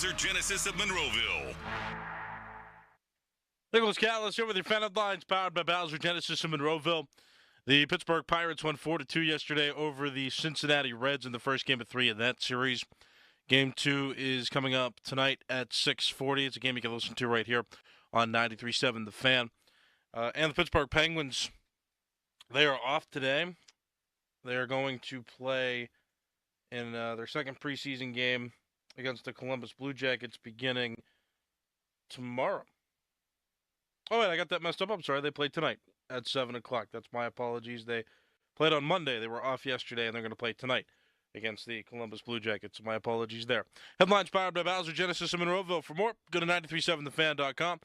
Bowser Genesis of Monroeville. Nicholas Callis here with your fan headlines, powered by Bowser Genesis of Monroeville. The Pittsburgh Pirates won 4-2 yesterday over the Cincinnati Reds in the first game of 3 in that series. Game 2 is coming up tonight at 6:40. It's a game you can listen to right here on 93.7 The Fan. And the Pittsburgh Penguins, they are off today. They are going to play in their second preseason game against the Columbus Blue Jackets beginning tomorrow. Oh, wait, I got that messed up. I'm sorry. They played tonight at 7 o'clock. That's my apologies. They played on Monday. They were off yesterday, and they're going to play tonight against the Columbus Blue Jackets. My apologies there. Headlines powered by Bowser Genesis in Monroeville. For more, go to 937thefan.com.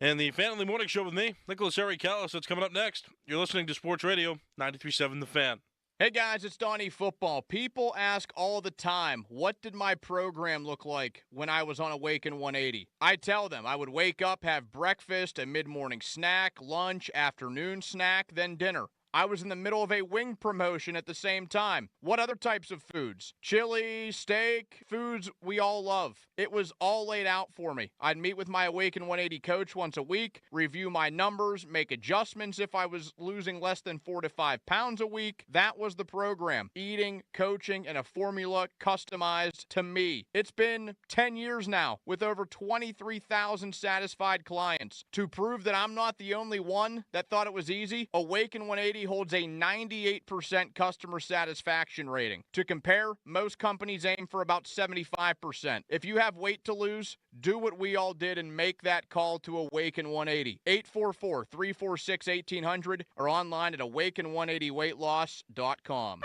And the Fan in the Morning Show with me, Nicholas Harry Callis. That's coming up next. You're listening to Sports Radio 93.7 The Fan. Hey guys, it's Donnie Football. People ask all the time, what did my program look like when I was on Awaken 180? I tell them I would wake up, have breakfast, a mid-morning snack, lunch, afternoon snack, then dinner. I was in the middle of a wing promotion at the same time. What other types of foods? Chili, steak, foods we all love. It was all laid out for me. I'd meet with my Awaken 180 coach once a week, review my numbers, make adjustments if I was losing less than 4 to 5 pounds a week. That was the program. Eating, coaching, and a formula customized to me. It's been 10 years now with over 23,000 satisfied clients. To prove that I'm not the only one that thought it was easy, Awaken 180 holds a 98% customer satisfaction rating. To compare, most companies aim for about 75%. If you have weight to lose, do what we all did and make that call to Awaken 180. 844-346-1800 or online at awaken180weightloss.com.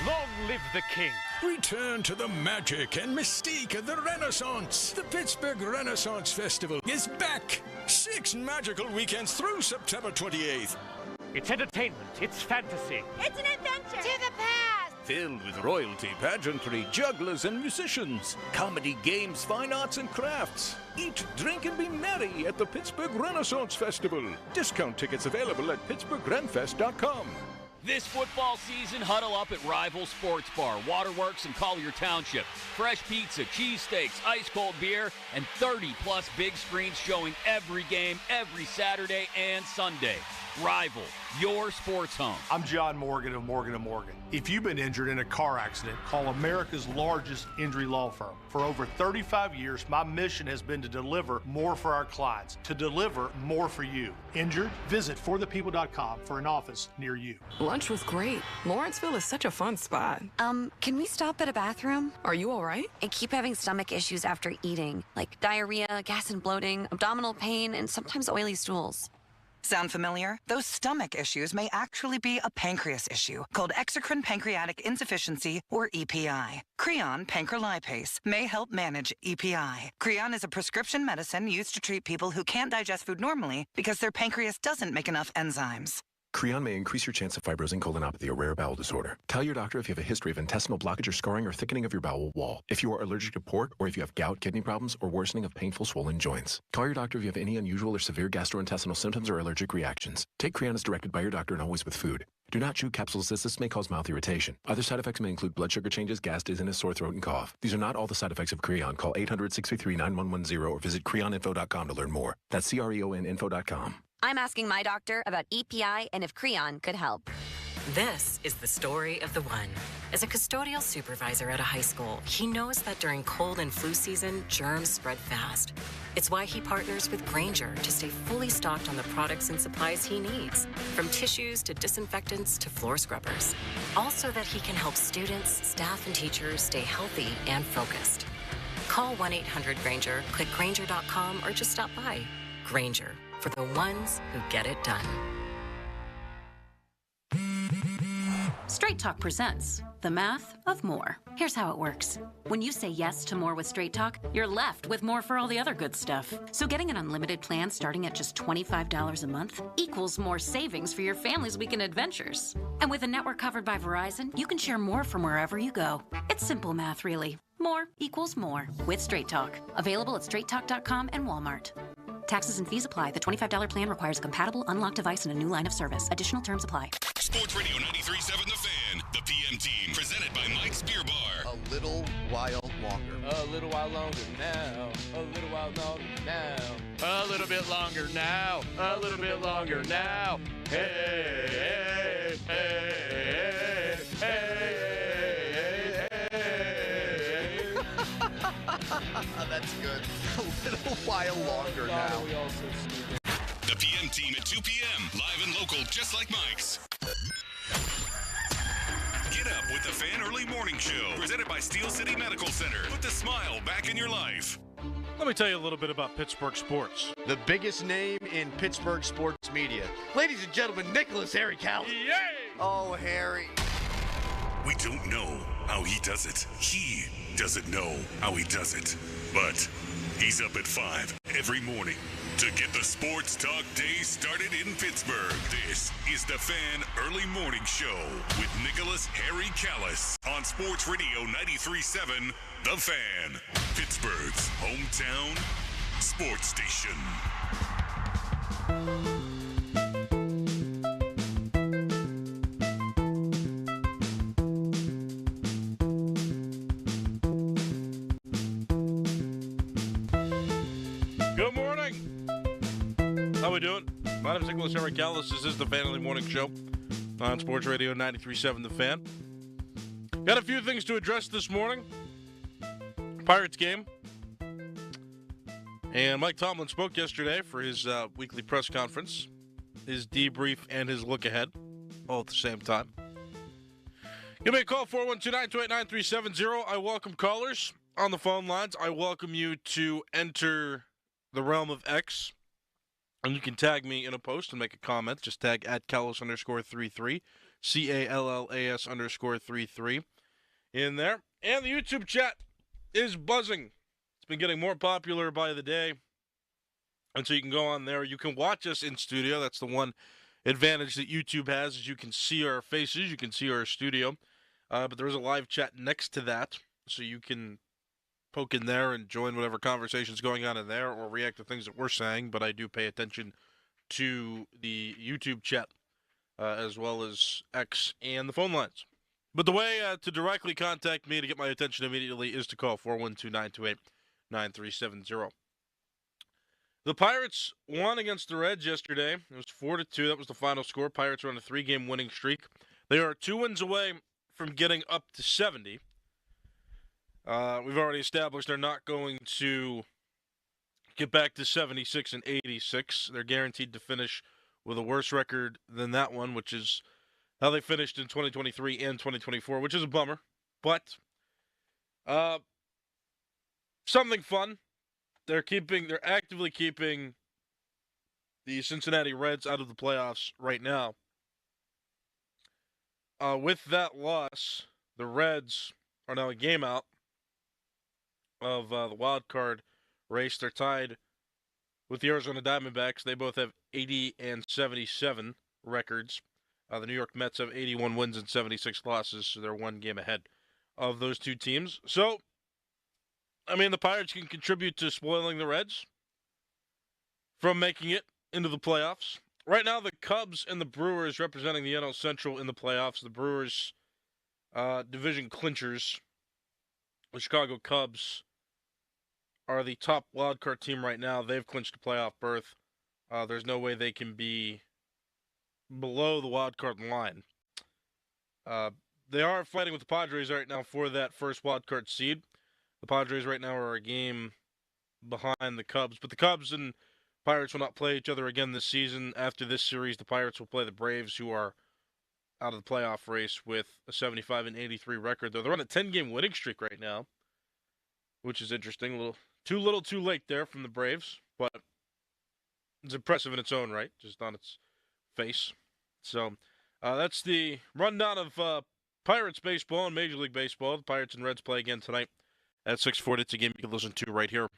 Long live the king. Return to the magic and mystique of the Renaissance. The Pittsburgh Renaissance Festival is back. 6 magical weekends through September 28th. It's entertainment. It's fantasy. It's an adventure. To the past. Filled with royalty, pageantry, jugglers, and musicians. Comedy, games, fine arts, and crafts. Eat, drink, and be merry at the Pittsburgh Renaissance Festival. Discount tickets available at pittsburghrenfest.com. This football season, huddle up at Rival Sports Bar, Waterworks, and Collier Township. Fresh pizza, cheesesteaks, ice-cold beer, and 30-plus big screens showing every game, every Saturday and Sunday. Rival, your sports home. I'm John Morgan of Morgan & Morgan. If you've been injured in a car accident, call America's largest injury law firm. For over 35 years, my mission has been to deliver more for our clients, to deliver more for you. Injured? Visit forthepeople.com for an office near you. Lunch was great. Lawrenceville is such a fun spot. Can we stop at a bathroom? Are you all right? I keep having stomach issues after eating, like diarrhea, gas and bloating, abdominal pain, and sometimes oily stools. Sound familiar? Those stomach issues may actually be a pancreas issue called exocrine pancreatic insufficiency, or EPI. Creon pancrelipase may help manage EPI. Creon is a prescription medicine used to treat people who can't digest food normally because their pancreas doesn't make enough enzymes. Creon may increase your chance of fibrosing colonopathy, a rare bowel disorder. Tell your doctor if you have a history of intestinal blockage or scarring or thickening of your bowel wall. If you are allergic to pork, or if you have gout, kidney problems, or worsening of painful swollen joints. Call your doctor if you have any unusual or severe gastrointestinal symptoms or allergic reactions. Take Creon as directed by your doctor and always with food. Do not chew capsules as this may cause mouth irritation. Other side effects may include blood sugar changes, gas, dizziness, sore throat, and cough. These are not all the side effects of Creon. Call 800-633-9110 or visit creoninfo.com to learn more. That's CREONinfo.com. I'm asking my doctor about EPI and if Creon could help. This is the story of the one. As a custodial supervisor at a high school, he knows that during cold and flu season, germs spread fast. It's why he partners with Grainger to stay fully stocked on the products and supplies he needs, from tissues to disinfectants to floor scrubbers. Also that he can help students, staff, and teachers stay healthy and focused. Call 1-800-GRAINGER, click Grainger.com, or just stop by. Grainger, for the ones who get it done. Straight Talk presents the math of more. Here's how it works. When you say yes to more with Straight Talk, you're left with more for all the other good stuff. So getting an unlimited plan starting at just $25 a month equals more savings for your family's weekend adventures. And with a network covered by Verizon, you can share more from wherever you go. It's simple math, really. More equals more with Straight Talk. Available at straighttalk.com and Walmart. Taxes and fees apply. The $25 plan requires a compatible unlocked device and a new line of service. Additional terms apply. Sports Radio 93.7 The Fan, the PM team, presented by Mike's Beer Bar. A little while longer. A little while longer now. A little while longer now. A little bit longer now. A little bit longer now. Hey, hey, hey, hey, hey. That's good. A little while longer now. The PM team at 2 p.m. Live and local, just like Mike's. Get up with the Fan Early Morning Show, presented by Steel City Medical Center. Put the smile back in your life. Let me tell you a little bit about Pittsburgh sports. The biggest name in Pittsburgh sports media. Ladies and gentlemen, Nicholas Harry Callis. Yay! Oh, Harry. We don't know how he does it. He doesn't know how he does it. But he's up at 5 every morning to get the sports talk day started in Pittsburgh. This is the Fan Early Morning Show with Nicholas Harry Callis on Sports Radio 93.7 The Fan, Pittsburgh's hometown sports station. Good morning. How we doing? My name is Nicholas Harry Callis. This is the Fan Early Morning Show on Sports Radio 93.7 The Fan. Got a few things to address this morning. Pirates game. And Mike Tomlin spoke yesterday for his weekly press conference, his debrief and his look ahead, all at the same time. Give me a call, 412-928-9370. I welcome callers on the phone lines. I welcome you to enter the realm of X. And you can tag me in a post and make a comment. Just tag at Callis_33, CALLAS_33 in there. And the YouTube chat is buzzing. It's been getting more popular by the day. And so you can go on there. You can watch us in studio. That's the one advantage that YouTube has, is you can see our faces. You can see our studio. But there is a live chat next to that. So you can poke in there and join whatever conversation's going on in there or react to things that we're saying. But I do pay attention to the YouTube chat as well as X and the phone lines. But the way to directly contact me to get my attention immediately is to call 412-928-9370. The Pirates won against the Reds yesterday. It was 4-2. That was the final score. Pirates are on a 3-game winning streak. They are 2 wins away from getting up to 70. We've already established they're not going to get back to 76 and 86. They're guaranteed to finish with a worse record than that one, which is how they finished in 2023 and 2024, which is a bummer. But something fun. They're actively keeping the Cincinnati Reds out of the playoffs right now. With that loss, the Reds are now a game out of the wild card race. They're tied with the Arizona Diamondbacks. They both have 80 and 77 records. The New York Mets have 81 wins and 76 losses, so they're 1 game ahead of those two teams. So, I mean, the Pirates can contribute to spoiling the Reds from making it into the playoffs. Right now, the Cubs and the Brewers representing the NL Central in the playoffs. The Brewers, division clinchers. The Chicago Cubs are the top wildcard team right now. They've clinched a playoff berth. There's no way they can be below the wildcard line. They are fighting with the Padres right now for that first wildcard seed. The Padres right now are a game behind the Cubs. But the Cubs and Pirates will not play each other again this season. After this series, the Pirates will play the Braves, who are out of the playoff race with a 75 and 83 record. Though they're on a 10-game winning streak right now, which is interesting. A little too late there from the Braves, but it's impressive in its own right, just on its face. So that's the rundown of Pirates baseball and Major League Baseball. The Pirates and Reds play again tonight at 6:40. It's a game you can listen to right here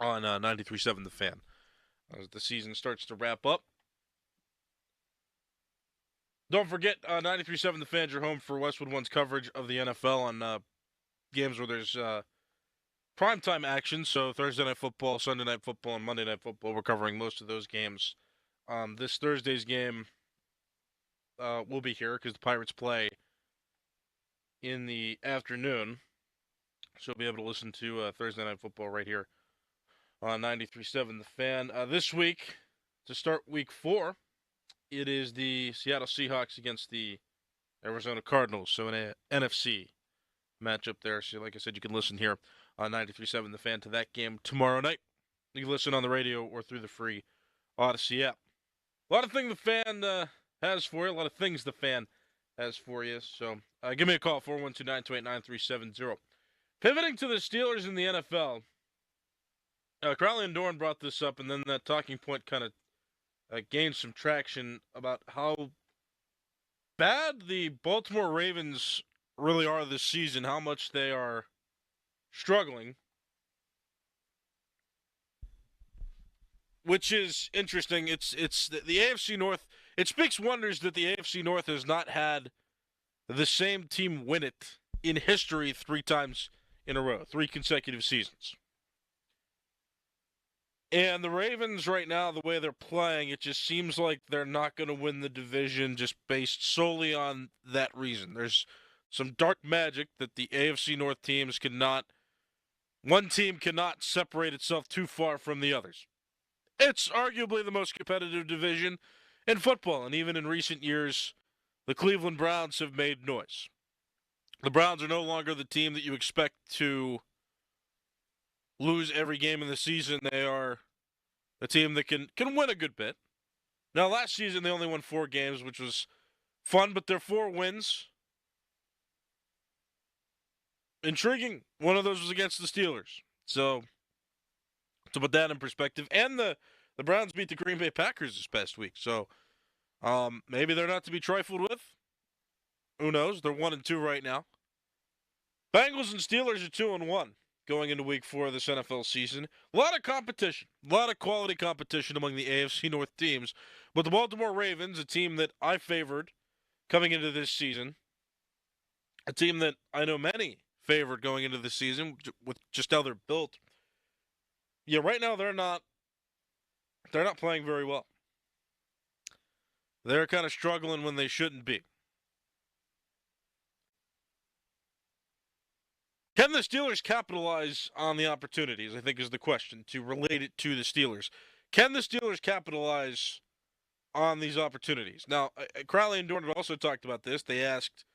on 93.7 The Fan. As the season starts to wrap up. Don't forget, 93.7 The Fan's your home for Westwood One's coverage of the NFL on games where there's primetime action. So Thursday Night Football, Sunday Night Football, and Monday Night Football. We're covering most of those games. This Thursday's game will be here because the Pirates play in the afternoon. So you'll be able to listen to Thursday Night Football right here on 93.7 The Fan. This week, to start week 4, it is the Seattle Seahawks against the Arizona Cardinals. So an NFC matchup there. So like I said, you can listen here on 93.7 The Fan to that game tomorrow night. You can listen on the radio or through the free Odyssey app. A lot of things the fan has for you. A lot of things the fan has for you. So give me a call, 412-928-9370. Pivoting to the Steelers in the NFL, Crowley and Dorn brought this up, and then that talking point kind of gained some traction about how bad the Baltimore Ravens really are this season, how much they are struggling, which is interesting. It's the AFC North. It speaks wonders that the AFC North has not had the same team win it in history 3 times in a row, 3 consecutive seasons. And the Ravens right now, the way they're playing, it just seems like they're not going to win the division just based solely on that reason. There's some dark magic that the AFC North teams cannot, one team cannot separate itself too far from the others. It's arguably the most competitive division in football, and even in recent years, the Cleveland Browns have made noise. The Browns are no longer the team that you expect to lose every game in the season. They are a team that can win a good bit. Now, last season, they only won 4 games, which was fun, but their 4 wins, intriguing. One of those was against the Steelers. So, to put that in perspective, and the Browns beat the Green Bay Packers this past week. So, maybe they're not to be trifled with. Who knows? They're 1-2 right now. Bengals and Steelers are 2-1 going into week 4 of this NFL season. A lot of competition, a lot of quality competition among the AFC North teams. But the Baltimore Ravens, a team that I favored coming into this season, a team that I know many favored going into the season with just how they're built. Yeah, right now they're not playing very well. They're kind of struggling when they shouldn't be. Can the Steelers capitalize on the opportunities, I think is the question, to relate it to the Steelers. Can the Steelers capitalize on these opportunities? Now, Crowley and Dorn also talked about this. They asked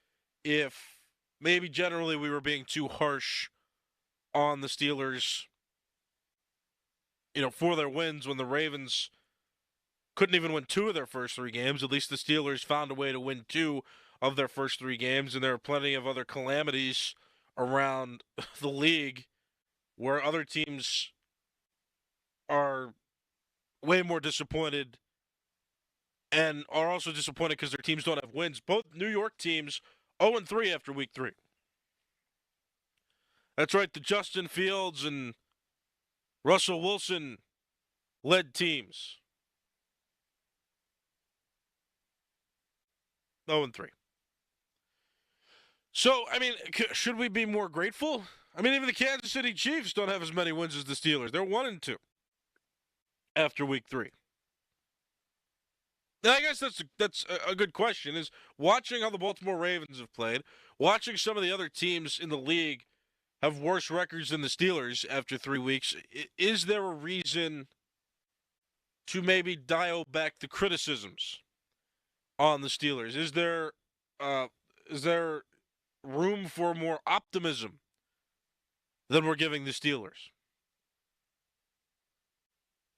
if maybe generally we were being too harsh on the Steelers, for their wins when the Ravens couldn't even win 2 of their first 3 games. At least the Steelers found a way to win 2 of their first 3 games, and there are plenty of other calamities around the league where other teams are way more disappointed and are also disappointed because their teams don't have wins. Both New York teams 0-3 after week 3. That's right, the Justin Fields and Russell Wilson led teams 0-3. So, should we be more grateful? Even the Kansas City Chiefs don't have as many wins as the Steelers. They're 1-2 after week 3. And I guess that's a good question, is watching how the Baltimore Ravens have played, watching some of the other teams in the league have worse records than the Steelers after 3 weeks, is there a reason to maybe dial back the criticisms on the Steelers? Is there room for more optimism than we're giving the Steelers?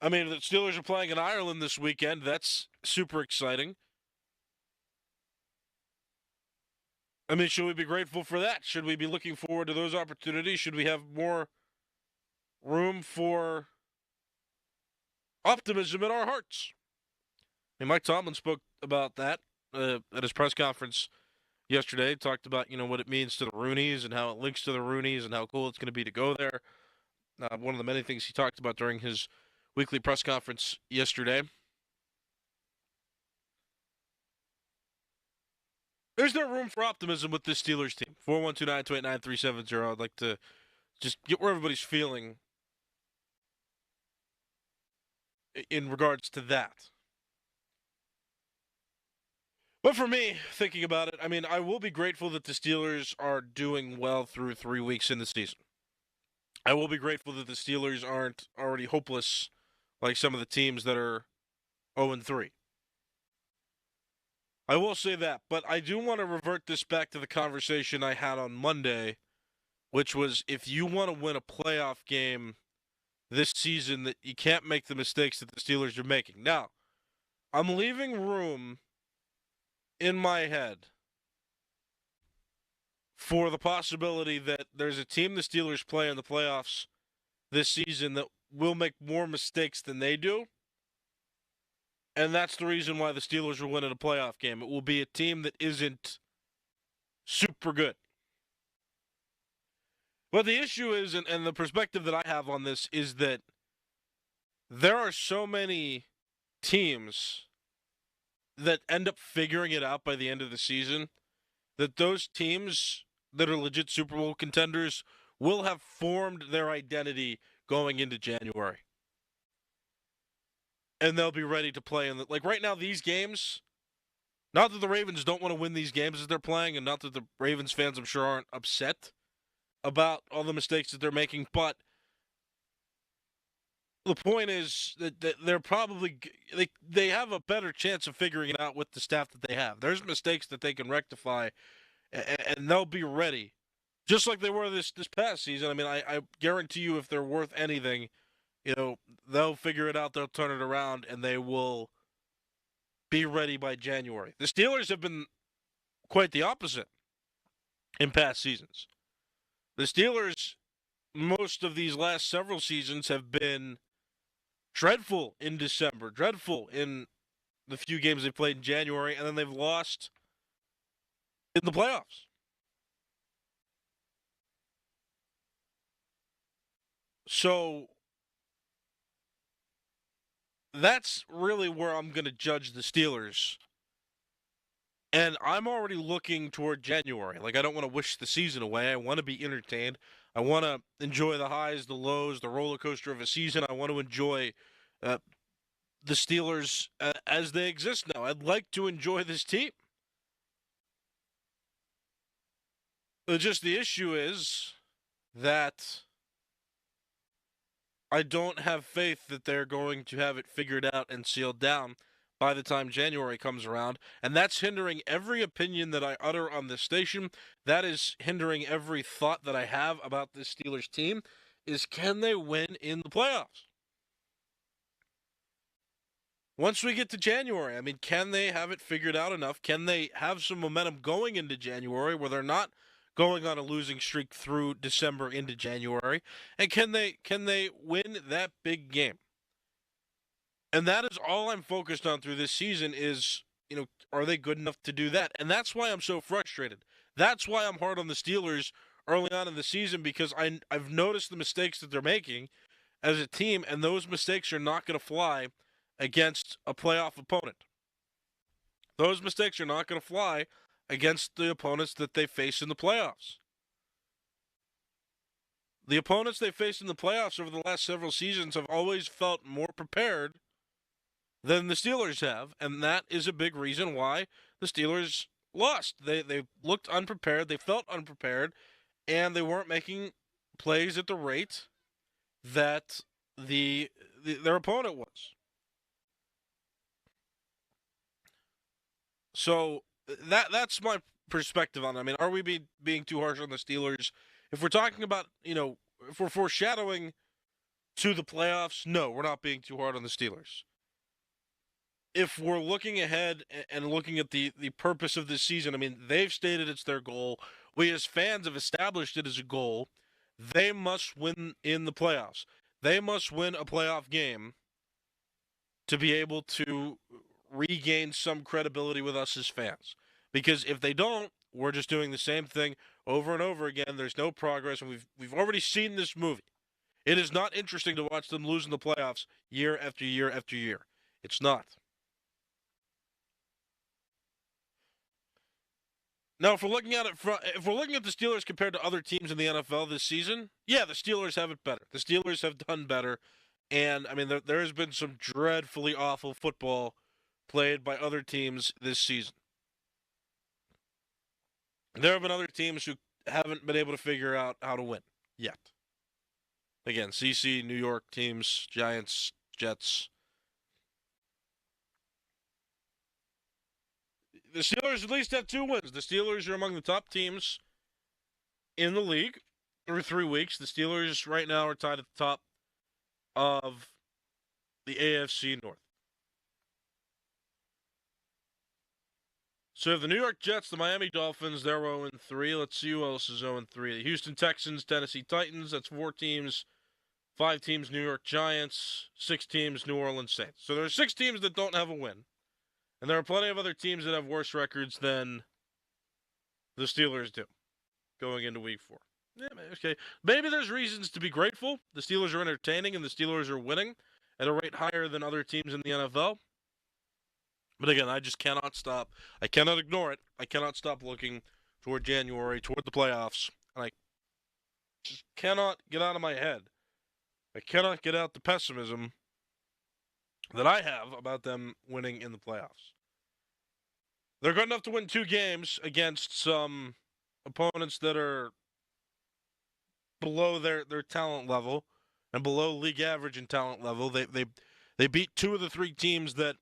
The Steelers are playing in Ireland this weekend. That's super exciting. Should we be grateful for that? Should we be looking forward to those opportunities? Should we have more room for optimism in our hearts? Mike Tomlin spoke about that at his press conference yesterday. Talked about, what it means to the Rooneys and how it links to the Rooneys and how cool it's going to be to go there. One of the many things he talked about during his weekly press conference yesterday. Is there room for optimism with this Steelers team? 412-928-9370. I'd like to just get where everybody's feeling in regards to that. But for me, thinking about it, I will be grateful that the Steelers are doing well through 3 weeks in the season. I will be grateful that the Steelers aren't already hopeless like some of the teams that are 0-3. I will say that, but I do want to revert this back to the conversation I had on Monday, which was if you want to win a playoff game this season, that you can't make the mistakes that the Steelers are making. Now, I'm leaving room in my head for the possibility that there's a team the Steelers play in the playoffs this season that will make more mistakes than they do. And that's the reason why the Steelers will win in a playoff game. It will be a team that isn't super good. But the issue is, and the perspective that I have on this is that there are so many teams that end up figuring it out by the end of the season that those teams that are legit Super Bowl contenders will have formed their identity going into January. And they'll be ready to play. And like right now, these games, not that the Ravens don't want to win these games as they're playing, and not that the Ravens fans, I'm sure, aren't upset about all the mistakes that they're making, but the point is that they're probably they have a better chance of figuring it out with the staff that they have. There's mistakes that they can rectify, and they'll be ready, just like they were this past season. I mean, I guarantee you, if they're worth anything, you know, they'll figure it out, they'll turn it around, and they will be ready by January. The Steelers have been quite the opposite in past seasons. The Steelers, most of these last several seasons, have been dreadful in December, dreadful in the few games they played in January, and then they've lost in the playoffs. So that's really where I'm going to judge the Steelers. And I'm already looking toward January. Like, I don't want to wish the season away. I want to be entertained. I want to enjoy the highs, the lows, the roller coaster of a season. I want to enjoy the Steelers as they exist now. I'd like to enjoy this team. But just the issue is that I don't have faith that they're going to have it figured out and sealed down by the time January comes around, and that's hindering every opinion that I utter on this station. That is hindering every thought that I have about this Steelers team, is can they win in the playoffs? Once we get to January, I mean, can they have it figured out enough? Can they have some momentum going into January where they're not going on a losing streak through December into January? And can they win that big game? And that is all I'm focused on through this season is, you know, are they good enough to do that? And that's why I'm so frustrated. That's why I'm hard on the Steelers early on in the season, because I've noticed the mistakes that they're making as a team, and those mistakes are not going to fly against a playoff opponent. Those mistakes are not going to fly against the opponents that they face in the playoffs. The opponents they faced in the playoffs over the last several seasons have always felt more prepared than the Steelers have, and that is a big reason why the Steelers lost. They looked unprepared, they felt unprepared, and they weren't making plays at the rate that their opponent was. So that's my perspective on it. I mean, are we being too harsh on the Steelers? If we're talking about, you know, if we're foreshadowing to the playoffs, no, we're not being too hard on the Steelers. If we're looking ahead and looking at the purpose of this season, I mean, they've stated it's their goal. We as fans have established it as a goal. They must win in the playoffs. They must win a playoff game to be able to regain some credibility with us as fans. Because if they don't, we're just doing the same thing over and over again. There's no progress, and we've already seen this movie. It is not interesting to watch them lose in the playoffs year after year after year. It's not. Now, if we're looking at the Steelers compared to other teams in the NFL this season, yeah, the Steelers have it better. The Steelers have done better, and I mean there has been some dreadfully awful football played by other teams this season. There have been other teams who haven't been able to figure out how to win yet. Again, CC, New York teams, Giants, Jets. The Steelers at least have 2 wins. The Steelers are among the top teams in the league through 3 weeks. The Steelers right now are tied at the top of the AFC North. So the New York Jets, the Miami Dolphins, they're 0-3. Let's see who else is 0-3. The Houston Texans, Tennessee Titans, that's 4 teams. 5 teams, New York Giants. 6 teams, New Orleans Saints. So there are 6 teams that don't have a win. And there are plenty of other teams that have worse records than the Steelers do going into week 4. Yeah, okay. Maybe there's reasons to be grateful. The Steelers are entertaining and the Steelers are winning at a rate higher than other teams in the NFL. But again, I just cannot stop. I cannot ignore it. I cannot stop looking toward January, toward the playoffs. And I just cannot get out of my head. I cannot get out the pessimism that I have about them winning in the playoffs. They're good enough to win 2 games against some opponents that are below their talent level and below league average in talent level. They beat 2 of the 3 teams that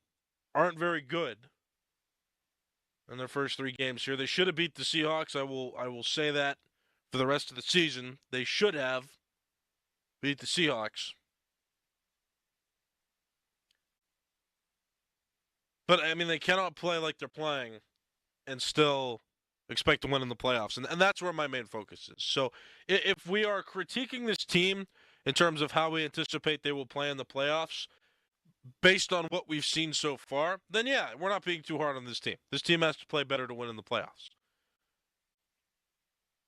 aren't very good in their first 3 games here. They should have beat the Seahawks. I will say that for the rest of the season. They should have beat the Seahawks. But, I mean, they cannot play like they're playing and still expect to win in the playoffs. And that's where my main focus is. So if we are critiquing this team in terms of how we anticipate they will play in the playoffs, based on what we've seen so far, then yeah, we're not being too hard on this team. This team has to play better to win in the playoffs.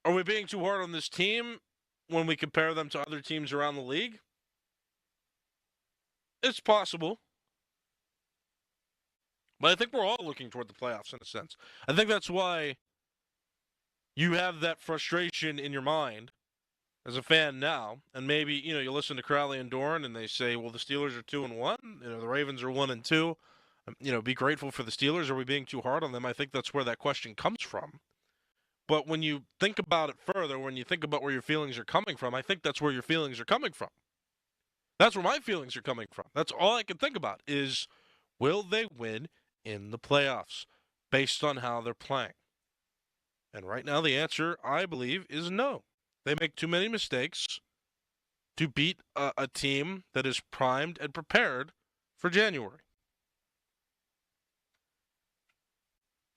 Are we being too hard on this team when we compare them to other teams around the league? It's possible. But I think we're all looking toward the playoffs in a sense. I think that's why you have that frustration in your mind as a fan now, and maybe, you listen to Crowley and Doran and they say, well, the Steelers are 2-1, the Ravens are 1-2. Be grateful for the Steelers. Are we being too hard on them? I think that's where that question comes from. But when you think about it further, when you think about where your feelings are coming from, I think that's where your feelings are coming from. That's where my feelings are coming from. That's all I can think about is, will they win in the playoffs based on how they're playing? And right now the answer, I believe, is no. They make too many mistakes to beat a team that is primed and prepared for January.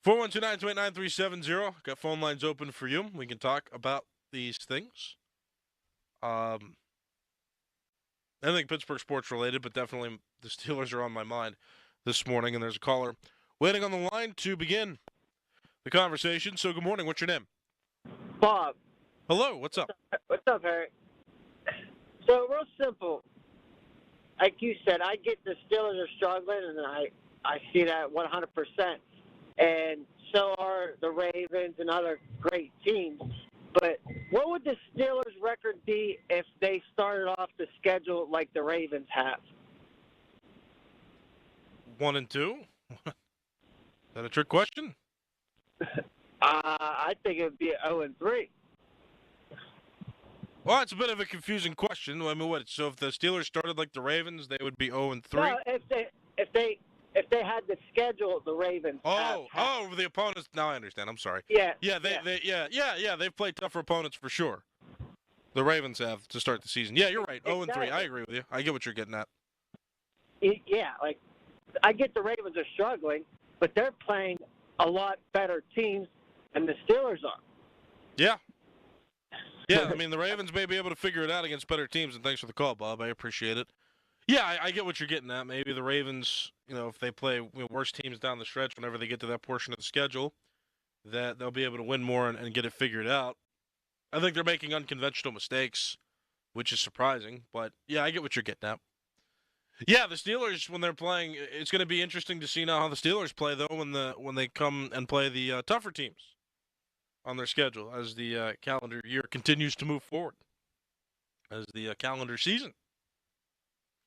412-928-9370. Got phone lines open for you. We can talk about these things. I think Pittsburgh sports related, but definitely the Steelers are on my mind this morning, and there's a caller waiting on the line to begin the conversation. So good morning. What's your name? Bob. Hello. What's up? What's up, Harry? So real simple. Like you said, I get the Steelers are struggling, and I see that 100%. And so are the Ravens and other great teams. But what would the Steelers' record be if they started off the schedule like the Ravens have? 1-2? Is that a trick question? I think it would be 0-3. Well, it's a bit of a confusing question. I mean, what? So if the Steelers started like the Ravens, they would be 0-3? No, if they had the schedule the Ravens have. The opponents. Now I understand. I'm sorry. Yeah. They've played tougher opponents for sure. The Ravens have to start the season. Yeah, you're right. 0-3. I agree with you. I get what you're getting at. Yeah, like I get the Ravens are struggling, but they're playing a lot better teams than the Steelers are. Yeah. Yeah, I mean, the Ravens may be able to figure it out against better teams, and thanks for the call, Bob. I appreciate it. Yeah, I get what you're getting at. Maybe the Ravens, if they play worse teams down the stretch whenever they get to that portion of the schedule, that they'll be able to win more and get it figured out. I think they're making unconventional mistakes, which is surprising. But, yeah, I get what you're getting at. Yeah, the Steelers, when they're playing, it's going to be interesting to see now how the Steelers play, though, when they come and play the tougher teams on their schedule as the calendar year continues to move forward, as the calendar season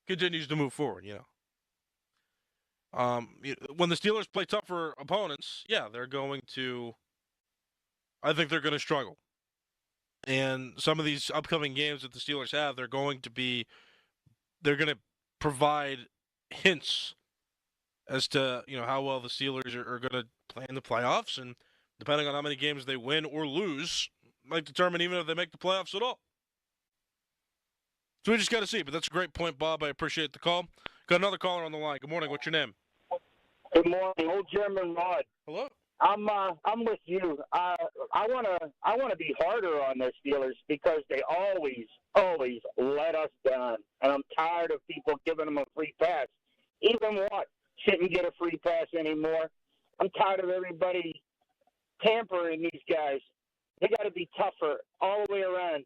continues to move forward, when the Steelers play tougher opponents, yeah, I think they're going to struggle. And some of these upcoming games that the Steelers have, they're going to provide hints as to, how well the Steelers are going to play in the playoffs. And depending on how many games they win or lose, might determine even if they make the playoffs at all. So we just got to see. But that's a great point, Bob. I appreciate the call. Got another caller on the line. Good morning. What's your name? Good morning, old German Rod. Hello. I'm with you. I wanna be harder on the Steelers because they always let us down, and I'm tired of people giving them a free pass. Even Watt shouldn't get a free pass anymore. I'm tired of everybody tampering these guys. They got to be tougher all the way around.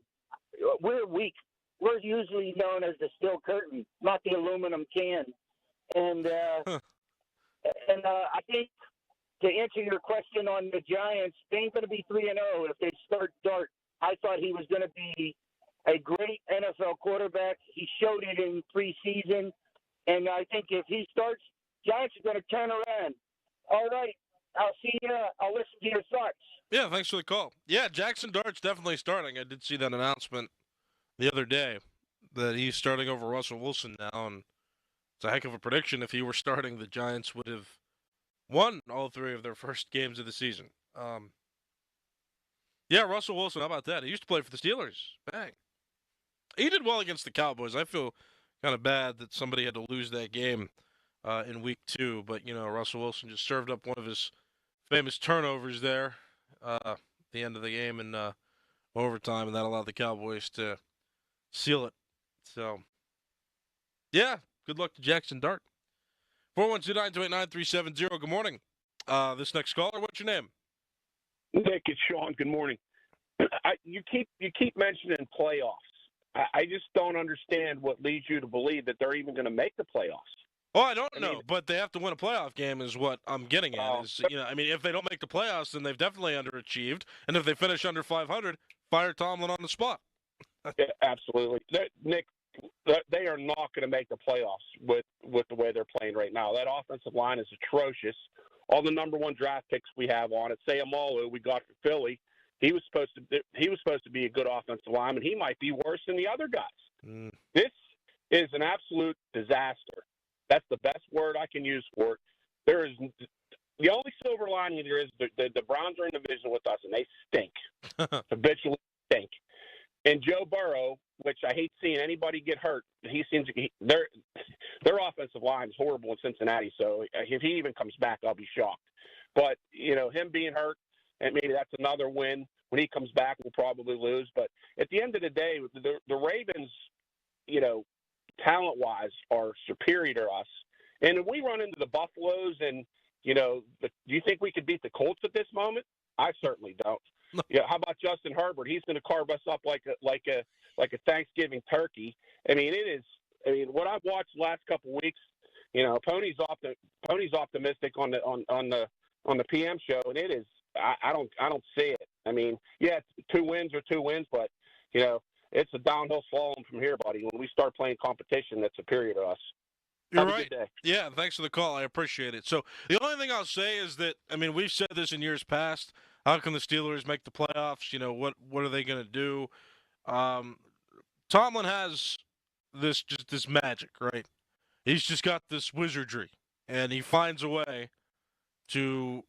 We're weak. We're usually known as the steel curtain, not the aluminum can. And I think, to answer your question on the Giants, they ain't going to be 3-0 if they start Dart. I thought he was going to be a great NFL quarterback. He showed it in preseason. And I think if he starts, Giants are going to turn around. All right. I'll see you. I'll listen to your thoughts. Yeah, thanks for the call. Yeah, Jackson Dart's definitely starting. I did see that announcement the other day that he's starting over Russell Wilson now. And it's a heck of a prediction. If he were starting, the Giants would have won all 3 of their first games of the season. Yeah, Russell Wilson, how about that? He used to play for the Steelers. Bang. He did well against the Cowboys. I feel kind of bad that somebody had to lose that game in week 2. But, Russell Wilson just served up one of his famous turnovers there at the end of the game in overtime, and that allowed the Cowboys to seal it. So, yeah, good luck to Jackson Dart. 412-928-9370. Good morning. This next caller, what's your name? Nick, it's Sean. Good morning. You keep mentioning playoffs. I just don't understand what leads you to believe that they're even going to make the playoffs. Oh, I don't know, but they have to win a playoff game is what I'm getting at. If they don't make the playoffs, then they've definitely underachieved. And if they finish under 500, fire Tomlin on the spot. Yeah, absolutely. Nick, they are not going to make the playoffs with the way they're playing right now. That offensive line is atrocious. All the number 1 draft picks we have on it, Sayamalu, we got from Philly. He was supposed to be a good offensive lineman. He might be worse than the other guys. This is an absolute disaster. That's the best word I can use for it. There is the only silver lining here is the Browns are in division with us, and they stink. Habitually stink. And Joe Burrow, which I hate seeing anybody get hurt, their offensive line is horrible in Cincinnati. So if he even comes back, I'll be shocked. But him being hurt, and maybe that's another win. When he comes back, we'll probably lose. But at the end of the day, the Ravens, talent-wise, are superior to us. And if we run into the Buffaloes and, do you think we could beat the Colts at this moment? I certainly don't. Yeah, how about Justin Herbert? He's going to carve us up like a Thanksgiving turkey. What I've watched the last couple of weeks, Pony's optimistic on the PM show, and it is. I don't see it. Yeah, 2 wins are 2 wins, but it's a downhill slalom from here, buddy. When we start playing competition that's superior to us. You're Have a right. good day. Yeah, thanks for the call. I appreciate it. So the only thing I'll say is that, we've said this in years past. How can the Steelers make the playoffs? What are they going to do? Tomlin has this magic, right? He's just got this wizardry, and he finds a way to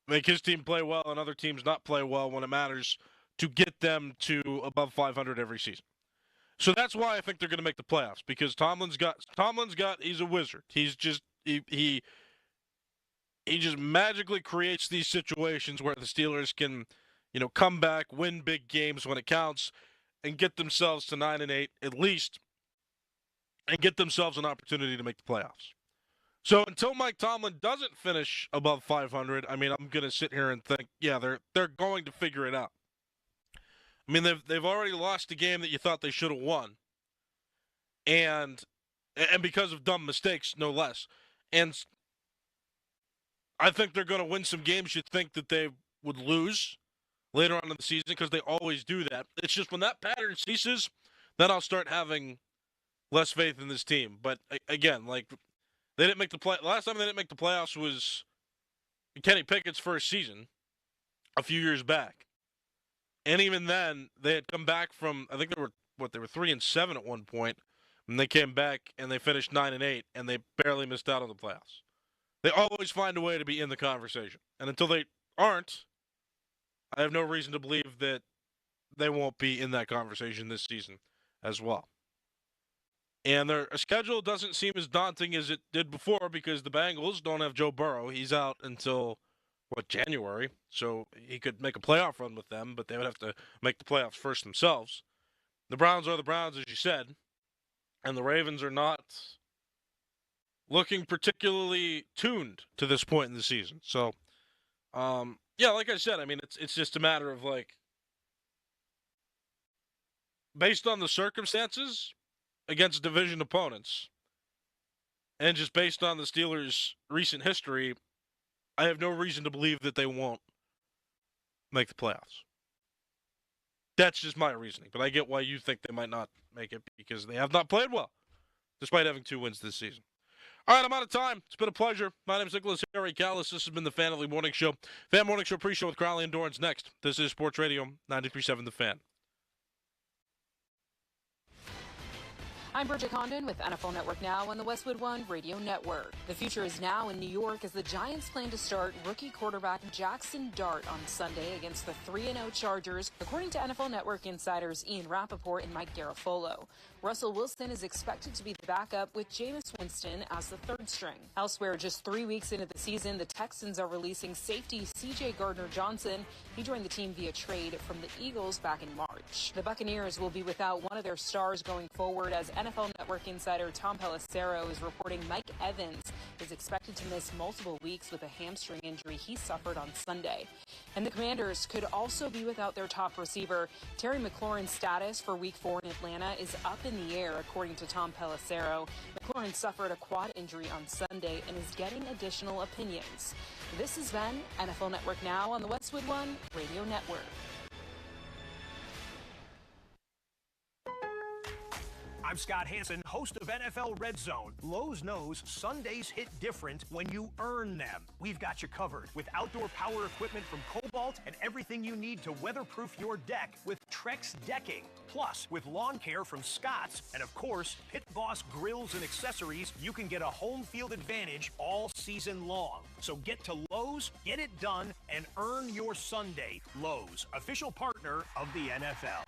make his team play well and other teams not play well when it matters to get them to above 500 every season. So that's why I think they're going to make the playoffs, because he's a wizard. He's just he just magically creates these situations where the Steelers can, come back, win big games when it counts, and get themselves to 9-8 at least, and get themselves an opportunity to make the playoffs. So until Mike Tomlin doesn't finish above 500, I'm going to sit here and think, yeah, they're going to figure it out. They've already lost a game that you thought they should have won, and because of dumb mistakes, no less. And I think they're going to win some games you'd think that they would lose later on in the season, because they always do that. It's just when that pattern ceases, then I'll start having less faith in this team. But again, they didn't make the play. Last time they didn't make the playoffs was Kenny Pickett's first season a few years back. And even then, they had come back from, I think they were 3-7 at one point, and they came back and they finished 9-8, and they barely missed out on the playoffs. They always find a way to be in the conversation. And until they aren't, I have no reason to believe that they won't be in that conversation this season as well. And their schedule doesn't seem as daunting as it did before because the Bengals don't have Joe Burrow. He's out until, January. So he could make a playoff run with them, but they would have to make the playoffs first themselves. The Browns are the Browns, as you said. And the Ravens are not looking particularly tuned to this point in the season. So, yeah, like I said, I mean, it's just a matter of, based on the circumstances against division opponents, and just based on the Steelers' recent history, I have no reason to believe that they won't make the playoffs. That's just my reasoning, but I get why you think they might not make it because they have not played well, despite having 2 wins this season. All right, I'm out of time. It's been a pleasure. My name is Nicholas Harry Callis. This has been the Fan of the Morning Show. Fan Morning Show pre-show with Crowley and Dorrance next. This is Sports Radio 93.7 The Fan. I'm Bridget Condon with NFL Network Now on the Westwood One Radio Network. The future is now in New York as the Giants plan to start rookie quarterback Jackson Dart on Sunday against the 3-0 Chargers, according to NFL Network insiders Ian Rappaport and Mike Garafolo. Russell Wilson is expected to be the backup with Jameis Winston as the third string. Elsewhere, just 3 weeks into the season, the Texans are releasing safety C.J. Gardner-Johnson. He joined the team via trade from the Eagles back in March. The Buccaneers will be without one of their stars going forward as NFL Network insider Tom Pelissero is reporting Mike Evans is expected to miss multiple weeks with a hamstring injury he suffered on Sunday. And the Commanders could also be without their top receiver. Terry McLaurin's status for Week 4 in Atlanta is up in the air, according to Tom Pelissero. McLaurin suffered a quad injury on Sunday and is getting additional opinions. This has been NFL Network Now on the Westwood One Radio Network. I'm Scott Hansen, host of NFL Red Zone. Lowe's knows Sundays hit different when you earn them. We've got you covered with outdoor power equipment from Cobalt and everything you need to weatherproof your deck with Trex decking. Plus, with lawn care from Scott's and, of course, Pit Boss grills and accessories, you can get a home field advantage all season long. So get to Lowe's, get it done, and earn your Sunday. Lowe's, official partner of the NFL.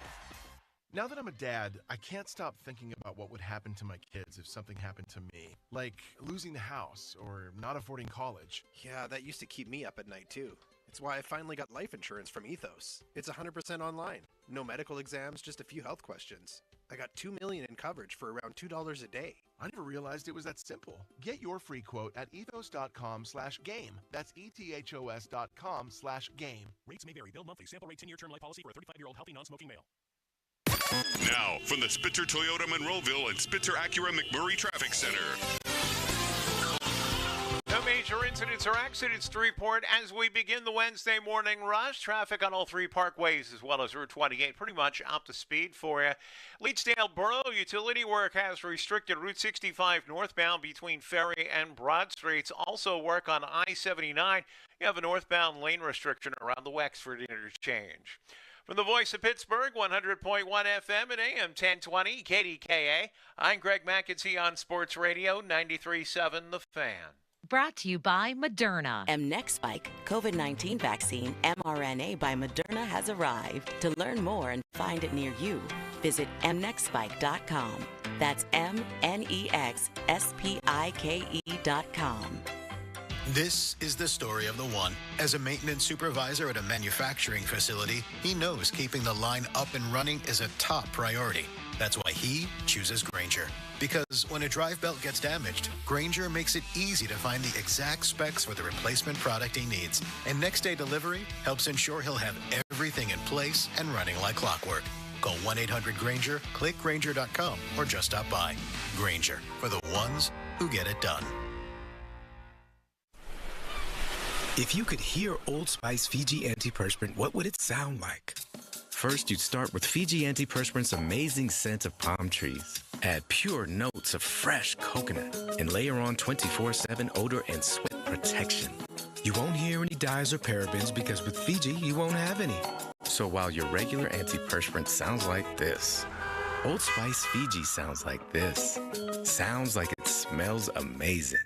Now that I'm a dad, I can't stop thinking about what would happen to my kids if something happened to me. Like losing the house or not affording college. Yeah, that used to keep me up at night too. It's why I finally got life insurance from Ethos. It's 100% online. No medical exams, just a few health questions. I got $2 million in coverage for around $2 a day. I never realized it was that simple. Get your free quote at ethos.com/game. That's ethos.com/game. Rates may vary. Bill monthly. Sample rate 10-year term life policy for a 35-year-old healthy non-smoking male. Now, from the Spitzer Toyota Monroeville and Spitzer Acura McMurray Traffic Center. No major incidents or accidents to report as we begin the Wednesday morning rush. Traffic on all three parkways as well as Route 28 pretty much up to speed for you. Leedsdale Borough utility work has restricted Route 65 northbound between Ferry and Broad Streets. Also work on I-79. You have a northbound lane restriction around the Wexford interchange. From the voice of Pittsburgh, 100.1 FM and AM 1020, KDKA, I'm Greg McEntee on Sports Radio 93.7 The Fan. Brought to you by Moderna. mNEXSpike COVID-19 vaccine mRNA by Moderna has arrived. To learn more and find it near you, visit mnexspike.com. That's mnexspike.com. This is the story of the one. As a maintenance supervisor at a manufacturing facility, he knows keeping the line up and running is a top priority. That's why he chooses Grainger. Because when a drive belt gets damaged, Grainger makes it easy to find the exact specs for the replacement product he needs. And next day delivery helps ensure he'll have everything in place and running like clockwork. Call 1-800-GRAINGER, click Grainger.com, or just stop by. Grainger, for the ones who get it done. If you could hear Old Spice Fiji Antiperspirant, what would it sound like? First, you'd start with Fiji Antiperspirant's amazing scent of palm trees. Add pure notes of fresh coconut and layer on 24/7 odor and sweat protection. You won't hear any dyes or parabens because with Fiji, you won't have any. So while your regular antiperspirant sounds like this, Old Spice Fiji sounds like this. Sounds like it smells amazing.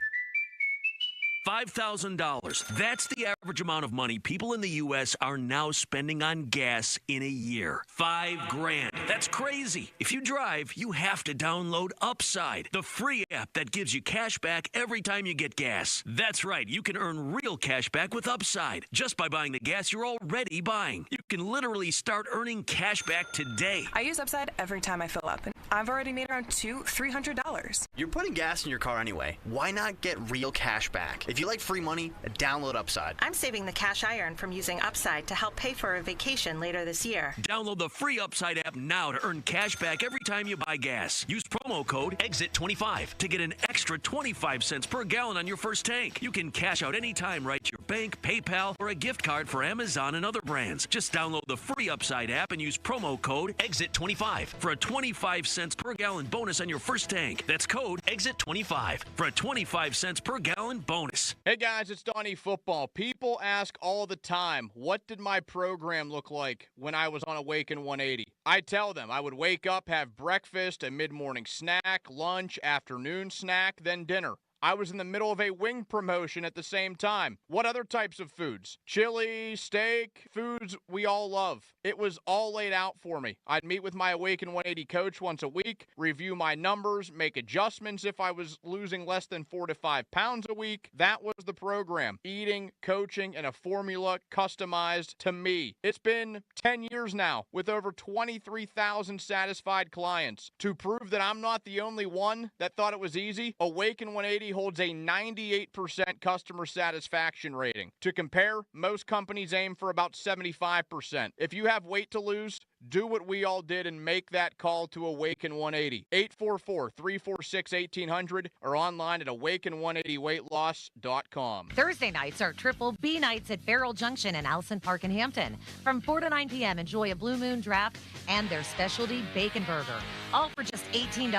$5,000. That's the average amount of money people in the U.S. are now spending on gas in a year. $5,000. That's crazy. If you drive, you have to download Upside, the free app that gives you cash back every time you get gas. That's right. You can earn real cash back with Upside just by buying the gas you're already buying. You can literally start earning cash back today. I use Upside every time I fill up, and I've already made around $300. You're putting gas in your car anyway. Why not get real cash back? If you like free money, download Upside. I'm saving the cash I earn from using Upside to help pay for a vacation later this year. Download the free Upside app now to earn cash back every time you buy gas. Use promo code EXIT25 to get an extra 25 cents per gallon on your first tank. You can cash out anytime right to your bank, PayPal, or a gift card for Amazon and other brands. Just download the free Upside app and use promo code EXIT25 for a 25 cents per gallon bonus on your first tank. That's code EXIT25 for a 25 cents per gallon bonus. Hey guys, it's Donnie Football. People ask all the time, what did my program look like when I was on Awaken 180? I tell them I would wake up, have breakfast, a mid-morning snack, lunch, afternoon snack, then dinner. I was in the middle of a wing promotion at the same time. What other types of foods? Chili, steak, foods we all love. It was all laid out for me. I'd meet with my Awaken 180 coach once a week, review my numbers, make adjustments if I was losing less than 4 to 5 pounds a week. That was the program. Eating, coaching, and a formula customized to me. It's been 10 years now with over 23,000 satisfied clients. To prove that I'm not the only one that thought it was easy, Awaken 180 holds a 98% customer satisfaction rating. To compare, most companies aim for about 75%. If you have weight to lose, do what we all did and make that call to Awaken 180. 844-346-1800 or online at awaken180weightloss.com. Thursday nights are Triple B nights at Farrell Junction and Allison Park in Hampton. From 4 to 9 p.m., enjoy a Blue Moon draft and their specialty bacon burger. All for just $18.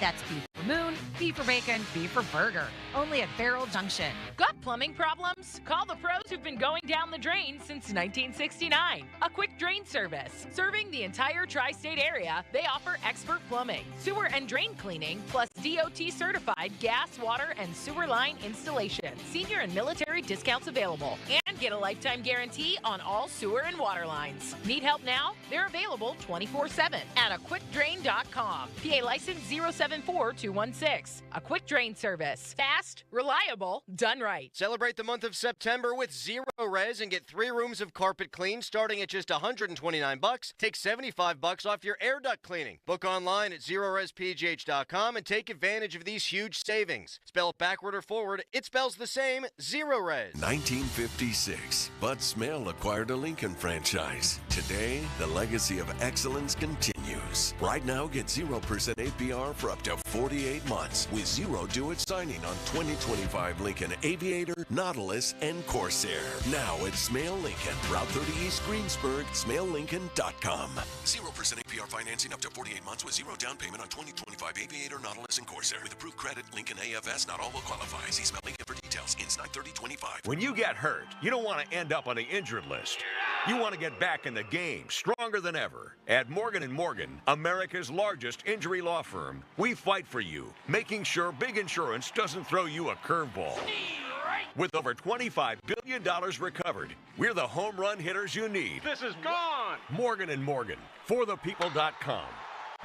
That's beef for moon, beef for bacon, beef for burger. Only at Farrell Junction. Got plumbing problems? Call the pros who've been going down the drain since 1969. A quick drain service. Serving the entire tri-state area, they offer expert plumbing, sewer and drain cleaning, plus DOT certified gas, water, and sewer line installation. Senior and military discounts available. And get a lifetime guarantee on all sewer and water lines. Need help now? They're available 24/7 at aquickdrain.com. PA license 074216. A quick drain service. Fast, reliable, done right. Celebrate the month of September with Zero Res and get 3 rooms of carpet clean starting at just $129. Take $75 off your air duct cleaning. Book online at ZeroResPGH.com and take advantage of these huge savings. Spell it backward or forward, it spells the same, Zero Res. 1956, Bud Smale acquired a Lincoln franchise. Today, the legacy of excellence continues. Right now, get 0% APR for up to 48 months with zero do-it signing on 2025 Lincoln Aviator, Nautilus, and Corsair. Now at Smale Lincoln, Route 30 East Greensburg, SmaleLincoln.com. 0% APR financing up to 48 months with zero down payment on 2025 Aviator, Nautilus, and Corsair. With approved credit, Lincoln AFS, not all will qualify. See Smale Lincoln for details. Ends 9/30/25. When you get hurt, you don't want to end up on the injured list. You want to get back in the game, stronger than ever. At Morgan & Morgan, America's largest injury law firm, we fight for you, making sure big insurance doesn't throw you a curveball. With over $25 billion recovered, we're the home run hitters you need. This is gone! Morgan & Morgan, forthepeople.com.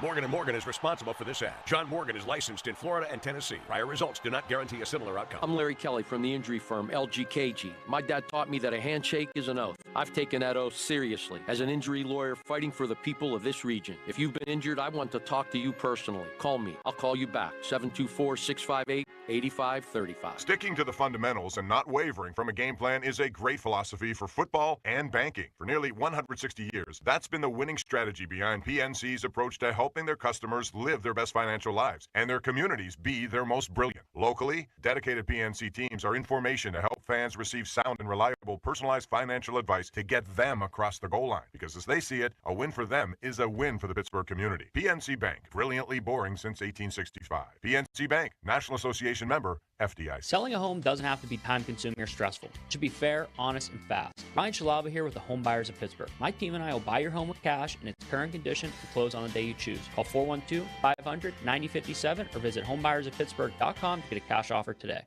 Morgan & Morgan is responsible for this ad. John Morgan is licensed in Florida and Tennessee. Prior results do not guarantee a similar outcome. I'm Larry Kelly from the injury firm LGKG. My dad taught me that a handshake is an oath. I've taken that oath seriously as an injury lawyer fighting for the people of this region. If you've been injured, I want to talk to you personally. Call me. I'll call you back. 724-658-8535. Sticking to the fundamentals and not wavering from a game plan is a great philosophy for football and banking. For nearly 160 years, that's been the winning strategy behind PNC's approach to helping their customers live their best financial lives and their communities be their most brilliant. Locally, dedicated PNC teams are in formation to help help fans receive sound and reliable personalized financial advice to get them across the goal line. Because as they see it, a win for them is a win for the Pittsburgh community. PNC Bank, brilliantly boring since 1865. PNC Bank, National Association member, FDIC. Selling a home doesn't have to be time-consuming or stressful. It should be fair, honest, and fast. Ryan Shalava here with the Home Buyers of Pittsburgh. My team and I will buy your home with cash in its current condition and close on the day you choose. Call 412-500-9057 or visit homebuyersoftpittsburgh.com to get a cash offer today.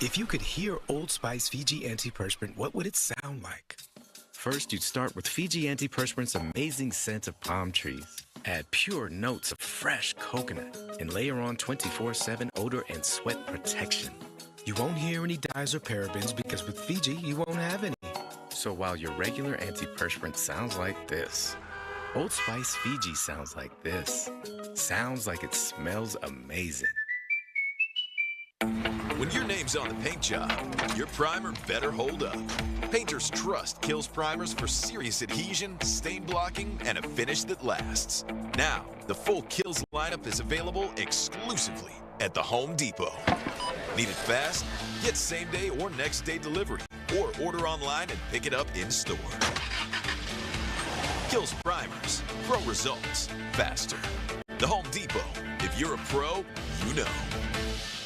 If you could hear Old Spice Fiji Antiperspirant, what would it sound like? First, you'd start with Fiji Antiperspirant's amazing scent of palm trees. Add pure notes of fresh coconut and layer on 24/7 odor and sweat protection. You won't hear any dyes or parabens because with Fiji, you won't have any. So while your regular antiperspirant sounds like this, Old Spice Fiji sounds like this. Sounds like it smells amazing. When your name's on the paint job, your primer better hold up. Painters trust Kills primers for serious adhesion, stain blocking, and a finish that lasts. Now, the full Kills lineup is available exclusively at the Home Depot. Need it fast? Get same day or next day delivery, or order online and pick it up in store. Kills primers, pro results, faster. The Home Depot. If you're a pro, you know.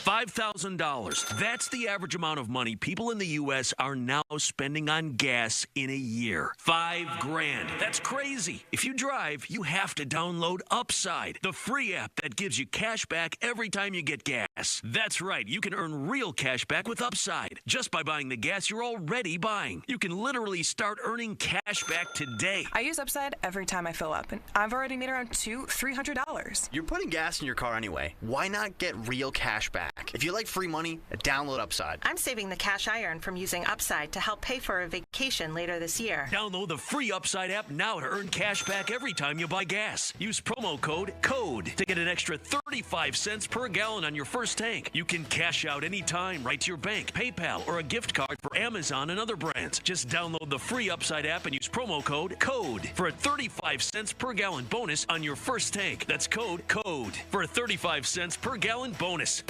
$5,000. That's the average amount of money people in the U.S. are now spending on gas in a year. $5,000. That's crazy. If you drive, you have to download Upside, the free app that gives you cash back every time you get gas. That's right. You can earn real cash back with Upside just by buying the gas you're already buying. You can literally start earning cash back today. I use Upside every time I fill up, and I've already made around $300. You're putting gas in your car anyway. Why not get real cash back? If you like free money, download Upside. I'm saving the cash I earn from using Upside to help pay for a vacation later this year. Download the free Upside app now to earn cash back every time you buy gas. Use promo code CODE to get an extra 35 cents per gallon on your first tank. You can cash out anytime right to your bank, PayPal, or a gift card for Amazon and other brands. Just download the free Upside app and use promo code CODE for a 35 cents per gallon bonus on your first tank. That's code CODE for a 35 cents per gallon bonus.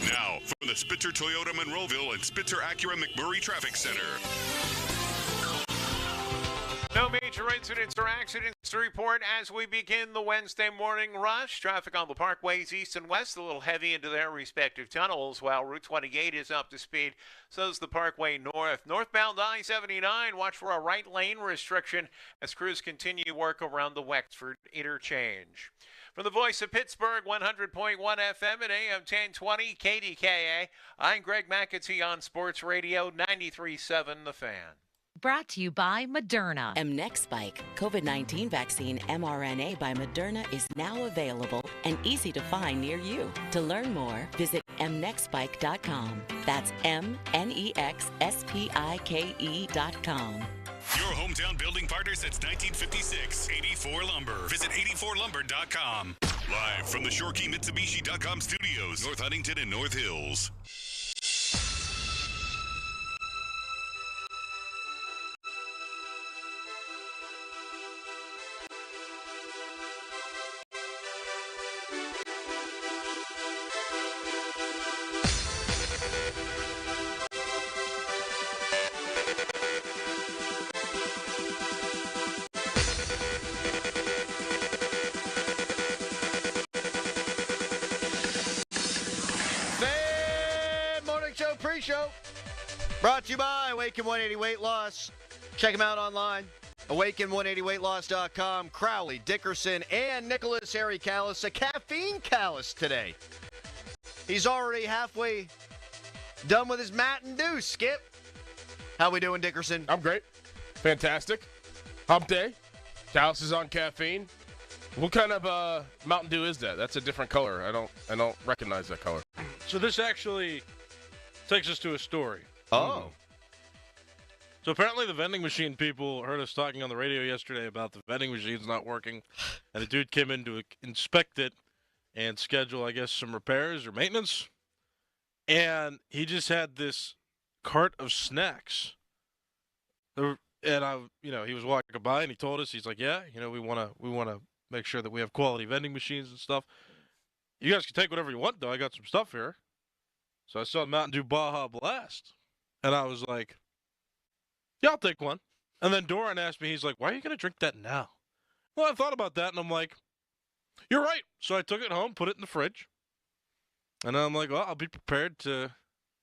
Now, from the Spitzer Toyota Monroeville and Spitzer Acura McMurray Traffic Center. No major incidents or accidents to report as we begin the Wednesday morning rush. Traffic on the parkways east and west a little heavy into their respective tunnels, while Route 28 is up to speed. So is the Parkway North. Northbound I-79, watch for a right lane restriction as crews continue work around the Wexford interchange. From the voice of Pittsburgh, 100.1 FM at AM 1020 KDKA, I'm Greg McAtee on Sports Radio 93.7 The Fan. Brought to you by Moderna. Mnexspike, COVID-19 vaccine mRNA by Moderna, is now available and easy to find near you. To learn more, visit mnexspike.com. That's MNEXSPIKE.com. Your hometown building partner since 1956. 84 Lumber. Visit 84lumber.com. Live from the ShoreKeyMitsubishi.com studios, North Huntington and North Hills. Pre-show brought to you by Awaken 180 Weight Loss. Check them out online. Awaken180weightloss.com. Crowley, Dickerson, and Nicholas Harry Callis. A caffeine callus today. He's already halfway done with his Mountain Dew. Skip, how we doing, Dickerson? I'm great. Fantastic. Hump day. Callis is on caffeine. What kind of Mountain Dew is that? That's a different color. I don't recognize that color. So this actually takes us to a story. Oh. So apparently the vending machine people heard us talking on the radio yesterday about the vending machines not working, and a dude came in to inspect it and schedule, I guess, some repairs or maintenance. And he just had this cart of snacks. And he was walking by and he told us, he's like, yeah, we want to make sure that we have quality vending machines and stuff. You guys can take whatever you want, though. I got some stuff here. So I saw Mountain Dew Baja Blast. And I was like, yeah, I'll take one. And then Doran asked me, he's like, why are you going to drink that now? Well, I thought about that, and I'm like, you're right. So I took it home, put it in the fridge. And I'm like, well, I'll be prepared to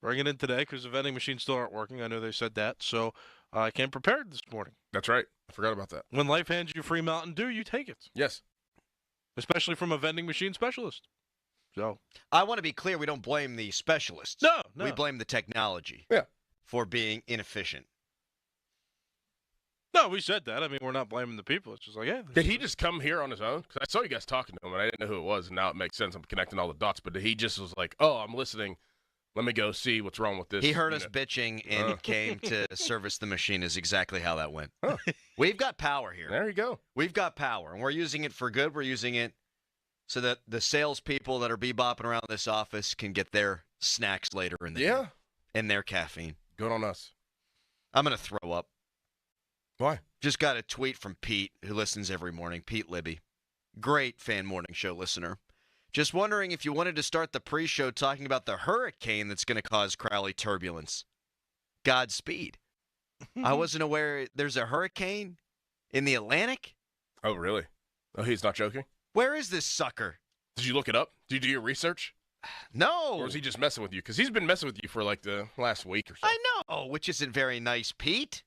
bring it in today because the vending machines still aren't working. I know they said that. So I came prepared this morning. That's right. I forgot about that. When life hands you free Mountain Dew, you take it. Yes. Especially from a vending machine specialist. So I want to be clear, we don't blame the specialists. No. We blame the technology for being inefficient. No, we said that. I mean, we're not blaming the people. It's just like, yeah. Did he just come here on his own? Because I saw you guys talking to him, and I didn't know who it was, and now it makes sense. I'm connecting all the dots. But he just was like, oh, I'm listening. Let me go see what's wrong with this. He heard us bitching and came to service the machine is exactly how that went. Huh. We've got power here. There you go. We've got power, and we're using it for good. We're using it so that the salespeople that are bebopping around this office can get their snacks later in the day and their caffeine. Good on us. I'm going to throw up. Why? Just got a tweet from Pete, who listens every morning. Pete Libby. Great fan morning show listener. Just wondering if you wanted to start the pre-show talking about the hurricane that's going to cause Crowley turbulence. Godspeed. I wasn't aware there's a hurricane in the Atlantic. Oh, really? Oh, he's not joking? Where is this sucker? Did you look it up? Did you do your research? No. Or is he just messing with you? Because he's been messing with you for like the last week or so. I know, which isn't very nice, Pete.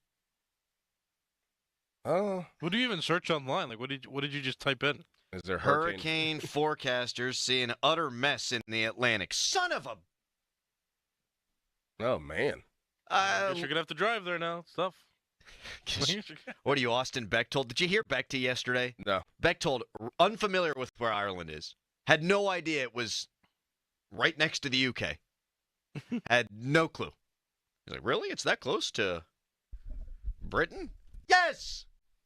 Oh. What do you even search online? Like, what did you just type in? Is there hurricane forecasters see an utter mess in the Atlantic? Son of a... Oh, man. I guess you're going to have to drive there now. It's tough. What are you, Austin Bechtold? Did you hear Bechty yesterday? No. Bechtold, unfamiliar with where Ireland is, had no idea it was right next to the UK. Had no clue. He's like, really? It's that close to Britain? Yes!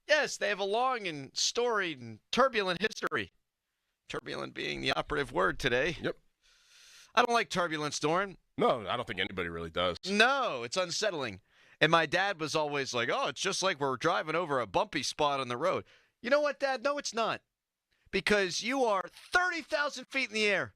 Yes, they have a long and storied and turbulent history. Turbulent being the operative word today. Yep. I don't like turbulence, Doran. No, I don't think anybody really does. No, it's unsettling. And my dad was always like, oh, it's just like we're driving over a bumpy spot on the road. You know what, Dad? No, it's not. Because you are 30,000 feet in the air,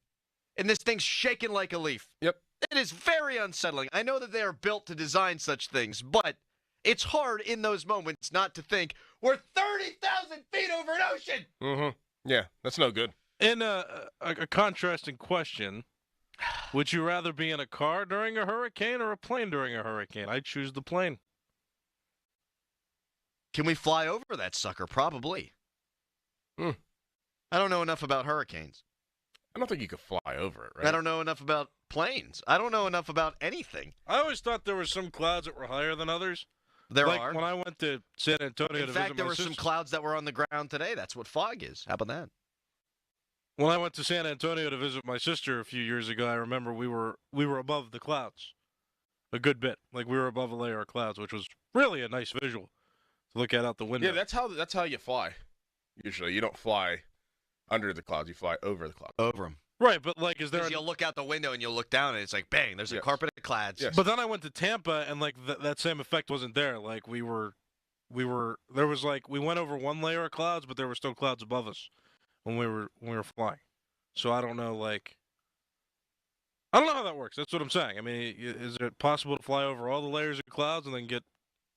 and this thing's shaking like a leaf. Yep. It is very unsettling. I know that they are built to design such things, but it's hard in those moments not to think, we're 30,000 feet over an ocean! Mm-hmm. Yeah, that's no good. In a contrasting question, would you rather be in a car during a hurricane or a plane during a hurricane? I'd choose the plane. Can we fly over that sucker? Probably. I don't know enough about hurricanes. I don't think you could fly over it, right? I don't know enough about planes. I don't know enough about anything. I always thought there were some clouds that were higher than others. There like are. when I went to San Antonio In to fact, visit there my were some sister. clouds that were on the ground today. That's what fog is. How about that? When I went to San Antonio to visit my sister a few years ago, I remember we were above the clouds a good bit. Like we were above a layer of clouds, which was really a nice visual to look at out the window. Yeah, that's how you fly. Usually, you don't fly under the clouds; you fly over the clouds. Over them. Right, but like, is there? Because you'll look out the window and you'll look down, and it's like, bang! There's a carpet of clouds. Yes. But then I went to Tampa, and like that same effect wasn't there. Like we were there was like we went over one layer of clouds, but there were still clouds above us when we were flying. So I don't know, like, I don't know how that works. That's what I'm saying. I mean, is it possible to fly over all the layers of clouds and then get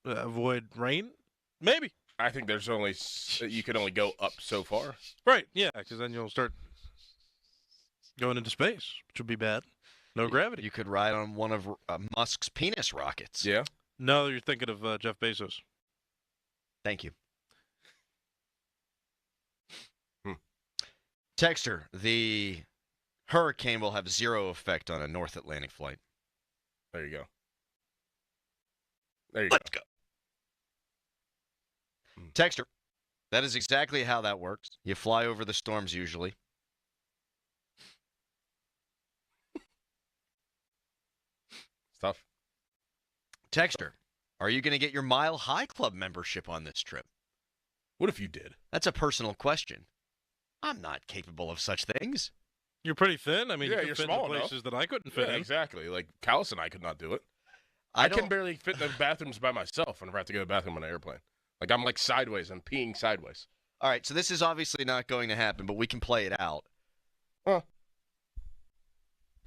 avoid rain? Maybe. I think there's only you can only go up so far. Right. Yeah, because then you'll start going into space, which would be bad. No gravity. You could ride on one of Musk's penis rockets. Yeah. No, you're thinking of Jeff Bezos. Thank you. Texter, the hurricane will have zero effect on a North Atlantic flight. There you go. There you Let's go. Texter, that is exactly how that works. You fly over the storms usually. It's tough. Texter, are you going to get your Mile High Club membership on this trip? What if you did? That's a personal question. I'm not capable of such things. You're pretty thin. I mean, Yeah, you you're could fit small in places enough. that I couldn't fit Yeah, in. exactly. Like Callis and I could not do it. I I can don't- barely fit in the bathrooms by myself whenever I have to go to the bathroom on an airplane. Like I'm like sideways. I'm peeing sideways. All right, so this is obviously not going to happen, but we can play it out. Huh.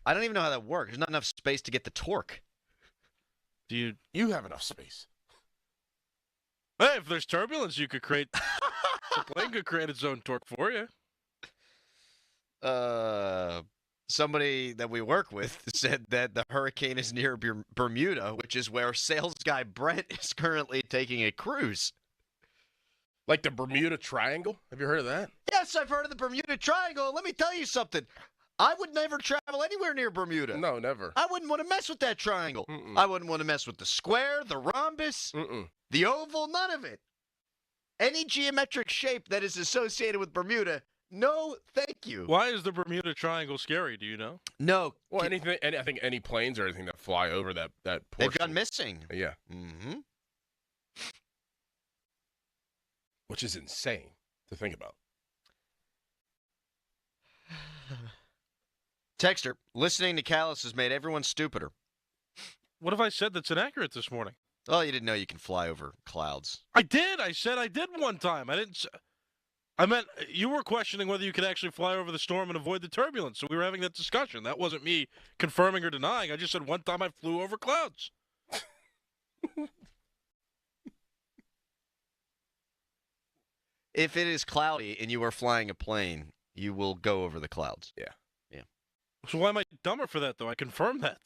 I don't even know how that works. There's not enough space to get the torque. Do you have enough space? Hey, if there's turbulence, you could create. The plane could create its own torque for you. Somebody that we work with said that the hurricane is near Bermuda, which is where sales guy Brent is currently taking a cruise. Like the Bermuda Triangle? Have you heard of that? Yes, I've heard of the Bermuda Triangle. Let me tell you something. I would never travel anywhere near Bermuda. No, never. I wouldn't want to mess with that triangle. I wouldn't want to mess with the square, the rhombus, the oval, none of it. Any geometric shape that is associated with Bermuda, no, thank you. Why is the Bermuda Triangle scary? Do you know? No. Well, anything. I think any planes or anything that fly over that portion. They've gone missing. Yeah. Mm-hmm. Which is insane to think about. Texter, listening to Callis has made everyone stupider. What have I said that's inaccurate this morning? Oh, you didn't know you can fly over clouds. I did. I said I did one time. I didn't. I meant you were questioning whether you could actually fly over the storm and avoid the turbulence. So we were having that discussion. That wasn't me confirming or denying. I just said one time I flew over clouds. If it is cloudy and you are flying a plane, you will go over the clouds. Yeah. Yeah. So why am I dumber for that, though? I confirmed that.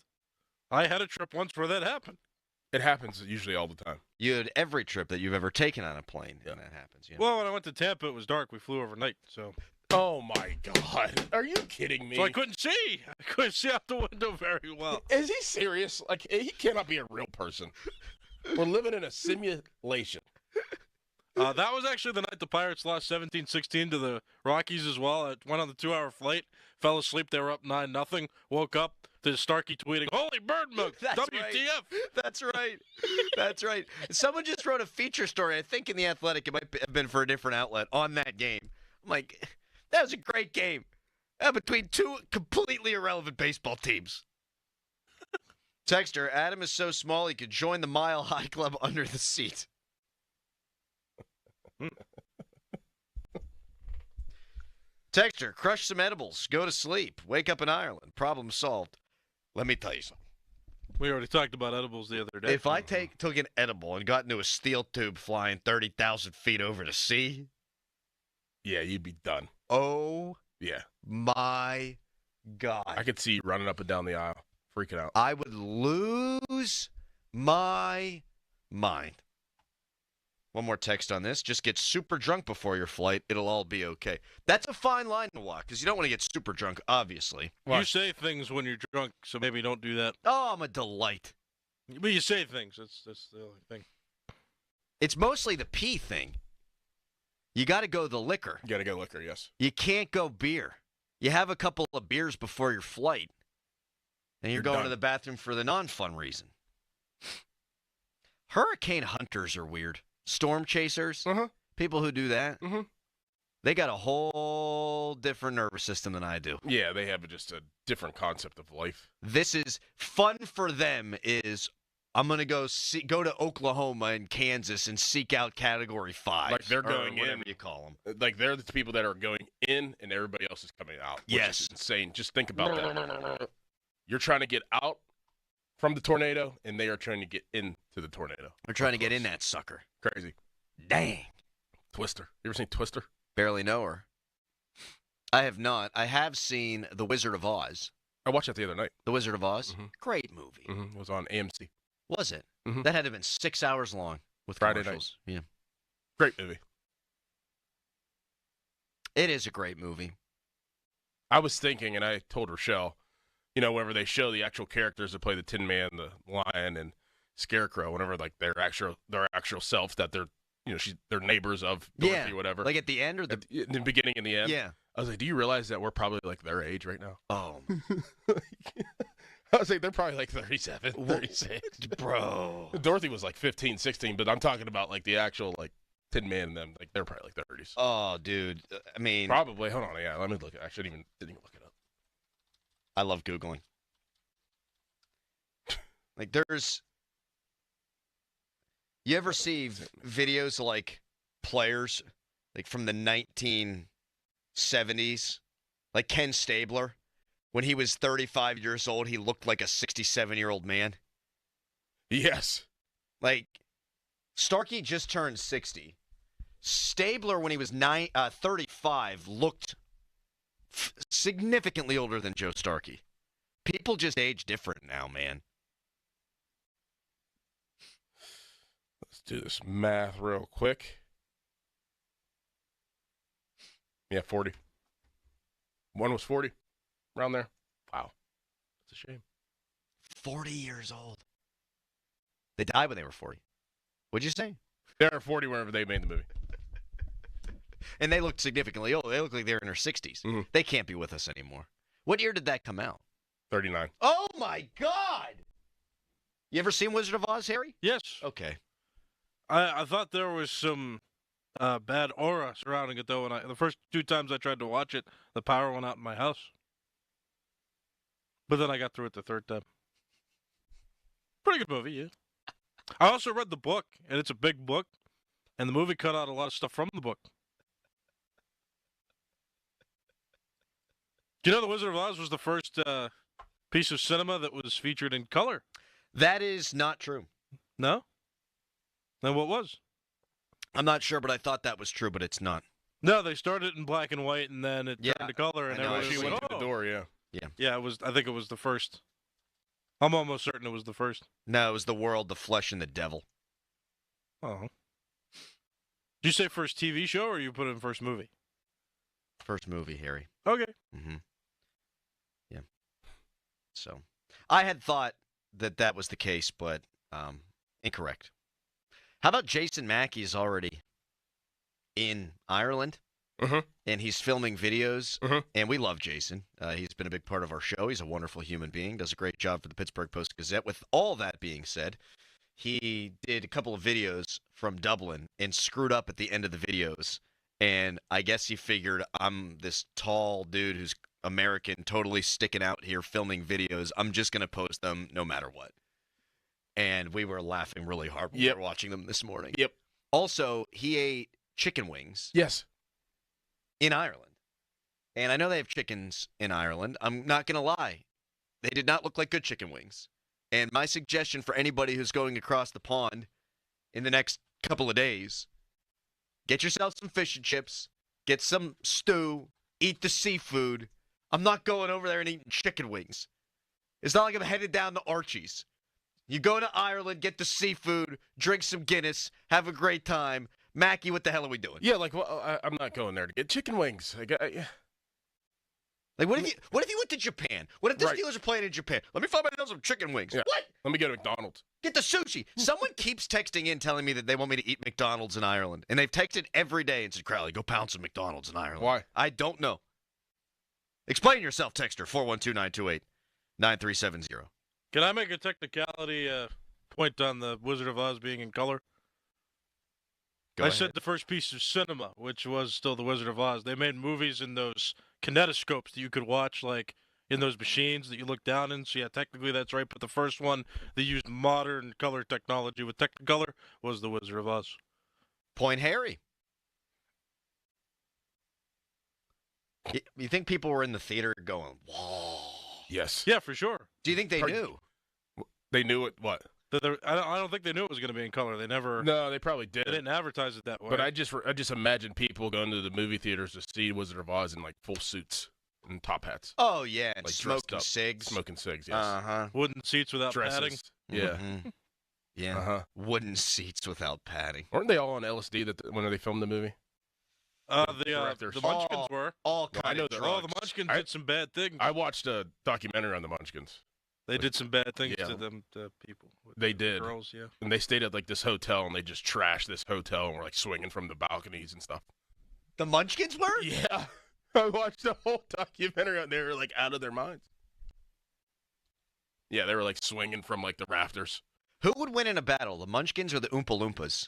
I had a trip once where that happened. It happens usually all the time. You had every trip that you've ever taken on a plane, and that happens. Yeah. Well, when I went to Tampa, it was dark. We flew overnight, so. Oh, my God. Are you kidding me? So I couldn't see. I couldn't see out the window very well. Is he serious? Like, he cannot be a real person. We're living in a simulation. That was actually the night the Pirates lost 17-16 to the Rockies as well. I went on the 2-hour flight, fell asleep. They were up 9-0. Woke up to Starkey tweeting, "Holy bird milk, That's WTF." Right. That's right. That's right. Someone just wrote a feature story, I think in The Athletic. It might have been for a different outlet, on that game. I'm like, that was a great game. Between two completely irrelevant baseball teams. Texter, Adam is so small he could join the Mile High Club under the seat. Texter, crush some edibles, go to sleep, wake up in Ireland, problem solved. Let me tell you something. We already talked about edibles the other day. If I took an edible and got into a steel tube flying 30,000 feet over the sea, yeah, you'd be done. Oh, yeah, my God. I could see you running up and down the aisle, freaking out. I would lose my mind. One more text on this. Just get super drunk before your flight. It'll all be okay. That's a fine line to walk because you don't want to get super drunk, obviously. You say things when you're drunk, so maybe don't do that. Oh, I'm a delight. But you say things. That's the only thing. It's mostly the pee thing. You got to go the liquor. You got to go liquor, yes. You can't go beer. You have a couple of beers before your flight, and you're going to the bathroom for the non-fun reason. Hurricane hunters are weird. Storm chasers, people who do that, they got a whole different nervous system than I do. Yeah, they have just a different concept of life. This is fun for them. I'm gonna go to Oklahoma and Kansas and seek out Category 5. Like they're going whatever in, you call them. Like they're the people that are going in, and everybody else is coming out. Which Yes, is insane. Just think about that. You're trying to get out from the tornado, and they are trying to get into the tornado. They're trying to get in that sucker. Crazy. Dang. Twister. You ever seen Twister? Barely know her. I have not. I have seen The Wizard of Oz. I watched that the other night. The Wizard of Oz? Great movie. It was on AMC. Was it? That had to have been 6 hours long with Friday commercials. night. Yeah. Great movie. It is a great movie. I was thinking, and I told Rochelle, whenever they show the actual characters that play the Tin Man, the Lion, and Scarecrow, whenever like their actual self that they're they're neighbors of Dorothy, whatever. Like at the end or in the beginning and the end. Yeah. I was like, do you realize that we're probably like their age right now? Oh. I was like, they're probably like 37, 36. Bro. Dorothy was like 15, 16, but I'm talking about like the actual like Tin Man and them. Like they're probably like 30s. Oh, dude. I mean. Probably. Hold on. Yeah. Let me look. I didn't even look it up. I love Googling. Like there's. You ever see videos like players like from the 1970s? Like Ken Stabler. When he was 35 years old, he looked like a 67-year-old man. Yes. Like, Starkey just turned 60. Stabler, when he was 35, looked significantly older than Joe Starkey. People just age different now, man. Let's do this math real quick. Yeah, 40. One was 40. Around there. Wow. It's a shame. 40 years old. They died when they were 40. What'd you say? They were 40 whenever they made the movie. And they looked significantly old. They look like they're in their 60s. Mm-hmm. They can't be with us anymore. What year did that come out? 39. Oh, my God! You ever seen Wizard of Oz, Harry? Yes. Okay. I thought there was some bad aura surrounding it, though. The first 2 times I tried to watch it, the power went out in my house. But then I got through it the 3rd time. Pretty good movie, yeah. I also read the book, and it's a big book, and the movie cut out a lot of stuff from the book. Do you know The Wizard of Oz was the first piece of cinema that was featured in color? That is not true. No? Then what was? I'm not sure, but I thought that was true, but it's not. No, they started in black and white, and then it turned to color, and everybody went to the door, yeah. Yeah. Yeah, I think it was the first. I'm almost certain it was the first. No, it was The World, the Flesh, and the Devil. Oh. Did you say first TV show, or you put in first movie? First movie, Harry. Okay. Mm-hmm. Yeah. So, I had thought that was the case, but incorrect. How about Jason Mackey is already in Ireland? Mm-hmm. And he's filming videos, and we love Jason. He's been a big part of our show. He's a wonderful human being, does a great job for the Pittsburgh Post-Gazette. With all that being said, he did a couple of videos from Dublin and screwed up at the end of the videos. And I guess he figured, I'm this tall dude who's American, totally sticking out here filming videos. I'm just going to post them no matter what. And we were laughing really hard when we were watching them this morning. Yep. Also, he ate chicken wings. Yes. In Ireland. And I know they have chickens in Ireland. I'm not going to lie. They did not look like good chicken wings. And my suggestion for anybody who's going across the pond in the next couple of days, get yourself some fish and chips, get some stew, eat the seafood. I'm not going over there and eating chicken wings. It's not like I'm headed down to Archie's. You go to Ireland, get the seafood, drink some Guinness, have a great time. Mackie, what the hell are we doing? Yeah, like, well, I'm not going there to get chicken wings. Like, what if you went to Japan? What if the Steelers are playing in Japan? Let me find myself some chicken wings. Yeah. What? Let me go to McDonald's. Get the sushi. Someone keeps texting in telling me that they want me to eat McDonald's in Ireland. And they've texted every day and said, Crowley, go pound some McDonald's in Ireland. Why? I don't know. Explain yourself, texter, 412-928-9370. Can I make a technicality point on the Wizard of Oz being in color? I said the first piece of cinema, which was still the Wizard of Oz. They made movies in those kinetoscopes that you could watch, like, in those machines that you look down in. So, yeah, technically that's right. But the first one that used modern color technology with Technicolor was the Wizard of Oz. Point Harry. You think people were in the theater going, whoa? Yes. Yeah, for sure. Do you think they knew? They knew it, what? I don't think they knew it was going to be in color. They never. No, they probably did. They didn't advertise it that way. But I just imagine people going to the movie theaters to see Wizard of Oz in like full suits and top hats. Oh yeah, and like smoking cigs. Smoking cigs, yes. Uh-huh. Wooden seats without Dresses. padding. Yeah. Mm-hmm. Yeah. Uh-huh. Wooden seats without padding. Weren't they all on LSD when they filmed the movie? The Munchkins were. All I kind know of that. drugs. The Munchkins did some bad things. I watched a documentary on the Munchkins. They did some bad things to them, to people. They did. Girls, yeah. And they stayed at like this hotel, and they just trashed this hotel, and were like swinging from the balconies and stuff. The Munchkins were? Yeah. I watched the whole documentary, and they were like out of their minds. Yeah, they were like swinging from like the rafters. Who would win in a battle, the Munchkins or the Oompa Loompas?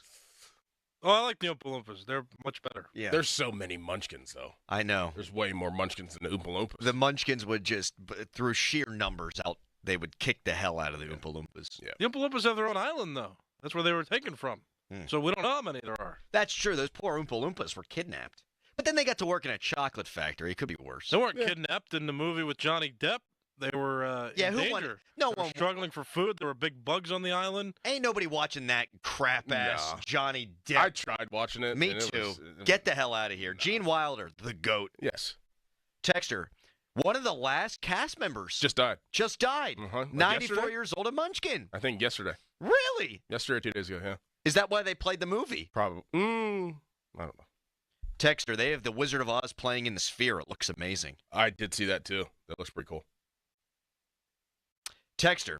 Oh, I like the Oompa Loompas. They're much better. Yeah. There's so many Munchkins, though. I know. There's way more Munchkins than the Oompa Loompas. The Munchkins would just, through sheer numbers out, they would kick the hell out of the Oompa Loompas. Yeah. The Oompa Loompas have their own island, though. That's where they were taken from. So we don't know how many there are. That's true. Those poor Oompa Loompas were kidnapped. But then they got to work in a chocolate factory. It could be worse. They weren't kidnapped in the movie with Johnny Depp. They were Yeah, in who danger. wanted- no They were one- struggling for food. There were big bugs on the island. Ain't nobody watching that crap-ass Nah. Johnny Depp. I tried watching it. Me and it too. was- Get the hell out of here. Gene Wilder, the GOAT. Yes. Texter, one of the last cast members Just died. Like 94 yesterday? years old, a Munchkin. I think yesterday. Really? Yesterday or 2 days ago, yeah. Is that why they played the movie? Probably. I don't know. Texter, they have the Wizard of Oz playing in the Sphere. It looks amazing. I did see that too. That looks pretty cool. Texter,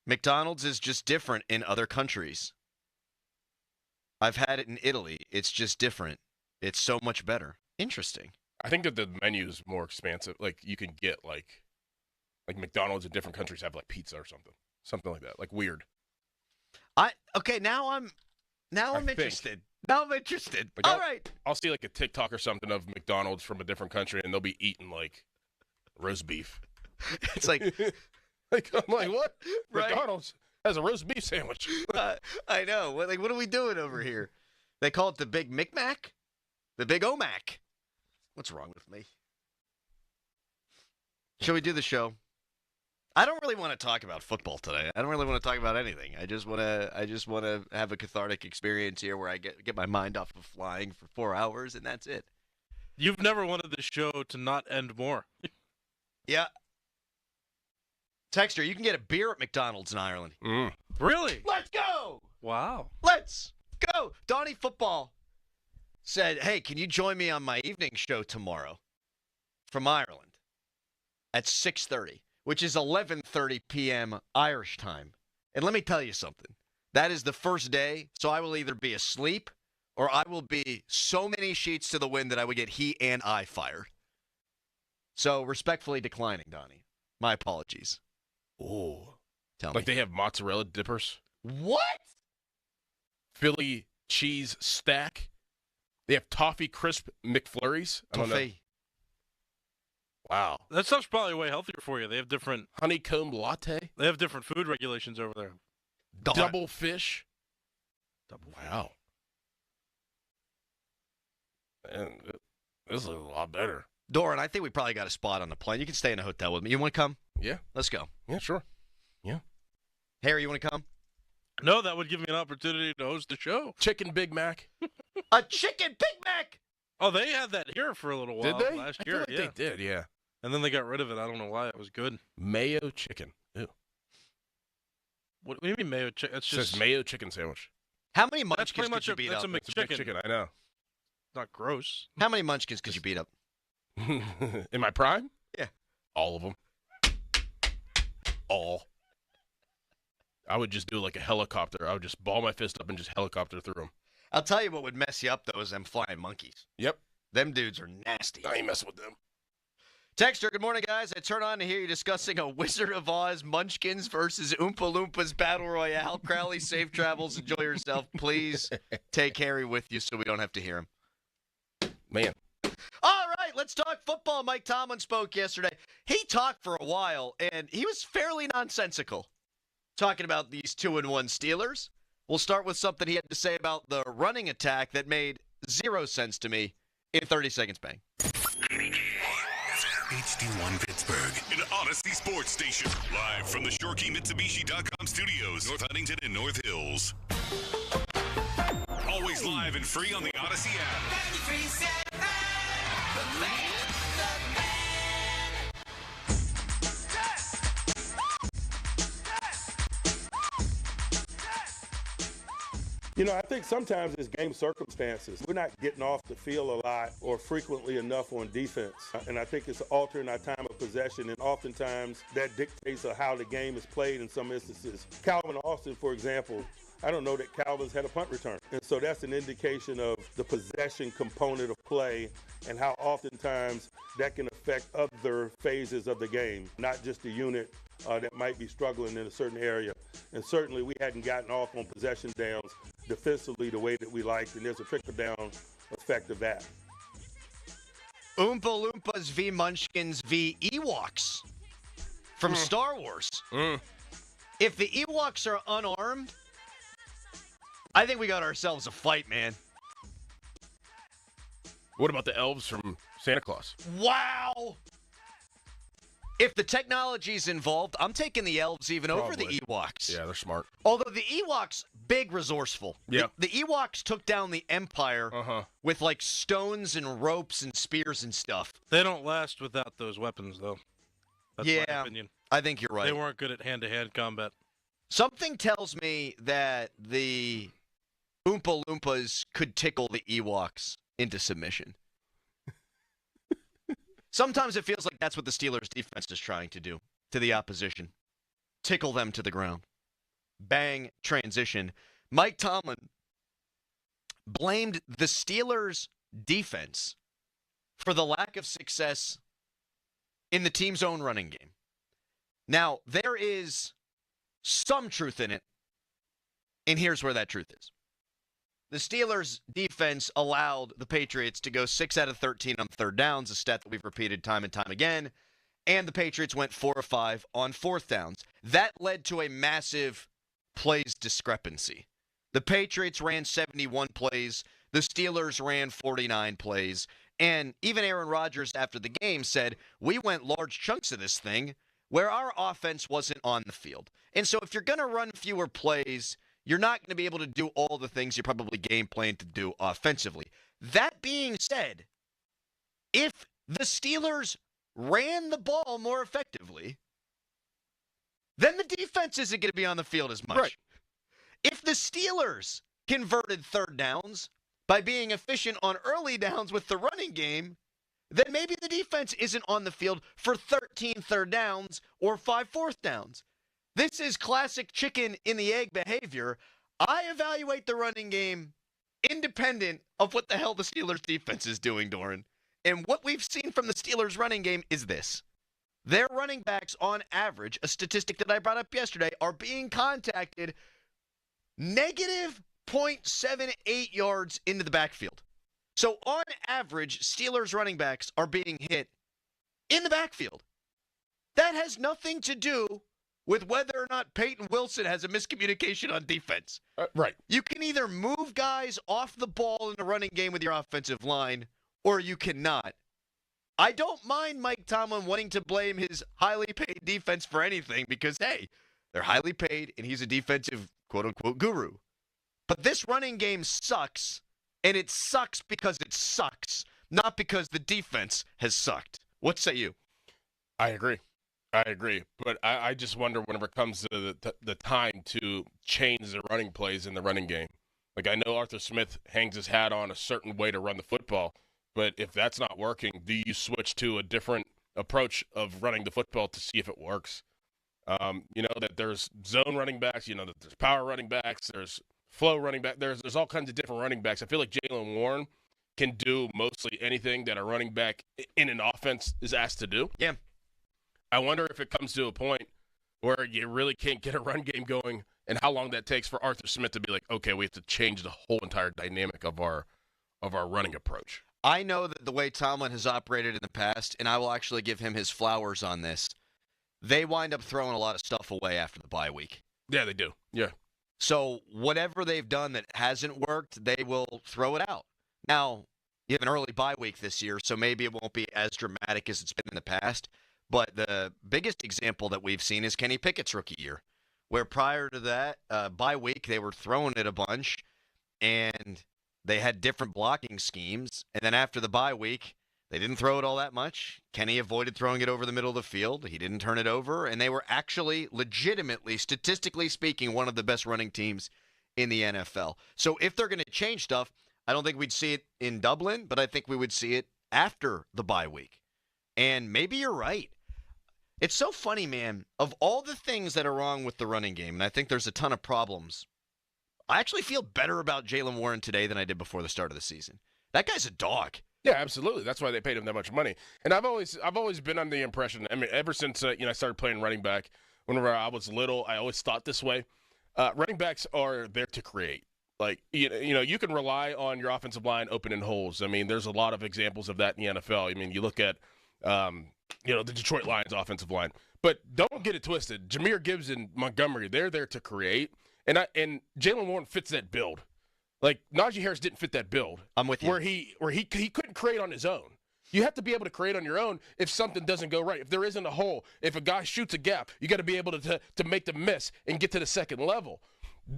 McDonald's is just different in other countries. I've had it in Italy. It's just different. It's so much better. Interesting. I think that the menu is more expansive. Like you can get like McDonald's in different countries have like pizza or something like that. Like weird. Now I'm think. interested. Now I'm interested. Like, All right. I'll see like a TikTok or something of McDonald's from a different country, and they'll be eating like roast beef. It's like, I'm like, what? Right. McDonald's has a roast beef sandwich. I know. What are we doing over here? They call it the Big Micmac, the Big Omac. What's wrong with me? Shall we do the show? I don't really want to talk about football today. I don't really want to talk about anything. I just want to have a cathartic experience here where I get my mind off of flying for 4 hours, and that's it. You've never wanted the show to not end more. Yeah. Texter, you can get a beer at McDonald's in Ireland. Really? Let's go! Wow. Let's go! Donnie Football said, hey, can you join me on my evening show tomorrow from Ireland at 6:30, which is 11:30 p.m. Irish time. And let me tell you something. That is the first day, so I will either be asleep or I will be so many sheets to the wind that I would get he and I fired. So respectfully declining, Donnie. My apologies. Oh. Tell Like me. they have mozzarella dippers. What? Philly cheese stack. They have toffee crisp McFlurries. I don't know. Toffee. Wow. That stuff's probably way healthier for you. They have different honeycomb latte. They have different food regulations over there. Double fish. Wow. Man, this is a lot better. Doran, I think we probably got a spot on the plane. You can stay in a hotel with me. You want to come? Yeah. Let's go. Yeah, sure. Yeah. Harry, you want to come? No, that would give me an opportunity to host the show. Chicken Big Mac. A chicken Big Mac? Oh, they had that here for a little while. Did they? Last I year, feel like they did, yeah. And then they got rid of it. I don't know why. It was good. Mayo chicken. Ew. What do you mean mayo chicken? It's It just says mayo chicken sandwich. How many That's munchkins pretty could much you beat that's up? a It's a big McChicken. chicken, I know. Not gross. How many munchkins could you beat up? In my prime? Yeah. All of them. All. I would just do like a helicopter. I would just ball my fist up and just helicopter through them. I'll tell you what would mess you up, though, is them flying monkeys. Yep. Them dudes are nasty. I ain't messing with them. Texter, good morning, guys. I turn on to hear you discussing a Wizard of Oz Munchkins versus Oompa Loompas Battle Royale. Crowley, safe travels. Enjoy yourself. Please take Harry with you so we don't have to hear him. Man. All right, let's talk football. Mike Tomlin spoke yesterday. He talked for a while, and he was fairly nonsensical, talking about these 2-1 Steelers. We'll start with something he had to say about the running attack that made zero sense to me in 30 seconds. Bang. HD1 Pittsburgh, an Odyssey sports station. Live from the ShoreKeyMitsubishi.com studios, North Huntington and North Hills. Always live and free on the Odyssey app. You know, I think sometimes it's game circumstances. We're not getting off the field a lot or frequently enough on defense. And I think it's altering our time of possession, and oftentimes that dictates how the game is played in some instances. Calvin Austin, for example, I don't know that Calvin's had a punt return. And so that's an indication of the possession component of play and how oftentimes that can affect other phases of the game, not just the unit that might be struggling in a certain area. And certainly we hadn't gotten off on possession downs defensively the way that we liked, and there's a trickle-down effect of that. Oompa Loompas v. Munchkins v. Ewoks from Star Wars. If the Ewoks are unarmed, I think we got ourselves a fight, man. What about the elves from Santa Claus? Wow! If the technology's involved, I'm taking the elves even over the Ewoks. Yeah, they're smart. Although the Ewoks, big resourceful. Yeah. The Ewoks took down the Empire with like stones and ropes and spears and stuff. They don't last without those weapons, though. That's my opinion. I think you're right. They weren't good at hand-to-hand combat. Something tells me that the Oompa Loompas could tickle the Ewoks into submission. Sometimes it feels like that's what the Steelers' defense is trying to do to the opposition. Tickle them to the ground. Bang, transition. Mike Tomlin blamed the Steelers' defense for the lack of success in the team's own running game. Now, there is some truth in it, and here's where that truth is. The Steelers' defense allowed the Patriots to go 6 out of 13 on third downs, a stat that we've repeated time and time again, and the Patriots went 4 of 5 on fourth downs. That led to a massive plays discrepancy. The Patriots ran 71 plays, the Steelers ran 49 plays, and even Aaron Rodgers after the game said, we went large chunks of this thing where our offense wasn't on the field. And so if you're going to run fewer plays, you're not going to be able to do all the things you probably game plan to do offensively. That being said, if the Steelers ran the ball more effectively, then the defense isn't going to be on the field as much. Right. If the Steelers converted third downs by being efficient on early downs with the running game, then maybe the defense isn't on the field for 13 third downs or 5 fourth downs. This is classic chicken in the egg behavior. I evaluate the running game independent of what the hell the Steelers defense is doing, Doran. And what we've seen from the Steelers running game is this. Their running backs, on average, a statistic that I brought up yesterday, are being contacted negative 0.78 yards into the backfield. So on average, Steelers running backs are being hit in the backfield. That has nothing to do with whether or not Peyton Wilson has a miscommunication on defense. Right. You can either move guys off the ball in the running game with your offensive line, or you cannot. I don't mind Mike Tomlin wanting to blame his highly paid defense for anything because, hey, they're highly paid and he's a defensive quote-unquote guru. But this running game sucks, and it sucks because it sucks, not because the defense has sucked. What say you? I agree. But I just wonder whenever it comes to the time to change the running plays in the running game. Like, I know Arthur Smith hangs his hat on a certain way to run the football, but if that's not working, do you switch to a different approach of running the football to see if it works? You know, that there's zone running backs, you know, that there's power running backs, there's flow running back, there's all kinds of different running backs. I feel like Jaylen Warren can do mostly anything that a running back in an offense is asked to do. Yeah. I wonder if it comes to a point where you really can't get a run game going and how long that takes for Arthur Smith to be like, okay, we have to change the whole entire dynamic of our running approach. I know that the way Tomlin has operated in the past, and I will actually give him his flowers on this, they wind up throwing a lot of stuff away after the bye week. Yeah, they do. Yeah. So whatever they've done that hasn't worked, they will throw it out. Now, you have an early bye week this year, so maybe it won't be as dramatic as it's been in the past. But the biggest example that we've seen is Kenny Pickett's rookie year, where prior to that bye week, they were throwing it a bunch, and they had different blocking schemes. And then after the bye week, they didn't throw it all that much. Kenny avoided throwing it over the middle of the field. He didn't turn it over, and they were actually legitimately, statistically speaking, one of the best running teams in the NFL. So if they're going to change stuff, I don't think we'd see it in Dublin, but I think we would see it after the bye week. And maybe you're right. It's so funny, man. Of all the things that are wrong with the running game, and I think there's a ton of problems, I actually feel better about Jaylen Warren today than I did before the start of the season. That guy's a dog. Yeah, absolutely. That's why they paid him that much money. And I've always been under the impression, I mean, ever since I started playing running back, whenever I was little, I always thought this way. Running backs are there to create. Like, you know, you can rely on your offensive line opening holes. I mean, there's a lot of examples of that in the NFL. I mean, you look at the Detroit Lions offensive line. But don't get it twisted. Jahmyr Gibbs and Montgomery, they're there to create. And Jaylen Warren fits that build. Like, Najee Harris didn't fit that build. I'm with you. Where he couldn't create on his own. You have to be able to create on your own if something doesn't go right. If there isn't a hole, if a guy shoots a gap, you got to be able to make the miss and get to the second level.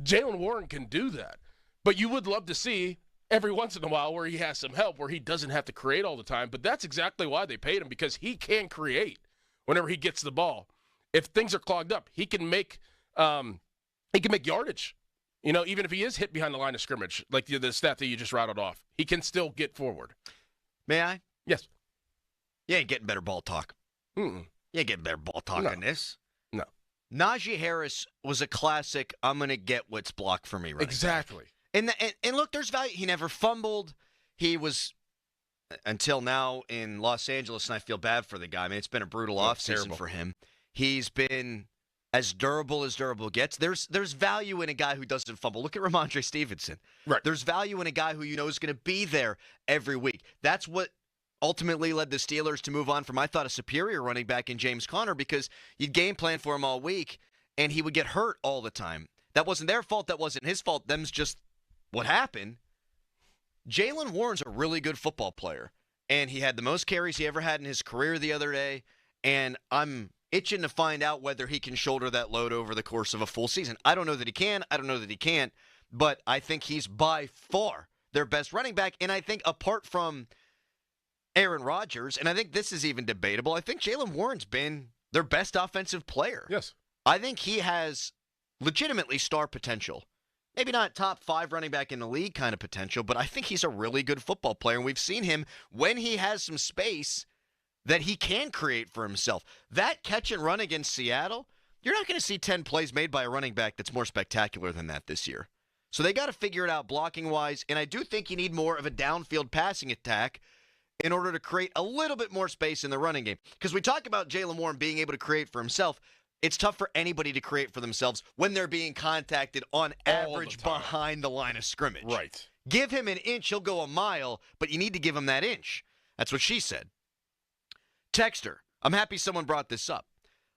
Jaylen Warren can do that. But you would love to see every once in a while where he has some help, where he doesn't have to create all the time. But that's exactly why they paid him, because he can create whenever he gets the ball. If things are clogged up, he can make yardage. Even if he is hit behind the line of scrimmage, like the stat that you just rattled off, he can still get forward. May I? Yes. You ain't getting better ball talk. Mm-mm. You ain't getting better ball talk on this. No. Najee Harris was a classic, I'm going to get what's blocked for me right Exactly. And look, there's value. He never fumbled. He was, until now, in Los Angeles, and I feel bad for the guy. I mean, it's been a brutal offseason for him. He's been as durable gets. There's value in a guy who doesn't fumble. Look at Ramondre Stevenson. Right. There's value in a guy who you know is going to be there every week. That's what ultimately led the Steelers to move on from, I thought, a superior running back in James Conner, because you'd game plan for him all week, and he would get hurt all the time. That wasn't their fault. That wasn't his fault. Them's just what happened. Jaylen Warren's a really good football player, and he had the most carries he ever had in his career the other day, and I'm itching to find out whether he can shoulder that load over the course of a full season. I don't know that he can. I don't know that he can't, but I think he's by far their best running back, and I think apart from Aaron Rodgers, and I think this is even debatable, I think Jaylen Warren's been their best offensive player. Yes. I think he has legitimately star potential. Maybe not top 5 running back in the league kind of potential, but I think he's a really good football player, and we've seen him when he has some space that he can create for himself. That catch and run against Seattle, you're not going to see 10 plays made by a running back that's more spectacular than that this year. So they got to figure it out blocking-wise, and I do think you need more of a downfield passing attack in order to create a little bit more space in the running game. Because we talk about Jaylen Warren being able to create for himself. It's tough for anybody to create for themselves when they're being contacted on average behind the line of scrimmage. Right. Give him an inch, he'll go a mile, but you need to give him that inch. That's what she said. Texter, I'm happy someone brought this up.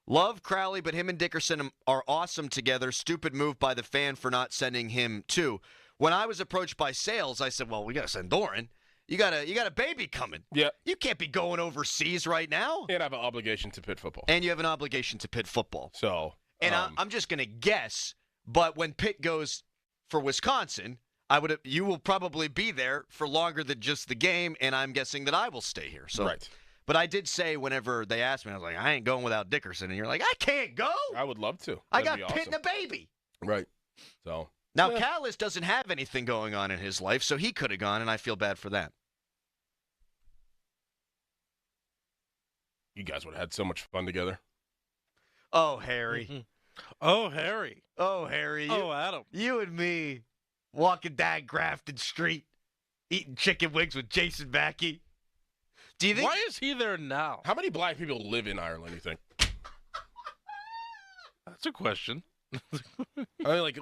Love Crowley, but him and Dickerson are awesome together. Stupid move by the fan for not sending him too. When I was approached by sales, I said, well, we got to send Doran. You got a baby coming. Yeah. You can't be going overseas right now. And I have an obligation to Pitt football. And you have an obligation to Pitt football. So. And I'm just going to guess, but when Pitt goes for Wisconsin, you will probably be there for longer than just the game, and I'm guessing that I will stay here. So. Right. But I did say whenever they asked me, I was like, I ain't going without Dickerson. And you're like, I can't go. I would love to. I got Pitt and a baby. Right. So. Now, Callis doesn't have anything going on in his life, so he could have gone, and I feel bad for that. You guys would have had so much fun together. Oh, Harry. Mm-hmm. Oh, Harry. Oh, Harry. Oh, Adam. You and me walking down Grafton Street, eating chicken wings with Jason Mackey. Do you think? Why is he there now? How many black people live in Ireland, you think? That's a question. I mean, like,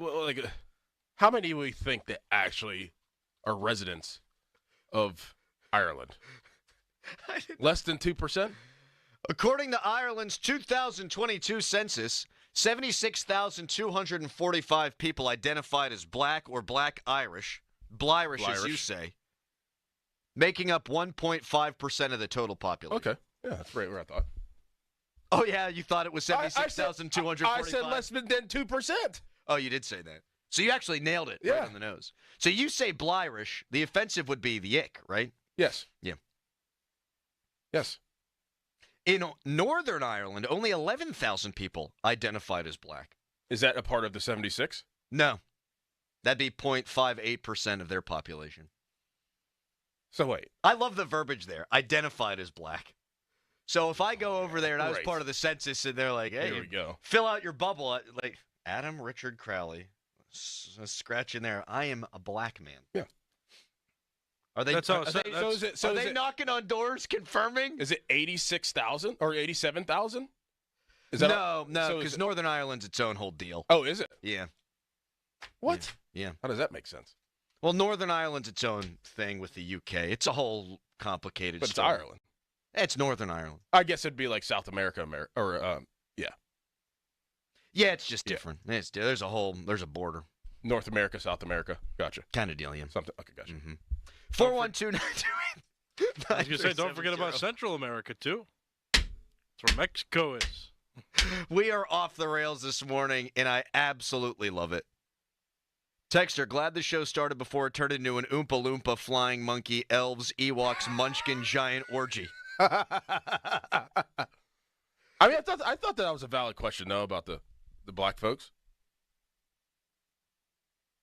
how many do we think that actually are residents of Ireland? Less than 2%? According to Ireland's 2022 census, 76,245 people identified as black or black Irish, Blirish as you say, making up 1.5% of the total population. Okay. Yeah, that's right where I thought. Oh, yeah, you thought it was 76,245? I said less than 2%. Oh, you did say that. So you actually nailed it right on the nose. So you say Blirish, the offensive would be the ick, right? Yes. Yeah. Yes. In Northern Ireland, only 11,000 people identified as black. Is that a part of the 76? No. That'd be 0.58% of their population. So wait. I love the verbiage there. Identified as black. So if I go over there and I was part of the census and they're like, hey, here we go. Fill out your bubble. Like, Adam Richard Crowley, scratch in there. I am a black man. Yeah. Are they? Are they knocking on doors confirming? Is it 86,000 or 87,000? No, because Northern Ireland's its own whole deal. Oh, is it? Yeah. What? Yeah. How does that make sense? Well, Northern Ireland's its own thing with the UK. It's a whole complicated story. But it's Ireland. It's Northern Ireland. I guess it'd be like South America, yeah. Yeah, it's just different. There's a border. North America, South America. Gotcha. Kind of deal, yeah. Something. Okay, gotcha. 412 I was going to say, don't forget about Central America, too. That's where Mexico is. We are off the rails this morning, and I absolutely love it. Texter, glad the show started before it turned into an Oompa Loompa, flying monkey, elves, Ewoks, munchkin, giant orgy. I mean, I thought that was a valid question, though, about the black folks.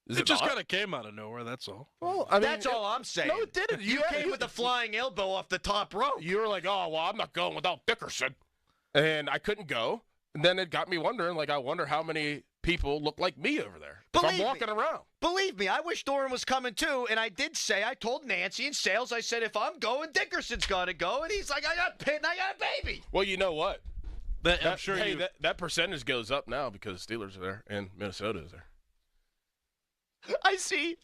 It just kind of came out of nowhere, that's all. Well, I mean, that's all I'm saying. No, it didn't. You came with a flying elbow off the top rope. You were like, oh, well, I'm not going without Dickerson. And I couldn't go. And then it got me wondering, I wonder how many people look like me over there. If I'm walking around. Believe me, I wish Doran was coming too. And I did say, I told Nancy in sales, I said, if I'm going, Dickerson's got to go. And he's like, I got Pitt and I got a baby. Well, you know what? I'm sure that percentage goes up now because the Steelers are there and Minnesota is there. I see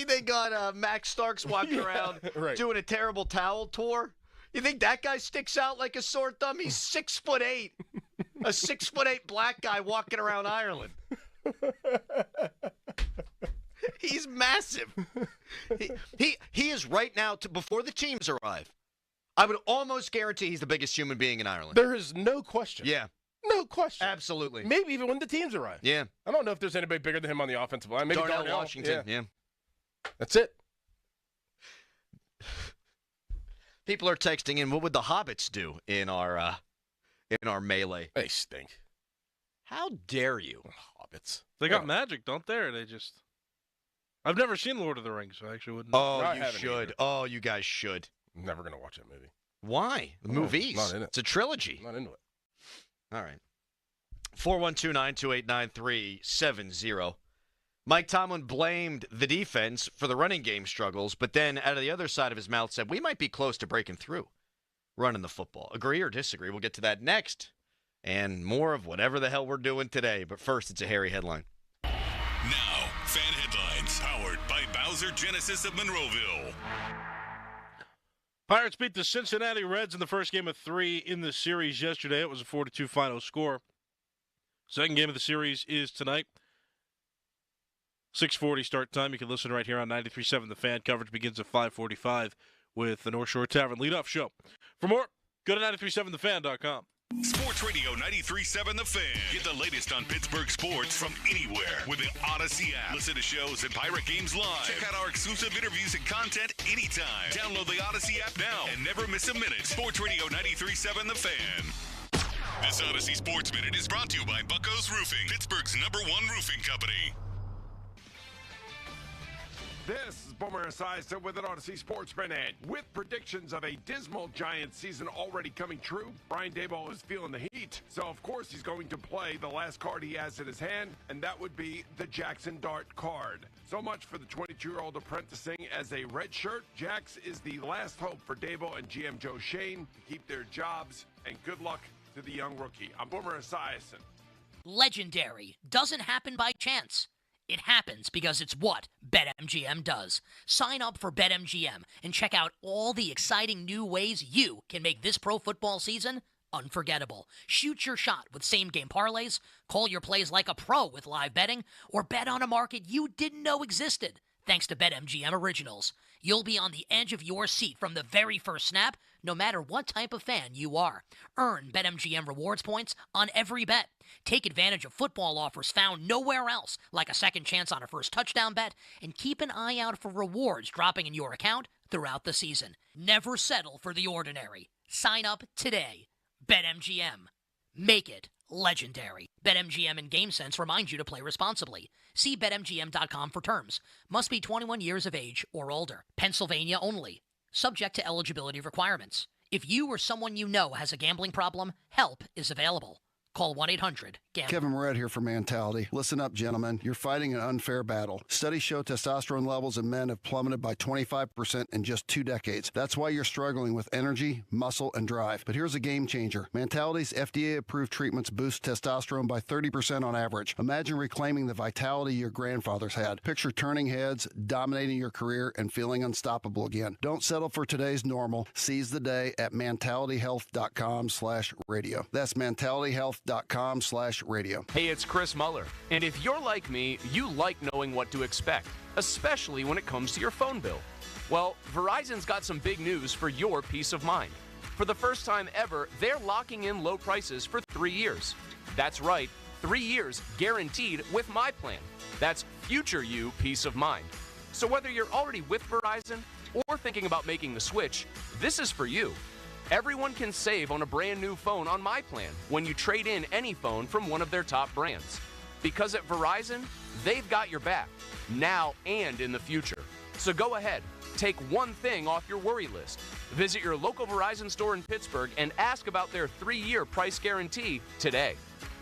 they got Max Starks walking around doing a terrible towel tour. You think that guy sticks out like a sore thumb? He's 6'8", a 6'8" black guy walking around Ireland. He's massive. He is right now before the teams arrive. I would almost guarantee he's the biggest human being in Ireland. There is no question. Yeah. No question. Absolutely. Maybe even when the teams arrive. Yeah. I don't know if there's anybody bigger than him on the offensive line. Maybe Darnell Washington. Yeah. That's it. People are texting in, what would the Hobbits do in our melee? They stink. How dare you? Hobbits. They got magic, don't they? They just... I've never seen Lord of the Rings, so I actually wouldn't... Oh, you should. Either. Oh, you guys should. I'm never going to watch that movie. Why? The movies. Not in it. It's a trilogy. I'm not into it. All right. 412-928-9370. Mike Tomlin blamed the defense for the running game struggles, but then out of the other side of his mouth said, we might be close to breaking through running the football. Agree or disagree? We'll get to that next. And more of whatever the hell we're doing today. But first, it's a hairy headline. Now, fan headlines powered by Bowser Genesis of Monroeville. Pirates beat the Cincinnati Reds in the first game of 3 in the series yesterday. It was a 4-2 final score. Second game of the series is tonight. 6:40 start time. You can listen right here on 93.7 The Fan. Coverage begins at 5:45 with the North Shore Tavern leadoff show. For more, go to 937thefan.com. Sports Radio 93.7 The Fan. Get the latest on Pittsburgh sports from anywhere with the Odyssey app. Listen to shows and Pirate Games live. Check out our exclusive interviews and content anytime. Download the Odyssey app now and never miss a minute. Sports Radio 93.7 The Fan. This Odyssey Sports Minute is brought to you by Bucko's Roofing, Pittsburgh's #1 roofing company. This is Boomer Esiason with an Odyssey Sports Minute. With predictions of a dismal Giants season already coming true, Brian Daboll is feeling the heat. So, of course, he's going to play the last card he has in his hand, and that would be the Jackson Dart card. So much for the 22-year-old apprenticing as a redshirt. Jax is the last hope for Daboll and GM Joe Shane to keep their jobs, and good luck to the young rookie. I'm Boomer Esiason. Legendary doesn't happen by chance. It happens because it's what BetMGM does. Sign up for BetMGM and check out all the exciting new ways you can make this pro football season unforgettable. Shoot your shot with same-game parlays, call your plays like a pro with live betting, or bet on a market you didn't know existed. Thanks to BetMGM Originals, you'll be on the edge of your seat from the very first snap, no matter what type of fan you are. Earn BetMGM rewards points on every bet. Take advantage of football offers found nowhere else, like a second chance on a first touchdown bet, and keep an eye out for rewards dropping in your account throughout the season. Never settle for the ordinary. Sign up today. BetMGM. Make it legendary. BetMGM and GameSense remind you to play responsibly. See BetMGM.com for terms. Must be 21 years of age or older. Pennsylvania only. Subject to eligibility requirements. If you or someone you know has a gambling problem, help is available. Call 1-800-GAMBLER. Kevin Moret here for Mentality. Listen up, gentlemen. You're fighting an unfair battle. Studies show testosterone levels in men have plummeted by 25% in just 2 decades. That's why you're struggling with energy, muscle, and drive. But here's a game changer. Mentality's FDA-approved treatments boost testosterone by 30% on average. Imagine reclaiming the vitality your grandfathers had. Picture turning heads, dominating your career, and feeling unstoppable again. Don't settle for today's normal. Seize the day at mentalityhealth.com/radio. That's mentalityhealth.com/radio. t-mobile.com/radio. Hey, it's Chris Muller. And if you're like me, you like knowing what to expect, especially when it comes to your phone bill. Well, Verizon's got some big news for your peace of mind. For the first time ever, they're locking in low prices for 3 years. That's right, 3 years guaranteed with my plan. That's future you peace of mind. So whether you're already with Verizon or thinking about making the switch, this is for you. Everyone can save on a brand new phone on my plan when you trade in any phone from one of their top brands. Because at Verizon, they've got your back, now and in the future. So go ahead, take one thing off your worry list. Visit your local Verizon store in Pittsburgh and ask about their 3-year price guarantee today.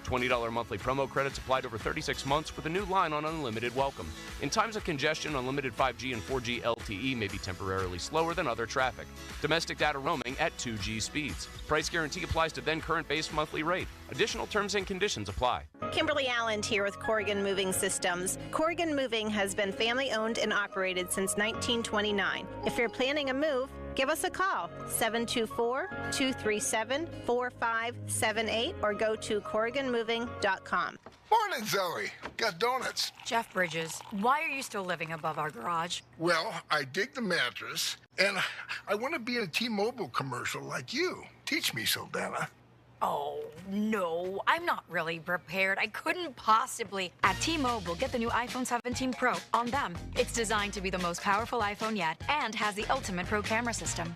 $20 monthly promo credits applied over 36 months with a new line on unlimited welcome. In times of congestion, unlimited 5G and 4G LTE may be temporarily slower than other traffic. Domestic data roaming at 2G speeds. Price guarantee applies to then current base monthly rate. Additional terms and conditions apply. Kimberly Allen here with Corrigan Moving Systems. Corrigan Moving has been family owned and operated since 1929. If you're planning a move, give us a call, 724-237-4578, or go to CorriganMoving.com. Morning, Zoe. Got donuts. Jeff Bridges, why are you still living above our garage? Well, I dig the mattress, and I want to be in a T-Mobile commercial like you. Teach me, Saldana. Oh, no, I'm not really prepared. I couldn't possibly. At T-Mobile, get the new iPhone 17 Pro on them. It's designed to be the most powerful iPhone yet and has the ultimate pro camera system.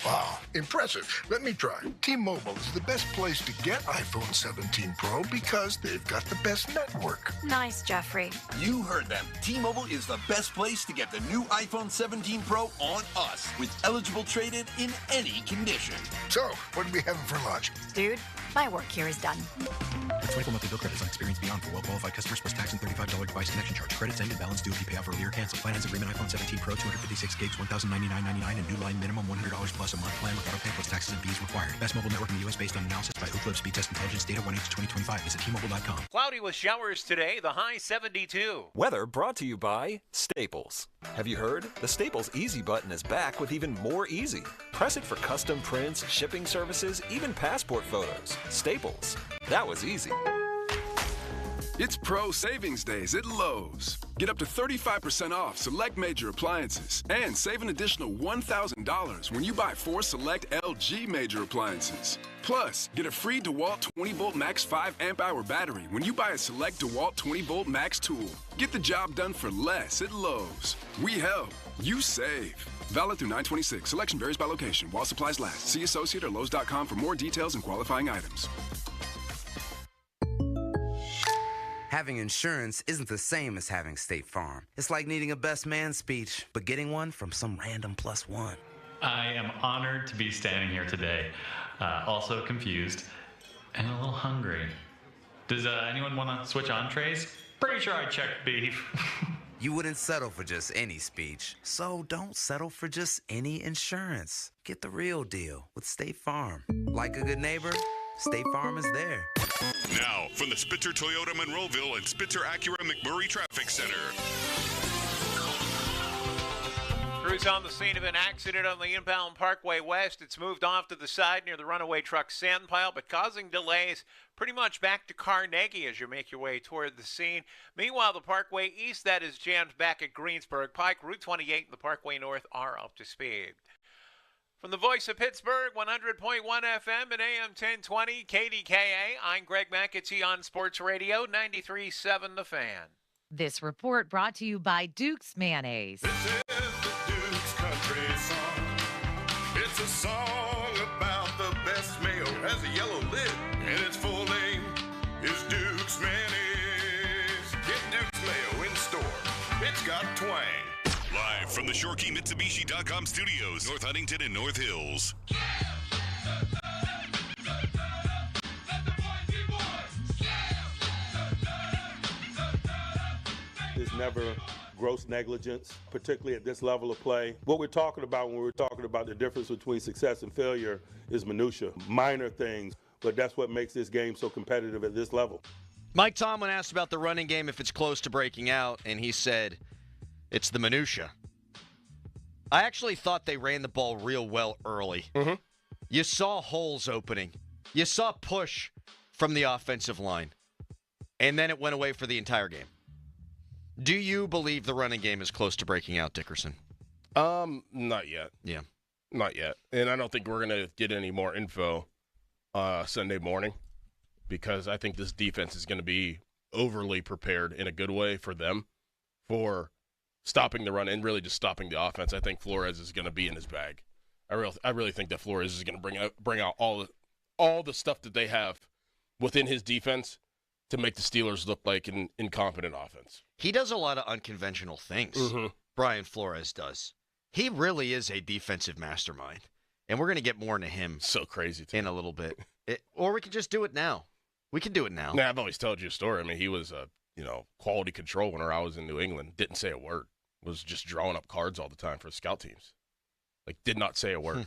Wow, impressive. Let me try. T-Mobile is the best place to get iPhone 17 Pro because they've got the best network. Nice, Jeffrey. You heard them. T-Mobile is the best place to get the new iPhone 17 Pro on us with eligible trade-in in any condition. So, what are we having for lunch? Dude, my work here is done. The 24 monthly bill credits on experience beyond for well-qualified customers plus tax and $35 device connection charge. Credits end and balance due if you pay off earlier. Cancel. Finance agreement iPhone 17 Pro 256 gigs, $1,099.99 and new line minimum $100 plus a month plan with auto pay plus taxes and fees required. Best mobile network in the U.S. based on analysis by Ookla Speed Test Intelligence data 1H2025. Visit T-Mobile.com. Cloudy with showers today, the high 72. Weather brought to you by Staples. Have you heard? The Staples Easy button is back with even more easy. Press it for custom prints, shipping services, even passport photos. Staples. That was easy. It's Pro Savings Days at Lowe's. Get up to 35% off select major appliances and save an additional $1,000 when you buy 4 select LG major appliances. Plus, get a free DeWalt 20-volt Max 5 amp-hour battery when you buy a select DeWalt 20-volt Max tool. Get the job done for less at Lowe's. We help. You save. Valid through 9/26. Selection varies by location. While supplies last. See Associate or Lowe's.com for more details and qualifying items. Having insurance isn't the same as having State Farm. It's like needing a best man speech, but getting one from some random +1. I am honored to be standing here today, also confused and a little hungry. Does anyone want to switch entrees? Pretty sure I checked beef. You wouldn't settle for just any speech, so don't settle for just any insurance. Get the real deal with State Farm. Like a good neighbor, State Farm is there. Now, from the Spitzer Toyota Monroeville and Spitzer Acura McMurray Traffic Center. Crews on the scene of an accident on the inbound Parkway West. It's moved off to the side near the runaway truck sand pile, but causing delays pretty much back to Carnegie as you make your way toward the scene. Meanwhile, the Parkway East, that is jammed back at Greensburg Pike. Route 28 and the Parkway North are up to speed. From the voice of Pittsburgh, 100.1 FM and AM 1020 KDKA, I'm Greg McAtee on Sports Radio 93.7 The Fan. This report brought to you by Duke's Mayonnaise. This is the Duke's Country Song. It's a song about the best mayo. It has a yellow lid, and its full name is Duke's Mayonnaise. Get Duke's Mayo in store. It's got twang. Live from the ShoreKeyMitsubishi.com studios, North Huntington and North Hills. There's never gross negligence, particularly at this level of play. What we're talking about when we're talking about the difference between success and failure is minutia, minor things, but that's what makes this game so competitive at this level. Mike Tomlin asked about the running game if it's close to breaking out, and he said it's the minutia. I actually thought they ran the ball real well early. You saw holes opening. You saw push from the offensive line, and then it went away for the entire game. Do you believe the running game is close to breaking out, Dickerson? Not yet. Yeah. Not yet. And I don't think we're going to get any more info Sunday morning because I think this defense is going to be overly prepared in a good way for them for stopping the run and really just stopping the offense. I think Flores is going to be in his bag. I really think that Flores is going to bring out all the stuff that they have within his defense to make the Steelers look like an incompetent offense. He does a lot of unconventional things. Brian Flores does. He really is a defensive mastermind. And we're going to get more into him so crazy in a little bit. Or we can just do it now. We can do it now. Nah, I've always told you a story. I mean, he was a quality control when I was in New England. Didn't say a word. Was just drawing up cards all the time for scout teams. Like, did not say a word.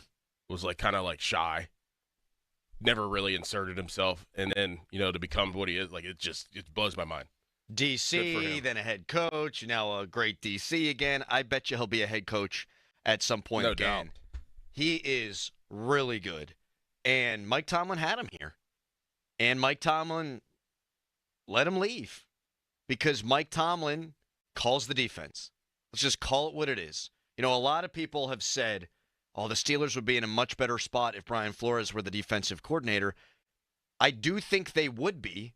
Was kind of shy. Never really inserted himself. And then, to become what he is, it blows my mind. DC, then a head coach, now a great DC again. I bet you he'll be a head coach at some point no again. Doubt. He is really good. And Mike Tomlin had him here. And Mike Tomlin let him leave because Mike Tomlin calls the defense. Let's just call it what it is. A lot of people have said, the Steelers would be in a much better spot if Brian Flores were the defensive coordinator. I do think they would be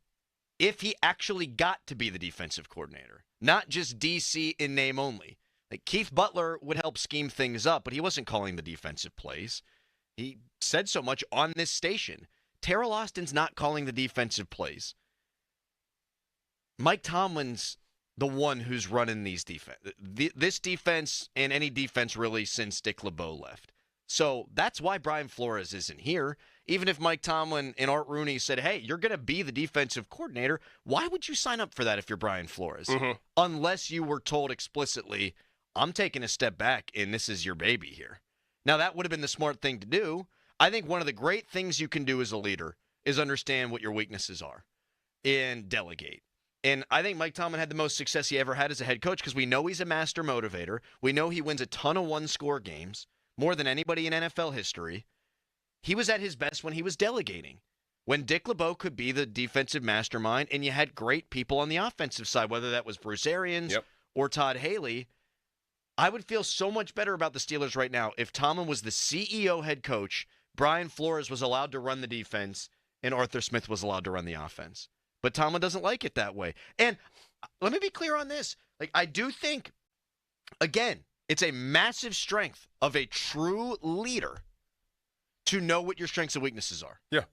if he actually got to be the defensive coordinator, not just DC in name only. Keith Butler would help scheme things up, but he wasn't calling the defensive plays. He said so much on this station. Terrell Austin's not calling the defensive plays. Mike Tomlin's the one who's running these defense. This defense and any defense really since Dick LeBeau left. So that's why Brian Flores isn't here. Even if Mike Tomlin and Art Rooney said, hey, you're going to be the defensive coordinator, why would you sign up for that if you're Brian Flores? Unless you were told explicitly, I'm taking a step back and this is your baby here. Now, that would have been the smart thing to do. I think one of the great things you can do as a leader is understand what your weaknesses are and delegate. And I think Mike Tomlin had the most success he ever had as a head coach because we know he's a master motivator. We know he wins a ton of one-score games, more than anybody in NFL history. He was at his best when he was delegating, when Dick LeBeau could be the defensive mastermind and you had great people on the offensive side, whether that was Bruce Arians or Todd Haley. I would feel so much better about the Steelers right now if Tomlin was the CEO head coach, Brian Flores was allowed to run the defense, and Arthur Smith was allowed to run the offense. But Tomlin doesn't like it that way. And let me be clear on this. I do think, again, it's a massive strength of a true leader to know what your strengths and weaknesses are. Yeah.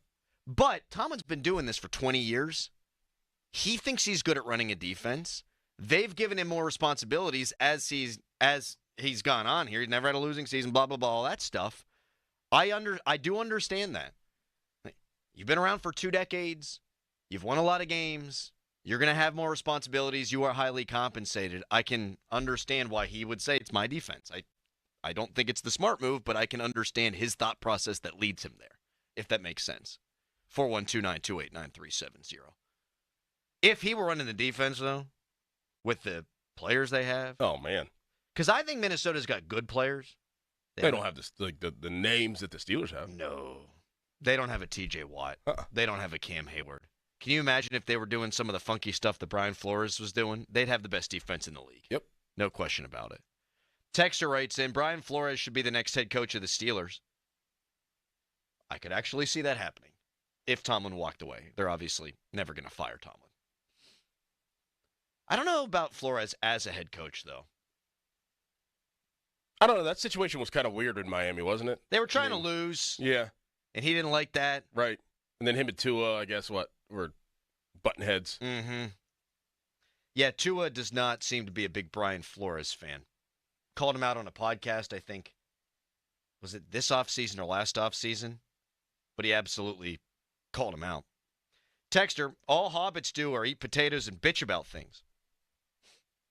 But Tomlin's been doing this for 20 years. He thinks he's good at running a defense. They've given him more responsibilities as he's gone on here. He's never had a losing season, blah, blah, blah, all that stuff. I do understand that. You've been around for 2 decades. You've won a lot of games. You're going to have more responsibilities. You are highly compensated. I can understand why he would say it's my defense. I don't think it's the smart move, but I can understand his thought process that leads him there, if that makes sense. 412-928-9370. If he were running the defense, though, with the players they have. Oh, man. Because I think Minnesota's got good players. They don't have the names that the Steelers have. No. They don't have a TJ Watt. They don't have a Cam Hayward. Can you imagine if they were doing some of the funky stuff that Brian Flores was doing? They'd have the best defense in the league. Yep. No question about it. Texter writes in, Brian Flores should be the next head coach of the Steelers. I could actually see that happening if Tomlin walked away. They're obviously never going to fire Tomlin. I don't know about Flores as a head coach, though. I don't know. That situation was kind of weird in Miami, wasn't it? They were trying to lose. Yeah. And he didn't like that. Right. And then him and Tua, I guess, were button heads. Mm-hmm. Yeah, Tua does not seem to be a big Brian Flores fan. Called him out on a podcast, I think. Was it this offseason or last offseason? But he absolutely called him out. Texter, all hobbits do are eat potatoes and bitch about things.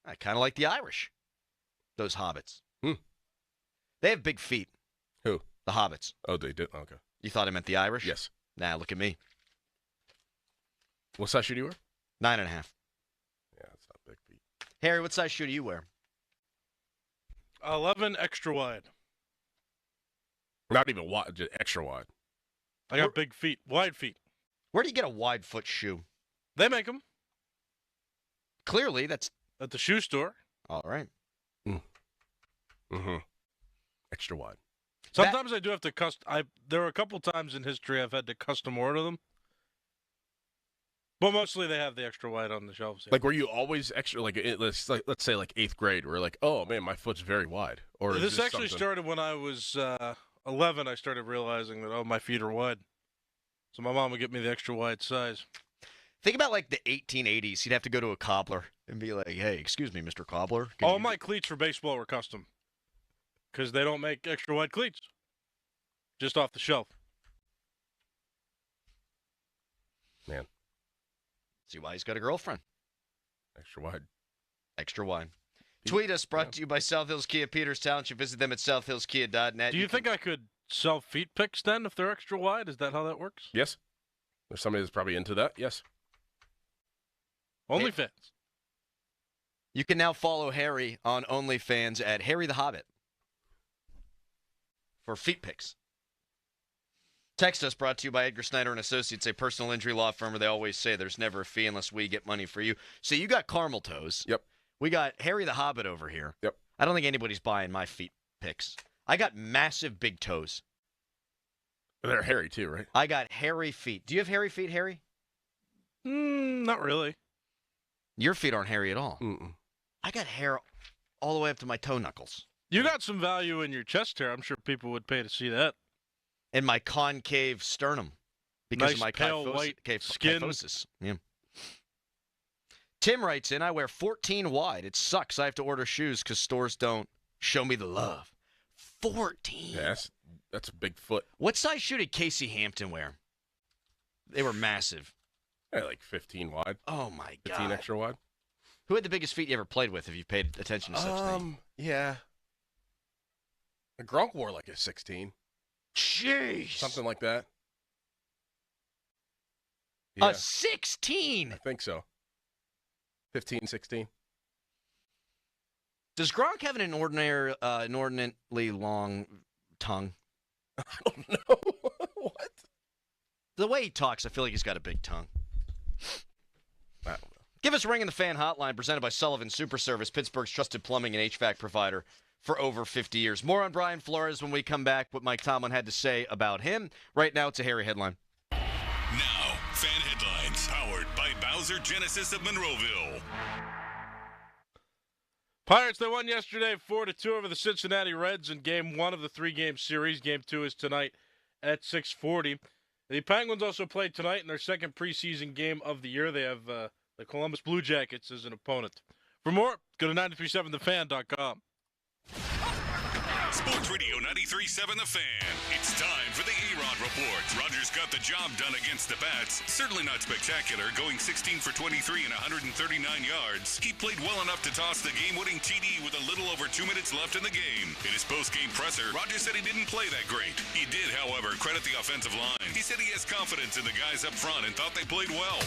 I kind of like the Irish. Those hobbits. They have big feet. Who? The hobbits. Oh, they did? Okay. You thought I meant the Irish? Yes. Nah, look at me. What size shoe do you wear? 9.5. Yeah, that's not big feet. Harry, what size shoe do you wear? 11 extra wide. Not even wide, just extra wide. I got big feet, wide feet. Where do you get a wide foot shoe? They make them. Clearly, that's at the shoe store. All right. Mm-hmm. Extra wide. Sometimes I do have to there are a couple times in history I've had to custom order them. But mostly they have the extra wide on the shelves. Yeah. Like, were you always extra, let's say like 8th grade, where like, oh man, my foot's very wide? Or this actually started when I was 11. I started realizing that, my feet are wide. So my mom would get me the extra wide size. Think about like the 1880s. You'd have to go to a cobbler and be like, hey, excuse me, Mr. Cobbler. All my cleats for baseball were custom. Because they don't make extra wide cleats. Just off the shelf. Man. See why he's got a girlfriend. Extra wide. Extra wide. Tweet us, brought to you by South Hills Kia Peters Township. Visit them at southhillskia.net. Do you think I could sell feet pics then if they're extra wide? Is that how that works? Yes. There's somebody that's probably into that. Yes. OnlyFans. You can now follow Harry on OnlyFans at Harry the Hobbit for feet pics. Text us, brought to you by Edgar Snyder and Associates, a personal injury law firm where they always say there's never a fee unless we get money for you. So you got caramel toes. Yep. We got Harry the Hobbit over here. Yep. I don't think anybody's buying my feet pics. I got massive big toes. They're hairy too, right? I got hairy feet. Do you have hairy feet, Harry? Not really. Your feet aren't hairy at all. Mm-mm. I got hair all the way up to my toe knuckles. You got some value in your chest hair. I'm sure people would pay to see that. And my concave sternum because nice of my pale white skin. kyphosis. Yeah. Tim writes in, I wear 14 wide. It sucks. I have to order shoes because stores don't show me the love. 14. Yeah, that's a big foot. What size shoe did Casey Hampton wear? They were massive. Yeah, like 15 wide. Oh, my God. 15 extra wide. Who had the biggest feet you ever played with if you paid attention to such things? Yeah. Gronk wore like a 16. Jeez. Something like that. A 16? I think so. 15, 16. Does Gronk have an inordinately long tongue? I don't know. What? The way he talks, I feel like he's got a big tongue. I don't know. Give us a ring in the fan hotline presented by Sullivan Super Service, Pittsburgh's trusted plumbing and HVAC provider for over 50 years. More on Brian Flores when we come back, what Mike Tomlin had to say about him. Right now, it's a Harry headline. Now, fan headlines powered by Bowser Genesis of Monroeville. Pirates, they won yesterday 4-2 over the Cincinnati Reds in Game 1 of the 3-game series. Game 2 is tonight at 6:40. The Penguins also played tonight in their second preseason game of the year. They have the Columbus Blue Jackets as an opponent. For more, go to 937thefan.com. Sports Radio 93.7 The Fan. It's time for the A-Rod Report. Rogers got the job done against the Bats. Certainly not spectacular, going 16 for 23 and 139 yards. He played well enough to toss the game-winning TD with a little over 2 minutes left in the game. In his post-game presser, Rogers said he didn't play that great. He did, however, credit the offensive line. He said he has confidence in the guys up front and thought they played well.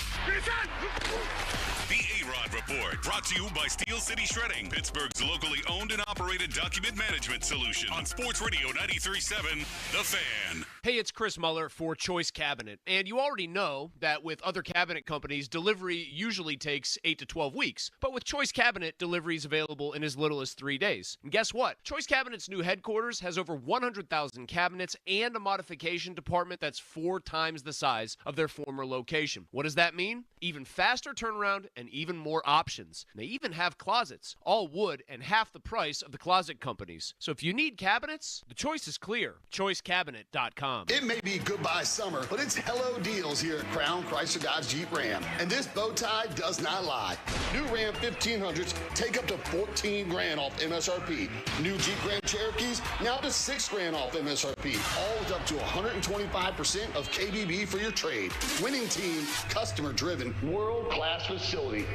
The A-Rod Report, brought to you by Steel City Shredding, Pittsburgh's locally owned and operated document management solution on Sports Radio 93.7 The Fan. Hey, it's Chris Muller for Choice Cabinet, and you already know that with other cabinet companies, delivery usually takes 8 to 12 weeks. But with Choice Cabinet, delivery is available in as little as 3 days. And guess what? Choice Cabinet's new headquarters has over 100,000 cabinets and a modification department that's 4 times the size of their former location. What does that mean? Even faster turnaround and even more options. They even have closets, all wood and half the price of the closet companies. So if you need cabinets, the choice is clear. ChoiceCabinet.com. It may be goodbye summer, but it's hello deals here at Crown Chrysler Dodge Jeep Ram. And this bow tie does not lie. New Ram 1500s take up to $14,000 off MSRP. New Jeep Grand Cherokees now to $6,000 off MSRP. All with up to 125% of KBB for your trade. Winning team, customer driven, world-class facility.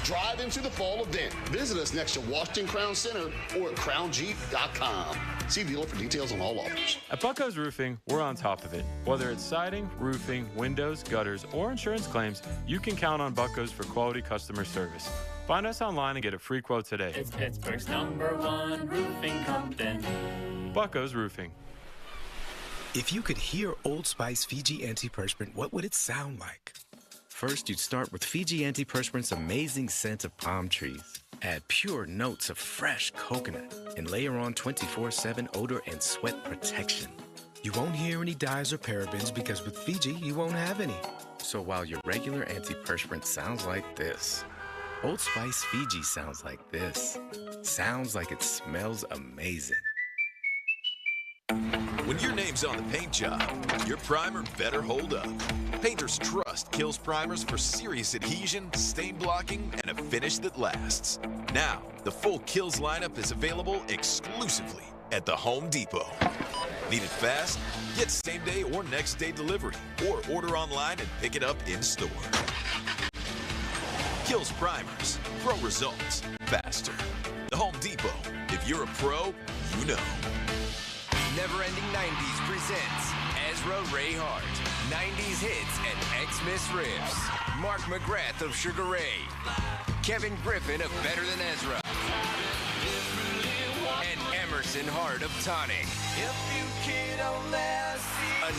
Drive into the fall event. Visit us next to Washington Crown Center or at crownjeep.com. See dealer for details on all offers. At Bucko's Roofing, we're on top of it. Whether it's siding, roofing, windows, gutters, or insurance claims, you can count on Bucko's for quality customer service. Find us online and get a free quote today. It's Pittsburgh's #1 roofing company. Bucko's Roofing. If you could hear Old Spice Fiji Antiperspirant, what would it sound like? First, you'd start with Fiji Antiperspirant's amazing scent of palm trees. Add pure notes of fresh coconut and layer on 24/7 odor and sweat protection. You won't hear any dyes or parabens because with Fiji, you won't have any. So while your regular antiperspirant sounds like this, Old Spice Fiji sounds like this. Sounds like it smells amazing. When your name's on the paint job, your primer better hold up. Painter's Trust kills primers for serious adhesion, stain blocking, and a finish that lasts. Now, the full Kills lineup is available exclusively at the Home Depot. Need it fast? Get same-day or next-day delivery, or order online and pick it up in-store. Kills primers, pro results, faster. The Home Depot. If you're a pro, you know. Never Ending 90s presents Ezra Ray Hart. 90s hits and Xmas riffs. Mark McGrath of Sugar Ray. Kevin Griffin of Better Than Ezra. And Emerson Hart of Tonic. If you kid a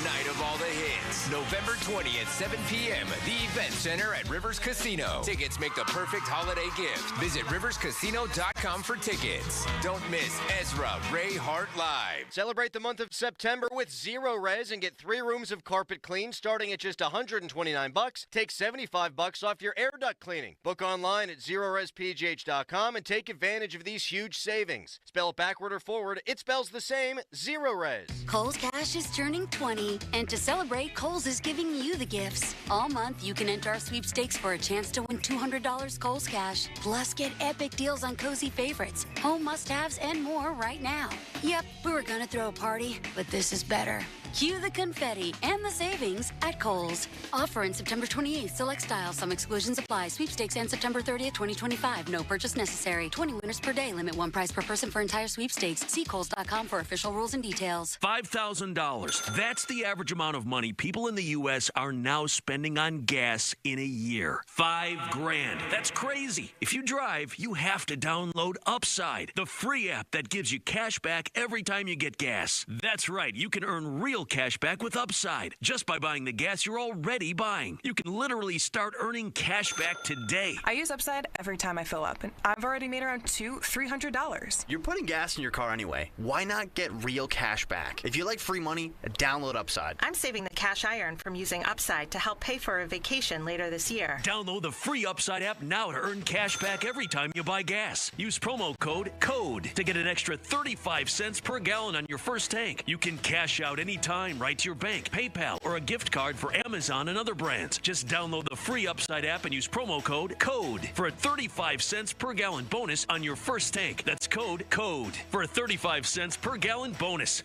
night of all the hits. November 20th, 7 p.m. The Event Center at Rivers Casino. Tickets make the perfect holiday gift. Visit riverscasino.com for tickets. Don't miss Ezra Ray Hart Live. Celebrate the month of September with Zero Res and get 3 rooms of carpet clean starting at just $129. Take $75 off your air duct cleaning. Book online at ZeroResPGH.com and take advantage of these huge savings. Spell it backward or forward, it spells the same, Zero Res. Kohl's Cash is turning 20, and to celebrate, Kohl's is giving you the gifts. All month, you can enter our sweepstakes for a chance to win $200 Kohl's Cash. Plus, get epic deals on cozy favorites, home must-haves, and more right now. Yep, we were gonna throw a party, but this is better. Cue the confetti and the savings at Kohl's. Offer in September 28th. Select styles. Some exclusions apply. Sweepstakes ends September 30th, 2025. No purchase necessary. 20 winners per day. Limit 1 prize per person for entire sweepstakes. See Kohls.com for official rules and details. $5,000. That's the average amount of money people in the U.S. are now spending on gas in a year. $5,000. That's crazy. If you drive, you have to download Upside, the free app that gives you cash back every time you get gas. That's right. You can earn real cash back with Upside just by buying the gas you're already buying. You can literally start earning cash back today. I use Upside every time I fill up, and I've already made around $200-$300. You're putting gas in your car anyway. Why not get real cash back? If you like free money, download Upside. I'm saving the cash I earn from using Upside to help pay for a vacation later this year. Download the free Upside app now to earn cash back every time you buy gas. Use promo code CODE to get an extra 35 cents per gallon on your first tank. You can cash out anytime right to your bank, PayPal, or a gift card for Amazon and other brands. Just download the free Upside app and use promo code CODE for a 35 cents per gallon bonus on your first tank. That's code CODE for a 35 cents per gallon bonus.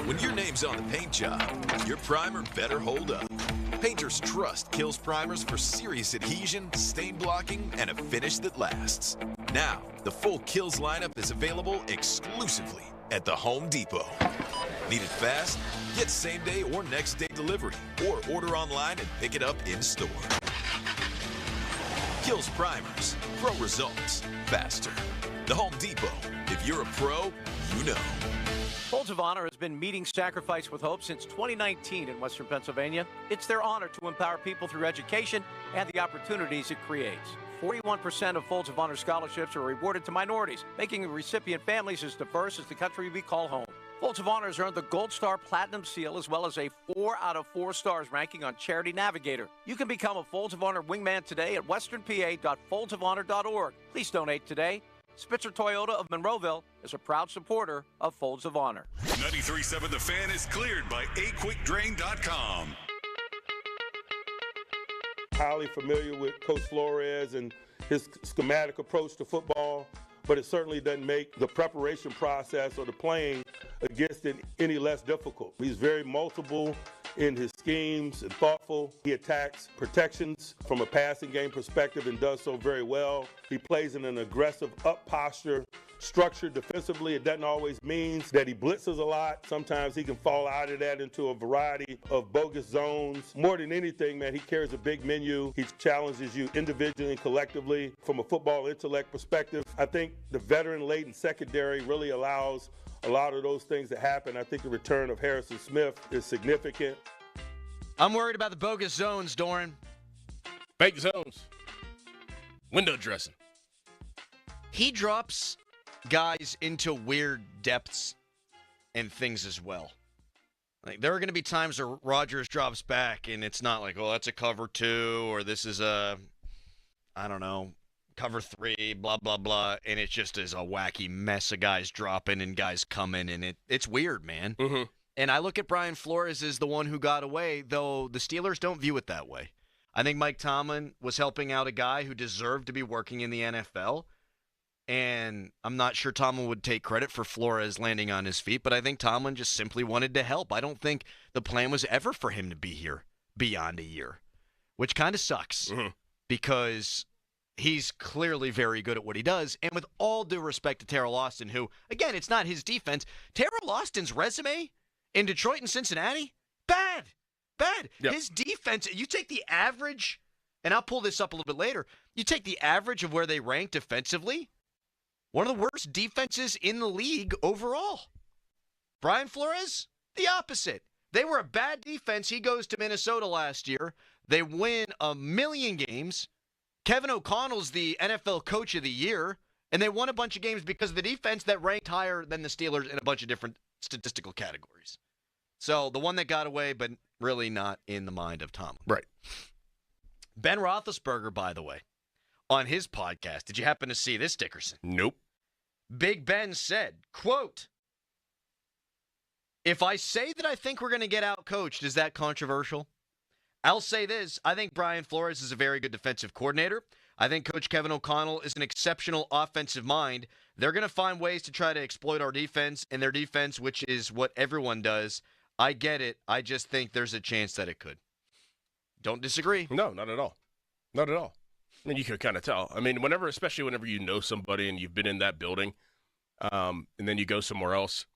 When your name's on the paint job, your primer better hold up. Painter's Trust kills primers for serious adhesion, stain blocking, and a finish that lasts. Now, the full Kills lineup is available exclusively at the Home Depot. Need it fast? Get same-day or next-day delivery, or order online and pick it up in-store. Kills primers, pro results, faster. The Home Depot. If you're a pro, you know. Folds of Honor has been meeting Sacrifice with Hope since 2019 in Western Pennsylvania. It's their honor to empower people through education and the opportunities it creates. 41% of Folds of Honor scholarships are awarded to minorities, making recipient families as diverse as the country we call home. Folds of Honor has earned the Gold Star Platinum Seal as well as a 4 out of 4 stars ranking on Charity Navigator. You can become a Folds of Honor wingman today at westernpa.foldsofhonor.org. Please donate today. Spitzer Toyota of Monroeville is a proud supporter of Folds of Honor. 93.7 The Fan is cleared by aquickdrain.com. Highly familiar with Coach Flores and his schematic approach to football, but it certainly doesn't make the preparation process or the playing against it any less difficult. He's very multiple in his schemes and thoughtful. He attacks protections from a passing game perspective and does so very well. He plays in an aggressive up posture, structured defensively. It doesn't always mean that he blitzes a lot. Sometimes he can fall out of that into a variety of bogus zones. More than anything, man, he carries a big menu. He challenges you individually and collectively from a football intellect perspective. I think the veteran-laden secondary really allows a lot of those things that happen. I think the return of Harrison Smith is significant. I'm worried about the bogus zones, Doran. Fake zones. Window dressing. He drops guys into weird depths and things as well. Like, there are going to be times where Rodgers drops back and it's not like, oh, that's a cover 2 or this is a, I don't know, cover 3, blah, blah, blah. And it just is a wacky mess of guys dropping and guys coming. And it's weird, man. Mm-hmm. And I look at Brian Flores as the one who got away, though the Steelers don't view it that way. I think Mike Tomlin was helping out a guy who deserved to be working in the NFL. And I'm not sure Tomlin would take credit for Flores landing on his feet, but I think Tomlin just simply wanted to help. I don't think the plan was ever for him to be here beyond a year, which kind of sucks because he's clearly very good at what he does. And with all due respect to Terrell Austin, who, again, it's not his defense. Terrell Austin's resume in Detroit and Cincinnati, bad. Yep. His defense, you take the average, and I'll pull this up a little bit later, you take the average of where they rank defensively, one of the worst defenses in the league overall. Brian Flores, the opposite. They were a bad defense. He goes to Minnesota last year. They win 1 million games. Kevin O'Connell's the NFL Coach of the Year, and they won a bunch of games because of the defense that ranked higher than the Steelers in a bunch of different statistical categories. So the one that got away, but really not in the mind of Tomlin. Right. Ben Roethlisberger, by the way, on his podcast, did you happen to see this, Dickerson? Nope. Big Ben said, quote, "If I say that I think we're going to get out-coached, is that controversial? I'll say this. I think Brian Flores is a very good defensive coordinator. I think Coach Kevin O'Connell is an exceptional offensive mind. They're going to find ways to try to exploit our defense and their defense, which is what everyone does. I get it. I just think there's a chance that it could." Don't disagree. No, not at all. Not at all. I mean, you can kind of tell. I mean, especially whenever you know somebody and you've been in that building, and then you go somewhere else,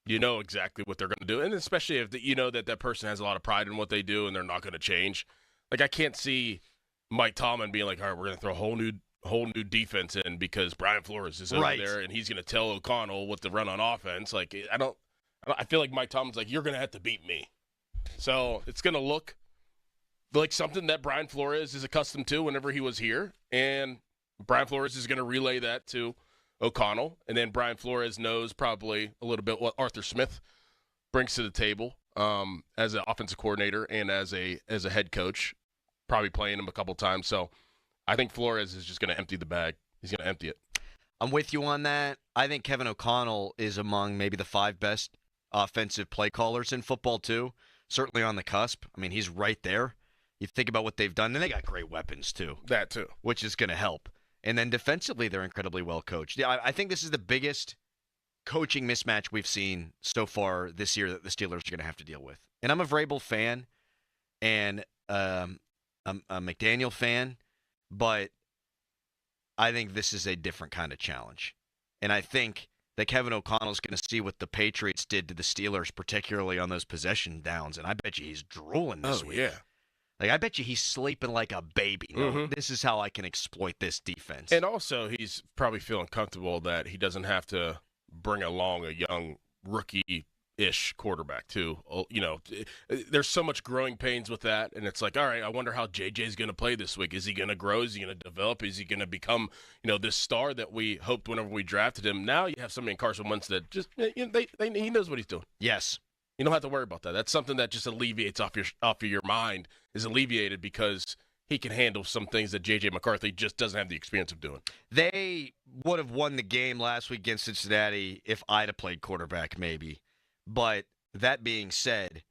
you know exactly what they're going to do. And especially if you know that person has a lot of pride in what they do and they're not going to change. Like, I can't see Mike Tomlin being like, all right, we're going to throw a whole new defense in because Brian Flores is over there and he's going to tell O'Connell what to run on offense. Like, I feel like Mike Tomlin's like, you're going to have to beat me. So it's going to look like something that Brian Flores is accustomed to whenever he was here. And Brian Flores is going to relay that to O'Connell. And then Brian Flores knows probably a little bit what Arthur Smith brings to the table as an offensive coordinator and as a head coach, probably playing him a couple times. So I think Flores is just going to empty the bag. He's going to empty it. I'm with you on that. I think Kevin O'Connell is among maybe the 5 best offensive play callers in football, too. Certainly on the cusp. I mean, he's right there. You think about what they've done, and they got great weapons, too. That, too. Which is going to help. And then defensively, they're incredibly well coached. Yeah, I think this is the biggest coaching mismatch we've seen so far this year that the Steelers are going to have to deal with. And I'm a Vrabel fan, and I'm a McDaniel fan, but I think this is a different kind of challenge. And I think that Kevin O'Connell's going to see what the Patriots did to the Steelers, particularly on those possession downs, and I bet you he's drooling this week. Yeah. Like, I bet you he's sleeping like a baby. No, this is how I can exploit this defense. And also, he's probably feeling comfortable that he doesn't have to bring along a young rookie-ish quarterback, too. You know, there's so much growing pains with that, and it's like, all right, I wonder how JJ's going to play this week. Is he going to grow? Is he going to develop? Is he going to become, this star that we hoped whenever we drafted him? Now you have somebody in Carson Wentz that just, he knows what he's doing. Yes. You don't have to worry about that. That's something that just alleviates off of your mind, is alleviated because he can handle some things that J.J. McCarthy just doesn't have the experience of doing. They would have won the game last week against Cincinnati if I'd have played quarterback, maybe. But that being said,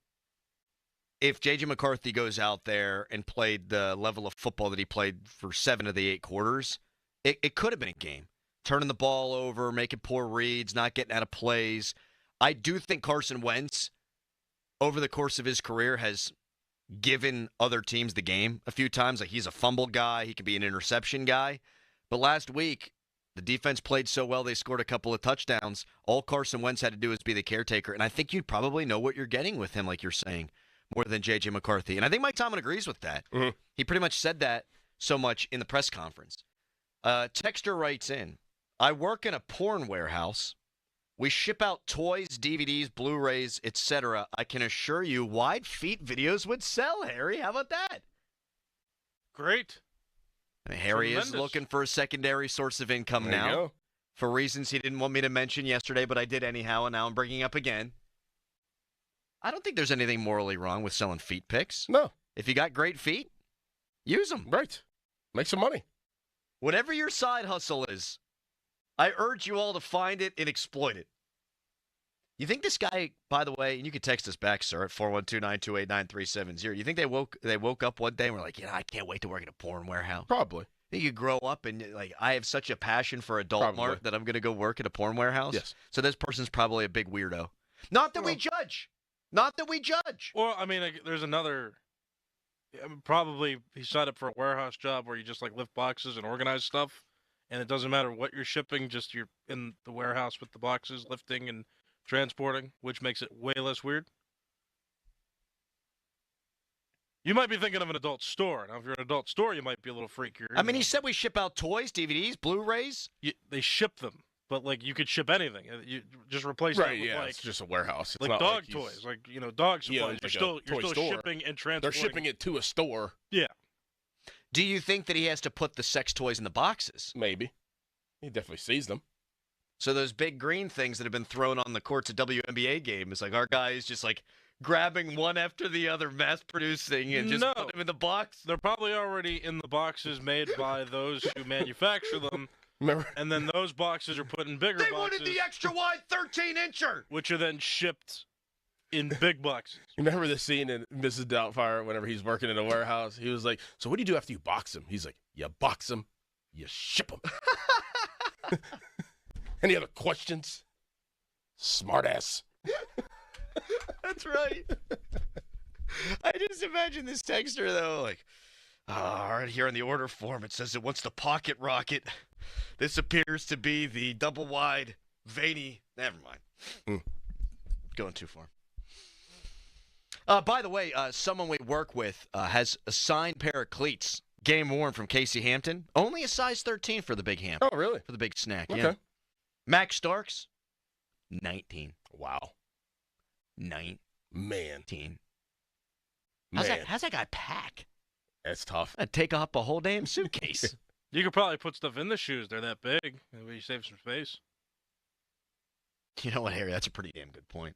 if J.J. McCarthy goes out there and played the level of football that he played for 7 of the 8 quarters, it could have been a game. Turning the ball over, making poor reads, not getting out of plays. I do think Carson Wentz, over the course of his career, has given other teams the game a few times. Like, he's a fumble guy. He could be an interception guy. But last week, the defense played so well, they scored a couple of touchdowns. All Carson Wentz had to do is be the caretaker. And I think you probably know what you're getting with him, like you're saying, more than J.J. McCarthy. And I think Mike Tomlin agrees with that. Mm-hmm. He pretty much said that so much in the press conference. Texter writes in, "I work in a porn warehouse. We ship out toys, DVDs, Blu-rays, etc. I can assure you wide feet videos would sell, Harry. How about that? Great. And Harry is Tremendous. looking for a secondary source of income There you now. go. For reasons he didn't want me to mention yesterday, but I did anyhow, and now I'm bringing up again. I don't think there's anything morally wrong with selling feet pics. No. If you got great feet, use them. Right. Make some money. Whatever your side hustle is, I urge you all to find it and exploit it. You think this guy, by the way, and you can text us back, sir, at 412-928-9370. You think they woke up one day and were like, I can't wait to work at a porn warehouse? Probably. Think you grow up and like, I have such a passion for adult Probably. mart that I'm going to go work at a porn warehouse? Yes. So this person's probably a big weirdo. Not that we judge. Not that we judge. Well, I mean, there's another. Probably he signed up for a warehouse job where you just like lift boxes and organize stuff, and it doesn't matter what you're shipping, just you're in the warehouse with the boxes, lifting and transporting, which makes it way less weird. You might be thinking of an adult store. Now, if you're an adult store, you might be a little freakier. I mean, he said we ship out toys, DVDs, Blu-rays. They ship them, but like you could ship anything. You just replace that with like it's just a warehouse. It's like not dog he's- toys, like dog supplies. Yeah, you're like a still toy store. shipping and transporting. They're shipping it to a store. Yeah. Do you think that he has to put the sex toys in the boxes? Maybe. He definitely sees them. So those big green things that have been thrown on the courts at WNBA games, like our guys just like grabbing one after the other, mass producing, and just put them in the box? They're probably already in the boxes made by those who manufacture them. Remember? And then those boxes are put in bigger They boxes. wanted the extra wide 13-incher! Which are then shipped in big boxes. You remember the scene in Mrs. Doubtfire whenever he's working in a warehouse? He was like, so what do you do after you box them? He's like, you box them, you ship them. Any other questions? Smartass. That's right. I just imagine this texter, though, like, right here on the order form, it says it wants the pocket rocket. This appears to be the double-wide, veiny. Never mind. Going too far. By the way, someone we work with has a signed pair of cleats, game worn from Casey Hampton. Only a size 13 for the big ham. Oh, really? For the big snack, Okay. yeah. Max Starks, 19. Wow. 19. Man. How's that guy pack? That's tough. I'd take up a whole damn suitcase. You could probably put stuff in the shoes. They're that big. Maybe you save some space. You know what, Harry? That's a pretty damn good point.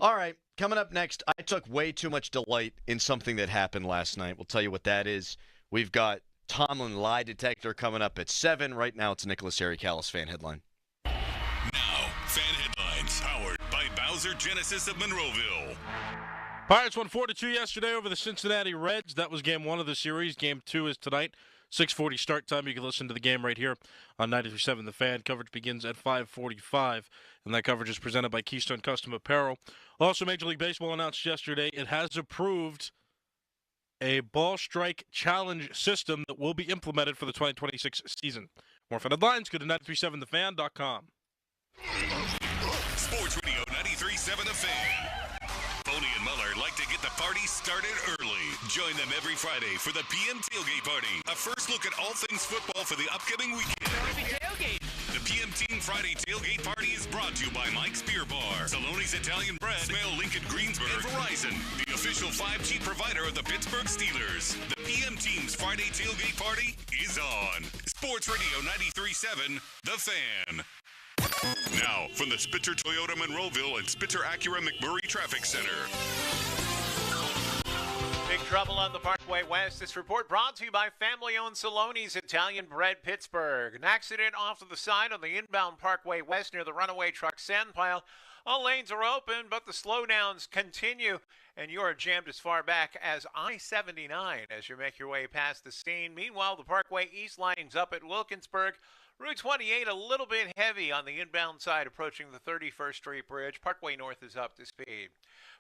All right, coming up next, I took way too much delight in something that happened last night. We'll tell you what that is. We've got Tomlin lie detector coming up at 7. Right now, it's Nicholas Harry Callis fan headline. Now, fan headlines powered by Bowser Genesis of Monroeville. Pirates won 4-2 yesterday over the Cincinnati Reds. That was game 1 of the series. Game 2 is tonight. 6:40 start time. You can listen to the game right here on 93.7 The Fan. Coverage begins at 5:45, and that coverage is presented by Keystone Custom Apparel. Also, Major League Baseball announced yesterday it has approved a ball strike challenge system that will be implemented for the 2026 season. More fan headlines, go to 937thefan.com. Sports Radio 93.7 The Fan. Boney and Muller like to get the party started early. Join them every Friday for the PM Tailgate Party. A first look at all things football for the upcoming weekend. The PM Team Friday Tailgate Party is brought to you by Mike's Beer Bar, Saloni's Italian Bread, Smale Lincoln Greensburg, and Verizon, the official 5G provider of the Pittsburgh Steelers. The PM Team's Friday Tailgate Party is on. Sports Radio 93.7 The Fan. Now, from the Spitzer Toyota Monroeville and Spitzer Acura McMurray Traffic Center. Big trouble on the Parkway West. This report brought to you by family-owned Saloni's Italian Bread Pittsburgh. An accident off to the side on the inbound Parkway West near the runaway truck sand pile. All lanes are open, but the slowdowns continue, and you are jammed as far back as I-79 as you make your way past the scene. Meanwhile, the Parkway East line's up at Wilkinsburg. Route 28 a little bit heavy on the inbound side approaching the 31st Street Bridge. Parkway North is up to speed.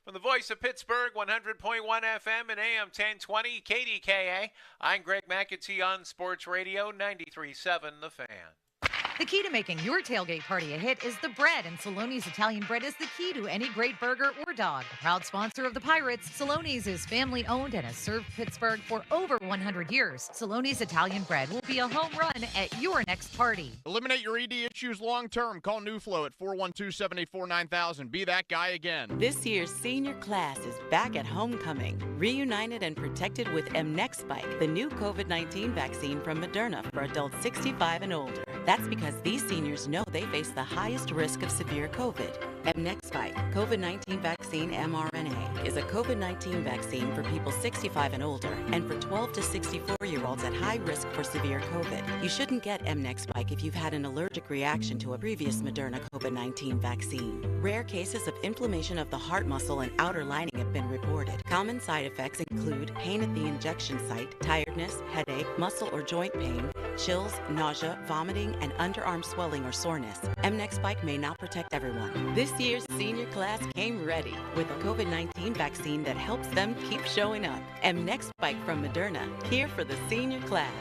From the voice of Pittsburgh, 100.1 FM and AM 1020, KDKA, I'm Greg McAtee on Sports Radio 93.7 The Fan. The key to making your tailgate party a hit is the bread, and Saloni's Italian bread is the key to any great burger or dog. A proud sponsor of the Pirates, Saloni's is family-owned and has served Pittsburgh for over 100 years. Saloni's Italian bread will be a home run at your next party. Eliminate your ED issues long-term. Call NewFlow at 412-784-9000. Be that guy again. This year's senior class is back at homecoming, reunited and protected with mNEXSpike, the new COVID-19 vaccine from Moderna for adults 65 and older. That's because these seniors know they face the highest risk of severe COVID. mNEXSpike, COVID-19 vaccine mRNA, is a COVID-19 vaccine for people 65 and older and for 12 to 64-year-olds at high risk for severe COVID. You shouldn't get mNEXSpike if you've had an allergic reaction to a previous Moderna COVID-19 vaccine. Rare cases of inflammation of the heart muscle and outer lining have been reported. Common side effects include pain at the injection site, tiredness, headache, muscle or joint pain, chills, nausea, vomiting, and underarm swelling or soreness. mNEXSpike may not protect everyone. This year's senior class came ready with a COVID-19 vaccine that helps them keep showing up. mNEXSpike from Moderna, here for the senior class.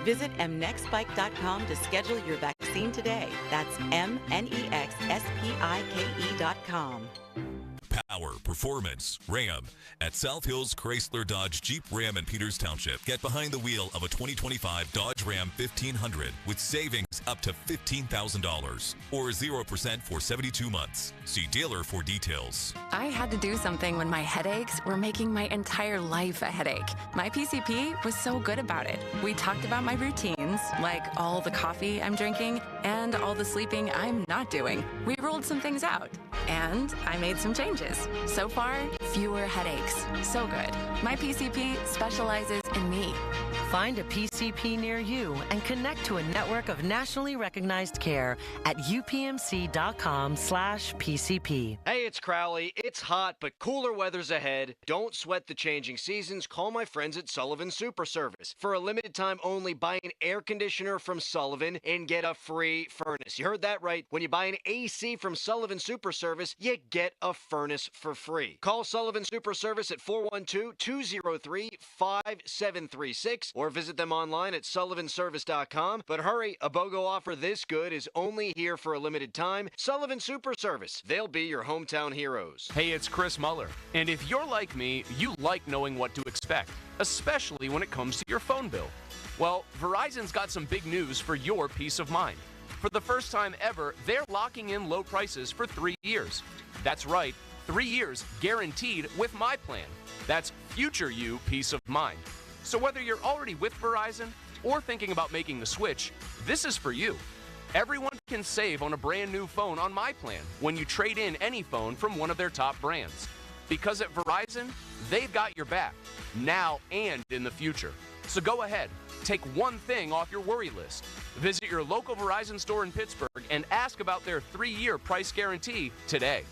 Visit mnexspike.com to schedule your vaccine today. That's mnexspike.com. Power, performance, Ram at South Hills Chrysler Dodge Jeep Ram in Peters Township. Get behind the wheel of a 2025 Dodge Ram 1500 with savings up to $15,000 or 0% for 72 months. See dealer for details. I had to do something when my headaches were making my entire life a headache. My PCP was so good about it. We talked about my routines, like all the coffee I'm drinking and all the sleeping I'm not doing. We rolled some things out, and I made some changes. So far, fewer headaches. So good. My PCP specializes in me. Find a PCP near you and connect to a network of nationally recognized care at upmc.com/PCP. Hey, it's Crowley. It's hot, but cooler weather's ahead. Don't sweat the changing seasons. Call my friends at Sullivan Super Service. For a limited time only, buy an air conditioner from Sullivan and get a free furnace. You heard that right. When you buy an AC from Sullivan Super Service, you get a furnace for free. Call Sullivan Super Service at 412-203-5736 or visit them online at sullivanservice.com. But hurry, a BOGO offer this good is only here for a limited time. Sullivan Super Service. They'll be your hometown heroes. Hey, it's Chris Muller. And if you're like me, you like knowing what to expect, especially when it comes to your phone bill. Well, Verizon's got some big news for your peace of mind. For the first time ever, they're locking in low prices for 3 years. That's right, 3 years guaranteed with my plan. That's future you peace of mind. So whether you're already with Verizon or thinking about making the switch, this is for you. Everyone can save on a brand new phone on my plan when you trade in any phone from one of their top brands. Because at Verizon, they've got your back, now and in the future. So go ahead, take one thing off your worry list. Visit your local Verizon store in Pittsburgh and ask about their 3-year price guarantee today.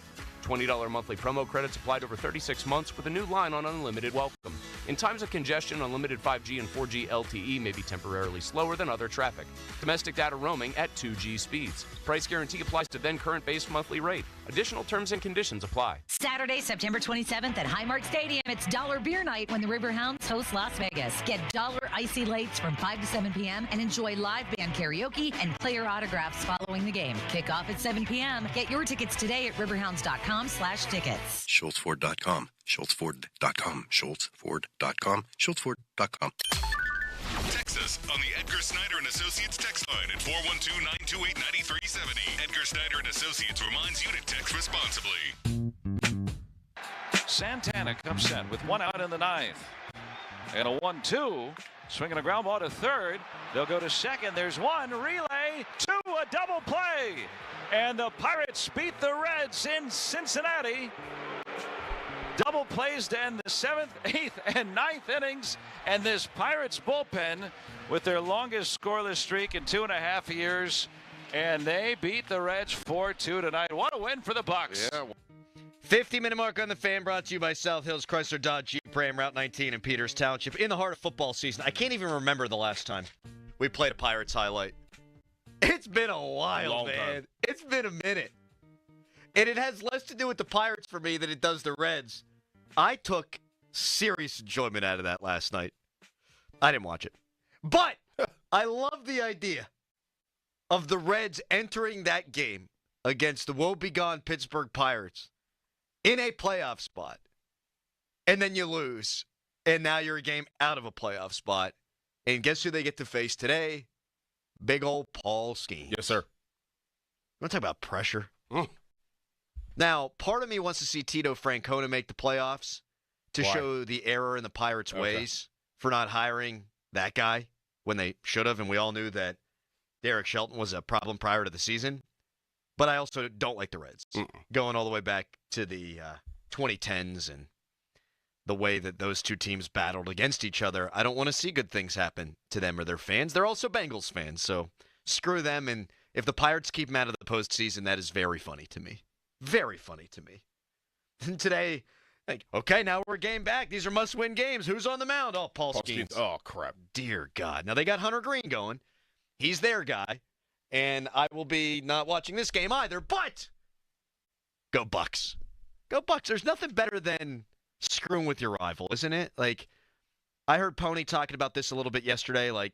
$20 monthly promo credits applied over 36 months with a new line on unlimited welcome. In times of congestion, unlimited 5G and 4G LTE may be temporarily slower than other traffic. Domestic data roaming at 2G speeds. Price guarantee applies to then current base monthly rate. Additional terms and conditions apply. Saturday, September 27th at Highmark Stadium, it's Dollar Beer Night when the Riverhounds host Las Vegas. Get Dollar Icy Lights from 5 to 7 p.m. and enjoy live band karaoke and player autographs following the game. Kickoff at 7 p.m. Get your tickets today at riverhounds.com/tickets. SchultzFord.com. SchultzFord.com. SchultzFord.com. SchultzFord.com. Text us on the Edgar Snyder and Associates text line at 412-928-9370. Edgar Snyder and Associates reminds you to text responsibly. Santana comes in with one out in the ninth. And a 1-2. Swinging a ground ball to third. They'll go to second. There's one. Relay to a double play. And the Pirates beat the Reds in Cincinnati. Double plays to end the 7th, 8th, and 9th innings. And this Pirates bullpen with their longest scoreless streak in 2.5 years. And they beat the Reds 4-2 tonight. What a win for the Bucks. Yeah. 50-minute mark on the Fan, brought to you by South Hills Chrysler Dodge Jeep Ram, Route 19 in Peters Township. In the heart of football season. I can't even remember the last time we played a Pirates highlight. It's been a while, man. It's been a minute. And it has less to do with the Pirates for me than it does the Reds. I took serious enjoyment out of that last night. I didn't watch it. But I love the idea of the Reds entering that game against the woebegone Pittsburgh Pirates in a playoff spot, and then you lose, and now you're a game out of a playoff spot. And guess who they get to face today? Big old Paul Skeens. Yes, sir. You want to talk about pressure? Now, part of me wants to see Tito Francona make the playoffs to Why? show the error in the Pirates' ways for not hiring that guy when they should have, and we all knew that Derek Shelton was a problem prior to the season. But I also don't like the Reds, going all the way back to the 2010s and the way that those two teams battled against each other. I don't want to see good things happen to them or their fans. They're also Bengals fans, so screw them. And if the Pirates keep them out of the postseason, that is very funny to me. Very funny to me. And today, like, okay, now we're a game back. These are must-win games. Who's on the mound? Oh, Paul Skeens. Oh, crap. Dear God. Now, they got Hunter Green going. He's their guy. And I will be not watching this game either, but go Bucks. Go Bucks. There's nothing better than screwing with your rival, isn't it? Like, I heard Pony talking about this a little bit yesterday. Like,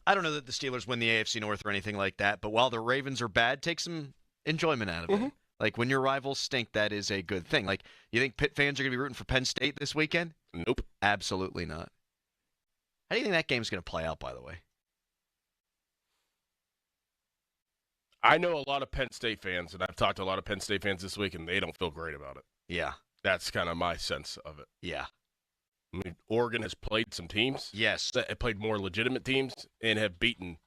I don't know that the Steelers win the AFC North or anything like that, but while the Ravens are bad, take some enjoyment out of it. Like, when your rivals stink, that is a good thing. Like, you think Pitt fans are going to be rooting for Penn State this weekend? Nope. Absolutely not. How do you think that game's going to play out, by the way? I know a lot of Penn State fans, and I've talked to a lot of Penn State fans this week, and they don't feel great about it. Yeah. That's kind of my sense of it. Yeah. I mean, Oregon has played some teams. Yes. That have played more legitimate teams and have beaten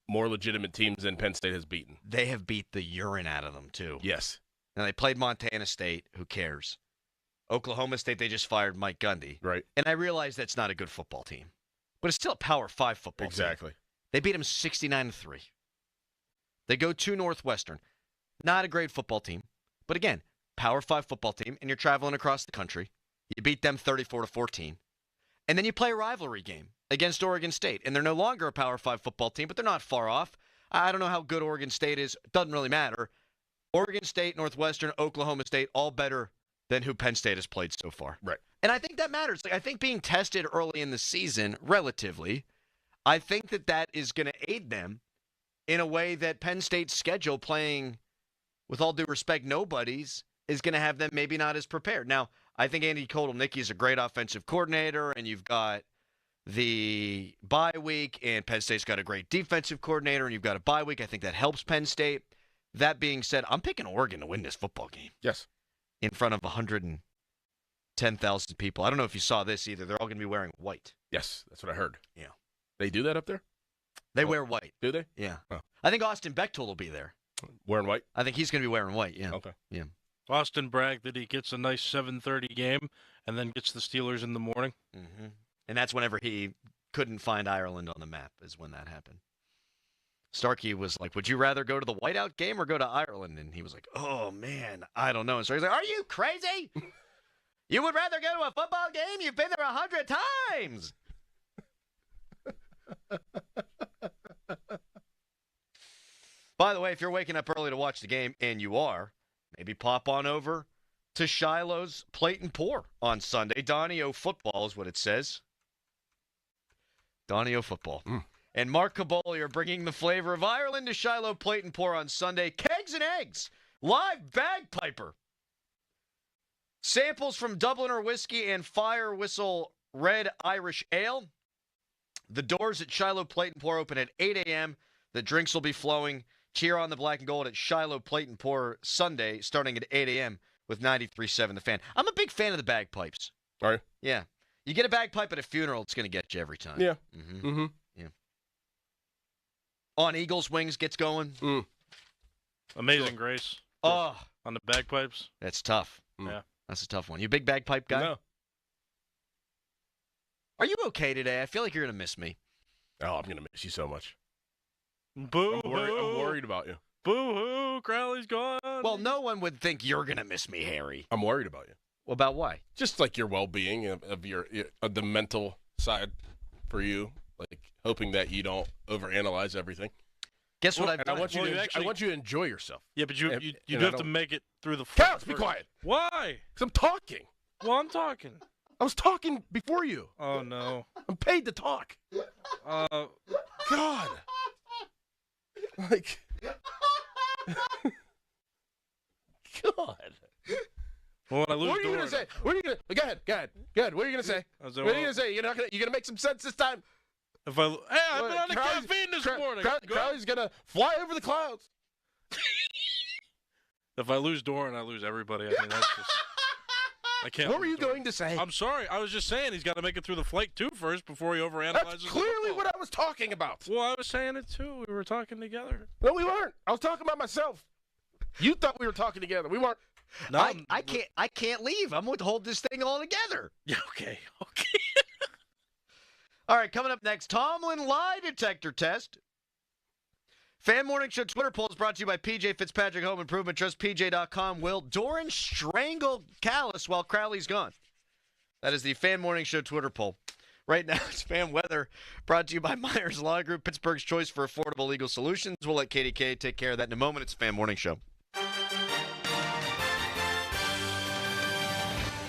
more legitimate teams than Penn State has beaten. They have beat the urine out of them, too. Yes. Now, they played Montana State. Who cares? Oklahoma State, they just fired Mike Gundy. Right. And I realize that's not a good football team. But it's still a Power 5 football team. Exactly. They beat them 69-3. They go to Northwestern. Not a great football team. But again, Power 5 football team, and you're traveling across the country. You beat them 34-14. And then you play a rivalry game against Oregon State. And they're no longer a Power 5 football team, but they're not far off. I don't know how good Oregon State is. Doesn't really matter. Oregon State, Northwestern, Oklahoma State, all better than who Penn State has played so far. Right. And I think that matters. Like, I think being tested early in the season, relatively, I think that is going to aid them in a way that Penn State's schedule, playing, with all due respect, nobodies, is going to have them maybe not as prepared. Now, I think Andy Kotelnicki is a great offensive coordinator, and you've got the bye week, and Penn State's got a great defensive coordinator, and you've got a bye week. I think that helps Penn State. That being said, I'm picking Oregon to win this football game. Yes. In front of 110,000 people. I don't know if you saw this either. They're all going to be wearing white. Yes, that's what I heard. Yeah. They do that up there? They wear white. Do they? Yeah. Oh. I think Austin Bechtold will be there. Wearing white? I think he's going to be wearing white, yeah. Okay. Yeah. Austin bragged that he gets a nice 7:30 game and then gets the Steelers in the morning. Mm-hmm. And that's whenever he couldn't find Ireland on the map is when that happened. Starkey was like, would you rather go to the whiteout game or go to Ireland? And he was like, oh, man, I don't know. And Starkey's like, are you crazy? You would rather go to a football game? You've been there 100 times. By the way, if you're waking up early to watch the game, and you are, maybe pop on over to Shiloh's Plate and Pour on Sunday. Donnie-O football is what it says. Donnie-O football. And Mark Caboli are bringing the flavor of Ireland to Shiloh Plate and Pour on Sunday. Kegs and eggs. Live bagpiper. Samples from Dubliner whiskey and Fire Whistle Red Irish Ale. The doors at Shiloh Plate and Pour open at 8 a.m. The drinks will be flowing. Cheer on the black and gold at Shiloh Plate and Pour Sunday starting at 8 a.m. with 93.7 The Fan. I'm a big fan of the bagpipes. Are you? Yeah. You get a bagpipe at a funeral, it's going to get you every time. Yeah. Mm-hmm. Mm-hmm. Yeah. On Eagles Wings gets going. Amazing Grace. Oh. On the bagpipes. That's tough. Yeah. That's a tough one. You a big bagpipe guy? No. Are you okay today? I feel like you're going to miss me. Oh, I'm going to miss you so much. Boo-hoo. I'm worried about you. Boo-hoo. Crowley's gone. Well, no one would think you're going to miss me, Harry. I'm worried about you. About why? Just like your well-being of the mental side for you, like hoping that you don't overanalyze everything. Guess what I've done? I want you to enjoy yourself. Yeah, but you do have to make it through the Cows, be quiet. Why? Because I'm talking. Well, I'm talking. I was talking before you. Oh, no. I'm paid to talk. God. Like, God. Well, when I lose What are you gonna say? What are you gonna? Go ahead. What are you gonna say? What are you gonna say? You're gonna make some sense this time. If I've been on the caffeine this morning. Crowley's gonna fly over the clouds. If I lose Doran, I lose everybody. I mean, that's just. I can't. What were you going to say? I'm sorry. I was just saying he's got to make it through the flight too first before he overanalyzes. That's clearly what I was talking about. Well, I was saying it too. We were talking together. No, we weren't. I was talking about myself. You thought we were talking together. We weren't. No, I can't leave. I'm going to hold this thing all together. Yeah. Okay. All right. Coming up next, Tomlin lie detector test. Fan Morning Show Twitter poll is brought to you by PJ Fitzpatrick Home Improvement. Trust PJ.com. Will Doran strangle Callis while Crowley's gone? That is the Fan Morning Show Twitter poll. Right now, it's fan weather brought to you by Myers Law Group, Pittsburgh's choice for affordable legal solutions. We'll let Katie K take care of that in a moment. It's Fan Morning Show.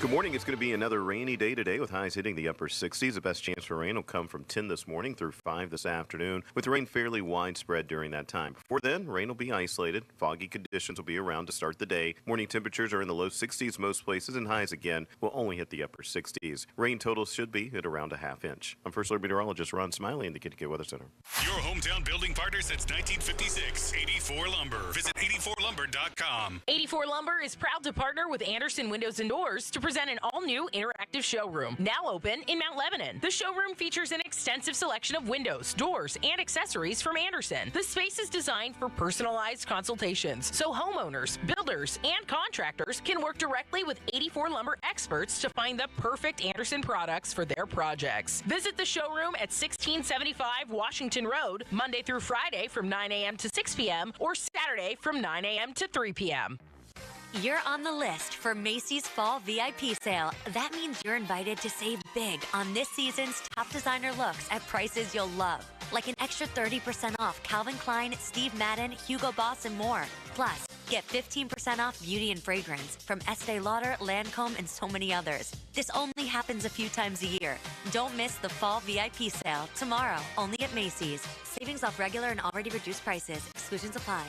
Good morning. It's going to be another rainy day today with highs hitting the upper 60s. The best chance for rain will come from 10 this morning through 5 this afternoon, with rain fairly widespread during that time. Before then, rain will be isolated. Foggy conditions will be around to start the day. Morning temperatures are in the low 60s most places, and highs again will only hit the upper 60s. Rain totals should be at around a half inch. I'm First Alert Meteorologist Ron Smiley in the KTK Weather Center. Your hometown building partner since 1956, 84 Lumber. Visit 84lumber.com. 84 Lumber is proud to partner with Anderson Windows and Doors to present an all-new interactive showroom, now open in Mount Lebanon. The showroom features an extensive selection of windows, doors, and accessories from Anderson. The space is designed for personalized consultations, so homeowners, builders, and contractors can work directly with 84 Lumber experts to find the perfect Anderson products for their projects. Visit the showroom at 1675 Washington Road, Monday through Friday from 9 a.m. to 6 p.m. or Saturday from 9 a.m. to 3 p.m. You're on the list for Macy's Fall VIP Sale. That means you're invited to save big on this season's top designer looks at prices you'll love. Like an extra 30% off Calvin Klein, Steve Madden, Hugo Boss, and more. Plus, get 15% off beauty and fragrance from Estee Lauder, Lancome, and so many others. This only happens a few times a year. Don't miss the Fall VIP Sale tomorrow, only at Macy's. Savings off regular and already reduced prices. Exclusions apply.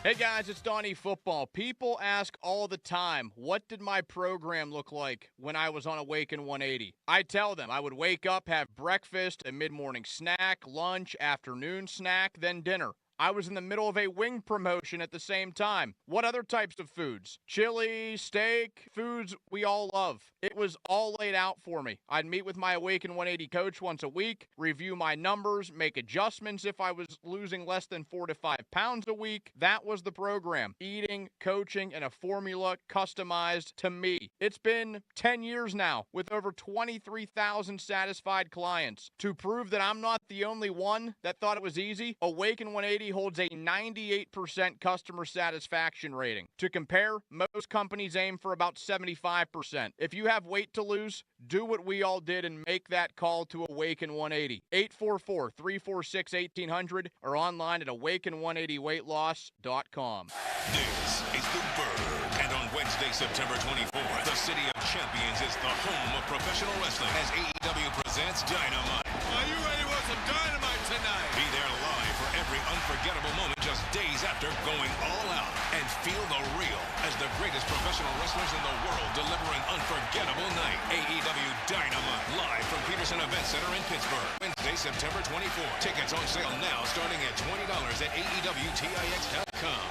Hey guys, it's Donnie Football. People ask all the time, what did my program look like when I was on Awaken 180? I tell them I would wake up, have breakfast, a mid-morning snack, lunch, afternoon snack, then dinner. I was in the middle of a wing promotion at the same time. What other types of foods? Chili, steak, foods we all love. It was all laid out for me. I'd meet with my Awaken 180 coach once a week, review my numbers, make adjustments if I was losing less than 4 to 5 pounds a week. That was the program. Eating, coaching, and a formula customized to me. It's been 10 years now with over 23,000 satisfied clients. To prove that I'm not the only one that thought it was easy, Awaken 180 holds a 98% customer satisfaction rating. To compare, most companies aim for about 75%. If you have weight to lose, do what we all did and make that call to Awaken 180. 844-346-1800 or online at awaken180weightloss.com. This is the Bird, and on Wednesday, September 24th, the City of Champions is the home of professional wrestling as AEW presents Dynamite. Are you ready for some Dynamite tonight? Be there live for every unforgettable moment just days after going all out, and feel the real as the greatest professional wrestlers in the world deliver an unforgettable night. AEW Dynamite, live from Peterson Event Center in Pittsburgh. Wednesday, September 24th. Tickets on sale now starting at $20 at AEWTIX.com.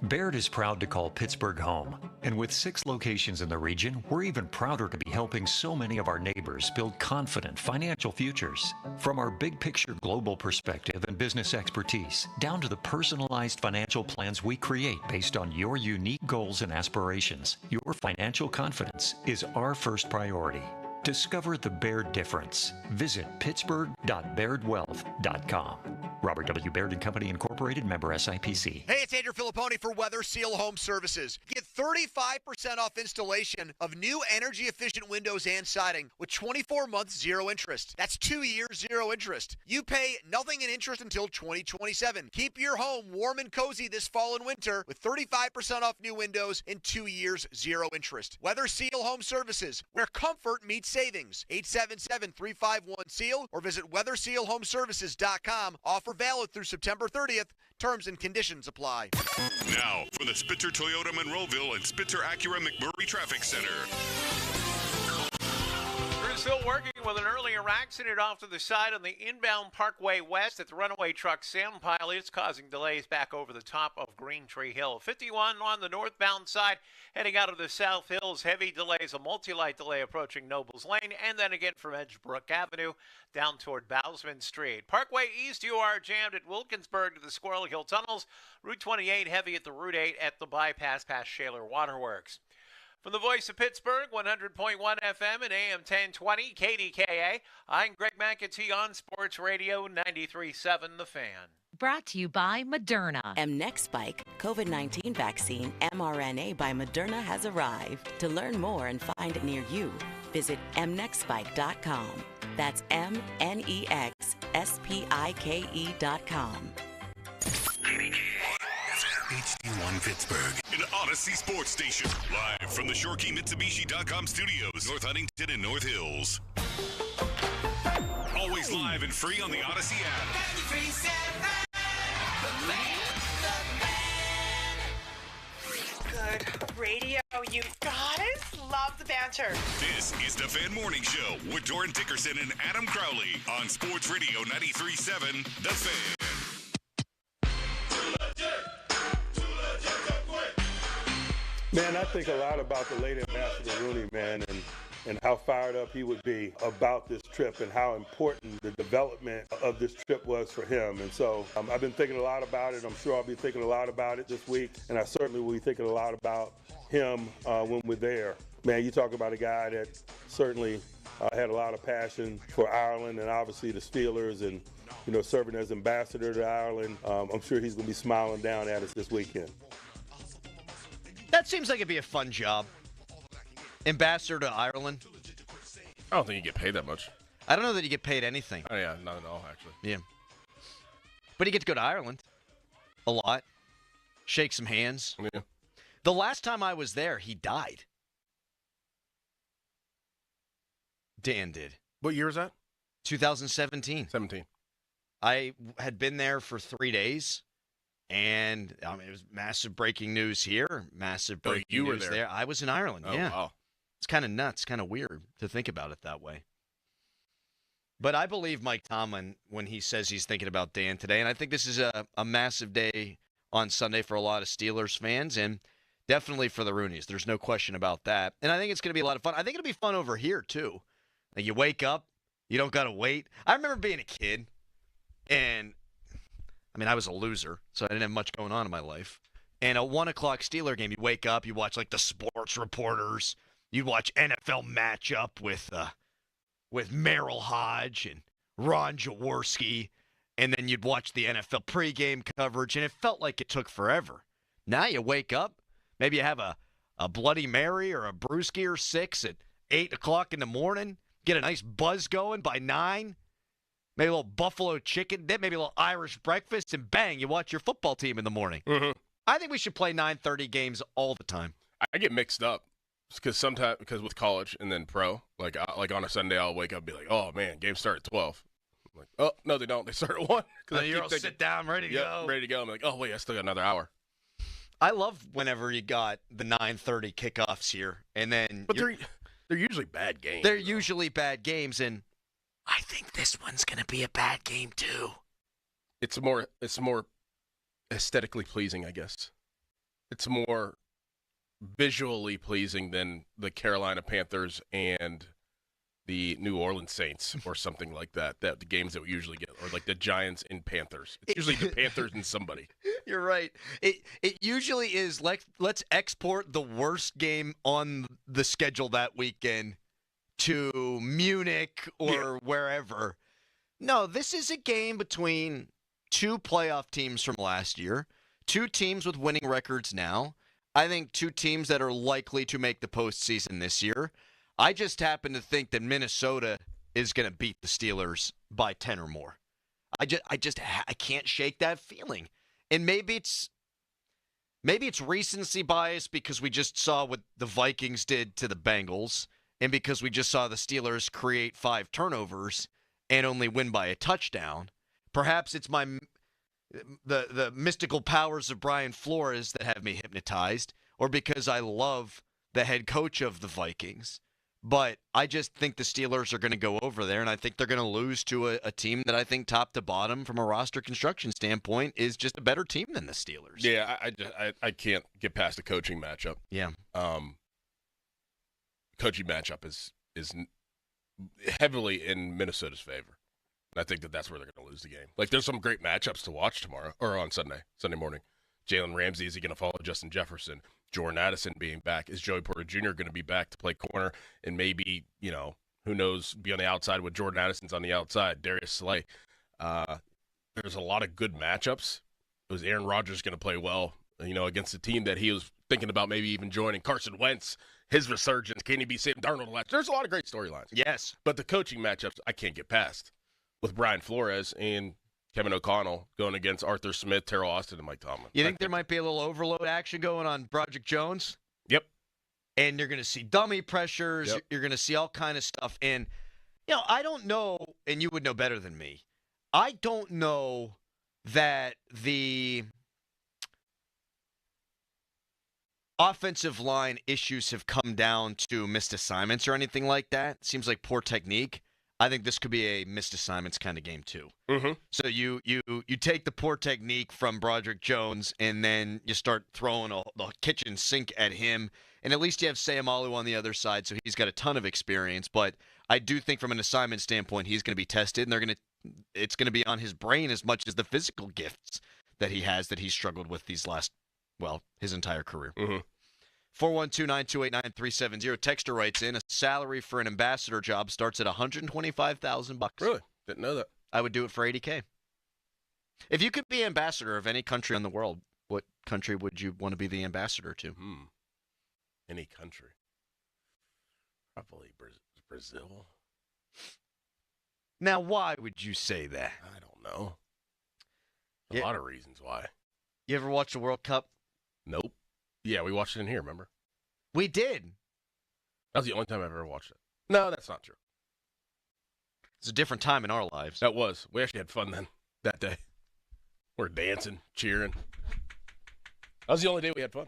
Baird is proud to call Pittsburgh home. And with 6 locations in the region, we're even prouder to be helping so many of our neighbors build confident financial futures. From our big picture global perspective and business expertise, down to the personalized financial plans we create based on your unique goals and aspirations, your financial confidence is our first priority. Discover the Baird difference. Visit pittsburgh.bairdwealth.com. Robert W. Baird & Company, Incorporated, member SIPC. Hey, it's Andrew Filipponi for Weather Seal Home Services. Get 35% off installation of new energy-efficient windows and siding with 24 months zero interest. That's 2 years zero interest. You pay nothing in interest until 2027. Keep your home warm and cozy this fall and winter with 35% off new windows and 2 years zero interest. Weather Seal Home Services, where comfort meets savings. 877-351-SEAL or visit weathersealhomeservices.com. Offer Offer valid through September 30th. Terms and conditions apply. Now, for the Spitzer Toyota Monroeville and Spitzer Acura McMurray Traffic Center. We're still working with an earlier accident off to the side on the inbound Parkway West at the runaway truck sand pile. It's causing delays back over the top of Green Tree Hill. 51 on the northbound side, heading out of the South Hills. Heavy delays, a multi-light delay approaching Nobles Lane, and then again from Edgebrook Avenue down toward Bousman Street. Parkway East, you are jammed at Wilkinsburg to the Squirrel Hill Tunnels. Route 28 heavy at the Route 8 at the bypass past Shaler Waterworks. From the voice of Pittsburgh, 100.1 FM and AM 1020 KDKA, I'm Greg McAtee on Sports Radio 93.7 The Fan. Brought to you by Moderna. Mnexspike, COVID-19 vaccine mRNA by Moderna has arrived. To learn more and find it near you, visit mnexspike.com. That's MNEXSPIKE.com. HD1 Pittsburgh, an Odyssey Sports Station, live from the ShoreKeyMitsubishi.com studios, North Huntington and North Hills. Always live and free on the Odyssey app. Good radio, you guys. Love the banter. This is the Fan Morning Show with Doran Dickerson and Adam Crowley on Sports Radio 93.7 The Fan. Man, I think a lot about the late Ambassador Rooney, man, and how fired up he would be about this trip and how important the development of this trip was for him. And so I've been thinking a lot about it. I'm sure I'll be thinking a lot about it this week, and I certainly will be thinking a lot about him when we're there. Man, you talk about a guy that certainly had a lot of passion for Ireland and obviously the Steelers and, you know, serving as ambassador to Ireland. I'm sure he's going to be smiling down at us this weekend. That seems like it'd be a fun job. Ambassador to Ireland. I don't think you get paid that much. I don't know that you get paid anything. Oh, yeah, not at all, actually. Yeah. But you get to go to Ireland a lot, shake some hands. Yeah. The last time I was there, he died. Dan did. What year is that? 2017. 17. I had been there for 3 days. And I mean, it was massive breaking news here, massive breaking you were news there. I was in Ireland. Oh, yeah, wow. It's kind of nuts, kind of weird to think about it that way. But I believe Mike Tomlin when he says he's thinking about Dan today, and I think this is a massive day on Sunday for a lot of Steelers fans, and definitely for the Rooneys. There's no question about that. And I think it's going to be a lot of fun. I think it'll be fun over here too. Like you wake up, you don't got to wait. I remember being a kid, and I mean, I was a loser, so I didn't have much going on in my life. And a 1 o'clock Steeler game, you wake up, you watch like the sports reporters, you'd watch NFL matchup with Merrill Hodge and Ron Jaworski, and then you'd watch the NFL pregame coverage, and it felt like it took forever. Now you wake up, maybe you have a Bloody Mary or a brewski or 6 at 8 o'clock in the morning, get a nice buzz going by 9. Maybe a little buffalo chicken dip, maybe a little Irish breakfast, and bang, you watch your football team in the morning. Mm-hmm. I think we should play 9:30 games all the time. I get mixed up because with college and then pro, like on a Sunday, I'll wake up and be like, oh, man, games start at 12. I'm like, oh, no, they don't. They start at 1. So you're all sit down, ready to go. Ready to go. I'm like, oh, wait, I still got another hour. I love whenever you got the 9:30 kickoffs here. And then but they're usually bad games. They're usually bad games, and I think this one's going to be a bad game, too. It's more aesthetically pleasing, I guess. It's more visually pleasing than the Carolina Panthers and the New Orleans Saints or something like that. The games that we usually get, or like the Giants and Panthers. It's usually the Panthers and somebody. You're right. It usually is let's export the worst game on the schedule that weekend to Munich or wherever. No, this is a game between two playoff teams from last year, two teams with winning records now. I think two teams that are likely to make the postseason this year. I just happen to think that Minnesota is going to beat the Steelers by 10 or more. I can't shake that feeling. And maybe it's recency bias because we just saw what the Vikings did to the Bengals. And because we just saw the Steelers create 5 turnovers and only win by a touchdown, Perhaps it's the mystical powers of Brian Flores that have me hypnotized, or because I love the head coach of the Vikings. But I just think the Steelers are going to go over there, and I think they're going to lose to a team that I think top to bottom from a roster construction standpoint is just a better team than the Steelers. Yeah, I can't get past the coaching matchup. Yeah. Coaching matchup is heavily in Minnesota's favor. And I think that's where they're going to lose the game. Like, there's some great matchups to watch tomorrow, or on Sunday morning. Jalen Ramsey, is he going to follow Justin Jefferson? Jordan Addison being back. Is Joey Porter Jr. going to be back to play corner and maybe, who knows, be on the outside with Jordan Addison's on the outside, Darius Slay. There's a lot of good matchups. Was Aaron Rodgers going to play well, against a team that he was thinking about maybe even joining? Carson Wentz, his resurgence. Can he be Sam Darnold? There's a lot of great storylines. Yes. But the coaching matchups I can't get past with Brian Flores and Kevin O'Connell going against Arthur Smith, Terrell Austin, and Mike Tomlin. You think there might be a little overload action going on Broderick Jones? Yep. And you're going to see dummy pressures. Yep. You're going to see all kind of stuff. And, I don't know, and you would know better than me, I don't know that the offensive line issues have come down to missed assignments or anything like that. It seems like poor technique. I think this could be a missed assignments kind of game too. Mm-hmm. So you take the poor technique from Broderick Jones and then you start throwing the kitchen sink at him, and at least you have Sam Alu on the other side, so he's got a ton of experience. But I do think from an assignment standpoint, he's going to be tested, and it's going to be on his brain as much as the physical gifts that he has that he's struggled with his entire career. Mm-hmm. 412-928-9370. Texter writes in, a salary for an ambassador job starts at $125,000. Really? Didn't know that. I would do it for $80K. If you could be ambassador of any country in the world, what country would you want to be the ambassador to? Any country. Probably Brazil. Now, why would you say that? I don't know. A lot of reasons why. You ever watch the World Cup? Nope. Yeah, we watched it in here, remember? We did. That was the only time I've ever watched it. No, that's not true. It's a different time in our lives. That was. We actually had fun then, that day. We're dancing, cheering. That was the only day we had fun.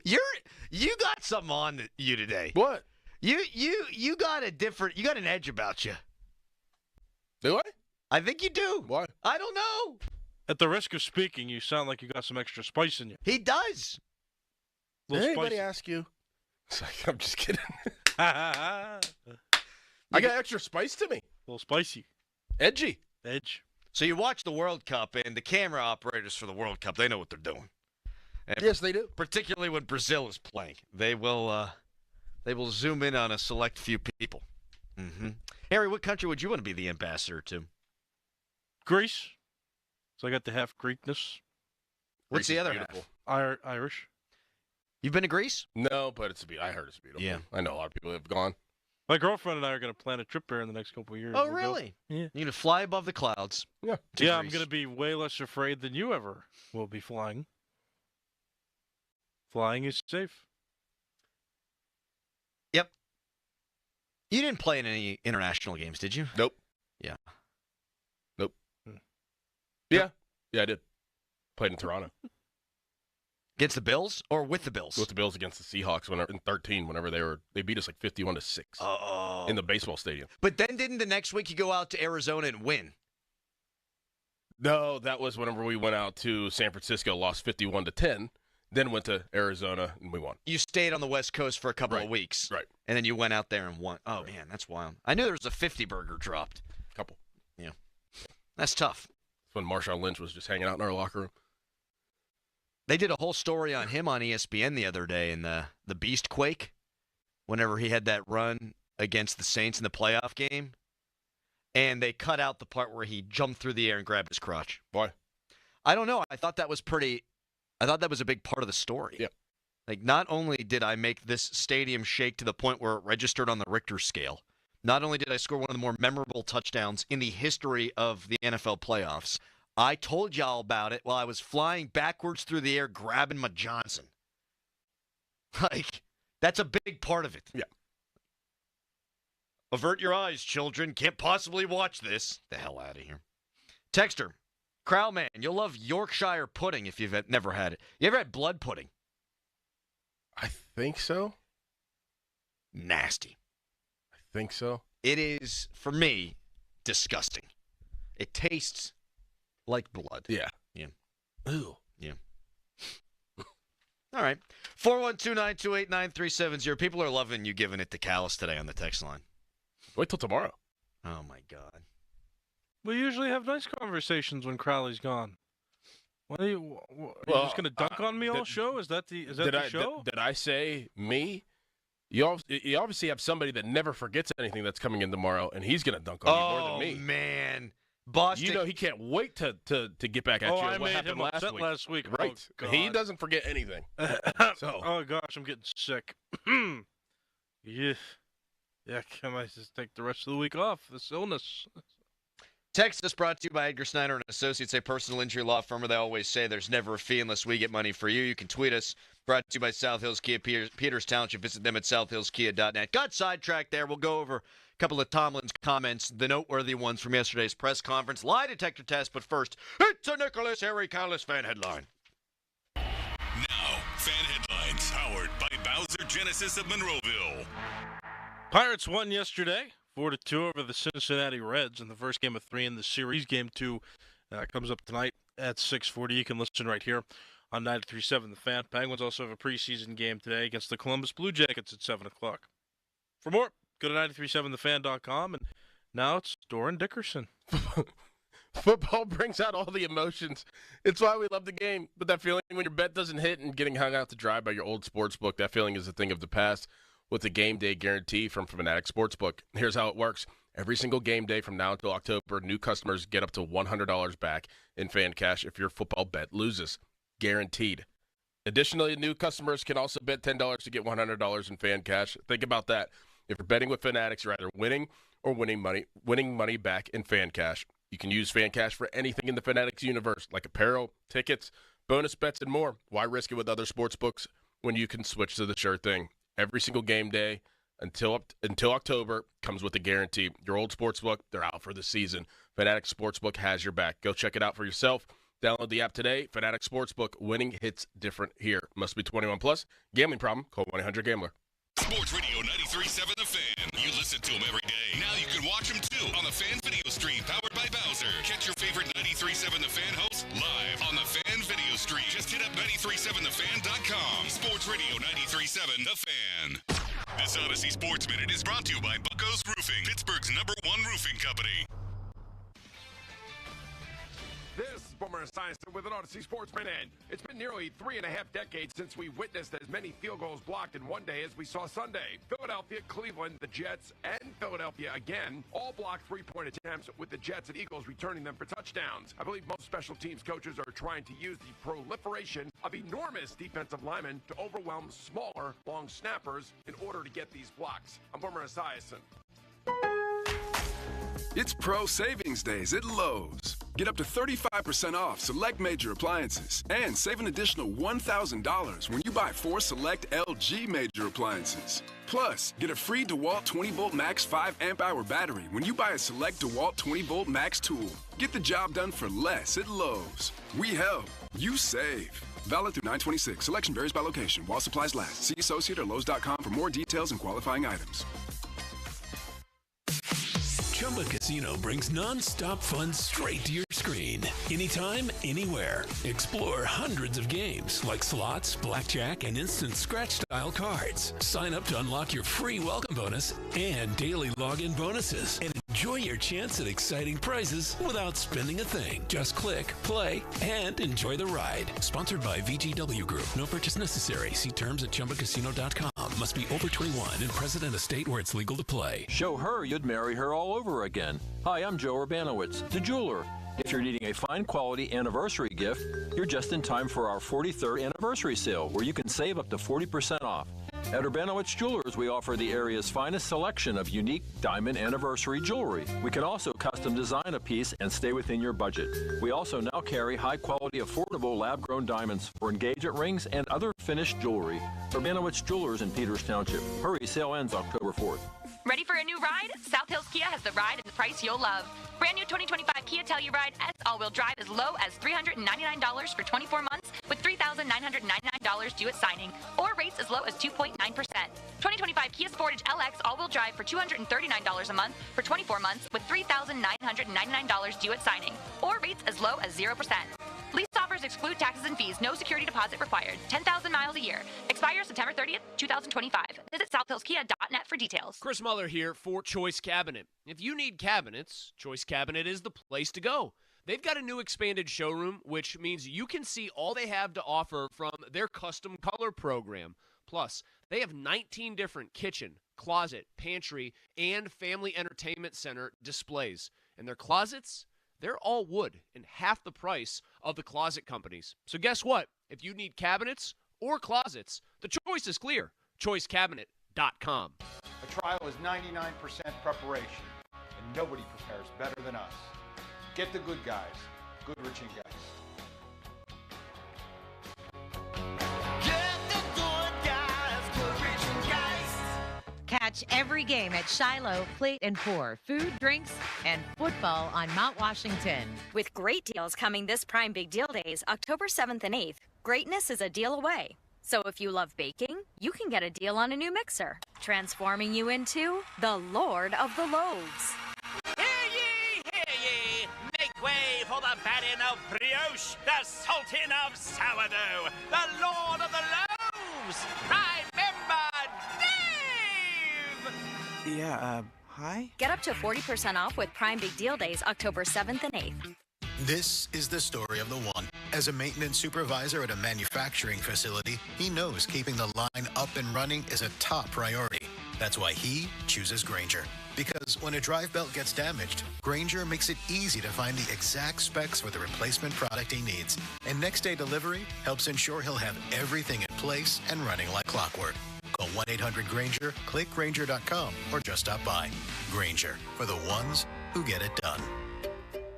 You got something on you today. What? You got an edge about you. Do I? I think you do. Why? I don't know. At the risk of speaking, you sound like you got some extra spice in you. He does. Did anybody ask you? It's like, I'm just kidding. I got extra spice to me. A little spicy. Edgy. Edge. So you watch the World Cup, and the camera operators for the World Cup, they know what they're doing. And yes, they do. Particularly when Brazil is playing. They will zoom in on a select few people. Mm-hmm. Harry, what country would you want to be the ambassador to? Greece. So I got the half Greekness. What's the other beautiful. half? Irish. You've been to Greece? No, but I heard it's beautiful. Yeah. I know a lot of people have gone. My girlfriend and I are going to plan a trip there in the next couple of years. Oh, really? Yeah. You're going to fly above the clouds. Yeah. Yeah, I'm going to be way less afraid than you ever will be flying. Flying is safe. Yep. You didn't play in any international games, did you? Nope. Yeah. Nope. Yeah. Yeah, I did. Played in Toronto. Against the Bills or with the Bills? With the Bills against the Seahawks in 2013 whenever they beat us like 51-6 in the baseball stadium. But then didn't the next week you go out to Arizona and win? No, that was whenever we went out to San Francisco, lost 51-10, then went to Arizona and we won. You stayed on the West Coast for a couple of weeks. Right. And then you went out there and won. Oh, man, that's wild. I knew there was a 50 burger dropped. Couple. Yeah. That's tough. That's when Marshawn Lynch was just hanging out in our locker room. They did a whole story on him on ESPN the other day in the Beast Quake, whenever he had that run against the Saints in the playoff game. And they cut out the part where he jumped through the air and grabbed his crotch. Why? I don't know. I thought that was a big part of the story. Yeah. Like, not only did I make this stadium shake to the point where it registered on the Richter scale, not only did I score one of the more memorable touchdowns in the history of the NFL playoffs, I told y'all about it while I was flying backwards through the air grabbing my Johnson. Like, that's a big part of it. Yeah. Avert your eyes, children. Can't possibly watch this. The hell out of here. Texter, Crowman, you'll love Yorkshire pudding if you've never had it. You ever had blood pudding? I think so. Nasty. I think so. It is, for me, disgusting. It tastes like blood. Yeah. Yeah. Ooh. Yeah. All right. 412-928-9370. People are loving you giving it to Callis today on the text line. Wait till tomorrow. Oh, my God. We usually have nice conversations when Crowley's gone. What are you just going to dunk on me all show? Is that the show? Did I say me? You obviously have somebody that never forgets anything that's coming in tomorrow, and he's going to dunk on you more than me. Oh, man. Boston. You know he can't wait to get back at you. I what made happened him upset last week. Right. Oh, he doesn't forget anything. So. Oh, gosh, I'm getting sick. Yeah, I might just take the rest of the week off. This illness. Text us brought to you by Edgar Snyder and Associates, a personal injury law firm where they always say there's never a fee unless we get money for you. You can tweet us. Brought to you by South Hills Kia Peters Township. Visit them at southhillskia.net. Got sidetracked there. We'll go over a couple of Tomlin's comments, the noteworthy ones from yesterday's press conference. Lie detector test, but first, it's a Nicholas Harry Callis fan headline. Now, fan headlines powered by Bowser Genesis of Monroeville. Pirates won yesterday, 4-2 over the Cincinnati Reds in the first game of 3 in the series. Game 2 comes up tonight at 6:40. You can listen right here on 93.7 The Fan. Penguins also have a preseason game today against the Columbus Blue Jackets at 7 o'clock. For more, go to 937thefan.com, and now it's Doran Dickerson. Football brings out all the emotions. It's why we love the game. But that feeling when your bet doesn't hit and getting hung out to dry by your old sports book, that feeling is a thing of the past with the game day guarantee from Fanatics Sportsbook. Here's how it works. Every single game day from now until October, new customers get up to $100 back in fan cash if your football bet loses. Guaranteed. Additionally, new customers can also bet $10 to get $100 in fan cash. Think about that. If you're betting with Fanatics, you're either winning or winning money back in fan cash. You can use fan cash for anything in the Fanatics universe, like apparel, tickets, bonus bets, and more. Why risk it with other sports books when you can switch to the sure thing? Every single game day until October comes with a guarantee. Your old sportsbook, they're out for the season. Fanatics Sportsbook has your back. Go check it out for yourself. Download the app today. Fanatics Sportsbook. Winning hits different here. Must be 21 plus. Gambling problem? Call 1-800-GAMBLER. Sports Radio 93.7 The Fan. You listen to them every day. Now you can watch them too on the Fan Video Stream powered by Bowser. Catch your favorite 93.7 The Fan hosts live on the Fan Video Stream. Just hit up 937thefan.com. Sports Radio 93.7 The Fan. This Odyssey Sports Minute is brought to you by Bucco's Roofing, Pittsburgh's #1 roofing company. This is Boomer Esiason with an Odyssey Sports Minute. It's been nearly 3.5 decades since we witnessed as many field goals blocked in one day as we saw Sunday. Philadelphia, Cleveland, the Jets, and Philadelphia again all blocked three-point attempts, with the Jets and Eagles returning them for touchdowns. I believe most special teams coaches are trying to use the proliferation of enormous defensive linemen to overwhelm smaller, long snappers in order to get these blocks. I'm Boomer Esiason. It's Pro Savings Days at Lowe's. Get up to 35% off select major appliances and save an additional $1,000 when you buy 4 select LG major appliances. Plus, get a free DeWalt 20-volt max 5 amp-hour battery when you buy a select DeWalt 20-volt max tool. Get the job done for less at Lowe's. We help. You save. Valid through 9/26. Selection varies by location. While supplies last. See Associate or Lowe's.com for more details and qualifying items. Chumba Casino brings non-stop fun straight to your screen. Anytime, anywhere. Explore hundreds of games like slots, blackjack, and instant scratch-style cards. Sign up to unlock your free welcome bonus and daily login bonuses. And enjoy your chance at exciting prizes without spending a thing. Just click, play, and enjoy the ride. Sponsored by VGW Group. No purchase necessary. See terms at ChumbaCasino.com. Must be over 21 and present in a state where it's legal to play. Show her you'd marry her all over again. Hi, I'm Joe Urbanowitz, the jeweler. If you're needing a fine quality anniversary gift, you're just in time for our 43rd anniversary sale, where you can save up to 40% off. At Urbanowitz Jewelers, we offer the area's finest selection of unique diamond anniversary jewelry. We can also custom design a piece and stay within your budget. We also now carry high-quality, affordable lab-grown diamonds for engagement rings and other finished jewelry. Urbanowitz Jewelers in Peters Township. Hurry, sale ends October 4th. Ready for a new ride? South Hills Kia has the ride and the price you'll love. Brand new 2025 Kia Telluride S all-wheel drive as low as $399 for 24 months with $3,999 due at signing, or rates as low as 2.9%. 2025 Kia Sportage LX all-wheel drive for $239 a month for 24 months with $3,999 due at signing, or rates as low as 0%. Lease offers exclude taxes and fees. No security deposit required. 10,000 miles a year. Expires September 30th, 2025. Visit southhillskia.net for details. Chris Muller here for Choice Cabinet. If you need cabinets, Choice Cabinet is the place to go. They've got a new expanded showroom, which means you can see all they have to offer from their custom color program. Plus, they have 19 different kitchen, closet, pantry, and family entertainment center displays. And their closets, they're all wood and half the price of the closet companies. So guess what? If you need cabinets or closets, the choice is clear. ChoiceCabinet.com. A trial is 99% preparation, and nobody prepares better than us. Get the good guys, Goodrich and Geist. Catch every game at Shiloh, Plate and Pour, food, drinks, and football on Mount Washington. With great deals coming this Prime Big Deal Days, October 7th and 8th, greatness is a deal away. So if you love baking, you can get a deal on a new mixer, transforming you into the Lord of the Loaves. Hear ye, make way for the baron of brioche, the sultan of sourdough, the lord of the loaves, prime member Dave! Yeah, hi? Get up to 40% off with Prime Big Deal Days, October 7th and 8th. This is the story of the one. As a maintenance supervisor at a manufacturing facility, he knows keeping the line up and running is a top priority. That's why he chooses Grainger. Because when a drive belt gets damaged, Grainger makes it easy to find the exact specs for the replacement product he needs. And next day delivery helps ensure he'll have everything in place and running like clockwork. Call 1-800-GRAINGER, click Grainger.com, or just stop by. Grainger, for the ones who get it done.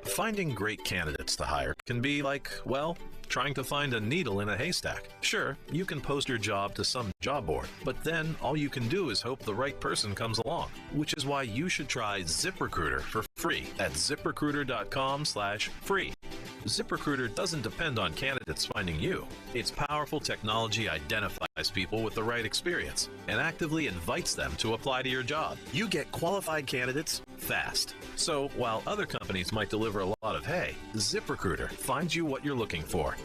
Finding great candidates to hire can be like, well, trying to find a needle in a haystack. Sure, you can post your job to some job board, but then all you can do is hope the right person comes along, which is why you should try ZipRecruiter for free at ZipRecruiter.com/free. ZipRecruiter doesn't depend on candidates finding you. Its powerful technology identifies people with the right experience and actively invites them to apply to your job. You get qualified candidates fast. So while other companies might deliver a lot of hay, ZipRecruiter finds you what you're looking for.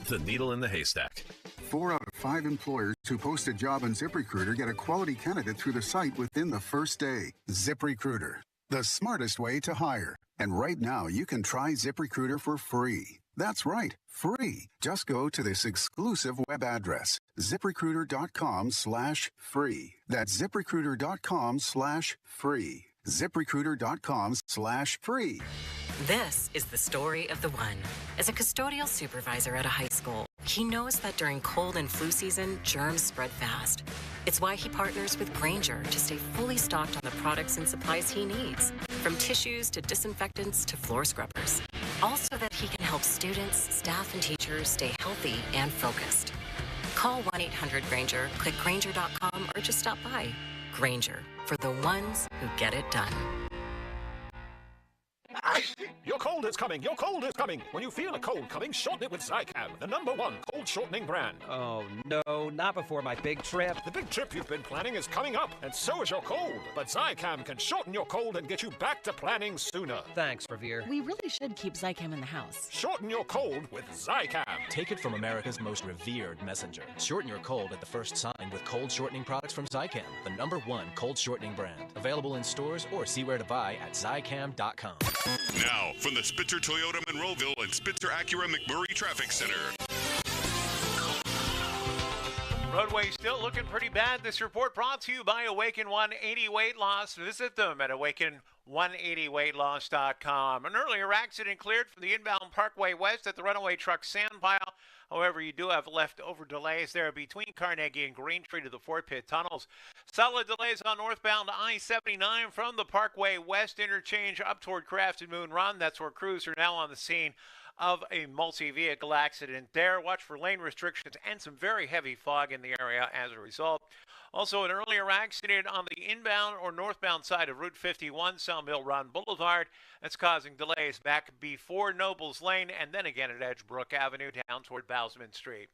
The needle in the haystack. 4 out of 5 employers who post a job on ZipRecruiter get a quality candidate through the site within the first day. ZipRecruiter, the smartest way to hire. And right now, you can try ZipRecruiter for free. That's right, free. Just go to this exclusive web address, ZipRecruiter.com/free. That's ZipRecruiter.com/free. ZipRecruiter.com/free. This is the story of the one. As a custodial supervisor at a high school, he knows that during cold and flu season, germs spread fast. It's why he partners with Grainger to stay fully stocked on the products and supplies he needs, from tissues to disinfectants to floor scrubbers. All so that he can help students, staff, and teachers stay healthy and focused. Call 1-800-GRAINGER, click Grainger.com, or just stop by. Grainger, for the ones who get it done. Your cold is coming. Your cold is coming. When you feel a cold coming, shorten it with Zicam, the #1 cold shortening brand. Oh, no, not before my big trip. The big trip you've been planning is coming up, and so is your cold. But Zicam can shorten your cold and get you back to planning sooner. Thanks, Revere. We really should keep Zicam in the house. Shorten your cold with Zicam. Take it from America's most revered messenger. Shorten your cold at the first sign with cold shortening products from Zicam, the #1 cold shortening brand. Available in stores or see where to buy at Zicam.com. Now, from the Spitzer Toyota Monroeville and Spitzer Acura McMurray Traffic Center. Roadway still looking pretty bad. This report brought to you by Awaken 180 Weight Loss. Visit them at awaken180weightloss.com. An earlier accident cleared from the inbound Parkway West at the runaway truck sand pile. However, you do have leftover delays there between Carnegie and Green Tree to the Fort Pitt tunnels. Solid delays on northbound I-79 from the Parkway West interchange up toward Crafton Moon Run. That's where crews are now on the scene of a multi-vehicle accident there. Watch for lane restrictions and some very heavy fog in the area as a result. Also, an earlier accident on the inbound or northbound side of Route 51, Sawmill Run Boulevard. That's causing delays back before Nobles Lane and then again at Edgebrook Avenue down toward Bousman Street.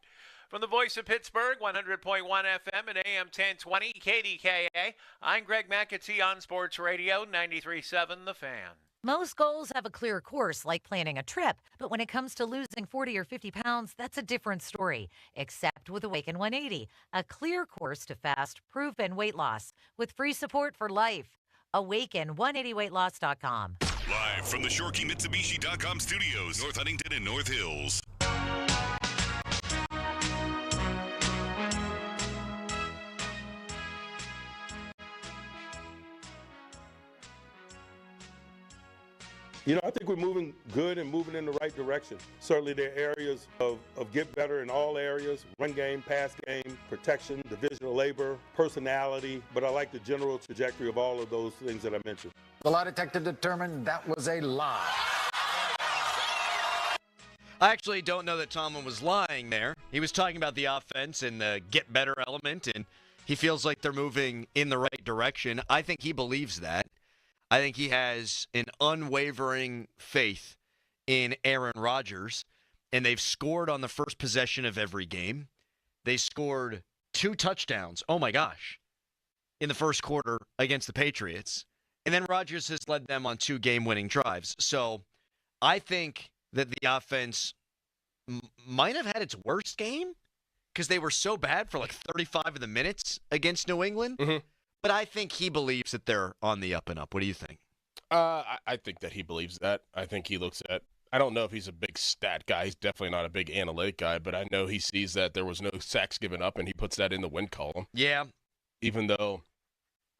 From the voice of Pittsburgh, 100.1 FM and AM 1020, KDKA, I'm Greg McAtee on Sports Radio 93.7 The Fan. Most goals have a clear course, like planning a trip. But when it comes to losing 40 or 50 pounds, that's a different story. Except with Awaken 180, a clear course to fast, proven weight loss with free support for life. Awaken180weightloss.com. Live from the ShoreKeyMitsubishi.com studios, North Huntington and North Hills. You know, I think we're moving good and moving in the right direction. Certainly there are areas of get better in all areas, run game, pass game, protection, division of labor, personality, but I like the general trajectory of all of those things that I mentioned. The lie detector determined that was a lie. I actually don't know that Tomlin was lying there. He was talking about the offense and the get better element, and he feels like they're moving in the right direction. I think he believes that. I think he has an unwavering faith in Aaron Rodgers, and they've scored on the first possession of every game. They scored 2 touchdowns, oh my gosh, in the first quarter against the Patriots. And then Rodgers has led them on 2 game-winning drives. So I think that the offense might have had its worst game because they were so bad for like 35 of the minutes against New England. Mm-hmm. But I think he believes that they're on the up and up. What do you think? I think that he believes that. I think he looks at – I don't know if he's a big stat guy. He's definitely not a big analytic guy, but I know he sees that there was no sacks given up, and he puts that in the win column. Yeah. Even though,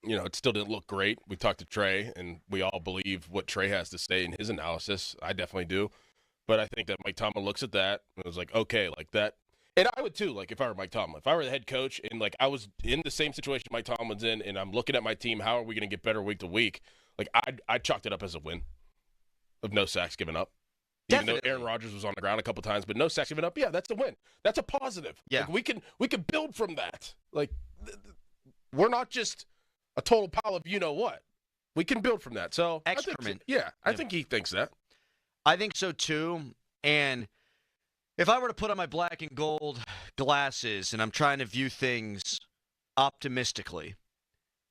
you know, it still didn't look great. We talked to Trey, and we all believe what Trey has to say in his analysis. I definitely do. But I think that Mike Tomlin looks at that and was like, okay, like that. And I would too, like if I were Mike Tomlin. If I were the head coach and like I was in the same situation Mike Tomlin's in and I'm looking at my team, how are we going to get better week to week? Like I'd chalked it up as a win of no sacks given up. Definitely. Even though Aaron Rodgers was on the ground a couple times, but no sacks given up. Yeah, that's a win. That's a positive. Yeah. Like, we can build from that. Like we're not just a total pile of you know what. We can build from that. So excrement. I think he thinks that. I think so too. And if I were to put on my black and gold glasses and I'm trying to view things optimistically,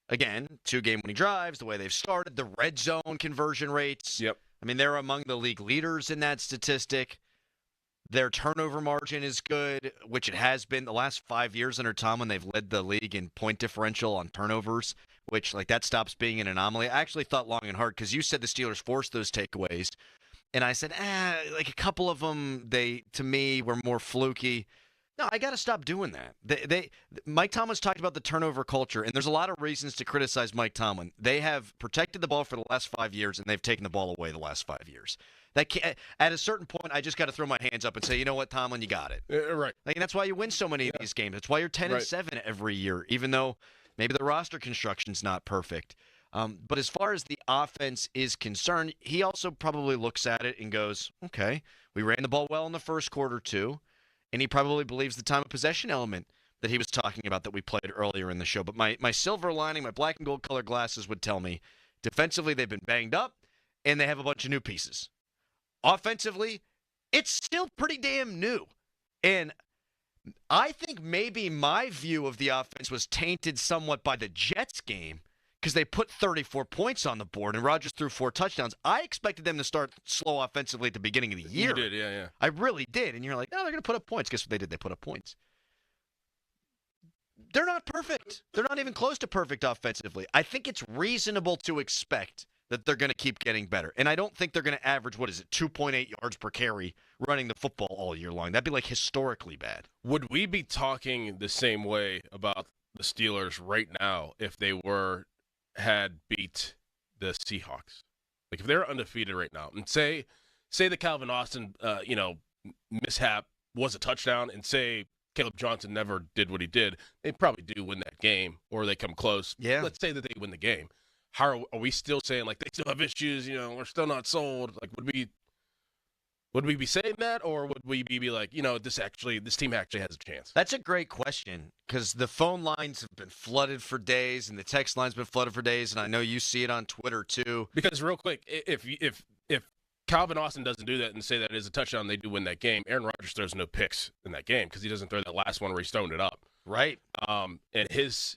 again, 2 game-winning drives, the way they've started, the red zone conversion rates. Yep. I mean, they're among the league leaders in that statistic. Their turnover margin is good, which it has been the last 5 years under Tomlin. They've led the league in point differential on turnovers, which like that stops being an anomaly. I actually thought long and hard because you said the Steelers forced those takeaways. And I said, like a couple of them, they to me were more fluky. No, I got to stop doing that. Mike Tomlin's talked about the turnover culture, and there's a lot of reasons to criticize Mike Tomlin. They have protected the ball for the last 5 years, and they've taken the ball away the last 5 years. That at a certain point, I just got to throw my hands up and say, you know what, Tomlin, you got it. Right. Like, and that's why you win so many of these games. That's why you're 10-7 every year, even though maybe the roster construction's not perfect. But as far as the offense is concerned, he also probably looks at it and goes, okay, we ran the ball well in the first quarter too, and he probably believes the time of possession element that he was talking about that we played earlier in the show. But my silver lining, my black and gold color glasses would tell me defensively they've been banged up and they have a bunch of new pieces. Offensively, it's still pretty damn new. And I think maybe my view of the offense was tainted somewhat by the Jets game, because they put 34 points on the board and Rodgers threw 4 touchdowns. I expected them to start slow offensively at the beginning of the year. You did, yeah. I really did. And you're like, no, they're going to put up points. Guess what they did? They put up points. They're not perfect. They're not even close to perfect offensively. I think it's reasonable to expect that they're going to keep getting better. And I don't think they're going to average, 2.8 yards per carry running the football all year long. That'd be like historically bad. Would we be talking the same way about the Steelers right now if they had beat the Seahawks? Like if they're undefeated right now and say the Calvin Austin mishap was a touchdown and say Caleb Johnson never did what he did, they probably do win that game or they come close. Yeah. Let's say that they win the game. How are we still saying like they still have issues, we're still not sold? Like would Would we be saying that, or would we be like, this team actually has a chance? That's a great question, because the phone lines have been flooded for days, and the text line's been flooded for days, and I know you see it on Twitter too. Because real quick, if Calvin Austin doesn't do that and say that it is a touchdown, they do win that game. Aaron Rodgers throws no picks in that game because he doesn't throw that last one where he's throwing it up. Right. And his,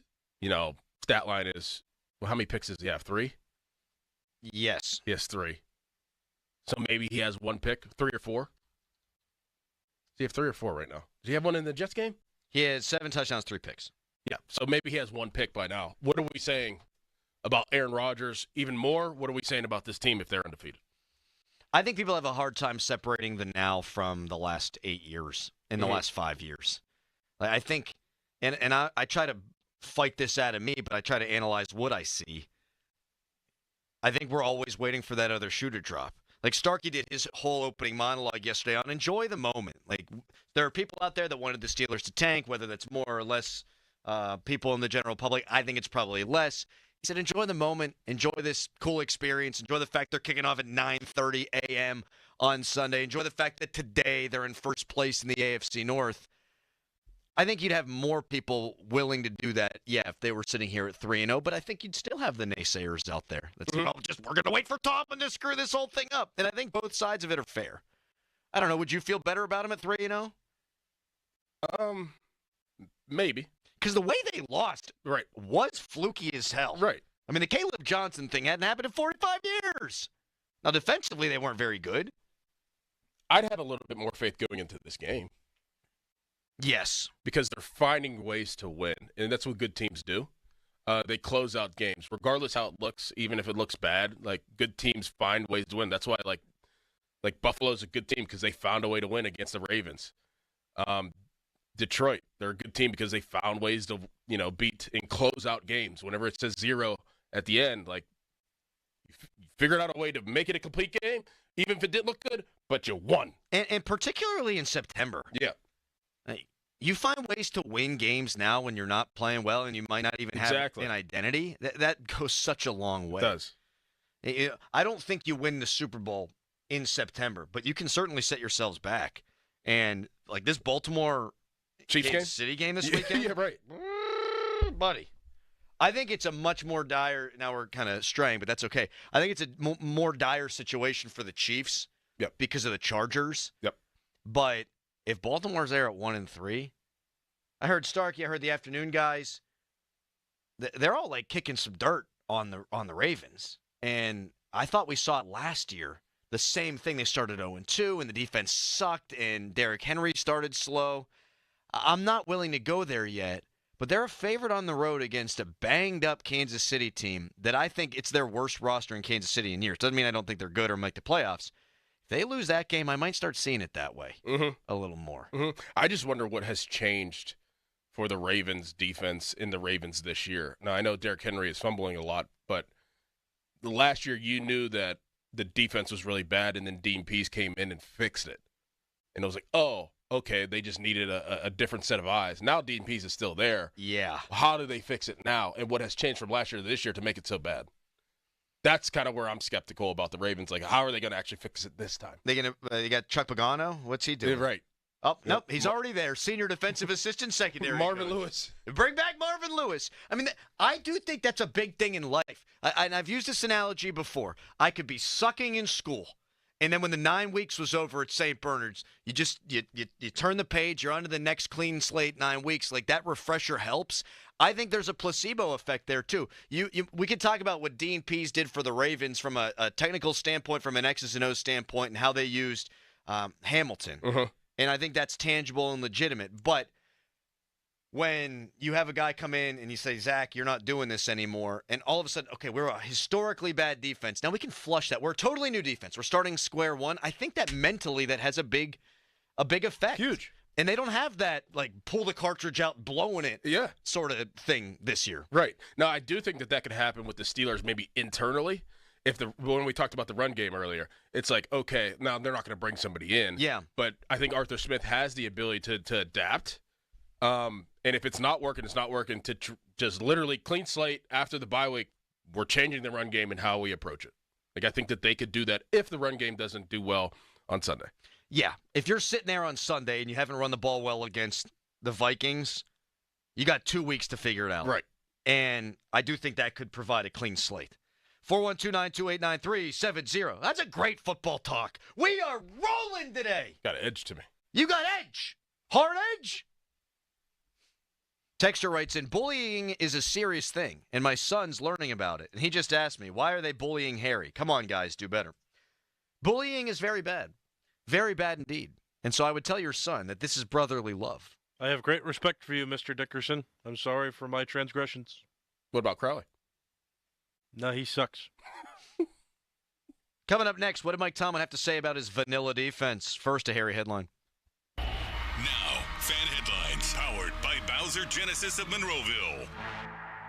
stat line is, well, how many picks does he have? 3? Yes. He has 3. So maybe he has 1 pick, 3 or 4. Does he have 3 or 4 right now? Does he have one in the Jets game? He has 7 touchdowns, 3 picks. Yeah, so maybe he has 1 pick by now. What are we saying about Aaron Rodgers? Even more, what are we saying about this team if they're undefeated? I think people have a hard time separating the now from the last 8 years and the last 5 years. I think, and I try to fight this out of me, but I try to analyze what I see. I think we're always waiting for that other shoe to drop. Like Starkey did his whole opening monologue yesterday on enjoy the moment. Like there are people out there that wanted the Steelers to tank, whether that's more or less people in the general public. I think it's probably less. He said, enjoy the moment, enjoy this cool experience, enjoy the fact they're kicking off at 9:30 a.m. on Sunday, enjoy the fact that today they're in first place in the AFC North. I think you'd have more people willing to do that, if they were sitting here at 3-0, but I think you'd still have the naysayers out there. That's we're going to wait for Tomlin to screw this whole thing up. And I think both sides of it are fair. I don't know. Would you feel better about him at 3-0? Maybe. Because the way they lost was fluky as hell. Right. I mean, the Caleb Johnson thing hadn't happened in 45 years. Now, defensively, they weren't very good. I'd have a little bit more faith going into this game. Yes. Because they're finding ways to win, and that's what good teams do. They close out games, regardless how it looks, even if it looks bad. Like, good teams find ways to win. That's why, like Buffalo's a good team because they found a way to win against the Ravens. Detroit, they're a good team because they found ways to, beat and close out games. Whenever it says 0 at the end, like, you figured out a way to make it a complete game, even if it didn't look good, but you won. And particularly in September. Yeah. You find ways to win games now when you're not playing well and you might not even have an identity. That goes such a long way. It does. I don't think you win the Super Bowl in September, but you can certainly set yourselves back. And like this Baltimore Chiefs City game this weekend. Yeah, right. Buddy. I think it's a much more dire, now we're kind of straying, but that's okay. I think it's a more dire situation for the Chiefs because of the Chargers. Yep. But if Baltimore's there at 1-3, I heard Starkey, I heard the afternoon guys, they're all like kicking some dirt on the Ravens. And I thought we saw it last year. The same thing. They started 0-2, and the defense sucked, and Derrick Henry started slow. I'm not willing to go there yet, but they're a favorite on the road against a banged-up Kansas City team that I think it's their worst roster in Kansas City in years. Doesn't mean I don't think they're good or make the playoffs. If they lose that game, I might start seeing it that way a little more. I just wonder what has changed for the Ravens defense in the Ravens this year. Now, I know Derrick Henry is fumbling a lot, but the last year you knew that the defense was really bad, and then Dean Pease came in and fixed it. And it was like, oh, okay, they just needed a different set of eyes. Now Dean Pease is still there. Yeah. How do they fix it now? And what has changed from last year to this year to make it so bad? That's kind of where I'm skeptical about the Ravens. Like, how are they going to actually fix it this time? They got Chuck Pagano? What's he doing? Yeah, right. Oh, nope, he's already there. Senior defensive assistant, secondary. Marvin Lewis. Bring back Marvin Lewis. I mean, I do think that's a big thing in life. And I've used this analogy before. I could be sucking in school, and then when the 9 weeks was over at St. Bernard's, you turn the page, you're on to the next clean slate 9 weeks. Like, that refresher helps. I think there's a placebo effect there, too. We could talk about what Dean Pease did for the Ravens from a technical standpoint, from an X's and O's standpoint, and how they used Hamilton. And I think that's tangible and legitimate. But when you have a guy come in and you say, Zach, you're not doing this anymore, and all of a sudden, okay, we're a historically bad defense. Now we can flush that. We're a totally new defense. We're starting square one. I think that mentally that has a big effect. Huge. And they don't have that, like, pull the cartridge out, blowing it sort of thing this year. Right. Now, I do think that could happen with the Steelers maybe internally. When we talked about the run game earlier, it's like, okay, now they're not going to bring somebody in. Yeah. But I think Arthur Smith has the ability to adapt. And if it's not working, it's not working. To just literally clean slate after the bye week, we're changing the run game and how we approach it. Like, I think that they could do that if the run game doesn't do well on Sunday. Yeah, if you're sitting there on Sunday and you haven't run the ball well against the Vikings, you got 2 weeks to figure it out. Right. And I do think that could provide a clean slate. 412-928-9370. That's a great football talk. We are rolling today. Got an edge to me. You got edge. Hard edge. Texter writes in, bullying is a serious thing, and my son's learning about it. And he just asked me, why are they bullying Harry? Come on, guys, do better. Bullying is very bad. Very bad indeed. And so I would tell your son that this is brotherly love. I have great respect for you, Mr. Dickerson. I'm sorry for my transgressions. What about Crowley? No, he sucks. Coming up next, what did Mike Tomlin have to say about his vanilla defense? First, a Harry headline. Now, fan headlines powered by Bowser Genesis of Monroeville.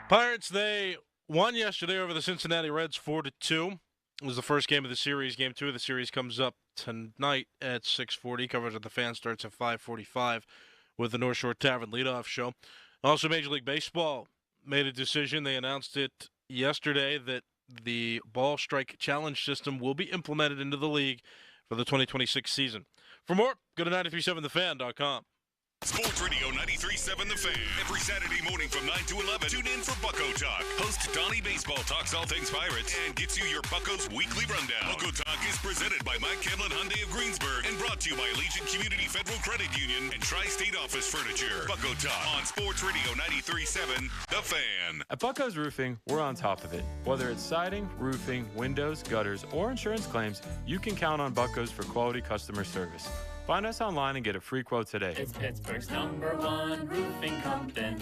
Pirates, they won yesterday over the Cincinnati Reds 4-2. It was the first game of the series. Game 2 of the series comes up tonight at 6:40. Coverage of the Fan starts at 5:45 with the North Shore Tavern leadoff show. Also, Major League Baseball made a decision. They announced it yesterday that the ball strike challenge system will be implemented into the league for the 2026 season. For more, go to 937thefan.com. Sports Radio 93.7 The Fan. Every Saturday morning from 9 to 11. Tune in for Bucko Talk. Host Donnie Baseball talks all things Pirates and gets you your Buccos weekly rundown. Bucko Talk is presented by Mike Kemlin Hyundai of Greensburg and brought to you by Allegiant Community Federal Credit Union and Tri-State Office Furniture. Bucko Talk on Sports Radio 93.7 The Fan. At Bucko's Roofing, we're on top of it. Whether it's siding, roofing, windows, gutters, or insurance claims, you can count on Bucko's for quality customer service. Find us online and get a free quote today. It's Pittsburgh's #1 roofing company.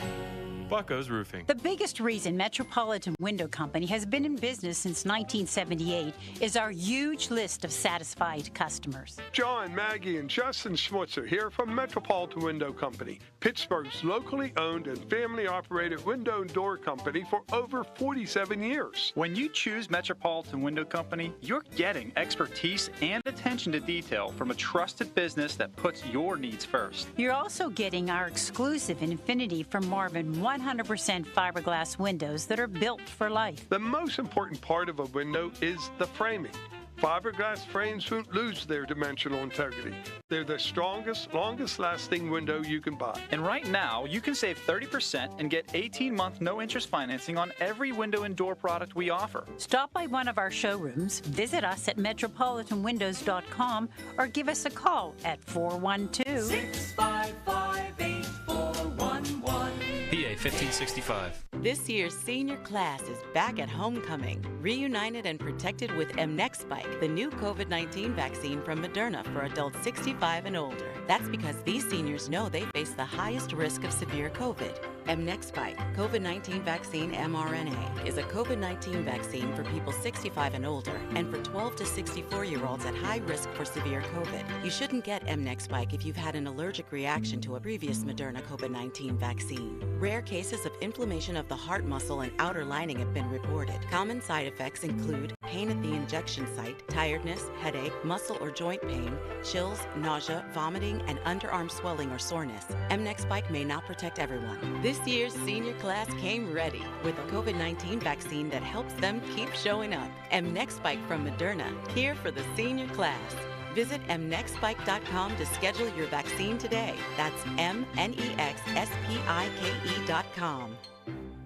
Bucko's Roofing. The biggest reason Metropolitan Window Company has been in business since 1978 is our huge list of satisfied customers. John, Maggie, and Justin Schmutzer here from Metropolitan Window Company, Pittsburgh's locally owned and family-operated window and door company for over 47 years. When you choose Metropolitan Window Company, you're getting expertise and attention to detail from a trusted business that puts your needs first. You're also getting our exclusive Infinity from Marvin 100% fiberglass windows that are built for life. The most important part of a window is the framing. Fiberglass frames won't lose their dimensional integrity. They're the strongest, longest-lasting window you can buy. And right now, you can save 30% and get 18-month no-interest financing on every window and door product we offer. Stop by one of our showrooms, visit us at metropolitanwindows.com, or give us a call at 412-655-8411. PA 1565. This year's senior class is back at homecoming, reunited and protected with mNEXSpike, the new COVID-19 vaccine from Moderna for adults 65 and older. That's because these seniors know they face the highest risk of severe COVID. mNEXSpike, COVID-19 vaccine mRNA, is a COVID-19 vaccine for people 65 and older and for 12 to 64-year-olds at high risk for severe COVID. You shouldn't get mNEXSpike if you've had an allergic reaction to a previous Moderna COVID-19 vaccine. Rare cases of inflammation of the heart muscle and outer lining have been reported. Common side effects include pain at the injection site, tiredness, headache, muscle or joint pain, chills, nausea, vomiting, and underarm swelling or soreness. mNEXSpike may not protect everyone. This year's senior class came ready with a COVID-19 vaccine that helps them keep showing up. mNEXSpike from Moderna, here for the senior class. Visit mnexspike.com to schedule your vaccine today. That's mnexspike.com.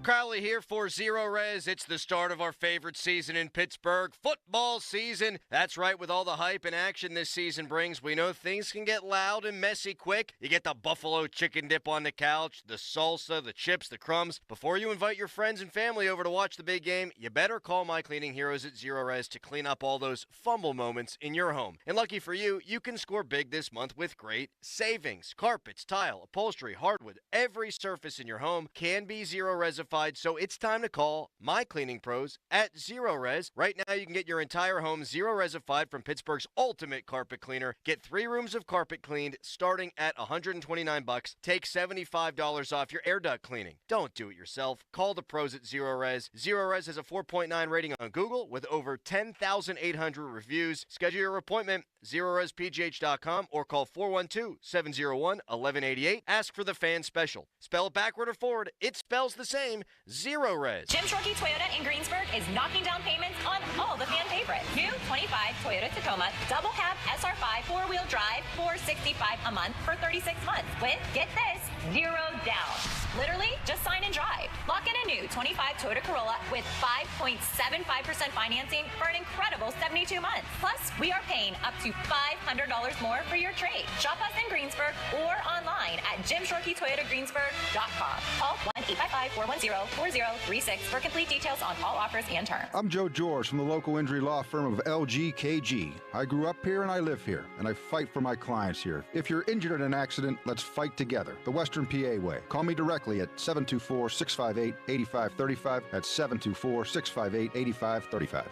Crowley here for Zero Res. It's the start of our favorite season in Pittsburgh, football season. That's right, with all the hype and action this season brings, we know things can get loud and messy quick. You get the buffalo chicken dip on the couch, the salsa, the chips, the crumbs. Before you invite your friends and family over to watch the big game, you better call My Cleaning Heroes at Zero Res to clean up all those fumble moments in your home. And lucky for you, you can score big this month with great savings. Carpets, tile, upholstery, hardwood, every surface in your home can be Zero Resified. So it's time to call My Cleaning Pros at Zero Res. Right now, you can get your entire home Zero Resified from Pittsburgh's ultimate carpet cleaner. Get 3 rooms of carpet cleaned starting at $129. Take $75 off your air duct cleaning. Don't do it yourself. Call the pros at Zero Res. Zero Res has a 4.9 rating on Google with over 10,800 reviews. Schedule your appointment, ZeroResPGH.com, or call 412-701-1188. Ask for the fan special. Spell it backward or forward, it spells the same. zero res. Jim Shorkey Toyota in Greensburg is knocking down payments on all the fan favorites. New 25 Toyota Tacoma, double cab SR5 4-wheel drive, $465 a month for 36 months with, get this, 0 down. Literally, just sign and drive. Lock in a new 25 Toyota Corolla with 5.75% financing for an incredible 72 months. Plus, we are paying up to $500 more for your trade. Shop us in Greensburg or online at JimShorkeyToyotaGreensburg.com. Call 1-855-410-4036 for complete details on all offers and terms. I'm Joe George from the local injury law firm of LGKG. I grew up here and I live here, and I fight for my clients here. If you're injured in an accident, let's fight together. The Western PA way. Call me directly at 724-658-8535. That's 724-658-8535.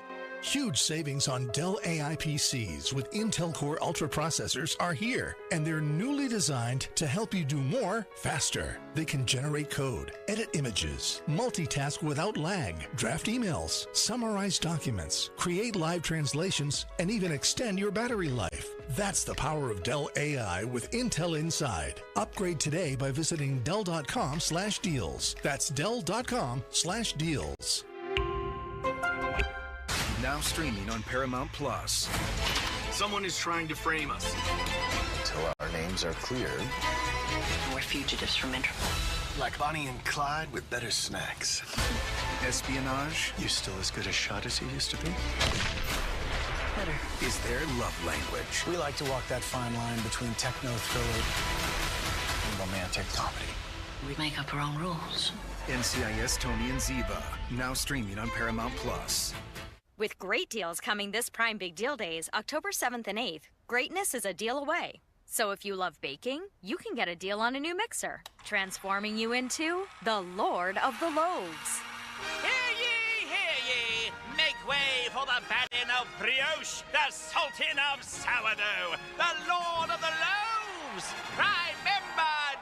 Huge savings on Dell AI PCs with Intel Core Ultra processors are here, and they're newly designed to help you do more faster. They can generate code, edit images, multitask without lag, draft emails, summarize documents, create live translations, and even extend your battery life. That's the power of Dell AI with Intel Inside. Upgrade today by visiting Dell.com/deals. That's Dell.com/deals. Now streaming on Paramount Plus. Someone is trying to frame us. Until our names are cleared. We're fugitives from Interpol. Like Bonnie and Clyde with better snacks. Espionage. You still as good a shot as you used to be? Better. Is their love language. We like to walk that fine line between techno thriller and romantic comedy. We make up our own rules. NCIS Tony and Ziva. Now streaming on Paramount Plus. With great deals coming this Prime Big Deal Days, October 7th and 8th, greatness is a deal away. So if you love baking, you can get a deal on a new mixer, transforming you into the Lord of the Loaves. Hear ye, hear ye! Make way for the badding of brioche, the sultan of sourdough, the Lord of the Loaves, Prime Member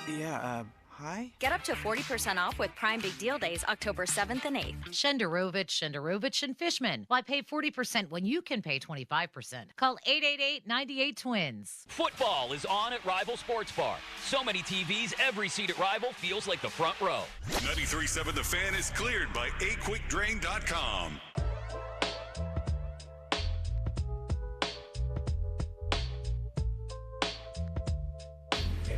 Dave! Yeah, hi? Get up to 40% off with Prime Big Deal Days, October 7th and 8th. Shenderovich, and Fishman. Why pay 40% when you can pay 25%? Call 888-98-TWINS. Football is on at Rival Sports Bar. So many TVs, every seat at Rival feels like the front row. 93.7 The Fan is cleared by aquickdrain.com.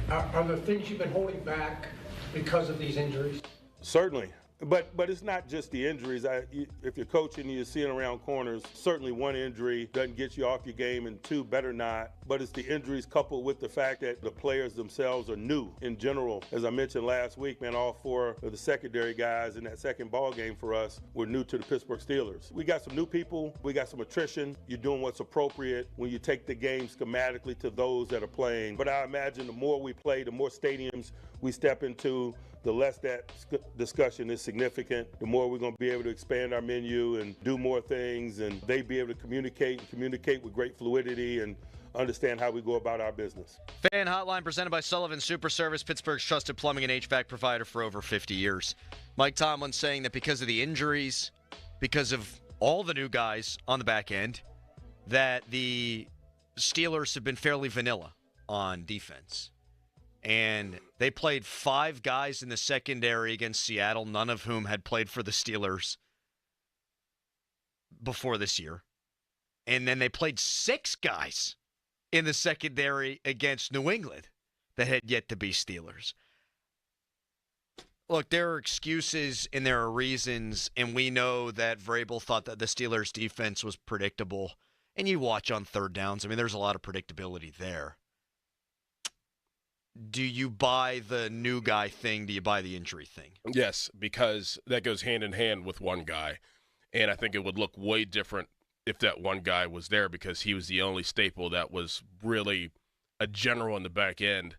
Are there things you've been holding back because of these injuries? Certainly. But it's not just the injuries. If you're coaching and you're seeing around corners, certainly one injury doesn't get you off your game, and two, better not. But it's the injuries coupled with the fact that the players themselves are new in general. As I mentioned last week, man, all four of the secondary guys in that second ball game for us were new to the Pittsburgh Steelers. We got some new people. We got some attrition. You're doing what's appropriate when you take the game schematically to those that are playing. But I imagine the more we play, the more stadiums we step into, the less that discussion is significant, the more we're going to be able to expand our menu and do more things, and they be able to communicate with great fluidity and understand how we go about our business. Fan Hotline presented by Sullivan Super Service, Pittsburgh's trusted plumbing and HVAC provider for over 50 years. Mike Tomlin saying that because of the injuries, because of all the new guys on the back end, that the Steelers have been fairly vanilla on defense. And they played 5 guys in the secondary against Seattle, none of whom had played for the Steelers before this year. And then they played 6 guys in the secondary against New England that had yet to be Steelers. Look, there are excuses and there are reasons, and we know that Vrabel thought that the Steelers' defense was predictable. And you watch on third downs, I mean, there's a lot of predictability there. Do you buy the new guy thing? Do you buy the injury thing? Yes, because that goes hand in hand with one guy. And I think it would look way different if that one guy was there, because he was the only staple that was really a general in the back end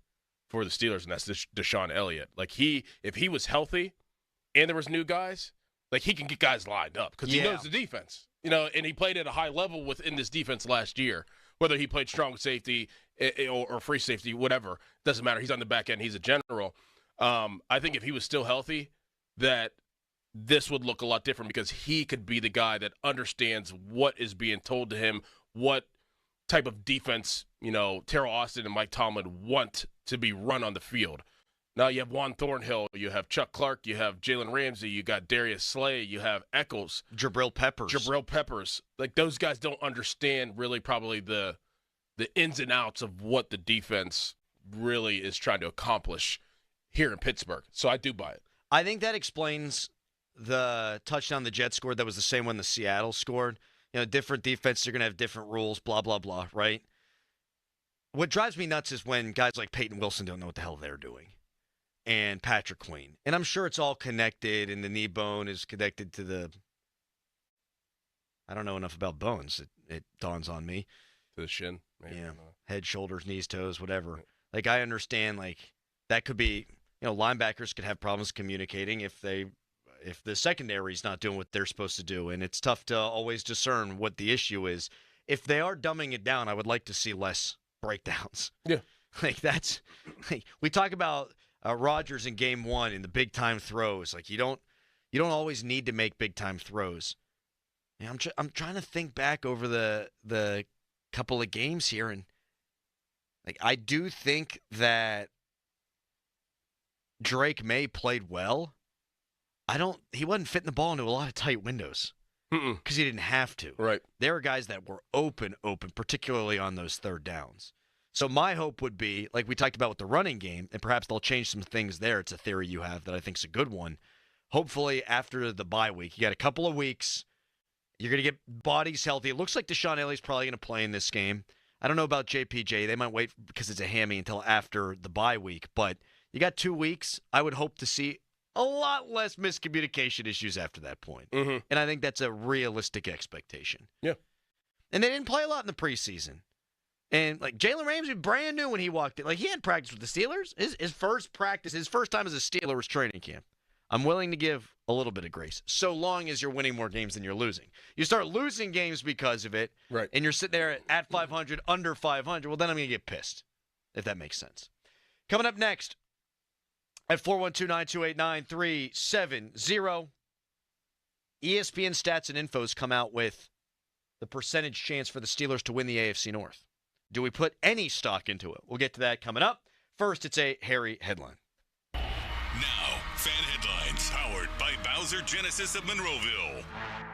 for the Steelers, and that's Deshaun Elliott. Like, if he was healthy and there was new guys, like, he can get guys lined up because he knows the defense. You know, and he played at a high level within this defense last year. Whether he played strong safety or free safety, whatever, doesn't matter. He's on the back end. He's a general. I think if he was still healthy, that this would look a lot different, because he could be the guy that understands what is being told to him, what type of defense, you know, Terrell Austin and Mike Tomlin want to be run on the field. Now you have Juan Thornhill, you have Chuck Clark, you have Jalen Ramsey, you got Darius Slay, you have Eccles. Jabril Peppers. Like, those guys don't understand really probably the ins and outs of what the defense really is trying to accomplish here in Pittsburgh. So I do buy it. I think that explains the touchdown the Jets scored. That was the same one the Seattle scored. Different defenses are going to have different rules, blah, blah, blah, right? What drives me nuts is when guys like Peyton Wilson don't know what the hell they're doing, and Patrick Queen. And I'm sure it's all connected, and the knee bone is connected to the – I don't know enough about bones. It dawns on me. To the shin? Maybe. Yeah, head, shoulders, knees, toes, whatever. Like, I understand, like, that could be – linebackers could have problems communicating if the secondary is not doing what they're supposed to do, and it's tough to always discern what the issue is. If they are dumbing it down, I would like to see less breakdowns. Yeah. We talk about Rodgers in game 1 in the big time throws. Like, you don't always need to make big time throws. I'm trying to think back over the couple of games here, and like, I do think that Drake May played well. He wasn't fitting the ball into a lot of tight windows because he didn't have to. Right. There were guys that were open, particularly on those third downs. So my hope would be, like we talked about with the running game, and perhaps they'll change some things there. It's a theory you have that I think is a good one. Hopefully after the bye week, you got a couple of weeks. You're going to get bodies healthy. It looks like Deshaun Elliott's probably going to play in this game. I don't know about JPJ. They might wait because it's a hammy until after the bye week. But you got 2 weeks. I would hope to see a lot less miscommunication issues after that point. Mm-hmm. And I think that's a realistic expectation. Yeah. And they didn't play a lot in the preseason. And, like, Jalen Ramsey, brand new when he walked in. Like, he had practice with the Steelers. His first practice, his first time as a Steeler was training camp. I'm willing to give a little bit of grace, so long as you're winning more games than you're losing. You start losing games because of it, right? And you're sitting there at 500, under 500, well, then I'm going to get pissed, if that makes sense. Coming up next at 412-928-9370, ESPN Stats and Infos come out with the percentage chance for the Steelers to win the AFC North. Do we put any stock into it? We'll get to that coming up. First, it's a hairy headline. Now, fan headlines powered by Bowser Genesis of Monroeville.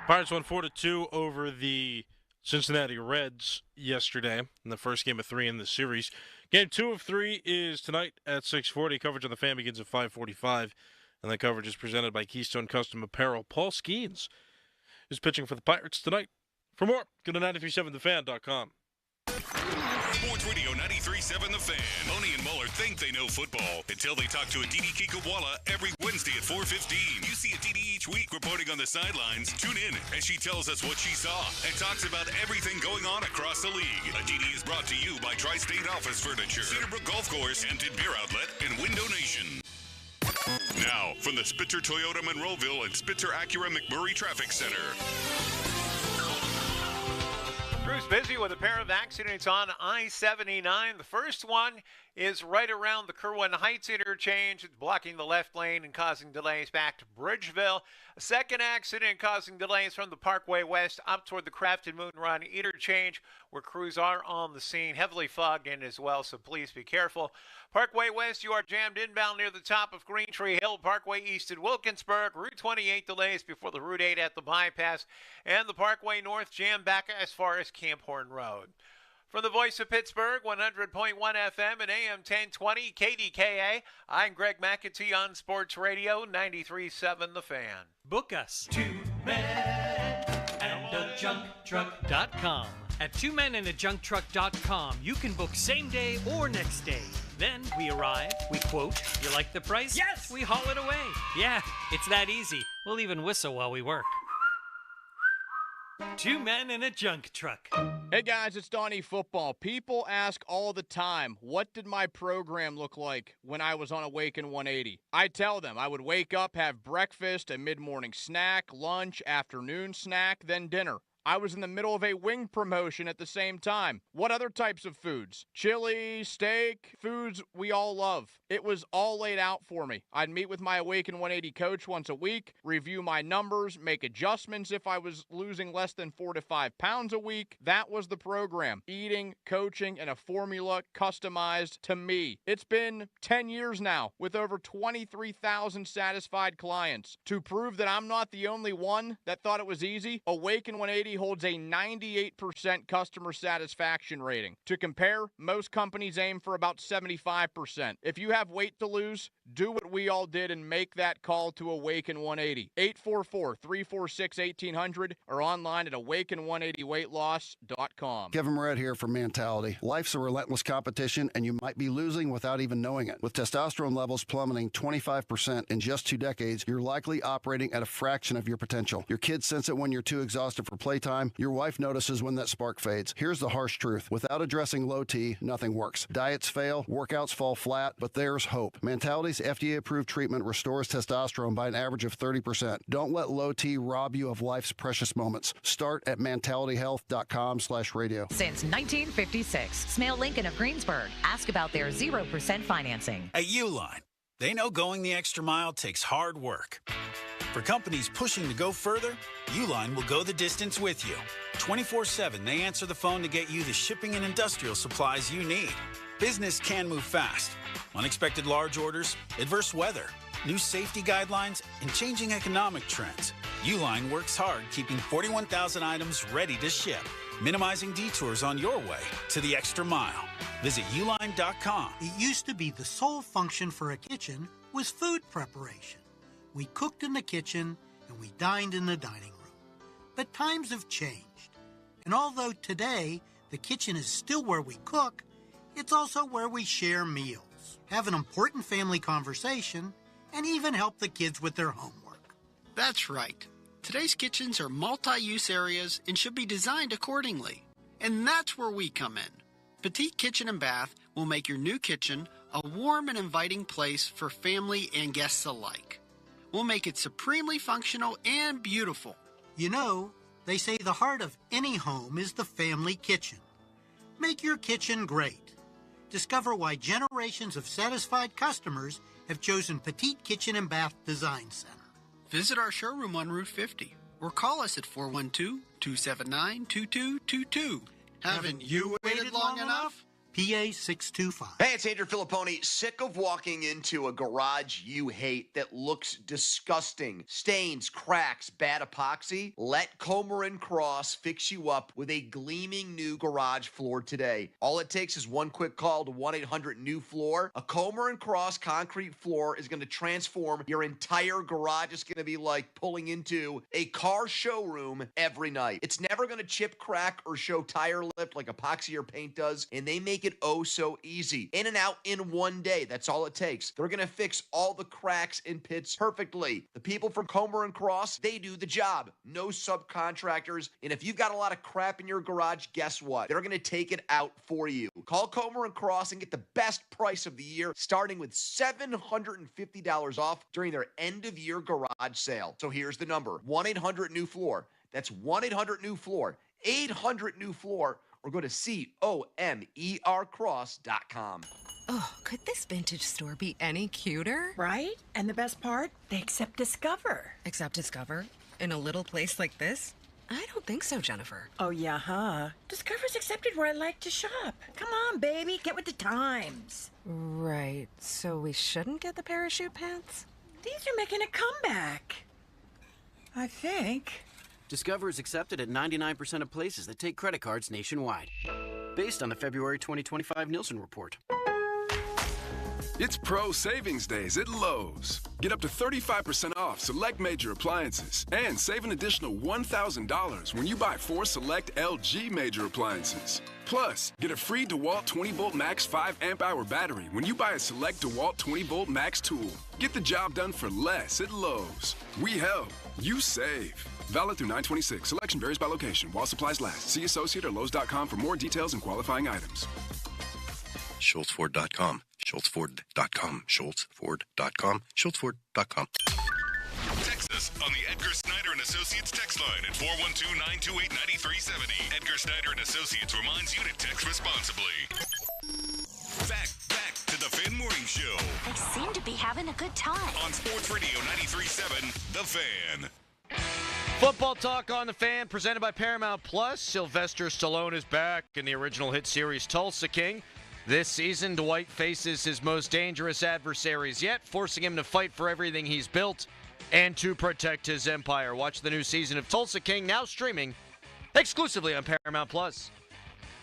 Pirates won 4-2 over the Cincinnati Reds yesterday in the first game of 3 in the series. Game 2 of 3 is tonight at 6:40. Coverage on the Fan begins at 5:45, and that coverage is presented by Keystone Custom Apparel. Paul Skeens is pitching for the Pirates tonight. For more, go to 937thefan.com. Sports Radio 93.7 The Fan. Boney and Muller think they know football until they talk to Aditi Kikawala every Wednesday at 4:15. You see Aditi each week reporting on the sidelines. Tune in as she tells us what she saw and talks about everything going on across the league. Aditi is brought to you by Tri-State Office Furniture, Cedarbrook Golf Course, Hampton Beer Outlet, and Window Nation. Now, from the Spitzer Toyota Monroeville and Spitzer Acura McMurray Traffic Center. Crew's busy with a pair of accidents on I-79. The first one is right around the Kerwin Heights interchange. It's blocking the left lane and causing delays back to Bridgeville. A second accident causing delays from the Parkway West up toward the Crafton Moon Run interchange, where crews are on the scene. Heavily fogged in as well, so please be careful. Parkway West, you are jammed inbound near the top of Green Tree Hill. Parkway East at Wilkinsburg. Route 28 delays before the Route 8 at the bypass. And the Parkway North jammed back as far as Camp Horn Road. From the Voice of Pittsburgh, 100.1 FM and AM 1020 KDKA, I'm Greg McAtee on Sports Radio 93.7 The Fan. Book us. 2menandajuncktruck.com. At 2menandajuncktruck.com, you can book same day or next day. Then we arrive, we quote, you like the price? Yes! We haul it away. Yeah, it's that easy. We'll even whistle while we work. 2 men in a junk truck. Hey guys, it's Donnie Football. People ask all the time, what did my program look like when I was on Awaken 180? I tell them I would wake up, have breakfast, a mid-morning snack, lunch, afternoon snack, then dinner. I was in the middle of a wing promotion at the same time. What other types of foods? Chili, steak, foods we all love. It was all laid out for me. I'd meet with my Awaken 180 coach once a week, review my numbers, make adjustments if I was losing less than 4 to 5 pounds a week. That was the program. Eating, coaching, and a formula customized to me. It's been 10 years now with over 23,000 satisfied clients. To prove that I'm not the only one that thought it was easy, Awaken 180 holds a 98% customer satisfaction rating. To compare, most companies aim for about 75%. If you have weight to lose, do what we all did and make that call to Awaken 180. 844-346-1800 or online at awaken180weightloss.com. Kevin Moret here for Mentality. Life's a relentless competition, and you might be losing without even knowing it. With testosterone levels plummeting 25% in just 2 decades, you're likely operating at a fraction of your potential. Your kids sense it when you're too exhausted for playtime. Your wife notices when that spark fades. Here's the harsh truth. Without addressing low T, nothing works. Diets fail, workouts fall flat, but there's hope. Mentality's FDA-approved treatment restores testosterone by an average of 30%. Don't let low T rob you of life's precious moments. Start at mentalityhealth.com/radio. Since 1956, Smale Lincoln of Greensburg. Ask about their 0% financing. At Uline, they know going the extra mile takes hard work. For companies pushing to go further, Uline will go the distance with you. 24/7, they answer the phone to get you the shipping and industrial supplies you need. Business can move fast. Unexpected large orders, adverse weather, new safety guidelines, and changing economic trends. Uline works hard keeping 41,000 items ready to ship, minimizing detours on your way to the extra mile. Visit uline.com. It used to be the sole function for a kitchen was food preparation. We cooked in the kitchen and we dined in the dining room. But times have changed. And although today the kitchen is still where we cook, it's also where we share meals, have an important family conversation, and even help the kids with their homework. That's right. Today's kitchens are multi-use areas and should be designed accordingly. And that's where we come in. Petite Kitchen and Bath will make your new kitchen a warm and inviting place for family and guests alike. We'll make it supremely functional and beautiful. You know, they say the heart of any home is the family kitchen. Make your kitchen great. Discover why generations of satisfied customers have chosen Petite Kitchen and Bath Design Center. Visit our showroom on Route 50 or call us at 412-279-2222. Haven't you waited long enough? PA 625. Hey, it's Andrew Filipponi. Sick of walking into a garage you hate that looks disgusting? Stains, cracks, bad epoxy? Let Comer & Cross fix you up with a gleaming new garage floor today. All it takes is one quick call to 1-800-NEW-FLOOR. A Comer & Cross concrete floor is going to transform your entire garage. It's going to be like pulling into a car showroom every night. It's never going to chip, crack, or show tire lip like epoxy or paint does, and they make it oh so easy. In and out in one day. That's all it takes. They're going to fix all the cracks and pits perfectly. The people from Comer & Cross, they do the job. No subcontractors. And if you've got a lot of crap in your garage, guess what? They're going to take it out for you. Call Comer & Cross and get the best price of the year, starting with $750 off during their end-of-year garage sale. So here's the number. 1-800-NEW-FLOOR. That's 1-800-NEW-FLOOR. 800-NEW-FLOOR. Or go to COMERcross.com. Oh, could this vintage store be any cuter? Right? And the best part? They accept Discover. Accept Discover? In a little place like this? I don't think so, Jennifer. Oh, yeah, huh? Discover's accepted where I like to shop. Come on, baby, get with the times. Right, so we shouldn't get the parachute pants? These are making a comeback. I think. Discover is accepted at 99% of places that take credit cards nationwide, based on the February 2025 Nielsen report. It's Pro Savings Days at Lowe's. Get up to 35% off select major appliances and save an additional $1,000 when you buy 4 select LG major appliances. Plus, get a free DeWalt 20-volt max 5 amp-hour battery when you buy a select DeWalt 20-volt max tool. Get the job done for less at Lowe's. We help. You save. Valid through 9/26. Selection varies by location while supplies last. See associate or Lowe's.com for more details and qualifying items. SchultzFord.com. SchultzFord.com. SchultzFord.com. SchultzFord.com. Text us us on the Edgar Snyder and Associates text line at 412-928-9370. Edgar Snyder and Associates reminds you to text responsibly. Back to the Fan Morning Show. They seem to be having a good time. On Sports Radio 93.7, The Fan. Football talk on The Fan, presented by Paramount Plus. Sylvester Stallone is back in the original hit series Tulsa King. This season, Dwight faces his most dangerous adversaries yet, forcing him to fight for everything he's built and to protect his empire. Watch the new season of Tulsa King, now streaming exclusively on Paramount Plus.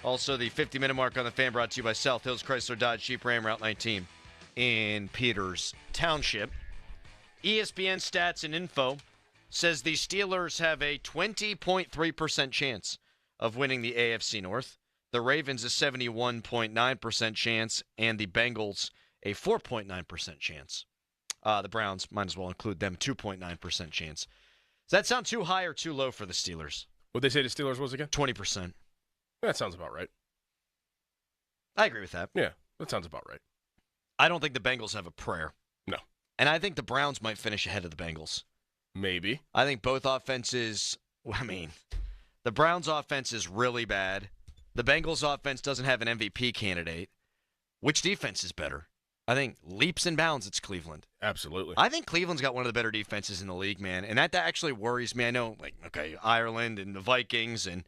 Also, the 50-minute mark on The Fan brought to you by South Hills Chrysler Dodge Jeep Ram Route 19 in Peters Township. ESPN Stats and Info says the Steelers have a 20.3% chance of winning the AFC North. The Ravens a 71.9% chance, and the Bengals a 4.9% chance. The Browns, might as well include them, 2.9% chance. Does that sound too high or too low for the Steelers? What'd they say the Steelers was again? 20%. That sounds about right. I agree with that. Yeah, that sounds about right. I don't think the Bengals have a prayer. No. And I think the Browns might finish ahead of the Bengals. Maybe. I think both offenses, the Browns' offense is really bad. The Bengals' offense doesn't have an MVP candidate. Which defense is better? I think leaps and bounds it's Cleveland. Absolutely. I think Cleveland's got one of the better defenses in the league, man. And that actually worries me. I know, Ireland and the Vikings, and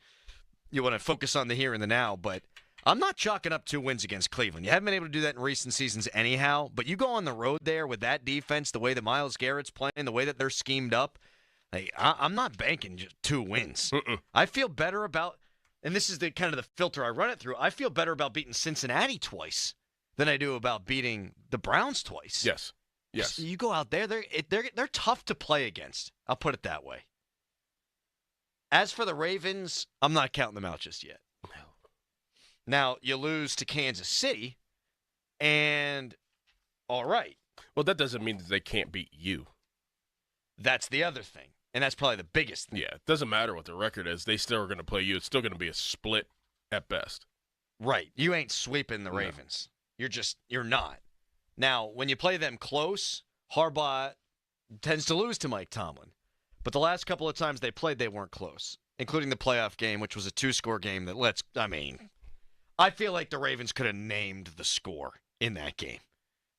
you want to focus on the here and the now, but I'm not chalking up 2 wins against Cleveland. You haven't been able to do that in recent seasons anyhow, but you go on the road there with that defense, the way that Myles Garrett's playing, the way that they're schemed up, I'm not banking just 2 wins. I feel better about, and this is the kind of the filter I run it through, I feel better about beating Cincinnati twice than I do about beating the Browns twice. Yes. Yes. So you go out there, they're tough to play against. I'll put it that way. As for the Ravens, I'm not counting them out just yet. Now, you lose to Kansas City, and all right. Well, that doesn't mean that they can't beat you. That's the other thing, and that's probably the biggest thing. Yeah, it doesn't matter what the record is. They still are going to play you. It's still going to be a split at best. Right. You ain't sweeping the Ravens. You're not. Now, when you play them close, Harbaugh tends to lose to Mike Tomlin. But the last couple of times they played, they weren't close, including the playoff game, which was a 2-score game that I feel like the Ravens could have named the score in that game.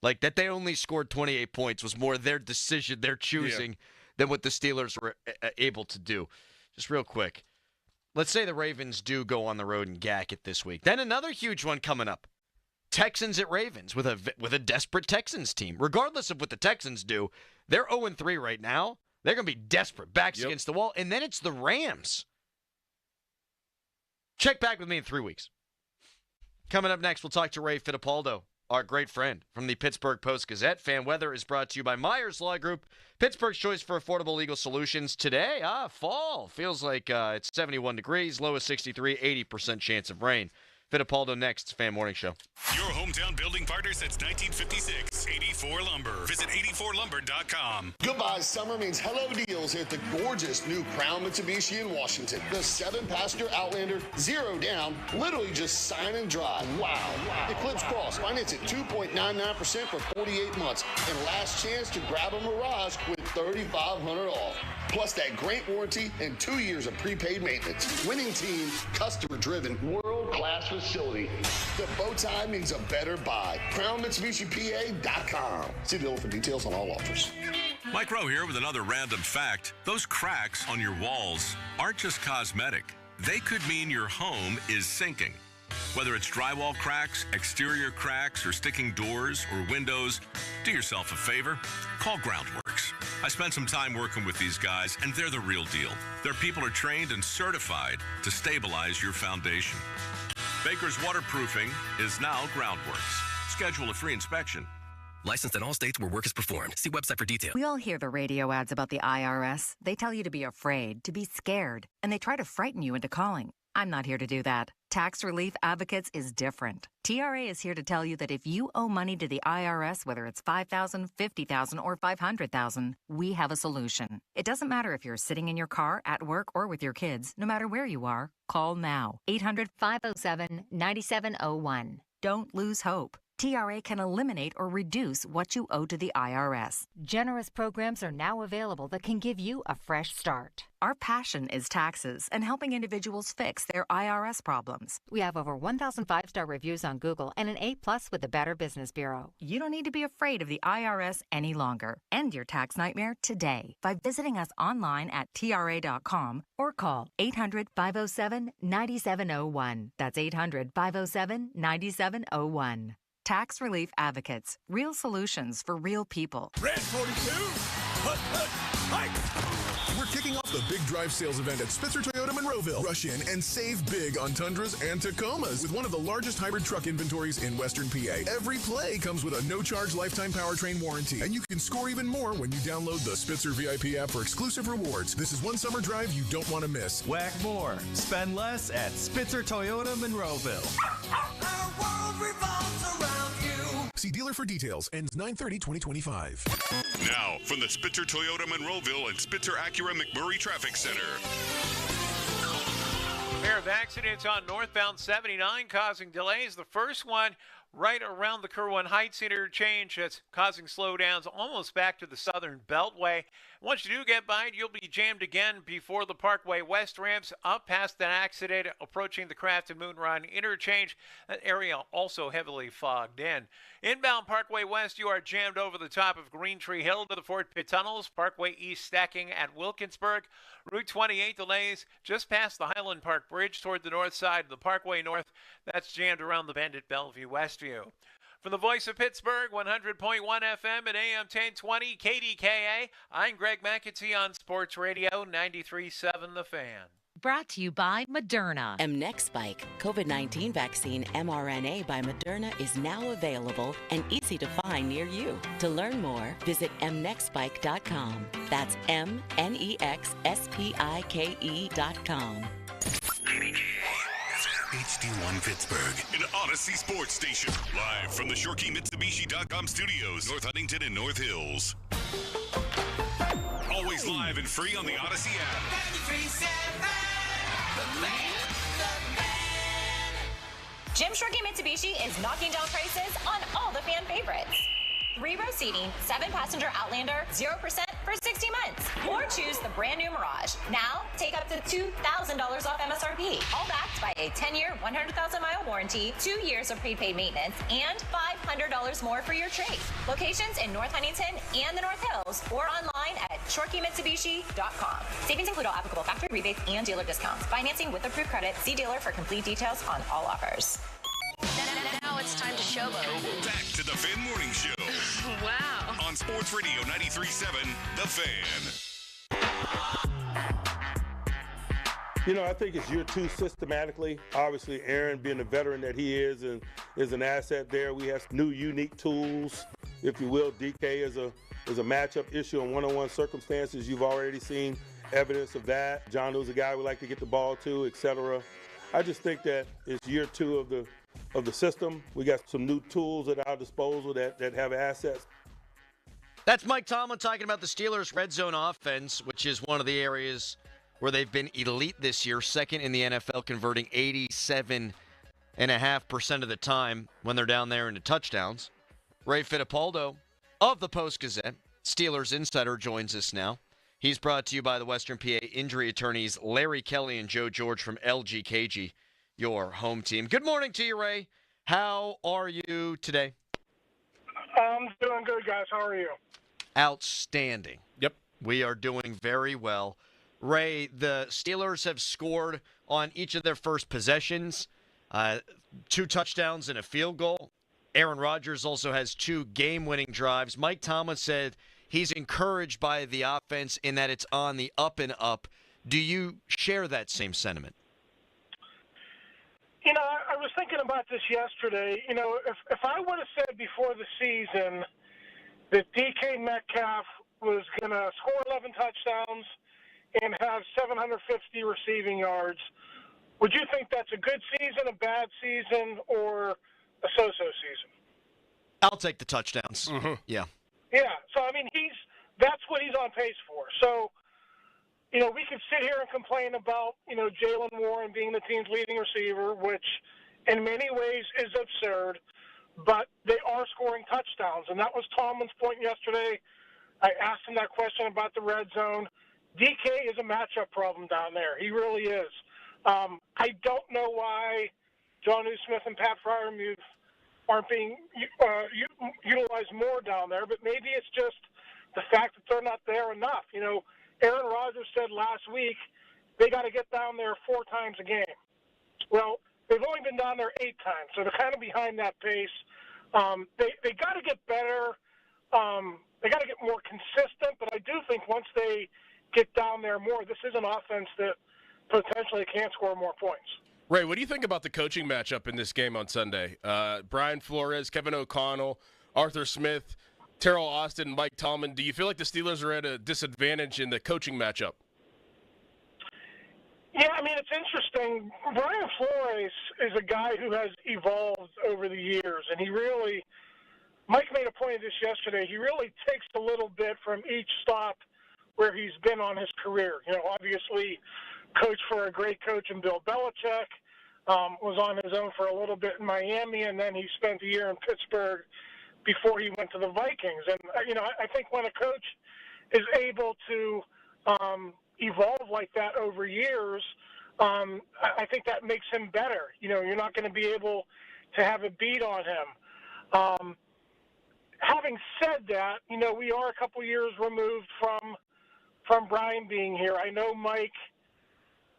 Like, that they only scored 28 points was more their decision, their choosing, than what the Steelers were able to do. Just real quick, let's say the Ravens do go on the road and gack it this week. Then another huge one coming up. Texans at Ravens with a desperate Texans team. Regardless of what the Texans do, they're 0-3 right now. They're going to be desperate, backs against the wall. And then it's the Rams. Check back with me in 3 weeks. Coming up next, we'll talk to Ray Fittipaldo, our great friend from the Pittsburgh Post-Gazette. Fan Weather is brought to you by Myers Law Group, Pittsburgh's choice for affordable legal solutions. Today, fall. Feels like it's 71 degrees, low is 63, 80% chance of rain. Fittipaldo next, Fan Morning Show. Your hometown building partner since 1956. 84 Lumber. Visit 84lumber.com. Goodbye summer means hello deals at the gorgeous new Crown Mitsubishi in Washington. The 7-passenger Outlander, 0 down, literally just sign and drive. Wow. Eclipse Cross, finance at 2.99% for 48 months. And last chance to grab a Mirage with $3,500 off. Plus that great warranty and 2 years of prepaid maintenance. Winning team, customer-driven, world-class facility. The bow tie means a better buy. CrownMitsubishiPA.com. See dealer for details on all offers. Mike Rowe here with another random fact. Those cracks on your walls aren't just cosmetic. They could mean your home is sinking. Whether it's drywall cracks, exterior cracks, or sticking doors or windows, do yourself a favor. Call Groundworks. I spent some time working with these guys, and they're the real deal. Their people are trained and certified to stabilize your foundation. Baker's Waterproofing is now Groundworks. Schedule a free inspection. Licensed in all states where work is performed. See website for details. We all hear the radio ads about the IRS. They tell you to be afraid, to be scared, and they try to frighten you into calling. I'm not here to do that. Tax Relief Advocates is different. TRA is here to tell you that if you owe money to the IRS, whether it's $5,000, $50,000, or $500,000, we have a solution. It doesn't matter if you're sitting in your car, at work, or with your kids. No matter where you are, call now. 800-507-9701. Don't lose hope. TRA can eliminate or reduce what you owe to the IRS. Generous programs are now available that can give you a fresh start. Our passion is taxes and helping individuals fix their IRS problems. We have over 1,000 5-star reviews on Google and an A+ with the Better Business Bureau. You don't need to be afraid of the IRS any longer. End your tax nightmare today by visiting us online at TRA.com or call 800-507-9701. That's 800-507-9701. Tax Relief Advocates. Real solutions for real people. Red 42, hut, hut, hike. We're kicking off the Big Drive sales event at Spitzer Toyota Monroeville. Rush in and save big on Tundras and Tacomas with one of the largest hybrid truck inventories in Western PA. Every play comes with a no-charge lifetime powertrain warranty, and you can score even more when you download the Spitzer VIP app for exclusive rewards. This is one summer drive you don't want to miss. Whack more. Spend less at Spitzer Toyota Monroeville. Our world revolves around you. See dealer for details. Ends 9/30/2025. Now, from the Spitzer Toyota Monroeville and Spitzer Acura McMurray Traffic Center. Pair of accidents on northbound 79 causing delays. The first one right around the Kerwin Heights interchange that's causing slowdowns almost back to the southern beltway. Once you do get by it, you'll be jammed again before the Parkway West ramps up past that accident approaching the Craft and Moon Run interchange. That area also heavily fogged in. Inbound Parkway West, you are jammed over the top of Green Tree Hill to the Fort Pitt Tunnels. Parkway East stacking at Wilkinsburg. Route 28 delays just past the Highland Park Bridge toward the north side of the Parkway North. That's jammed around the bend at Bellevue Westview. From the voice of Pittsburgh, 100.1 FM at AM 1020 KDKA, I'm Greg McAtee on Sports Radio 93.7 The Fan. Brought to you by Moderna. Mnexspike, COVID-19 vaccine mRNA by Moderna is now available and easy to find near you. To learn more, visit mnexspike.com. That's MNEXSPIKE.com. HD1 Pittsburgh, an Odyssey sports station. Live from the ShoreKeyMitsubishi.com studios, North Huntington and North Hills. Always live and free on the Odyssey app. Jim Shorkey Mitsubishi is knocking down prices on all the fan favorites. 3-row seating, 7-passenger Outlander, 0% for 60 months. Or choose the brand new Mirage. Now, take up to $2,000 off MSRP. All backed by a 10-year, 100,000-mile warranty, 2 years of prepaid maintenance, and $500 more for your trade. Locations in North Huntington and the North Hills, or online at ShoreKeyMitsubishi.com. Savings include all applicable factory rebates and dealer discounts. Financing with approved credit. See dealer for complete details on all offers. Now it's time to showboat. Back to the Fan Morning Show. Wow. On Sports Radio 93.7 The Fan. You know, I think it's year 2 systematically. Obviously, Aaron, being the veteran that he is, and is an asset there. We have new, unique tools, if you will. DK is a matchup issue in one-on-one circumstances. You've already seen evidence of that. John Lewis, a guy we like to get the ball to, etc. I just think that it's year 2 of the system. We got some new tools at our disposal that have assets. That's Mike Tomlin talking about the Steelers' red zone offense, which is one of the areas where they've been elite this year, second in the NFL, converting 87.5% of the time when they're down there into touchdowns. Ray Fittipaldo of the Post-Gazette, Steelers insider, joins us now. He's brought to you by the Western PA injury attorneys Larry Kelly and Joe George from LGKG, your home team. Good morning to you, Ray. How are you today? I'm doing good, guys. How are you? Outstanding. Yep. We are doing very well. Ray, the Steelers have scored on each of their first possessions, 2 touchdowns and a field goal. Aaron Rodgers also has 2 game-winning drives. Mike Tomlin said he's encouraged by the offense in that it's on the up and up. Do you share that same sentiment? You know, I was thinking about this yesterday. You know, if I would have said before the season that DK Metcalf was going to score 11 touchdowns and have 750 receiving yards, would you think that's a good season, a bad season, or a so-so season? I'll take the touchdowns. Mm-hmm. Yeah. Yeah. So, I mean, that's what he's on pace for. So, you know, we could sit here and complain about, you know, Jaylen Warren being the team's leading receiver, which in many ways is absurd. but they are scoring touchdowns, and that was Tomlin's point yesterday. I asked him that question about the red zone. DK is a matchup problem down there. He really is. I don't know why John Smith and Pat Freiermuth aren't being utilized more down there, but maybe it's just the fact that they're not there enough. You know, Aaron Rodgers said last week they got to get down there 4 times a game. Well, they've only been down there 8 times, so they're kind of behind that pace. They got to get better. They got to get more consistent, but I do think once they get down there more, this is an offense that potentially can score more points. Ray, what do you think about the coaching matchup in this game on Sunday? Brian Flores, Kevin O'Connell, Arthur Smith, Terrell Austin, Mike Tomlin. Do you feel like the Steelers are at a disadvantage in the coaching matchup? Yeah, I mean, it's interesting. Brian Flores is a guy who has evolved over the years, and he really – Mike made a point of this yesterday. He really takes a little bit from each stop where he's been on his career. You know, obviously coached for a great coach in Bill Belichick, was on his own for a little bit in Miami, and then he spent a year in Pittsburgh before he went to the Vikings. And, you know, I think when a coach is able to evolve like that over years, I think that makes him better. You know, you're not going to be able to have a beat on him. Having said that, you know, we are a couple years removed from Brian being here. I know Mike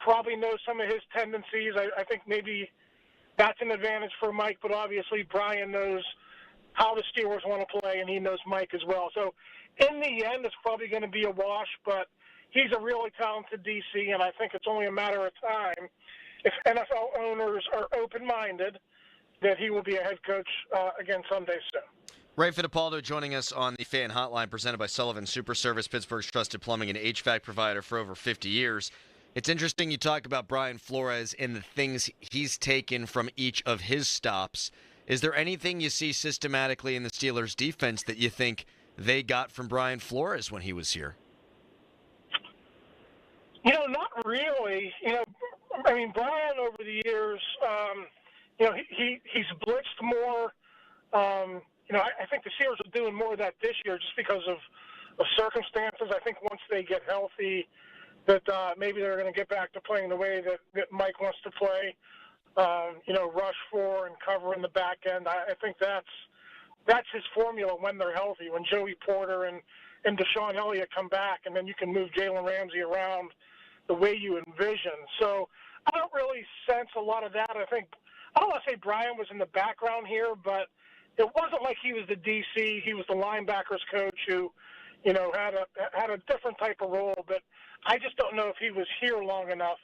probably knows some of his tendencies. I think maybe that's an advantage for Mike, but obviously Brian knows how the Steelers want to play, and he knows Mike as well. So in the end, it's probably going to be a wash, but he's a really talented DC, and I think it's only a matter of time, if NFL owners are open-minded, that he will be a head coach again someday soon. Ray Fittipaldo joining us on the Fan Hotline presented by Sullivan Super Service, Pittsburgh's trusted plumbing and HVAC provider for over 50 years. It's interesting you talk about Brian Flores and the things he's taken from each of his stops. Is there anything you see systematically in the Steelers' defense that you think they got from Brian Flores when he was here? You know, not really. You know, I mean, Brian over the years, you know, he's blitzed more. You know, I think the Steelers are doing more of that this year just because of circumstances. I think once they get healthy, that maybe they're going to get back to playing the way that Mike wants to play. You know, rush for and cover in the back end. I think that's his formula when they're healthy. When Joey Porter and Deshaun Elliott come back, and then you can move Jalen Ramsey around the way you envision. So I don't really sense a lot of that. I don't want to say Brian was in the background here, but it wasn't like he was the DC. He was the linebackers coach who, you know, had a different type of role. But I just don't know if he was here long enough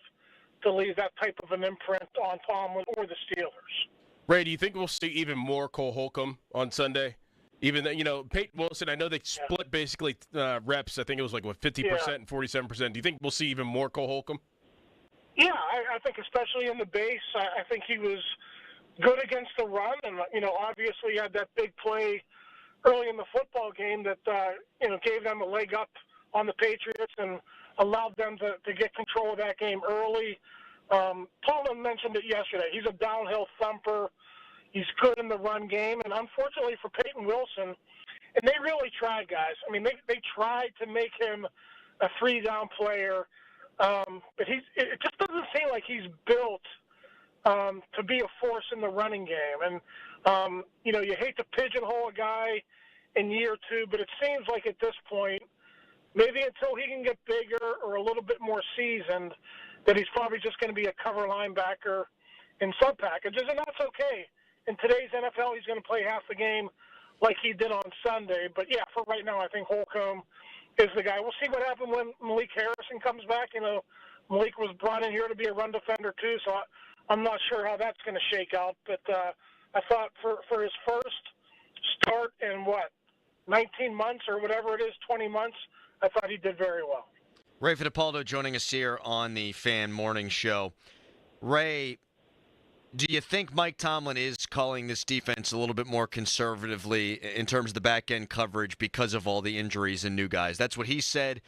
to leave that type of an imprint on Tomlin or the Steelers. Ray, do you think we'll see even more Cole Holcomb on Sunday? Even though, you know, Peyton Wilson, I know they split basically reps. I think it was like, what, 50% and 47%. Do you think we'll see even more Cole Holcomb? Yeah, I think especially in the base. I think he was good against the run, and, you know, obviously had that big play early in the football game that, you know, gave them a leg up on the Patriots and allowed them to get control of that game early. Tomlin mentioned it yesterday. He's a downhill thumper. He's good in the run game, and unfortunately for Peyton Wilson, and they really tried, guys. I mean, they tried to make him a 3-down player, but it just doesn't seem like he's built to be a force in the running game. And, you know, you hate to pigeonhole a guy in year 2, but it seems like at this point, maybe until he can get bigger or a little bit more seasoned, that he's probably just going to be a cover linebacker in sub packages, and that's okay. In today's NFL, he's going to play half the game like he did on Sunday. But, yeah, for right now, I think Holcomb is the guy. We'll see what happens when Malik Harrison comes back. You know, Malik was brought in here to be a run defender too, so I'm not sure how that's going to shake out. But I thought for his first start in, 19 months or whatever it is, 20 months, I thought he did very well. Ray Fittipaldo joining us here on the Fan Morning Show. Ray, do you think Mike Tomlin is calling this defense a little bit more conservatively in terms of the back-end coverage because of all the injuries and new guys? That's what he said.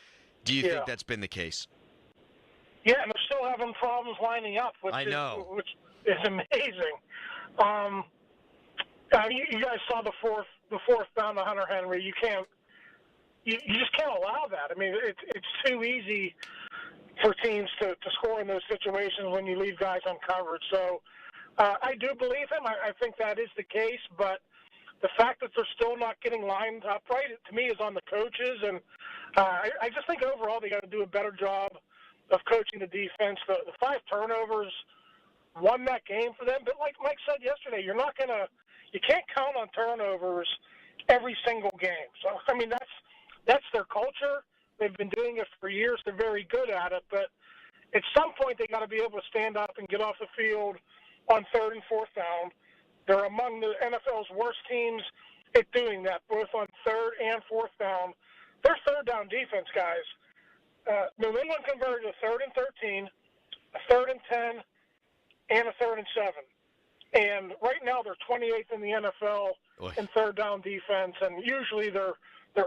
Do you think that's been the case? Yeah, and they're still having problems lining up, which is amazing. You guys saw the fourth down to Hunter Henry. You just can't allow that. I mean, it's too easy for teams to score in those situations when you leave guys uncovered. So I do believe him. I think that is the case, but the fact that they're still not getting lined up right, to me, is on the coaches. And I just think overall they got to do a better job of coaching the defense. The 5 turnovers won that game for them. But like Mike said yesterday, you can't count on turnovers every single game. So, I mean, that's their culture. They've been doing it for years. They're very good at it. But at some point they got to be able to stand up and get off the field on 3rd and 4th down. They're among the NFL's worst teams at doing that, both on 3rd and 4th down. Their 3rd down defense, guys, New England converted a 3rd and 13, a 3rd and 10, and a 3rd and 7. And right now they're 28th in the NFL in 3rd down defense, and usually they're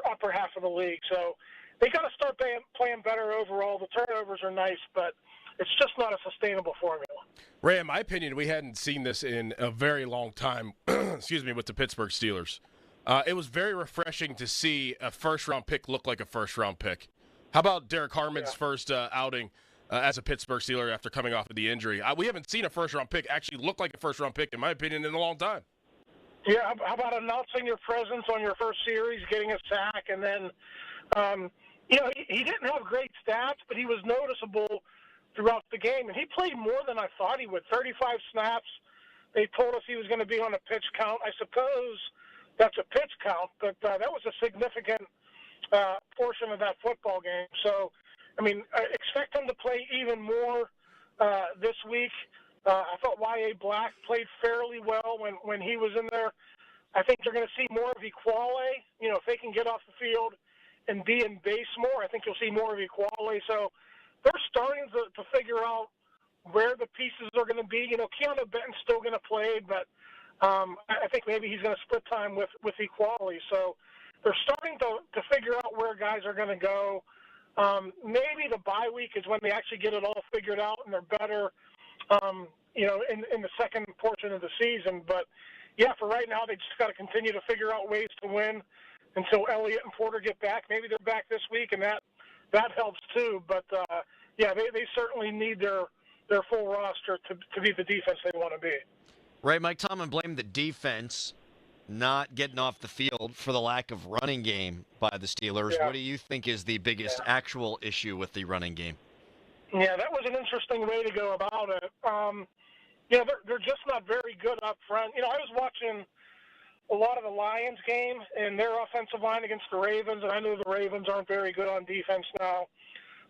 upper half of the league. So they got to start playing better overall. The turnovers are nice, but it's just not a sustainable formula. Ray, in my opinion, we hadn't seen this in a very long time, with the Pittsburgh Steelers. It was very refreshing to see a first-round pick look like a first-round pick. How about Derek Harmon's first outing as a Pittsburgh Steeler after coming off of the injury? We haven't seen a first-round pick actually look like a first-round pick, in my opinion, in a long time. Yeah, how about announcing your presence on your first series, getting a sack, and then, he didn't have great stats, but he was noticeable throughout the game, and he played more than I thought he would. 35 snaps. They told us he was going to be on a pitch count. I suppose that's a pitch count, but that was a significant portion of that football game. So, I mean, I expect him to play even more this week. I thought Y.A. Black played fairly well when he was in there. I think they're going to see more of Equale. If they can get off the field and be in base more, I think you'll see more of Equale. So they're starting to figure out where the pieces are going to be. Keanu Benton's still going to play, but I think maybe he's going to split time with Equale. So they're starting to figure out where guys are going to go. Maybe the bye week is when they actually get it all figured out and they're better, in the second portion of the season. But, yeah, for right now, they just got to continue to figure out ways to win until Elliott and Porter get back. Maybe they're back this week, and that helps too. But, they certainly need their full roster to be the defense they want to be. Right, Mike Tomlin blamed the defense not getting off the field for the lack of running game by the Steelers. Yeah. What do you think is the biggest actual issue with the running game? Yeah, that was an interesting way to go about it. They're just not very good up front. I was watching a lot of the Lions game and their offensive line against the Ravens, and I know the Ravens aren't very good on defense now.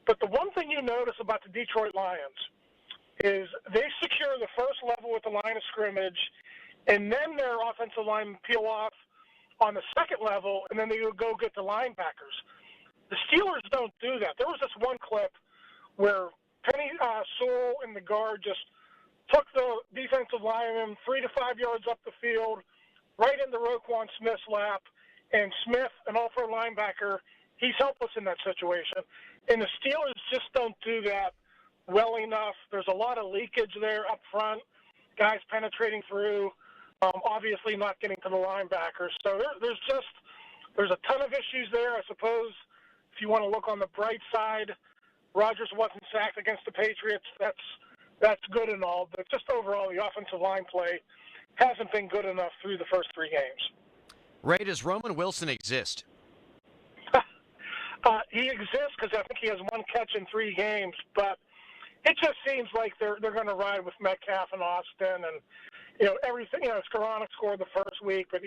But the one thing you notice about the Detroit Lions is they secure the first level with the line of scrimmage, and then their offensive line peel off on the second level, and then they go get the linebackers. The Steelers don't do that. There was this one clip where Penny Sewell and the guard just took the defensive lineman 3 to 5 yards up the field, right into Roquan Smith's lap, and Smith, an all-pro linebacker, he's helpless in that situation. And the Steelers just don't do that well enough. There's a lot of leakage there up front, guys penetrating through, obviously not getting to the linebackers. So there's a ton of issues there. I suppose if you want to look on the bright side, Rodgers wasn't sacked against the Patriots. That's good and all, but just overall the offensive line play hasn't been good enough through the first 3 games. Ray, does Roman Wilson exist? He exists because I think he has 1 catch in 3 games, but it just seems like they're going to ride with Metcalf and Austin and, everything. Skoranek scored the first week, but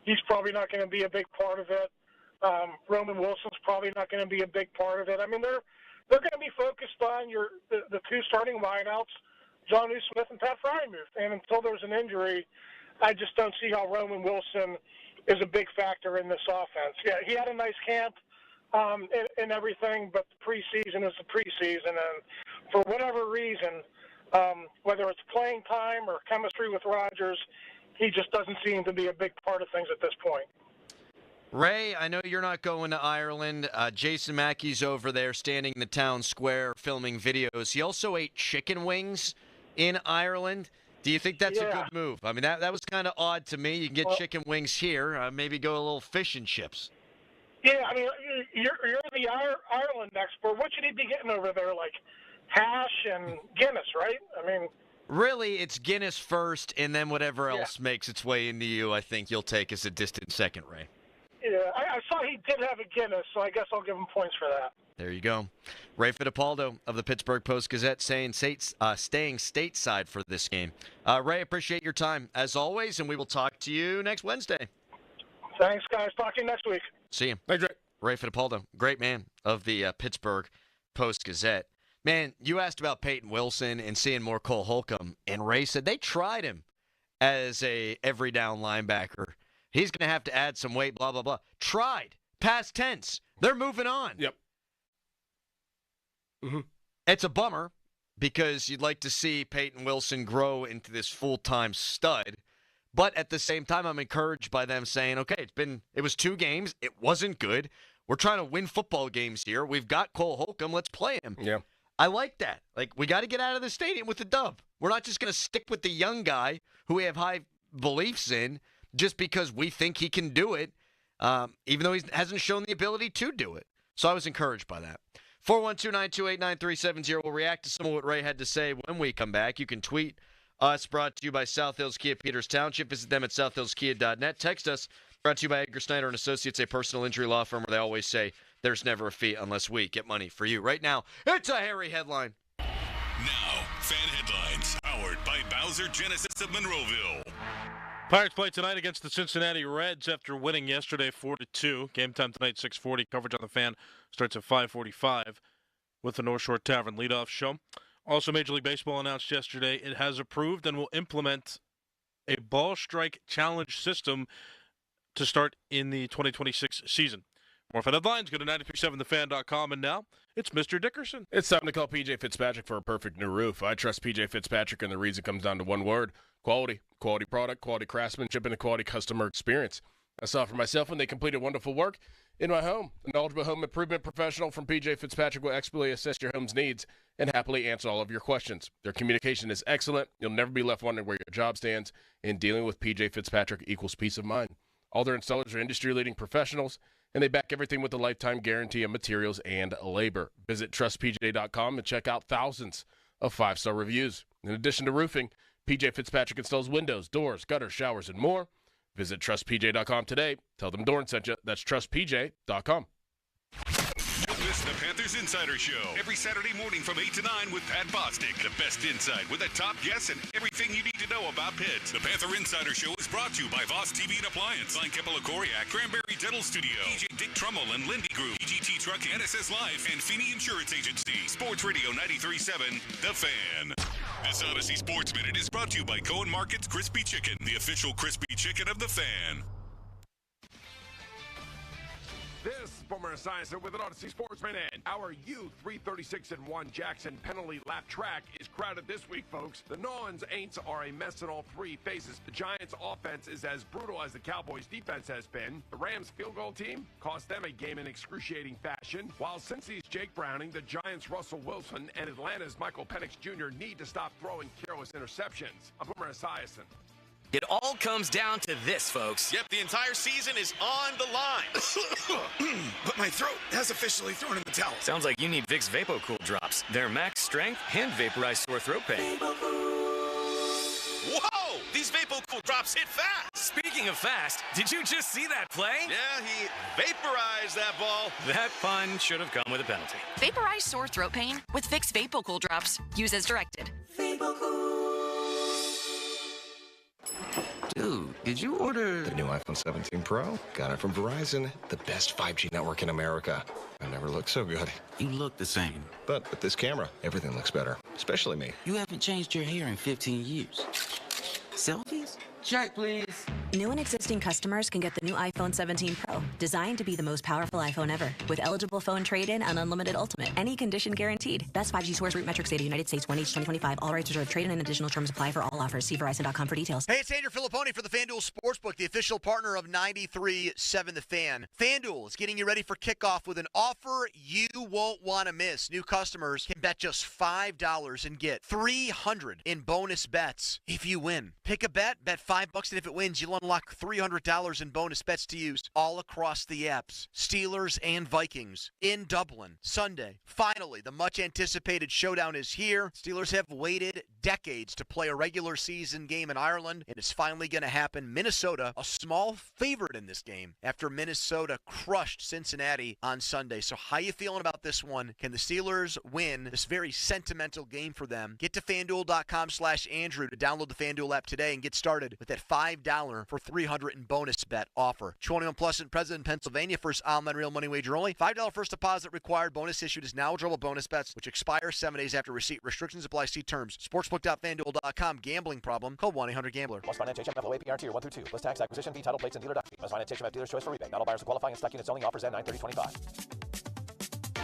he's probably not going to be a big part of it. Roman Wilson's probably not going to be a big part of it. I mean, they're going to be focused on the 2 starting wideouts, Jonnu Smith and Pat Freiermuth. And until there's an injury, I just don't see how Roman Wilson is a big factor in this offense. Yeah, he had a nice camp and everything, but the preseason is the preseason. And for whatever reason, whether it's playing time or chemistry with Rodgers, he just doesn't seem to be a big part of things at this point. Ray, I know you're not going to Ireland. Jason Mackey's over there standing in the town square filming videos. He also ate chicken wings in Ireland. Do you think that's a good move? I mean, that was kind of odd to me. You can get chicken wings here. Maybe go a little fish and chips. Yeah, I mean, you're the Ireland expert. What should he be getting over there? Like hash and Guinness, right? I mean, really, it's Guinness first, and then whatever else makes its way into you, I think you'll take as a distant second, Ray. Yeah, I saw he did have a Guinness, so I guess I'll give him points for that. There you go. Ray Fittipaldo of the Pittsburgh Post-Gazette staying stateside for this game. Ray, appreciate your time, as always, and we will talk to you next Wednesday. Thanks, guys. Talk to you next week. See you. Thanks, Ray. Ray Fittipaldo, great man of the Pittsburgh Post-Gazette. Man, you asked about Peyton Wilson and seeing more Cole Holcomb, and Ray said they tried him as a every down linebacker. He's going to have to add some weight, blah, blah, blah. Tried. Past tense. They're moving on. Yep. Mm-hmm. It's a bummer because you'd like to see Peyton Wilson grow into this full-time stud. But at the same time, I'm encouraged by them saying, okay, it was 2 games. It wasn't good. We're trying to win football games here. We've got Cole Holcomb. Let's play him. Yeah. I like that. Like, we got to get out of the stadium with the dub. We're not just going to stick with the young guy who we have high beliefs in just because we think he can do it, even though he hasn't shown the ability to do it. So I was encouraged by that. 412-928-9370. We'll react to some of what Ray had to say when we come back. You can tweet us, brought to you by South Hills Kia Peters Township. Visit them at southhillskia.net. Text us, brought to you by Edgar Snyder & Associates, a personal injury law firm where they always say there's never a fee unless we get money for you. Right now, it's a hairy headline. Now, fan headlines, powered by Bowser Genesis of Monroeville. Pirates play tonight against the Cincinnati Reds after winning yesterday 4-2. Game time tonight, 6:40. Coverage on the Fan starts at 5:45 with the North Shore Tavern leadoff show. Also, Major League Baseball announced yesterday it has approved and will implement a ball strike challenge system to start in the 2026 season. More fan headlines, go to 937thefan.com, and now it's Mr. Dickerson. It's time to call P.J. Fitzpatrick for a perfect new roof. I trust P.J. Fitzpatrick, and the reason comes down to one word: quality. Quality product, quality craftsmanship, and a quality customer experience. I saw it for myself when they completed wonderful work in my home. A knowledgeable home improvement professional from P.J. Fitzpatrick will expertly assess your home's needs and happily answer all of your questions. Their communication is excellent. You'll never be left wondering where your job stands, and dealing with P.J. Fitzpatrick equals peace of mind. All their installers are industry-leading professionals, and they back everything with a lifetime guarantee of materials and labor. Visit trustpj.com and check out thousands of 5-star reviews. In addition to roofing, P.J. Fitzpatrick installs windows, doors, gutters, showers, and more. Visit trustpj.com today. Tell them Dorn sent you. That's trustpj.com. Don't miss the Panthers Insider Show every Saturday morning from 8 to 9 with Pat Bostic. The best insight with the top guests and everything you need to know about Pitt. The Panther Insider Show is brought to you by Voss TV and Appliance, Line Kepler-Coriac, Cranberry Dental Studio, DJ Dick Trummel and Lindy Group, EGT Truck, NSS Life, and Feeney Insurance Agency. Sports Radio 93.7, The Fan. This Odyssey Sports Minute is brought to you by Cohen Market's Crispy Chicken, the official crispy chicken of The Fan. This is Boomer Esiason with an Odyssey Sports Minute. Our U336-1 Jackson penalty lap track is crowded this week, folks. The Nons Aints are a mess in all 3 phases. The Giants' offense is as brutal as the Cowboys' defense has been. The Rams' field goal team cost them a game in excruciating fashion. While Cincy's Jake Browning, the Giants' Russell Wilson, and Atlanta's Michael Penix Jr. need to stop throwing careless interceptions. I'm Boomer Esiason. It all comes down to this, folks. Yep, the entire season is on the line. But my throat has officially thrown in the towel. Sounds like you need Vicks VapoCool drops. They're max strength and vaporize sore throat pain. Whoa! These VapoCool drops hit fast. Speaking of fast, did you just see that play? Yeah, he vaporized that ball. That pun should have come with a penalty. Vaporize sore throat pain with Vicks VapoCool drops. Use as directed. Dude, did you order the new iPhone 17 Pro? Got it from Verizon, the best 5G network in America. I never looked so good. You look the same. But with this camera, everything looks better, especially me. You haven't changed your hair in 15 years. Selfies? Check, please. New and existing customers can get the new iPhone 17 Pro, designed to be the most powerful iPhone ever. With eligible phone trade-in and unlimited ultimate. Any condition guaranteed. Best 5G source root metrics data, United States, 1H 2025. All rights reserved. Trade-in and additional terms apply for all offers. See Verizon.com for details. Hey, it's Andrew Filipponi for the FanDuel Sportsbook, the official partner of 93.7 The Fan. FanDuel is getting you ready for kickoff with an offer you won't want to miss. New customers can bet just $5 and get $300 in bonus bets if you win. Pick a bet $5, and if it wins, you'll unlock $300 in bonus bets to use all across the apps. Steelers and Vikings in Dublin Sunday. Finally, the much-anticipated showdown is here. Steelers have waited decades to play a regular season game in Ireland, and it's finally going to happen. Minnesota, a small favorite in this game after Minnesota crushed Cincinnati on Sunday. So how you feeling about this one? Can the Steelers win this very sentimental game for them? Get to FanDuel.com/Andrew to download the FanDuel app today and get started with that $5 for $300 in bonus bet offer. 21 plus and present in Pennsylvania. First online real money wager only. $5 first deposit required. Bonus issued is now withdrawable bonus bets, which expire 7 days after receipt. Restrictions apply. See terms. Sportsbook.fanduel.com. Gambling problem? Call 1-800-GAMBLER. Must finance HMF FOA PRT or 1 through 2. List tax acquisition fee, title plates, and dealer doc fee. Must finance HMF dealer's choice for rebate. Not all buyers will qualify, and stock units only. Offers at 9/30/25.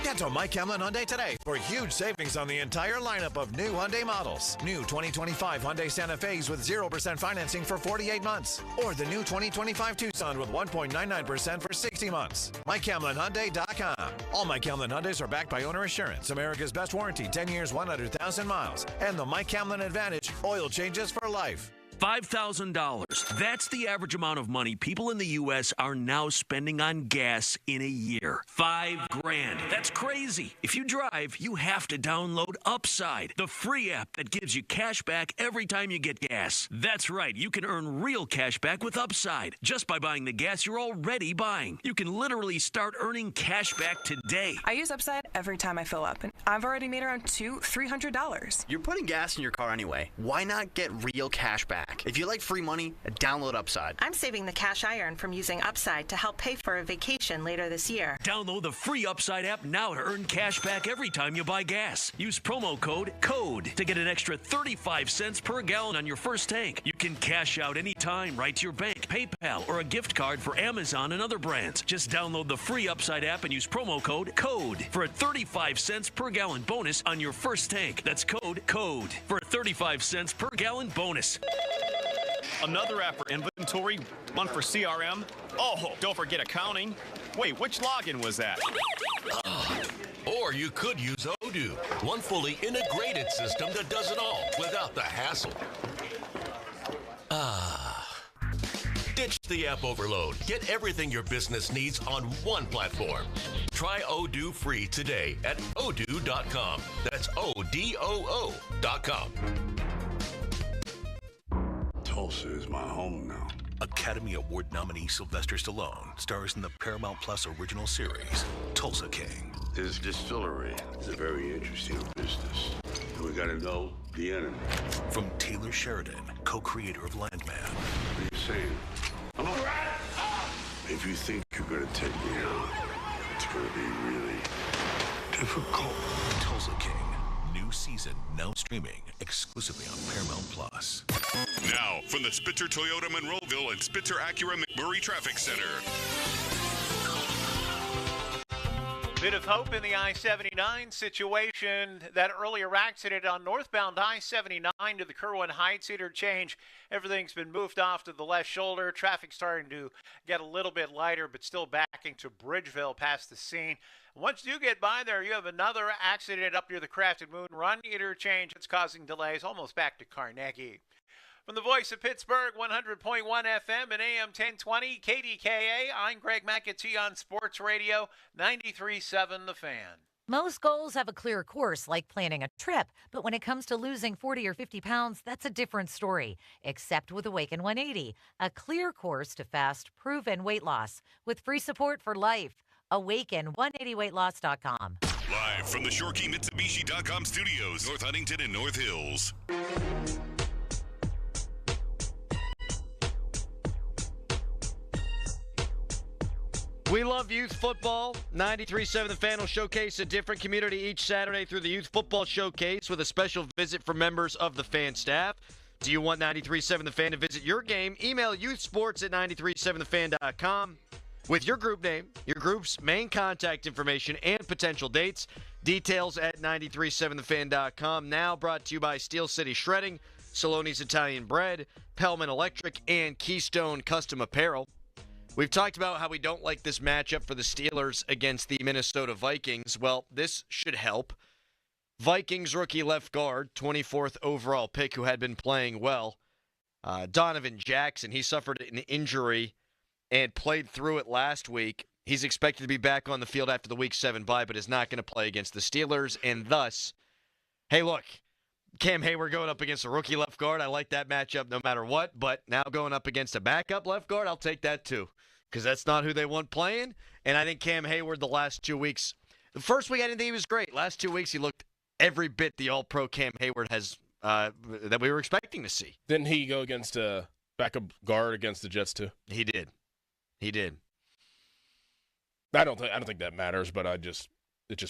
Get to Mike Hamlin Hyundai today for huge savings on the entire lineup of new Hyundai models. New 2025 Hyundai Santa Fe's with 0% financing for 48 months. Or the new 2025 Tucson with 1.99% for 60 months. MikeHamlinHyundai.com. All Mike Hamlin Hyundais are backed by Owner Assurance, America's best warranty, 10 years, 100,000 miles. And the Mike Hamlin Advantage, oil changes for life. $5,000. That's the average amount of money people in the U.S. are now spending on gas in a year. $5,000. That's crazy. If you drive, you have to download Upside, the free app that gives you cash back every time you get gas. That's right. You can earn real cash back with Upside just by buying the gas you're already buying. You can literally start earning cash back today. I use Upside every time I fill up, and I've already made around $300. You're putting gas in your car anyway. Why not get real cash back? If you like free money, download Upside. I'm saving the cash I earn from using Upside to help pay for a vacation later this year. Download the free Upside app now to earn cash back every time you buy gas. Use promo code CODE to get an extra 35 cents per gallon on your first tank. You can cash out anytime right to your bank, PayPal, or a gift card for Amazon and other brands. Just download the free Upside app and use promo code CODE for a 35 cents per gallon bonus on your first tank. That's code CODE for a 35 cents per gallon bonus. Another app for inventory, one for CRM. Oh, don't forget accounting. Wait, which login was that? Or you could use Odoo, one fully integrated system that does it all without the hassle. Ditch the app overload. Get everything your business needs on one platform. Try Odoo free today at odoo.com. That's ODOO.com. Tulsa is my home now. Academy Award nominee Sylvester Stallone stars in the Paramount Plus original series, Tulsa King. This distillery is a very interesting business. We gotta know the enemy. From Taylor Sheridan, co-creator of Landman. What are you saying? I'm a rat! If you think you're gonna take me out, it's gonna be really difficult. Tulsa King. New season now streaming exclusively on Paramount Plus. Now, from the Spitzer Toyota Monroeville and Spitzer Acura McMurray Traffic Center. Bit of hope in the I-79 situation. That earlier accident on northbound I-79 to the Kerwin Heights interchange. Everything's been moved off to the left shoulder. Traffic starting to get a little bit lighter, but still backing to Bridgeville past the scene. Once you get by there, you have another accident up near the Crafted Moon Run interchange. It's causing delays almost back to Carnegie. From the voice of Pittsburgh, 100.1 FM and AM 1020, KDKA, I'm Greg McAtee on Sports Radio, 93.7 The Fan. Most goals have a clear course, like planning a trip, but when it comes to losing 40 or 50 pounds, that's a different story, except with Awaken 180, a clear course to fast, proven weight loss with free support for life. Awaken180weightloss.com. Live from the ShoreKeyMitsubishi.com studios, North Huntington and North Hills. We love youth football. 93.7 The Fan will showcase a different community each Saturday through the Youth Football Showcase with a special visit for members of the Fan staff. Do you want 93.7 The Fan to visit your game? Email youthsports@937thefan.com with your group name, your group's main contact information, and potential dates. Details at 937thefan.com. Now brought to you by Steel City Shredding, Saloni's Italian Bread, Pellman Electric, and Keystone Custom Apparel. We've talked about how we don't like this matchup for the Steelers against the Minnesota Vikings. Well, this should help. Vikings rookie left guard, 24th overall pick, who had been playing well, Donovan Jackson. He suffered an injury and played through it last week. He's expected to be back on the field after the Week 7 bye, but is not going to play against the Steelers. And thus, hey, look, Cam Hayward going up against a rookie left guard. I like that matchup no matter what, but now going up against a backup left guard, I'll take that too, because that's not who they want playing. And I think Cam Hayward the last 2 weeks, the first week I didn't think he was great. Last 2 weeks he looked every bit the all-pro Cam Hayward has that we were expecting to see. Didn't he go against a backup guard against the Jets too? He did. I don't think that matters, but it just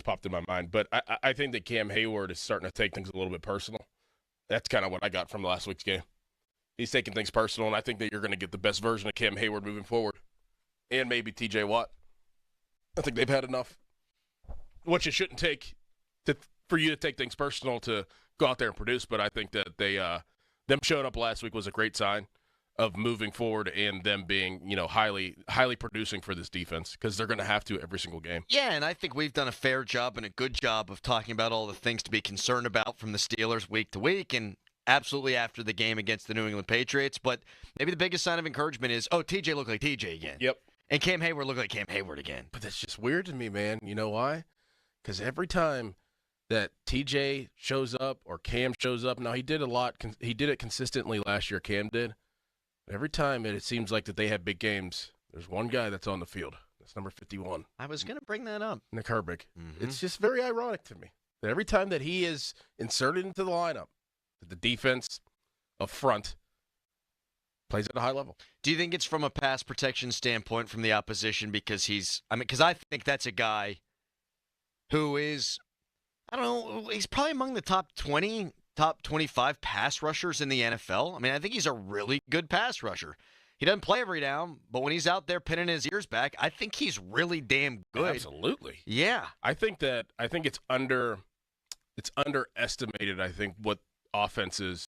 popped in my mind. But I think that Cam Hayward is starting to take things a little bit personal. That's kind of what I got from last week's game. He's taking things personal, and I think that you're going to get the best version of Cam Hayward moving forward, and maybe T.J. Watt. I think they've had enough. What you shouldn't take for you to take things personal to go out there and produce, but I think that them showing up last week was a great sign of moving forward and them being, highly producing for this defense, because they're going to have to every single game. Yeah, and I think we've done a fair job and a good job of talking about all the things to be concerned about from the Steelers week to week, and absolutely after the game against the New England Patriots. But maybe the biggest sign of encouragement is, TJ looked like TJ again. Yep. And Cam Hayward looked like Cam Hayward again. But that's just weird to me, man. You know why? Because every time that TJ shows up or Cam shows up, now he did it consistently last year, Cam did. Every time it seems like that they have big games, there's one guy that's on the field. That's number 51. I was going to bring that up. Nick Herbig. Mm-hmm. It's just very ironic to me that every time that he is inserted into the lineup, that the defense up front plays at a high level. Do you think it's from a pass protection standpoint from the opposition? Because I think that's a guy who is, I don't know, he's probably among the top 20, top 25 pass rushers in the NFL. I mean, I think he's a really good pass rusher. He doesn't play every down, but when he's out there pinning his ears back, I think he's really damn good. Absolutely. Yeah. I think it's underestimated, I think, what offenses,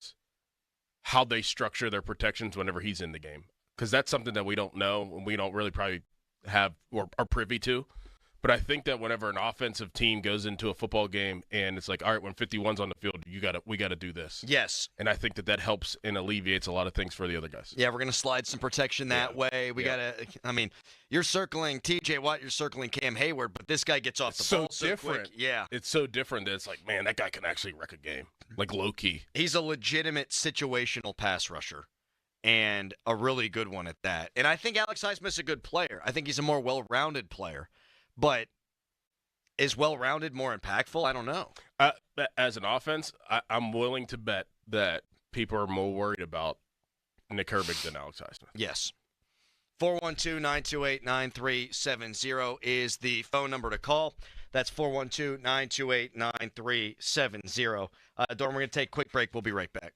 how they structure their protections whenever he's in the game. Because that's something that we don't know and we don't really probably have or are privy to. But I think that whenever an offensive team goes into a football game and it's like, all right, when 51's on the field, we got to do this. Yes. And I think that helps and alleviates a lot of things for the other guys. Yeah, we're going to slide some protection that way. We got to, you're circling TJ Watt, you're circling Cam Hayward, but this guy gets off the ball so different. Quick. Yeah. It's so different that it's like, man, that guy can actually wreck a game, like low key. He's a legitimate situational pass rusher and a really good one at that. And I think Alex Highsmith's a good player. I think he's a more well-rounded player. But is well-rounded more impactful? I don't know. As an offense, I'm willing to bet that people are more worried about Nick Herbig than Alex Highsmith. Yes. 412-928-9370 is the phone number to call. That's 412-928-9370. Dorn, we're going to take a quick break. We'll be right back.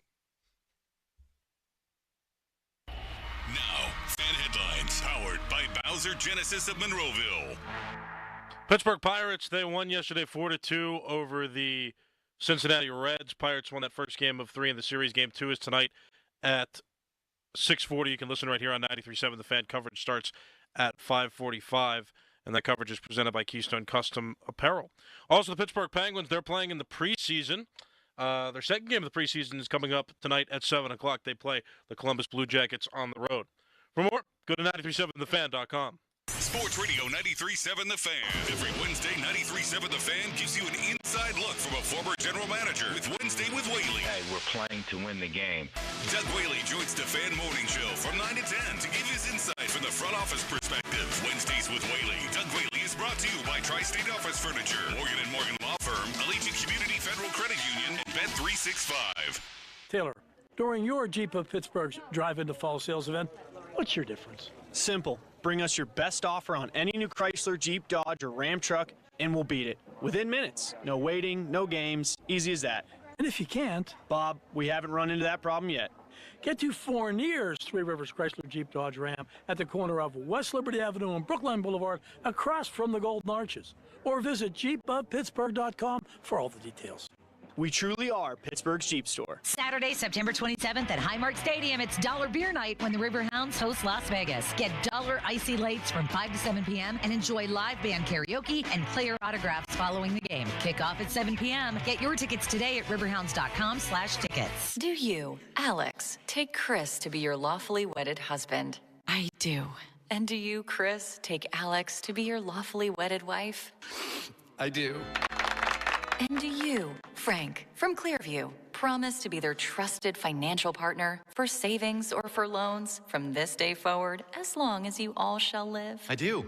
Now, fan headlines powered by Bowser Genesis of Monroeville. Pittsburgh Pirates, they won yesterday 4-2 over the Cincinnati Reds. Pirates won that first game of 3 in the series. Game 2 is tonight at 6:40. You can listen right here on 93.7. The Fan. Coverage starts at 5:45, and that coverage is presented by Keystone Custom Apparel. Also, the Pittsburgh Penguins, they're playing in the preseason. Their second game of the preseason is coming up tonight at 7 o'clock. They play the Columbus Blue Jackets on the road. For more, go to 937thefan.com. Sports Radio 93.7 The Fan. Every Wednesday, 93.7 The Fan gives you an inside look from a former general manager with Wednesday with Whaley. Hey, we're playing to win the game. Doug Whaley joins the Fan Morning Show from 9 to 10 to give his insight from the front office perspective. Wednesdays with Whaley. Doug Whaley is brought to you by Tri-State Office Furniture, Morgan & Morgan Law Firm, Allegiant Community Federal Credit Union, and Bet365. Taylor, during your Jeep of Pittsburgh's Drive Into Fall sales event, what's your difference? Simple. Bring us your best offer on any new Chrysler, Jeep, Dodge, or Ram truck, and we'll beat it. Within minutes. No waiting, no games. Easy as that. And if you can't, Bob, we haven't run into that problem yet. get to Fournier's Three Rivers Chrysler Jeep Dodge Ram at the corner of West Liberty Avenue and Brookline Boulevard across from the Golden Arches. Or visit jeepofpittsburgh.com for all the details. We truly are Pittsburgh's Jeep store. Saturday, September 27th at Highmark Stadium, it's Dollar Beer Night when the Riverhounds host Las Vegas. Get Dollar Icy Lates from 5 to 7 p.m. and enjoy live band karaoke and player autographs following the game. Kickoff at 7 p.m. Get your tickets today at riverhounds.com/tickets. Do you, Alex, take Chris to be your lawfully wedded husband? I do. And do you, Chris, take Alex to be your lawfully wedded wife? I do. And do you, Frank, from Clearview, promise to be their trusted financial partner for savings or for loans from this day forward, as long as you all shall live? I do.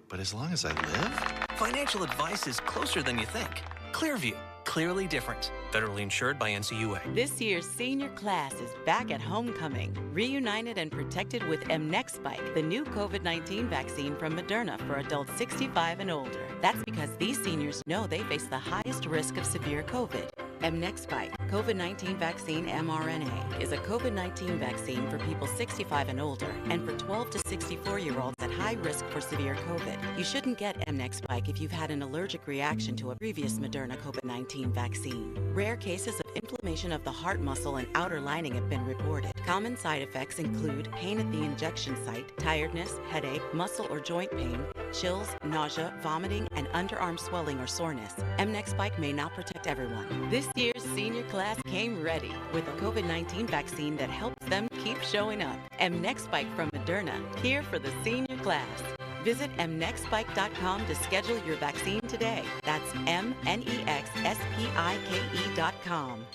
But as long as I live? Financial advice is closer than you think. Clearview, clearly different. Federally insured by NCUA. This year's senior class is back at homecoming, reunited and protected with mNEXSpike, the new COVID-19 vaccine from Moderna for adults 65 and older. That's because these seniors know they face the highest risk of severe COVID. mNEXSpike, COVID-19 vaccine mRNA, is a COVID-19 vaccine for people 65 and older and for 12 to 64-year-olds at high risk for severe COVID. You shouldn't get mNEXSpike if you've had an allergic reaction to a previous Moderna COVID-19 vaccine. Rare cases of inflammation of the heart muscle and outer lining have been reported. Common side effects include pain at the injection site, tiredness, headache, muscle or joint pain, chills, nausea, vomiting, and underarm swelling or soreness. mNEXSpike may not protect everyone. This year's senior class came ready with a COVID-19 vaccine that helps them keep showing up. mNEXSpike from Moderna, here for the senior class. Visit mnexspike.com to schedule your vaccine today. That's mnexspike.com.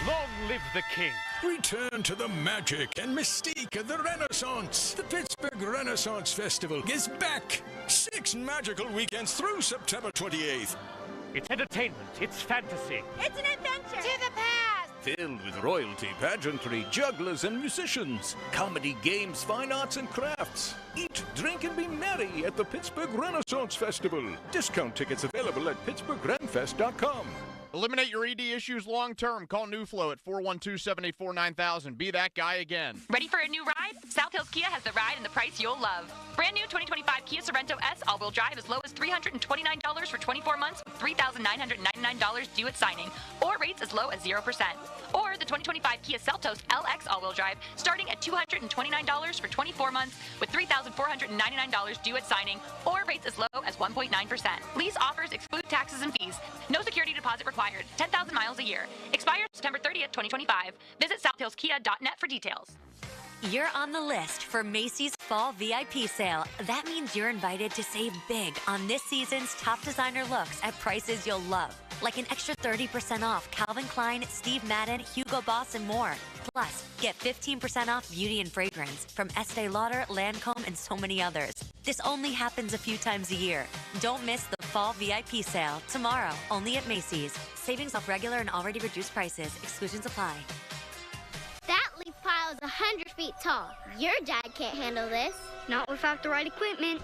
Long live the king. Return to the magic and mystique of the Renaissance. The Pittsburgh Renaissance Festival is back. 6 magical weekends through September 28th. It's entertainment. It's fantasy. It's an adventure. To the past. Filled with royalty, pageantry, jugglers, and musicians. Comedy, games, fine arts, and crafts. Eat, drink, and be merry at the Pittsburgh Renaissance Festival. Discount tickets available at pittsburghrenfest.com. Eliminate your ED issues long-term. Call NewFlow at 412-784-9000. Be that guy again. Ready for a new ride? South Hills Kia has the ride and the price you'll love. Brand new 2025 Kia Sorento S all-wheel drive as low as $329 for 24 months with $3,999 due at signing, or rates as low as 0%. Or the 2025 Kia Seltos LX all-wheel drive starting at $229 for 24 months with $3,499 due at signing, or rates as low as 1.9%. Lease offers exclude taxes and fees. No security deposit required. 10,000 miles a year. Expires September 30th, 2025. Visit southhillskia.net for details. You're on the list for Macy's Fall VIP Sale. That means you're invited to save big on this season's top designer looks at prices you'll love. Like an extra 30% off Calvin Klein, Steve Madden, Hugo Boss, and more. Plus, get 15% off beauty and fragrance from Estee Lauder, Lancome, and so many others. This only happens a few times a year. Don't miss the Fall VIP Sale tomorrow, only at Macy's. Savings off regular and already reduced prices. Exclusions apply. That leaf pile is 100 feet tall. Your dad can't handle this. Not without the right equipment.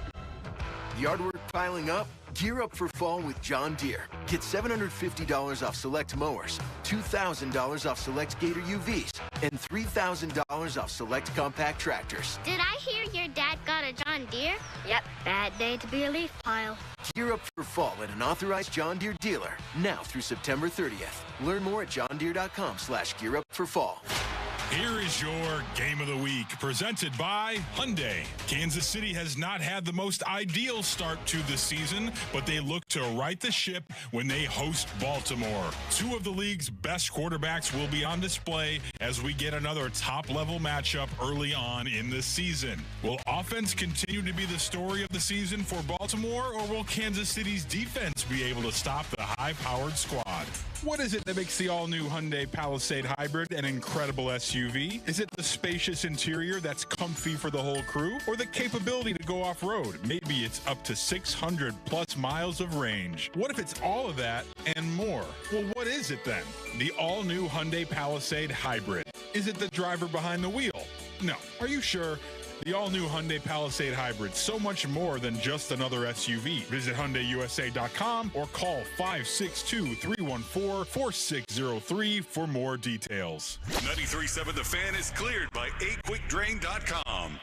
Yard work piling up? Gear up for fall with John Deere. Get $750 off select mowers, $2,000 off select Gator UVs, and $3,000 off select compact tractors. Did I hear your dad got a John Deere? Yep, bad day to be a leaf pile. Gear up for fall at an authorized John Deere dealer, now through September 30th. Learn more at johndeere.com/gearupforfall. Here is your Game of the Week, presented by Hyundai. Kansas City has not had the most ideal start to the season, but they look to right the ship when they host Baltimore. 2 of the league's best quarterbacks will be on display as we get another top-level matchup early on in the season. Will offense continue to be the story of the season for Baltimore, or will Kansas City's defense be able to stop the high-powered squad? What is it that makes the all-new Hyundai Palisade Hybrid an incredible SUV? Is it the spacious interior that's comfy for the whole crew? Or the capability to go off-road? Maybe it's up to 600-plus miles of range. What if it's all of that and more? Well, what is it then? The all-new Hyundai Palisade Hybrid. Is it the driver behind the wheel? No. Are you sure? The all-new Hyundai Palisade Hybrid, so much more than just another SUV. Visit HyundaiUSA.com or call 562-314-4603 for more details. 93.7 The Fan is cleared by aquickdrain.com.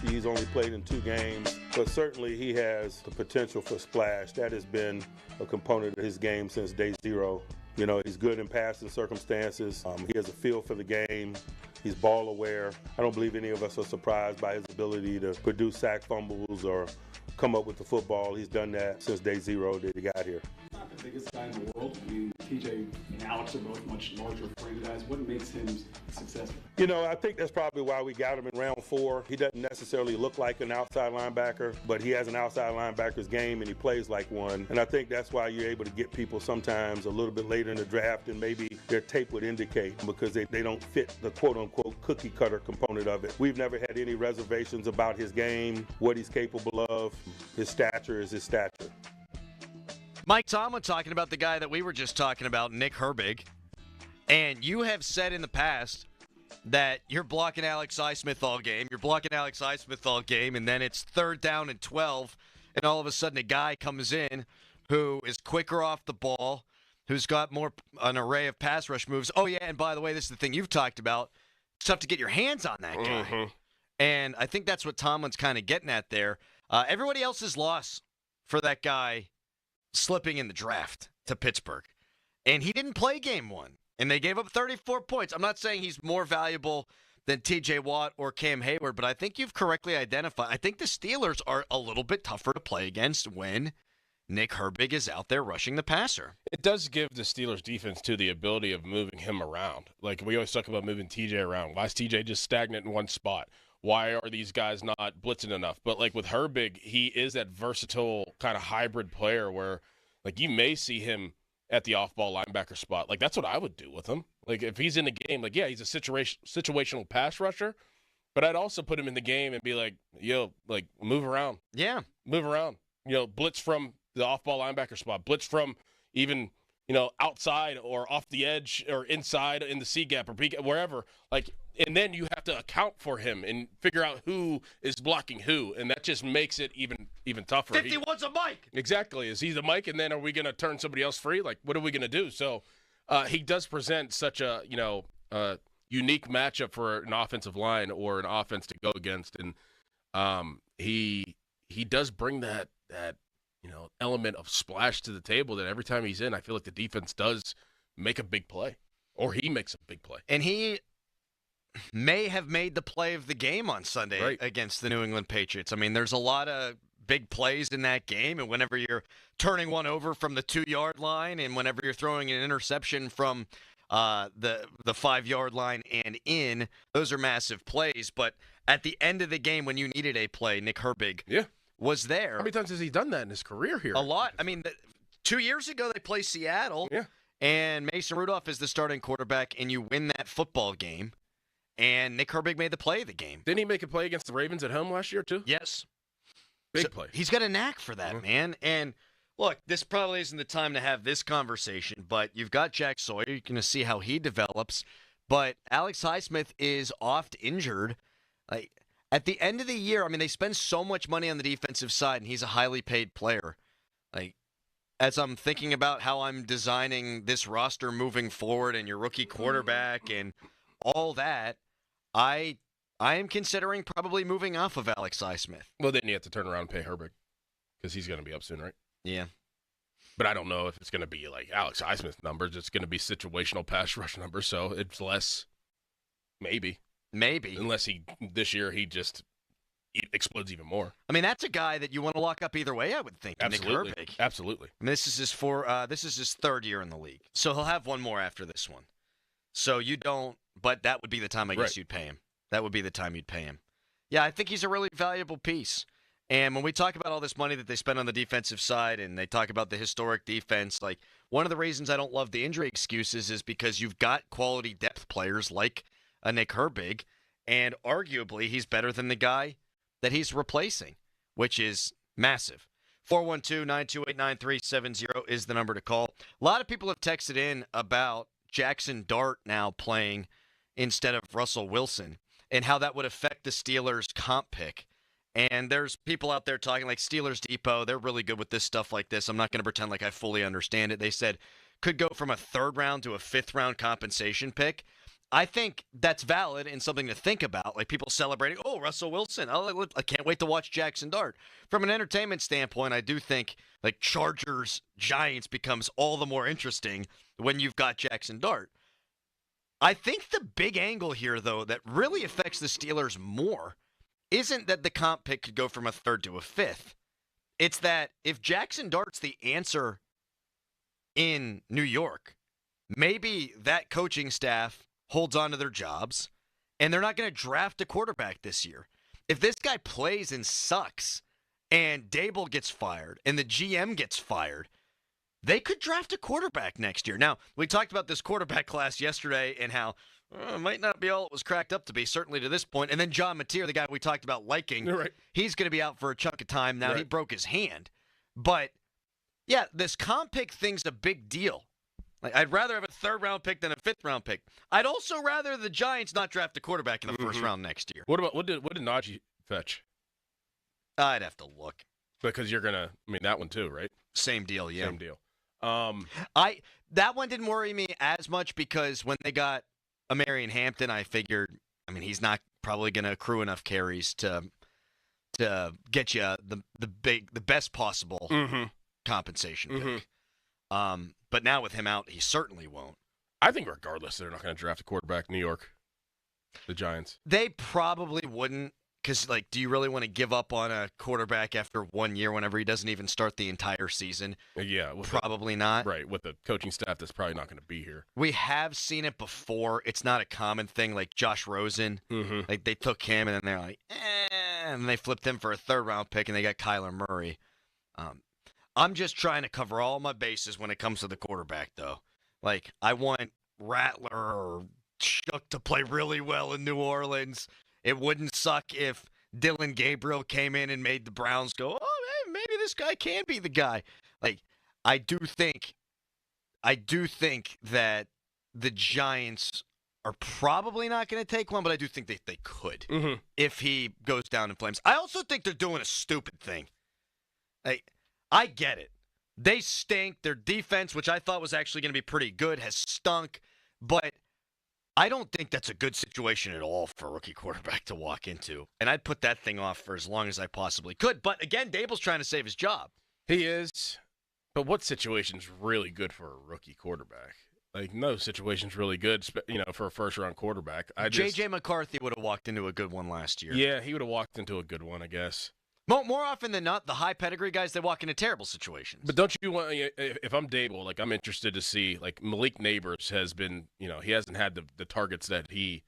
He's only played in 2 games, but certainly he has the potential for splash. That has been a component of his game since day zero. You know, he's good in passing circumstances. He has a feel for the game. He's ball aware. I don't believe any of us are surprised by his ability to produce sack fumbles or come up with the football. He's done that since day zero that he got here. Not the biggest guy in the world. I mean, TJ and Alex are both much larger frame guys. What makes him successful? You know, I think that's probably why we got him in round 4. He doesn't necessarily look like an outside linebacker, but he has an outside linebacker's game and he plays like one. And I think that's why you're able to get people sometimes a little bit later in the draft than maybe their tape would indicate, because they don't fit the quote-unquote cookie cutter component of it. We've never had any reservations about his game, what he's capable of. His stature is his stature. Mike Tomlin talking about the guy that we were just talking about, Nick Herbig. And you have said in the past that you're blocking Alex Highsmith all game. You're blocking Alex Highsmith all game, and then it's 3rd down and 12, and all of a sudden a guy comes in who is quicker off the ball, who's got an array of pass rush moves. Oh, yeah, and by the way, this is the thing you've talked about. It's tough to get your hands on that guy. Mm-hmm. And I think that's what Tomlin's kind of getting at there. Everybody else's loss for that guy slipping in the draft to Pittsburgh. And he didn't play game 1. And they gave up 34 points. I'm not saying he's more valuable than T.J. Watt or Cam Hayward, but I think you've correctly identified. I think the Steelers are a little bit tougher to play against when Nick Herbig is out there rushing the passer. It does give the Steelers defense, too, the ability of moving him around. Like, we always talk about moving T.J. around. Why is T.J. just stagnant in one spot? Why are these guys not blitzing enough? But, like, with Herbig, he is that versatile kind of hybrid player where, like, you may see him at the off-ball linebacker spot. Like, that's what I would do with him. Like, if he's in the game, like, yeah, he's a situational pass rusher, but I'd also put him in the game and be like, yo, like, move around. Yeah. Move around. You know, blitz from the off-ball linebacker spot. Blitz from even, you know, outside or off the edge or inside in the C gap or B gap, wherever. Like, and then you have to account for him and figure out who is blocking who, and that just makes it even tougher. 51's a Mike. Exactly. Is he the Mike, and then are we going to turn somebody else free? Like, what are we going to do? So he does present such a, you know, unique matchup for an offensive line or an offense to go against, and he does bring that you know, element of splash to the table that every time he's in, I feel like the defense does make a big play, or he makes a big play. And he may have made the play of the game on Sunday against the New England Patriots. I mean, there's a lot of big plays in that game, and whenever you're turning one over from the 2-yard line and whenever you're throwing an interception from the 5-yard line and in, those are massive plays. But at the end of the game, when you needed a play, Nick Herbig was there. How many times has he done that in his career here? A lot. I mean, 2 years ago they played Seattle, and Mason Rudolph is the starting quarterback, and you win that football game. And Nick Herbig made the play of the game. Didn't he make a play against the Ravens at home last year, too? Yes. Big play. He's got a knack for that, man. And look, this probably isn't the time to have this conversation, but you've got Jack Sawyer. You're going to see how he develops. But Alex Highsmith is oft injured. Like, at the end of the year, I mean, they spend so much money on the defensive side, and he's a highly paid player. Like, as I'm thinking about how I'm designing this roster moving forward and your rookie quarterback and all that, I am considering probably moving off of Alex Highsmith. Well, then you have to turn around and pay Herbig because he's going to be up soon, right? Yeah. But I don't know if it's going to be like Alex Highsmith numbers. It's going to be situational pass rush numbers, so it's less. Maybe. Unless this year he just explodes even more. I mean, that's a guy that you want to lock up either way, I would think. Absolutely. Nick Herbig. Absolutely. I mean, this is his 3rd year in the league. So he'll have one more after this one. So you don't, but that would be the time I guess you'd pay him. That would be the time you'd pay him. Yeah, I think he's a really valuable piece. And when we talk about all this money that they spend on the defensive side and they talk about the historic defense, like one of the reasons I don't love the injury excuses is because you've got quality depth players like a Nick Herbig, and arguably he's better than the guy that he's replacing, which is massive. 412-928-9370 is the number to call. A lot of people have texted in about Jackson Dart now playing instead of Russell Wilson and how that would affect the Steelers' comp pick. And there's people out there talking like Steelers Depot. They're really good with this stuff like this. I'm not going to pretend like I fully understand it. They said could go from a 3rd round to a 5th round compensation pick. I think that's valid and something to think about. Like people celebrating, oh, Russell Wilson. I can't wait to watch Jackson Dart. From an entertainment standpoint, I do think like Chargers Giants becomes all the more interesting when you've got Jackson Dart. I think the big angle here, though, that really affects the Steelers more isn't that the comp pick could go from a 3rd to a 5th. It's that if Jackson Dart's the answer in New York, maybe that coaching staff holds on to their jobs, and they're not going to draft a quarterback this year. If this guy plays and sucks, and Dable gets fired, and the GM gets fired, they could draft a quarterback next year. Now, we talked about this quarterback class yesterday and how it might not be all it was cracked up to be, certainly to this point. And then John Mateer, the guy we talked about liking, he's going to be out for a chunk of time now. He broke his hand. But, yeah, this comp pick thing's a big deal. Like, I'd rather have a 3rd round pick than a 5th round pick. I'd also rather the Giants not draft a quarterback in the 1st round next year. What did Najee fetch? I'd have to look. Because you're gonna, that one too, right? Same deal, yeah. Same deal. That one didn't worry me as much because when they got Amarian Hampton, I figured, he's not probably gonna accrue enough carries to get you the best possible compensation pick. But now with him out, he certainly won't. I think regardless, they're not going to draft a quarterback in New York, the Giants. They probably wouldn't because, do you really want to give up on a quarterback after 1 year whenever he doesn't even start the entire season? Yeah. Probably not. Right, with the coaching staff that's probably not going to be here. We have seen it before. It's not a common thing like Josh Rosen. Like, they took him and then they're like, and they flipped him for a 3rd round pick and they got Kyler Murray. I'm just trying to cover all my bases when it comes to the quarterback, though. Like, I want Rattler or Shook to play really well in New Orleans. It wouldn't suck if Dylan Gabriel came in and made the Browns go, oh, hey, maybe this guy can be the guy. Like, I do think that the Giants are probably not going to take one, but I do think they could if he goes down in flames. I also think they're doing a stupid thing. Like, I get it. They stink. Their defense, which I thought was actually going to be pretty good, has stunk. But I don't think that's a good situation at all for a rookie quarterback to walk into. And I'd put that thing off for as long as I possibly could. But again, Dable's trying to save his job. He is. But what situation's really good for a rookie quarterback? Like, no situation's really good, for a first-round quarterback. J.J. McCarthy would have walked into a good one last year. Yeah, he would have walked into a good one, I guess. More often than not, the high pedigree guys, they walk into terrible situations. But don't you want, if I'm Dable, I'm interested to see, Malik Neighbors has been, he hasn't had the targets that he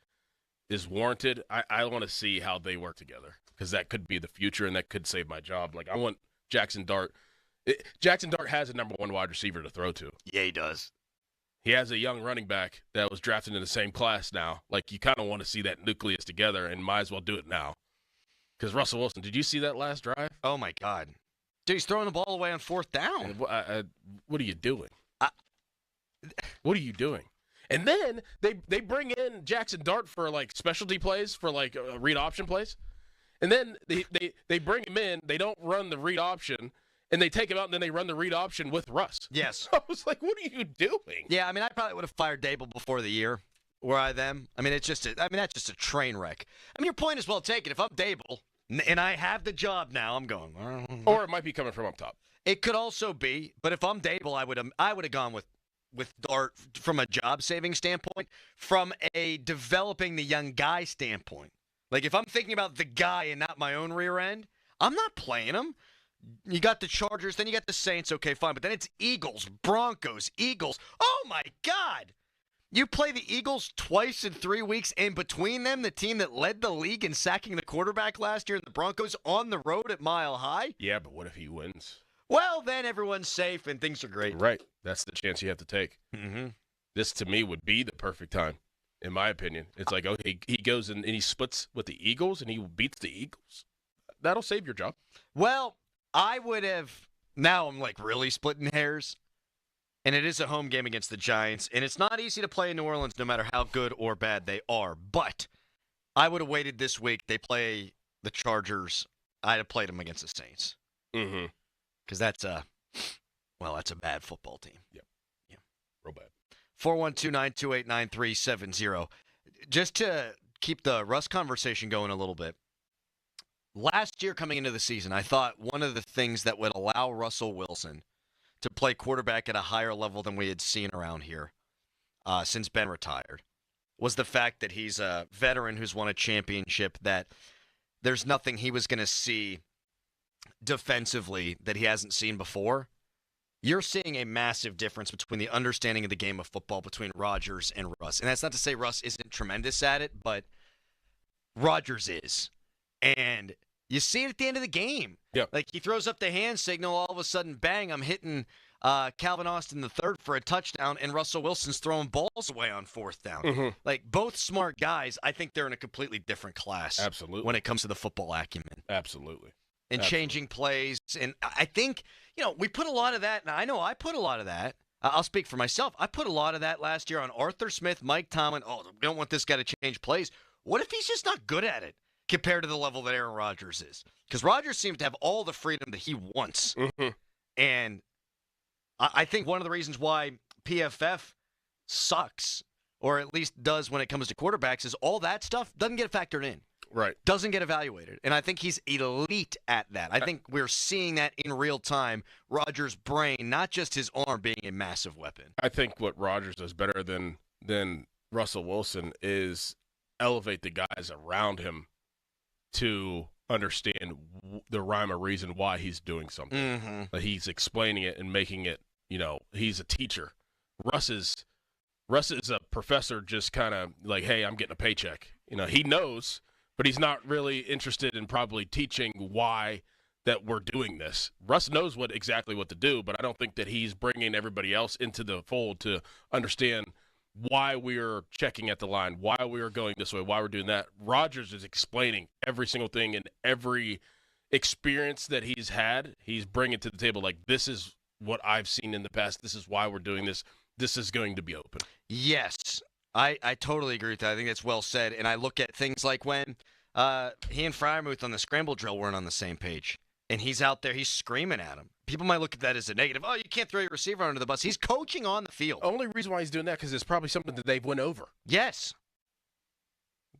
is warranted. I want to see how they work together because that could be the future and that could save my job. I want Jackson Dart. Jackson Dart has a number 1 wide receiver to throw to. Yeah, he does. He has a young running back that was drafted in the same class now. You kind of want to see that nucleus together and might as well do it now. Because Russell Wilson, did you see that last drive? Oh, my God. Dude, he's throwing the ball away on 4th down. What are you doing? What are you doing? And then they bring in Jackson Dart for, specialty plays, for, read option plays. And then they bring him in. They don't run the read option. And they take him out, and then they run the read option with Russ. Yes. I was like, what are you doing? Yeah, I probably would have fired Dable before the year. That's just a train wreck. Your point is well taken. If I'm Dable and I have the job now, I'm going. Or it might be coming from up top. It could also be, but if I'm Dable, I would have gone with Dart from a job saving standpoint, from a developing the young guy standpoint. If I'm thinking about the guy and not my own rear end, I'm not playing him. You got the Chargers, then you got the Saints. Okay, fine, but then it's Eagles, Broncos, Eagles. Oh my God. You play the Eagles twice in 3 weeks, and between them, the team that led the league in sacking the quarterback last year, the Broncos, on the road at Mile High? Yeah, but what if he wins? Well, then everyone's safe and things are great. Right. That's the chance you have to take. This, to me, would be the perfect time, in my opinion. It's he goes and he splits with the Eagles, and he beats the Eagles. That'll save your job. Well, I would have. Now I'm like really splitting hairs. And it is a home game against the Giants. And it's not easy to play in New Orleans no matter how good or bad they are. But I would have waited this week. They play the Chargers. I'd have played them against the Saints. Mm-hmm. Because that's a bad football team. Yep. Yeah. Real bad. 412-928-9370. Just to keep the Russ conversation going a little bit. Last year coming into the season, I thought one of the things that would allow Russell Wilson to play quarterback at a higher level than we had seen around here since Ben retired was the fact that he's a veteran who's won a championship, that there's nothing he was going to see defensively that he hasn't seen before. You're seeing a massive difference between the understanding of the game of football between Rodgers and Russ. And that's not to say Russ isn't tremendous at it, but Rodgers is. And you see it at the end of the game. Yep. Like he throws up the hand signal, all of a sudden, bang, I'm hitting Calvin Austin III for a touchdown, and Russell Wilson's throwing balls away on fourth down. Mm-hmm. Like both smart guys, I think they're in a completely different class. Absolutely. When it comes to the football acumen. Absolutely. And changing plays. And I think, we put a lot of that, and I know I put a lot of that. I'll speak for myself. I put a lot of that last year on Arthur Smith, Mike Tomlin. Oh, we don't want this guy to change plays. What if he's just not good at it compared to the level that Aaron Rodgers is? Because Rodgers seems to have all the freedom that he wants. Mm-hmm. And I think one of the reasons why PFF sucks, or at least does when it comes to quarterbacks, is all that stuff doesn't get factored in. Right. Doesn't get evaluated. And I think he's elite at that. I think we're seeing that in real time. Rodgers' brain, not just his arm, being a massive weapon. I think what Rodgers does better than Russell Wilson is elevate the guys around him to understand the rhyme or reason why he's doing something. Mm-hmm. That he's explaining it and making it, he's a teacher. Russ is a professor, just kind of like, hey, I'm getting a paycheck. He knows, but he's not really interested in probably teaching why that we're doing this. Russ knows exactly what to do, but I don't think that he's bringing everybody else into the fold to understand why we're checking at the line, why we are going this way, why we're doing that. Rodgers is explaining every single thing, and every experience that he's had, he's bringing to the table. Like, this is what I've seen in the past. This is why we're doing this. This is going to be open. Yes, I totally agree with that. I think that's well said. And I look at things like when he and Freiermuth on the scramble drill weren't on the same page, and he's out there, he's screaming at him. People might look at that as a negative. Oh, you can't throw your receiver under the bus. He's coaching on the field. Only reason why he's doing that because it's probably something that they've went over. Yes.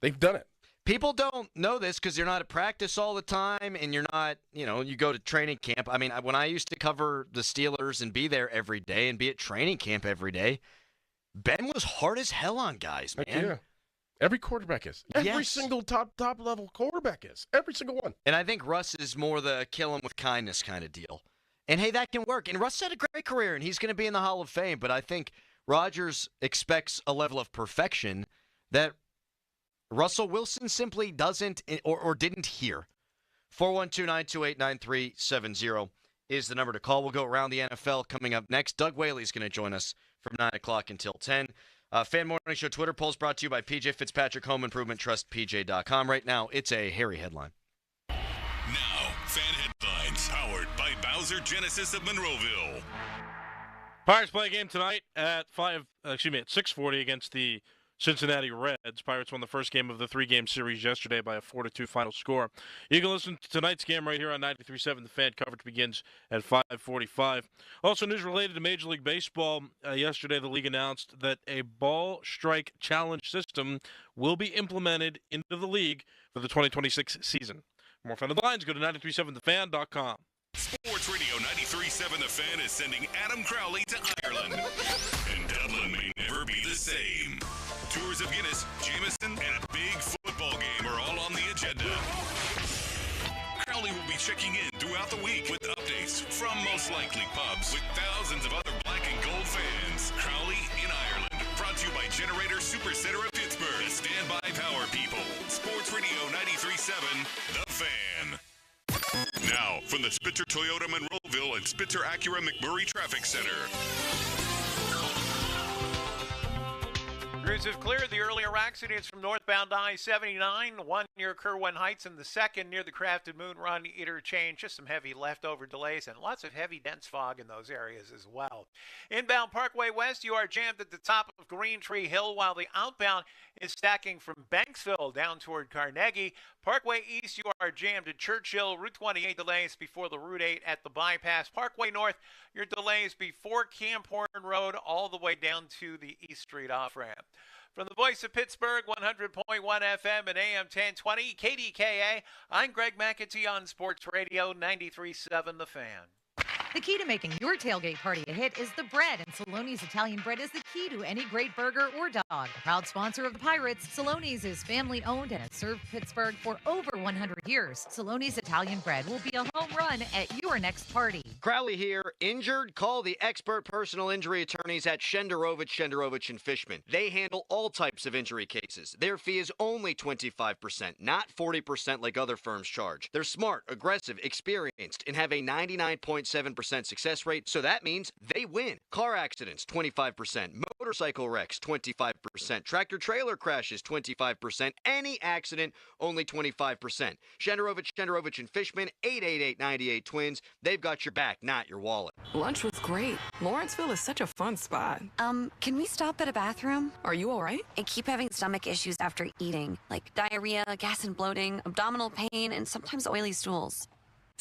They've done it. People don't know this because you're not at practice all the time, and you're not, you go to training camp. I mean, when I used to cover the Steelers and be there every day and be at training camp every day, Ben was hard as hell on guys, man. Heck yeah. Every quarterback is. Every single top level quarterback is. Every single one. And I think Russ is more the kill him with kindness kind of deal. And, hey, that can work. And Russ had a great career, and he's going to be in the Hall of Fame. But I think Rodgers expects a level of perfection that Russell Wilson simply doesn't or didn't hear. 412-928-9370 is the number to call. We'll go around the NFL coming up next. Doug Whaley's going to join us from 9 o'clock until 10. Fan Morning Show Twitter polls brought to you by PJ Fitzpatrick Home Improvement Trust, PJ.com. Right now, it's a hairy headline. Now, fan headlines powered by Bowser Genesis of Monroeville. Pirates play a game tonight at 6:40 against the Cincinnati Reds. Pirates won the first game of the three-game series yesterday by a 4-2 final score. You can listen to tonight's game right here on 93.7. The Fan coverage begins at 5:45. Also, news related to Major League Baseball. Yesterday, the league announced that a ball strike challenge system will be implemented into the league for the 2026 season. For more Fan Headlines, go to 937thefan.com. Sports Radio 93.7 The Fan is sending Adam Crowley to Ireland. And Dublin may never be the same. Tours of Guinness, Jameson, and a big football game are all on the agenda. Crowley will be checking in throughout the week with updates from most likely pubs with thousands of other black and gold fans. Crowley in Ireland. Brought to you by Generator Super Center of Pittsburgh. The standby power people. Sports Radio 93.7 The Fan. Now, from the Spitzer Toyota Monroeville and Spitzer Acura McMurray Traffic Center. Crews have cleared the earlier accidents from northbound I-79. One near Kerwin Heights and the 2nd near the Crafted Moon Run interchange. Just some heavy leftover delays and lots of heavy dense fog in those areas as well. Inbound Parkway West, you are jammed at the top of Green Tree Hill, while the outbound is stacking from Banksville down toward Carnegie. Parkway East, you are jammed at Churchill. Route 28 delays before the Route 8 at the bypass. Parkway North, your delays before Camp Horn Road all the way down to the East Street off-ramp. From the voice of Pittsburgh, 100.1 FM and AM 1020, KDKA, I'm Greg McAtee on Sports Radio 93.7 The Fan. The key to making your tailgate party a hit is the bread, and Saloni's Italian bread is the key to any great burger or dog. Proud sponsor of the Pirates, Saloni's is family-owned and has served Pittsburgh for over 100 years. Saloni's Italian bread will be a home run at your next party. Crowley here. Injured? Call the expert personal injury attorneys at Shenderovich & Fishman. They handle all types of injury cases. Their fee is only 25%, not 40% like other firms charge. They're smart, aggressive, experienced, and have a 99.7% success rate, so that means they win. Car accidents, 25%. Motorcycle wrecks, 25%. Tractor-trailer crashes, 25%. Any accident, only 25%. Shenderovich & Fishman, 888-98-TWINS. They've got your back, not your wallet. Lunch was great. Lawrenceville is such a fun spot. Can we stop at a bathroom? Are you all right? I keep having stomach issues after eating, like diarrhea, gas and bloating, abdominal pain, and sometimes oily stools.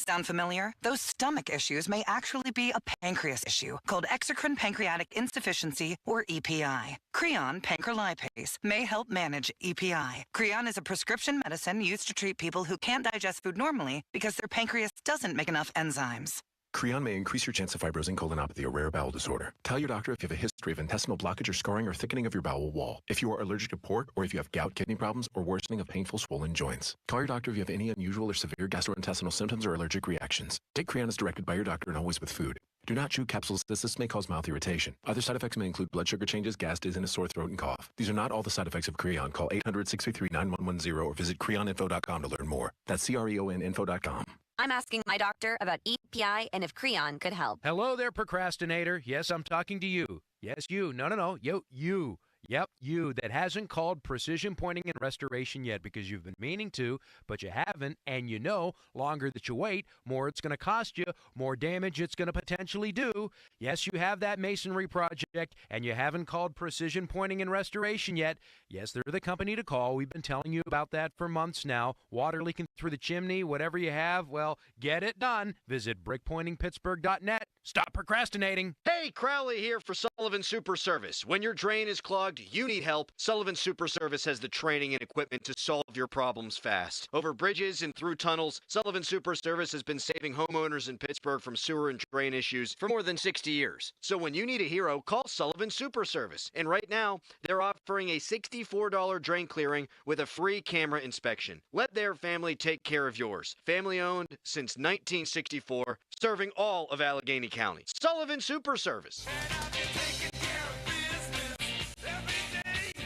Sound familiar? Those stomach issues may actually be a pancreas issue called exocrine pancreatic insufficiency, or EPI. Creon pancrelipase may help manage EPI. Creon is a prescription medicine used to treat people who can't digest food normally because their pancreas doesn't make enough enzymes. Creon may increase your chance of fibrosing colonopathy, a rare bowel disorder. Tell your doctor if you have a history of intestinal blockage or scarring or thickening of your bowel wall, if you are allergic to pork, or if you have gout, kidney problems, or worsening of painful swollen joints. Call your doctor if you have any unusual or severe gastrointestinal symptoms or allergic reactions. Take Creon as directed by your doctor and always with food. Do not chew capsules, as this may cause mouth irritation. Other side effects may include blood sugar changes, gas, dizziness, sore throat, and cough. These are not all the side effects of Creon. Call 800-633-9110 or visit creoninfo.com to learn more. That's CREONinfo.com. I'm asking my doctor about EPI and if Creon could help. Hello there, procrastinator. Yes, I'm talking to you. Yes, you. No. You. Yep, you that hasn't called Precision Pointing and Restoration yet because you've been meaning to, but you haven't, and you know, longer that you wait, more it's going to cost you, more damage it's going to potentially do. Yes, you have that masonry project, and you haven't called Precision Pointing and Restoration yet. Yes, they're the company to call. We've been telling you about that for months now. Water leaking through the chimney, whatever you have, well, get it done. Visit brickpointingpittsburgh.net. Stop procrastinating. Hey, Crowley here for Sullivan Super Service. When your drain is clogged, you need help. Sullivan Super Service has the training and equipment to solve your problems fast. Over bridges and through tunnels, Sullivan Super Service has been saving homeowners in Pittsburgh from sewer and drain issues for more than 60 years. So when you need a hero, call Sullivan Super Service. And right now, they're offering a $64 drain clearing with a free camera inspection. Let their family take care of yours. Family owned since 1964, serving all of Allegheny County. Sullivan Super Service.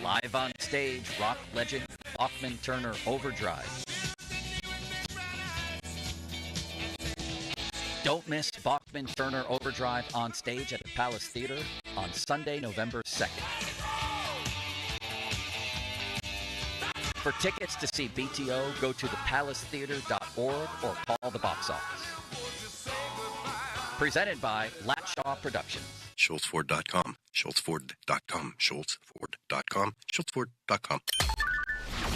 Live on stage, rock legend Bachman Turner Overdrive. Don't miss Bachman Turner Overdrive on stage at the Palace Theater on Sunday, November 2nd. For tickets to see BTO, go to thepalacetheater.org or call the box office. Presented by Latshaw Productions. SchultzFord.com, SchultzFord.com, SchultzFord.com, SchultzFord.com.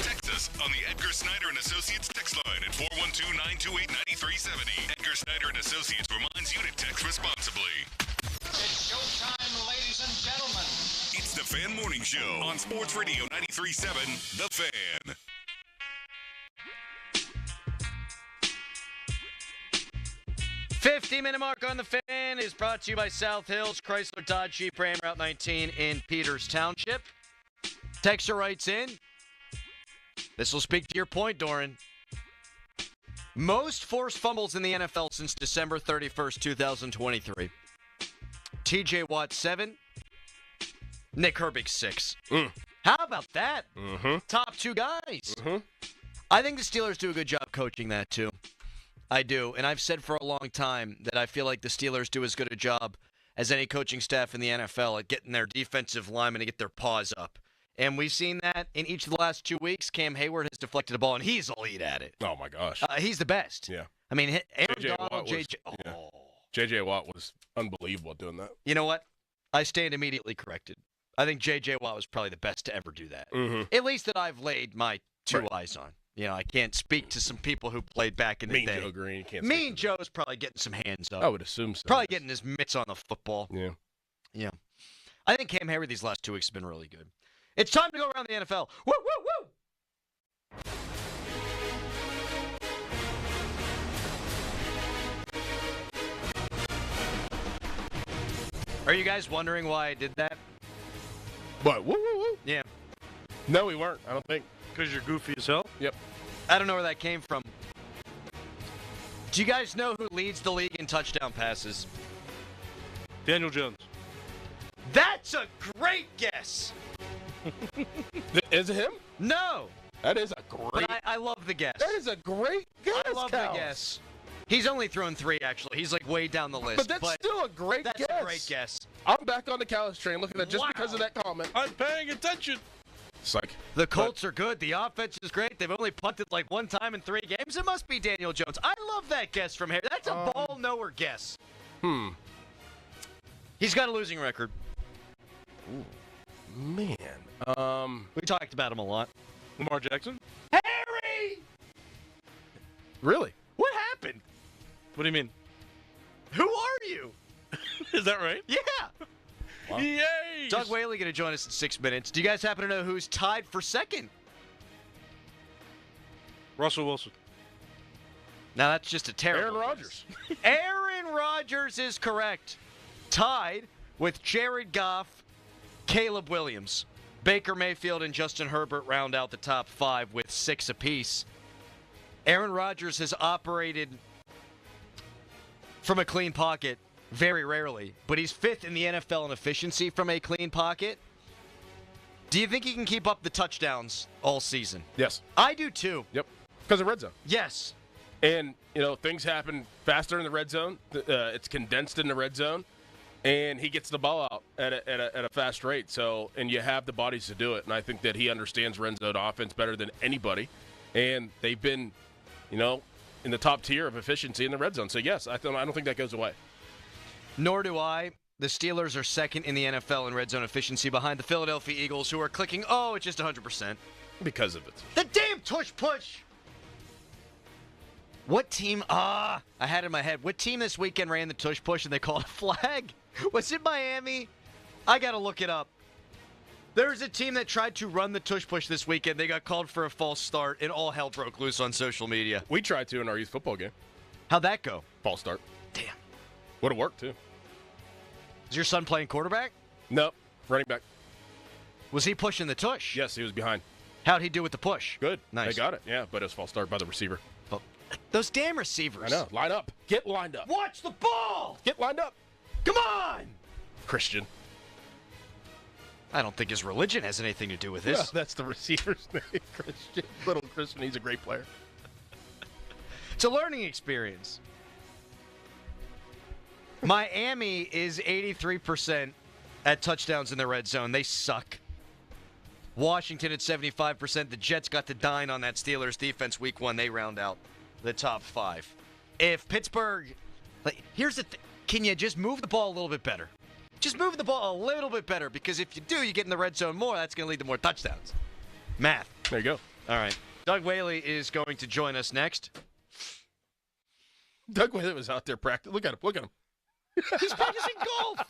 Text us on the Edgar Snyder & Associates text line at 412-928-9370. Edgar Snyder & Associates reminds you to text responsibly. It's showtime, ladies and gentlemen. It's the Fan Morning Show on Sports Radio 93.7, The Fan. $50-minute mark on the Fan is brought to you by South Hills Chrysler Dodge Jeep Ram Route 19 in Peters Township. Texter writes in, this will speak to your point, Doran. Most forced fumbles in the NFL since December 31st, 2023. TJ Watt 7, Nick Herbig 6. How about that? Top two guys. I think the Steelers do a good job coaching that too. I do, and I've said for a long time that I feel like the Steelers do as good a job as any coaching staff in the NFL at getting their defensive linemen to get their paws up And we've seen that in each of the last 2 weeks. Cam Hayward has deflected a ball, and he's elite at it. Oh, my gosh. He's the best. Yeah. I mean, Aaron J.J. Donald, Watt was, J.J. Watt was unbelievable at doing that. You know what? I stand immediately corrected. I think J.J. Watt was probably the best to ever do that. Mm-hmm. At least that I've laid my two eyes on. You know, I can't speak to some people who played back in the day. Mean Joe Green. Mean Joe's probably getting some hands up. I would assume so. Probably getting his mitts on the football. Yeah. Yeah. I think Cam Hayward these last 2 weeks has been really good. It's time to go around the NFL. Woo, woo, woo! Are you guys wondering why I did that? What? Woo, woo, woo. Yeah. No, we weren't. I don't think. Because you're goofy as hell? Yep. I don't know where that came from. Do you guys know who leads the league in touchdown passes? Daniel Jones. That's a great guess. Is it him? No. That is a great. But I love the guess. That is a great guess. I love the guess. He's only thrown 3, actually. He's like way down the list. But that's still a great guess. That's a great guess. I'm back on the Callis train looking at just because of that comment. I'm paying attention. It's like, the Colts are good. The offense is great. They've only punted like 1 time in 3 games. It must be Daniel Jones. I love that guess from here. That's a ball knower guess. He's got a losing record. Ooh, man. We talked about him a lot. Lamar Jackson? Harry! Really? What happened? What do you mean? Who are you? Is that right? Yeah. Wow. Yay! Doug Whaley going to join us in 6 minutes. Do you guys happen to know who's tied for second? Russell Wilson. Now that's just a terrible. Aaron Rodgers. Aaron Rodgers is correct. Tied with Jared Goff, Caleb Williams. Baker Mayfield and Justin Herbert round out the top 5 with 6 apiece. Aaron Rodgers has operated from a clean pocket very rarely, but he's 5th in the NFL in efficiency from a clean pocket. Do you think he can keep up the touchdowns all season? Yes. I do too. Yep. Because of red zone. Yes. And, you know, things happen faster in the red zone. It's condensed in the red zone. And he gets the ball out at a fast rate. So, and you have the bodies to do it. And I think that he understands red zone offense better than anybody. And they've been, you know, in the top tier of efficiency in the red zone. So, yes, I don't think that goes away. Nor do I. The Steelers are second in the NFL in red zone efficiency behind the Philadelphia Eagles, who are clicking, it's just 100%. Because of it. The damn tush push! What team, I had it in my head. What team this weekend ran the tush push and they called a flag? Was it Miami? I got to look it up. There's a team that tried to run the tush push this weekend. They got called for a false start, and all hell broke loose on social media. We tried to in our youth football game. How'd that go? False start. Damn. Would have worked, too. Is your son playing quarterback? Nope. Running back. Was he pushing the tush? Yes, he was behind. How'd he do with the push? Good. Nice. They got it. Yeah, but it was false start by the receiver. But those damn receivers. I know. Line up. Get lined up. Watch the ball! Get lined up. Come on! Christian. I don't think his religion has anything to do with this. Well, that's the receiver's name, Christian. Little Christian, he's a great player. It's a learning experience. Miami is 83% at touchdowns in the red zone. They suck. Washington at 75%. The Jets got to dine on that Steelers defense week 1. They round out the top 5. If Pittsburgh, here's the thing. Can you just move the ball a little bit better? Just move the ball a little bit better, because if you do, you get in the red zone more. That's going to lead to more touchdowns. Math. There you go. All right. Doug Whaley is going to join us next. Doug Whaley was out there practicing. Look at him. Look at him. He's practicing golf.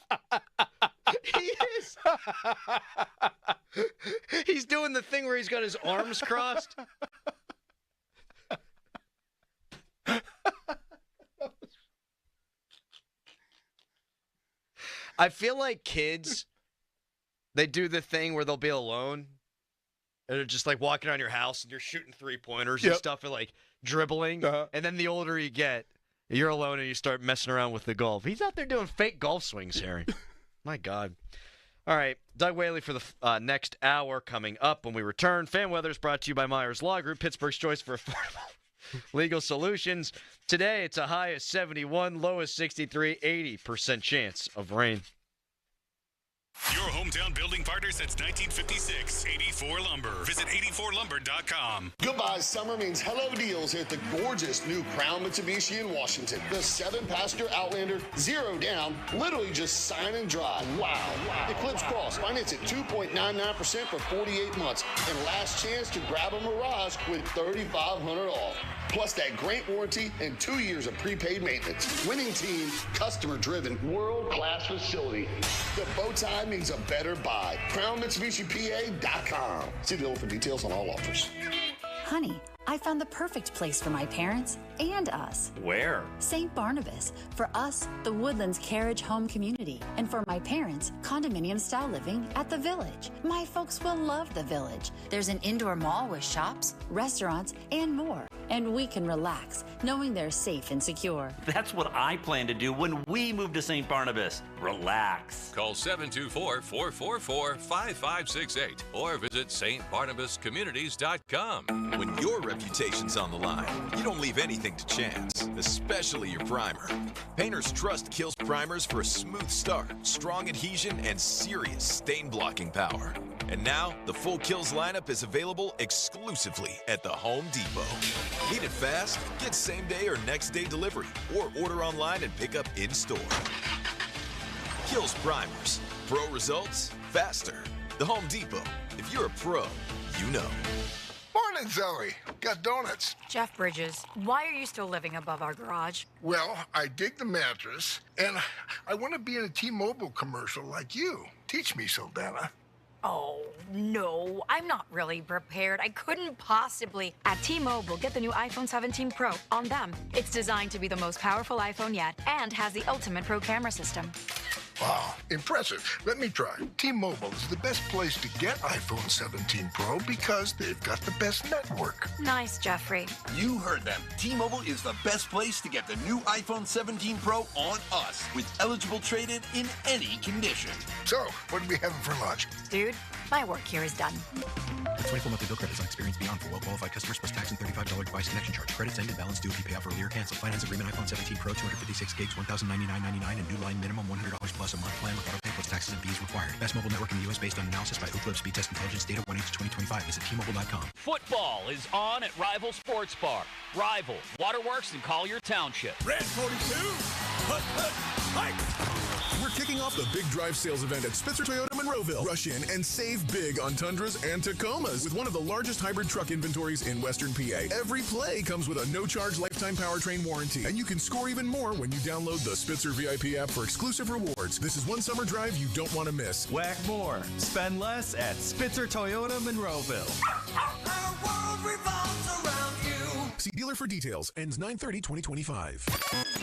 He is. He's doing the thing where he's got his arms crossed. I feel like kids, they do the thing where they'll be alone and they're just like walking around your house and you're shooting 3-pointers and stuff and like dribbling. And then the older you get, you're alone and you start messing around with the golf. He's out there doing fake golf swings, Harry. My God. All right, Doug Whaley for the next hour coming up when we return. Fan Weather is brought to you by Myers Law Group, Pittsburgh's choice for affordable legal solutions. Today, it's a high of 71, low of 63, 80% chance of rain. Your hometown building partner since 1956. 84 Lumber. Visit 84lumber.com. Goodbye summer means hello deals at the gorgeous new Crown Mitsubishi in Washington. The 7-passenger Outlander, 0 down, literally just sign and drive. Wow. Eclipse Cross, finance at 2.99% for 48 months. And last chance to grab a Mirage with $3,500 off. Plus that great warranty and 2 years of prepaid maintenance. Winning team, customer-driven, world-class facility. The bow tie means a better buy. CrownMitsubishiPA.com. See dealer for details on all offers. Honey, I found the perfect place for my parents and us. Where? St. Barnabas. For us, the Woodlands Carriage Home Community. And for my parents, condominium-style living at the Village. My folks will love the Village. There's an indoor mall with shops, restaurants, and more. And we can relax, knowing they're safe and secure. That's what I plan to do when we move to St. Barnabas. Relax. Call 724-444-5568 or visit stbarnabascommunities.com. When your reputation's on the line, you don't leave anything to chance, especially your primer. Painters trust Kills primers for a smooth start, strong adhesion, and serious stain-blocking power. And now, the full Kills lineup is available exclusively at the Home Depot. Need it fast? Get same-day or next-day delivery, or order online and pick up in-store. Kills primers. Pro results, faster. The Home Depot. If you're a pro, you know. Morning, Zoe. Got donuts. Jeff Bridges, why are you still living above our garage? Well, I dig the mattress, and I want to be in a T-Mobile commercial like you. Teach me, Saldana. Oh, no, I'm not really prepared. I couldn't possibly. At T-Mobile, get the new iPhone 17 Pro on them. It's designed to be the most powerful iPhone yet and has the ultimate Pro camera system. Wow, impressive. Let me try. T-Mobile is the best place to get iPhone 17 Pro because they've got the best network. Nice, Jeffrey. You heard them. T-Mobile is the best place to get the new iPhone 17 Pro on us with eligible trade-in in any condition. So, what are we having for lunch? Dude, my work here is done. 24 monthly bill credits on Experience Beyond for well-qualified customers plus tax and $35 device connection charge. Credits end and balance due if you pay off early or cancel. Finance agreement iPhone 17 Pro, 256 gigs, $1,099.99 and new line minimum $100 plus a month plan with auto pay plus taxes and fees required. Best mobile network in the U.S. based on analysis by Ookla Speed Test Intelligence data 1H2025. Visit T-Mobile.com. Football is on at Rival Sports Bar. Rival, Waterworks, and Collier Township. Red 42, hike! We're kicking off the Big Drive sales event at Spitzer Toyota Monroeville. Rush in and save big on Tundras and Tacomas with one of the largest hybrid truck inventories in Western PA. Every play comes with a no-charge lifetime powertrain warranty, and you can score even more when you download the Spitzer VIP app for exclusive rewards. This is one summer drive you don't want to miss. Whack more. Spend less at Spitzer Toyota Monroeville. Our world revolves around you. See dealer for details. Ends 9/30/2025.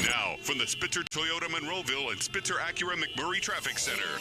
Now, from the Spitzer Toyota Monroeville and Spitzer Acura McMurray Traffic Center.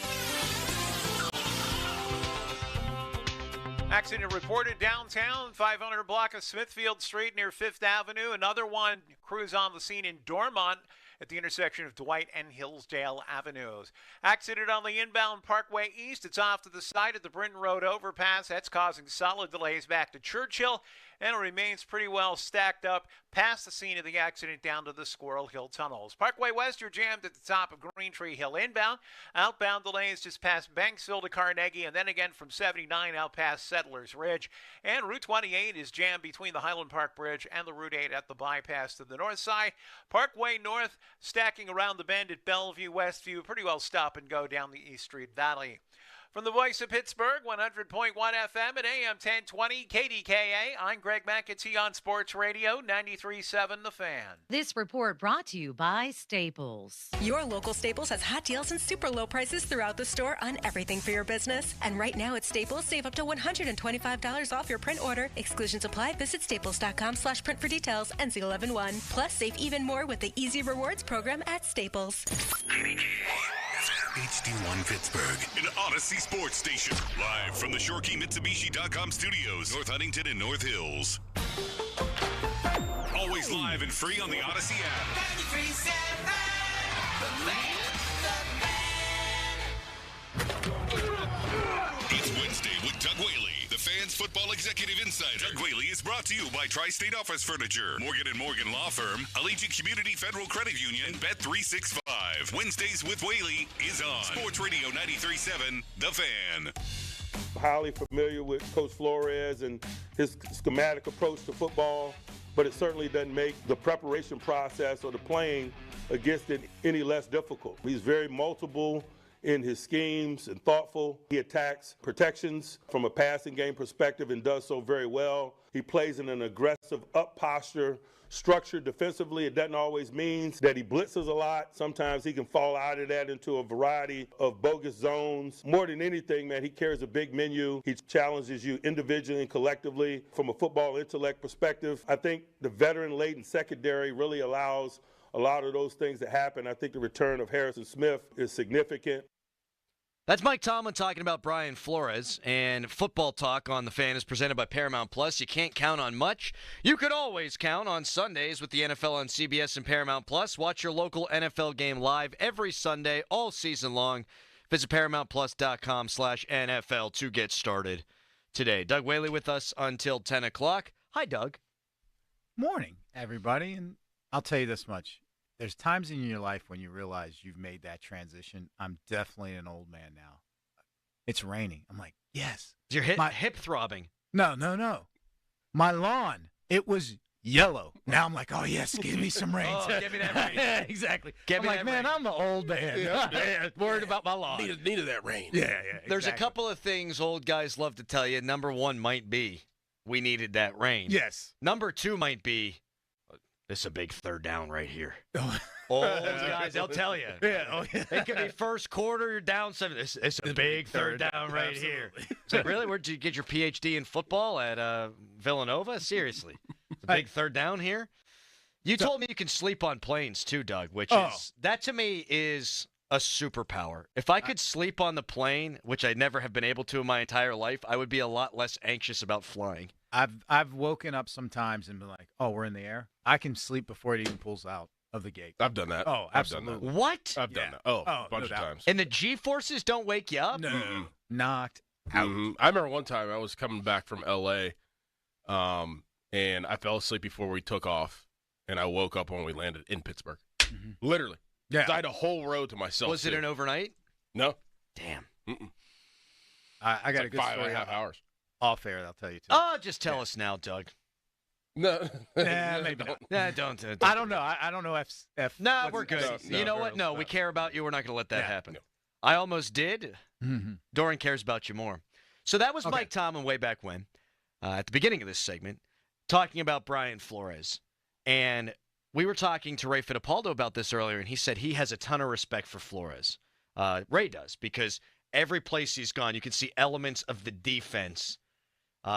Accident reported downtown, 500 block of Smithfield Street near 5th Avenue. Another one, crews on the scene in Dormont at the intersection of Dwight and Hillsdale Avenues. Accident on the inbound Parkway East. It's off to the side of the Brinton Road overpass. That's causing solid delays back to Churchill, and it remains pretty well stacked up past the scene of the accident down to the Squirrel Hill tunnels. Parkway West, you're jammed at the top of Green Tree Hill inbound. Outbound delays just past Banksville to Carnegie, and then again from 79 out past Settlers Ridge. And Route 28 is jammed between the Highland Park Bridge and the Route 8 at the bypass to the north side. Parkway North stacking around the bend at Bellevue, Westview. Pretty well stop and go down the East Street Valley. From the voice of Pittsburgh, 100.1 FM at AM 1020 KDKA, I'm Greg McAtee on Sports Radio 93.7 The Fan. This report brought to you by Staples. Your local Staples has hot deals and super low prices throughout the store on everything for your business. And right now at Staples, save up to $125 off your print order. Exclusions apply. Visit staples.com/print for details. NC11-1. Plus, save even more with the Easy Rewards program at Staples. HD1 Pittsburgh, an Odyssey sports station. Live from the ShoreKeyMitsubishi.com studios, North Huntington and North Hills. Always live and free on the Odyssey app. 93.7 The Fan. It's Wednesday with Doug Whaley. The Fan's Football Executive Insider. Doug Whaley is brought to you by Tri-State Office Furniture, Morgan & Morgan Law Firm, Allegiant Community Federal Credit Union, Bet365. Wednesdays with Whaley is on Sports Radio 93.7, The Fan. Highly familiar with Coach Flores and his schematic approach to football, but it certainly doesn't make the preparation process or the playing against it any less difficult. He's very multiple in his schemes and thoughtful. He attacks protections from a passing game perspective and does so very well. He plays in an aggressive up posture, structured defensively. It doesn't always mean that he blitzes a lot. Sometimes he can fall out of that into a variety of bogus zones. More than anything, man, he carries a big menu. He challenges you individually and collectively from a football intellect perspective. I think the veteran-laden secondary really allows a lot of those things to happen. I think the return of Harrison Smith is significant. That's Mike Tomlin talking about Brian Flores, and Football Talk on The Fan is presented by Paramount Plus. You can't count on much. You could always count on Sundays with the NFL on CBS and Paramount Plus. Watch your local NFL game live every Sunday, all season long. Visit ParamountPlus.com/NFL to get started today. Doug Whaley with us until 10 o'clock. Hi, Doug. Morning, everybody. And I'll tell you this much. There's times in your life when you realize you've made that transition. I'm definitely an old man now. It's raining. I'm like, yes. Is your hip throbbing? No. My lawn, it was yellow. Now I'm like, oh, yes, give me some rain. Oh, give me that rain. Exactly. Give me I'm like, man, I'm the old man. Worried about my lawn. Needed that rain. Yeah, exactly. There's a couple of things old guys love to tell you. Number one might be, we needed that rain. Yes. Number two might be, this is a big third down right here. Old guys, they'll tell you. Yeah. It could be first quarter, you're down 7. It's a big third down right here. It's like, really? Where'd you get your PhD in football? At Villanova? Seriously. It's a big third down here? You told me you can sleep on planes too, Doug, which is, that to me is a superpower. If I could sleep on the plane, which I never have been able to in my entire life, I would be a lot less anxious about flying. I've woken up sometimes and been like, oh, we're in the air. I can sleep before it even pulls out of the gate. I've done that. Oh, absolutely. I've done that. What? I've done that. A bunch of times. And the G-forces don't wake you up? No. Knocked out. I remember one time I was coming back from L.A., and I fell asleep before we took off, and I woke up when we landed in Pittsburgh. Literally. Yeah. I had a whole road to myself. Was it an overnight? No. Damn. I got it's a good like story. 5.5 hours. Off air, I'll tell you too. Oh, just tell us now, Doug. No. Maybe not. Nah, don't. I don't know. I don't know if No, we're good. You know what? No, we care about you. We're not going to let that happen. No. I almost did. Doran cares about you more. So that was Mike Tomlin way back when, at the beginning of this segment, talking about Brian Flores. And we were talking to Ray Fittipaldo about this earlier, and he said he has a ton of respect for Flores. Ray does, because every place he's gone, you can see elements of the defense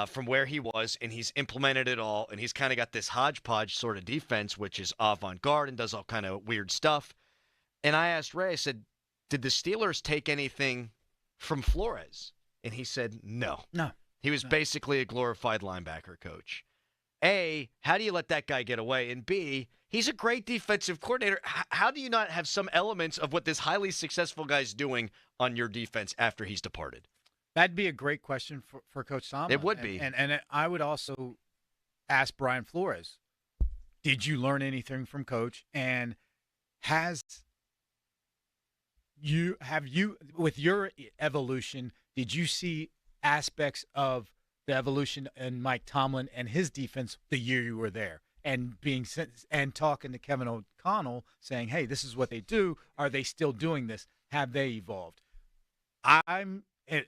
from where he was, and he's implemented it all, and he's kind of got this hodgepodge sort of defense, which is avant-garde and does all kind of weird stuff. And I asked Ray, I said, did the Steelers take anything from Flores? And he said, no. No. He was basically a glorified linebacker coach. A, how do you let that guy get away? And B, he's a great defensive coordinator. How do you not have some elements of what this highly successful guy's doing on your defense after he's departed? That'd be a great question for Coach Tomlin. It would be. And I would also ask Brian Flores, did you learn anything from Coach? And have you, with your evolution, did you see aspects of the evolution in Mike Tomlin and his defense the year you were there? And talking to Kevin O'Connell, saying, hey, this is what they do. Are they still doing this? Have they evolved?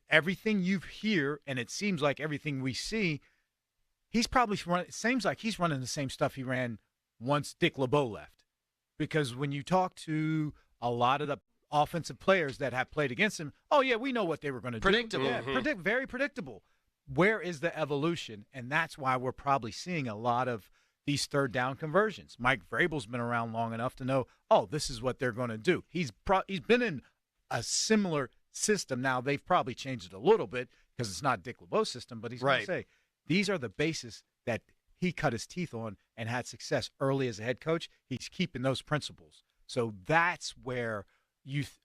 Everything you hear, and it seems like everything we see, it seems like he's running the same stuff he ran once Dick LeBeau left. Because when you talk to a lot of the offensive players that have played against him, oh, yeah, we know what they were going to do. Predictable. Yeah, very predictable. Where is the evolution? And that's why we're probably seeing a lot of these third down conversions. Mike Vrabel's been around long enough to know, oh, this is what they're going to do. He's been in a similar system. Now, they've probably changed it a little bit because it's not Dick LeBeau's system, but he's going to say, these are the bases that he cut his teeth on and had success early as a head coach. He's keeping those principles. So that's where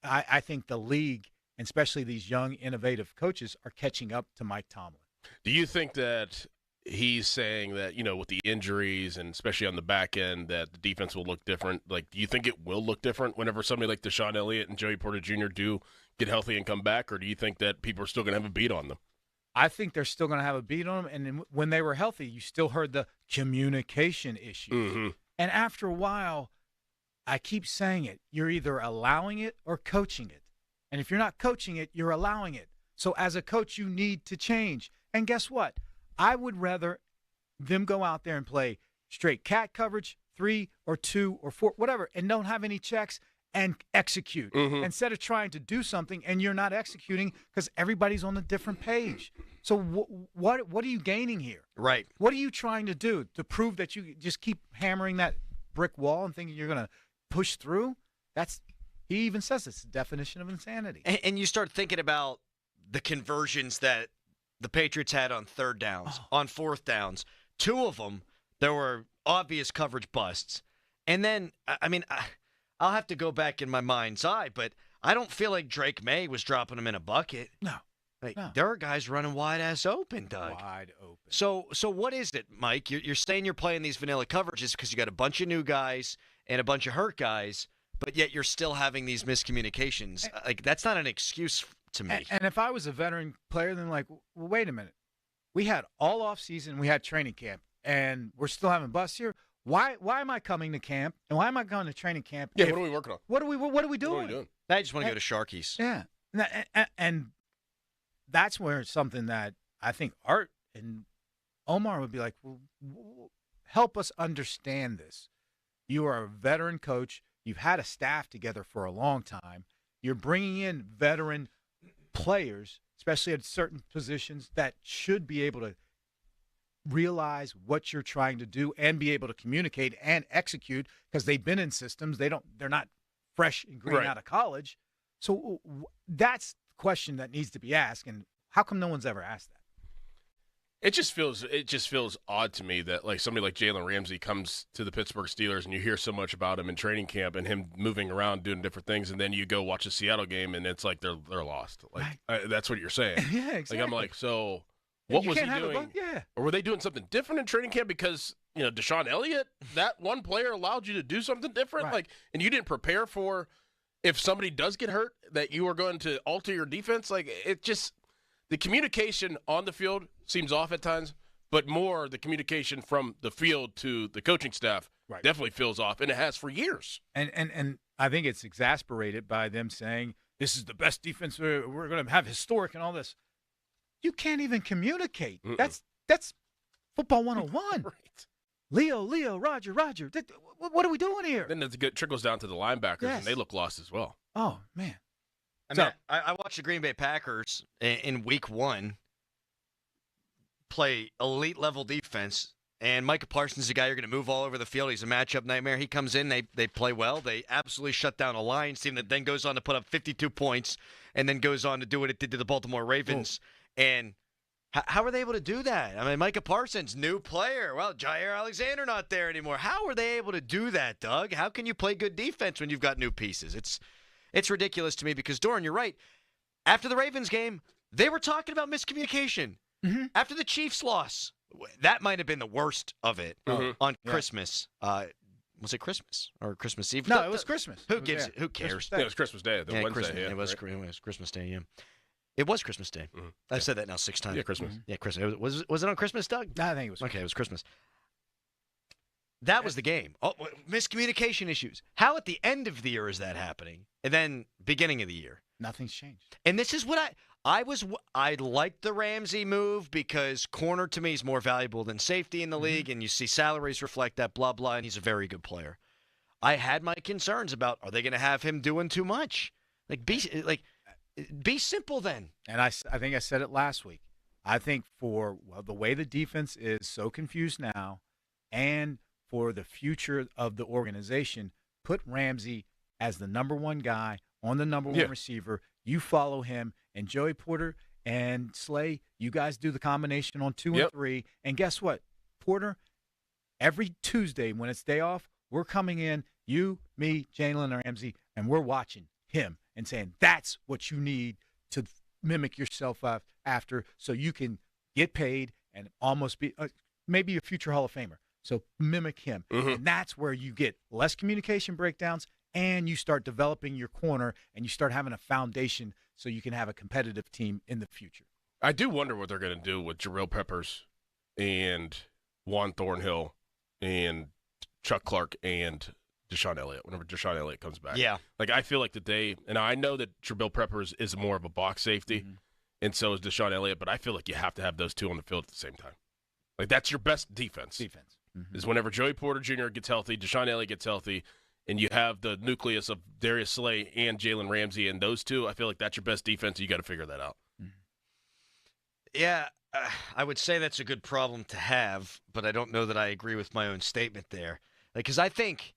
I think the league, and especially these young, innovative coaches, are catching up to Mike Tomlin. Do you think that he's saying that, with the injuries and especially on the back end, that the defense will look different? Like, do you think it will look different whenever somebody like Deshaun Elliott and Joey Porter Jr. do get healthy and come back, or do you think that people are still going to have a beat on them? I think they're still going to have a beat on them. And then when they were healthy, you still heard the communication issues. Mm-hmm. And after a while, I keep saying it, you're either allowing it or coaching it. And if you're not coaching it, you're allowing it. So as a coach, you need to change. And guess what? I would rather them go out there and play straight cat coverage, 3 or 2 or 4, whatever, and don't have any checks and execute instead of trying to do something and you're not executing because everybody's on a different page. So what are you gaining here? Right. What are you trying to do to prove that you just keep hammering that brick wall and thinking you're going to push through? He even says it's the definition of insanity. And you start thinking about the conversions that the Patriots had on third downs, on fourth downs. 2 of them, there were obvious coverage busts. And then, I'll have to go back in my mind's eye, but I don't feel like Drake May was dropping them in a bucket. No. There are guys running wide-ass open, Doug. Wide open. So what is it, Mike? You're saying you're playing these vanilla coverages because you got a bunch of new guys and a bunch of hurt guys, but yet you're still having these miscommunications. That's not an excuse to me. And if I was a veteran player, then well, wait a minute. We had all off season, we had training camp, and we're still having busts here. Why am I coming to camp? And why am I going to training camp? Yeah, what are we working on? What are we doing? I just want to go to Sharkies. Yeah. And that's where something that I think Art and Omar would be like, well, help us understand this. You are a veteran coach. You've had a staff together for a long time. You're bringing in veteran players, especially at certain positions, that should be able to realize what you're trying to do and be able to communicate and execute because they've been in systems. They're not fresh and green out of college. So that's the question that needs to be asked. And how come no one's ever asked that? It just feels odd to me that somebody like Jalen Ramsey comes to the Pittsburgh Steelers and you hear so much about him in training camp and him moving around doing different things, and then you go watch a Seattle game and it's like they're lost. That's what you're saying. Yeah, exactly. I'm like, so what was he doing? Yeah. Or were they doing something different in training camp because Deshaun Elliott, that one player allowed you to do something different, Right. and you didn't prepare for if somebody does get hurt that you are going to alter your defense. The communication on the field seems off at times, but more the communication from the field to the coaching staff definitely feels off, and it has for years. And I think it's exasperated by them saying, this is the best defense we're going to have, historic and all this. You can't even communicate. That's football 101. Right. Leo, Roger. What are we doing here? Then it trickles down to the linebackers, and they look lost as well. Oh, man. I watched the Green Bay Packers in week 1 play elite level defense, and Micah Parsons is a guy you're going to move all over the field. He's a matchup nightmare. He comes in, they play well. They absolutely shut down a Lions team that then goes on to put up 52 points and then goes on to do what it did to the Baltimore Ravens. And how are they able to do that? Micah Parsons, new player. Well, Jair Alexander not there anymore. How are they able to do that, Doug? How can you play good defense when you've got new pieces? It's ridiculous to me because, Doran, you're right. After the Ravens game, they were talking about miscommunication. Mm-hmm. After the Chiefs loss, that might have been the worst of it on Christmas. Was it Christmas or Christmas Eve? No, it was Christmas. Who cares? It was Christmas Day, Wednesday. It was Christmas Day, yeah. It was Christmas Day. Mm-hmm. I've said that now 6 times. Yeah, Christmas. Yeah, Christmas. Was it on Christmas, Doug? No, I think it was. Okay, it was Christmas. That was the game. Oh, miscommunication issues. How at the end of the year is that happening? And then beginning of the year. Nothing's changed. And this is what I liked the Ramsey move because corner to me is more valuable than safety in the league, and you see salaries reflect that, blah, blah, and he's a very good player. I had my concerns about, are they going to have him doing too much? Be simple then. And I think I said it last week. I think for the way the defense is so confused now and for the future of the organization, put Ramsey as the number one guy on the number one receiver. You follow him, and Joey Porter and Slay, you guys do the combination on 2 and 3. And guess what? Porter, every Tuesday when it's day off, we're coming in, you, me, Jalen Ramsey, and we're watching him and saying that's what you need to mimic yourself after so you can get paid, and almost be maybe a future Hall of Famer. So mimic him. And that's where you get less communication breakdowns, and you start developing your corner, and you start having a foundation so you can have a competitive team in the future. I do wonder what they're going to do with Jabril Peppers and Juan Thornhill and Chuck Clark and Deshaun Elliott whenever Deshaun Elliott comes back. Yeah. Like, I feel like and I know that Jabril Peppers is more of a box safety, and so is Deshaun Elliott, but I feel like you have to have those two on the field at the same time. Like, that's your best defense. Is whenever Joey Porter Jr. gets healthy, Deshaun Elliott gets healthy, and you have the nucleus of Darius Slay and Jalen Ramsey, and those two, I feel like that's your best defense. You got to figure that out. Yeah, I would say that's a good problem to have, but I don't know that I agree with my own statement there. Because I think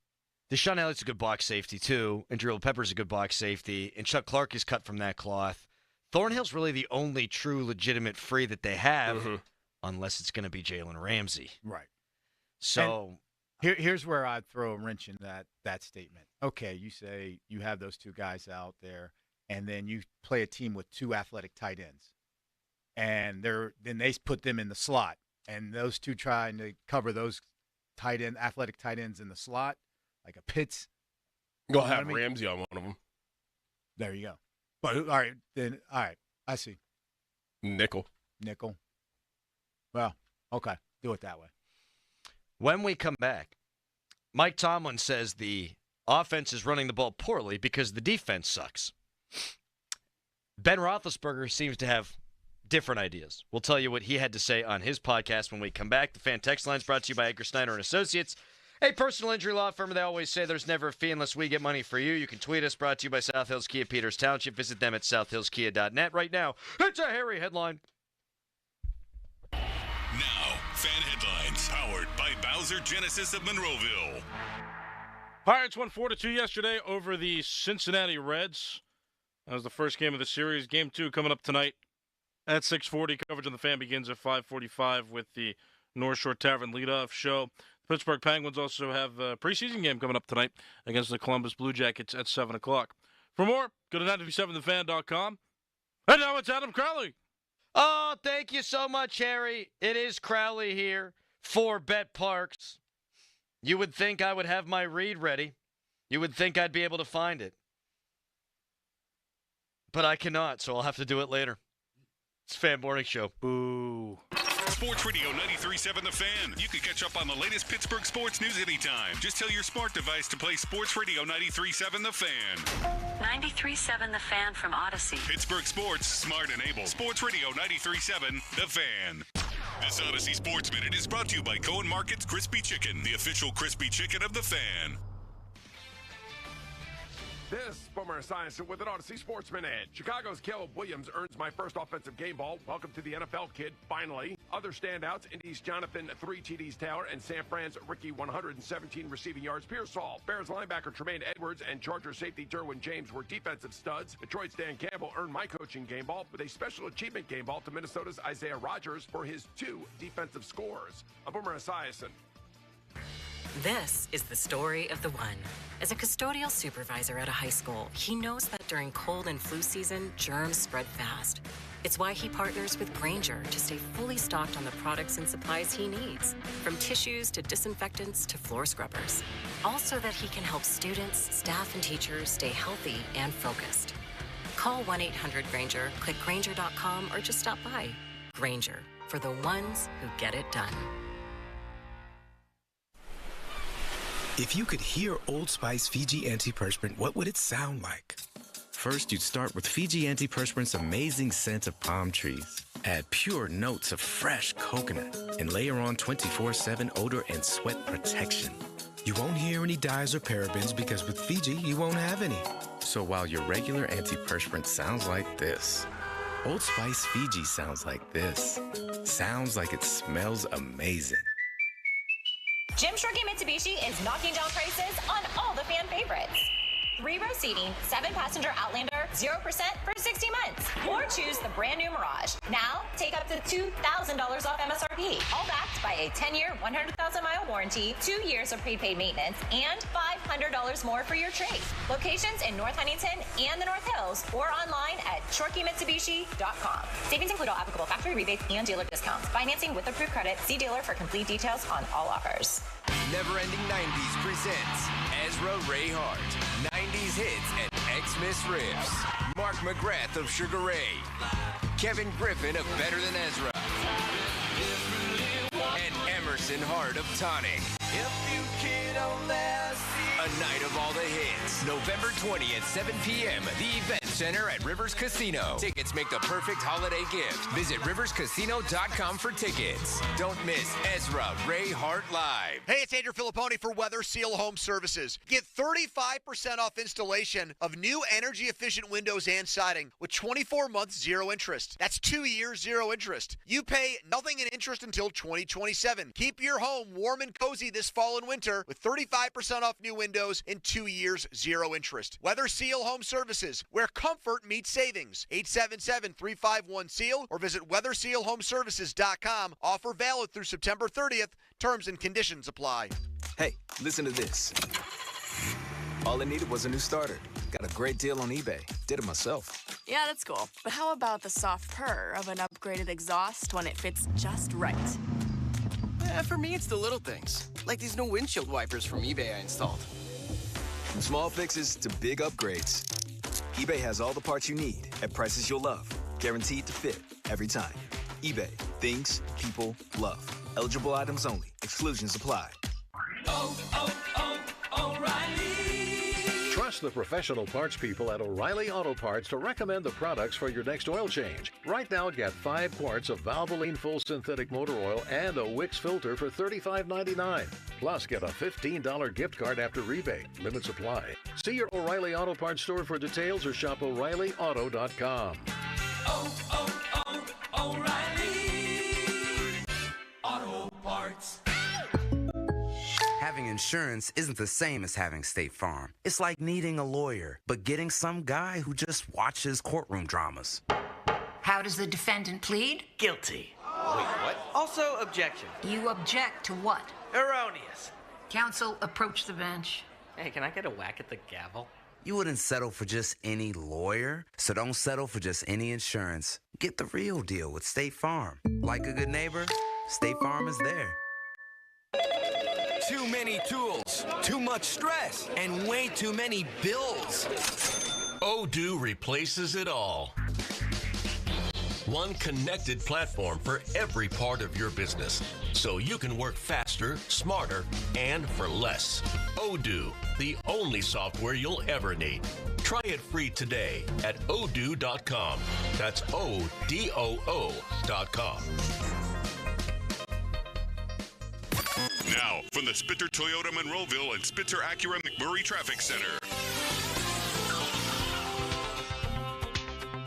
Deshaun Elliott's a good box safety, too, and Jabril Peppers a good box safety, and Chuck Clark is cut from that cloth. Thornhill's really the only true legitimate free that they have, unless it's going to be Jalen Ramsey. Right. So here's where I'd throw a wrench in that statement. Okay, you say you have those two guys out there, and then you play a team with two athletic tight ends, and then they put them in the slot, and those two trying to cover those athletic tight ends in the slot, like a Pitts. Go have Ramsey on one of them. There you go. But all right, I see. Nickel. Well, okay, do it that way. When we come back, Mike Tomlin says the offense is running the ball poorly because the defense sucks. Ben Roethlisberger seems to have different ideas. We'll tell you what he had to say on his podcast when we come back. The fan text line is brought to you by Edgar Snyder and Associates, a personal injury law firm. They always say there's never a fee unless we get money for you. You can tweet us, brought to you by South Hills Kia Peters Township. Visit them at southhillskia.net. Right now, it's a hairy headline. Now, fan headlines powered by Bowser Genesis of Monroeville. Pirates won 4-2 yesterday over the Cincinnati Reds. That was the first game of the series. Game 2 coming up tonight at 6:40. Coverage on the Fan begins at 5:45 with the North Shore Tavern leadoff show. The Pittsburgh Penguins also have a preseason game coming up tonight against the Columbus Blue Jackets at 7 o'clock. For more, go to 937thefan.com. And now it's Adam Crowley. Oh, thank you so much, Harry. It is Crowley here for Bet Parks. You would think I would have my read ready. You would think I'd be able to find it. But I cannot, so I'll have to do it later. It's Fan Morning Show. Boo. Sports Radio 93.7 The Fan. You can catch up on the latest Pittsburgh sports news anytime. Just tell your smart device to play Sports Radio 93.7 The Fan. 93.7 The Fan from Odyssey. Pittsburgh sports, smart and able. Sports Radio 93.7 The Fan. This Odyssey Sports Minute is brought to you by Cohen Market's Crispy Chicken, the official crispy chicken of The Fan. This is Boomer Esiason with an Odyssey Sports Minute. Chicago's Caleb Williams earns my first offensive game ball. Welcome to the NFL, kid, finally. Other standouts, Indy's Jonathan 3 TDs Taylor and San Fran's Ricky 117 receiving yards Pearsall. Bears linebacker Tremaine Edwards and Chargers safety Derwin James were defensive studs. Detroit's Dan Campbell earned my coaching game ball with a special achievement game ball to Minnesota's Isaiah Rodgers for his 2 defensive scores. I'm Boomer Esiason. This is the story of the one. As a custodial supervisor at a high school, he knows that during cold and flu season, germs spread fast. It's why he partners with Grainger to stay fully stocked on the products and supplies he needs, from tissues to disinfectants to floor scrubbers. All so that he can help students, staff, and teachers stay healthy and focused. Call 1-800-GRAINGER, click Grainger.com, or just stop by. Grainger, for the ones who get it done. If you could hear Old Spice Fiji Antiperspirant, what would it sound like? First, you'd start with Fiji Antiperspirant's amazing scent of palm trees. Add pure notes of fresh coconut and layer on 24/7 odor and sweat protection. You won't hear any dyes or parabens because with Fiji, you won't have any. So while your regular antiperspirant sounds like this, Old Spice Fiji sounds like this. Sounds like it smells amazing. Jim Shorty Mitsubishi is knocking down prices on all the fan favorites. 3-row seating, 7-passenger Outlander, 0% for 60 months. Or choose the brand new Mirage. Now, take up to $2,000 off MSRP. All backed by a 10-year, 100,000-mile warranty, 2 years of prepaid maintenance, and $500 more for your trade. Locations in North Huntington and the North Hills, or online at ShorkeyMitsubishi.com. Savings include all applicable factory rebates and dealer discounts. Financing with approved credit. See dealer for complete details on all offers. Never-Ending 90s presents Ezra Ray Hart, 90s hits and Xmas riffs. Mark McGrath of Sugar Ray, Kevin Griffin of Better Than Ezra, and Emerson Hart of Tonic. A night of all the hits. November 20th, 7 p.m. The Event Center at Rivers Casino. Tickets make the perfect holiday gift. Visit riverscasino.com for tickets. Don't miss Ezra Ray Hart Live. Hey, it's Andrew Filipponi for Weather Seal Home Services. Get 35% off installation of new energy-efficient windows and siding with 24 months zero interest. That's 2 years zero interest. You pay nothing in interest until 2027. Keep your home warm and cozy this fall and winter with 35% off new windows and 2 years zero interest. Weather Seal Home Services, where comfort meets savings. 877-351-SEAL or visit weathersealhomeservices.com. Offer valid through September 30th. Terms and conditions apply. Hey, listen to this. All I needed was a new starter. Got a great deal on eBay. Did it myself. Yeah, that's cool. But how about the soft purr of an upgraded exhaust when it fits just right? For me, it's the little things, like these new windshield wipers from eBay I installed. From small fixes to big upgrades, eBay has all the parts you need at prices you'll love. Guaranteed to fit every time. eBay. Things people love. Eligible items only. Exclusions apply. Trust the professional parts people at O'Reilly Auto Parts to recommend the products for your next oil change. Right now, get 5 quarts of Valvoline Full Synthetic Motor Oil and a Wix filter for $35.99. Plus, get a $15 gift card after rebate. Limits apply. See your O'Reilly Auto Parts store for details or shop O'ReillyAuto.com. O'Reilly Auto Parts. Having insurance isn't the same as having State Farm. It's like needing a lawyer, but getting some guy who just watches courtroom dramas. How does the defendant plead? Guilty. Wait, what? Also, objection. You object to what? Erroneous. Counsel, approach the bench. Hey, can I get a whack at the gavel? You wouldn't settle for just any lawyer, so don't settle for just any insurance. Get the real deal with State Farm. Like a good neighbor, State Farm is there. Too many tools, too much stress, and way too many bills. Odoo replaces it all. One connected platform for every part of your business, so you can work faster, smarter, and for less. Odoo, the only software you'll ever need. Try it free today at odoo.com. That's ODOO.com. Now, from the Spitzer Toyota Monroeville and Spitzer Acura McMurray Traffic Center.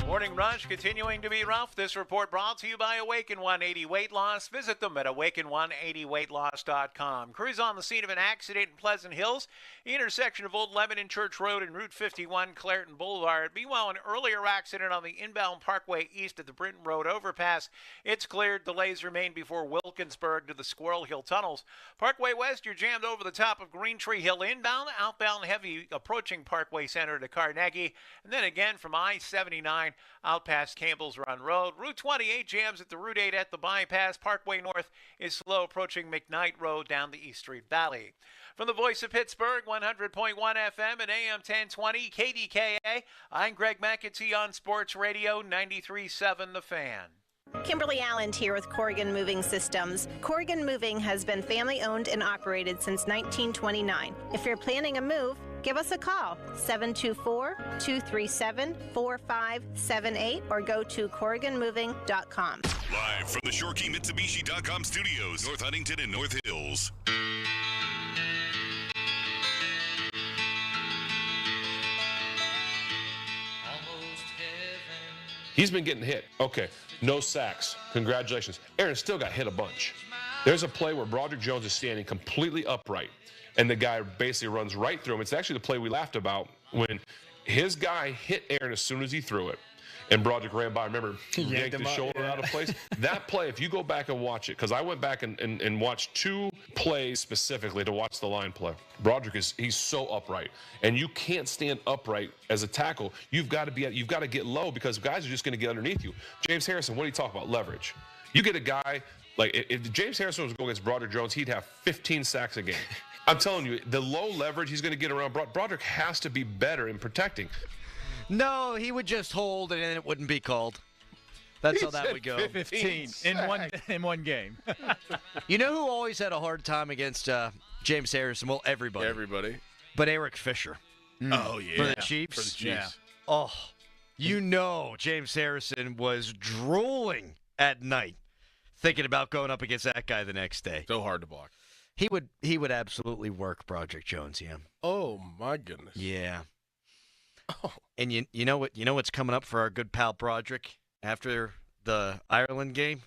Morning rush continuing to be rough. This report brought to you by Awaken 180 Weight Loss. Visit them at awaken180weightloss.com. Crews on the scene of an accident in Pleasant Hills, intersection of Old Lebanon Church Road and Route 51, Clareton Boulevard. Meanwhile, an earlier accident on the inbound Parkway east of the Brinton Road overpass. It's cleared. Delays remain before Wilkinsburg to the Squirrel Hill tunnels. Parkway west, you're jammed over the top of Green Tree Hill inbound. Outbound heavy approaching Parkway Center to Carnegie. And then again from I-79 out past Campbell's Run Road. Route 28 jams at the Route 8 at the bypass. Parkway North is slow approaching McKnight Road down the East Street Valley. From the voice of Pittsburgh, 100.1 FM and AM 1020, KDKA, I'm Greg McAtee on Sports Radio 93.7 The Fan. Kimberly Allen here with Corrigan Moving Systems. Corrigan Moving has been family owned and operated since 1929. If you're planning a move, give us a call, 724-237-4578, or go to CorriganMoving.com. Live from the ShorkeyMitsubishi.com studios, North Huntington and North Hills. He's been getting hit. Okay, no sacks. Congratulations. Aaron still got hit a bunch. There's a play where Broderick Jones is standing completely upright, and the guy basically runs right through him. It's actually the play we laughed about when his guy hit Aaron as soon as he threw it, and Broderick ran by. Remember, he yanked his shoulder out of place. That play, if you go back and watch it, because I went back and watched 2 plays specifically to watch the line play. Broderick he's so upright, and you can't stand upright as a tackle. You've got to get low because guys are just going to get underneath you. James Harrison, what do you talk about? Leverage. You get a guy like if James Harrison was going against Broderick Jones, he'd have 15 sacks a game. I'm telling you, the low leverage he's going to get around Broderick has to be better in protecting. No, he would just hold and it wouldn't be called. That's how that would go. 15 in one game. You know who always had a hard time against James Harrison? Well, everybody. But Eric Fisher. Oh, yeah. For the Chiefs? For the Chiefs. Yeah. Oh, James Harrison was drooling at night thinking about going up against that guy the next day. So hard to block. He would absolutely work Broderick Jones, yeah. Oh, my goodness. Yeah. Oh. And you know what's coming up for our good pal Broderick after the Ireland game?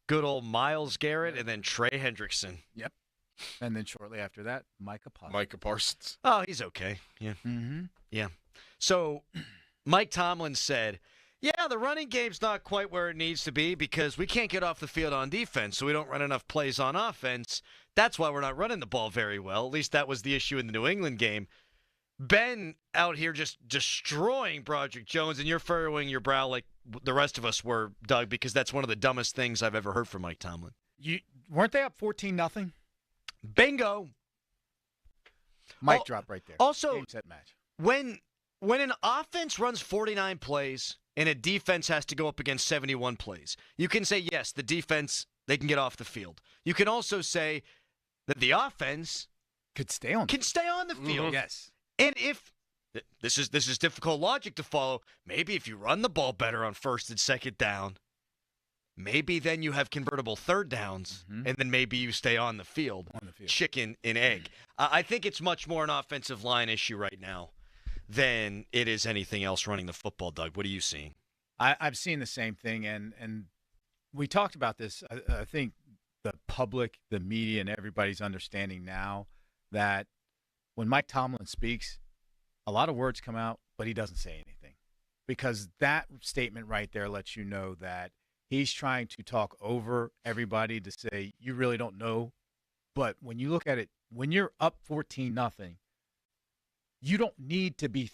Good old Myles Garrett and then Trey Hendrickson. Yep. And then shortly after that, Micah Parsons. Oh, he's okay. Yeah. Mm-hmm. Yeah. So Mike Tomlin said, yeah, the running game's not quite where it needs to be because we can't get off the field on defense, so we don't run enough plays on offense. That's why we're not running the ball very well. At least that was the issue in the New England game. Ben out here just destroying Broderick Jones, and you're furrowing your brow like the rest of us were, Doug, because that's one of the dumbest things I've ever heard from Mike Tomlin. Weren't they up 14-0? Bingo. Mic drop right there. Also, game, set, match. When an offense runs 49 plays and a defense has to go up against 71 plays, you can say, yes, the defense, they can get off the field. You can also say that the offense can stay on the field. Yes. And if this is difficult logic to follow, maybe if you run the ball better on first and second down, maybe then you have convertible third downs, and then maybe you stay on the field. Chicken and egg. I think it's much more an offensive line issue right now than it is anything else running the football, Doug. What are you seeing? I've seen the same thing, and we talked about this. I think the public, the media, and everybody's understanding now that when Mike Tomlin speaks, a lot of words come out, but he doesn't say anything. Because that statement right there lets you know that he's trying to talk over everybody to say, you really don't know. But when you look at it, when you're up 14-0, you don't need to be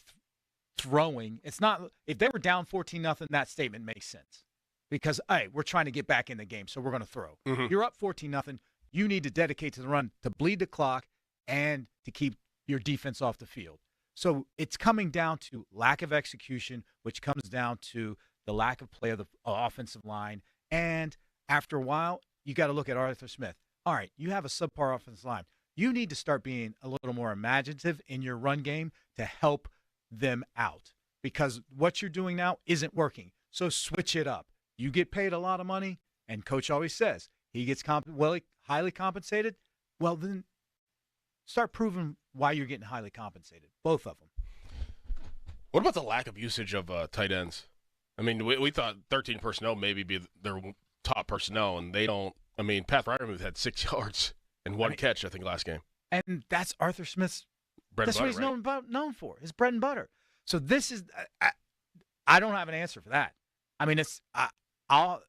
throwing. It's not – if they were down 14-0, that statement makes sense. Because, hey, we're trying to get back in the game, so we're going to throw. You're up 14-0. You need to dedicate to the run to bleed the clock and to keep your defense off the field. So it's coming down to lack of execution, which comes down to the lack of play of the offensive line. And after a while, you got to look at Arthur Smith. All right, you have a subpar offensive line. You need to start being a little more imaginative in your run game to help them out because what you're doing now isn't working. So switch it up. You get paid a lot of money, and Coach always says he gets highly compensated. Well, then start proving why you're getting highly compensated, both of them. What about the lack of usage of tight ends? I mean, we thought 13 personnel maybe be their top personnel, and they don't. I mean, Pat Freiermuth had 6 yards and one catch, I think, last game. And that's Arthur Smith's bread and butter, what he's known for, his bread and butter. So this is I don't have an answer for that. I mean, it's I'm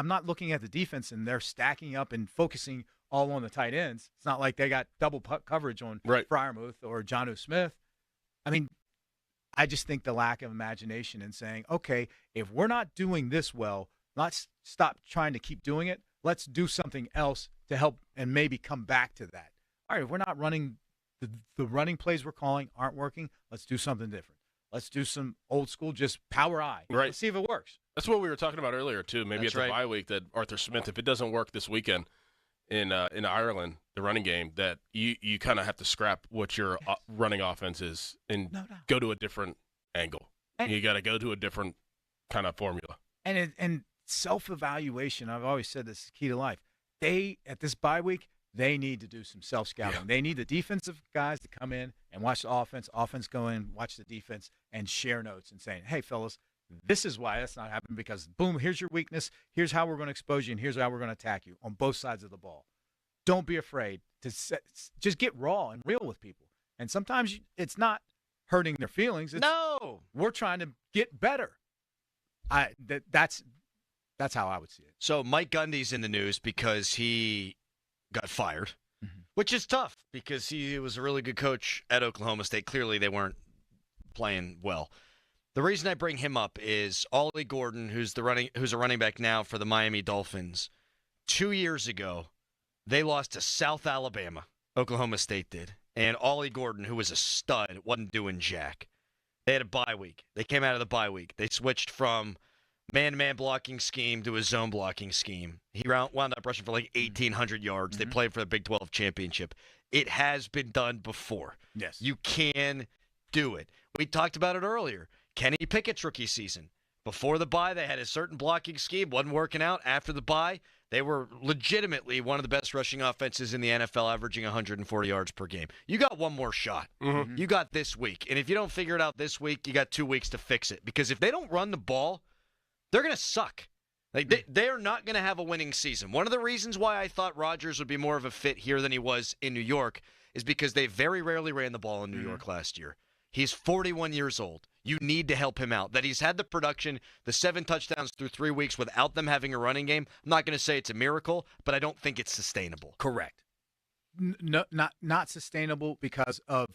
not looking at the defense and they're stacking up and focusing all on the tight ends. It's not like they got double coverage on Freiermuth or Jonnu Smith. I mean, I just think the lack of imagination in saying, okay, if we're not doing this well, let's stop trying to keep doing it. Let's do something else to help and maybe come back to that. All right, if we're not running, the running plays we're calling aren't working, let's do something different. Let's do some old school, just power eye. Right. Let's see if it works. That's what we were talking about earlier, too. Maybe it's a bye week that Arthur Smith, if it doesn't work this weekend in Ireland, the running game, that you kind of have to scrap what your running offense is and go to a different angle. You got to go to a different kind of formula. And self-evaluation, I've always said this is key to life. At this bye week, they need to do some self-scouting. Yeah. They need the defensive guys to come in and watch the offense go in, watch the defense, and share notes and saying, hey, fellas, this is why that's not happening because, boom, here's your weakness. Here's how we're going to expose you, and here's how we're going to attack you on both sides of the ball. Don't be afraid to just get raw and real with people. And sometimes it's not hurting their feelings. No, we're trying to get better. That's how I would see it. So Mike Gundy's in the news because he got fired, which is tough because he was a really good coach at Oklahoma State. Clearly, they weren't playing well. The reason I bring him up is Ollie Gordon, who's a running back now for the Miami Dolphins. 2 years ago, they lost to South Alabama. Oklahoma State did. And Ollie Gordon, who was a stud, wasn't doing jack. They had a bye week. They came out of the bye week. They switched from man-to-man blocking scheme to a zone blocking scheme. He wound up rushing for like 1,800 yards. They played for the Big 12 championship. It has been done before. Yes. You can do it. We talked about it earlier. Kenny Pickett's rookie season. Before the bye, they had a certain blocking scheme. Wasn't working out. After the bye, they were legitimately one of the best rushing offenses in the NFL, averaging 140 yards per game. You got one more shot. You got this week. And if you don't figure it out this week, you got 2 weeks to fix it. Because if they don't run the ball, they're going to suck. Like they're not going to have a winning season. One of the reasons why I thought Rodgers would be more of a fit here than he was in New York is because they very rarely ran the ball in New York last year. He's 41 years old. You need to help him out. That he's had the production, the 7 touchdowns through 3 weeks without them having a running game. I'm not going to say it's a miracle, but I don't think it's sustainable. Correct. No, not sustainable because of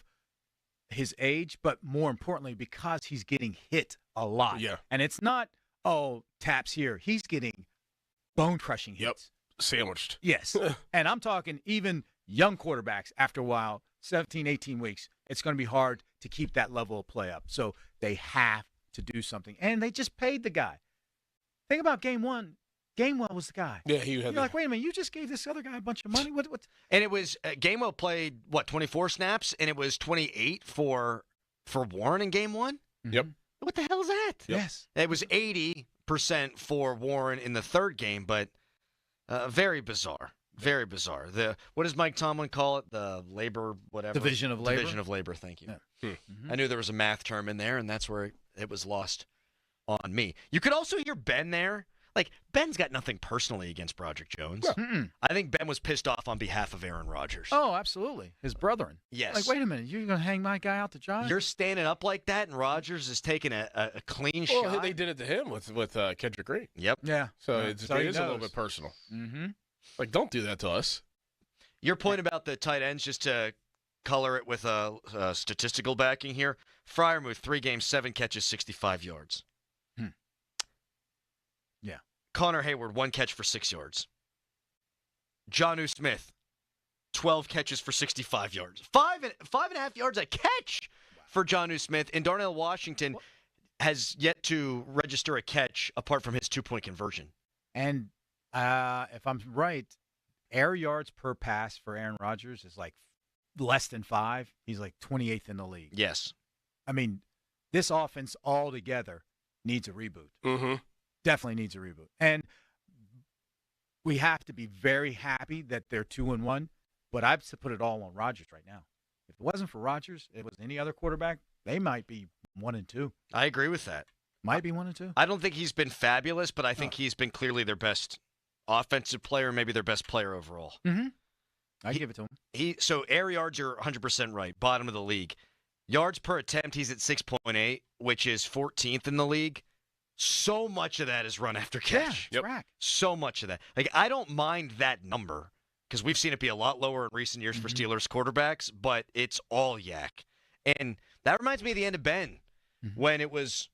his age, but more importantly because he's getting hit a lot. Yeah. And it's not, taps here. He's getting bone-crushing hits. Sandwiched. Yes. And I'm talking even young quarterbacks after a while, 17, 18 weeks, it's going to be hard to keep that level of play up. So they have to do something. And they just paid the guy. Think about game one. Gainwell was the guy. Yeah, You're like, wait a minute, you just gave this other guy a bunch of money? What? And it was Gainwell played, 24 snaps, and it was 28 for Warren in game one? Yep. What the hell is that? Yep. Yes. It was 80% for Warren in the third game, but very bizarre. Very bizarre. What does Mike Tomlin call it? The labor, whatever. Division of labor. Division of labor, thank you. Yeah. I knew there was a math term in there, and that's where it was lost on me. You could also hear Ben there. Like, Ben's got nothing personally against Broderick Jones. I think Ben was pissed off on behalf of Aaron Rodgers. Oh, absolutely. His brethren. Yes. Like, wait a minute, you're going to hang my guy out to dry? You're standing up like that, and Rodgers is taking a clean Well, shot. they did it to him with Kendrick Green. Yep. Yeah. So Yeah. it is So a he little knows. bit personal. Mm-hmm. Like, don't do that to us. Your point about the tight ends, just to color it with a statistical backing here, Freiermuth, 3 games, 7 catches, 65 yards. Yeah. Connor Hayward, 1 catch for 6 yards. Jonnu Smith, 12 catches for 65 yards. 5.5 yards a catch for Jonnu Smith. And Darnell Washington has yet to register a catch apart from his 2-point conversion. And if I'm right, air yards per pass for Aaron Rodgers is like less than 5. He's like 28th in the league. Yes. I mean, this offense altogether needs a reboot. Mm-hmm. Definitely needs a reboot. And we have to be very happy that they're 2-1, but I've to put it all on Rodgers right now. If it wasn't for Rodgers, it was any other quarterback, they might be 1-2. I agree with that. Might be 1-2. I don't think he's been fabulous, but I think he's been clearly their best offensive player, maybe their best player overall. Mm-hmm. I give it to him. So air yards, you're 100% right, bottom of the league. Yards per attempt, he's at 6.8, which is 14th in the league. So much of that is run after catch. Yeah, track. So much of that. Like, I don't mind that number because we've seen it be a lot lower in recent years for Steelers quarterbacks, but it's all yak. And that reminds me of the end of Ben when it was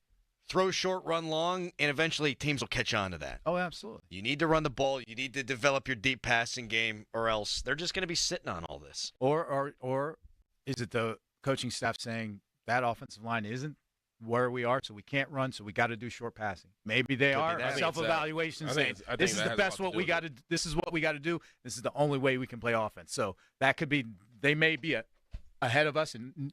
throw short, run long, and eventually teams will catch on to that. Oh, absolutely. You need to run the ball. You need to develop your deep passing game, or else they're just going to be sitting on all this. Or is it the coaching staff saying that offensive line isn't where we are, so we can't run, so we got to do short passing? Maybe they are self-evaluation saying this is the best what we got to. This is what we got to do. This is the only way we can play offense. So that could be. They may be ahead of us in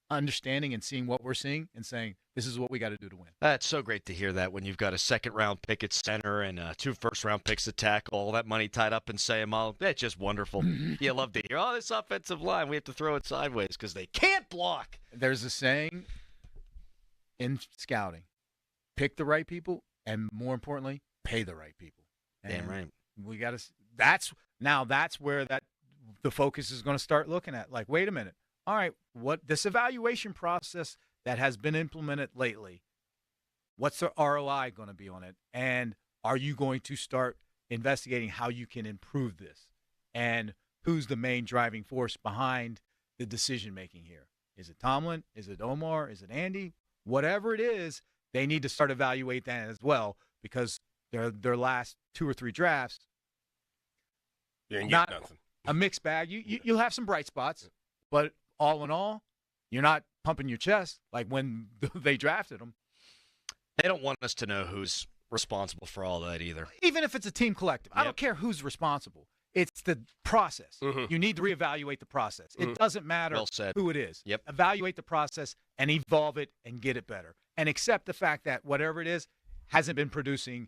understanding and seeing what we're seeing and saying this is what we got to do to win. That's so great to hear that when you've got a second-round pick at center and 2 first-round picks at tackle, all that money tied up in Sayamalo. That's just wonderful. You love to hear, this offensive line, we have to throw it sideways because they can't block. There's a saying in scouting, pick the right people, and more importantly, pay the right people. And damn right. We got to. That's where the focus is going to start looking at. Like, wait a minute. all right, what this evaluation process that has been implemented lately, what's the ROI going to be on it? And are you going to start investigating how you can improve this? And who's the main driving force behind the decision-making here? Is it Tomlin? Is it Omar? Is it Andy? Whatever it is, they need to start evaluate that as well, because their last 2 or 3 drafts, not a mixed bag. You'll have some bright spots, but all in all, you're not pumping your chest like when they drafted them. They don't want us to know who's responsible for all that either. Even if it's a team collective. I don't care who's responsible. It's the process. You need to reevaluate the process. It doesn't matter who it is. Evaluate the process and evolve it and get it better. And accept the fact that whatever it is hasn't been producing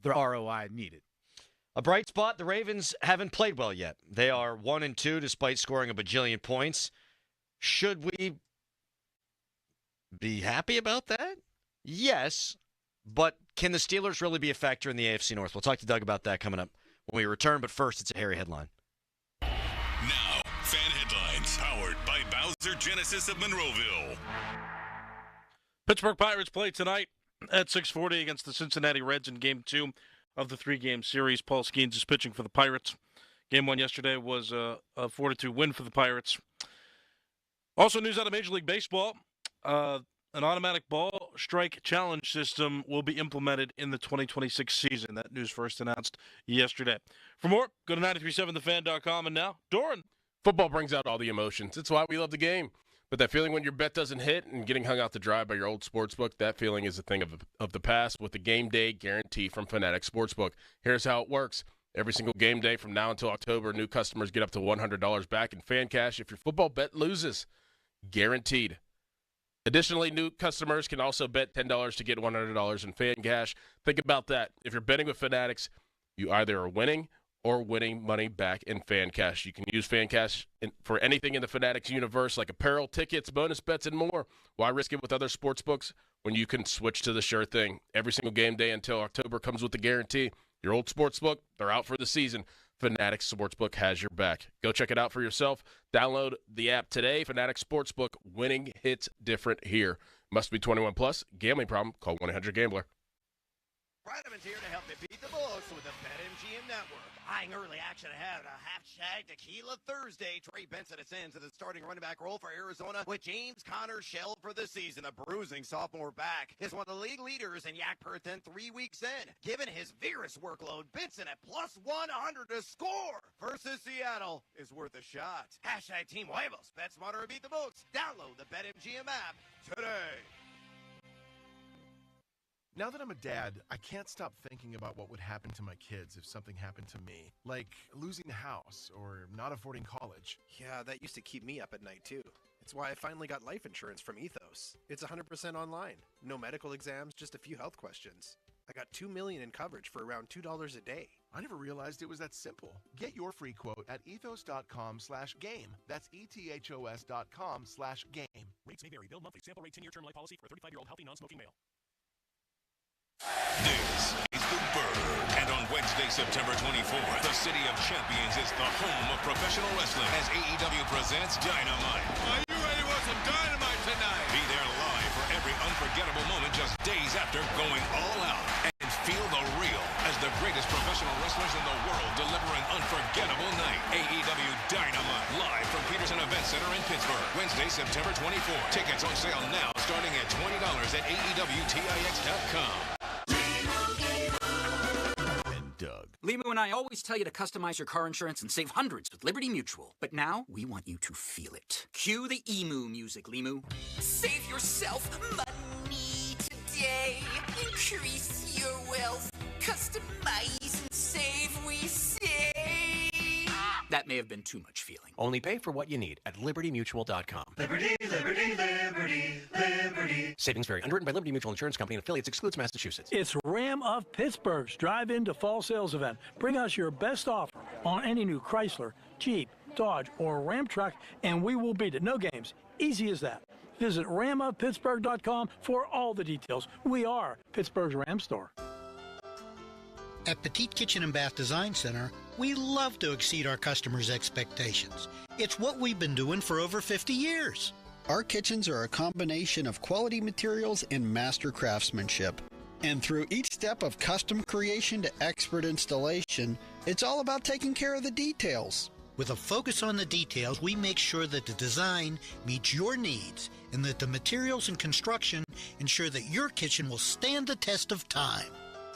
the ROI needed. A bright spot, the Ravens haven't played well yet. They are 1-2 despite scoring a bajillion points. Should we be happy about that? Yes, but can the Steelers really be a factor in the AFC North? We'll talk to Doug about that coming up when we return, but first, it's a Harry headline. Now, fan headlines, powered by Bowser Genesis of Monroeville. Pittsburgh Pirates play tonight at 6:40 against the Cincinnati Reds in Game 2 of the 3-game series. Paul Skeens is pitching for the Pirates. Game 1 yesterday was a 4-2 win for the Pirates. Also, news out of Major League Baseball. An automatic ball strike challenge system will be implemented in the 2026 season. That news first announced yesterday. For more, go to 937thefan.com. And now, Doran. Football brings out all the emotions. It's why we love the game. But that feeling when your bet doesn't hit and getting hung out to dry by your old sportsbook, that feeling is a thing of the past with the game day guarantee from Fanatics Sportsbook. Here's how it works. Every single game day from now until October, new customers get up to $100 back in fan cash if your football bet loses. Guaranteed. Additionally, new customers can also bet $10 to get $100 in fan cash. Think about that. If you're betting with Fanatics, you either are winning or winning money back in fan cash. You can use fan cash for anything in the Fanatics universe, like apparel, tickets, bonus bets, and more. Why risk it with other sports books when you can switch to the sure thing? Every single game day until October comes with the guarantee. Your old sports book, they're out for the season. Fanatics Sportsbook has your back. Go check it out for yourself. Download the app today. Fanatics Sportsbook, winning hits different here. Must be 21 plus. Gambling problem? Call 1-800-GAMBLER. Vitamins here to help you beat the books with the BetMGM Network. Eyeing early action ahead of a half-shag tequila Thursday. Trey Benson ascends to the starting running back role for Arizona with James Conner shelled for the season. The bruising sophomore back is one of the league leaders in yak per 10 3 weeks in. Given his vigorous workload, Benson at plus 100 to score versus Seattle is worth a shot. Hashtag Team Huevos. Bet smarter and beat the books. Download the BetMGM app today. Now that I'm a dad, I can't stop thinking about what would happen to my kids if something happened to me. Like losing the house or not affording college. Yeah, that used to keep me up at night too. It's why I finally got life insurance from Ethos. It's 100% online. No medical exams, just a few health questions. I got $2 million in coverage for around $2 a day. I never realized it was that simple. Get your free quote at ethos.com/game. That's ethos.com/game. Rates may vary. Bill monthly. Sample rate 10-year term life policy for a 35-year-old healthy non-smoking male. This is the Berg, and on Wednesday, September 24th, the City of Champions is the home of professional wrestling as AEW presents Dynamite. Are you ready for some Dynamite tonight? Be there live for every unforgettable moment just days after going all out. And feel the real as the greatest professional wrestlers in the world deliver an unforgettable night. AEW Dynamite, live from Peterson Event Center in Pittsburgh. Wednesday, September 24th. Tickets on sale now, starting at $20 at AEWTIX.com. Doug. Limu and I always tell you to customize your car insurance and save hundreds with Liberty Mutual. But now, we want you to feel it. Cue the emu music, Limu. Save yourself money today. Increase your wealth. Customize and save, we say. That may have been too much feeling. Only pay for what you need at libertymutual.com. Liberty, liberty, liberty, liberty. Savings vary. Underwritten by Liberty Mutual Insurance Company and affiliates. Excludes Massachusetts. It's Ram of Pittsburgh's drive-in to fall sales event. Bring us your best offer on any new Chrysler, Jeep, Dodge, or Ram truck, and we will beat it. No games. Easy as that. Visit ramofpittsburgh.com for all the details. We are Pittsburgh's Ram store. At Petite Kitchen and Bath Design Center, We love to exceed our customers' expectations. It's what we've been doing for over 50 years. Our kitchens are a combination of quality materials and master craftsmanship. And through each step of custom creation to expert installation, it's all about taking care of the details. With a focus on the details, we make sure that the design meets your needs and that the materials and construction ensure that your kitchen will stand the test of time.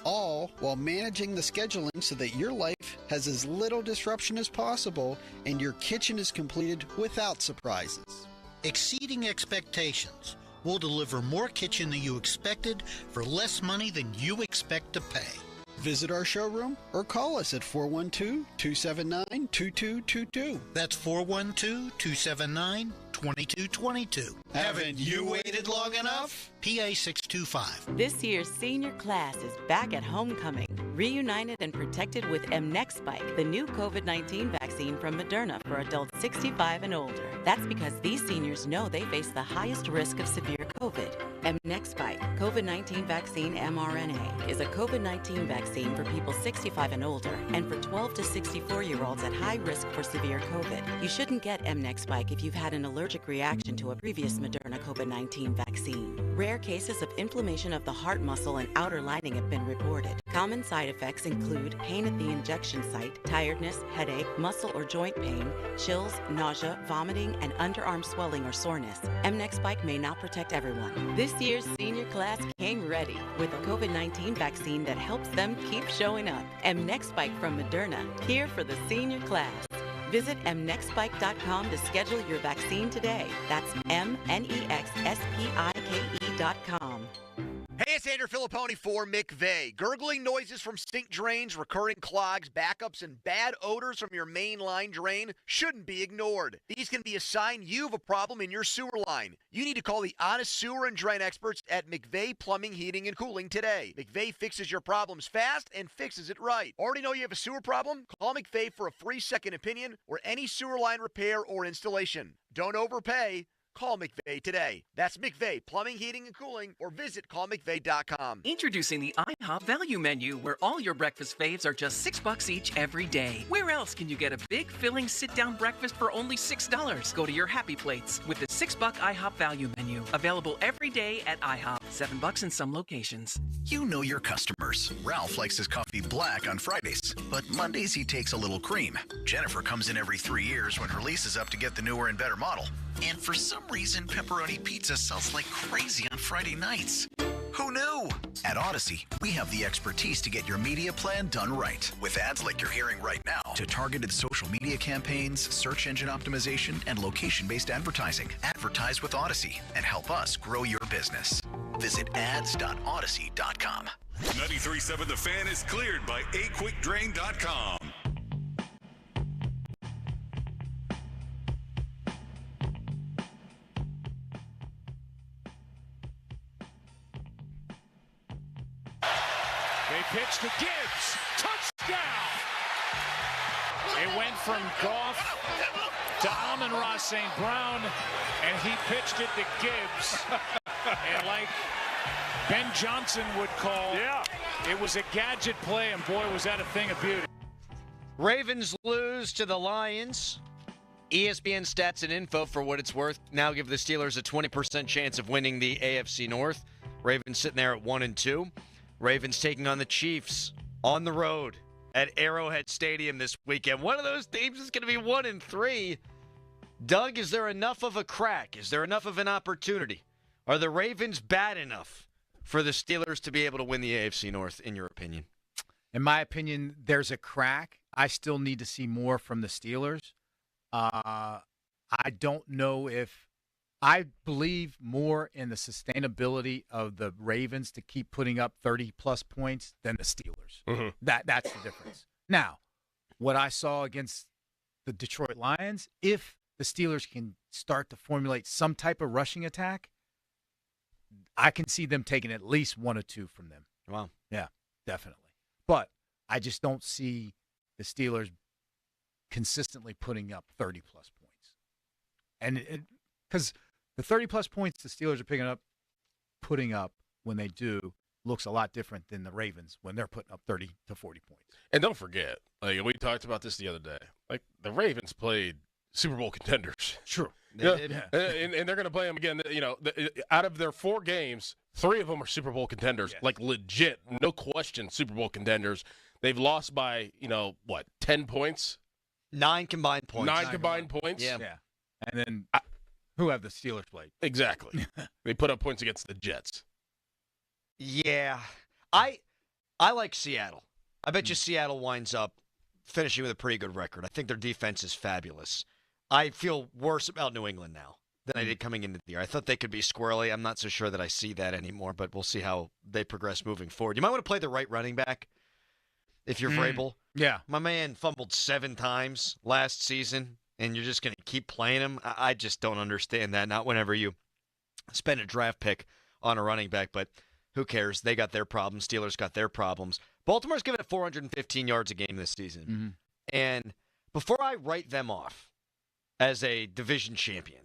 All while managing the scheduling so that your life has as little disruption as possible and your kitchen is completed without surprises. Exceeding expectations. We'll deliver more kitchen than you expected for less money than you expect to pay. Visit our showroom or call us at 412-279-2222. That's 412-279-2222. Haven't you waited long enough? PA 625. This year's senior class is back at homecoming, reunited and protected with mNEXSpike, the new COVID-19 vaccine from Moderna for adults 65 and older. That's because these seniors know they face the highest risk of severe COVID. mNEXSpike, COVID-19 vaccine mRNA, is a COVID-19 vaccine for people 65 and older and for 12 to 64-year-olds at high risk for severe COVID. You shouldn't get mNEXSpike if you've had an allergic reaction to a previous Moderna COVID-19 vaccine. Rare cases of inflammation of the heart muscle and outer lining have been reported. Common side effects include pain at the injection site, tiredness, headache, muscle or joint pain, chills, nausea, vomiting, and underarm swelling or soreness. mNEXSpike may not protect everyone. This year's senior class came ready with a COVID-19 vaccine that helps them keep showing up. mNEXSpike from Moderna, here for the senior class. Visit mnexspike.com to schedule your vaccine today. That's mnexspike.com. Hey, it's Andrew Filipponi for McVeigh. Gurgling noises from stink drains, recurring clogs, backups, and bad odors from your main line drain shouldn't be ignored. These can be a sign you have a problem in your sewer line. You need to call the honest sewer and drain experts at McVeigh Plumbing, Heating, and Cooling today. McVeigh fixes your problems fast and fixes it right. Already know you have a sewer problem? Call McVeigh for a free second opinion or any sewer line repair or installation. Don't overpay. Call McVeigh today. That's McVeigh Plumbing, Heating, and Cooling, or visit callmcveigh.com. Introducing the IHOP Value Menu, where all your breakfast faves are just $6 each every day. Where else can you get a big, filling, sit-down breakfast for only $6? Go to your happy plates with the $6 IHOP Value Menu. Available every day at IHOP. $7 in some locations. You know your customers. Ralph likes his coffee black on Fridays, but Mondays he takes a little cream. Jennifer comes in every 3 years when her lease is up to get the newer and better model. And for some reason, pepperoni pizza sells like crazy on Friday nights. Who knew? At Odyssey, we have the expertise to get your media plan done right. With ads like you're hearing right now, to targeted social media campaigns, search engine optimization, and location-based advertising. Advertise with Odyssey and help us grow your business. Visit ads.odyssey.com. 93.7 The Fan is cleared by aquickdrain.com. They pitch to Gibbs. Touchdown! It went from Goff to Amon-Ra St. Brown, and he pitched it to Gibbs. And like Ben Johnson would call, it was a gadget play, and boy, was that a thing of beauty. Ravens lose to the Lions. ESPN stats and info, for what it's worth, now give the Steelers a 20% chance of winning the AFC North. Ravens sitting there at 1-2. Ravens taking on the Chiefs on the road at Arrowhead Stadium this weekend. One of those teams is going to be 1-3. Doug, is there enough of a crack? Is there enough of an opportunity? Are the Ravens bad enough for the Steelers to be able to win the AFC North, in your opinion? In my opinion, there's a crack. I still need to see more from the Steelers. I don't know if I believe more in the sustainability of the Ravens to keep putting up 30-plus points than the Steelers. Mm-hmm. That's the difference. Now, what I saw against the Detroit Lions, if the Steelers can start to formulate some type of rushing attack, I can see them taking at least 1 or 2 from them. Wow. Yeah, definitely. But I just don't see the Steelers consistently putting up 30-plus points. And because the 30-plus points the Steelers are putting up when they do looks a lot different than the Ravens when they're putting up 30 to 40 points. And don't forget, like we talked about this the other day, like the Ravens played Super Bowl contenders. True. And they're going to play them again. Out of their 4 games, 3 of them are Super Bowl contenders, like legit, no question, Super Bowl contenders. They've lost by 10 points, 9 combined points. 9 combined points. Yeah. And then who have the Steelers played? Exactly. They put up points against the Jets. Yeah, I like Seattle. I bet you Seattle winds up finishing with a pretty good record. I think their defense is fabulous. I feel worse about New England now than I did coming into the year. I thought they could be squirrely. I'm not so sure that I see that anymore, but we'll see how they progress moving forward. You might want to play the right running back if you're Vrabel. Yeah. My man fumbled 7 times last season, and you're just going to keep playing him? I just don't understand that. Not whenever you spend a draft pick on a running back, but who cares? They got their problems. Steelers got their problems. Baltimore's given it 415 yards a game this season. Mm-hmm. And before I write them off as a division champion,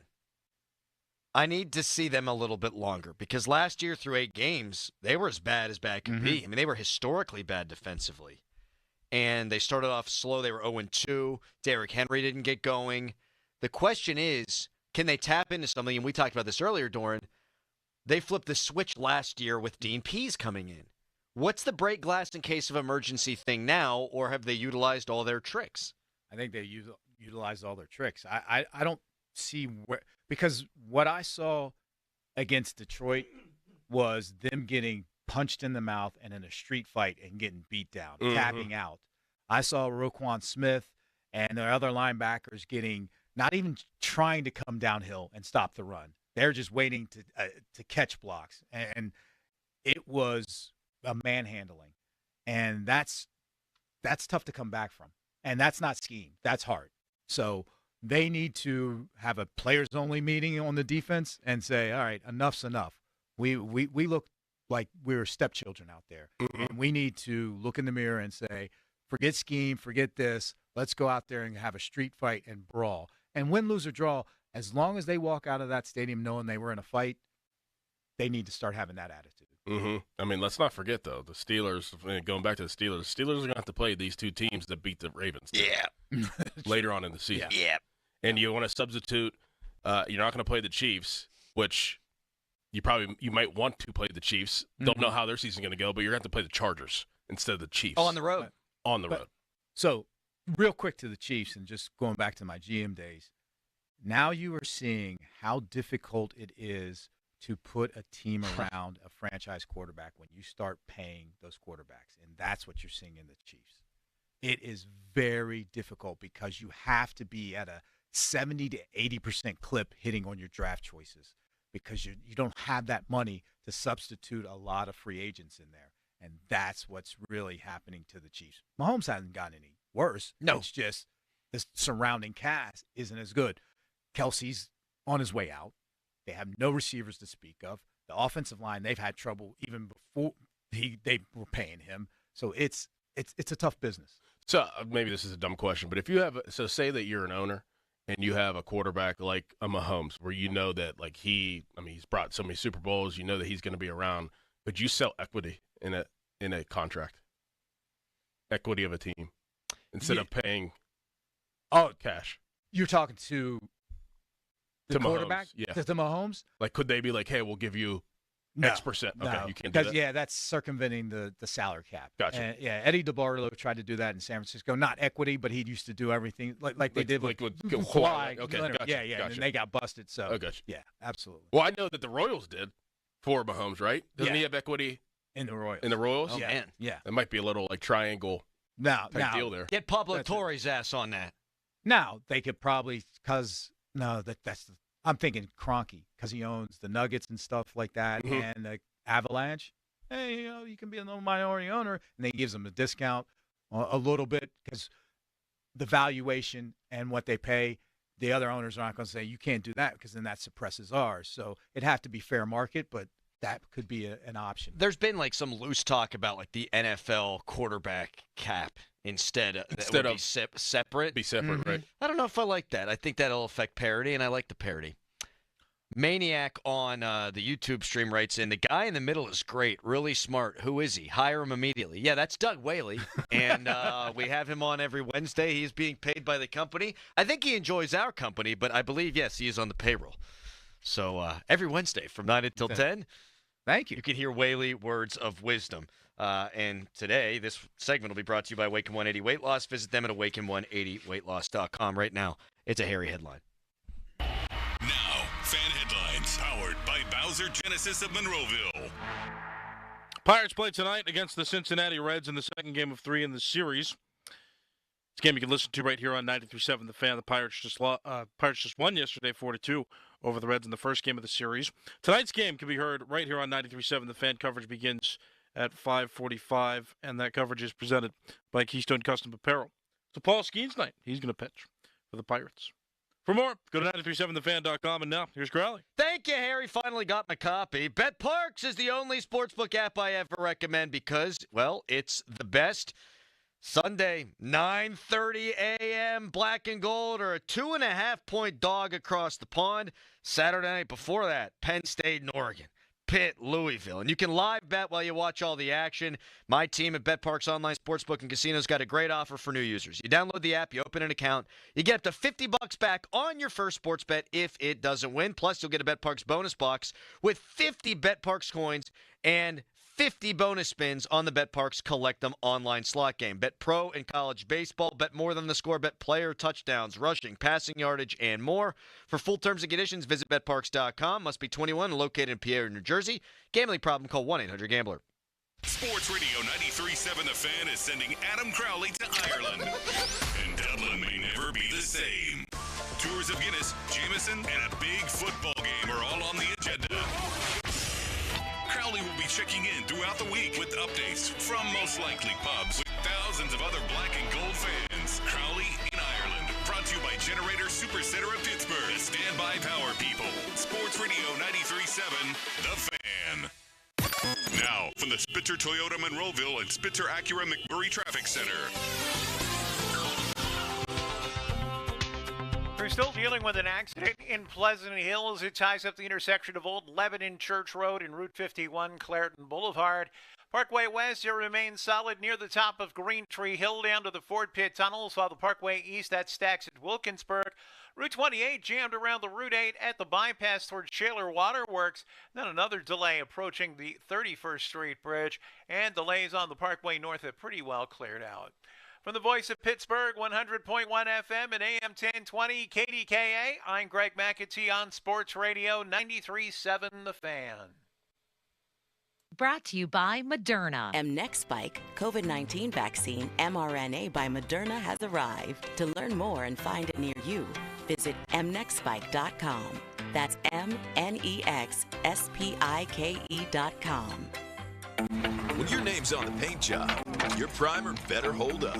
I need to see them a little bit longer because last year through 8 games, they were as bad could be. I mean, they were historically bad defensively. And they started off slow. They were 0-2. Derrick Henry didn't get going. The question is, can they tap into something? And we talked about this earlier, Doran. They flipped the switch last year with Dean Pease coming in. What's the break glass in case of emergency thing now, or have they utilized all their tricks? I think they utilized all their tricks. I don't see where – because what I saw against Detroit was them getting punched in the mouth and in a street fight and getting beat down, tapping out. I saw Roquan Smith and the other linebackers getting – not even trying to come downhill and stop the run. They're just waiting to catch blocks. And it was a manhandling. And that's tough to come back from. And that's not scheme. That's hard. So they need to have a players-only meeting on the defense and say, all right, enough's enough. We look like we're stepchildren out there. And we need to look in the mirror and say, forget scheme, forget this. Let's go out there and have a street fight and brawl. And win, lose, or draw, as long as they walk out of that stadium knowing they were in a fight, they need to start having that attitude. I mean, let's not forget, though, the Steelers, going back to the Steelers are going to have to play these 2 teams that beat the Ravens. Yeah. Later on in the season. Yeah. And you want to substitute, you're not going to play the Chiefs, which you might want to play the Chiefs. Don't know how their season's going to go, but you're going to have to play the Chargers instead of the Chiefs. Oh, on the road. On the road. So, real quick to the Chiefs, and just going back to my GM days, now you are seeing how difficult it is to put a team around a franchise quarterback when you start paying those quarterbacks. And that's what you're seeing in the Chiefs. It is very difficult because you have to be at a 70 to 80% clip hitting on your draft choices because you don't have that money to substitute a lot of free agents in there. And that's what's really happening to the Chiefs. Mahomes hasn't gotten any worse. No. It's just the surrounding cast isn't as good. Kelsey's on his way out. They have no receivers to speak of. The offensive line, they've had trouble even before they were paying him. So it's a tough business. So maybe this is a dumb question, but if you have – so say that you're an owner and you have a quarterback like a Mahomes where you know that like he's brought so many Super Bowls, you know that he's going to be around, but you sell equity in a contract, equity of a team instead of paying cash. You're talking to the quarterback? Yeah. To Mahomes? Like, could they be like, hey, we'll give you X percent? Okay, no. you can't do that. Yeah, that's circumventing the salary cap. Gotcha. And, Eddie DeBartolo tried to do that in San Francisco. Not equity, but he used to do everything like they did with Kawhi. Okay, Leonard. gotcha, Yeah, gotcha. and they got busted. So, gotcha. Yeah, absolutely. Well, I know that the Royals did for Mahomes, right? Doesn't he have equity in the Royals? In the Royals? Oh, man. Yeah. It might be a little like triangle type deal there. Get Pablo Torre's ass on that. Now, they could probably – I'm thinking Kroenke because he owns the Nuggets and stuff like that and the Avalanche. Hey, you can be a little minority owner. And then he gives them a discount a little bit because the valuation and what they pay, the other owners are not going to say you can't do that because then that suppresses ours. So it'd have to be fair market, but that could be an option. There's been like some loose talk about like the NFL quarterback cap instead of separate. Be separate, right? I don't know if I like that. I think that'll affect parity, and I like the parity. Maniac on the YouTube stream writes in, the guy in the middle is great, really smart. Who is he? Hire him immediately. Yeah, that's Doug Whaley, and we have him on every Wednesday. He's being paid by the company. I think he enjoys our company, but I believe, yes, he is on the payroll. So every Wednesday from 9 until 10. Thank you. You can hear Whaley words of wisdom. And today, this segment will be brought to you by Awaken 180 Weight Loss. Visit them at awaken180weightloss.com. Right now, it's a hairy headline. Now, fan headlines powered by Bowser Genesis of Monroeville. Pirates play tonight against the Cincinnati Reds in the second game of 3 in the series. It's a game you can listen to right here on 93.7 The Fan. The Pirates just won yesterday 4-2 over the Reds in the first game of the series. Tonight's game can be heard right here on 93.7 The Fan. Coverage begins at 5:45, and that coverage is presented by Keystone Custom Apparel. So Paul Skeens night. He's going to pitch for the Pirates. For more, go to 937thefan.com, and now here's Crowley. Thank you, Harry. Finally got my copy. BetParks is the only sportsbook app I ever recommend because, well, it's the best. Sunday, 9:30 a.m., black and gold, or a 2.5-point dog across the pond. Saturday night before that, Penn State and Oregon. Pitt, Louisville. And you can live bet while you watch all the action. My team at BetParks Online Sportsbook and Casinos got a great offer for new users. You download the app, you open an account, you get up to $50 back on your first sports bet if it doesn't win. Plus, you'll get a BetParks bonus box with 50 BetParks coins and 50 bonus spins on the BetParks Collect 'em online slot game. Bet pro in college baseball. Bet more than the score. Bet player, touchdowns, rushing, passing yardage, and more. For full terms and conditions, visit BetParks.com. Must be 21 and located in Pierre, New Jersey. Gambling problem, call 1-800-GAMBLER. Sports Radio 93.7 The Fan is sending Adam Crowley to Ireland. And Dublin may never be the same. Tours of Guinness, Jameson, and a big football game are all on the agenda. Crowley will be checking in throughout the week with updates from most likely pubs with thousands of other black and gold fans. Crowley in Ireland. Brought to you by Generator Super Center of Pittsburgh. The standby power people. Sports Radio 93.7 The Fan. Now, from the Spitzer Toyota Monroeville and Spitzer Acura McMurray Traffic Center. We're still dealing with an accident in Pleasant Hill as it ties up the intersection of Old Lebanon Church Road and Route 51, Clareton Boulevard. Parkway West here remains solid near the top of Green Tree Hill down to the Ford Pit Tunnels, while the Parkway East, that stacks at Wilkinsburg. Route 28 jammed around the Route 8 at the bypass towards Shaler Waterworks. Then another delay approaching the 31st Street Bridge, and delays on the Parkway North have pretty well cleared out. From the voice of Pittsburgh, 100.1 FM and AM 1020 KDKA, I'm Greg McAtee on Sports Radio 93.7 The Fan. Brought to you by Moderna. Mnexspike COVID-19 vaccine mRNA by Moderna has arrived. To learn more and find it near you, visit mnexspike.com. That's MNEXSPIKE.com. When your name's on the paint job, your primer better hold up.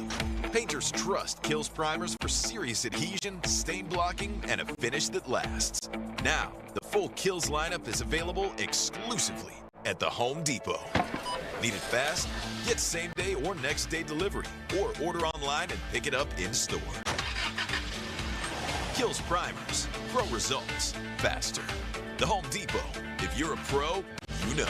Painters trust Kills primers for serious adhesion, stain blocking, and a finish that lasts. Now, the full Kills lineup is available exclusively at the Home Depot. Need it fast? Get same day or next day delivery, or order online and pick it up in store. Kills primers. Pro results. Faster. The Home Depot. If you're a pro, you know.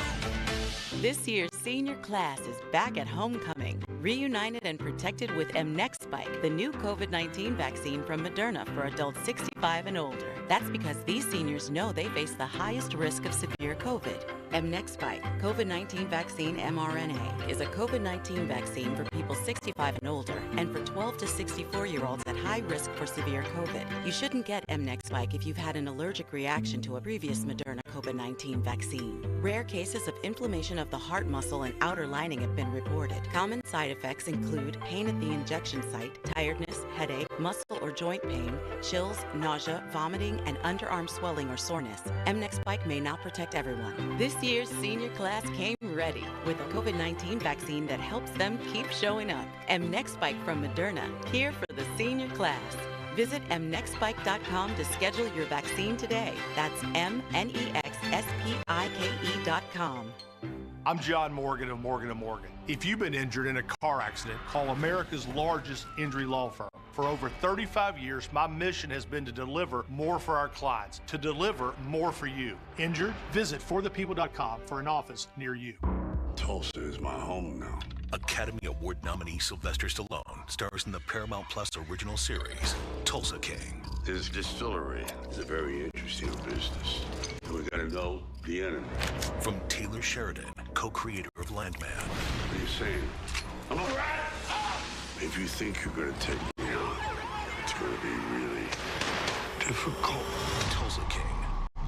This year's senior class is back at homecoming, reunited and protected with Mnexspike, the new COVID-19 vaccine from Moderna for adults 65 and older. That's because these seniors know they face the highest risk of severe COVID. Mnexspike, COVID-19 vaccine mRNA, is a COVID-19 vaccine for people 65 and older and for 12 to 64-year-olds at high risk for severe COVID. You shouldn't get Mnexspike if you've had an allergic reaction to a previous Moderna COVID-19 vaccine. Rare cases of inflammation of the heart muscle and outer lining have been reported. Common side effects include pain at the injection site, tiredness, headache, muscle or joint pain, chills, nausea, vomiting, and underarm swelling or soreness. Mnexspike may not protect everyone. This year's senior class came ready with a COVID-19 vaccine that helps them keep showing up. Mnexspike from Moderna, here for the senior class. Visit mnexspike.com to schedule your vaccine today. That's MNEXSPIKE.com. I'm John Morgan of Morgan & Morgan. If you've been injured in a car accident, call America's largest injury law firm. For over 35 years, my mission has been to deliver more for our clients, to deliver more for you. Injured? Visit forthepeople.com for an office near you. Tulsa is my home now. Academy Award nominee Sylvester Stallone stars in the Paramount Plus original series, Tulsa King. This distillery is a very interesting business. And we gotta know the enemy. From Taylor Sheridan, co-creator of Landman. What are you saying? I'm a rat! If you think you're gonna take me on, it's gonna be really difficult. Tulsa King.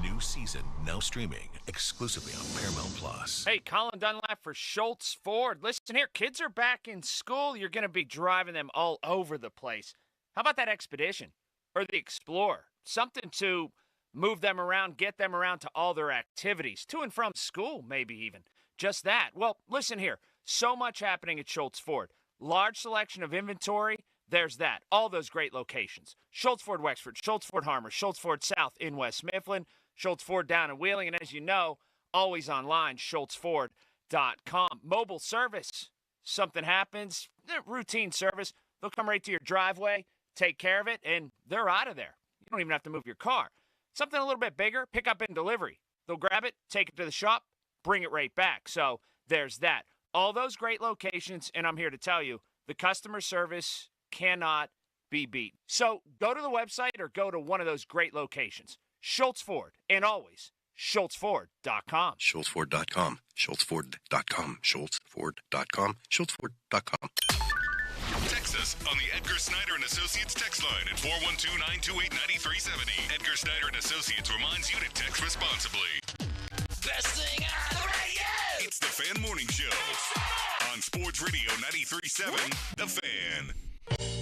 New season now streaming exclusively on Paramount Plus. Hey, Colin Dunlap for Schultz Ford. Listen here, kids are back in school. You're going to be driving them all over the place. How about that Expedition or the Explorer? Something to move them around, get them around to all their activities, to and from school, maybe even. Just that. Well, listen here. So much happening at Schultz Ford. Large selection of inventory. There's that. All those great locations. Schultz Ford Wexford, Schultz Ford Harmer, Schultz Ford South in West Mifflin, Schultz Ford down in Wheeling, and as you know, always online, schultzford.com. Mobile service. Something happens, routine service. They'll come right to your driveway, take care of it, and they're out of there. You don't even have to move your car. Something a little bit bigger, pick up and delivery. They'll grab it, take it to the shop, bring it right back. So there's that. All those great locations, and I'm here to tell you, the customer service cannot be beat. So go to the website or go to one of those great locations. Schultz Ford, and always schultzford.com. schultzford.com. schultzford.com. schultzford.com. schultzford.com. Text us on the Edgar Snyder and Associates text line at 412-928-9370. Edgar Snyder and Associates reminds you to text responsibly. Best thing on the radio! It's the Fan Morning Show on Sports Radio 93.7, The Fan.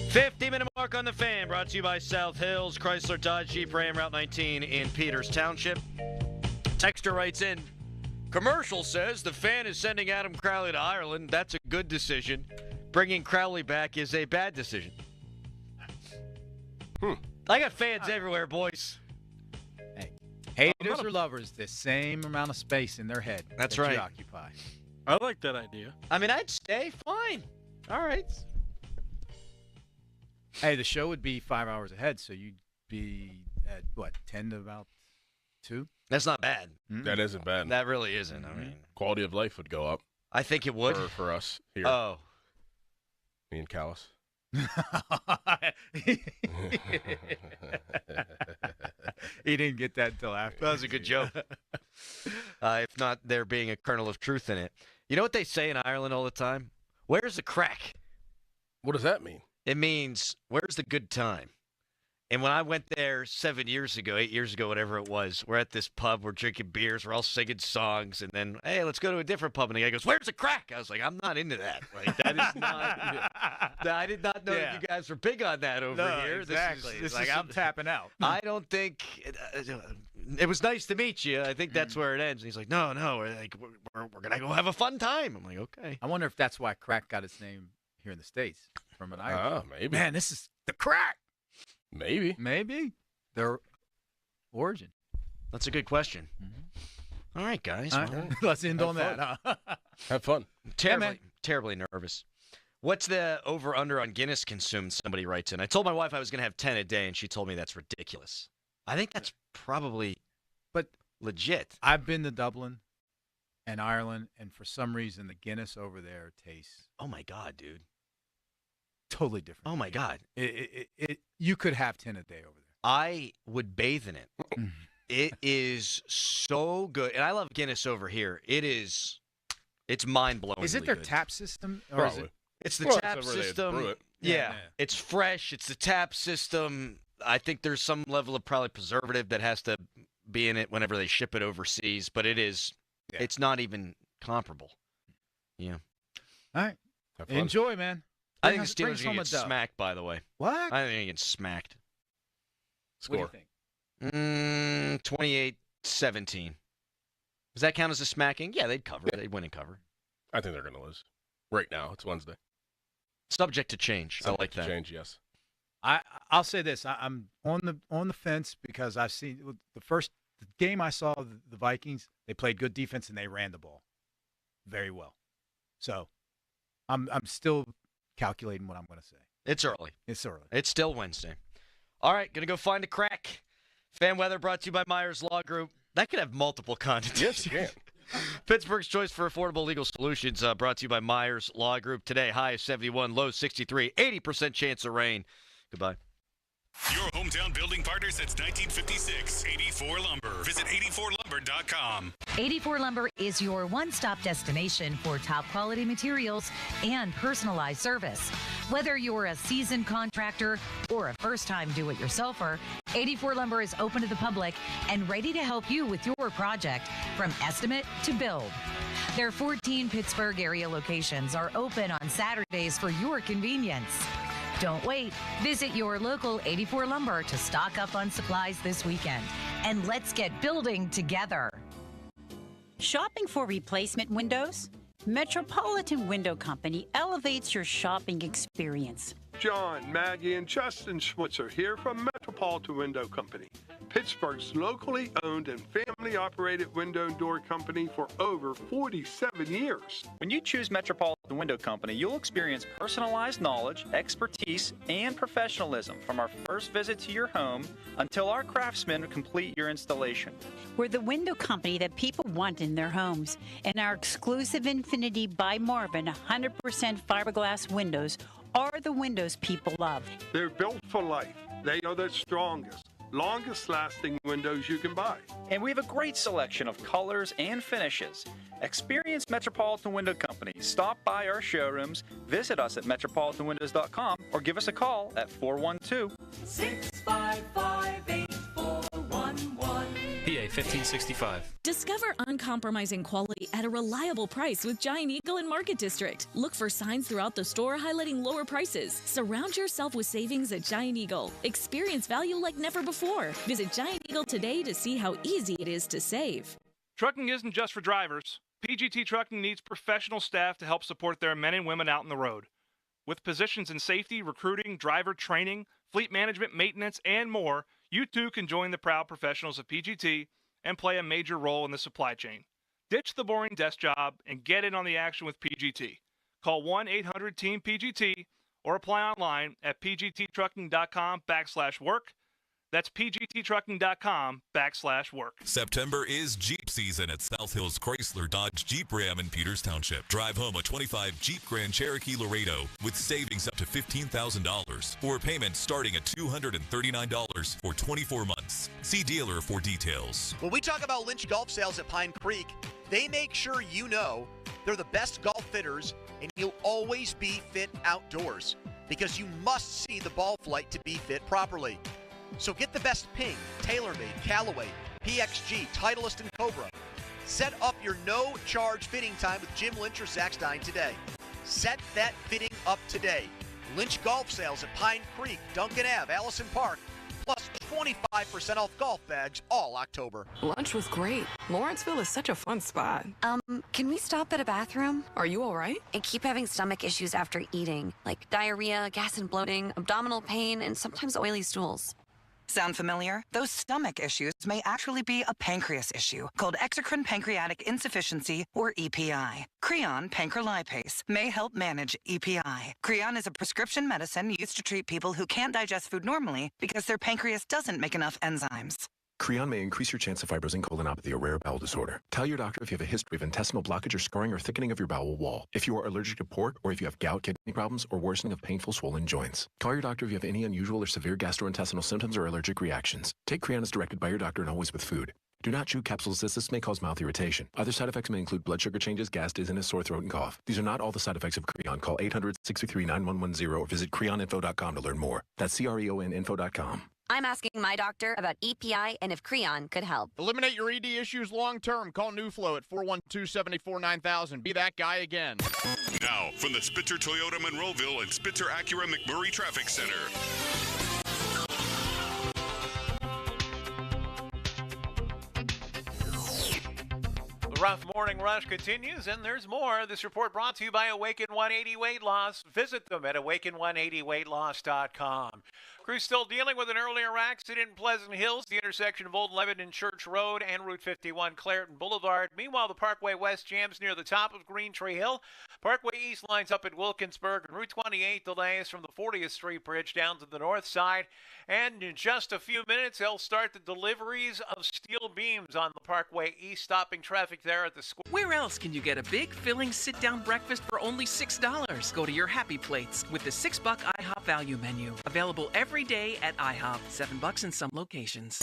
50-minute mark on The Fan, brought to you by South Hills, Chrysler Dodge Jeep Ram Route 19 in Peters Township. Texter writes in, commercial says The Fan is sending Adam Crowley to Ireland. That's a good decision. Bringing Crowley back is a bad decision. I got fans everywhere, boys. Hey, haters or lovers, the same amount of space in their head. That's that right. You occupy. I like that idea. I mean, I'd stay. Fine. All right. Hey, the show would be 5 hours ahead, so you'd be at, 10 to about 2? That's not bad. That isn't bad. That really isn't. I mean, quality of life would go up. I think it would. For us here. Oh. Me and Callis. He didn't get that until after. That was a good joke. If not there being a kernel of truth in it. You know what they say in Ireland all the time? Where's the crack? What does that mean? It means, where's the good time? And when I went there 8 years ago, whatever it was, we're at this pub, we're drinking beers, we're all singing songs, and then, hey, let's go to a different pub. And the guy goes, where's the crack? I was like, I'm not into that. Like, that is not. I did not know that you guys were big on that over here. Exactly. This is I'm tapping out. I don't think. It was nice to meet you. I think that's where it ends. And he's like, no, we're going to go have a fun time. I'm like, okay. I wonder if that's why crack got its name here in the States from an Irish. Maybe. Man, this is the crack. Maybe. Their origin. That's a good question. All right, guys. Well, let's end on that. Huh? Have fun. Terribly nervous. What's the over-under on Guinness consumed, somebody writes in. I told my wife I was going to have 10 a day, and she told me that's ridiculous. I think that's probably legit. I've been to Dublin and Ireland, and for some reason, the Guinness over there tastes... Oh, my God, dude. Totally different. Oh, my God. You could have 10 a day over there. I would bathe in it. It is so good. And I love Guinness over here. It's mind-blowing. Is it their tap system? Or is it? It's the tap system. Yeah. It's fresh. It's the tap system. I think there's some level of probably preservative that has to be in it whenever they ship it overseas. But it's not even comparable. Yeah. All right. Enjoy, man. I think the Steelers are going to get smacked, by the way. What? I think they're going to get smacked. Score. What do you think? 28-17. Does that count as a smacking? Yeah, they'd cover. They'd win and cover. I think they're going to lose. Right now, it's Wednesday. Subject to change. I like that. Change, yes. I'll say this: I'm on the fence because I've seen the game I saw the Vikings. They played good defense and they ran the ball very well. So I'm still calculating what I'm going to say. It's early. It's early. It's still Wednesday. All right, going to go find a crack. Fan weather brought to you by Myers Law Group. That could have multiple connotations. Yes, you can. Pittsburgh's choice for affordable legal solutions brought to you by Myers Law Group. Today, high of 71, low 63, 80% chance of rain. Goodbye. Your hometown building partner since 1956, 84 Lumber. Visit 84lumber.com. 84 Lumber is your one-stop destination for top-quality materials and personalized service. Whether you're a seasoned contractor or a first-time do-it-yourselfer, 84 Lumber is open to the public and ready to help you with your project from estimate to build. Their 14 Pittsburgh area locations are open on Saturdays for your convenience. Don't wait. Visit your local 84 Lumber to stock up on supplies this weekend. And let's get building together. Shopping for replacement windows? Metropolitan Window Company elevates your shopping experience. John, Maggie, and Justin Schmutzer here from Metropolitan Window Company, Pittsburgh's locally owned and family-operated window and door company for over 47 years. When you choose Metropolitan Window Company, you'll experience personalized knowledge, expertise, and professionalism from our first visit to your home until our craftsmen complete your installation. We're the window company that people want in their homes, and our exclusive Infinity by Marvin 100% fiberglass windows are the windows people love. They're built for life. They are the strongest, longest-lasting windows you can buy. And we have a great selection of colors and finishes. Experience Metropolitan Window Company. Stop by our showrooms, visit us at metropolitanwindows.com, or give us a call at 412-655-8411. PA 1565. Discover uncompromising quality at a reliable price with Giant Eagle in Market District. Look for signs throughout the store highlighting lower prices. Surround yourself with savings at Giant Eagle. Experience value like never before. Visit Giant Eagle today to see how easy it is to save. Trucking isn't just for drivers. PGT Trucking needs professional staff to help support their men and women out on the road. With positions in safety, recruiting, driver training, fleet management, maintenance, and more, you too can join the proud professionals of PGT and play a major role in the supply chain. Ditch the boring desk job and get in on the action with PGT. Call 1-800-TEAM-PGT or apply online at pgttrucking.com/work. That's pgttrucking.com/work. September is Jeep season at South Hills Chrysler Dodge Jeep Ram in Peters Township. Drive home a 25 Jeep Grand Cherokee Laredo with savings up to $15,000 or payments starting at $239 for 24 months. See dealer for details. When we talk about Lynch Golf Sales at Pine Creek, they make sure you know they're the best golf fitters and you'll always be fit outdoors because you must see the ball flight to be fit properly. So get the best Ping, TaylorMade, Callaway, PXG, Titleist, and Cobra. Set up your no-charge fitting time with Jim Lynch or Zach Stein today. Set that fitting up today. Lynch Golf Sales at Pine Creek, Duncan Ave, Allison Park, plus 25% off golf bags all October. Lunch was great. Lawrenceville is such a fun spot. Can we stop at a bathroom? Are you all right? I keep having stomach issues after eating, like diarrhea, gas and bloating, abdominal pain, and sometimes oily stools. Sound familiar? Those stomach issues may actually be a pancreas issue called exocrine pancreatic insufficiency, or EPI. Creon pancrelipase may help manage EPI. Creon is a prescription medicine used to treat people who can't digest food normally because their pancreas doesn't make enough enzymes. Creon may increase your chance of fibrosing colonopathy, a rare bowel disorder. Tell your doctor if you have a history of intestinal blockage or scarring or thickening of your bowel wall, if you are allergic to pork, or if you have gout, kidney problems, or worsening of painful swollen joints. Call your doctor if you have any unusual or severe gastrointestinal symptoms or allergic reactions. Take Creon as directed by your doctor and always with food. Do not chew capsules as this may cause mouth irritation. Other side effects may include blood sugar changes, gas, dizziness, sore throat, and cough. These are not all the side effects of Creon. Call 800-633-9110 or visit creoninfo.com to learn more. That's CREONinfo.com. I'm asking my doctor about EPI and if Creon could help. Eliminate your ED issues long term. Call NewFlow at 412-74-9000. Be that guy again. Now, from the Spitzer Toyota Monroeville and Spitzer Acura McMurray Traffic Center. The rough morning rush continues, and there's more. This report brought to you by Awaken 180 Weight Loss. Visit them at awaken180weightloss.com. Crew still dealing with an earlier accident in Pleasant Hills, the intersection of Old Lebanon Church Road and Route 51 Clareton Boulevard. Meanwhile, the Parkway West jams near the top of Green Tree Hill. Parkway East lines up at Wilkinsburg, and Route 28 delays from the 40th Street Bridge down to the north side. And in just a few minutes, they'll start the deliveries of steel beams on the Parkway East, stopping traffic there at the school. Where else can you get a big, filling, sit-down breakfast for only $6? Go to your Happy Plates with the $6 IHOP value menu. Available every day at IHOP. $7 in some locations.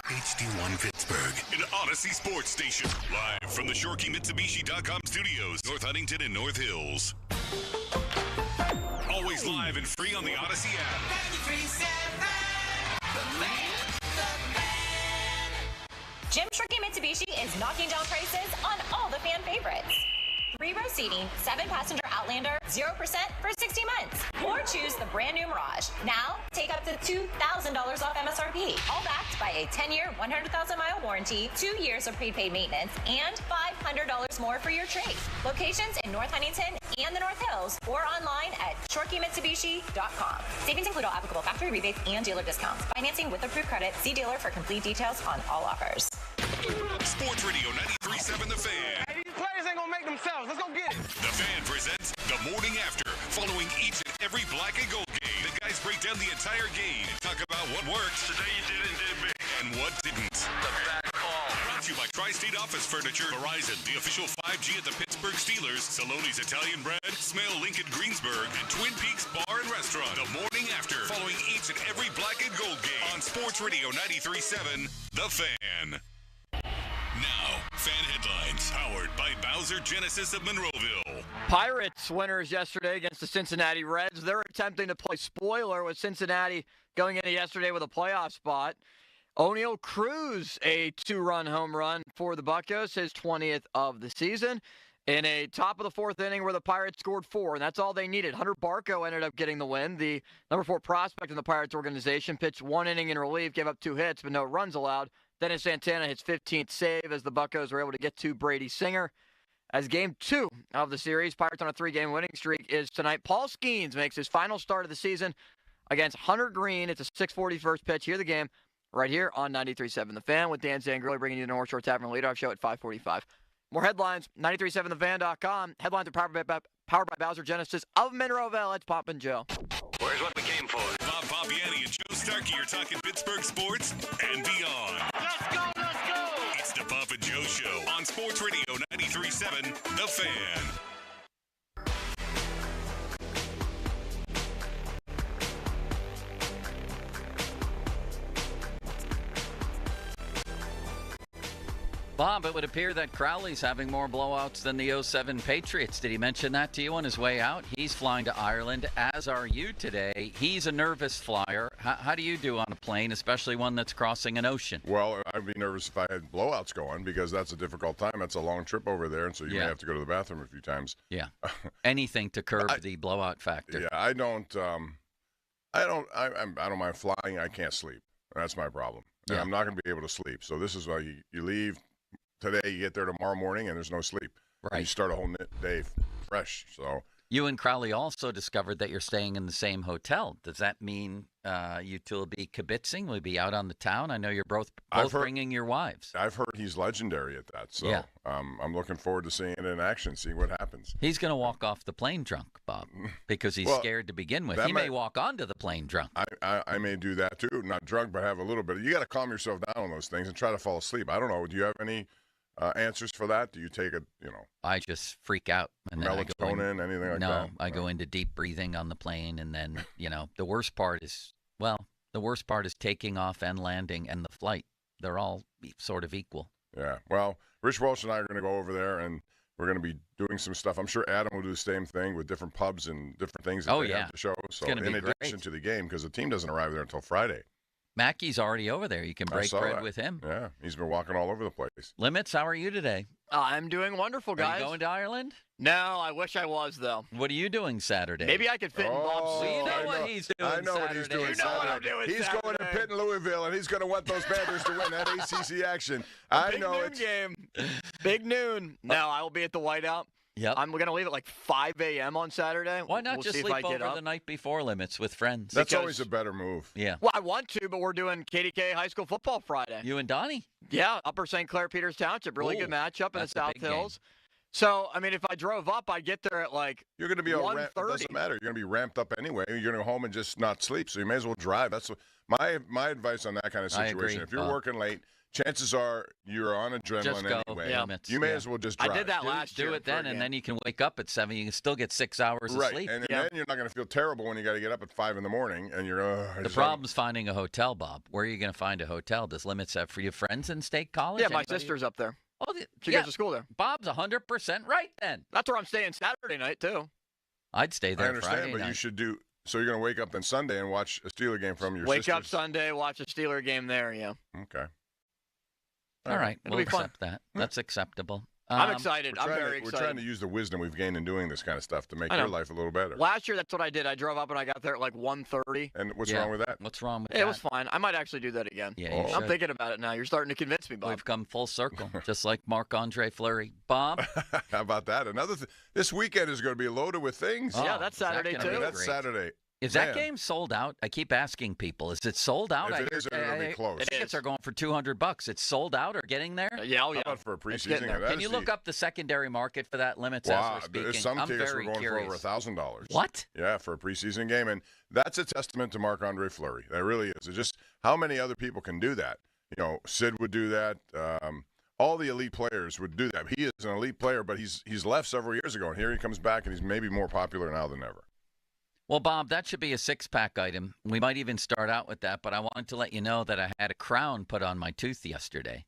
HD1 Pittsburgh, an Odyssey sports station. Live from the ShoreKeyMitsubishi.com studios, North Huntington and North Hills. Always live and free on the Odyssey app. Jim Shorkey Mitsubishi is knocking down prices on all the fan favorites. 3-row seating, 7-passenger Outlander, 0% for 60 months. Or choose the brand new Mirage. Now, take up to $2,000 off MSRP. All backed by a 10-year, 100,000-mile warranty, 2 years of prepaid maintenance, and $500 more for your trade. Locations in North Huntington and the North Hills, or online at ShoreKeyMitsubishi.com. Savings include all applicable factory rebates and dealer discounts. Financing with approved credit. See dealer for complete details on all offers. Sports Radio 93.7 The Fan. Hey, these players ain't gonna make themselves. Let's go get it. The Fan presents The Morning After. Following each and every black and gold game, the guys break down the entire game and talk about what worked. Today you did big. And what didn't. The back ball. Brought to you by Tri-State Office Furniture, Verizon, the official 5G at the Pittsburgh Steelers, Saloni's Italian Bread, Smell Lincoln Greensburg, and Twin Peaks Bar and Restaurant. The Morning After. Following each and every black and gold game on Sports Radio 93.7 The Fan. Now, fan headlines powered by Bowser Genesis of Monroeville. Pirates winners yesterday against the Cincinnati Reds. They're attempting to play spoiler with Cincinnati going into yesterday with a playoff spot. O'Neal Cruz, a 2-run home run for the Buccos, his 20th of the season. In a top of the 4th inning where the Pirates scored 4, and that's all they needed. Hunter Barco ended up getting the win. The number 4 prospect in the Pirates organization pitched 1 inning in relief, gave up 2 hits, but no runs allowed. Dennis Santana his 15th save as the Buccos were able to get to Brady Singer. As game 2 of the series, Pirates on a 3-game winning streak, is tonight. Paul Skeens makes his final start of the season against Hunter Green. It's a 6:40 first pitch. Hear the game right here on 93.7 The Fan with Dan Zangrilli bringing you the North Shore Tavern leadoff show at 5:45. More headlines, 937thefan.com. Headlines are powered by Bowser Genesis of Monroeville. It's Pop and Joe. Where's what we came for? Bob Papiani and Joe Starkey are talking Pittsburgh sports and beyond. Let's go, let's go. It's the Bob and Joe Show on Sports Radio 93.7 The Fan. Bob, it would appear that Crowley's having more blowouts than the 07 Patriots. Did he mention that to you on his way out? He's flying to Ireland, as are you today. He's a nervous flyer. How do you do on a plane, especially one that's crossing an ocean? Well, I'd be nervous if I had blowouts going because that's a difficult time. That's a long trip over there, and so you may have to go to the bathroom a few times. Yeah, anything to curb the blowout factor. Yeah, I don't mind flying. I can't sleep. That's my problem. And I'm not going to be able to sleep. So this is why you leave today, you get there tomorrow morning, and there's no sleep. Right. And you start a whole day fresh. So you and Crowley also discovered that you're staying in the same hotel. Does that mean you two will be kibitzing? Will you be out on the town? I know you're both bringing your wives. I've heard he's legendary at that. So I'm looking forward to seeing it in action, seeing what happens. He's going to walk off the plane drunk, Bob, because he's scared to begin with. He may walk onto the plane drunk. I may do that too. Not drunk, but have a little bit. You got to calm yourself down on those things and try to fall asleep. I don't know. Do you have any answers for that? Do you take I just freak out. And melatonin, anything like that? No, I go into deep breathing on the plane, and then, the worst part is taking off and landing and the flight. They're all sort of equal. Yeah. Well, Rich Welsh and I are going to go over there, and we're going to be doing some stuff. I'm sure Adam will do the same thing with different pubs and different things that they have to show. So in addition to the game, because the team doesn't arrive there until Friday. Mackey's already over there. You can break saw bread that. with him. Yeah, he's been walking all over the place. Limits, how are you today? I'm doing wonderful, guys. Are you going to Ireland? No, I wish I was, though. What are you doing Saturday? Maybe I could fit in Bob's suit. You know what he's doing I know Saturday. what he's doing You know Saturday. what I'm doing He's Saturday. going to Pitt in Louisville, and he's going to want those Panthers to win that ACC action. I Big know noon it's game. Big noon. No, I will be at the Whiteout. Yep. I'm going to leave at like 5 a.m. on Saturday. Why not We'll just see if sleep I get over up. the night before, Limits, with friends? That's always a better move. Yeah. Well, I want to, but we're doing KDK High School Football Friday. You and Donnie? Yeah, Upper St. Clair Peters Township. Really good matchup in the that's a South big game. Hills. So, I mean, if I drove up, I'd get there at like You're going to be all ramped. It 1:30. doesn't matter. You're going to be ramped up anyway. You're going to go home and just not sleep. So you may as well drive. That's my advice on that kind of I situation. agree, If you're Bob. working late, chances are you're on adrenaline Just go. anyway. Yeah. You may Yeah. as well just drive. I did that last Do year. it then, and then you can wake up at 7. You can still get 6 hours of Right, sleep. and then you're not going to feel terrible when you got to get up at 5 in the morning, and you're. The problem's finding a hotel, Bob. Where are you going to find a hotel? Does Limits have for you friends in State College? Yeah, my Anybody? sister's up there. Oh, She yeah. goes to school there. Bob's 100% right then. That's where I'm staying Saturday night, too. I'd stay there I understand, Friday but night. you should do. So you're going to wake up then Sunday and watch a Steeler game from your Wake up sister's. Sunday, watch a Steeler game there, yeah. Okay. All right, It'll we'll be fun. accept that. That's acceptable. I'm excited. We're I'm trying very to, excited. We're trying to use the wisdom we've gained in doing this kind of stuff to make I know. your life a little better. Last year, that's what I did. I drove up and I got there at like 1:30. And what's Yeah. wrong with that? What's wrong with It that? was fine. I might actually do that again. Yeah, you I'm should. thinking about it now. You're starting to convince me, Bob. We've come full circle, just like Marc-Andre Fleury. Bob? How about that? This weekend is going to be loaded with things. Oh, Yeah, that's is that Saturday, gonna too. be That's great? Saturday. Is that Man. game sold out? I keep asking people. Is it sold out? If it is, it'll be close. It Tickets is. are going for $200. It's sold out or getting there? Yeah, oh, How yeah. about for a It's getting preseason? there. That Can is you look up the secondary market for that, Limits, Wow, as we're there's speaking? some I'm tickets very were going curious. for over $1,000. What? Yeah, for a preseason game, and that's a testament to Marc-Andre Fleury. That really is. It's just how many other people can do that. You know, Sid would do that. All the elite players would do that. He is an elite player, but he's left several years ago, and here he comes back, and he's maybe more popular now than ever. Well, Bob, that should be a six-pack item. We might even start out with that, but I wanted to let you know that I had a crown put on my tooth yesterday.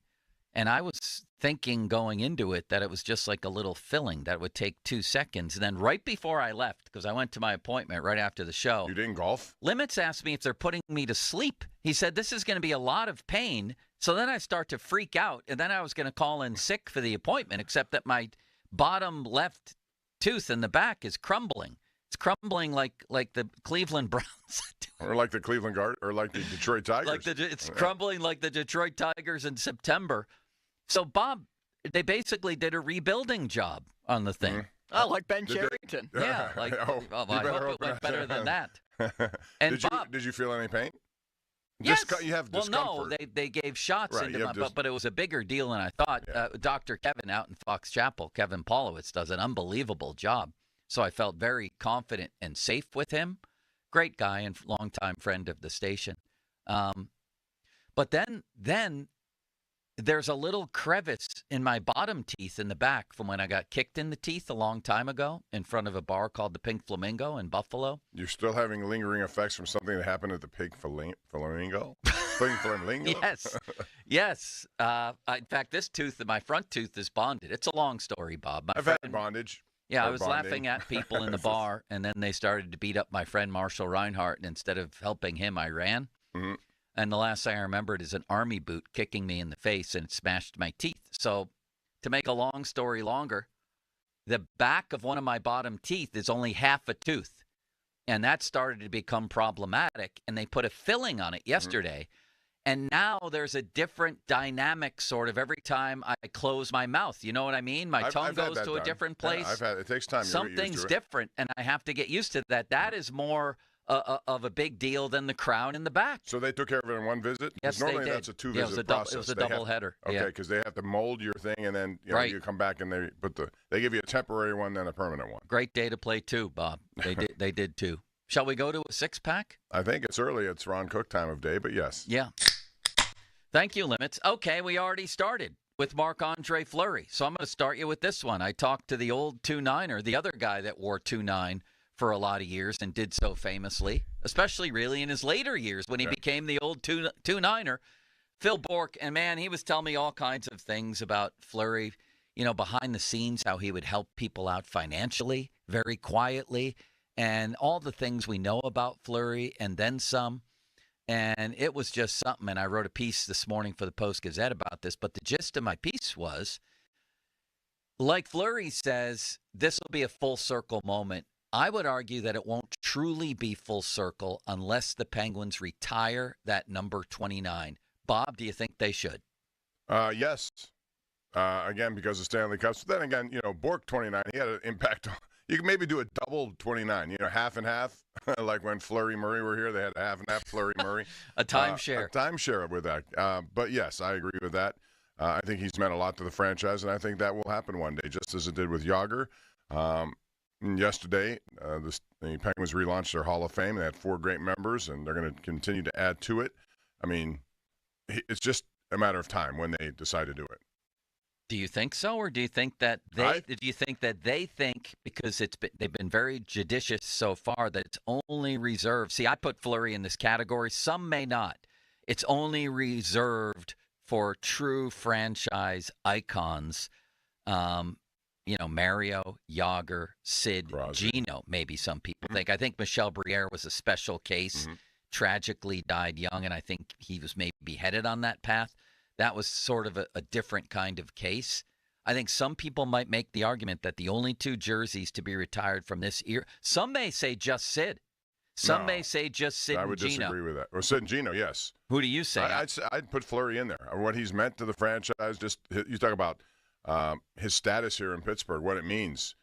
And I was thinking going into it that it was just like a little filling that would take 2 seconds. And then right before I left, because I went to my appointment right after the show. You didn't golf? Limits asked me if they're putting me to sleep. He said, this is going to be a lot of pain. So then I start to freak out. And then I was going to call in sick for the appointment, except that my bottom left tooth in the back is crumbling. It's crumbling like the Cleveland Browns. Or like the Cleveland Guard, or like the Detroit Tigers. It's crumbling like the Detroit Tigers in September. So, Bob, they basically did a rebuilding job on the thing. Oh, like Ben Did they- Cherington. Yeah, like Oh, well, you I better hope it open went up. better than that. And Bob, did you feel any pain? yes. You have well, discomfort. no, they gave shots Right, into you my, have but it was a bigger deal than I thought. Dr. Kevin out in Fox Chapel, Kevin Polowitz, does an unbelievable job. So I felt very confident and safe with him. Great guy and longtime friend of the station. But then there's a little crevice in my bottom teeth in the back from when I got kicked in the teeth a long time ago in front of a bar called the Pink Flamingo in Buffalo. You're still having lingering effects from something that happened at the Pink Flamingo? Pink Flamingo? Yes. In fact, this tooth, my front tooth, is bonded. It's a long story, Bob. My I've friend, had bondage. Yeah, I or was bonding. laughing at people in the bar, and then they started to beat up my friend Marshall Reinhardt, and instead of helping him, I ran. Mm-hmm. And the last thing I remembered is an army boot kicking me in the face, and it smashed my teeth. So to make a long story longer, the back of one of my bottom teeth is only half a tooth. And that started to become problematic, and they put a filling on it yesterday. And now there's a different dynamic sort of every time I close my mouth. You know what I mean? My tongue I've had goes that to a done. different Yeah, place. it takes time. to get used Something's to it. different, and I have to get used to that. That is more of a big deal than the crown in the back. So they took care of it in one visit? 'Cause Yes, normally they did. that's a Yeah, it was two-visit a double- process. it was a They have- double header. Okay, Yeah. because they have to mold your thing, and then Right. you come back and they give you a temporary one, then a permanent one. Great day to play too, Bob. They did too. Shall we go to a six-pack? I think it's early. It's Ron Cook time of day, but yes. Yeah. Thank you, Limits. Okay, we already started with Marc-Andre Fleury. So I'm going to start you with this one. I talked to the old 2-9er, the other guy that wore 2-9 for a lot of years and did so famously, especially really in his later years when he became the old 2-9er, Phil Bork. And, man, he was telling me all kinds of things about Fleury, you know, behind the scenes, how he would help people out financially, very quietly, and all the things we know about Fleury and then some. and it was just something. And I wrote a piece this morning for the Post-Gazette about this, but the gist of my piece was, like Fleury says, this will be a full circle moment. I would argue that it won't truly be full circle unless the Penguins retire that number 29. Bob, do you think they should? Yes. Again, because of Stanley Cups. Then again, Bork 29, he had an impact on. You can maybe do a double 29, half and half, like when Fleury Murray were here. They had a half and half Fleury Murray. A timeshare. A timeshare with that. But yes, I agree with that. I think he's meant a lot to the franchise, and I think that will happen one day, just as it did with Jágr. Yesterday, the Penguins relaunched their Hall of Fame. They had 4 great members, and they're going to continue to add to it. I mean, it's just a matter of time when they decide to do it. Do you think so, or do you think that they think because they've been very judicious so far that it's only reserved? See, I put Fleury in this category. Some may not. It's only reserved for true franchise icons. Mario, Jágr, Sid, Crosby. Gino. Maybe some people think. I think Michel Briere was a special case. Tragically died young, and I think he was maybe headed on that path. That was sort of a different kind of case. I think some people might make the argument that the only 2 jerseys to be retired from this era, some may say just Sid. Some may say just Sid and Gino. I would disagree with that. Or Sid and Gino, yes. Who do you say? I'd put Fleury in there. What he's meant to the franchise, you talk about his status here in Pittsburgh, what it means.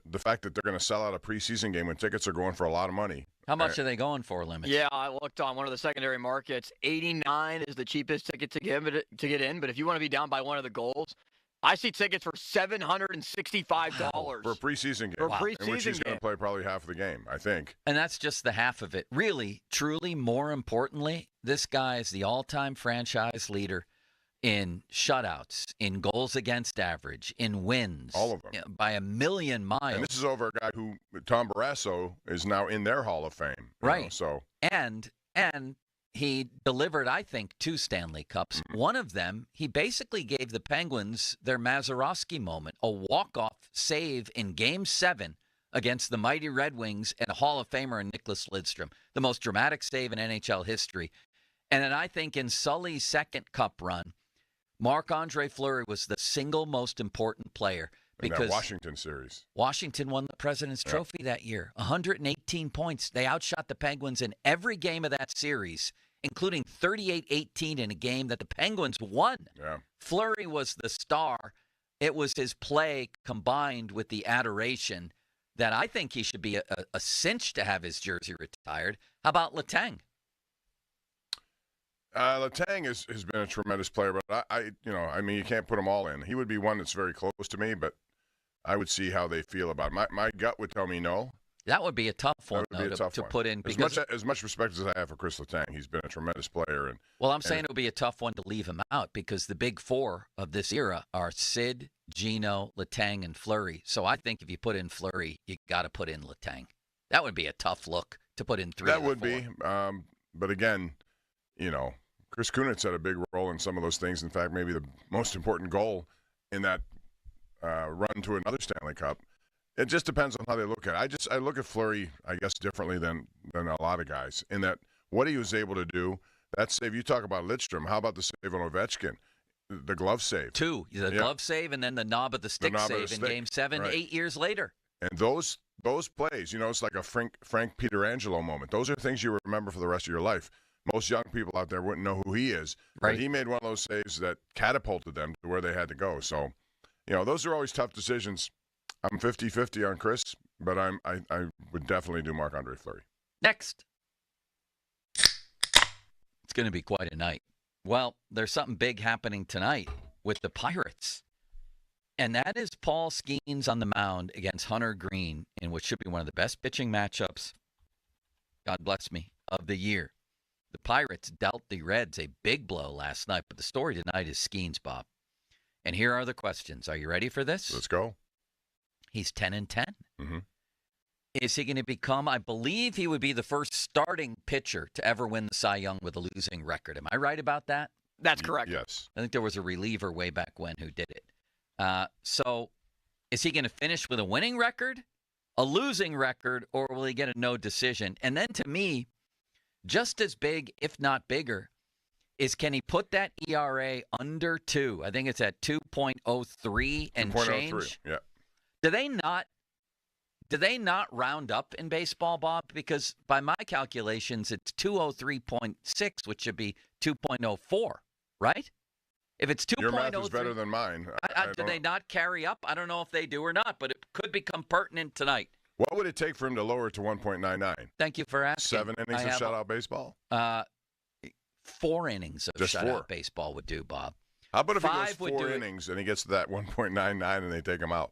The fact that they're going to sell out a preseason game when tickets are going for a lot of money. How much are they going for, Limits? Yeah, I looked on one of the secondary markets. $89 is the cheapest ticket to get in. But if you want to be down by one of the goals, I see tickets for $765 for a preseason game. For a preseason in which he's going game. to play probably half of the game, I think. And that's just the half of it. Really, truly, more importantly, this guy is the all-time franchise leader in shutouts, in goals against average, in wins. All of them. By a million miles. And this is over a guy who, Tom Barrasso, is now in their Hall of Fame. Right. So And he delivered, I think, 2 Stanley Cups. One of them, he basically gave the Penguins their Mazeroski moment, a walk-off save in Game 7 against the mighty Red Wings and a Hall of Famer in Nicklas Lidstrom, the most dramatic save in NHL history. And then I think in Sully's second Cup run, Marc-Andre Fleury was the single most important player because in that Washington series. Washington won the President's Trophy that year. 118 points. They outshot the Penguins in every game of that series, including 38-18 in a game that the Penguins won. Yeah. Fleury was the star. It was his play combined with the adoration that I think he should be a cinch to have his jersey retired. How about Letang? Letang has been a tremendous player, but you can't put them all in. He would be one that's very close to me, but I would see how they feel about it. My gut would tell me no. That would be a tough one, to put in. Because As much respect as I have for Chris Letang, he's been a tremendous player. I'm saying it would be a tough one to leave him out because the big 4 of this era are Sid, Gino, Letang, and Fleury. So I think if you put in Fleury, you got to put in Letang. That would be a tough look to put in 3 That of the would 4. be. But again, Chris Kunitz had a big role in some of those things. In fact, maybe the most important goal in that run to another Stanley Cup. It just depends on how they look at it. I look at Fleury, I guess, differently than a lot of guys in that what he was able to do. That save, you talk about Lidstrom. How about the save on Ovechkin? The glove save. 2. The glove save and then the knob of the stick save in Game 7, right. 8 years later. And those plays, it's like a Frank Pietrangelo moment. Those are things you remember for the rest of your life. Most young people out there wouldn't know who he is. Right. But he made one of those saves that catapulted them to where they had to go. So, those are always tough decisions. I'm 50-50 on Chris, but I would definitely do Marc-Andre Fleury. Next. It's going to be quite a night. Well, there's something big happening tonight with the Pirates. And that is Paul Skeens on the mound against Hunter Green in what should be one of the best pitching matchups, God bless me, of the year. The Pirates dealt the Reds a big blow last night, but the story tonight is Skeens, Bob. And here are the questions. Are you ready for this? Let's go. He's 10-10. Mm-hmm. Is he going to become, I believe he would be the first starting pitcher to ever win the Cy Young with a losing record. Am I right about that? That's correct. Yes. I think there was a reliever way back when who did it. So is he going to finish with a winning record, a losing record, or will he get a no decision? And then to me, just as big, if not bigger, is can he put that ERA under 2? I think it's at 2.03 and 2.03, change. yeah. Do they not round up in baseball, Bob? Because by my calculations, it's 203.6, which should be 2.04, right? If it's 2.03, your math is better than mine. do they not carry up? I don't know if they do or not, but it could become pertinent tonight. What would it take for him to lower it to 1.99? Thank you for asking. 7 innings of shutout baseball? 4 innings of Just shutout 4. baseball would do, Bob. How about if he 5 goes would 4 do it. innings and he gets to that 1.99 and they take him out?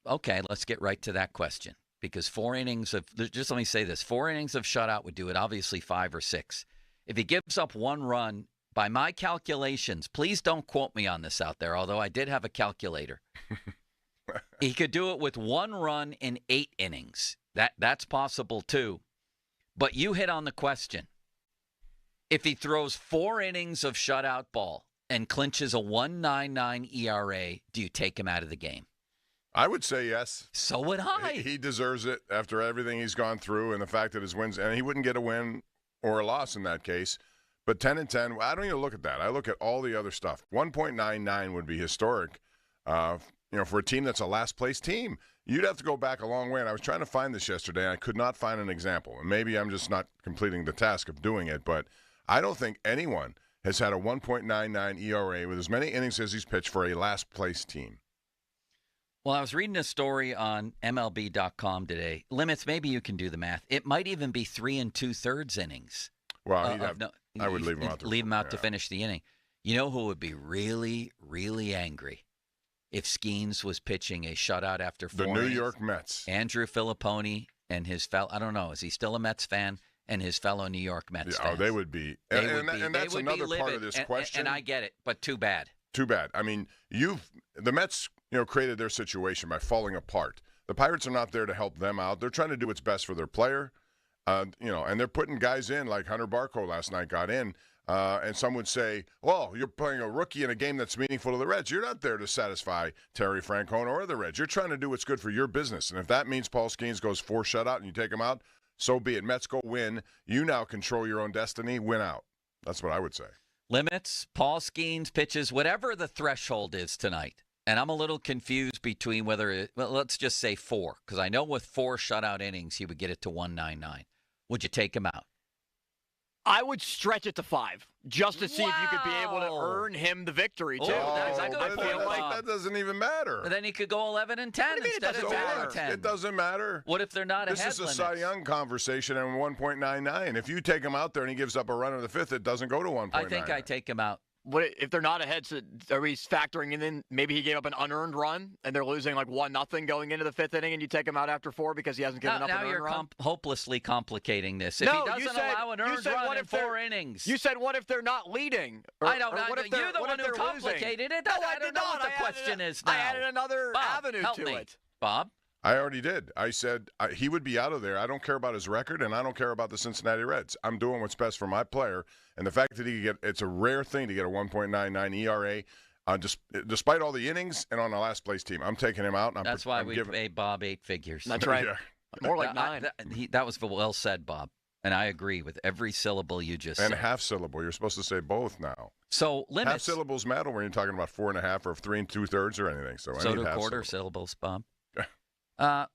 Okay, let's get right to that question. Because 4 innings of, just let me say this, 4 innings of shutout would do it, obviously 5 or 6. If he gives up 1 run, by my calculations, please don't quote me on this out there, although I did have a calculator. He could do it with 1 run in 8 innings. That's possible too. But you hit on the question. If he throws 4 innings of shutout ball and clinches a 1.99 ERA, do you take him out of the game? I would say yes. So would I. He deserves it after everything he's gone through and the fact that his wins, and he wouldn't get a win or a loss in that case. But 10-10, I don't even look at that. I look at all the other stuff. 1.99 would be historic, for a team that's a last-place team. You'd have to go back a long way, and I was trying to find this yesterday, and I could not find an example. And maybe I'm just not completing the task of doing it, but I don't think anyone has had a 1.99 ERA with as many innings as he's pitched for a last-place team. Well, I was reading a story on MLB.com today. Limits, maybe you can do the math. It might even be 3 2/3 innings. Well, I would leave him out there. Leave him out to finish the inning. You know who would be really, really angry if Skeens was pitching a shutout after 4 innings? The New York Mets. Andrew Filipponi and his fellow, I don't know, is he still a Mets fan? And his fellow New York Mets fans. Oh, they would be. And that's another part of this question. And I get it, but too bad. Too bad. I mean, the Mets, created their situation by falling apart. The Pirates are not there to help them out. They're trying to do what's best for their player, and they're putting guys in like Hunter Barco last night got in. And some would say, well, you're playing a rookie in a game that's meaningful to the Reds. You're not there to satisfy Terry Francona or the Reds. You're trying to do what's good for your business. And if that means Paul Skeens goes 4 shutout and you take him out, so be it. Mets go win. You now control your own destiny. Win out. That's what I would say. Limits, Paul Skeens pitches, whatever the threshold is tonight. And I'm a little confused between let's just say 4, because I know with 4 shutout innings, he would get it to 1.99. Would you take him out? I would stretch it to 5 just to see if you could be able to earn him the victory, too. That doesn't even matter. But then he could go 11 and 10 instead of 10. It doesn't matter. What if they're not ahead? This is a Cy Young conversation and 1.99. If you take him out there and he gives up a run in the 5th, it doesn't go to 1.99. I think I take him out. What if they're not ahead? So are we factoring in maybe he gave up an unearned run and they're losing like 1-0 going into the 5th inning, and you take him out after 4 because he hasn't given up an earned run? Now you're hopelessly complicating this. If he doesn't allow an earned run in 4 innings, you said what if they're not leading? I don't know. You're the one who complicated it. I don't know what the question is now. I added another avenue to it. Bob? I already did. I said he would be out of there. I don't care about his record, and I don't care about the Cincinnati Reds. I'm doing what's best for my player, and the fact that it's a rare thing to get a 1.99 ERA, despite all the innings and on a last-place team. I'm taking him out. And That's why we pay Bob 8 figures. That's right. Yeah. More like 9. That was well said, Bob, and I agree with every syllable you just said. And half syllable. You're supposed to say both now. So limits. Half syllables matter when you're talking about 4.5 or 3 2/3 or anything. So I need do half quarter syllables, Bob.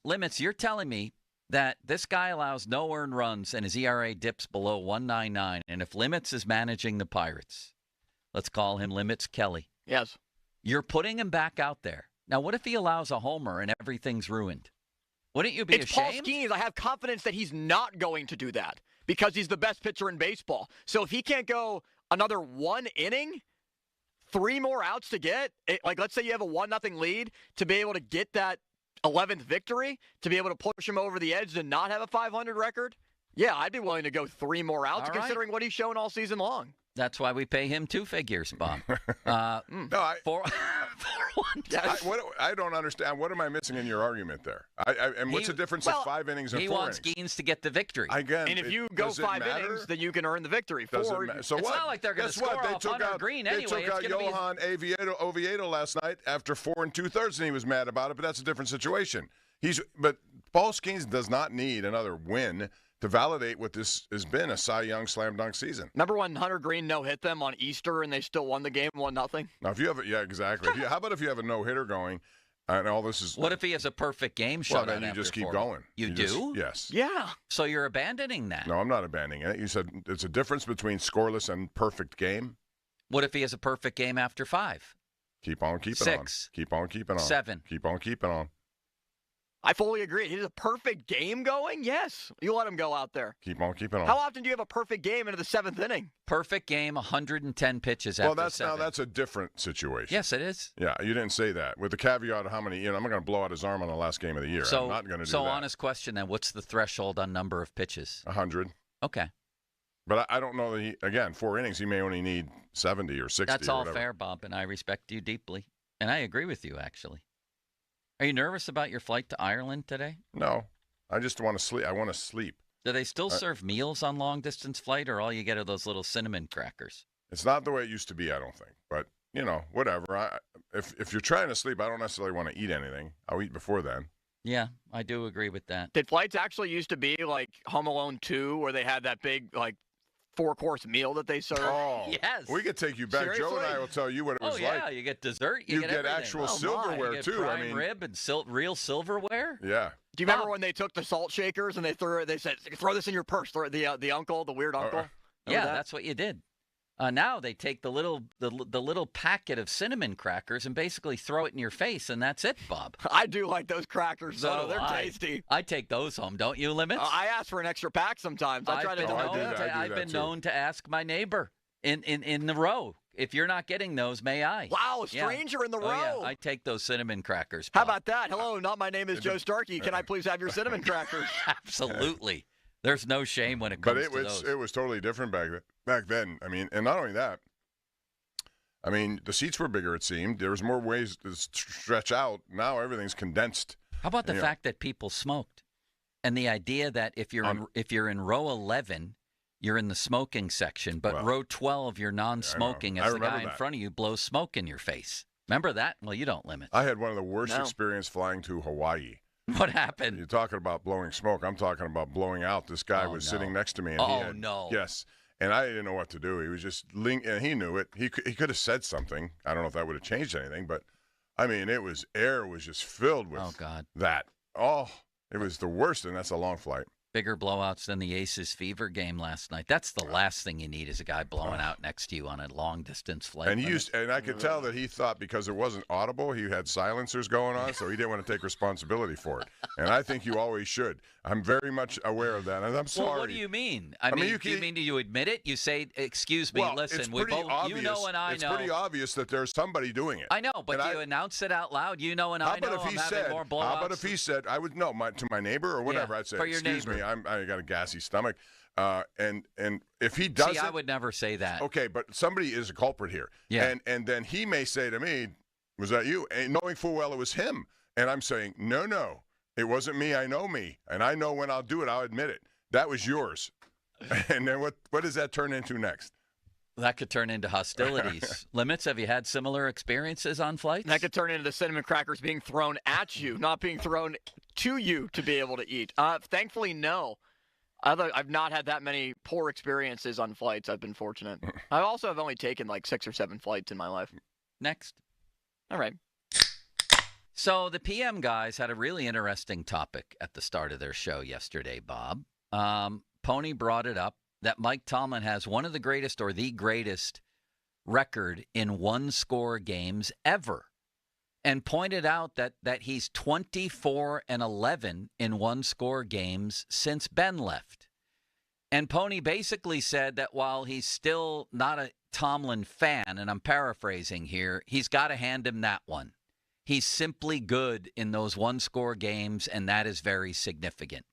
Limits, you're telling me that this guy allows no earned runs and his ERA dips below 1.99, and if Limits is managing the Pirates, let's call him Limits Kelly. Yes. You're putting him back out there. Now, what if he allows a homer and everything's ruined? Wouldn't you be ashamed? It's Paul Skeens. I have confidence that he's not going to do that because he's the best pitcher in baseball. So if he can't go another 1 inning, 3 more outs to get, let's say you have a 1-0 lead, to be able to get that 11th victory, to be able to push him over the edge and not have a 500 record, yeah, I'd be willing to go 3 more outs considering what he's shown all season long. That's why we pay him 2 figures, Bob. No, 4 1. I don't understand. What am I missing in your argument there? And what's the difference of 5 innings and 4 innings? He wants Skeens to get the victory. Again, and if you go 5 innings, then you can earn the victory. 4. So it's what? not like they're going to score off Hunter Green anyway. They took out Johan Oviedo last night after 4 2/3, and he was mad about it. But that's a different situation. But Paul Skeens does not need another win to validate what this has been, a Cy Young slam dunk season. Remember when Hunter Green no-hit them on Easter and they still won the game 1-0? Now, if you have exactly. How about if you have a no-hitter going and all this is... What if he has a perfect game Well, shutout then you after just keep 4? going. You just- do? yes. Yeah. So you're abandoning that. No, I'm not abandoning it. You said it's a difference between scoreless and perfect game. What if he has a perfect game after 5? Keep on keeping 6. on. Keep on keeping on. 7. Keep on keeping on. I fully agree. He's a perfect game going? Yes. You let him go out there. Keep on keeping on. How often do you have a perfect game into the 7th inning? Perfect game, 110 pitches Well, after that's 7. now that's a different situation. Yes, it is. Yeah, you didn't say that. With the caveat of how many, I'm not going to blow out his arm on the last game of the year. I'm not going to do so that. honest question then, what's the threshold on number of pitches? 100. Okay. But I don't know that again, 4 innings, he may only need 70 or 60 That's or all whatever. fair, Bob, and I respect you deeply. And I agree with you, actually. Are you nervous about your flight to Ireland today? No. I just want to sleep. I want to sleep. Do they still serve meals on long-distance flight, or all you get are those little cinnamon crackers? It's not the way it used to be, I don't think. But, whatever. If you're trying to sleep, I don't necessarily want to eat anything. I'll eat before then. Yeah, I do agree with that. Did flights actually used to be like Home Alone 2 where they had that big, 4-course meal that they serve? Oh, yes. We could take you back. Seriously? Joe and I will tell you what it was yeah, like. you get dessert. You get get everything. actual Oh, silverware, you get too. Prime rib and real silverware. Yeah. Do you remember when they took the salt shakers and they said, throw this in your purse? The uncle, the weird uncle? Yeah, that's what you did. Now they take the little packet of cinnamon crackers and basically throw it in your face, and that's it, Bob. I do like those crackers, So though. do They're I. tasty. I take those home, don't you, Limits? I ask for an extra pack sometimes. I try to I've been known to ask my neighbor in the row, if you're not getting those, may I? Wow, a stranger in the row. Oh, yeah. I take those cinnamon crackers. How Bob. about that? Hello, my name is Joe Starkey. Can I please have your cinnamon crackers? Absolutely. There's no shame when it comes But to those. it was totally different back then. I mean, and not only that, I mean, the seats were bigger, it seemed. There was more ways to stretch out. Now everything's condensed. How about the fact that people smoked? And the idea that if you're in row 11, you're in the smoking section, but row 12, you're non-smoking I as the guy remember in that. front of you blows smoke in your face. Remember that? Well, you don't limit. I had one of the worst No. experiences flying to Hawaii. What happened? You're talking about blowing smoke. I'm talking about blowing out. This guy Oh, was no. sitting next to me. And Oh, he had, no. Yes. And I didn't know what to do. He was just, and he knew it. He could have said something. I don't know if that would have changed anything, but I mean, air was just filled with that. Oh, it was the worst, and that's a long flight. Bigger blowouts than the Aces Fever game last night. That's the last thing you need is a guy blowing out next to you on a long-distance flight. And I could tell that he thought because it wasn't audible, he had silencers going on, so he didn't want to take responsibility for it. And I think you always should. I'm very much aware of that, and I'm sorry. Well, what do you mean? I mean, do you admit it? You say, "Excuse me, Well, listen, it's we pretty both, obvious. you know, and I it's know." pretty obvious that there's somebody doing it. I know, but And you announce it out loud. You know, and I know. How about if he I'm having said? more blowouts. How about if he said? I would know to my neighbor or whatever. I'd say, for your "Excuse me, neighbor. I got a gassy stomach." And if he does See, I would never say that. Okay, but somebody is a culprit here. Yeah. And then he may say to me, "Was that you?" And knowing full well it was him. And I'm saying, no, it wasn't me. I know me, and I know when I'll do it. I'll admit it. That was yours. And then what does that turn into next? That could turn into hostilities. Limits, have you had similar experiences on flights? That could turn into the cinnamon crackers being thrown at you, not being thrown to you to be able to eat. Thankfully, no. I've not had that many poor experiences on flights. I've been fortunate. I also have only taken like 6 or 7 flights in my life. Next. All right. So the PM guys had a really interesting topic at the start of their show yesterday, Bob. Pony brought it up that Mike Tomlin has one of the greatest or the greatest record in one-score games ever, and pointed out that he's 24-11 in one-score games since Ben left. And Pony basically said that while he's still not a Tomlin fan, and I'm paraphrasing here, he's got to hand him that one. He's simply good in those one-score games, and that is very significant.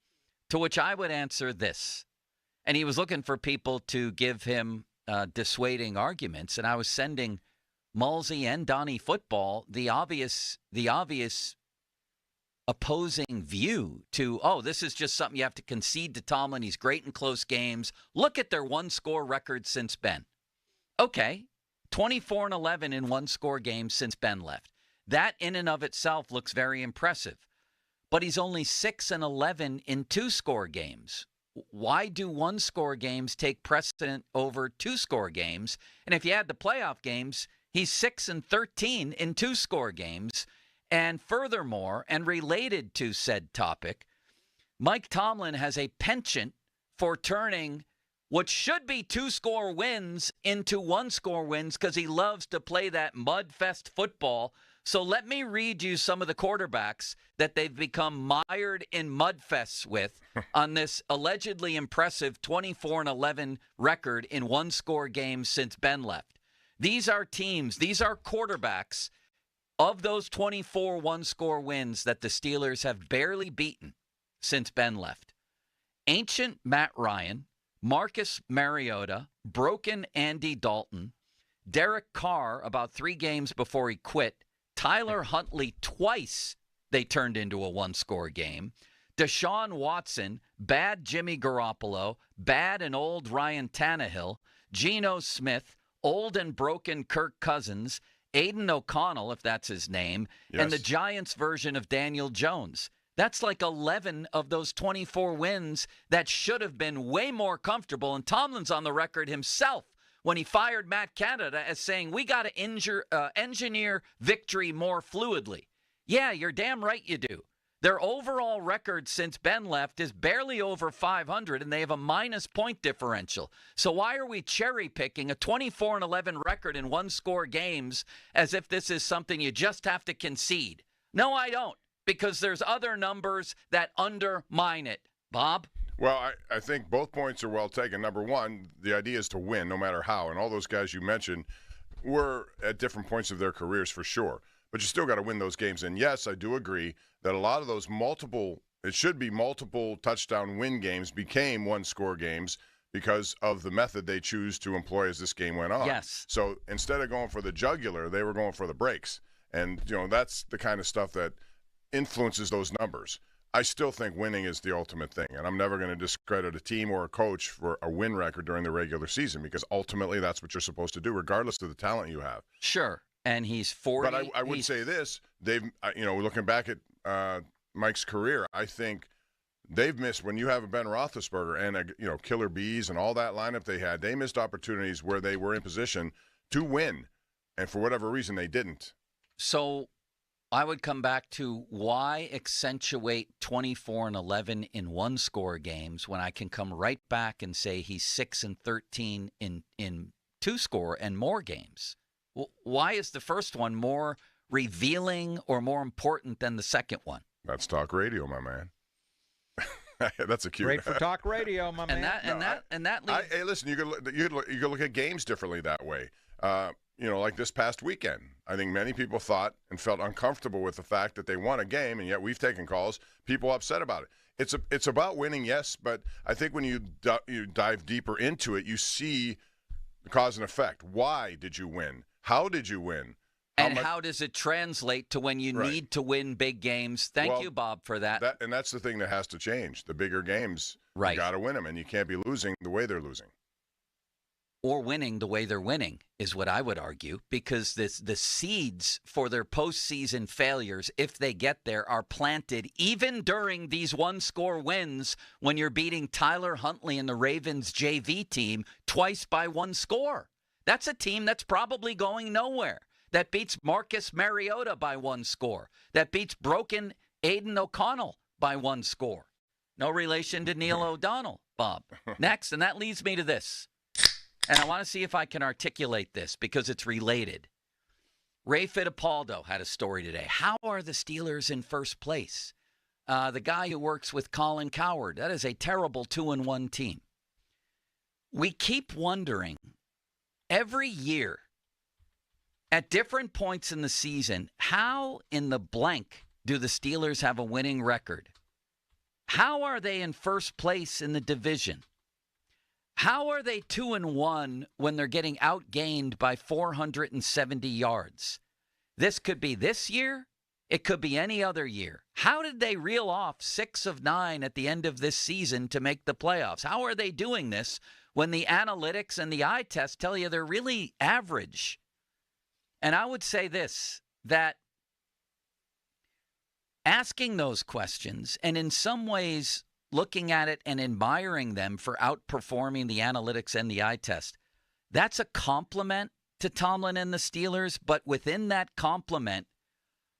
To which I would answer this. And he was looking for people to give him dissuading arguments, and I was sending Mulsey and Donnie Football the obvious opposing view to, this is just something you have to concede to Tomlin. He's great in close games. Look at their one-score record since Ben. Okay, 24-11 in one-score games since Ben left. That in and of itself looks very impressive. But he's only 6-11 in two-score games why do one-score games take precedent over two-score games? And if you add the playoff games, he's 6-13 in two-score games. And furthermore, and related to said topic, Mike Tomlin has a penchant for turning what should be two-score wins into one-score wins because he loves to play that mud-fest football. So let me read you some of the quarterbacks that they've become mired in mudfests with on this allegedly impressive 24-11 record in one-score games since Ben left. These are teams, these are quarterbacks of those 24 one-score wins that the Steelers have barely beaten since Ben left. Ancient Matt Ryan, Marcus Mariota, broken Andy Dalton, Derek Carr about 3 games before he quit, Tyler Huntley twice they turned into a one-score game, Deshaun Watson, bad Jimmy Garoppolo, bad and old Ryan Tannehill, Geno Smith, old and broken Kirk Cousins, Aiden O'Connell, if that's his name, and the Giants version of Daniel Jones. That's like 11 of those 24 wins that should have been way more comfortable. And Tomlin's on the record himself when he fired Matt Canada as saying, we got to engineer victory more fluidly. Yeah, you're damn right you do. Their overall record since Ben left is barely over 500, and they have a minus point differential. So why are we cherry-picking a 24-11 record in one-score games as if this is something you just have to concede? No, I don't, because there's other numbers that undermine it. Bob? Well, I think both points are well taken. Number one, the idea is to win no matter how, and all those guys you mentioned were at different points of their careers for sure. But you still got to win those games. And yes, I do agree that a lot of those multiple touchdown win games became one-score games because of the method they choose to employ as this game went on. Yes. So instead of going for the jugular, they were going for the breaks. And, that's the kind of stuff that influences those numbers. I still think winning is the ultimate thing, and I'm never going to discredit a team or a coach for a win record during the regular season because ultimately that's what you're supposed to do regardless of the talent you have. Sure. And he's 40. But I would say this, looking back at Mike's career, I think they've missed, when you have a Ben Roethlisberger and, Killer Bees and all that lineup they had, they missed opportunities where they were in position to win. And for whatever reason, they didn't. So I would come back to why accentuate 24-11 in one-score games when I can come right back and say he's 6-13 in two-score and more games? Why is the first one more revealing or more important than the second one? That's talk radio, my man. That's a cute. Great for talk radio, my man. Hey, listen, you could look at games differently that way. Like this past weekend, I think many people thought and felt uncomfortable with the fact that they won a game, and yet we've taken calls, people upset about it. It's about winning, yes, but I think when you dive deeper into it, you see the cause and effect. Why did you win? How did you win? How does it translate to when you need to win big games? Thank you, Bob, for that. And that's the thing that has to change. The bigger games, right. You got to win them, and you can't be losing the way they're losing. Or winning the way they're winning is what I would argue, because the seeds for their postseason failures, if they get there, are planted even during these one-score wins when you're beating Tyler Huntley and the Ravens JV team twice by one score. That's a team that's probably going nowhere. That beats Marcus Mariota by one score. That beats broken Aiden O'Connell by one score. No relation to Neil O'Donnell, Bob. Next, and that leads me to this. And I want to see if I can articulate this because it's related. Ray Fittipaldo had a story today. How are the Steelers in first place? The guy who works with Colin Cowherd, that is a terrible 2-1 team. We keep wondering every year at different points in the season, how in the blank do the Steelers have a winning record? How are they in first place in the division? How are they 2-1 when they're getting outgained by 470 yards? This could be this year. It could be any other year. How did they reel off 6 of 9 at the end of this season to make the playoffs? How are they doing this when the analytics and the eye test tell you they're really average? And I would say this, that asking those questions and in some ways looking at it and admiring them for outperforming the analytics and the eye test. That's a compliment to Tomlin and the Steelers, but within that compliment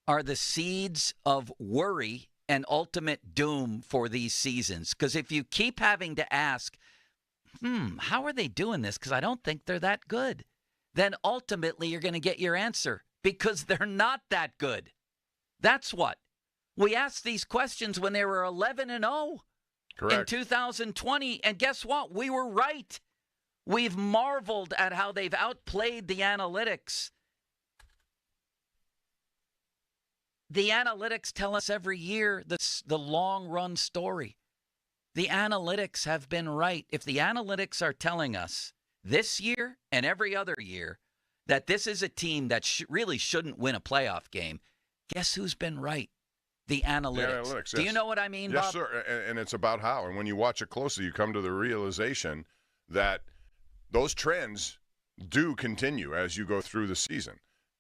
are the seeds of worry and ultimate doom for these seasons. Because if you keep having to ask, how are they doing this? Because I don't think they're that good. Then ultimately you're going to get your answer because they're not that good. That's what. We asked these questions when they were 11-0 in 2020, and guess what? We were right. We've marveled at how they've outplayed the analytics. The analytics tell us every year the long-run story. The analytics have been right. If the analytics are telling us this year and every other year that this is a team that really shouldn't win a playoff game, guess who's been right? The analytics. Yes. Do you know what I mean, Yes, Bob? sir. And it's about how. And when you watch it closely, you come to the realization that those trends do continue as you go through the season.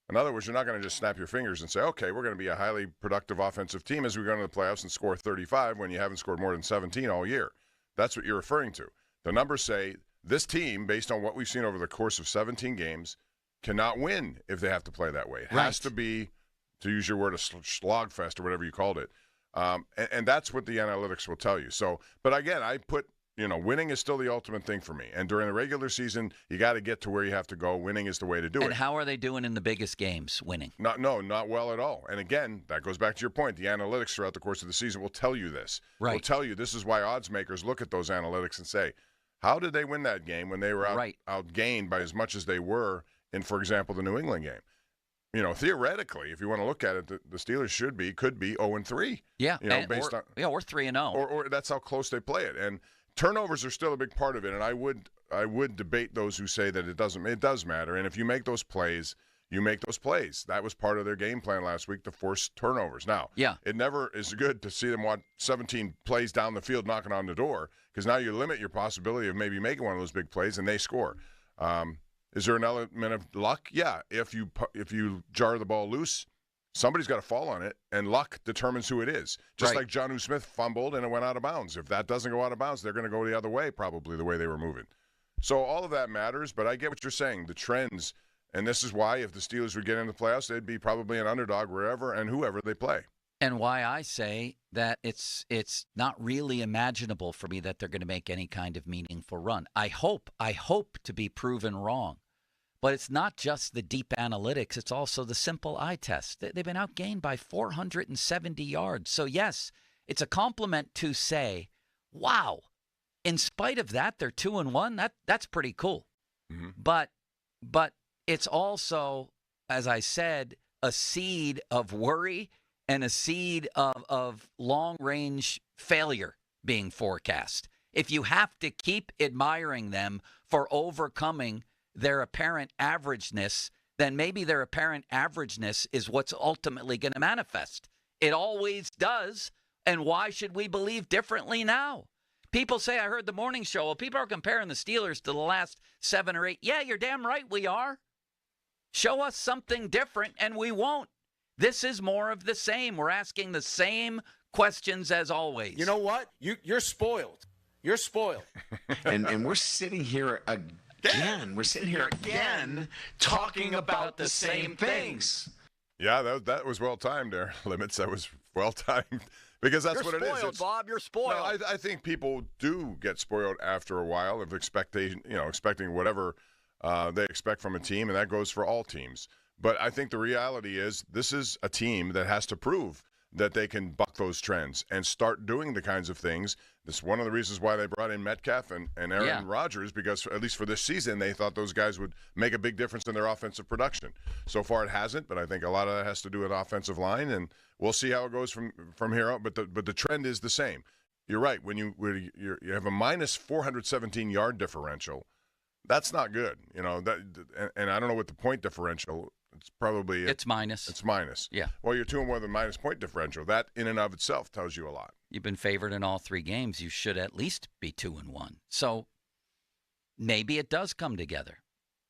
In other words, you're not going to just snap your fingers and say, okay, we're going to be a highly productive offensive team as we go into the playoffs and score 35 when you haven't scored more than 17 all year. That's what you're referring to. The numbers say this team, based on what we've seen over the course of 17 games, cannot win if they have to play that way. It has to be, to use your word, a slogfest or whatever you called it. And that's what the analytics will tell you. So, but again, I put, winning is still the ultimate thing for me. And during the regular season, you got to get to where you have to go. Winning is the way to do it. And how are they doing in the biggest games, winning? Not well at all. And again, that goes back to your point. The analytics throughout the course of the season will tell you this. Right. Will tell you this is why odds makers look at those analytics and say, how did they win that game when they were outgained by as much as they were in, for example, the New England game? Theoretically, if you want to look at it, the Steelers could be 0-3. Yeah, based on or 3-0. Or that's how close they play it. And turnovers are still a big part of it, and I would debate those who say that it doesn't. It does matter, and if you make those plays, you make those plays. That was part of their game plan last week to force turnovers. Now, it never is good to see them watch 17 plays down the field knocking on the door because now you limit your possibility of maybe making one of those big plays and they score. Is there an element of luck? Yeah, if you jar the ball loose, somebody's got to fall on it, and luck determines who it is. Just like Jonnu Smith fumbled and it went out of bounds. If that doesn't go out of bounds, they're going to go the other way, probably the way they were moving. So all of that matters, but I get what you're saying, the trends, and this is why if the Steelers would get into the playoffs, they'd be probably an underdog wherever and whoever they play. And why I say that it's not really imaginable for me that they're going to make any kind of meaningful run. I hope to be proven wrong. But it's not just the deep analytics. It's also the simple eye test. They've been outgained by 470 yards. So, yes, it's a compliment to say, wow, in spite of that, they're 2-1. That's pretty cool. Mm-hmm. But it's also, as I said, a seed of worry and a seed of long-range failure being forecast. If you have to keep admiring them for overcoming their apparent averageness, then maybe their apparent averageness is what's ultimately going to manifest. It always does. And why should we believe differently now? People say, I heard the morning show, well, people are comparing the Steelers to the last 7 or 8. Yeah, you're damn right we are. Show us something different and we won't. This is more of the same. We're asking the same questions as always. You know what? You're spoiled. You're spoiled. and we're sitting here again. We're sitting here again talking about the same things. Yeah, that was well timed there, Limits. That was well timed because that's what it is. You're spoiled, Bob. You're spoiled. No, I think people do get spoiled after a while of expecting whatever they expect from a team, and that goes for all teams. But I think the reality is this is a team that has to prove that they can buck those trends and start doing the kinds of things. This is one of the reasons why they brought in Metcalf and Aaron Rodgers, because at least for this season, they thought those guys would make a big difference in their offensive production. So far it hasn't, but I think a lot of that has to do with offensive line, and we'll see how it goes from here out. But the trend is the same. You're right. When you have a minus 417 yard differential, that's not good. And I don't know what the point differential. It's probably it's minus. It's minus. Yeah. Well, you're 2-1 with a minus point differential. That in and of itself tells you a lot. You've been favored in all 3 games. You should at least be 2-1. So maybe it does come together.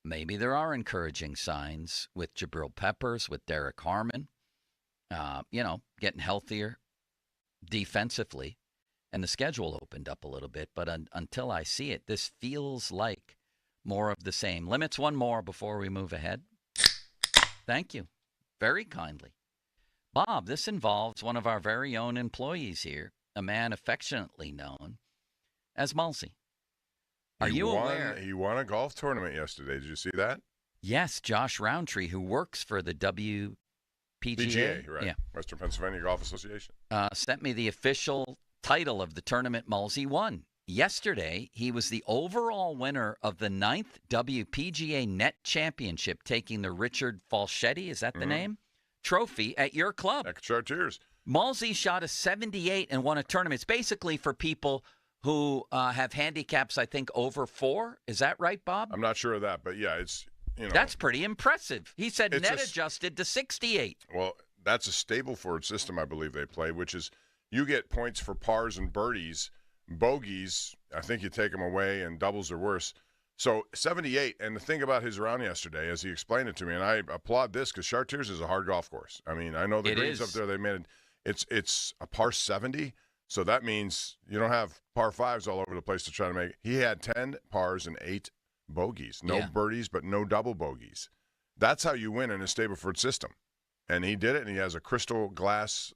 Maybe there are encouraging signs with Jabril Peppers, with Derek Harmon, getting healthier defensively. and the schedule opened up a little bit. But until I see it, this feels like more of the same. Limits one more before we move ahead. Thank you. Very kindly. Bob, this involves one of our very own employees here, a man affectionately known as Mulsey. Are you aware? He won a golf tournament yesterday. Did you see that? Yes, Josh Roundtree, who works for the WPGA. PGA, right. Yeah. Western Pennsylvania Golf Association. Sent me the official title of the tournament Mulsey won. Yesterday, he was the overall winner of the 9th WPGA Net Championship, taking the Richard Falchetti, is that the name? Trophy at your club. At Chartiers. Mulsey shot a 78 and won a tournament. It's basically for people who have handicaps, I think, over 4. Is that right, Bob? I'm not sure of that, but yeah, it's, That's pretty impressive. He said net adjusted to 68. Well, that's a Stableford system, I believe they play, which is you get points for pars and birdies. Bogeys, I think you take them away, and doubles are worse. So 78, and the thing about his round yesterday, as he explained it to me, and I applaud this because Chartiers is a hard golf course. I mean, I know the greens up there, they made it. It's a par 70, so that means you don't have par 5s all over the place to try to make it. He had 10 pars and 8 bogeys. No birdies, but no double bogeys. That's how you win in a Stableford system. And he did it, and he has a crystal glass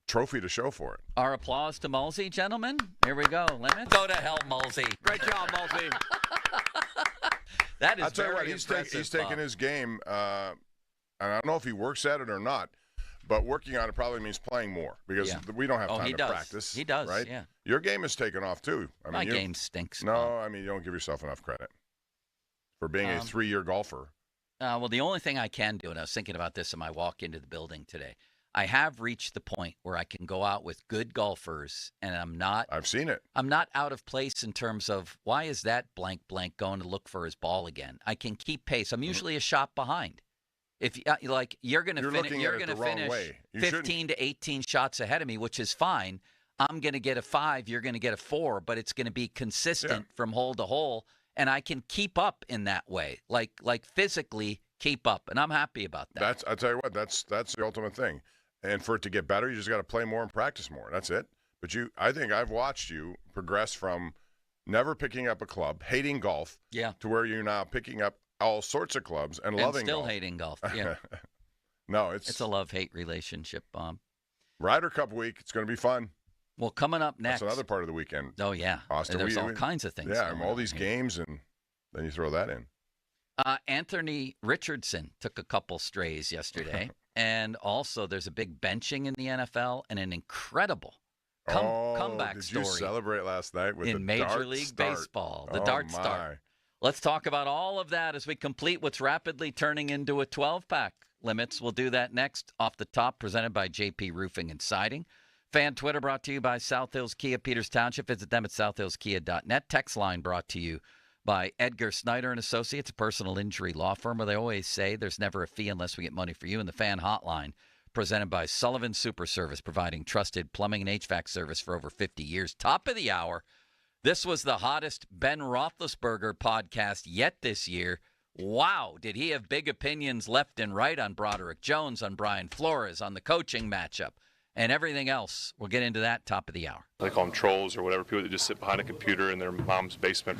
trophy to show for it. Our applause to Mulsey, gentlemen. Here we go. Limit. Go to hell, Mulsey. Great job, Mulsey. That is I'll tell you what, impressive, he's taken his game, and I don't know if he works at it or not, but working on it probably means playing more because we don't have time to practice. He does, right? yeah. Your game has taken off, too. I mean, My game stinks. No, I mean, you don't give yourself enough credit for being a 3-year golfer. Well, the only thing I can do, and I was thinking about this in my walk into the building today, I have reached the point where I can go out with good golfers, and I've seen it. I'm not out of place in terms of why is that blank going to look for his ball again. I can keep pace. I'm usually a shot behind. If you're going to finish 15 to 18 shots ahead of me, which is fine. I'm going to get a 5. You're going to get a 4, but it's going to be consistent from hole to hole, and I can keep up in that way, like physically keep up, and I'm happy about that. I tell you what, that's the ultimate thing. And for it to get better, you just got to play more and practice more. That's it. But I think I've watched you progress from never picking up a club, hating golf, to where you're now picking up all sorts of clubs and loving still golf. hating golf. Yeah. No, it's a love-hate relationship, Bob. Ryder Cup week. It's going to be fun. Well, coming up next. That's another part of the weekend. Oh, yeah. Austin, There's all kinds of things. Yeah, all these games, and then you throw that in. Anthony Richardson took a couple strays yesterday. And also, there's a big benching in the NFL and an incredible comeback story. Did you celebrate last night with in Major League Baseball, the Dart Start? Let's talk about all of that as we complete what's rapidly turning into a 12-pack. Limits. We'll do that next. Off the Top, presented by JP Roofing and Siding. Fan Twitter brought to you by South Hills Kia, Peters Township. Visit them at southhillskia.net. Text line brought to you by Edgar Snyder and Associates, a personal injury law firm where they always say there's never a fee unless we get money for you. And the Fan Hotline, presented by Sullivan Super Service, providing trusted plumbing and HVAC service for over 50 years. Top of the hour. This was the hottest Ben Roethlisberger podcast yet this year. Wow, did he have big opinions left and right on Broderick Jones, on Brian Flores, on the coaching matchup, and everything else. We'll get into that top of the hour. They call them trolls or whatever, people that just sit behind a computer in their mom's basement.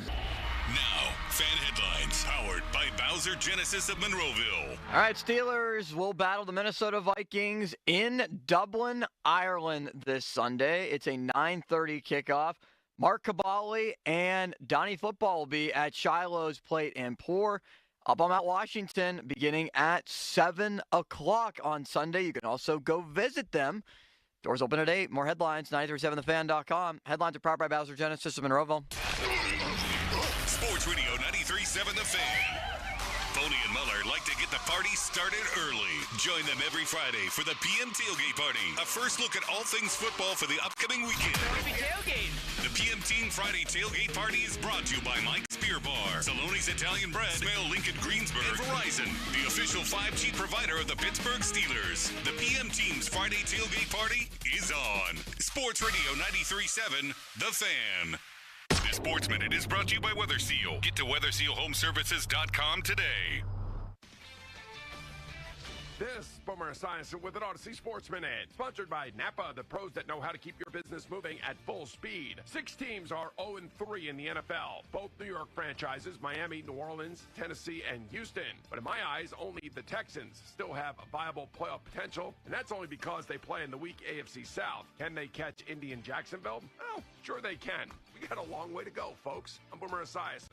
Now, Fan Headlines, powered by Bowser Genesis of Monroeville. All right, Steelers will battle the Minnesota Vikings in Dublin, Ireland this Sunday. It's a 9:30 kickoff. Mark Cabali and Donnie Football will be at Shiloh's Plate and Pour up on Mount Washington beginning at 7 o'clock on Sunday. You can also go visit them. Doors open at 8. More headlines, 937thefan.com. Headlines are powered by Bowser Genesis of Monroeville. Sports Radio 93.7 The Fan. Boney and Muller like to get the party started early. Join them every Friday for the PM Tailgate Party. A first look at all things football for the upcoming weekend. The PM Team Friday Tailgate Party is brought to you by Mike's Beer Bar, Saloni's Italian Bread, Smale Lincoln Greensburg, and Verizon, the official 5G provider of the Pittsburgh Steelers. The PM Team's Friday Tailgate Party is on. Sports Radio 93.7 The Fan. The Sports Minute is brought to you by Weather Seal. Get to WeatherSealHomeservices.com today. This is Boomer Esiason with an Odyssey Sportsman Edge, sponsored by Napa, the pros that know how to keep your business moving at full speed. 6 teams are 0-3 in the NFL. Both New York franchises, Miami, New Orleans, Tennessee, and Houston. But in my eyes, only the Texans still have a viable playoff potential, and that's only because they play in the weak AFC South. Can they catch Indy and Jacksonville? Well, sure they can. We got a long way to go, folks. I'm Boomer Esiason.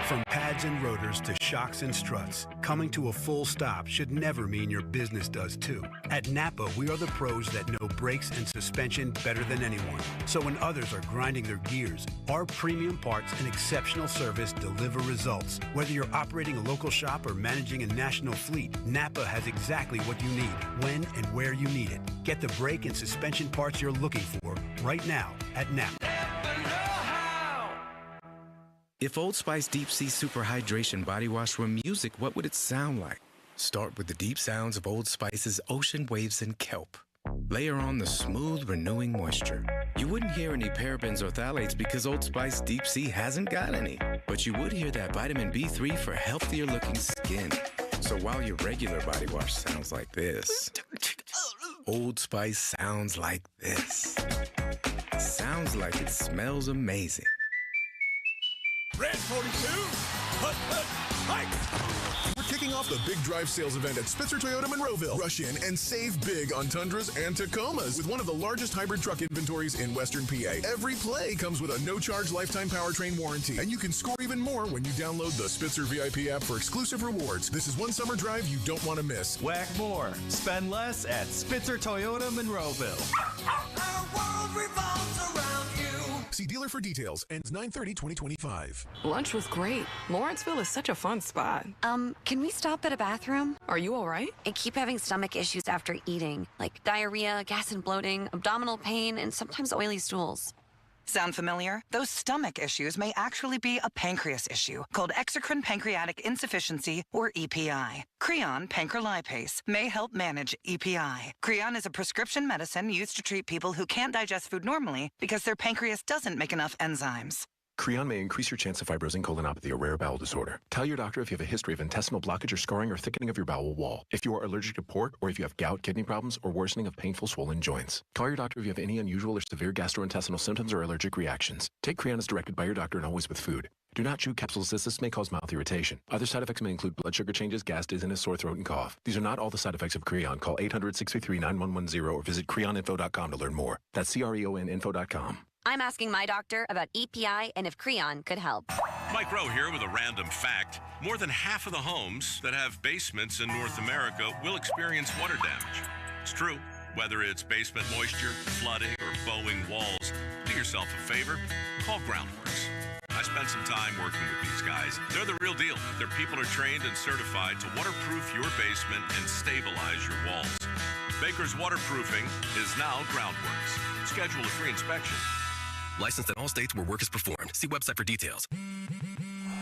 From pads and rotors to shocks and struts, coming to a full stop should never mean your business does too. At Napa, we are the pros that know brakes and suspension better than anyone. So when others are grinding their gears, our premium parts and exceptional service deliver results. Whether you're operating a local shop or managing a national fleet, Napa has exactly what you need, when and where you need it. Get the brake and suspension parts you're looking for right now at Napa. If Old Spice Deep Sea Super Hydration Body Wash were music, what would it sound like? Start with the deep sounds of Old Spice's ocean waves and kelp. Layer on the smooth, renewing moisture. You wouldn't hear any parabens or phthalates because Old Spice Deep Sea hasn't got any. But you would hear that vitamin B3 for healthier looking skin. So while your regular body wash sounds like this, Old Spice sounds like this. Sounds like it smells amazing. Red 42, hike! We're kicking off the Big Drive sales event at Spitzer Toyota Monroeville. Rush in and save big on Tundras and Tacomas with one of the largest hybrid truck inventories in Western PA. Every play comes with a no-charge lifetime powertrain warranty, and you can score even more when you download the Spitzer VIP app for exclusive rewards. This is one summer drive you don't want to miss. Whack more. Spend less at Spitzer Toyota Monroeville. Our world revolves around you. See dealer for details. Ends 9/30/2025. Lunch was great. Lawrenceville is such a fun spot. Can we stop at a bathroom? Are you all right? I keep having stomach issues after eating, like diarrhea, gas and bloating, abdominal pain, and sometimes oily stools. Sound familiar? Those stomach issues may actually be a pancreas issue called exocrine pancreatic insufficiency, or EPI. Creon pancrelipase may help manage EPI. Creon is a prescription medicine used to treat people who can't digest food normally because their pancreas doesn't make enough enzymes. Creon may increase your chance of fibrosing colonopathy, a rare bowel disorder. Tell your doctor if you have a history of intestinal blockage or scarring or thickening of your bowel wall. If you are allergic to pork, or if you have gout, kidney problems, or worsening of painful swollen joints. Call your doctor if you have any unusual or severe gastrointestinal symptoms or allergic reactions. Take Creon as directed by your doctor and always with food. Do not chew capsules as this may cause mouth irritation. Other side effects may include blood sugar changes, gas, dizziness, sore throat, and cough. These are not all the side effects of Creon. Call 800-633-9110 or visit creoninfo.com to learn more. That's CREONinfo.com. I'm asking my doctor about EPI and if Creon could help. Mike Rowe here with a random fact. More than half of the homes that have basements in North America will experience water damage. It's true. Whether it's basement moisture, flooding, or bowing walls, do yourself a favor. Call Groundworks. I spent some time working with these guys. They're the real deal. Their people are trained and certified to waterproof your basement and stabilize your walls. Baker's Waterproofing is now Groundworks. Schedule a free inspection. Licensed in all states where work is performed. See website for details.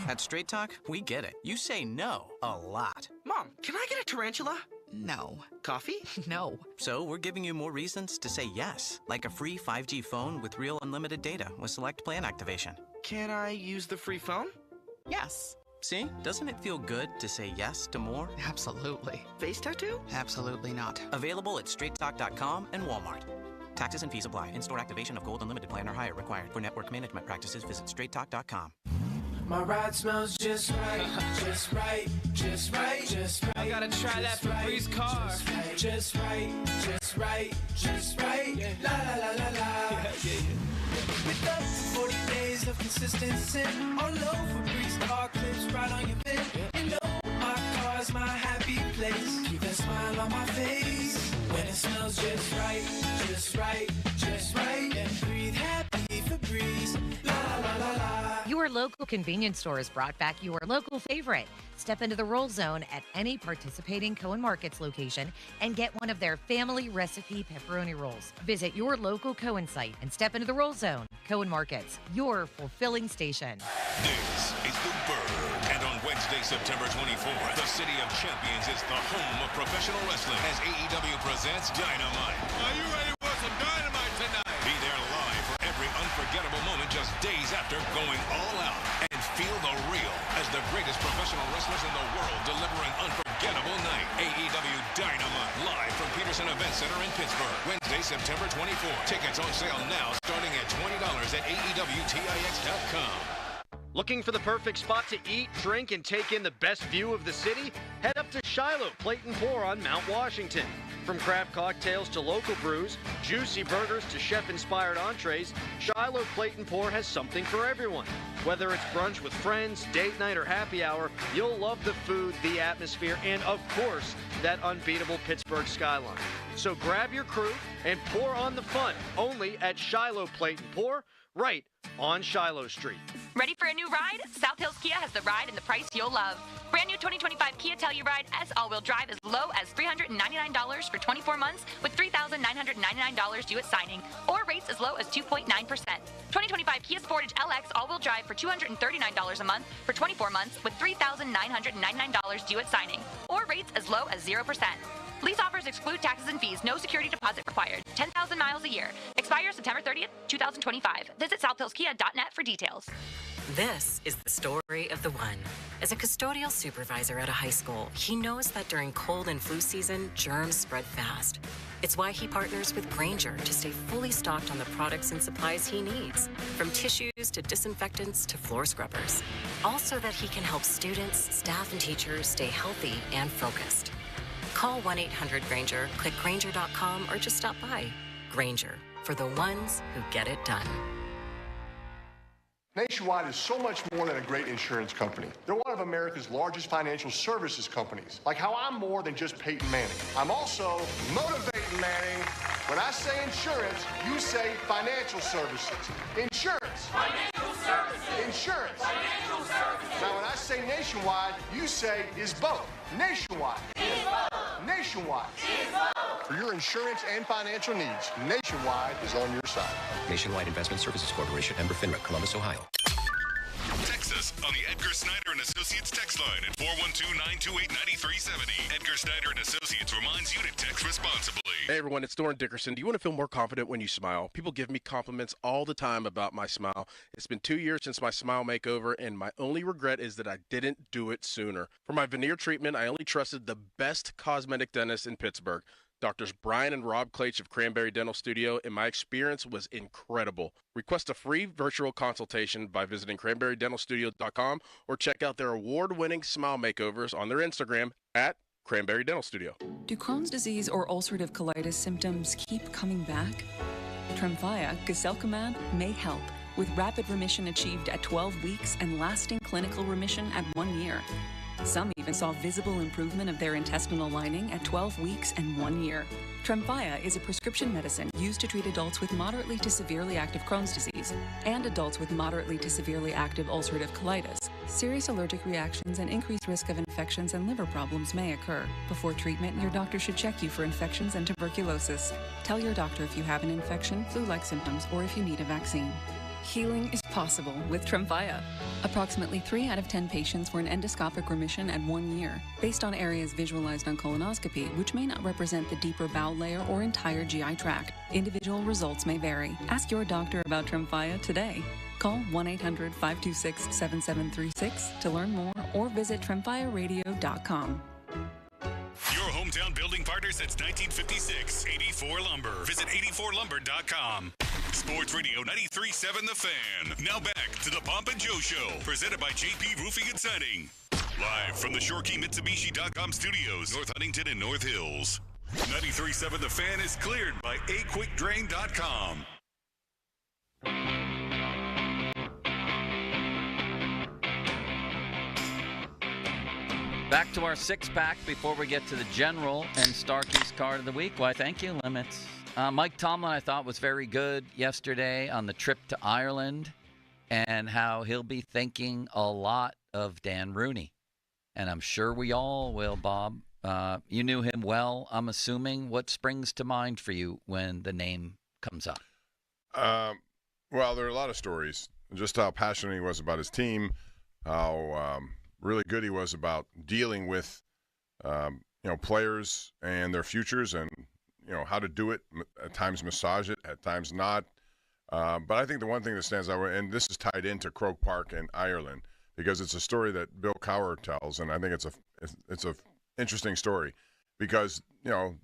At Straight Talk, we get it. You say no a lot. Mom, can I get a tarantula? No. Coffee? No. So we're giving you more reasons to say yes, like a free 5G phone with real unlimited data with select plan activation. Can I use the free phone? Yes. See? Doesn't it feel good to say yes to more? Absolutely. Face tattoo? Absolutely not. Available at straighttalk.com and Walmart. Taxes and fees apply. In-store activation of Gold Unlimited plan or higher required. For network management practices, visit straighttalk.com. My ride smells just right, just right, just right, just right. I gotta try that Febreze car. Just right, just right, just right. Yeah. La la la la la. With up to 40 days of consistent sin. All over Febreze car clips right on your bed. You know my car's my happy place. Keep a smile on my face when it smells just right, just right, just right. And breathe happy Febreze. La la la la la. Your local convenience store has brought back your local favorite. Step into the roll zone at any participating Cohen Markets location and get one of their family recipe pepperoni rolls. Visit your local Cohen site and step into the roll zone. Cohen Markets, your fulfilling station. This is the Bird, and on Wednesday, September 24th, the City of Champions is the home of professional wrestling as AEW presents Dynamite. Are you ready for some Dynamite tonight? Be there live for every unforgettable moment just days after going all out, and feel the real as the greatest professional wrestlers in the world deliver an unforgettable night. Ederson Event Center in Pittsburgh, Wednesday, September 24th. Tickets on sale now, starting at $20 at AEWTIX.com. Looking for the perfect spot to eat, drink, and take in the best view of the city? Head up to Shiloh Plate and Pour on Mount Washington. From craft cocktails to local brews, juicy burgers to chef-inspired entrees, Shiloh Plate and Pour has something for everyone. Whether it's brunch with friends, date night, or happy hour, you'll love the food, the atmosphere, and of course, that unbeatable Pittsburgh skyline. So grab your crew and pour on the fun, only at Shiloh Plate and Pour, right on Shiloh Street. Ready for a new ride? South Hills Kia has the ride and the price you'll love. Brand new 2025 Kia Telluride S all-wheel drive as low as $399 for 24 months with $3,999 due at signing, or rates as low as 2.9%. 2025 Kia Sportage LX all-wheel drive for $239 a month for 24 months with $3,999 due at signing, or rates as low as 0%. Lease offers exclude taxes and fees. No security deposit required. 10,000 miles a year. Expires September 30th, 2025. Visit southhillskia.net for details. This is the story of the one. As a custodial supervisor at a high school, he knows that during cold and flu season, germs spread fast. It's why he partners with Grainger to stay fully stocked on the products and supplies he needs, from tissues to disinfectants to floor scrubbers. All so that he can help students, staff, and teachers stay healthy and focused. Call 1-800-GRAINGER, click Grainger.com, or just stop by. Grainger, for the ones who get it done. Nationwide is so much more than a great insurance company. They're one of America's largest financial services companies. Like how I'm more than just Peyton Manning. I'm also motivating Manning. When I say insurance, you say financial services. Insurance. Financial services. Insurance. Financial services. Now when I say Nationwide, you say is both. Nationwide. Is both. Nationwide. Is both. For your insurance and financial needs, Nationwide is on your side. Nationwide Investment Services Corporation, member FINRA, Columbus, Ohio. Text us on the Edgar Snyder and Associates text line at 412-928-9370. Edgar Snyder and Associates reminds you to text responsibly. Hey everyone, it's Doran Dickerson. Do you want to feel more confident when you smile? People give me compliments all the time about my smile. It's been 2 years since my smile makeover, and my only regret is that I didn't do it sooner. For my veneer treatment, I only trusted the best cosmetic dentist in Pittsburgh. Doctors Brian and Rob Klaich of Cranberry Dental Studio, and my experience was incredible. Request a free virtual consultation by visiting cranberrydentalstudio.com or check out their award-winning smile makeovers on their Instagram at Cranberry Dental Studio. Do Crohn's disease or ulcerative colitis symptoms keep coming back? Tremfya, guselkumab, may help, with rapid remission achieved at 12 weeks and lasting clinical remission at 1 year. Some even saw visible improvement of their intestinal lining at 12 weeks and 1 year. Tremfya is a prescription medicine used to treat adults with moderately to severely active Crohn's disease and adults with moderately to severely active ulcerative colitis. Serious allergic reactions and increased risk of infections and liver problems may occur. Before treatment, your doctor should check you for infections and tuberculosis. Tell your doctor if you have an infection, flu-like symptoms, or if you need a vaccine. Healing is possible with Tremfya. Approximately 3 out of 10 patients were in endoscopic remission at 1 year, based on areas visualized on colonoscopy, which may not represent the deeper bowel layer or entire GI tract. Individual results may vary. Ask your doctor about Tremfya today. Call 1-800-526-7736 to learn more or visit tremfyaradio.com. Your hometown building partner since 1956, 84 Lumber. Visit 84lumber.com. Sports Radio 93.7 The Fan. Now back to the Pomp and Joe Show, presented by JP Roofing and Siding. Live from the ShoreKeyMitsubishi.com studios, North Huntington and North Hills. 93.7 The Fan is cleared by AQuickDrain.com. Back to our six-pack before we get to the general and Starkey's card of the week. Why, thank you, Limits. Mike Tomlin, I thought, was very good yesterday on the trip to Ireland and how he'll be thinking a lot of Dan Rooney. And I'm sure we all will, Bob. You knew him well, I'm assuming. What springs to mind for you when the name comes up? Well, there are a lot of stories. Just how passionate he was about his team, how really good he was about dealing with, players and their futures and, how to do it, at times massage it, at times not. But I think the one thing that stands out, and this is tied into Croke Park in Ireland, because it's a story that Bill Cowher tells, and I think it's a interesting story because,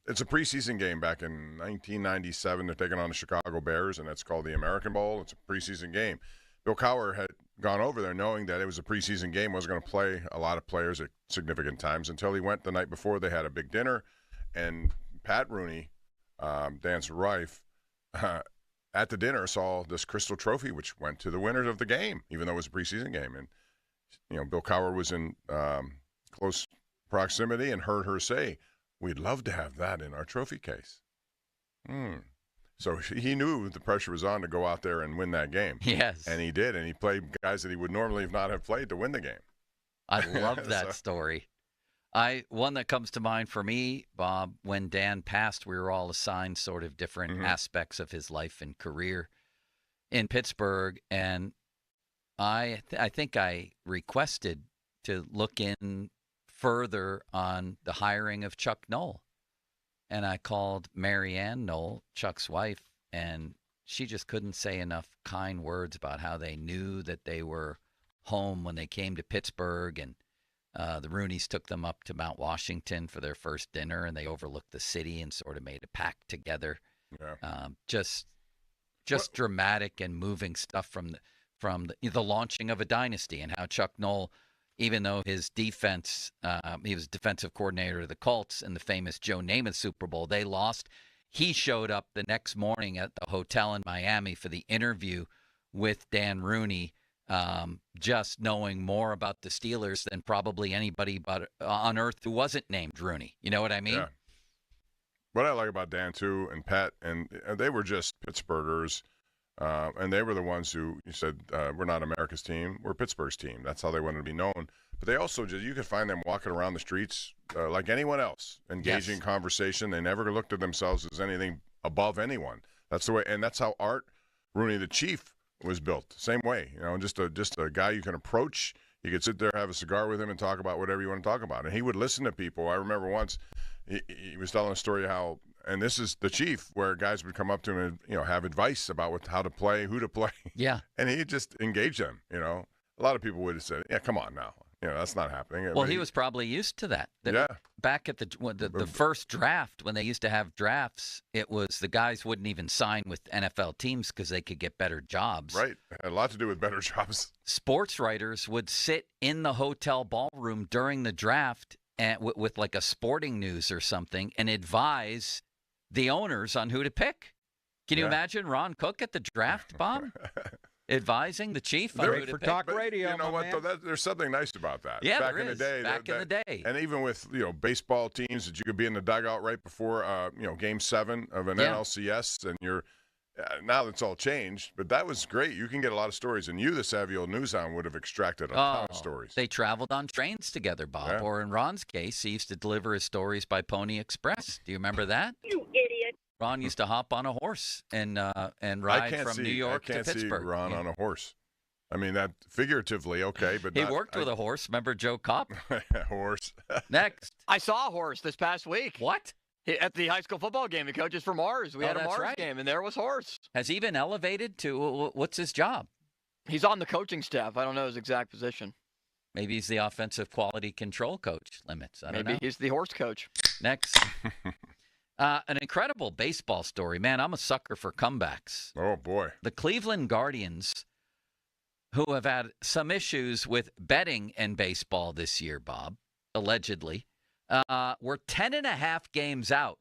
it's a preseason game back in 1997. They're taking on the Chicago Bears, and it's called the American Bowl. It's a preseason game. Bill Cowher had gone over there knowing that it was a preseason game, wasn't going to play a lot of players at significant times until he went the night before. They had a big dinner, and Pat Rooney, Dan's wife, at the dinner saw this crystal trophy, which went to the winners of the game, even though it was a preseason game. And, Bill Cowher was in close proximity and heard her say, "We'd love to have that in our trophy case." So he knew the pressure was on to go out there and win that game. Yes. And he did, and he played guys that he would normally not have played to win the game. I love that story. One that comes to mind for me, Bob, when Dan passed, we were all assigned sort of different aspects of his life and career in Pittsburgh, and I think I requested to look in further on the hiring of Chuck Noll. And I called Mary Ann Noll, Chuck's wife, and she just couldn't say enough kind words about how they knew that they were home when they came to Pittsburgh. And the Rooneys took them up to Mount Washington for their first dinner, and they overlooked the city and sort of made a pact together. Yeah. Just dramatic and moving stuff from the launching of a dynasty, and how Chuck Noll, even though his defense, he was defensive coordinator of the Colts in the famous Joe Namath Super Bowl, they lost. He showed up the next morning at the hotel in Miami for the interview with Dan Rooney, just knowing more about the Steelers than probably anybody on earth who wasn't named Rooney. You know what I mean? Yeah. What I like about Dan, too, and Pat, and they were just Pittsburghers. And they were the ones who said, we're not America's team, we're Pittsburgh's team. That's how they wanted to be known. But they also you could find them walking around the streets like anyone else, engaging in conversation. They never looked at themselves as anything above anyone. That's the way, and that's how Art Rooney, the Chief, was built. Same way, just a guy you can approach. You could sit there, have a cigar with him, and talk about whatever you want to talk about. And he would listen to people. I remember once he was telling a story how, and this is the Chief, where guys would come up to him and have advice about how to play, who to play. Yeah. And he just engaged them. A lot of people would have said, "Yeah, come on now, that's not happening." Well, he was probably used to that. Yeah. Back at the first draft, when they used to have drafts, it was the guys wouldn't even sign with NFL teams because they could get better jobs. Right. It had a lot to do with better jobs. Sports writers would sit in the hotel ballroom during the draft and with like a sporting news or something and advise the owners on who to pick. Can you imagine Ron Cook at the draft, Bob? Advising the Chief on who to pick? Talk radio. You know what, though? There's something nice about that. Yeah, back there in is. the day. Back in the day. And even with, baseball teams that you could be in the dugout right before, Game 7 of an NLCS, and you're now it's all changed, but that was great. You can get a lot of stories, and you, the savvy old newshound, would have extracted a ton of stories. They traveled on trains together, Bob. Yeah. Or in Ron's case, he used to deliver his stories by Pony Express. Do you remember that? You idiot. Ron used to hop on a horse and ride from New York to Pittsburgh. I can't see Ron on a horse. I mean, that figuratively, okay, but he worked with a horse. Remember Joe Kopp? Horse. Next. I saw a horse this past week. What? At the high school football game, the coaches for Mars. We had a Mars game, and there was Horse. Has he been elevated to what's his job? He's on the coaching staff. I don't know his exact position. Maybe he's the offensive quality control coach. Limits. I don't know. Maybe he's the horse coach. Next. An incredible baseball story. Man, I'm a sucker for comebacks. Oh, boy. The Cleveland Guardians, who have had some issues with betting in baseball this year, Bob, allegedly, were 10.5 games out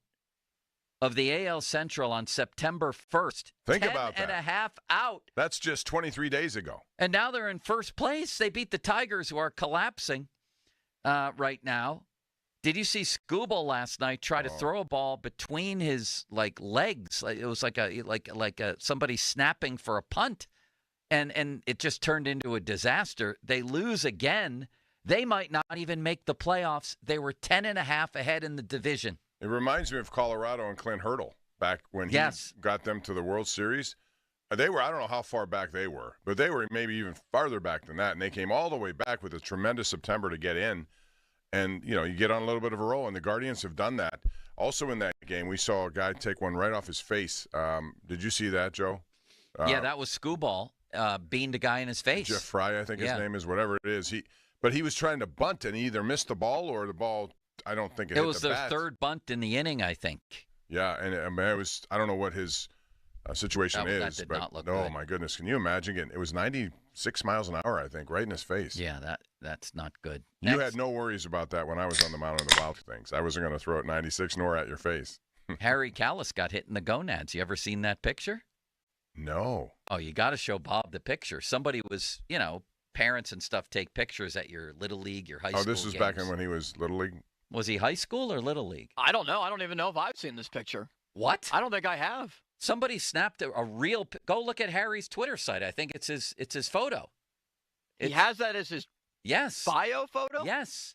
of the AL Central on September 1st. Think about that. 10.5 out. That's just 23 days ago. And now they're in first place. They beat the Tigers, who are collapsing right now. Did you see Skubal last night try to throw a ball between his legs? It was like somebody snapping for a punt, and it just turned into a disaster. They lose again. They might not even make the playoffs. They were 10.5 ahead in the division. It reminds me of Colorado and Clint Hurdle back when he got them to the World Series. They were, I don't know how far back they were, but they were maybe even farther back than that. And they came all the way back with a tremendous September to get in. And, you get on a little bit of a roll, and the Guardians have done that. Also in that game, we saw a guy take one right off his face. Did you see that, Joe? Yeah, that was Skubal beamed a guy in his face. Jeff Fry, I think his name is, whatever it is. But he was trying to bunt, and he either missed the ball or the ball I don't think It hit was the their bat. third bunt in the inning, I think. Yeah, and I mean, I don't know what his situation that is, did but not look oh good. my goodness, can you imagine it was 96 miles an hour, I think, right in his face. Yeah, that's not good. You had no worries about that when I was on the mound in the Wild things. I wasn't going to throw it 96 nor at your face. Harry Callis got hit in the gonads. You ever seen that picture? No. Oh, you got to show Bob the picture. Somebody was, parents and stuff take pictures at your Little League, your high school Oh, this was games. back in when he was Little League? Was he high school or Little League? I don't know. I don't even know if I've seen this picture. What? I don't think I have. Somebody snapped a real. Go look at Harry's Twitter site. I think it's his photo. He has that as his bio photo? Yes.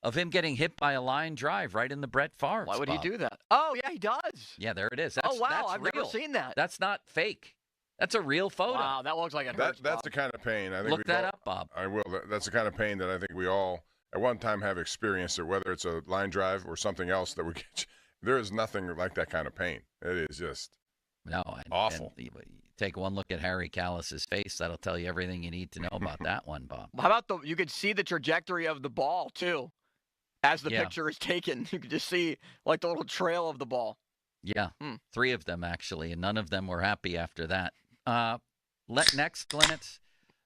Of him getting hit by a line drive right in the Brett Favre Why would spot. he do that? Oh, yeah, he does. Yeah, there it is. Oh, wow, that's I've real. never seen that. That's not fake. That's a real photo. Wow, that looks like it hurts, That's Bob. the kind of pain. I think Look that up, Bob. I will. That's the kind of pain that I think we all at one time have experienced it, whether it's a line drive or something else that we get. There is nothing like that kind of pain. It is just awful. And take one look at Harry Callis's face. That'll tell you everything you need to know about that one, Bob. How about you could see the trajectory of the ball, too. As the Yeah. picture is taken, you could just see like the little trail of the ball. Yeah, 3 of them actually, and none of them were happy after that. Next, Glenn,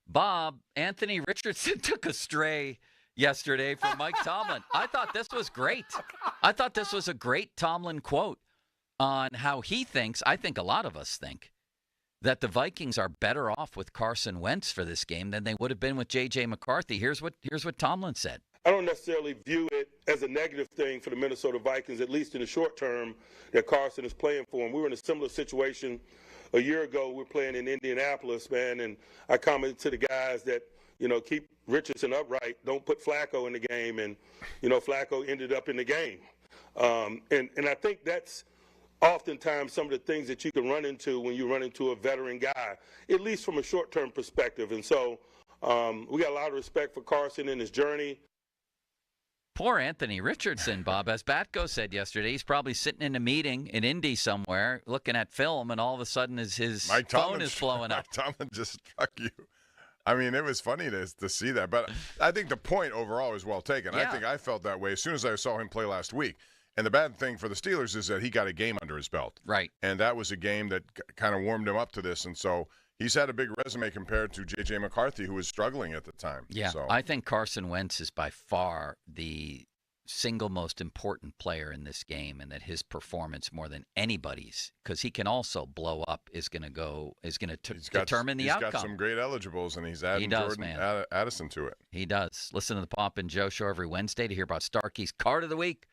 Bob, Anthony Richardson took a stray yesterday from Mike Tomlin. I thought this was great. I thought this was a great Tomlin quote on how he thinks, I think a lot of us think, that the Vikings are better off with Carson Wentz for this game than they would have been with J.J. McCarthy. Here's what Tomlin said. I don't necessarily view it as a negative thing for the Minnesota Vikings, at least in the short term, that Carson is playing for him. We were in a similar situation a year ago. We were playing in Indianapolis, man, and I commented to the guys that, keep Richardson upright. Don't put Flacco in the game, and, Flacco ended up in the game. And I think that's oftentimes some of the things that you can run into when you run into a veteran guy, at least from a short-term perspective. And so we got a lot of respect for Carson and his journey. Poor Anthony Richardson, Bob. As Batko said yesterday, he's probably sitting in a meeting in Indy somewhere looking at film, and all of a sudden his phone is blowing up. Mike Tomlin just struck you. I mean, it was funny to see that. But I think the point overall is well taken. Yeah. I think I felt that way as soon as I saw him play last week. And the bad thing for the Steelers is that he got a game under his belt. Right. And that was a game that kind of warmed him up to this. And so he's had a big resume compared to J.J. McCarthy, who was struggling at the time. Yeah, So, I think Carson Wentz is by far the single most important player in this game, and that his performance more than anybody's, because he can also blow up, is going to determine the outcome. He's got some great eligibles, and he's adding Jordan Addison to it. He does. Listen to the Pop and Joe Show every Wednesday to hear about Starkey's Card of the Week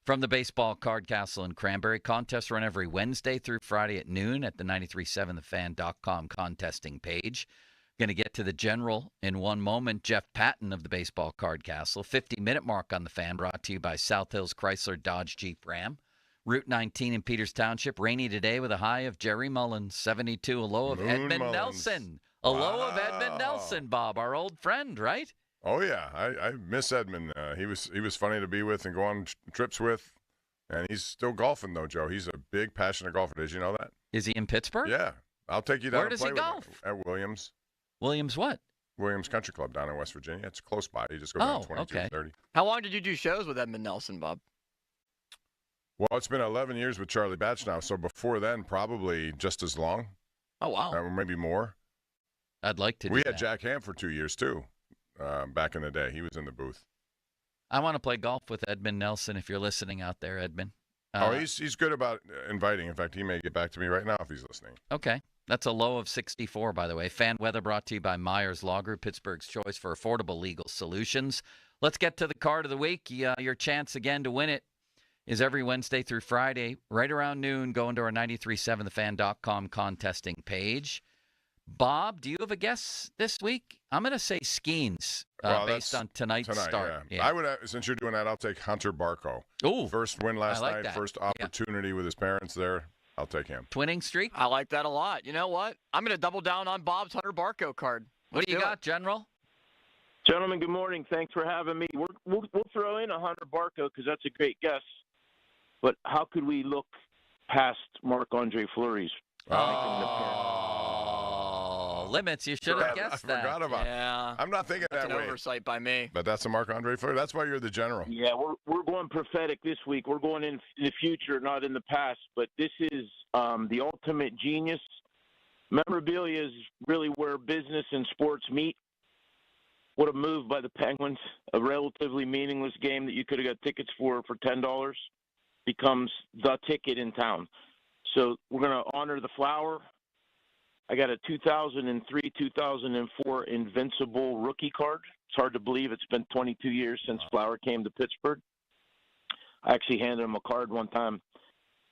from the Baseball Card Castle in Cranberry. Contests run every Wednesday through Friday at noon at the 937thefan.com contesting page. Going to get to the general in one moment. Jeff Patton of the Baseball Card Castle. 50-minute mark on the Fan, brought to you by South Hills Chrysler Dodge Jeep Ram. Route 19 in Peters Township. Rainy today with a high of Jerry Mullins. 72, a low of Edmund Mullins. Nelson. A low of Edmund Nelson, Bob, our old friend, right? Oh, yeah. I miss Edmund. He was funny to be with and go on trips with. And he's still golfing, though, Joe. He's a big, passionate golfer. Did you know that? Is he in Pittsburgh? Yeah. I'll take you down Where to does play he with him. golf? At Williams. Williams what? Williams Country Club down in West Virginia. It's close by. You just go down 22 30. How long did you do shows with Edmund Nelson, Bob? Well, it's been 11 years with Charlie Batch now, so before then, probably just as long. Oh, wow. Or maybe more. I'd like to do We that. had Jack Ham for 2 years, too, back in the day. He was in the booth. I want to play golf with Edmund Nelson if you're listening out there, Edmund. He's good about inviting. In fact, he may get back to me right now if he's listening. Okay. That's a low of 64, by the way. Fan weather brought to you by Myers Law Group, Pittsburgh's choice for affordable legal solutions. Let's get to the card of the week. Your chance again to win it is every Wednesday through Friday, right around noon, going to our 937thefan.com contesting page. Bob, do you have a guess this week? I'm going to say Skeens, based on tonight's start. Yeah. I would, since you're doing that, I'll take Hunter Barco. Ooh, first win last like night, that. first opportunity with his parents there. I'll take him. Twinning streak? I like that a lot. You know what? I'm going to double down on Bob's Hunter Barco card. What do you got, General? Gentlemen, good morning. Thanks for having me. We'll throw in a Hunter Barco because that's a great guess. But how could we look past Marc-Andre Fleury's? limits. You should have guessed that. I forgot about it. Yeah. I'm not thinking That's that an way. oversight by me. But that's a Marc-Andre Fleury. That's why you're the general. Yeah, we're going prophetic this week. We're going in the future, not in the past. But this is the ultimate genius. Memorabilia is really where business and sports meet. What a move by the Penguins. A relatively meaningless game that you could have got tickets for $10 becomes the ticket in town. So we're going to honor the Flower. I got a 2003-2004 Invincible rookie card. It's hard to believe it's been 22 years since Flower came to Pittsburgh. I actually handed him a card one time.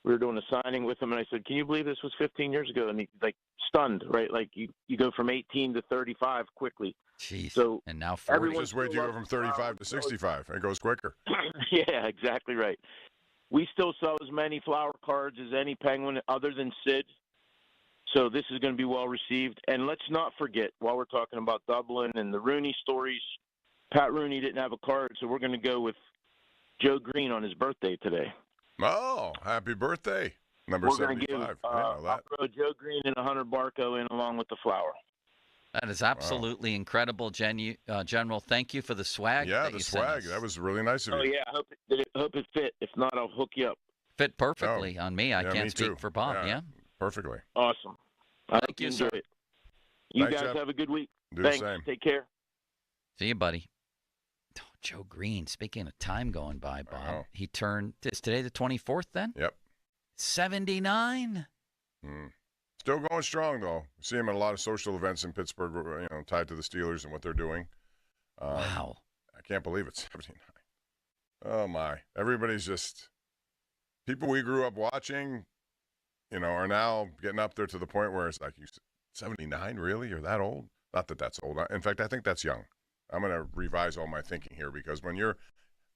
We were doing a signing with him, and I said, "Can you believe this was 15 years ago?" And he's like stunned, right? Like you go from 18 to 35 quickly. Jeez. So and now 40. Just wait till you go from 35 to 65. It goes quicker. Yeah, exactly right. We still sell as many Flower cards as any Penguin other than Sid. So this is going to be well received. And let's not forget, while we're talking about Dublin and the Rooney stories, Pat Rooney didn't have a card, so we're going to go with Joe Green on his birthday today. Oh, happy birthday. Number We're 75. Give, I didn't know that. I'll throw Joe Green and Hunter Barco in along with the Flower. That is absolutely incredible, General. Thank you for the swag. Yeah, that the you sent swag. us. That was really nice of you. Oh, yeah. I hope it fit. If not, I'll hook you up. Fit perfectly on me. I Yeah, can't me speak too. for Bob. Yeah. Perfectly. Awesome. I Thank hope you, enjoy sir. it. You Thanks, guys Jeff. have a good week. Do the Thanks. same. Take care. See you, buddy. Oh, Joe Green. Speaking of time going by, Bob, he turned. Is today the 24th then? Yep. 79. Still going strong, though. See him at a lot of social events in Pittsburgh, tied to the Steelers and what they're doing. Wow. I can't believe it's 79. Oh, my. Everybody's just – people we grew up watching, are now getting up there to the point where it's like, 79, really? You're that old? Not that that's old. In fact, I think that's young. I'm going to revise all my thinking here because when you're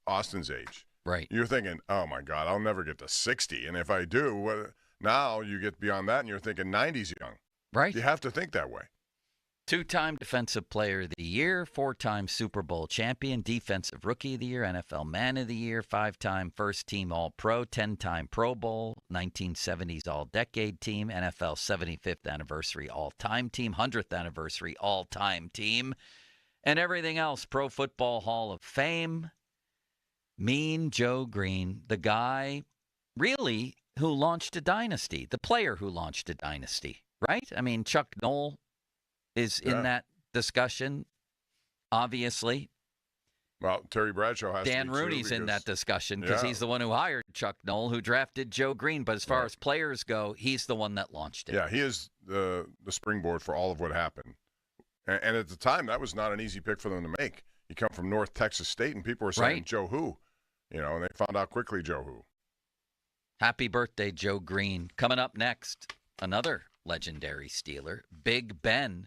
Austin's age, right, you're thinking, oh, my God, I'll never get to 60. And if I do, what? Now you get beyond that and you're thinking 90's young. Right. You have to think that way. 2-time Defensive Player of the Year, 4-time Super Bowl champion, Defensive Rookie of the Year, NFL Man of the Year, 5-time First-Team All-Pro, 10-time Pro Bowl, 1970s All-Decade Team, NFL 75th Anniversary All-Time Team, 100th Anniversary All-Time Team, and everything else. Pro Football Hall of Fame. Mean Joe Green, the guy really who launched a dynasty, the player who launched a dynasty, right? I mean, Chuck Noll is in that discussion, obviously. Well, Terry Bradshaw has Dan to be Rooney's too, in that discussion because he's the one who hired Chuck Noll, who drafted Joe Green. But as far as players go, he's the one that launched it. Yeah, he is the springboard for all of what happened. And at the time, that was not an easy pick for them to make. You come from North Texas State, and people were saying, Joe who? And they found out quickly Joe who. Happy birthday, Joe Green. Coming up next, another legendary Steeler, Big Ben,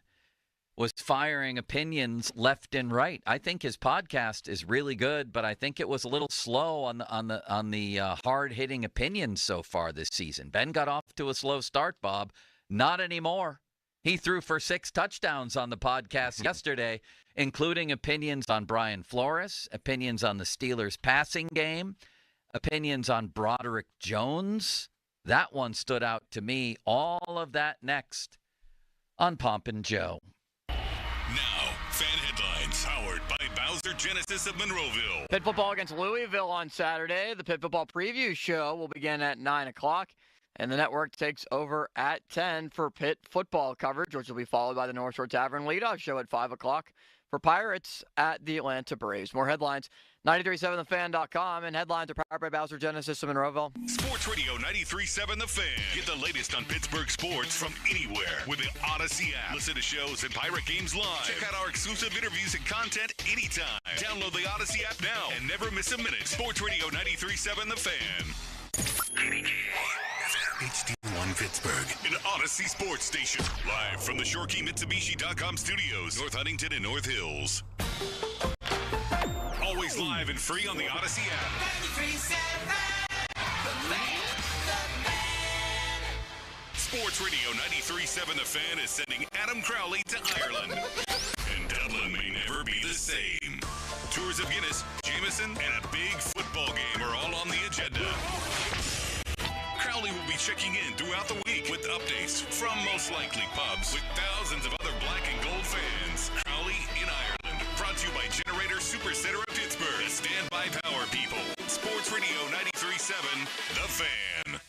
was firing opinions left and right. I think his podcast is really good, but I think it was a little slow on the hard-hitting opinions so far this season. Ben got off to a slow start, Bob. Not anymore. He threw for 6 touchdowns on the podcast yesterday, including opinions on Brian Flores, opinions on the Steelers' passing game, opinions on Broderick Jones. That one stood out to me. All of that next on Pomp and Joe. Now, fan headlines powered by Bowser Genesis of Monroeville. Pitt football against Louisville on Saturday. The Pitt football preview show will begin at 9 o'clock, and the network takes over at 10 for Pitt football coverage, which will be followed by the North Shore Tavern leadoff show at 5 o'clock for Pirates at the Atlanta Braves. More headlines, 937thefan.com, and headlines are powered by Bowser Genesis of Monroeville. Sports Radio 93.7 The Fan. Get the latest on Pittsburgh sports from anywhere with the Odyssey app. Listen to shows and Pirate games live. Check out our exclusive interviews and content anytime. Download the Odyssey app now and never miss a minute. Sports Radio 93.7 The Fan. HD1 Pittsburgh, an Odyssey sports station. Live from the ShoreKeyMitsubishi.com studios, North Huntington and North Hills. Always live and free on the Odyssey app. Sports Radio 93.7 The Fan is sending Adam Crowley to Ireland. And Dublin may never be the same. Tours of Guinness, Jameson, and a big football game are all on the agenda. Crowley will be checking in throughout the week with updates from most likely pubs with thousands of other black and gold fans. Crowley in Ireland. Brought to you by Generator Supercenter of Pittsburgh. The standby power people. Sports Radio 93.7, The Fan.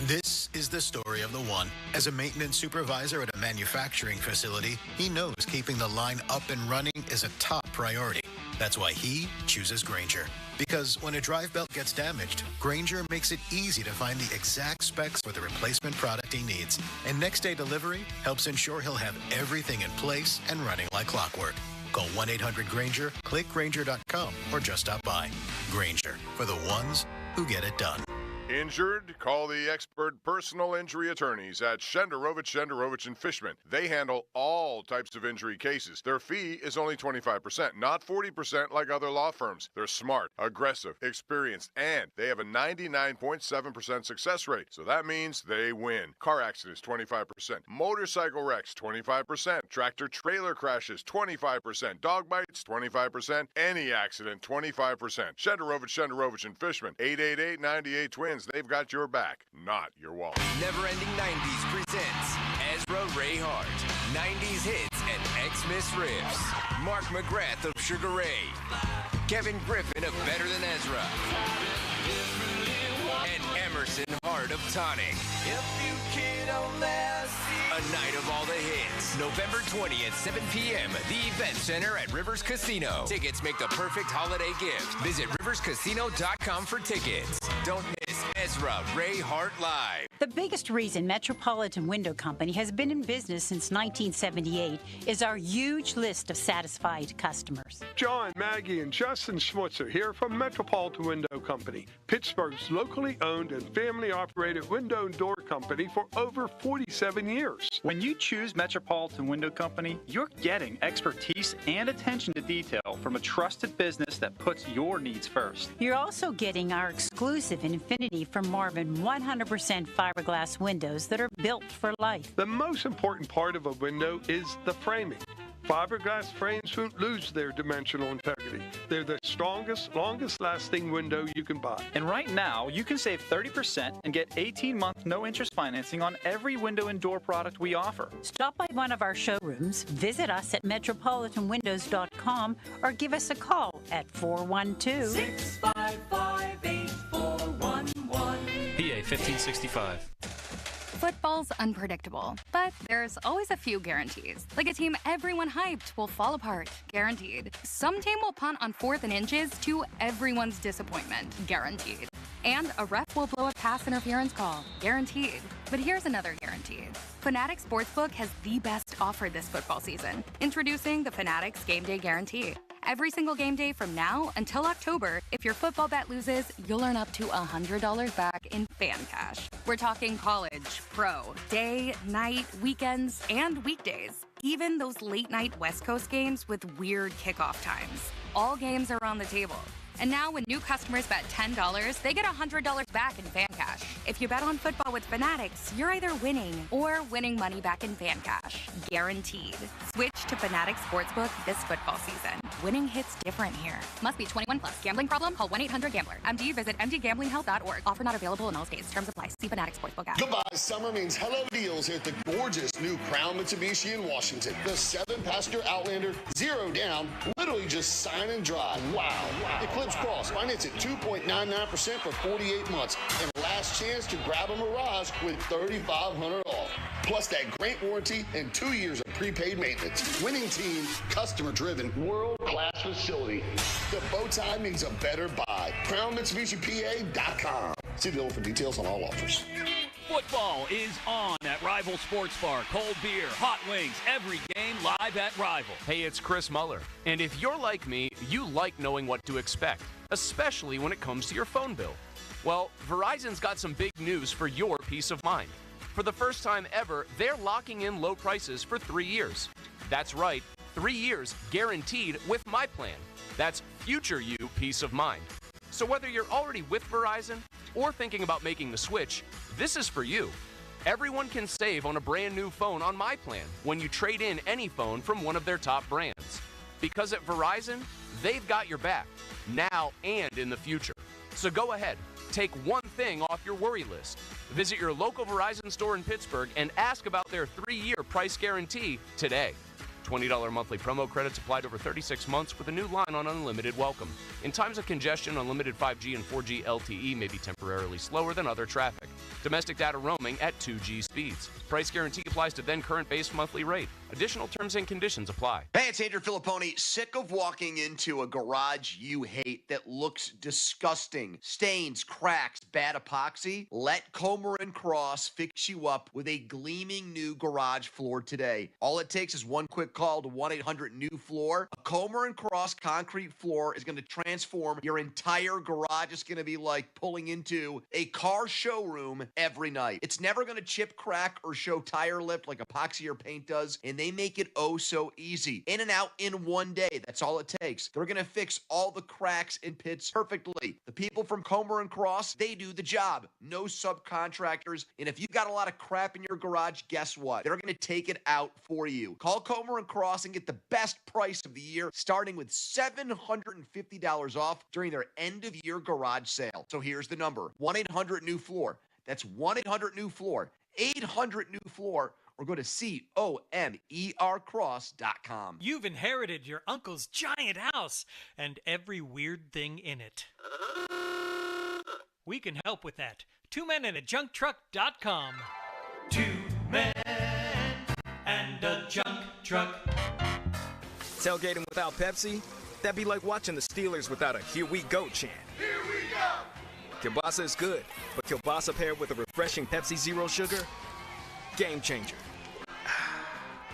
This is the story of the one. As a maintenance supervisor at a manufacturing facility, he knows keeping the line up and running is a top priority. That's why he chooses Grainger. Because when a drive belt gets damaged, Grainger makes it easy to find the exact specs for the replacement product he needs. And next day delivery helps ensure he'll have everything in place and running like clockwork. Call 1-800-GRAINGER, click Grainger.com, or just stop by. Grainger, for the ones who get it done. Injured? Call the expert personal injury attorneys at Shenderovich and Fishman. They handle all types of injury cases. Their fee is only 25%, not 40% like other law firms. They're smart, aggressive, experienced, and they have a 99.7% success rate. So that means they win. Car accidents, 25%. Motorcycle wrecks, 25%. Tractor-trailer crashes, 25%. Dog bites, 25%. Any accident, 25%. Shenderovich and Fishman. 888-98-TWINS. They've got your back, not your wallet. Never-Ending 90s presents Ezra Ray Hart. 90s hits and Xmas riffs. Mark McGrath of Sugar Ray. Kevin Griffin of Better Than Ezra. And Emerson Hart of Tonic. A night of all the hits. November 20th, 7 p.m. The Event Center at Rivers Casino. Tickets make the perfect holiday gift. Visit riverscasino.com for tickets. Don't miss Ezra Ray Hart Live. The biggest reason Metropolitan Window Company has been in business since 1978 is our huge list of satisfied customers. John, Maggie, and Justin Schmutzer here from Metropolitan Window Company, Pittsburgh's locally owned and family-operated window and door company for over 47 years. When you choose Metropolitan Window Company, you're getting expertise and attention to detail from a trusted business that puts your needs first. You're also getting our exclusive Infinity from Marvin 100% fiberglass windows that are built for life. The most important part of a window is the framing. Fiberglass frames won't lose their dimensional integrity. They're the strongest, longest-lasting window you can buy. And right now, you can save 30% and get 18-month no-interest financing on every window and door product we offer. Stop by one of our showrooms, visit us at metropolitanwindows.com, or give us a call at 412-655-8411. PA 1565. Football's unpredictable, but there's always a few guarantees. Like a team everyone hyped will fall apart, guaranteed. Some team will punt on 4th and inches to everyone's disappointment, guaranteed. And a ref will blow a pass interference call, guaranteed. But here's another guarantee. Fanatics Sportsbook has the best offer this football season. Introducing the Fanatics Game Day Guarantee. Every single game day from now until October, if your football bet loses, you'll earn up to $100 back in fan cash. We're talking college, pro, day, night, weekends, and weekdays. Even those late-night West Coast games with weird kickoff times. All games are on the table. And now when new customers bet $10, they get $100 back in fan cash. If you bet on football with Fanatics, you're either winning or winning money back in fan cash. Guaranteed. Switch to Fanatics Sportsbook this football season. Winning hits different here. Must be 21 plus. Gambling problem? Call 1-800-GAMBLER. MD, visit mdgamblinghelp.org. Offer not available in all states. Terms apply. See Fanatics Sportsbook app. Goodbye. Summer means hello deals here at the gorgeous new Crown Mitsubishi in Washington. The 7-passenger Outlander, 0 down, literally just sign and drive. Wow. Eclipse Cross, finance at 2.99% for 48 months. And last chance to grab a Mirage with $3,500 off. Plus that great warranty and 2 years of prepaid maintenance. Winning team, customer-driven, world-class facility. The bow tie means a better buy. CrownMitsubishiPA.com. See below for details on all offers. Football is on at Rival Sports Bar. Cold beer, hot wings, every game live at Rival. Hey, it's Chris Muller. And if you're like me, you like knowing what to expect, especially when it comes to your phone bill. Well, Verizon's got some big news for your peace of mind. For the first time ever, they're locking in low prices for 3 years. That's right, 3 years guaranteed with my plan. That's future you peace of mind. So whether you're already with Verizon or thinking about making the switch, this is for you. Everyone can save on a brand new phone on my plan when you trade in any phone from one of their top brands. Because at Verizon, they've got your back, now and in the future. So go ahead, take one thing off your worry list. Visit your local Verizon store in Pittsburgh and ask about their 3-year price guarantee today. $20 monthly promo credits applied over 36 months with a new line on Unlimited Welcome. In times of congestion, unlimited 5G and 4G LTE may be temporarily slower than other traffic. Domestic data roaming at 2G speeds. Price guarantee applies to then current base monthly rate. Additional terms and conditions apply. Hey, it's Andrew Filipponi. Sick of walking into a garage you hate that looks disgusting? Stains, cracks, bad epoxy? Let Comer & Cross fix you up with a gleaming new garage floor today. All it takes is one quick call to 1-800-NEW-FLOOR. A Comer & Cross concrete floor is going to transform your entire garage. It's going to be like pulling into a car showroom every night. It's never going to chip, crack, or show tire lip like epoxy or paint does, and they make it oh so easy. In and out in one day. That's all it takes. They're going to fix all the cracks and pits perfectly. The people from Comer & Cross, they do the job. No subcontractors. And if you've got a lot of crap in your garage, guess what? They're going to take it out for you. Call Comer & Cross and get the best price of the year, starting with $750 off during their end-of-year garage sale. So here's the number. 1-800-NEW-FLOOR. That's 1-800-NEW-FLOOR. 800-NEW-FLOOR. Or go to COMERcross.com. You've inherited your uncle's giant house and every weird thing in it. We can help with that. 2menandajunktruck.com. 2 men and a junk truck. Tailgating without Pepsi? That'd be like watching the Steelers without a "Here we go" chant. Here we go! Kielbasa is good, but kielbasa paired with a refreshing Pepsi Zero Sugar? Game changer.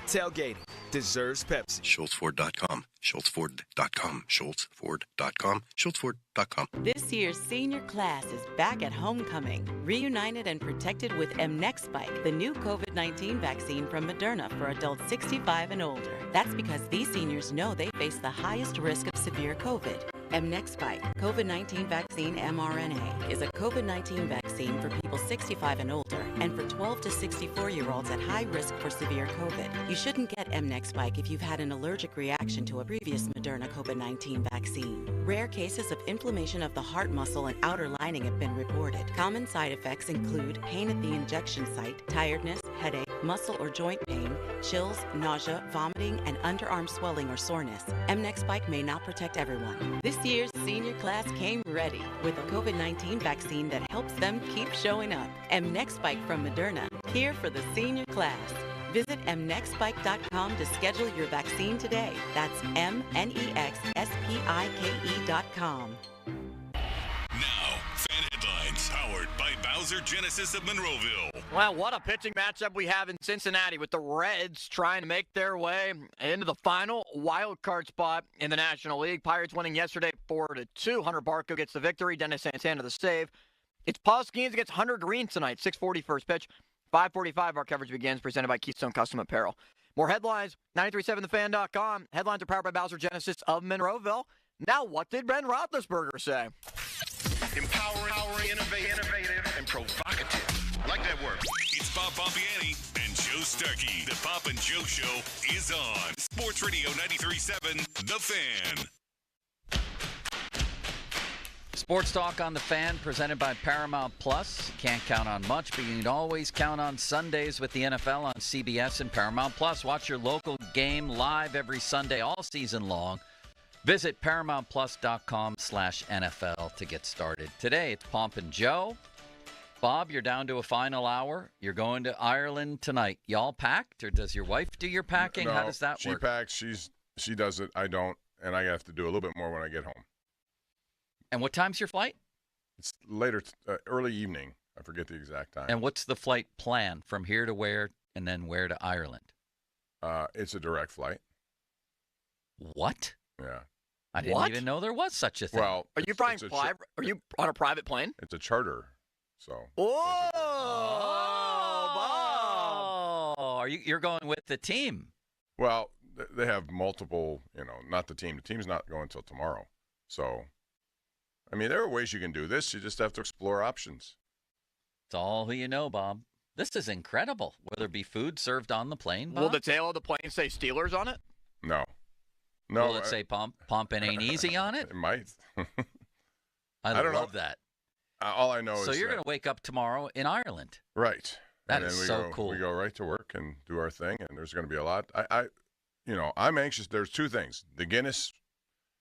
Tailgating deserves Pepsi. SchultzFord.com. SchultzFord.com. SchultzFord.com. SchultzFord.com. This year's senior class is back at homecoming, reunited and protected with mNEXSpike, the new COVID-19 vaccine from Moderna for adults 65 and older. That's because these seniors know they face the highest risk of severe COVID. mNEXSpike, COVID-19 vaccine mRNA, is a COVID-19 vaccine for people 65 and older and for 12 to 64-year-olds at high risk for severe COVID. You shouldn't get mNEXSpike if you've had an allergic reaction to a previous Moderna COVID-19 vaccine. Rare cases of inflammation of the heart muscle and outer lining have been reported. Common side effects include pain at the injection site, tiredness, headache, muscle or joint pain, chills, nausea, vomiting, and underarm swelling or soreness. mNEXSpike may not protect everyone. This year's senior class came ready with a COVID-19 vaccine that helps them keep showing up. mNEXSpike from Moderna, here for the senior class. Visit mnexspike.com to schedule your vaccine today. That's mnexspike.com. Now, fan headlines powered by Bowser Genesis of Monroeville. Well, what a pitching matchup we have in Cincinnati with the Reds trying to make their way into the final wild card spot in the National League. Pirates winning yesterday 4-2. Hunter Barco gets the victory. Dennis Santana the save. It's Paul Skeens against Hunter Green tonight. 6:40 first pitch. 5:45 our coverage begins, presented by Keystone Custom Apparel. More headlines, 937thefan.com. Headlines are powered by Bowser Genesis of Monroeville. Now, what did Ben Roethlisberger say? Empowering, innovative, and provocative. Like that word. It's Bob Pompiani and Joe Starkey. The Pop and Joe Show is on Sports Radio 93.7, The Fan. Sports Talk on The Fan, presented by Paramount Plus. Can't count on much, but you can always count on Sundays with the NFL on CBS and Paramount Plus. Watch your local game live every Sunday all season long. Visit ParamountPlus.com/NFL to get started. Today, it's Pomp and Joe. Bob, you're down to a final hour. You're going to Ireland tonight. Y'all packed, or does your wife do your packing? No, how does that She work? packs. She does it. I don't, and I have to do a little bit more when I get home. And what time's your flight? It's later, early evening. I forget the exact time. And what's the flight plan from here to where, and then where to Ireland? It's a direct flight. What? Yeah. I didn't even know there was such a thing. Well, Are you flying? Are you on a private plane? It's a charter, so. Oh, Bob! You're going with the team? Well, they have multiple. Not the team. The team's not going until tomorrow. So, I mean, there are ways you can do this. You just have to explore options. It's all who you know, Bob. This is incredible. Will there be food served on the plane, Bob? Will the tail of the plane say Steelers on it? No. No. Will it say Pumpin' Ain't Easy on it? It might. I don't love know. that. All I know is So you're going to wake up tomorrow in Ireland. Right. That and is then so cool. We go right to work and do our thing, and there's going to be a lot. I'm anxious. There's two things: the Guinness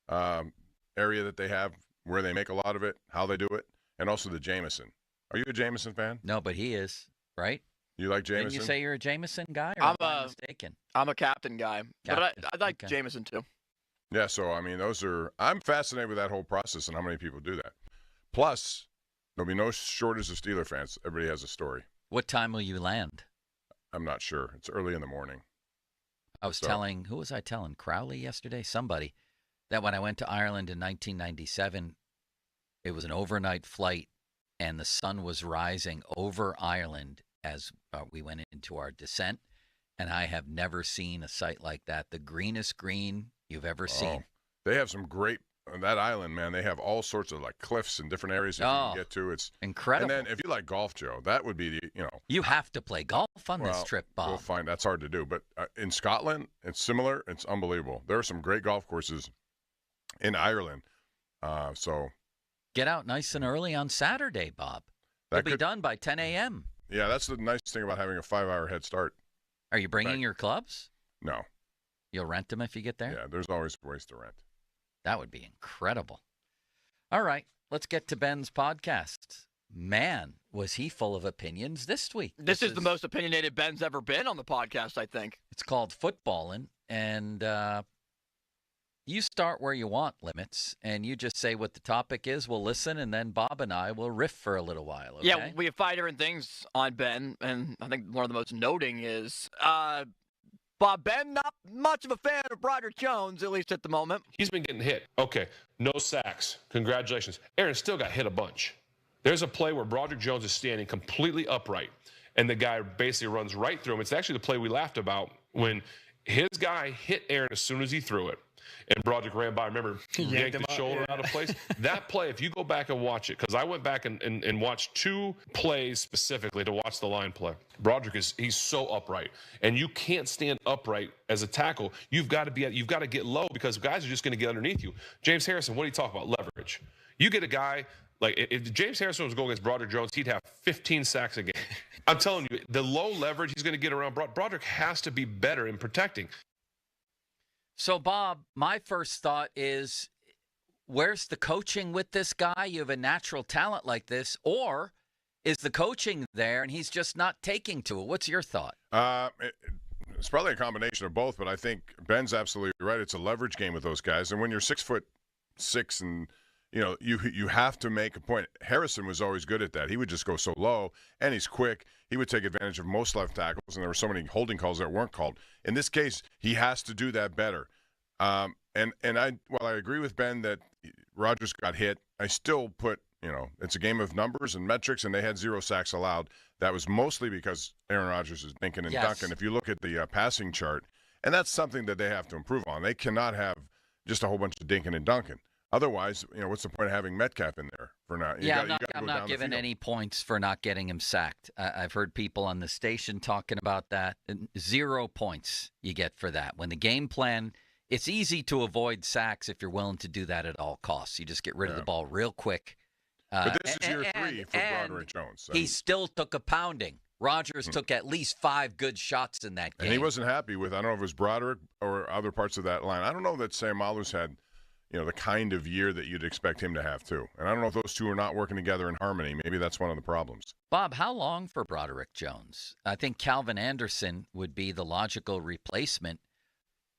area that they have, where they make a lot of it, how they do it, and also the Jameson. Are you a Jameson fan? No, but he is, right? You like Jameson? Didn't you say you're a Jameson guy, or am I mistaken? I'm a Captain guy, but I like Okay. Jameson too. Yeah, so, I'm fascinated with that whole process and how many people do that. Plus, there'll be no shortage of Steeler fans. Everybody has a story. What time will you land? I'm not sure. It's early in the morning. I was telling, who was I telling? Crowley yesterday? Somebody. That when I went to Ireland in 1997, it was an overnight flight, and the sun was rising over Ireland as we went into our descent. And I have never seen a sight like that. The greenest green you've ever seen. They have some great, that island, man, they have all sorts of like cliffs and different areas that you can get to. It's incredible. And then if you like golf, Joe, that would be, You have to play golf on this trip, Bob. We'll find that's hard to do. But in Scotland, it's similar. It's unbelievable. There are some great golf courses in Ireland. So get out nice and early on Saturday, Bob. You'll be done by 10 a.m. Yeah, that's the nice thing about having a 5-hour head start. Are you bringing your clubs? No. You'll rent them if you get there? Yeah, there's always ways to rent. That would be incredible. All right, let's get to Ben's podcast. Man, was he full of opinions this week. This is the most opinionated Ben's ever been on the podcast, I think. It's called Footballin', and you start where you want, Limits, and you just say what the topic is. We'll listen, and then Bob and I will riff for a little while, okay? Yeah, we have 5 different things on Ben, and I think one of the most noting is Bob Ben, not much of a fan of Broderick Jones, at least at the moment. He's been getting hit. Okay, no sacks. Congratulations. Aaron still got hit a bunch. There's a play where Broderick Jones is standing completely upright, and the guy basically runs right through him. It's actually the play we laughed about when his guy hit Aaron as soon as he threw it. And Broderick ran by. Remember, he yanked the shoulder out of place. That play, if you go back and watch it, because I went back and watched 2 plays specifically to watch the line play. Broderick he's so upright, and you can't stand upright as a tackle. You've got to get low because guys are just going to get underneath you. James Harrison, what do you talk about? Leverage. You get a guy like if James Harrison was going against Broderick Jones, he'd have 15 sacks a game. I'm telling you, the low leverage he's going to get around Broderick has to be better in protecting. So, Bob, my first thought is, where's the coaching with this guy? You have a natural talent like this, or is the coaching there and he's just not taking to it? What's your thought? It's probably a combination of both, but I think Ben's absolutely right. It's a leverage game with those guys, and when you're 6'6" and you have to make a point. Harrison was always good at that. He would just go so low, and he's quick. He would take advantage of most left tackles, and there were so many holding calls that weren't called. In this case, he has to do that better. While I agree with Ben that Rodgers got hit, I still put, it's a game of numbers and metrics, and they had 0 sacks allowed. That was mostly because Aaron Rodgers is dinking and dunking. If you look at the passing chart, and that's something that they have to improve on. They cannot have just a whole bunch of dinking and dunking. Otherwise, what's the point of having Metcalf in there for now? I'm not giving any points for not getting him sacked. I've heard people on the station talking about that. 0 points you get for that. When the game plan, it's easy to avoid sacks if you're willing to do that at all costs. You just get rid of the ball real quick. But this is year 3 for Broderick Jones. He still took a pounding. Rodgers took at least 5 good shots in that game. And he wasn't happy with, I don't know if it was Broderick or other parts of that line. I don't know that Sam Malus had the kind of year that you'd expect him to have, too. And I don't know if those two are not working together in harmony. Maybe that's one of the problems. Bob, how long for Broderick Jones? I think Calvin Anderson would be the logical replacement.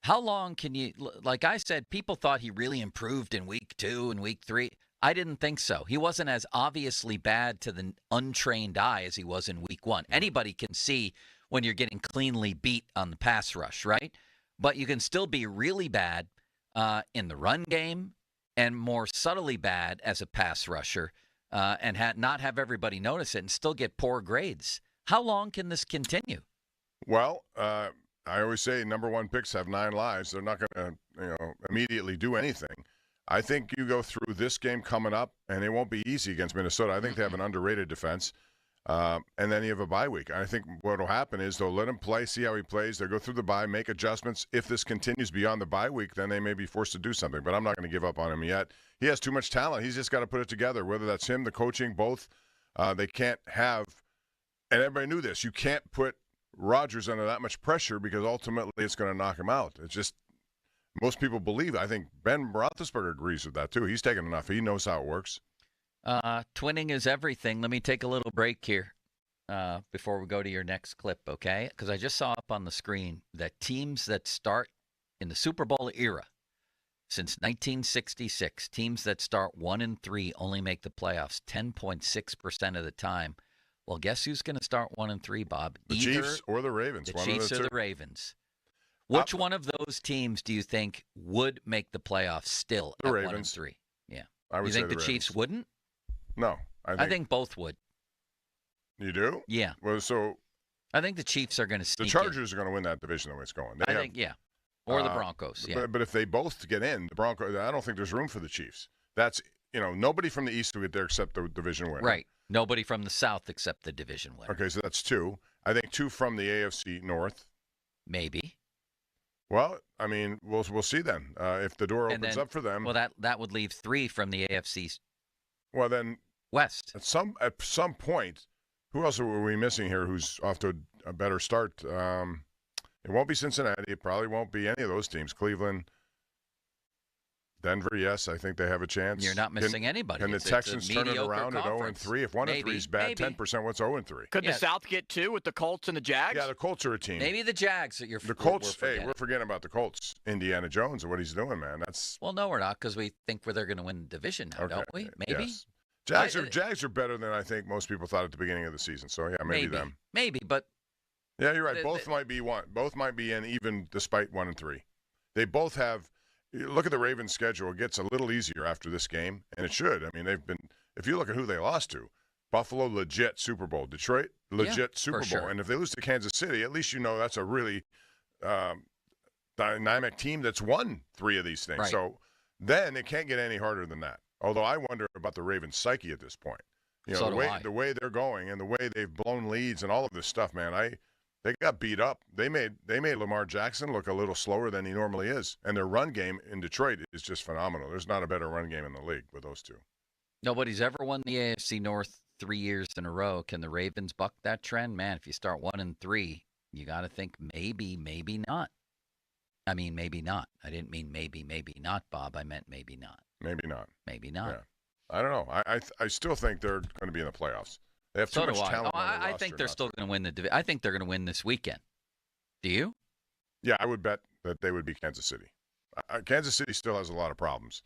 How long can you, like I said, people thought he really improved in week 2 and week 3. I didn't think so. He wasn't as obviously bad to the untrained eye as he was in week 1. Anybody can see when you're getting cleanly beat on the pass rush, right? But you can still be really bad in the run game and more subtly bad as a pass rusher and not have everybody notice it and still get poor grades. How long can this continue? Well, I always say number 1 picks have 9 lives. They're not going to immediately do anything. I think you go through this game coming up, and it won't be easy against Minnesota. I think they have an underrated defense. And then you have a bye week. I think what will happen is they'll let him play, see how he plays. They'll go through the bye, make adjustments. If this continues beyond the bye week, then they may be forced to do something. But I'm not going to give up on him yet. He has too much talent. He's just got to put it together, whether that's him, the coaching, both. They can't have – and everybody knew this. You can't put Rodgers under that much pressure because ultimately it's going to knock him out. It's just – most people believe. I think Ben Roethlisberger agrees with that too. He's taken enough. He knows how it works. Twinning is everything. Let me take a little break here before we go to your next clip, okay? Because I just saw up on the screen that teams that start in the Super Bowl era since 1966, teams that start 1-3 only make the playoffs 10.6% of the time. Well, guess who's going to start 1-3, Bob? The Chiefs or the Ravens. The Chiefs or the Ravens. Which one of those teams do you think would make the playoffs still the at Ravens. 1-3? Yeah. I would you think say the the Chiefs Ravens. wouldn't? No. I think both would. You do? Yeah. Well, so I think the Chiefs are going to the sneak Chargers are going to win that division the way it's going. They I have, think, yeah. Or the Broncos, yeah. But if they both get in, the Broncos, I don't think there's room for the Chiefs. That's, nobody from the East will get there except the division winner. Right. Nobody from the South except the division winner. Okay, so that's two. I think two from the AFC North. Maybe. Well, I mean, we'll see then. If the door opens up for them. Well, that would leave three from the AFC. Well, then West. At some point, who else are we missing here? Who's off to a better start? It won't be Cincinnati. It probably won't be any of those teams. Cleveland, Denver. Yes, I think they have a chance. You're not missing anybody. Can the It's a Texans turn it mediocre around at conference. 0-3? If 1-3 is bad, 10%. What's 0-3? Could the South get two with the Colts and the Jags? Yeah, the Colts are a team. Maybe the Jags that you're The Colts. We're forgetting about the Colts. Indiana Jones and what he's doing, man. That's Well, no, we're not because we think they're going to win the division now, don't we? Maybe. Yes. Jags are better than I think most people thought at the beginning of the season. So yeah, maybe them. Maybe, but yeah, you're right. Both might be one. Both might be in even despite 1-3. They both have. Look at the Ravens' schedule. It gets a little easier after this game, and it should. I mean, they've been. If you look at who they lost to, Buffalo, legit Super Bowl. Detroit, legit Super Bowl. sure. And if they lose to Kansas City, at least you know that's a really dynamic team that's won 3 of these things. Right. So then it can't get any harder than that. Although I wonder about the Ravens' psyche at this point. So do I. The way they're going and the way they've blown leads and all of this stuff, man. They got beat up. They made Lamar Jackson look a little slower than he normally is, and their run game in Detroit is just phenomenal. There's not a better run game in the league with those two. Nobody's ever won the AFC North 3 years in a row. Can the Ravens buck that trend? Man, if you start 1-3, you got to think maybe, maybe not. I mean, maybe not. I didn't mean maybe, maybe not, Bob. I meant maybe not. Maybe not. Maybe not. Yeah. I don't know. I still think they're going to be in the playoffs. They have too So much do I. talent. on their I roster think they're not still going to win the division. I think they're going to win this weekend. Do you? Yeah, I would bet that they would be Kansas City. Kansas City still has a lot of problems.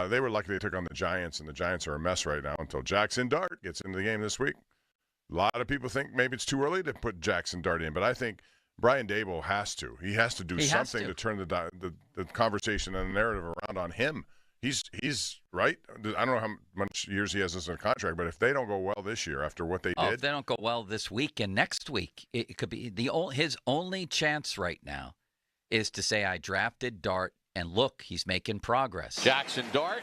They were lucky they took on the Giants, and the Giants are a mess right now until Jackson Dart gets into the game this week. A lot of people think maybe it's too early to put Jackson Dart in, but I think Brian Daboll has to. He has to do something to turn the conversation and the narrative around on him. He's right. I don't know how much years he has as a contract, but if they don't go well this year after what they did, If they don't go well this week and next week, it could be his only chance right now is to say, I drafted Dart, and look, he's making progress. Jackson Dart.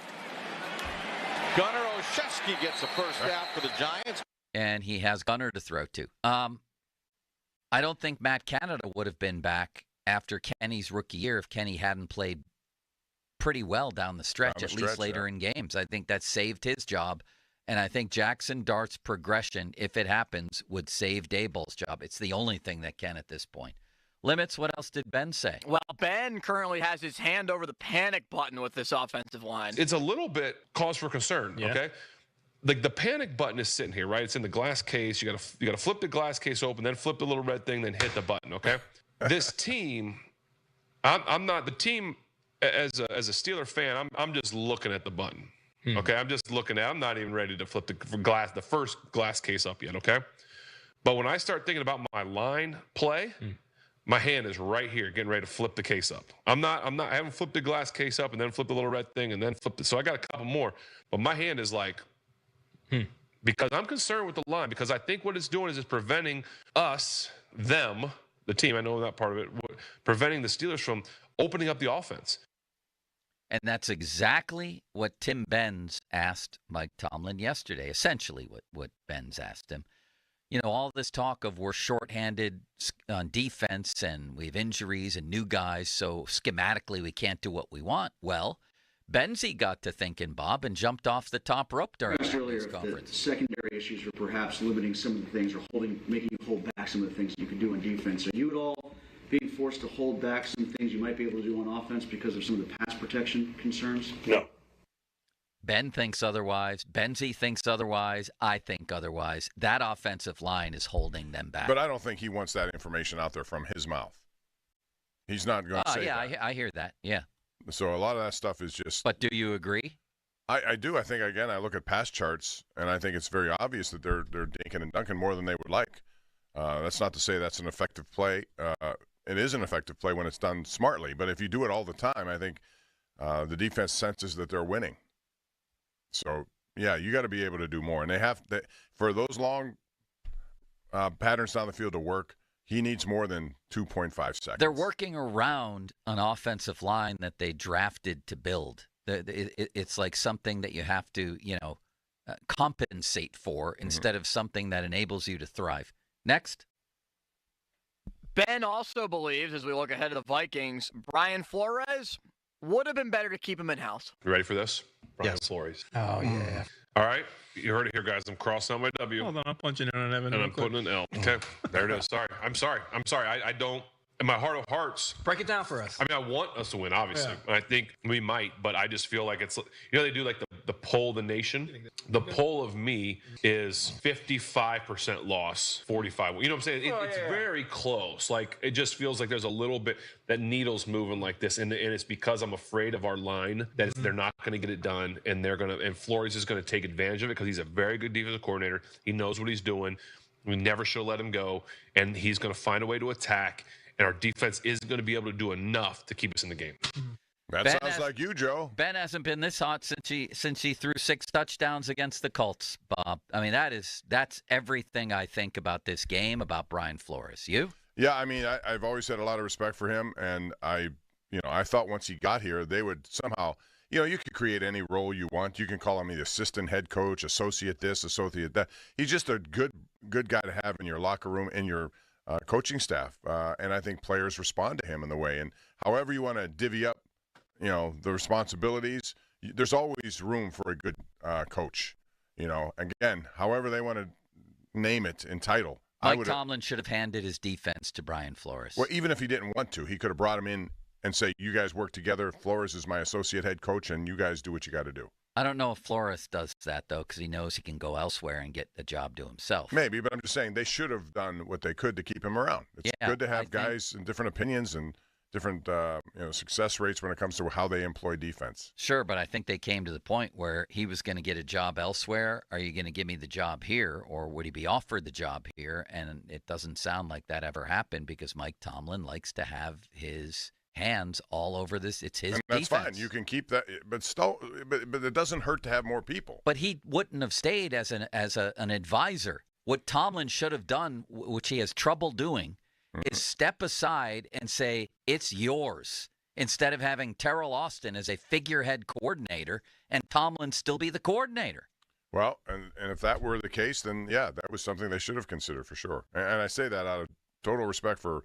Gunnar Olszewski gets the first down for the Giants. And he has Gunnar to throw to. I don't think Matt Canada would have been back after Kenny's rookie year if Kenny hadn't played pretty well down the stretch, at least later in games. I think that saved his job. And I think Jackson Dart's progression, if it happens, would save Daboll's job. It's the only thing that can at this point. Limits, what else did Ben say? Well, Ben currently has his hand over the panic button with this offensive line. It's a little bit cause for concern, okay? Like the panic button is sitting here, right? It's in the glass case. You gotta flip the glass case open, then flip the little red thing, then hit the button, okay? This team, I'm not the team as a Steeler fan, I'm just looking at the button. Okay, I'm just looking at. I'm not even ready to flip the first glass case up yet. Okay, but when I start thinking about my line play, my hand is right here, getting ready to flip the case up. I haven't flipped the glass case up and then flipped the little red thing and then flipped it. So I got a couple more, but my hand is like, because I'm concerned with the line, because I think what it's doing is it's preventing them, the team. I know that part of it, preventing the Steelers from opening up the offense. And that's exactly what Tim Benz asked Mike Tomlin yesterday, essentially what Benz asked him. all this talk of we're shorthanded on defense and we have injuries and new guys, so schematically we can't do what we want. Well, Benzie got to thinking, Bob, and jumped off the top rope during that news conference. The secondary issues were perhaps limiting some of the things or making you hold back some of the things you could do on defense. Are you at all being forced to hold back some things you might be able to do on offense because of some of the pass protection concerns? No. Ben thinks otherwise. Benzie thinks otherwise. I think otherwise. That offensive line is holding them back. But I don't think he wants that information out there from his mouth. He's not going to say that. I hear that. Yeah. So a lot of that stuff is just. But do you agree? I do. I think, again, I look at pass charts, and I think it's very obvious that they're dinking and dunking more than they would like. That's not to say that's an effective play. It is an effective play when it's done smartly. But if you do it all the time, I think the defense senses that they're winning. So, yeah, you got to be able to do more. And they have for those long patterns down the field to work, he needs more than 2.5 seconds. They're working around an offensive line that they drafted to build. It's like something that you have to, compensate for instead of something that enables you to thrive. Next. Ben also believes, as we look ahead to the Vikings, Brian Flores would have been better to keep him in-house. You ready for this? Brian Flores. Oh, yeah. All right. You heard it here, guys. I'm crossing out my W. Hold on. I'm punching in on Evan. And I'm putting an L. Okay. There it is. Sorry. I'm sorry. I don't. In my heart of hearts. Break it down for us. I mean, I want us to win, obviously. Yeah. I think we might, but I just feel like it's, they do like the poll of the nation. The poll of me is 55% loss, 45. You know what I'm saying? It's very close. Like, it just feels like there's a little bit that needle's moving like this. And it's because I'm afraid of our line that they're not going to get it done. And and Flores is going to take advantage of it because he's a very good defensive coordinator. He knows what he's doing. We never should let him go. And he's going to find a way to attack. And our defense isn't going to be able to do enough to keep us in the game. That sounds like you, Joe. Ben hasn't been this hot since he threw 6 touchdowns against the Colts, Bob. I mean, that's everything I think about this game, about Brian Flores. You? Yeah, I mean, I've always had a lot of respect for him, and I thought once he got here, they would somehow, you could create any role you want. You can call him the assistant head coach, associate this, associate that. He's just a good guy to have in your locker room, in your coaching staff, and I think players respond to him in the way. And however you want to divvy up, the responsibilities, there's always room for a good coach. Again, however they want to name it in title. Mike Tomlin should have handed his defense to Brian Flores. Well, even if he didn't want to, he could have brought him in and say, "You guys work together. Flores is my associate head coach, and you guys do what you got to do." I don't know if Flores does that, though, because he knows he can go elsewhere and get the job to himself. Maybe, but I'm just saying they should have done what they could to keep him around. It's good to have guys in different opinions and different success rates when it comes to how they employ defense. Sure, but I think they came to the point where he was going to get a job elsewhere. Are you going to give me the job here, or would he be offered the job here? And it doesn't sound like that ever happened because Mike Tomlin likes to have his hands all over this. It's his defense. That's fine. You can keep that, but it doesn't hurt to have more people. But he wouldn't have stayed as an advisor. What Tomlin should have done, which he has trouble doing, is step aside and say, it's yours, instead of having Terrell Austin as a figurehead coordinator and Tomlin still be the coordinator. Well, and if that were the case, then, yeah, that was something they should have considered for sure. And I say that out of total respect for,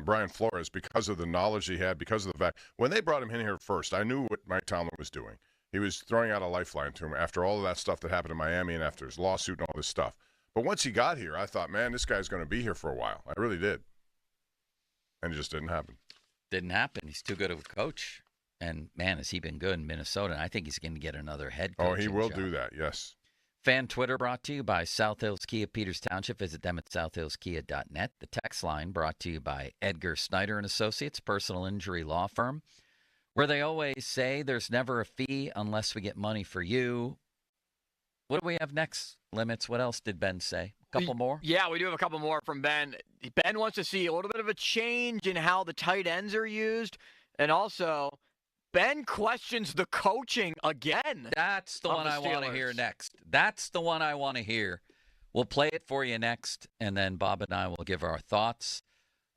Brian Flores, because of the knowledge he had, because of the fact when they brought him in here first, I knew what Mike Tomlin was doing. He was throwing out a lifeline to him after all of that stuff that happened in Miami and after his lawsuit and all this stuff. But once he got here, I thought, man, this guy's going to be here for a while. I really did. And it just didn't happen. Didn't happen. He's too good of a coach. And, man, has he been good in Minnesota. And I think he's going to get another head coach. Oh, he will do that, yes. Fan Twitter brought to you by South Hills Kia Peters Township. Visit them at southhillskia.net. The text line brought to you by Edgar Snyder and Associates, personal injury law firm, where they always say there's never a fee unless we get money for you. What do we have next, Limits? What else did Ben say? A couple more? Yeah, we do have a couple more from Ben. Ben wants to see a little bit of a change in how the tight ends are used. And also, Ben questions the coaching again. That's the one I want to hear next. That's the one I want to hear. We'll play it for you next, and then Bob and I will give our thoughts.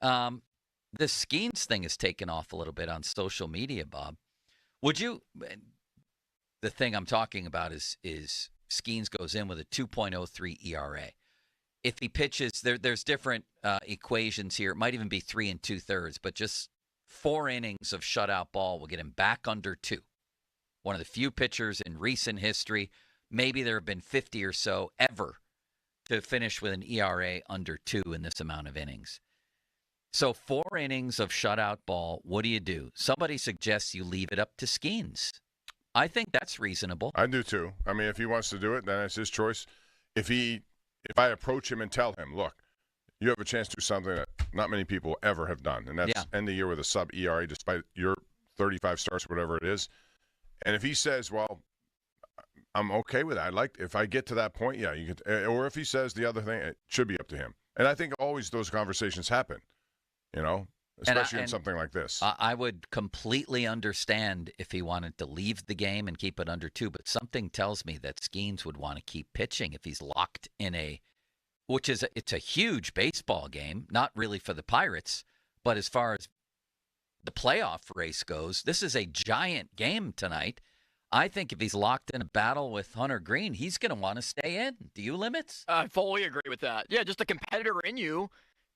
This Skeens thing has taken off a little bit on social media, Bob. Would you – the thing I'm talking about is Skeens goes in with a 2.03 ERA. If he pitches, there's different equations here. It might even be 3 2/3, but just 4 innings of shutout ball will get him back under 2. One of the few pitchers in recent history, maybe there have been 50 or so ever, to finish with an ERA under 2 in this amount of innings. So 4 innings of shutout ball, what do? Somebody suggests you leave it up to Skeens. I think that's reasonable. I do too. I mean, if he wants to do it, then it's his choice. If I approach him and tell him, look, you have a chance to do something that not many people ever have done, and that's end the year with a sub ERA despite your 35 starts, whatever it is. And if he says, well, I'm okay with that. If I get to that point, yeah, you could. Or if he says the other thing, it should be up to him. And I think always those conversations happen, especially in something like this. I would completely understand if he wanted to leave the game and keep it under 2, but something tells me that Skeens would want to keep pitching if he's locked in it's a huge baseball game, not really for the Pirates, but as far as the playoff race goes, this is a giant game tonight. I think if he's locked in a battle with Hunter Green, he's going to want to stay in. Do you, Limits? I fully agree with that. Yeah, just the competitor in you.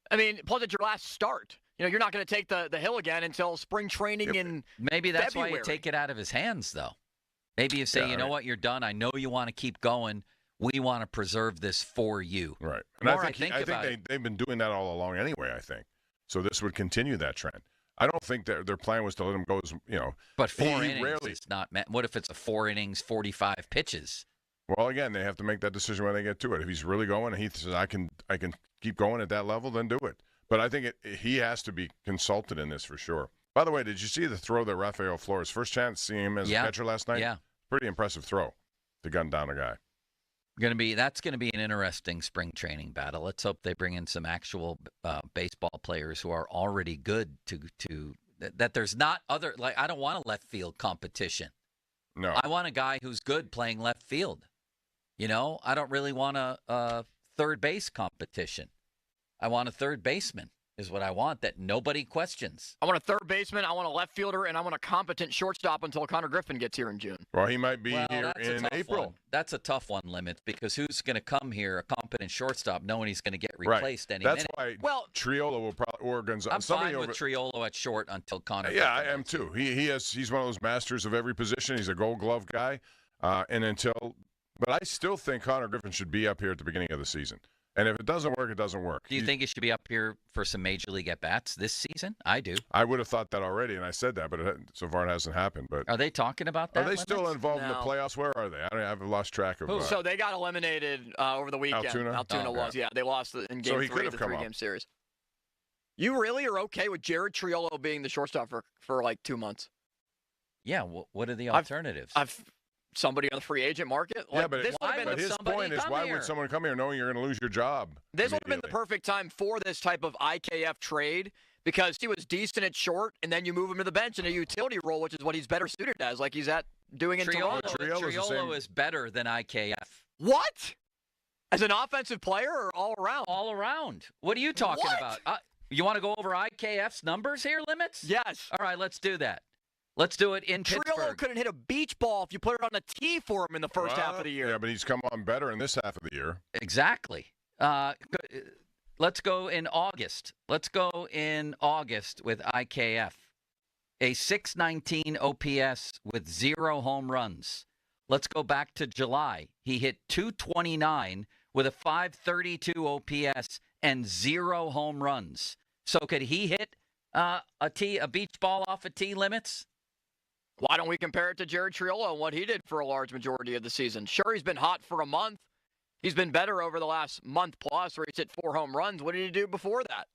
I mean, plus it's your last start. You're not going to take the hill again until spring training in Maybe that's February. why you take it out of his hands, though. Maybe you say, what, you're done. I know you want to keep going. We want to preserve this for you. Right. And I think they've been doing that all along anyway, I think. So this would continue that trend. I don't think that their plan was to let him go as, But 4 innings is not – what if it's a 4 innings, 45 pitches? Well, again, they have to make that decision when they get to it. If he's really going and he says, I can keep going at that level, then do it. But I think he has to be consulted in this for sure. By the way, did you see the throw that Rafael Flores, first chance seeing him as a catcher last night? Yeah. Pretty impressive throw to gun down a guy. That's going to be an interesting spring training battle. Let's hope they bring in some actual baseball players who are already good to that there's not other, I don't want a left field competition. No. I want a guy who's good playing left field. I don't really want a third base competition. I want a third baseman is what I want that nobody questions. I want a third baseman, I want a left fielder, and I want a competent shortstop until Connor Griffin gets here in June. Well, he might be here in April. That's a tough one, Limit, because who's going to come here, a competent shortstop, knowing he's going to get replaced any minute? That's why Triolo will probably, or Gonzalez. I'm fine with Triolo at short until Connor Griffin. I am too. He's one of those masters of every position. He's a Gold Glove guy. But I still think Connor Griffin should be up here at the beginning of the season. And if it doesn't work, it doesn't work. Do you think he should be up here for some Major League at-bats this season? I do. I would have thought that already, and I said that, but so far it hasn't happened. But are they talking about that? Are they still involved in the playoffs? Where are they? I've lost track of. So they got eliminated over the weekend. Altoona was. Yeah, they lost in Game 3 of the 3-game series. You really are okay with Jared Triolo being the shortstop for like 2 months? Yeah. What are the alternatives? Somebody on the free agent market? But his point is, why would someone come here knowing you're going to lose your job? This would have been the perfect time for this type of IKF trade because he was decent at short, and then you move him to the bench in a utility role, which is what he's better suited as, like he's doing in Toronto. Triolo is better than IKF. What? As an offensive player or all around? All around. What are you talking about? You want to go over IKF's numbers here, Limits? Yes. All right, let's do that. Let's do it in Pittsburgh. Triolo couldn't hit a beach ball if you put it on a tee for him in the first half of the year. Yeah, but he's come on better in this half of the year. Exactly. Let's go in August. Let's go in August with IKF. A 619 OPS with 0 home runs. Let's go back to July. He hit 229 with a 532 OPS and 0 home runs. So could he hit a beach ball off a tee, Limits? Why don't we compare it to Jared Triolo and what he did for a large majority of the season? Sure, he's been hot for a month. He's been better over the last month plus where he's hit 4 home runs. What did he do before that?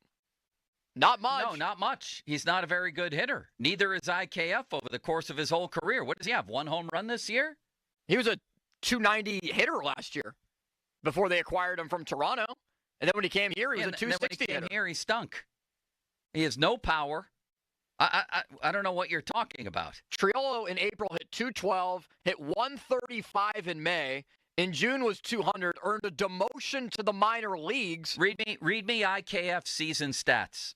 Not much. No, not much. He's not a very good hitter. Neither is IKF over the course of his whole career. What does he have, 1 home run this year? He was a 290 hitter last year before they acquired him from Toronto. And then when he came here, he was a 260 hitter. When he came hitter. Here, he stunk. He has no power. I don't know what you're talking about. Triolo in April hit 212, hit 135 in May. In June was 200, earned a demotion to the minor leagues. Read me IKF season stats.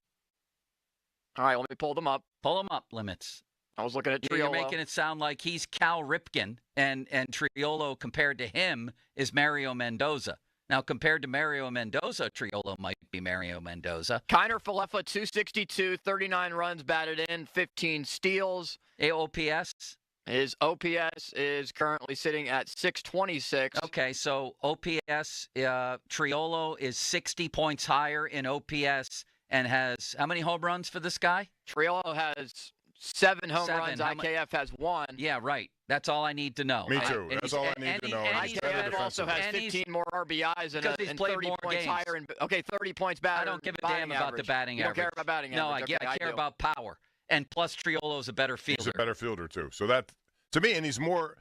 All right, let me pull them up. Pull them up, Limits. I was looking at Triolo. You're making it sound like he's Cal Ripken, and Triolo compared to him is Mario Mendoza. Now, compared to Mario Mendoza, Triolo might be Mario Mendoza. Kiner Falefa, 262, 39 runs batted in, 15 steals. OPS? His OPS is currently sitting at 626. Okay, so OPS, Triolo is 60 points higher in OPS and has how many home runs for this guy? Triolo has 7 home runs. IKF has 1. Yeah, right. That's all I need to know. Me too. That's all I need to know. IKF also has 15 more RBIs and, he's and played 30 more points games. higher. 30 points better. I don't give a damn about the batting you average. You don't care about batting no, average. I care do. about power. And plus, Triolo's a better fielder. He's a better fielder, too. So that, to me, and he's more,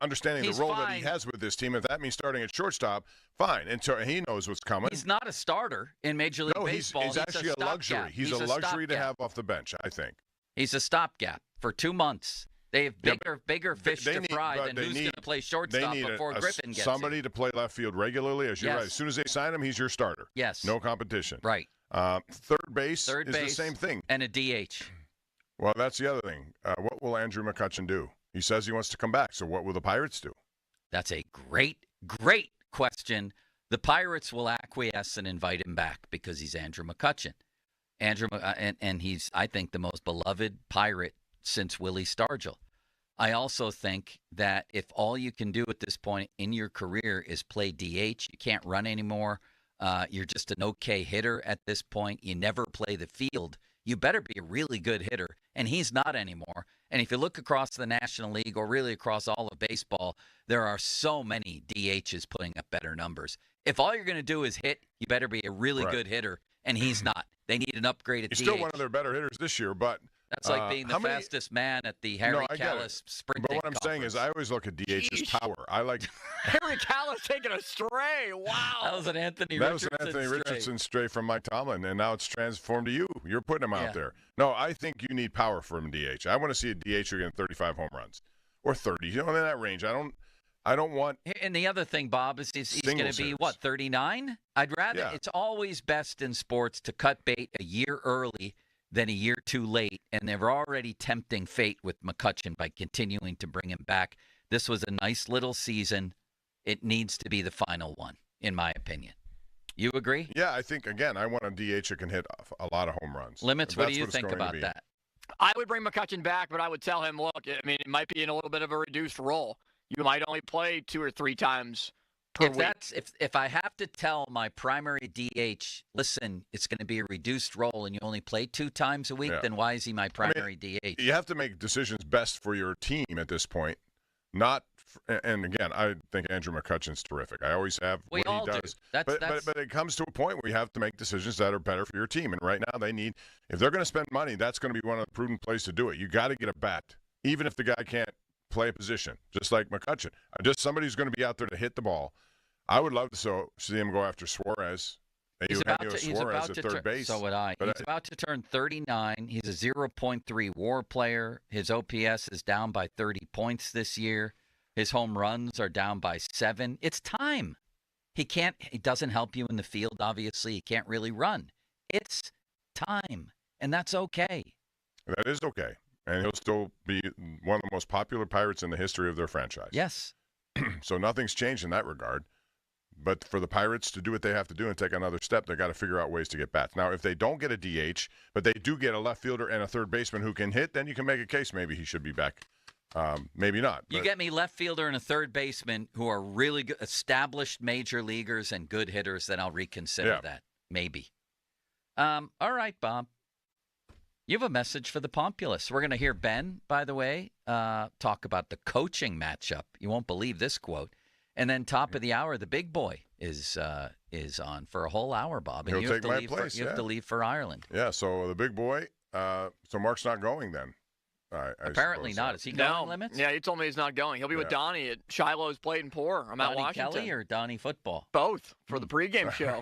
understanding the role that he has with this team. If that means starting at shortstop, fine. And so he knows what's coming. He's not a starter in Major League Baseball. He's actually a luxury. Stopgap. He's a luxury to have off the bench, I think. He's a stopgap for 2 months. They have bigger fish to fry than who's going to play shortstop before Griffin gets somebody to play left field regularly. As you're Yes. right. As soon as they sign him, he's your starter. Yes. No competition. Right. Third base is the same thing. And a DH. Well, that's the other thing. What will Andrew McCutchen do? He says he wants to come back. So what will the Pirates do? That's a great question. The Pirates will acquiesce and invite him back because he's Andrew McCutchen. And he's, I think, the most beloved Pirate since Willie Stargell. I also think that if all you can do at this point in your career is play DH, you can't run anymore, you're just an okay hitter at this point, you never play the field, you better be a really good hitter, and he's not anymore. And if you look across the National League or really across all of baseball, there are so many DHs putting up better numbers. If all you're going to do is hit, you better be a really good hitter, and he's not. They need an upgraded DH. He's still one of their better hitters this year, but that's like being the fastest man at the Harry Callis sprinting But what I'm saying is I always look at DH as power. I like Harry Callis taking a stray. Wow. That was an Anthony Richardson stray from Mike Tomlin, and now it's transformed to you. You're putting him out there. No, I think you need power from DH. I want to see a DH who getting 35 home runs or 30. In that range. I don't want. And the other thing, Bob, is he's going to be, what, 39? I'd rather, it's always best in sports to cut bait a year early than a year too late, and they're already tempting fate with McCutchen by continuing to bring him back. This was a nice little season. It needs to be the final one, in my opinion. You agree? Yeah, I think, again, I want a DH that can hit a lot of home runs. Limits, what do you think about that? I would bring McCutchen back, but I would tell him, look, I mean, it might be in a little bit of a reduced role. You might only play 2 or 3 times per week. If I have to tell my primary DH, listen, it's going to be a reduced role and you only play 2 times a week, then why is he my primary DH? You have to make decisions best for your team at this point. And again, I think Andrew McCutchen's terrific. I always have we what all he does. Do. But it comes to a point where you have to make decisions that are better for your team. And right now they need, if they're going to spend money, that's going to be one of the prudent plays to do it. You got to get a bat, even if the guy can't play a position, just like McCutchen. Just somebody who's going to be out there to hit the ball. I would love to see him go after Suarez. He's about to at third base. So would I. He's about to turn 39. He's a 0.3 WAR player. His OPS is down by 30 points this year. His home runs are down by 7. It's time. He doesn't help you in the field, obviously. He can't really run. It's time, and that's okay. That is okay. And he'll still be one of the most popular Pirates in the history of their franchise. Yes. So nothing's changed in that regard. But for the Pirates to do what they have to do and take another step, they've got to figure out ways to get bats. Now, if they don't get a DH, but they do get a left fielder and a third baseman who can hit, then you can make a case maybe he should be back. Maybe not. You get me left fielder and a third baseman who are really good, established major leaguers and good hitters, then I'll reconsider that. Maybe. All right, Bob. You have a message for the Populace. We're going to hear Ben, by the way, talk about the coaching matchup. You won't believe this quote. And then top of the hour, the big boy is on for a whole hour, Bob. And He'll take my place. You have to leave for Ireland. Yeah, so the big boy, so Mark's not going then. Apparently not. Is he going limits? Yeah, he told me he's not going. He'll be with Donnie at Shiloh's Plate and Pour. I'm at Washington. Kelly or Donnie football? Both for the pregame show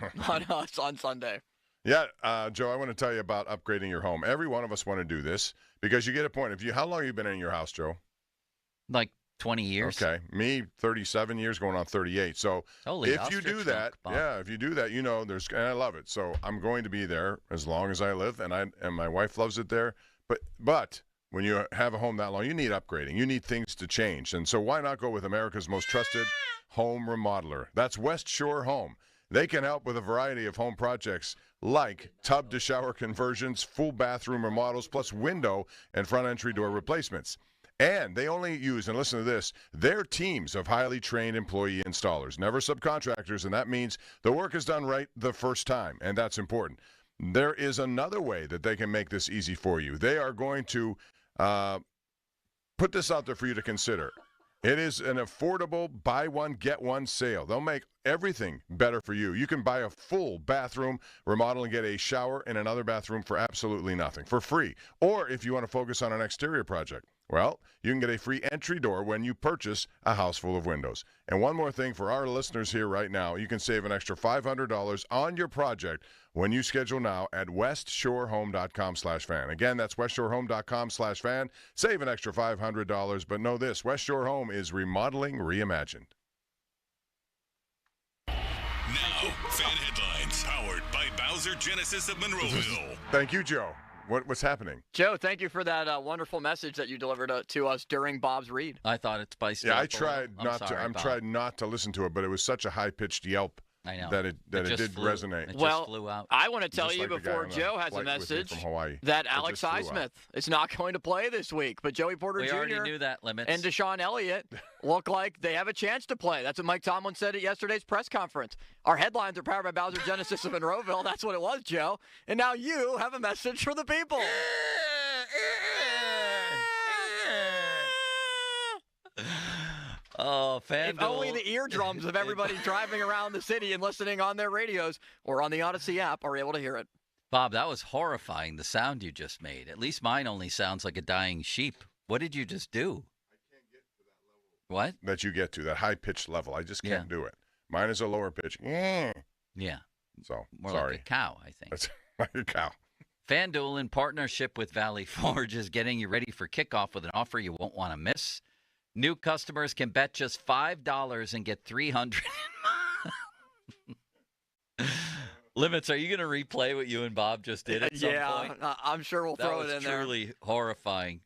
on Sunday. Yeah, Joe, I want to tell you about upgrading your home. Every one of us want to do this because you get a point. How long have you been in your house, Joe? Like 20 years. Okay. Me, 37 years, going on 38. So if you do that, if you do that, and I love it. So I'm going to be there as long as I live, and my wife loves it there. But when you have a home that long, you need upgrading. You need things to change. And so why not go with America's most trusted home remodeler? That's West Shore Home. They can help with a variety of home projects like tub-to-shower conversions, full bathroom remodels, plus window and front entry door replacements. And they only use, and listen to this, their teams of highly trained employee installers, never subcontractors, and that means the work is done right the first time, and that's important. There is another way that they can make this easy for you. They are going to put this out there for you to consider. It is an affordable buy one, get one sale. They'll make everything better for you. You can buy a full bathroom remodel and get a shower and another bathroom for absolutely nothing, for free. Or if you want to focus on an exterior project, well, you can get a free entry door when you purchase a house full of windows. And one more thing for our listeners here right now, you can save an extra $500 on your project when you schedule now at westshorehome.com/fan. Again, that's westshorehome.com/fan. Save an extra $500, but know this, West Shore Home is remodeling reimagined. Now, fan headlines powered by Bowser Genesis of Monroeville. Thank you, Joe. What's happening? Joe, thank you for that wonderful message that you delivered to us during Bob's read. I thought it spiced Yeah, up I tried tried not to listen to it, but it was such a high-pitched yelp. I know. That it did resonate. It well, just flew out. I want to tell Just you like the guy before on the Joe has a flight with me message from Hawaii. that It Alex just flew out. Highsmith is not going to play this week, but Joey Porter We Jr. already knew that, Limits. and Deshaun Elliott look like they have a chance to play. That's what Mike Tomlin said at yesterday's press conference. Our headlines are powered by Bowser Genesis of Monroeville. That's what it was, Joe. And now you have a message for the people. Oh, FanDuel. If only the eardrums of everybody driving around the city and listening on their radios or on the Odyssey app are able to hear it. Bob, that was horrifying, the sound you just made. At least mine only sounds like a dying sheep. What did you just do? I can't get to that level. What? That you get to, that high-pitched level. I just can't do it. Mine is a lower pitch. Yeah. So, More sorry. like a cow, I think. That's like a cow. FanDuel, in partnership with Valley Forge, is getting you ready for kickoff with an offer you won't want to miss. New customers can bet just $5 and get $300. Limits, are you going to replay what you and Bob just did at some point? Yeah, I'm sure we'll throw it in there. That was truly horrifying.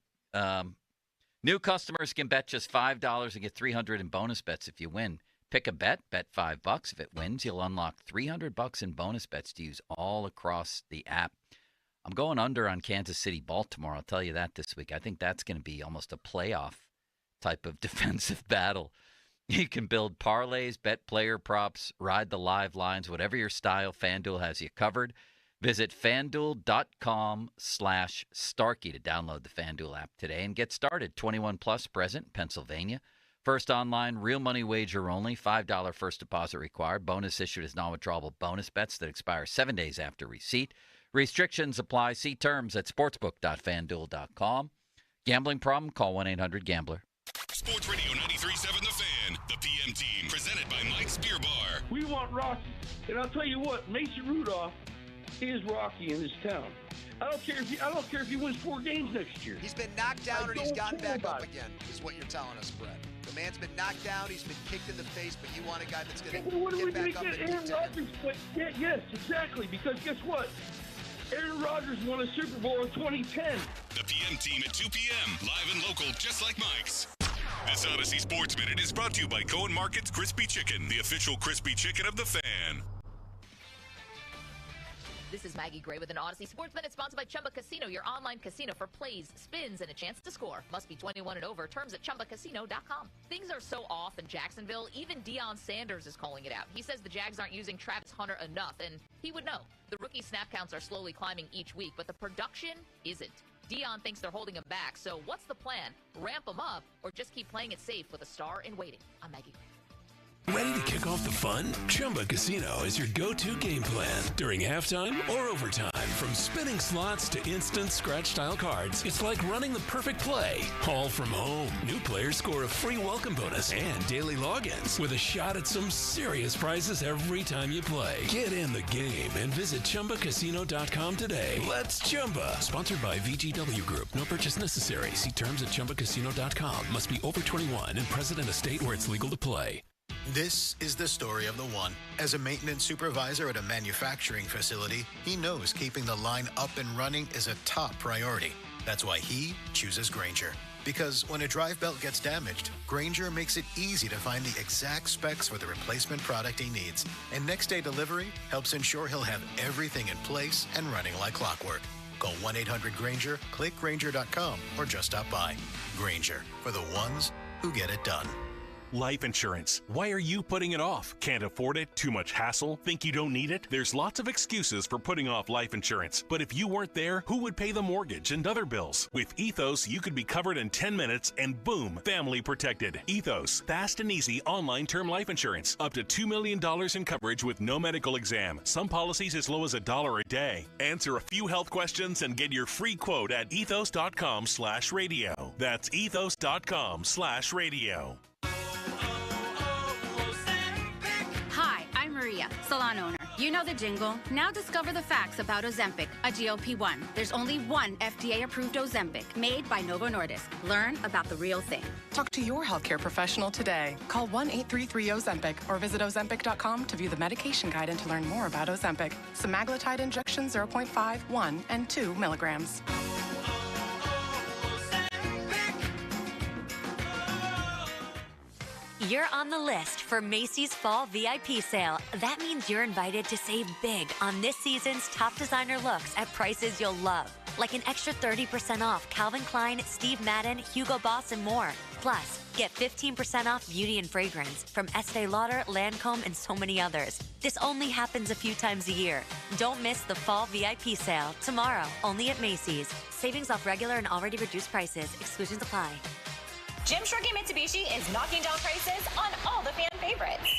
New customers can bet just $5 and get $300 in bonus bets if you win. Pick a bet $5. If it wins, you'll unlock $300 in bonus bets to use all across the app. I'm going under on Kansas City, Baltimore. I'll tell you that this week. I think that's going to be almost a playoff type of defensive battle. You can build parlays, bet player props, ride the live lines, whatever your style, FanDuel has you covered. Visit FanDuel.com/Starkey to download the FanDuel app today and get started. 21 plus, present, Pennsylvania. First online, real money wager only, $5 first deposit required. Bonus issued as non-withdrawable bonus bets that expire 7 days after receipt. Restrictions apply. See terms at sportsbook.fanduel.com. Gambling problem? Call 1-800-GAMBLER. Sports Radio 93.7 The Fan, the PM team, presented by Mike's Beer Bar. We want Rocky. And I'll tell you what, Mason Rudolph is Rocky in this town. I don't care if he wins 4 games next year. He's been knocked down and he's gotten back up again, is what you're telling us, Brett. The man's been knocked down, he's been kicked in the face, but you want a guy that's going to get back up and keep Aaron Rodgers, yes, exactly, because guess what? Aaron Rodgers won a Super Bowl in 2010. The PM team at 2 p.m., live and local, just like Mike's. This Odyssey Sports Minute is brought to you by Cohen Market's Crispy Chicken, the official crispy chicken of the Fan. This is Maggie Gray with an Odyssey Sports Minute sponsored by Chumba Casino, your online casino for plays, spins, and a chance to score. Must be 21 and over. Terms at ChumbaCasino.com. Things are so off in Jacksonville, even Deion Sanders is calling it out. He says the Jags aren't using Travis Hunter enough, and he would know. The rookie snap counts are slowly climbing each week, but the production isn't. Deion thinks they're holding him back, so what's the plan? Ramp him up, or just keep playing it safe with a star in waiting? I'm Maggie Gray. Ready to kick off the fun? Chumba Casino is your go-to game plan during halftime or overtime. From spinning slots to instant scratch-style cards, it's like running the perfect play, all from home. New players score a free welcome bonus and daily logins with a shot at some serious prizes every time you play. Get in the game and visit ChumbaCasino.com today. Let's Chumba. Sponsored by VGW Group. No purchase necessary. See terms at ChumbaCasino.com. Must be over 21 and present in a state where it's legal to play. This is the story of the one. As a maintenance supervisor at a manufacturing facility, he knows keeping the line up and running is a top priority. That's why he chooses Grainger. Because when a drive belt gets damaged, Grainger makes it easy to find the exact specs for the replacement product he needs. And next day delivery helps ensure he'll have everything in place and running like clockwork. Call 1-800-GRAINGER, click Grainger.com, or just stop by. Grainger, for the ones who get it done. Life insurance. Why are you putting it off? Can't afford it? Too much hassle? Think you don't need it? There's lots of excuses for putting off life insurance. But if you weren't there, who would pay the mortgage and other bills? With Ethos, you could be covered in 10 minutes and boom, family protected. Ethos, fast and easy online term life insurance. Up to $2 million in coverage with no medical exam. Some policies as low as $1 a day. Answer a few health questions and get your free quote at ethos.com/radio. That's ethos.com/radio. Hi, I'm Maria, salon owner. You know the jingle. Now discover the facts about Ozempic, a GLP-1. There's only one FDA-approved Ozempic made by Novo Nordisk. Learn about the real thing. Talk to your healthcare professional today. Call 1-833-OZEMPIC or visit Ozempic.com to view the medication guide and to learn more about Ozempic. Semaglutide injection 0.5, 1, and 2 milligrams. You're on the list for Macy's Fall VIP Sale. That means you're invited to save big on this season's top designer looks at prices you'll love. Like an extra 30% off Calvin Klein, Steve Madden, Hugo Boss, and more. Plus, get 15% off beauty and fragrance from Estee Lauder, Lancome, and so many others. This only happens a few times a year. Don't miss the Fall VIP Sale tomorrow, only at Macy's. Savings off regular and already reduced prices. Exclusions apply. Jim Shorkey Mitsubishi is knocking down prices on all the fan favorites.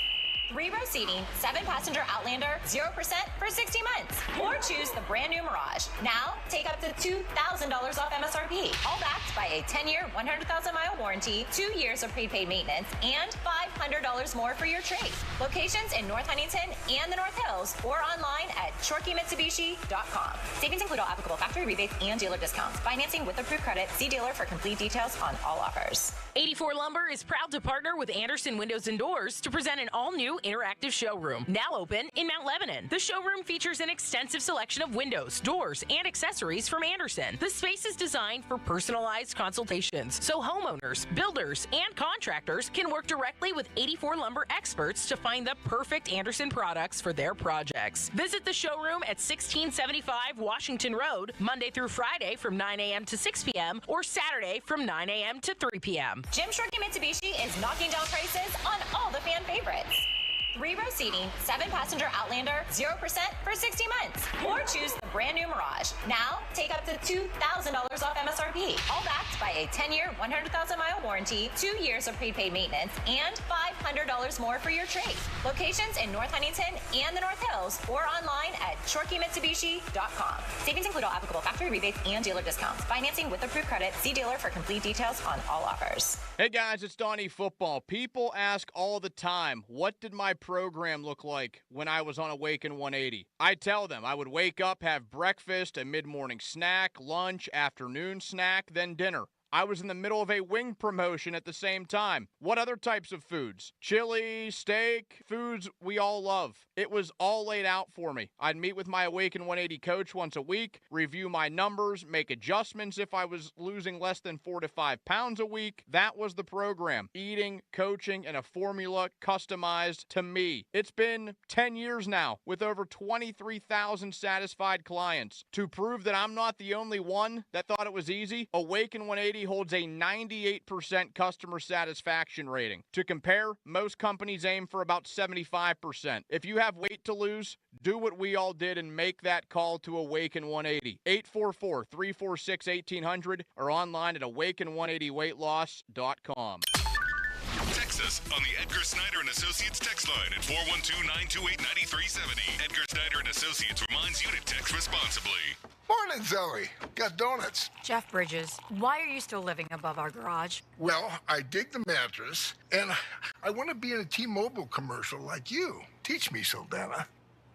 3-row seating, 7-passenger Outlander, 0% for 60 months. Or choose the brand new Mirage. Now, take up to $2,000 off MSRP. All backed by a 10-year, 100,000-mile warranty, 2 years of prepaid maintenance, and $500 more for your trade. Locations in North Huntington and the North Hills, or online at ShorkeyMitsubishi.com. Savings include all applicable factory rebates and dealer discounts. Financing with approved credit. See dealer for complete details on all offers. 84 Lumber is proud to partner with Anderson Windows and Doors to present an all-new interactive showroom, now open in Mount Lebanon. The showroom features an extensive selection of windows, doors, and accessories from Anderson. The space is designed for personalized consultations, so homeowners, builders, and contractors can work directly with 84 Lumber experts to find the perfect Anderson products for their projects. Visit the showroom at 1675 Washington Road, Monday through Friday from 9 a.m. to 6 p.m. or Saturday from 9 a.m. to 3 p.m. Jim Shorkey Mitsubishi is knocking down prices on all the fan favorites. 3-row seating, 7-passenger Outlander, 0% for 60 months. Or choose the brand new Mirage. Now, take up to $2,000 off MSRP. All backed by a 10-year, 100,000-mile warranty, 2 years of prepaid maintenance, and $500 more for your trade. Locations in North Huntington and the North Hills, or online at ShorkeyMitsubishi.com. Savings include all applicable factory rebates and dealer discounts. Financing with approved credit. See dealer for complete details on all offers. Hey guys, it's Donnie Football. People ask all the time, what did my program look like when I was on Awaken 180? I tell them I would wake up, have breakfast, a mid-morning snack, lunch, afternoon snack, then dinner. I was in the middle of a wing promotion at the same time. What other types of foods? Chili, steak, foods we all love. It was all laid out for me. I'd meet with my Awaken 180 coach once a week, review my numbers, make adjustments if I was losing less than 4 to 5 pounds a week. That was the program. Eating, coaching, and a formula customized to me. It's been 10 years now with over 23,000 satisfied clients. To prove that I'm not the only one that thought it was easy, Awaken 180 holds a 98% customer satisfaction rating. To compare, most companies aim for about 75%. If you have weight to lose, do what we all did and make that call to Awaken 180. 844-346-1800 or online at awaken180weightloss.com. Text us on the Edgar Snyder & Associates text line at 412-928-9370. Edgar Snyder & Associates reminds you to text responsibly. Morning, Zoe. Got donuts. Jeff Bridges, why are you still living above our garage? Well, I dig the mattress, and I want to be in a T-Mobile commercial like you. Teach me, Saldana.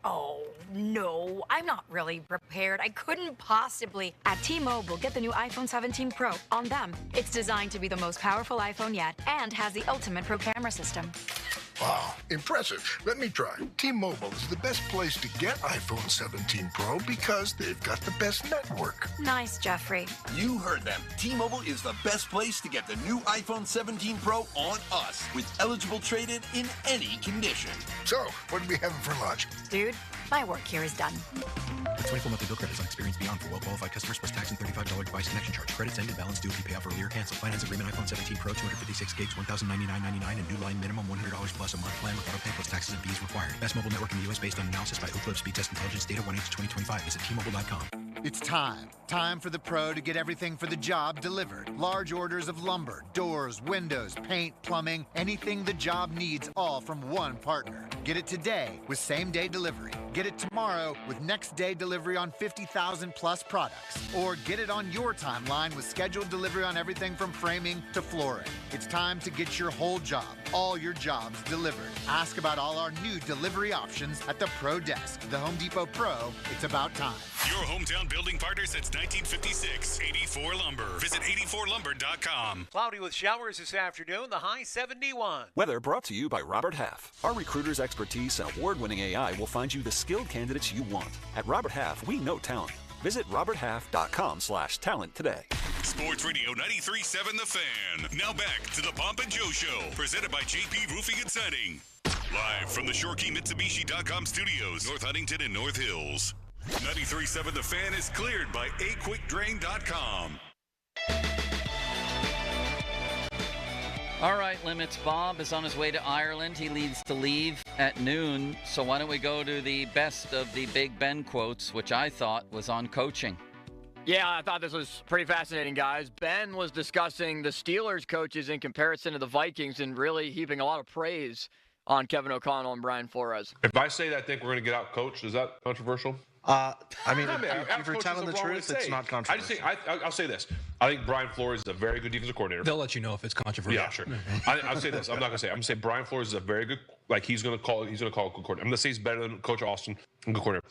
Oh, no, I'm not really prepared. I couldn't possibly. At T-Mobile, get the new iPhone 17 Pro on them. It's designed to be the most powerful iPhone yet and has the ultimate Pro camera system. Wow, impressive. Let me try. T-Mobile is the best place to get iPhone 17 Pro because they've got the best network. Nice, Jeffrey. You heard them. T-Mobile is the best place to get the new iPhone 17 Pro on us with eligible trade-in in any condition. So, what are we having for lunch? Dude, my work here is done. The 24 monthly bill credits on experience beyond for well-qualified customers plus tax and $35 device connection charge. Credits end and balance due if you pay off earlier. Cancel. Finance agreement iPhone 17 Pro 256 gigs, $1,099.99 and new line minimum $100 plus a month plan with auto pay plus taxes and fees required. Best mobile network in the U.S. based on analysis by Ookla Speed Test Intelligence data 1H2025. Visit T-Mobile.com. It's time. Time for the pro to get everything for the job delivered. Large orders of lumber, doors, windows, paint, plumbing, anything the job needs, all from one partner. Get it today with same-day delivery. Get it tomorrow with next-day delivery on 50,000 plus products. Or get it on your timeline with scheduled delivery on everything from framing to flooring. It's time to get your whole job, all your jobs delivered. Ask about all our new delivery options at the Pro Desk. The Home Depot Pro, it's about time. Your hometown building partner since 1956. 84 Lumber. Visit 84lumber.com. Cloudy with showers this afternoon, the high 71. Weather brought to you by Robert Half. Our recruiters' expertise and award-winning AI will find you the skilled candidates you want. At Robert Half, we know talent. Visit roberthalf.com/talent today. Sports Radio 93.7 The Fan. Now back to the Pomp and Joe Show, presented by JP Roofing and Siding. Live from the ShoreKeyMitsubishi.com studios, North Huntington and North Hills. 93.7 The Fan is cleared by AQuickDrain.com. All right, Limits. Bob is on his way to Ireland. He needs to leave at noon. So why don't we go to the best of the Big Ben quotes, which I thought was on coaching. Yeah, I thought this was pretty fascinating, guys. Ben was discussing the Steelers coaches in comparison to the Vikings and really heaping a lot of praise on Kevin O'Connell and Brian Flores. If I say that I think we're going to get out coached, is that controversial? I mean, if you're telling the truth, it's not controversial. I'll say this. I think Brian Flores is a very good defensive coordinator. They'll let you know if it's controversial. Yeah, sure. I'll say this. I'm not going to say it. I'm going to say Brian Flores is a very good, he's going to call a good coordinator. I'm going to say he's better than Coach Austin, a good coordinator.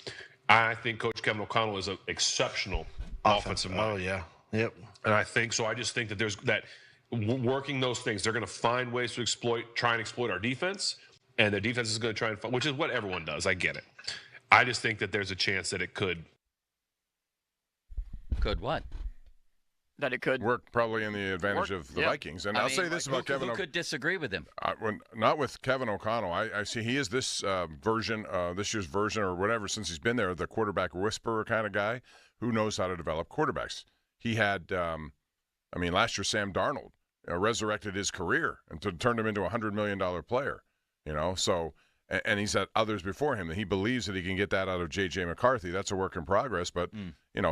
I think Coach Kevin O'Connell is an exceptional offensive mind. Oh, yeah. Yep. And I just think that there's that working those things. They're going to find ways to try and exploit our defense, and the defense is going to try and find, which is what everyone does. I get it. I just think that there's a chance that it could. Could what? That it could work probably in the advantage of the Vikings. And I'll say this about Kevin. Who could disagree with him? Not with Kevin O'Connell. I see he is this this year's version or whatever since he's been there, the quarterback whisperer kind of guy who knows how to develop quarterbacks. He had, last year Sam Darnold resurrected his career and turned him into a $100 million player. So. And he's had others before him, and he believes that he can get that out of J.J. McCarthy. That's a work in progress, but,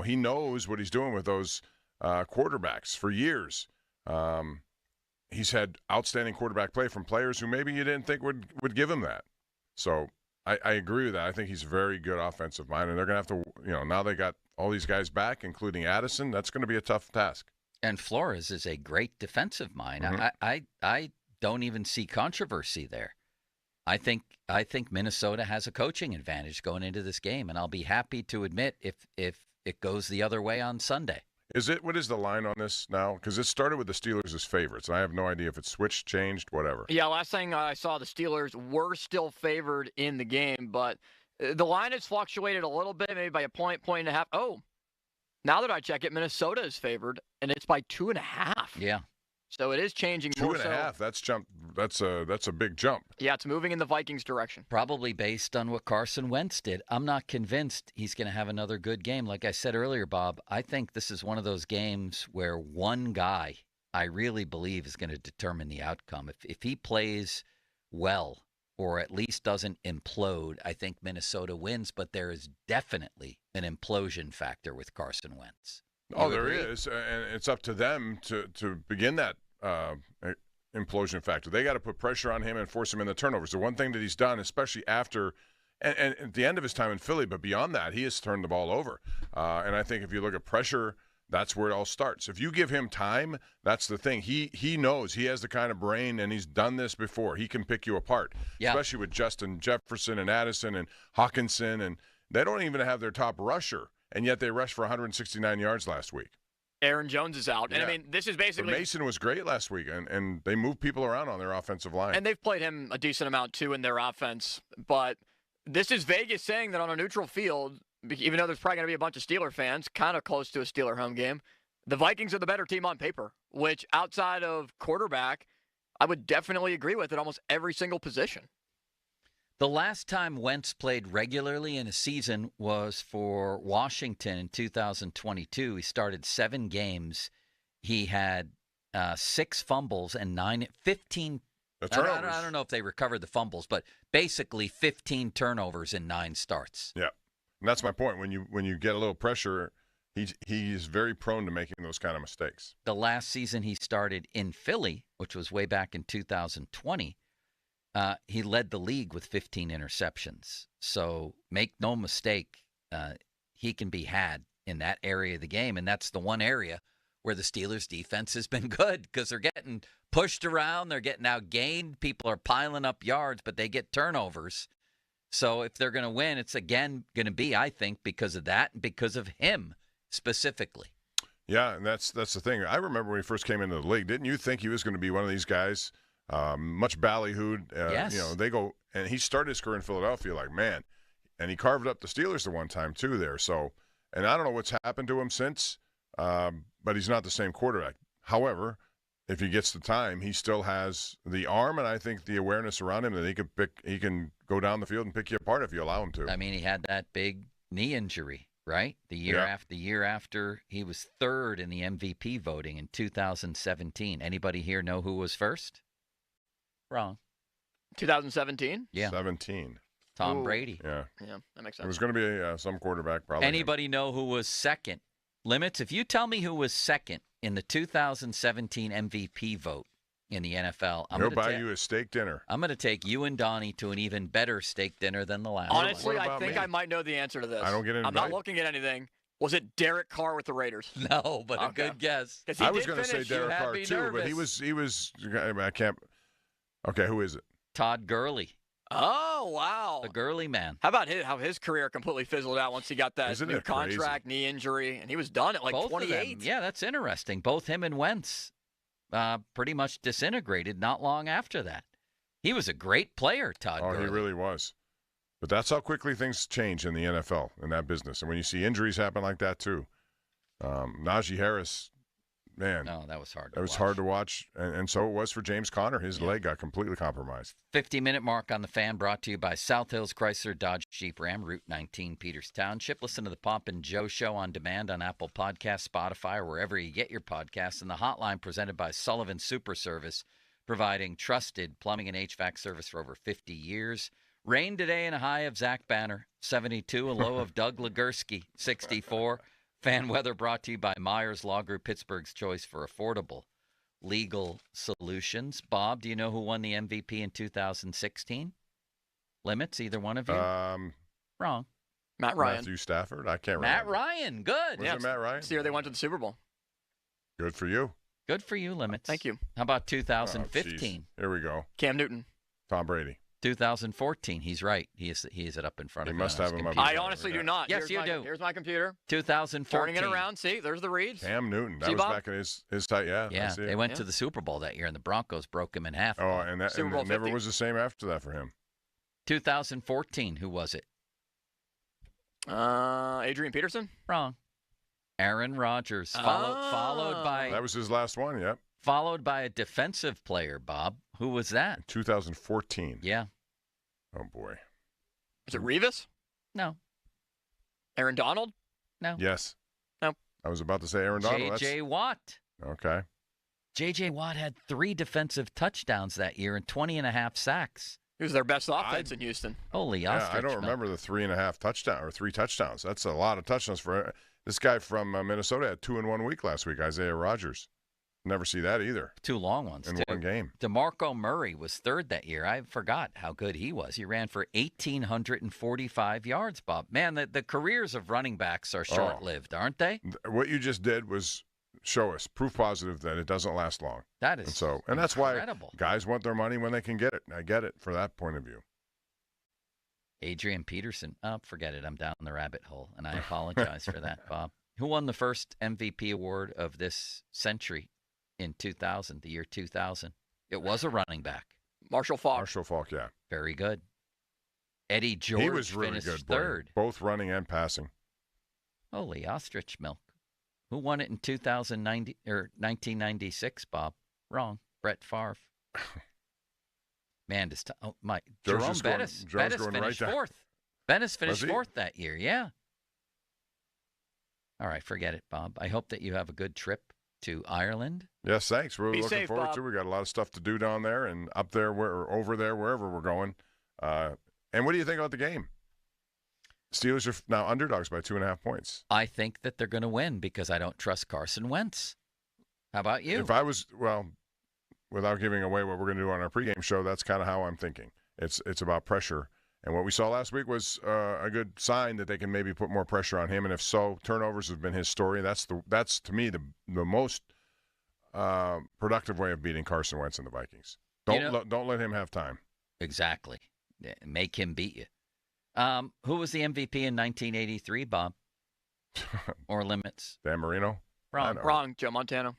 he knows what he's doing with those quarterbacks for years. He's had outstanding quarterback play from players who maybe you didn't think would give him that. So I agree with that. I think he's a very good offensive mind, and they're going to have to, now they got all these guys back, including Addison. That's going to be a tough task. And Flores is a great defensive mind. Mm-hmm. I don't even see controversy there. I think Minnesota has a coaching advantage going into this game, and I'll be happy to admit if it goes the other way on Sunday. What is the line on this now? Because it started with the Steelers as favorites, and I have no idea if it's switched, changed, whatever. Yeah, last thing I saw, the Steelers were still favored in the game, but the line has fluctuated a little bit, maybe by a point and a half. Oh, now that I check it, Minnesota is favored, and it's by 2.5. Yeah. So it is changing more so. 2.5. That's a big jump. Yeah, it's moving in the Vikings' direction. Probably based on what Carson Wentz did. I'm not convinced he's going to have another good game. Like I said earlier, Bob, I think this is one of those games where one guy, I really believe, is going to determine the outcome. If he plays well, or at least doesn't implode, I think Minnesota wins. But there is definitely an implosion factor with Carson Wentz. There is, and it's up to them to begin that implosion factor. They got to put pressure on him and force him in the turnovers. The one thing that he's done, especially after and at the end of his time in Philly, but beyond that, he has turned the ball over. And I think if you look at pressure, that's where it all starts. If you give him time, that's the thing. He knows. He has the kind of brain, and he's done this before. He can pick you apart, especially with Justin Jefferson and Addison and Hawkinson. And they don't even have their top rusher. And yet they rushed for 169 yards last week. Aaron Jones is out. And, Yeah. I mean, this is basically... But Mason was great last week, and they moved people around on their offensive line. And they've played him a decent amount, too, in their offense. But this is Vegas saying that on a neutral field, even though there's probably going to be a bunch of Steeler fans, kind of close to a Steeler home game, the Vikings are the better team on paper, which outside of quarterback, I would definitely agree with at almost every single position. The last time Wentz played regularly in a season was for Washington in 2022. He started 7 games. He had 6 fumbles and 15. I don't know if they recovered the fumbles, but basically 15 turnovers in 9 starts. Yeah, and that's my point. When you get a little pressure, he's very prone to making those kind of mistakes. The last season he started in Philly, which was way back in 2020, he led the league with 15 interceptions. So make no mistake, he can be had in that area of the game, and that's the one area where the Steelers' defense has been good because they're getting pushed around, they're getting outgained, people are piling up yards, but they get turnovers. So if they're going to win, it's again going to be, I think, because of that and because of him specifically. Yeah, and that's the thing. I remember when he first came into the league, didn't you think he was going to be one of these guys, much ballyhooed? Yes. They go, and he started his career in Philadelphia like, man, and he carved up the Steelers the one time too there. So, and I don't know what's happened to him since, but he's not the same quarterback. However, if he gets the time, he still has the arm and I think the awareness around him that he can go down the field and pick you apart if you allow him to. I mean, he had that big knee injury, right? The year after he was 3rd in the MVP voting in 2017. Anybody here know who was first? Wrong. 2017? Yeah. 17. Tom Brady. Yeah. Yeah, that makes sense. It was going to be some quarterback probably. Anybody know who was second? Limits, if you tell me who was second in the 2017 MVP vote in the NFL, He'll buy you a steak dinner. I'm going to take you and Donnie to an even better steak dinner than the last one. Honestly, I think I might know the answer to this. I don't get invited. I'm not looking at anything. Was it Derek Carr with the Raiders? No, but a good guess. I was going to say Derek Carr too, but he was. I can't. Okay, who is it? Todd Gurley. Oh, wow. The Gurley man. How about how his career completely fizzled out once he got that new contract, knee injury, and he was done at like Both 28. of them. Yeah, that's interesting. Both him and Wentz pretty much disintegrated not long after that. He was a great player, Todd Gurley. He really was. But that's how quickly things change in the NFL, in that business. And when you see injuries happen like that, too. Najee Harris, man. No, that was hard to watch. That was hard to watch. And so it was for James Conner. His leg got completely compromised. 50-minute mark on the Fan brought to you by South Hills Chrysler Dodge Jeep Ram, Route 19, Peters Township. Listen to the Pomp and Joe Show on demand on Apple Podcasts, Spotify, or wherever you get your podcasts. And the hotline presented by Sullivan Super Service, providing trusted plumbing and HVAC service for over 50 years. Rain today and a high of Zach Banner, 72, a low of Doug Legursky, 64. Fan weather brought to you by Myers Law Group, Pittsburgh's choice for affordable legal solutions. Bob, do you know who won the MVP in 2016? Limits, either one of you? Wrong. Matt Ryan. Matthew Stafford? I can't remember. Matt Ryan, good. Was it Matt Ryan? It's the year they went to the Super Bowl. Good for you. Good for you, Limits. Thank you. How about 2015? Here we go. Cam Newton. Tom Brady. 2014. He's right. He is it up in front of He me. must have him up. I honestly do not. Yes, you do. Here's my computer. 2014. Turning it around. See, there's the reads. Cam Newton. That See, was Bob? back in his tight. Yeah. I Yeah, see they it. went to the Super Bowl that year, and the Broncos broke him in half. Oh, and that Super and Bowl it never 50. was the same after that for him. 2014. Who was it? Adrian Peterson. Wrong. Aaron Rodgers. Followed by That was his last one. Yep. followed by a defensive player. Bob, who was that? 2014. Yeah. Oh boy. Is it Revis? No. Aaron Donald? No. Yes. No. I was about to say Aaron Donald. J.J. Watt. Okay. J.J. Watt had 3 defensive touchdowns that year and 20 and a half sacks. He was their best offense in Houston. Holy Yeah, ostrich. I don't remember the 3.5 touchdown or 3 touchdowns. That's a lot of touchdowns for this guy from Minnesota. Had 2 in 1 week last week. Isaiah Rodgers. Never see that either. 2 long ones in too. one game. DeMarco Murray was 3rd that year. I forgot how good he was. He ran for 1,845 yards, Bob. Man, the careers of running backs are short-lived, aren't they? What you just did was show us proof positive that it doesn't last long. That is and that's why incredible. guys want their money when they can get it. I get it for that point of view. Adrian Peterson. Oh, forget it. I'm down the rabbit hole, and I apologize for that, Bob. Who won the first MVP award of this century in 2000, the year 2000? It was a running back. Marshall Faulk. Marshall Faulk, yeah. Very good. Eddie George he was really finished good, third. Both running and passing. Holy ostrich milk. Who won it in 1996, Bob? Wrong. Brett Favre. Man, Jerome Bettis. Bettis finished fourth. Bettis finished fourth that year, yeah. All right, forget it, Bob. I hope that you have a good trip to Ireland. Yes, thanks. We're looking forward Bob. to it. We got a lot of stuff to do down there and up there or over there, wherever we're going. And what do you think about the game? Steelers are now underdogs by 2.5 points. I think that they're going to win because I don't trust Carson Wentz. How about you? If I was, without giving away what we're going to do on our pregame show, that's kind of how I'm thinking. It's about pressure. And what we saw last week was a good sign that they can maybe put more pressure on him. And if so, turnovers have been his story. That's to me the most productive way of beating Carson Wentz and the Vikings. Don't let him have time. Exactly. Make him beat you. Who was the MVP in 1983, Bob? Or limits? Dan Marino? Wrong. Joe Montana.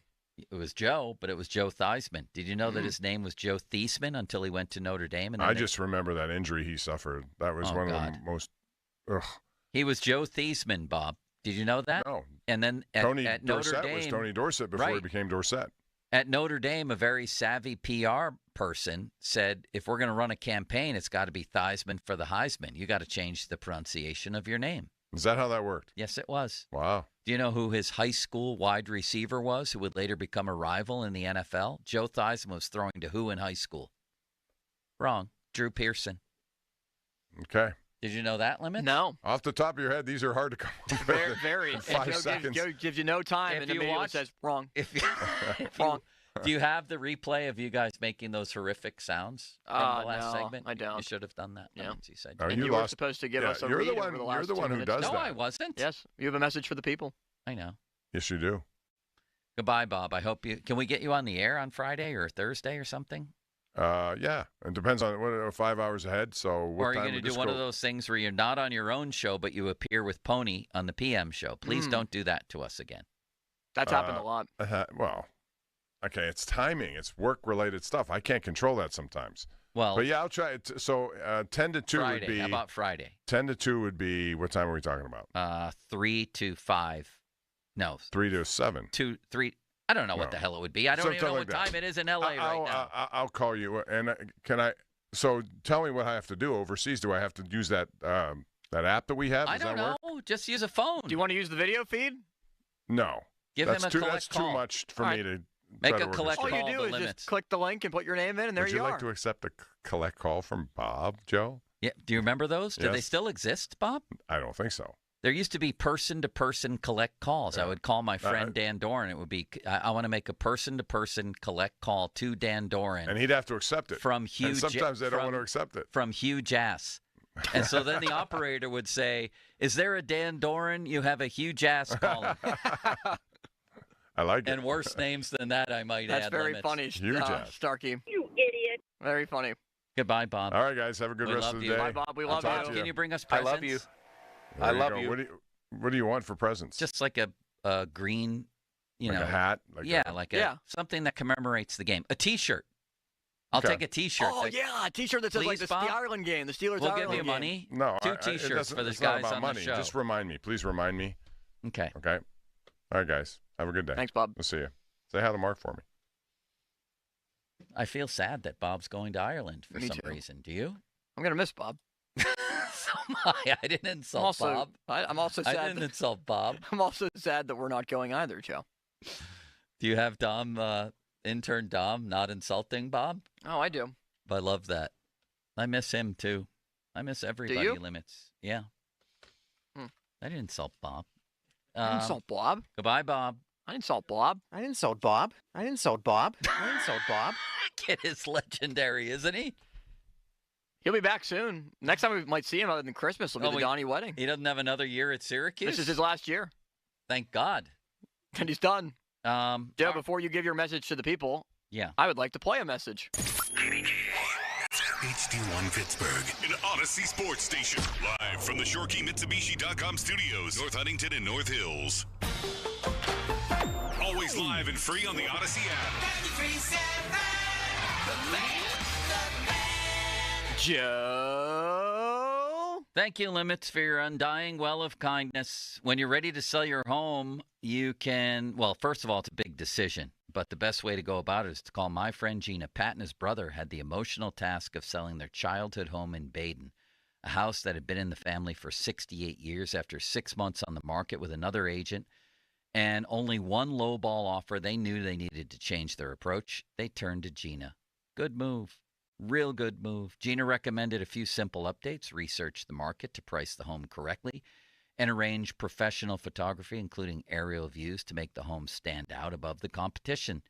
It was Joe, but it was Joe Theismann. Did you know that his name was Joe Theismann until he went to Notre Dame? And I just remember that injury he suffered. That was one of the most. Ugh. He was Joe Theismann, Bob. Did you know that? No. And then at Notre Dame was Tony Dorsett before he became Dorsett. At Notre Dame, a very savvy PR person said, if we're going to run a campaign, it's got to be Theismann for the Heisman. You got to change the pronunciation of your name. Is that how that worked? Yes, it was. Wow. Do you know who his high school wide receiver was, who would later become a rival in the NFL? Joe Theismann was throwing to who in high school? Wrong. Drew Pearson. Okay. Did you know that, Limit? No. Off the top of your head, these are hard to come up with. Very. In 5 seconds. Joe gives you no time, and immediately says, wrong. Wrong. Do you have the replay of you guys making those horrific sounds from the last segment? I don't. You should have done that. Yeah. You said. Oh, you were supposed to give us a read over the last You're the one who does that. that. No, I wasn't. Yes. You have a message for the people. I know. Yes, you do. Goodbye, Bob. I hope you. Can we get you on the air on Friday or Thursday or something? Yeah. It depends on what 5 hours ahead. So what or are you time going to do one of those things where you're not on your own show, but you appear with Pony on the PM show? Please don't do that to us again. That's happened a lot. Well, okay, it's timing. It's work-related stuff. I can't control that sometimes. Well, but yeah, I'll try it. So 10 to 2 Friday. would be. How about Friday? 10 to 2 would be. What time are we talking about? 3 to 5. No. 3 to 7. 2, 3. I don't know what the hell it would be. I don't even know what time it is in LA right now. I'll call you. And can I? So tell me what I have to do overseas. Do I have to use that that app that we have? I don't know. Just use a phone. Do you want to use the video feed? No. Give him a collect That's call. Too much for me to make try a to collect call. All you do is just click the link and put your name in, and there you are. Would you like to accept a collect call from Bob, Joe? Yeah. Do you remember those? Do they Yes. still exist, Bob? I don't think so. There used to be person-to-person collect calls. I would call my friend Dan Doran. It would be, I want to make a person-to-person collect call to Dan Doran. And he'd have to accept it. From huge. And sometimes they don't want to accept it. From huge ass. And so then the operator would say, "Is there a Dan Doran? You have a huge ass calling." I like it. And worse names than that, I might add. That's very Limits. funny, Huge ass. Starkey. You idiot. Very funny. Goodbye, Bob. All right, guys. Have a good We rest love of the you. day. Bye, Bob. We I'll love talk you. to Can you bring us I presents? love you. There I you love go. you. What do you want for presents? Just like a green, like a hat? Something that commemorates the game. A T-shirt. I'll take a T-shirt. Oh, yeah, a T-shirt that says like Please, the Bob? Ireland game, the Steelers We'll Ireland give you game. money. No, 2 it T-shirts doesn't- for the it's not guys about on money. the show. Just remind me. Please remind me. Okay. Okay. All right, guys. Have a good day. Thanks, Bob. We'll see you. Say hi to Mark for me. I feel sad that Bob's going to Ireland for Me some too. reason. Do you? I'm going to miss Bob. So am I. I didn't insult Bob. I'm also sad. I didn't insult Bob. I'm also sad that we're not going either, Joe. Do you have Dom, intern Dom, not insulting Bob? Oh, I do. I love that. I miss him too. I miss everybody. you? Limits. Yeah. Hmm. I didn't insult Bob. I didn't insult Bob. Goodbye, Bob. I didn't insult Bob. I didn't insult Bob. I didn't insult Bob. I didn't insult Bob. Kid is legendary, isn't he? He'll be back soon. Next time we might see him other than Christmas will be the Donnie wedding. He doesn't have another year at Syracuse? This is his last year. Thank God. And he's done. Joe, Our- before you give your message to the people, Yeah. I would like to play a message. HD1 Pittsburgh, an Odyssey sports station. Live from the ShoreKeyMitsubishi.com studios, North Huntington and North Hills. Always live and free on the Odyssey app. 93.7 The Fan. Joe. Thank you, Limits, for your undying well of kindness. When you're ready to sell your home, you can, well, first of all, it's a big decision, but the best way to go about it is to call my friend Gina. Pat and his brother had the emotional task of selling their childhood home in Baden, a house that had been in the family for 68 years. After 6 months on the market with another agent and only one lowball offer, they knew they needed to change their approach. They turned to Gina. Good move. Real good move. Gina recommended a few simple updates, research the market to price the home correctly, and arrange professional photography, including aerial views, to make the home stand out above the competition.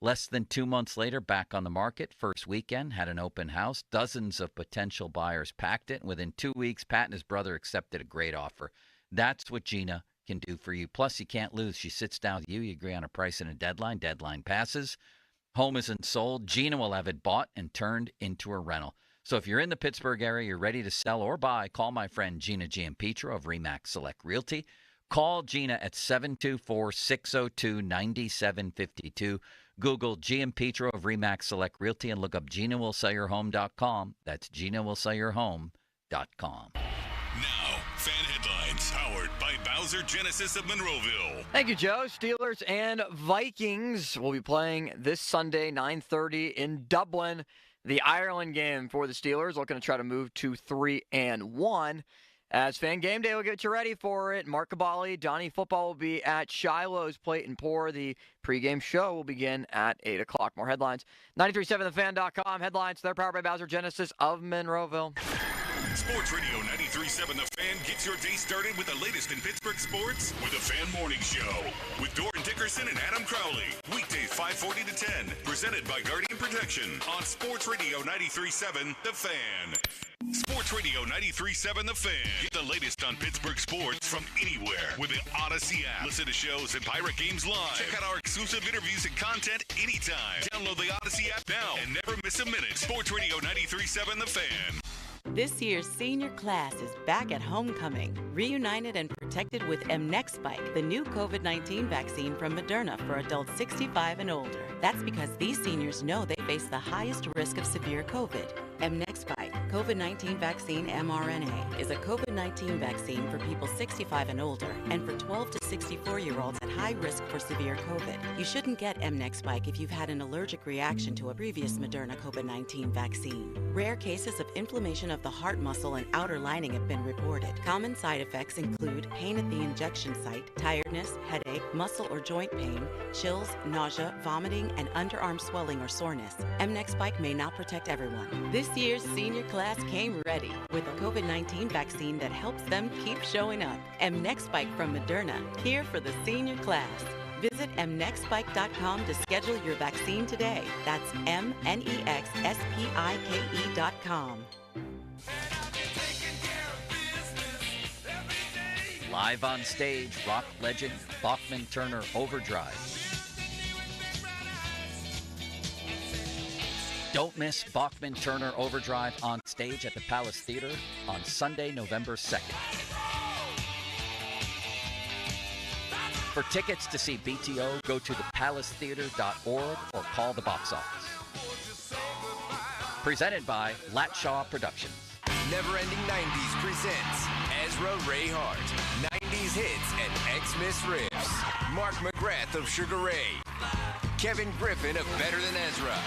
Less than 2 months later, back on the market, first weekend, had an open house. Dozens of potential buyers packed it. And within 2 weeks, Pat and his brother accepted a great offer. That's what Gina can do for you. Plus, you can't lose. She sits down with you. You agree on a price and a deadline. Deadline passes. Home isn't sold. Gina will have it bought and turned into a rental. So if you're in the Pittsburgh area, you're ready to sell or buy, call my friend Gina Giampietro of RE/MAX Select Realty. Call Gina at 724-602-9752. Google Giampietro of RE/MAX Select Realty and look up GinaWillSellYourHome.com. That's GinaWillSellYourHome.com. Now, fan headlines powered by Bowser Genesis of Monroeville. Thank you, Joe. Steelers and Vikings will be playing this Sunday, 9:30 in Dublin. The Ireland game for the Steelers, looking to try to move to 3-1. As Fan Game Day will get you ready for it. Mark Cabali, Donnie Football will be at Shiloh's Plate and Pour. The pregame show will begin at 8 o'clock. More headlines, 937thefan.com. Headlines, they're powered by Bowser Genesis of Monroeville. Sports Radio 93.7 The Fan gets your day started with the latest in Pittsburgh sports with the Fan Morning Show with Doran Dickerson and Adam Crowley. Weekdays 5:40 to 10. Presented by Guardian Protection on Sports Radio 93.7 The Fan. Sports Radio 93.7 The Fan. Get the latest on Pittsburgh sports from anywhere with the Odyssey app. Listen to shows and Pirate Games live. Check out our exclusive interviews and content anytime. Download the Odyssey app now and never miss a minute. Sports Radio 93.7 The Fan. This year's senior class is back at homecoming, reunited and protected with mNEXSpike, the new COVID-19 vaccine from Moderna for adults 65 and older. That's because these seniors know they face the highest risk of severe COVID. mNEXSpike, COVID-19 vaccine mRNA, is a COVID-19 vaccine for people 65 and older and for 12 to 64-year-olds at high risk for severe COVID. You shouldn't get mNEXSpike if you've had an allergic reaction to a previous Moderna COVID-19 vaccine. Rare cases of inflammation of the heart muscle and outer lining have been reported. Common side effects include pain at the injection site, tiredness, headache, muscle or joint pain, chills, nausea, vomiting, and underarm swelling or soreness. mNEXSpike may not protect everyone. This year's senior class came ready with a COVID-19 vaccine that helps them keep showing up. mNEXSpike from Moderna, here for the senior class. Visit mnexspike.com to schedule your vaccine today. That's mnexspike.com. Live on stage, rock legend Bachman Turner Overdrive. Don't miss Bachman Turner Overdrive on stage at the Palace Theater on Sunday, November 2nd. For tickets to see BTO, go to thepalacetheater.org or call the box office. Presented by Latshaw Productions. Never Ending 90s presents Ezra Ray Hart, 90s hits and Xmas riffs. Mark McGrath of Sugar Ray. Kevin Griffin of Better Than Ezra.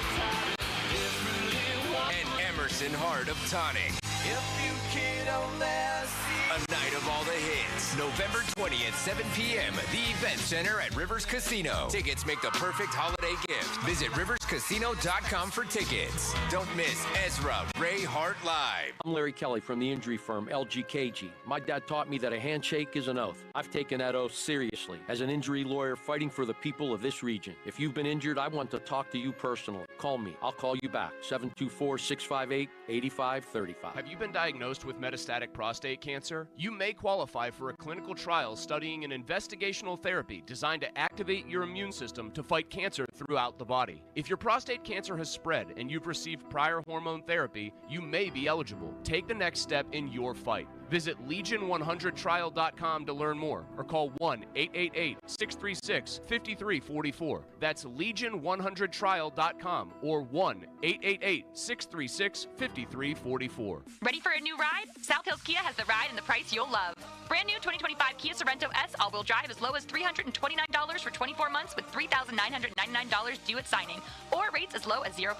And Emerson Hart of Tonic. If you could only see. A night of all the hits. November 20th, 7 p.m. The Event Center at Rivers Casino. Tickets make the perfect holiday gift. Visit riverscasino.com for tickets. Don't miss Ezra Ray Hart Live. I'm Larry Kelly from the injury firm LGKG. My dad taught me that a handshake is an oath. I've taken that oath seriously as an injury lawyer fighting for the people of this region. If you've been injured, I want to talk to you personally. Call me. I'll call you back. 724-658-8535. Have you been diagnosed with metastatic prostate cancer? You may qualify for a clinical trial studying an investigational therapy designed to activate your immune system to fight cancer throughout the body. If your prostate cancer has spread and you've received prior hormone therapy, you may be eligible. Take the next step in your fight. Visit Legion100trial.com to learn more or call 1-888-636-5344. That's Legion100trial.com or 1-888-636-5344. Ready for a new ride? South Hills Kia has the ride and the price you'll love. Brand new 2025 Kia Sorento S all-wheel drive as low as $329 for 24 months with $3,999 due at signing, or rates as low as 0%.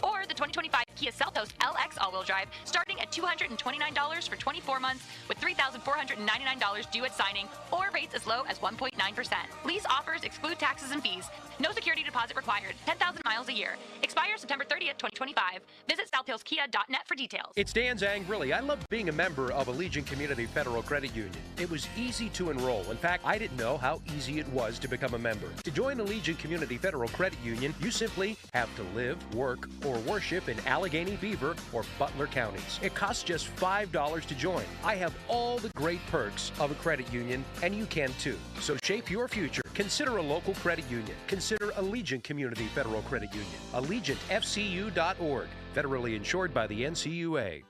Or the 2025 Kia Seltos LX all-wheel drive starting at $229 for 24 months with $3,499 due at signing, or rates as low as 1.9%. Lease offers exclude taxes and fees. No security deposit required. 10,000 miles a year. Expires September 30th, 2025. Visit SouthHillsKia.net for details. It's Dan Zangrilli. I love being a member of Allegiant Community Federal Credit Union. It was easy to enroll. In fact, I didn't know how easy it was to become a member. To join Allegiant Community Federal Credit Union, you simply have to live, work, or worship in Allegheny, Beaver, or Butler counties. It costs just $5 to join. I have all the great perks of a credit union, and you can too. So shape your future. Consider a local credit union. Consider Allegiant Community Federal Credit Union. AllegiantFCU.org. Federally insured by the NCUA.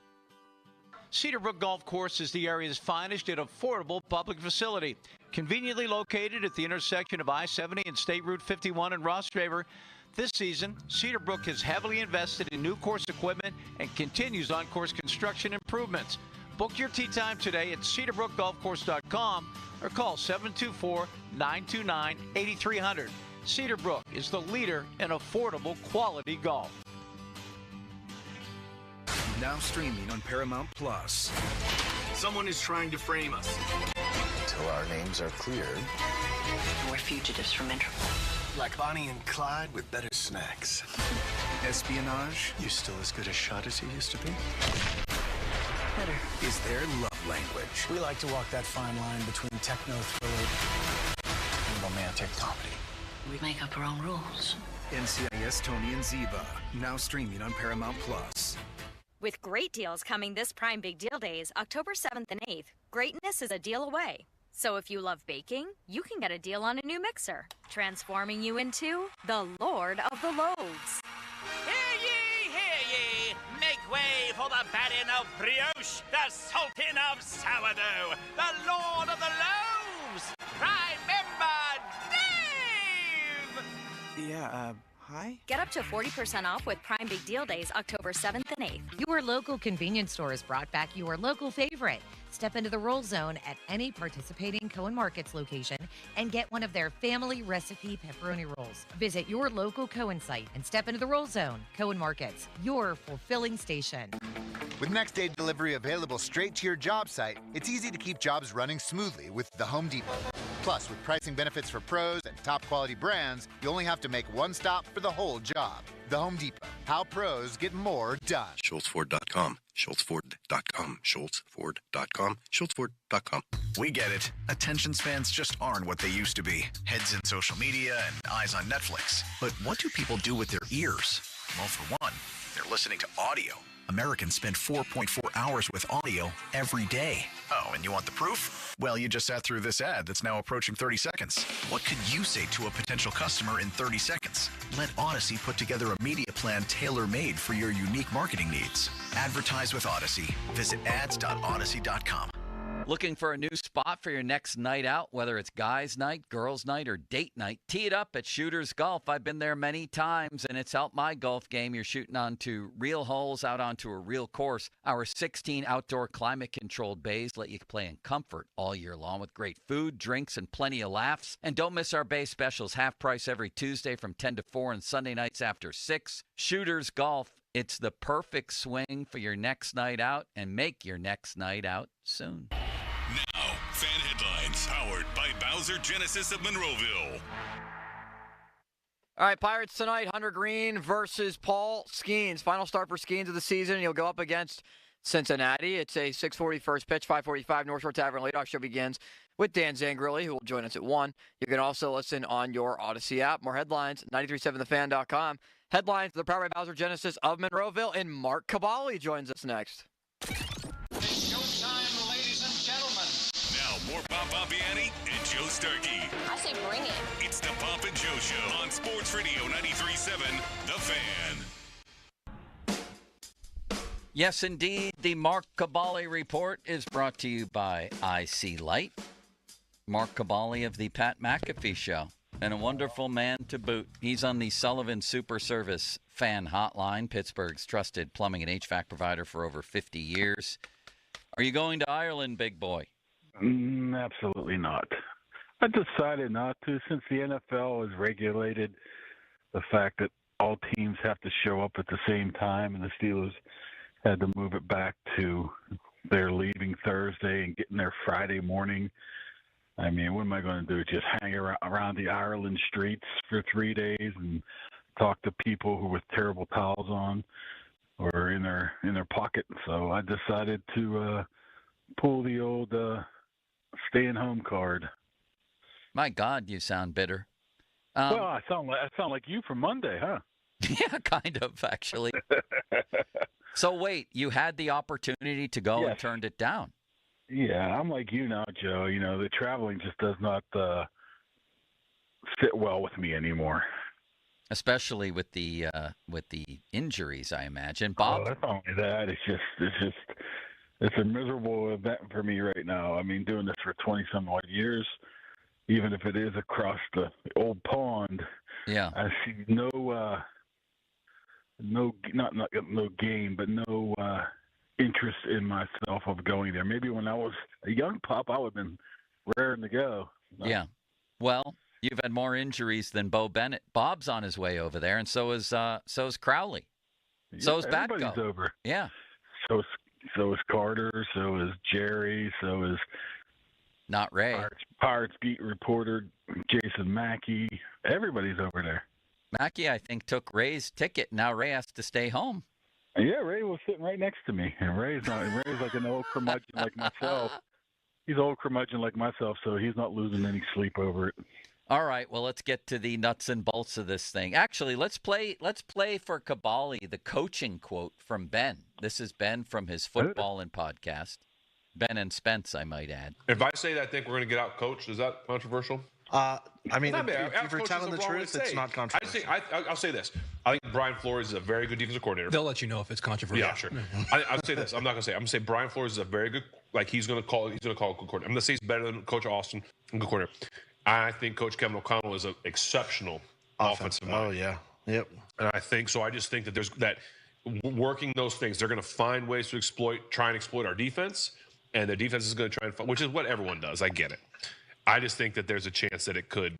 Cedarbrook Golf Course is the area's finest and affordable public facility. Conveniently located at the intersection of I-70 and State Route 51 in Ross Draver, this season, Cedarbrook has heavily invested in new course equipment and continues on-course construction improvements. Book your tee time today at cedarbrookgolfcourse.com or call 724-929-8300. Cedarbrook is the leader in affordable quality golf. Now streaming on Paramount Plus. Someone is trying to frame us. Until our names are cleared. We're fugitives from Interpol. Like Bonnie and Clyde with better snacks. Espionage? You still as good a shot as you used to be? Better. Is their love language. We like to walk that fine line between techno thriller and romantic comedy. We make up our own rules. NCIS Tony and Ziva. Now streaming on Paramount Plus. With great deals coming this Prime Big Deal Days, October 7th and 8th, greatness is a deal away. So if you love baking, you can get a deal on a new mixer, transforming you into the Lord of the Loaves. Hear ye, hear ye! Make way for the Baron of Brioche, the Sultan of Sourdough, the Lord of the Loaves, Prime Member Dave! Yeah, hi? Get up to 40% off with Prime Big Deal Days, October 7th and 8th. Your local convenience stores brought back your local favorite. Step into the roll zone at any participating Cohen Markets location and get one of their family recipe pepperoni rolls. Visit your local Cohen site and step into the roll zone. Cohen Markets, your fulfilling station. With next day delivery available straight to your job site, it's easy to keep jobs running smoothly with the Home Depot. Plus, with pricing benefits for pros and top quality brands, you only have to make one stop for the whole job. The Home Depot. How pros get more done. SchultzFord.com. SchultzFord.com. SchultzFord.com. SchultzFord.com. We get it. Attention spans just aren't what they used to be. Heads in social media and eyes on Netflix. But what do people do with their ears? Well, for one, they're listening to audio. Americans spend 4.4 hours with audio every day. Oh, and you want the proof? Well, you just sat through this ad that's now approaching 30 seconds. What could you say to a potential customer in 30 seconds? Let Odyssey put together a media plan tailor-made for your unique marketing needs. Advertise with Odyssey. Visit ads.odyssey.com. Looking for a new spot for your next night out, whether it's guys' night, girls' night, or date night? Tee it up at Shooters Golf. I've been there many times, and it's helped my golf game. You're shooting onto real holes out onto a real course. Our 16 outdoor climate-controlled bays let you play in comfort all year long with great food, drinks, and plenty of laughs. And don't miss our bay specials, half price every Tuesday from 10 to 4 and Sunday nights after 6. Shooters Golf. It's the perfect swing for your next night out, and make your next night out soon. Now, fan headlines powered by Bowser Genesis of Monroeville. All right, Pirates tonight, Hunter Green versus Paul Skeens. Final start for Skeens of the season. He'll go up against Cincinnati. It's a 6:40 first pitch, 5:45 North Shore Tavern Leadoff Show begins with Dan Zangrilli, who will join us at 1. You can also listen on your Odyssey app. More headlines, 937thefan.com. Headlines, the Power by Bowser Genesis of Monroeville, and Mark Caballi joins us next. Showtime, ladies and gentlemen. Now, more Bob Bobbiani and Joe Starkey. I say bring it. It's the Bob and Joe Show on Sports Radio 93.7 The Fan. Yes, indeed. The Mark Cabali Report is brought to you by IC Light. Mark Cabali of the Pat McAfee Show, and a wonderful man to boot. He's on the Sullivan Super Service fan hotline, Pittsburgh's trusted plumbing and HVAC provider for over 50 years. Are you going to Ireland, big boy? Absolutely not. I decided not to, since the NFL has regulated the fact that all teams have to show up at the same time, and the Steelers had to move it back to their leaving Thursday and getting there Friday morning. I mean, what am I going to do? Just hang around the Ireland streets for 3 days and talk to people who with terrible towels on or in their pocket? So I decided to pull the old staying home card. My God, you sound bitter. Well, I sound like you from Monday, huh? Yeah, kind of, actually. So wait, you had the opportunity to go and turned it down. Yeah, I'm like you now, Joe. You know, the traveling just does not sit well with me anymore. Especially with the injuries, I imagine. Bob? Oh, that's not only that. It's a miserable event for me right now. I mean, doing this for 20-some odd years, even if it is across the old pond, I see no gain, but no interest in myself of going there. Maybe when I was a young pup, I would have been raring to go. Yeah. Well, you've had more injuries than Bo Bennett. Bob's on his way over there, and so is Crowley. So is Batko. Everybody's over. Yeah. So is Carter. So is Jerry. So is not Ray. Pirates beat reporter Jason Mackey. Everybody's over there. Mackey, I think, took Ray's ticket. Now Ray has to stay home. Yeah, Ray was sitting right next to me, and Ray's like an old curmudgeon like myself. He's an old curmudgeon like myself, so he's not losing any sleep over it. All right, well, let's get to the nuts and bolts of this thing. Actually, let's play for Cabali the coaching quote from Ben. This is Ben from his Football and podcast. Ben and Spence, I might add. If I say that I think we're going to get out coached, is that controversial? I mean, if you're telling the truth, it's not controversial. I'll say this. I think Brian Flores is a very good defensive coordinator. They'll let you know if it's controversial. Yeah, sure. I'll say this. I'm not going to say it. I'm going to say Brian Flores is a very good, he's going to call a good coordinator. I'm going to say he's better than Coach Austin, a good coordinator. I think Coach Kevin O'Connell is an exceptional offensive mind. Oh, yeah. Yep. And I just think that there's that working those things, they're going to find ways to try and exploit our defense, and their defense is going to try and find, which is what everyone does. I get it. I just think that there's a chance that it could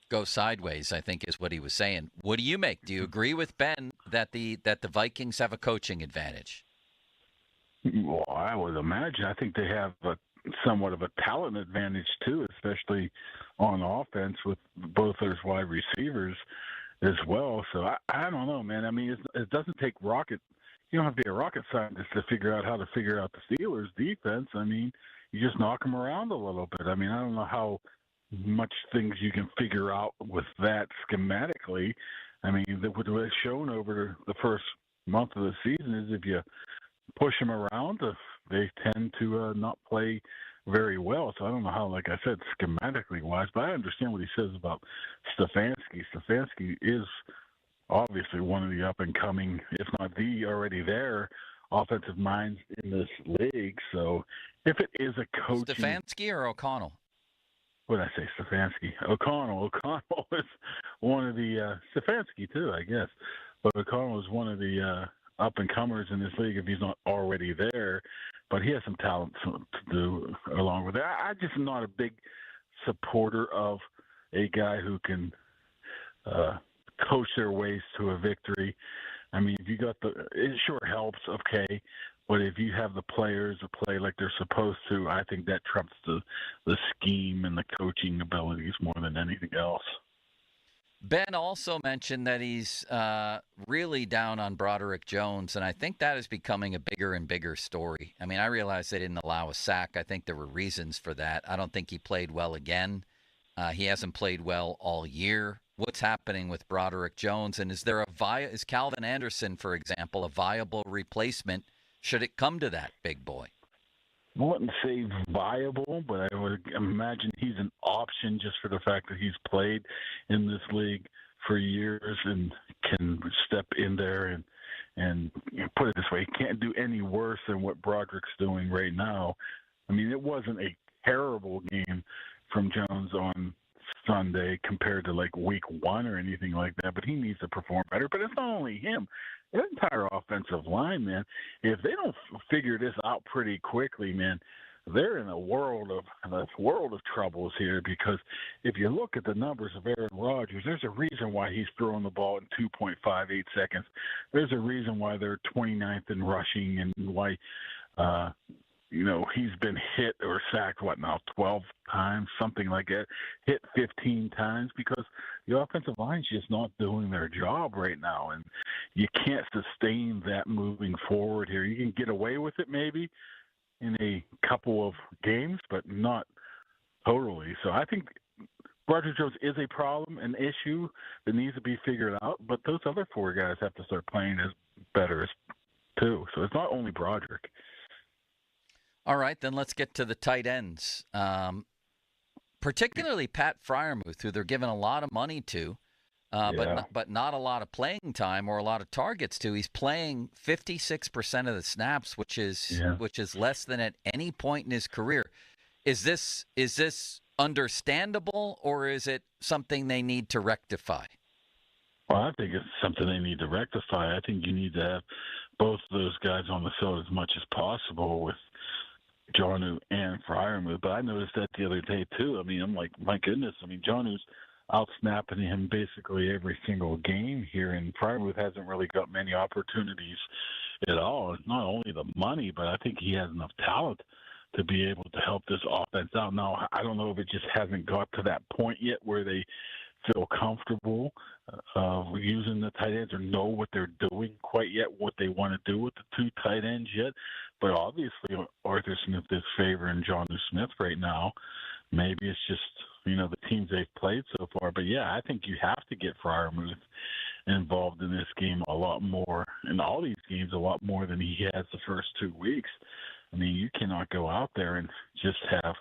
go sideways, I think is what he was saying. What do you make? Do you agree with Ben that the Vikings have a coaching advantage? Well, I would imagine. I think they have somewhat of a talent advantage too, especially on offense with both those wide receivers as well. So I don't know, man. I mean, it doesn't take rocket. You don't have to be a rocket scientist to figure out how to figure out the Steelers' defense. I mean, you just knock them around a little bit. I mean, I don't know how much things you can figure out with that schematically. I mean, what was shown over the first month of the season is if you push them around, they tend to not play very well. So I don't know how, like I said, schematically wise, but I understand what he says about Stefanski. Stefanski is obviously one of the up-and-coming, if not the already there, offensive minds in this league. So if it is a coaching... Stefanski or O'Connell? What did I say? Stefanski. O'Connell. O'Connell is one of the... Stefanski, too, I guess. But O'Connell is one of the up-and-comers in this league if he's not already there. But he has some talent to do along with it. I'm just not a big supporter of a guy who can coach their ways to a victory. I mean, if you got it sure helps, okay. But if you have the players to play like they're supposed to, I think that trumps the scheme and the coaching abilities more than anything else. Ben also mentioned that he's really down on Broderick Jones, and I think that is becoming a bigger and bigger story. I mean, I realize they didn't allow a sack. I think there were reasons for that. I don't think he played well again. He hasn't played well all year. What's happening with Broderick Jones, and is there is Calvin Anderson, for example, a viable replacement should it come to that, big boy? I wouldn't say viable, but I would imagine he's an option just for the fact that he's played in this league for years and can step in there And put it this way, he can't do any worse than what Broderick's doing right now. I mean, it wasn't a terrible game from Jones on Sunday compared to like week 1 or anything like that, but he needs to perform better. But it's not only him. The entire offensive line, man, if they don't figure this out pretty quickly, man, they're in a world of troubles here, because if you look at the numbers of Aaron Rodgers, there's a reason why he's throwing the ball in 2.58 seconds. There's a reason why they're 29th in rushing, and why he's been hit or sacked 12 times, something like that, hit 15 times, because the offensive line's just not doing their job right now, and you can't sustain that moving forward here. You can get away with it maybe in a couple of games, but not totally. So I think Roger Jones is a problem, an issue that needs to be figured out, but those other 4 guys have to start playing as better too. So it's not only Broderick. All right, then let's get to the tight ends, particularly Pat Freiermuth, who they're giving a lot of money to, but not a lot of playing time or a lot of targets to. He's playing 56% of the snaps, which is less than at any point in his career. Is this understandable, or is it something they need to rectify? Well, I think it's something they need to rectify. I think you need to have both of those guys on the field as much as possible with Jonnu and Freiermuth. But I noticed that the other day too. I mean, I'm like, my goodness. I mean, Jonnu's out-snapping him basically every single game here, and Freiermuth hasn't really got many opportunities at all. It's not only the money, but I think he has enough talent to be able to help this offense out. Now, I don't know if it just hasn't got to that point yet where they feel comfortable using the tight ends or know what they're doing quite yet, what they want to do with the 2 tight ends yet. But obviously, Arthur Smith is favoring Jonnu Smith right now. Maybe it's just, the teams they've played so far. But, yeah, I think you have to get Freiermuth involved in this game a lot more, in all these games, a lot more than he has the first 2 weeks. I mean, you cannot go out there and just have,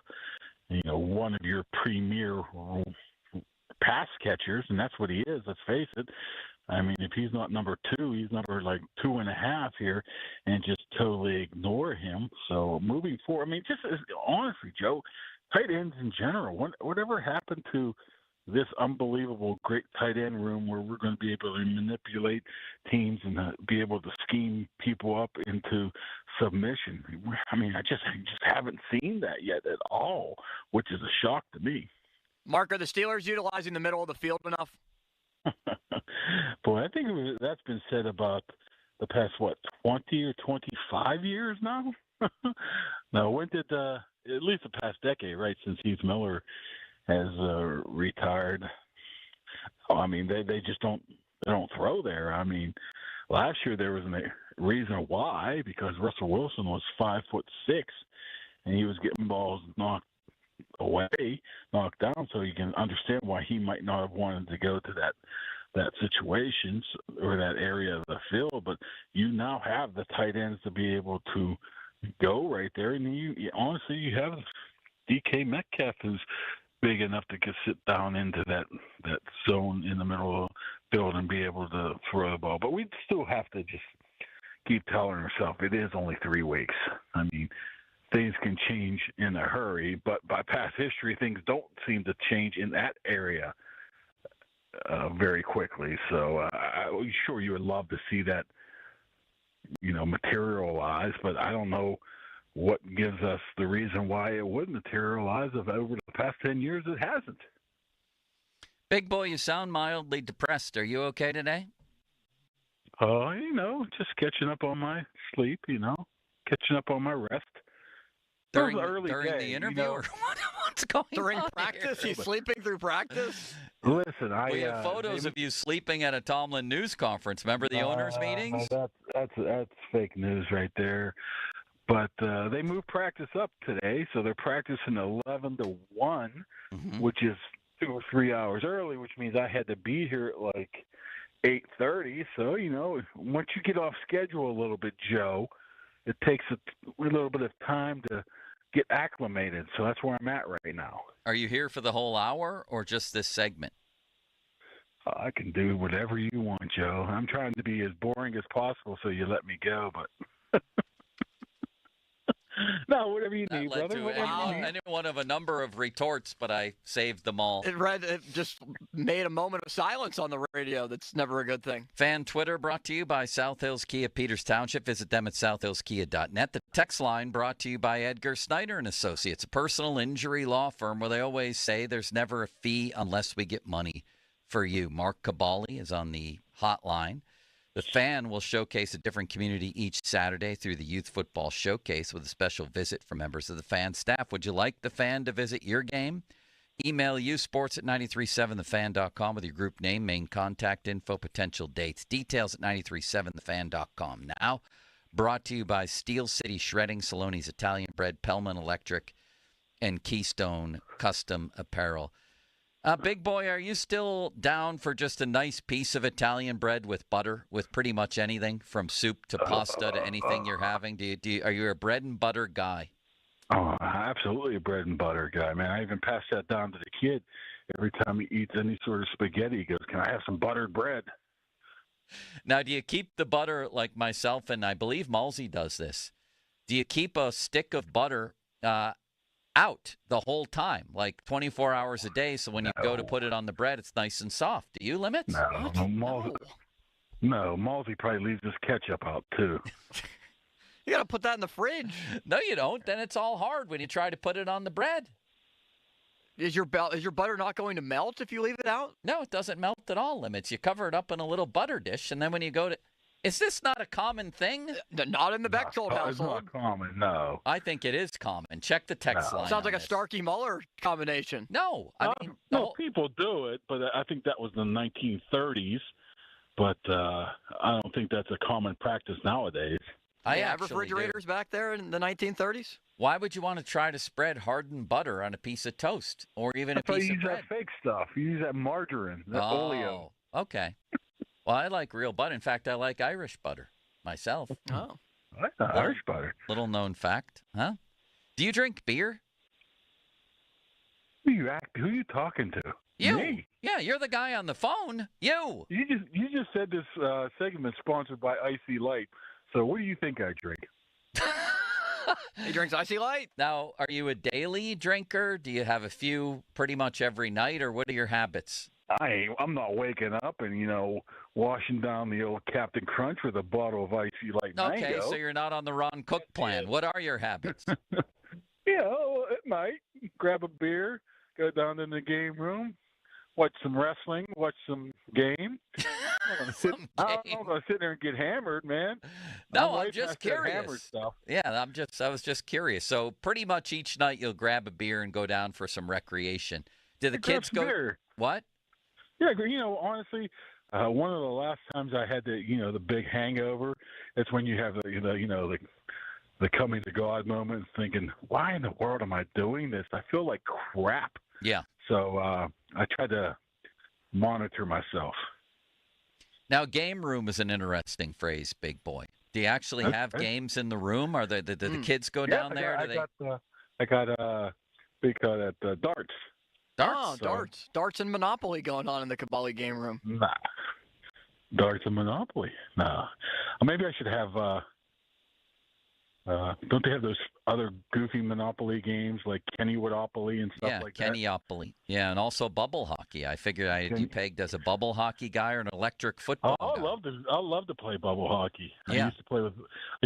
one of your premier pass catchers, and that's what he is, let's face it. I mean, if he's not number 2, he's number 2.5 here, and just totally ignore him. So moving forward, I mean, just honestly, Joe, tight ends in general, whatever happened to this unbelievable great tight end room where we're going to be able to manipulate teams and be able to scheme people up into submission? I mean, I just haven't seen that yet at all, which is a shock to me. Mark, are the Steelers utilizing the middle of the field enough? Boy, I think that's been said about the past, 20 or 25 years now? No, when did, at least the past decade, right, since Heath Miller has retired. I mean, they just don't throw there. I mean, last year there was a reason why, because Russell Wilson was 5'6", and he was getting balls knocked down, so you can understand why he might not have wanted to go to that situation or that area of the field. But you now have the tight ends to be able to go right there, and you have DK Metcalf, who's big enough to sit down into that zone in the middle of the field and be able to throw the ball. But we still have to just keep telling ourselves it is only 3 weeks. I mean, things can change in a hurry, but by past history, things don't seem to change in that area very quickly. So I'm sure you would love to see that, materialize, but I don't know what gives us the reason why it would materialize if over the past 10 years it hasn't. Big boy, you sound mildly depressed. Are you okay today? Just catching up on my sleep, catching up on my rest. During the interview, or what's going during on practice? here? He's sleeping through practice? Listen, we have photos of you sleeping at a Tomlin news conference. Remember the owners' meetings? That's fake news right there. But they moved practice up today, so they're practicing 11 to 1, which is 2 or 3 hours early, which means I had to be here at 8:30. So once you get off schedule a little bit, Joe, it takes a little bit of time to get acclimated. So that's where I'm at right now. Are you here for the whole hour or just this segment? I can do whatever you want, Joe. I'm trying to be as boring as possible so you let me go, but no, whatever you need, brother. Any one of a number of retorts, but I saved them all. It just made a moment of silence on the radio. That's never a good thing. Fan Twitter brought to you by South Hills Kia Peters Township. Visit them at southhillskia.net. The text line brought to you by Edgar Snyder and Associates, a personal injury law firm where they always say there's never a fee unless we get money for you. Mark Cabali is on the hotline. The Fan will showcase a different community each Saturday through the Youth Football Showcase with a special visit from members of the Fan staff. Would you like the Fan to visit your game? Email sports@937thefan.com with your group name, main contact info, potential dates. Details at 937thefan.com. Now, brought to you by Steel City Shredding, Saloni's Italian Bread, Pellman Electric, and Keystone Custom Apparel. Big boy, are you still down for just a nice piece of Italian bread with butter, with pretty much anything from soup to pasta to anything you're having? Are you a bread and butter guy? Oh, absolutely a bread and butter guy, man. I even pass that down to the kid every time he eats any sort of spaghetti. He goes, "Can I have some buttered bread?" Now, do you keep the butter like myself, and I believe Malsey does this? Do you keep a stick of butter out the whole time, like 24 hours a day, so when you go to put it on the bread, it's nice and soft? Do you, Limits? No, Malsey probably leaves his ketchup out, too. You got to put that in the fridge. No, you don't. Then it's all hard when you try to put it on the bread. Is your butter not going to melt if you leave it out? No, it doesn't melt at all, Limits. You cover it up in a little butter dish, and then when you go to... Is this not a common thing? Not in the Bechtold household. It's not common, no. I think it is common. Check the text line. Sounds like a Starkey-Muller combination. No. No, people do it, but I think that was the 1930s. But I don't think that's a common practice nowadays. I have refrigerators back there in the 1930s? Why would you want to try to spread hardened butter on a piece of toast or even a piece of bread? You use that fake stuff. You use that margarine, that oleo. Okay. Well, I like real butter. In fact, I like Irish butter myself. Oh. I like the Irish butter. Little known fact, huh? Do you drink beer? Who are you talking to? You. Me? Yeah, you're the guy on the phone. You. You just said this segment sponsored by Icy Light. So what do you think I drink? He drinks Icy Light. Now, are you a daily drinker? Do you have a few pretty much every night, or what are your habits? I'm not waking up and, washing down the old Captain Crunch with a bottle of Icy Light Mango. Okay, so you're not on the Ron Cook plan. What are your habits? At night, grab a beer, go down in the game room, watch some wrestling, watch some game. I'm not going to sit there and get hammered, man. No, I'm just curious. Yeah, I was just curious. So pretty much each night you'll grab a beer and go down for some recreation. Do the kids go? Beer. What? Yeah, honestly, one of the last times I had the big hangover, it's when you have the coming to God moment, thinking, why in the world am I doing this? I feel like crap. Yeah. So I try to monitor myself. Now, game room is an interesting phrase, big boy. Do you actually have games in the room? Or do the kids go down there? I got darts. Darts? Darts and Monopoly going on in the Cabali game room. Nah. Darts and Monopoly. Nah. Maybe I should have, don't they have those other goofy Monopoly games like Kenny-Wodopoly and stuff like that? Yeah, Kenny-opoly. Yeah, and also bubble hockey. I figured I had you pegged as a bubble hockey guy or an electric football guy. I love to play bubble hockey. Yeah. I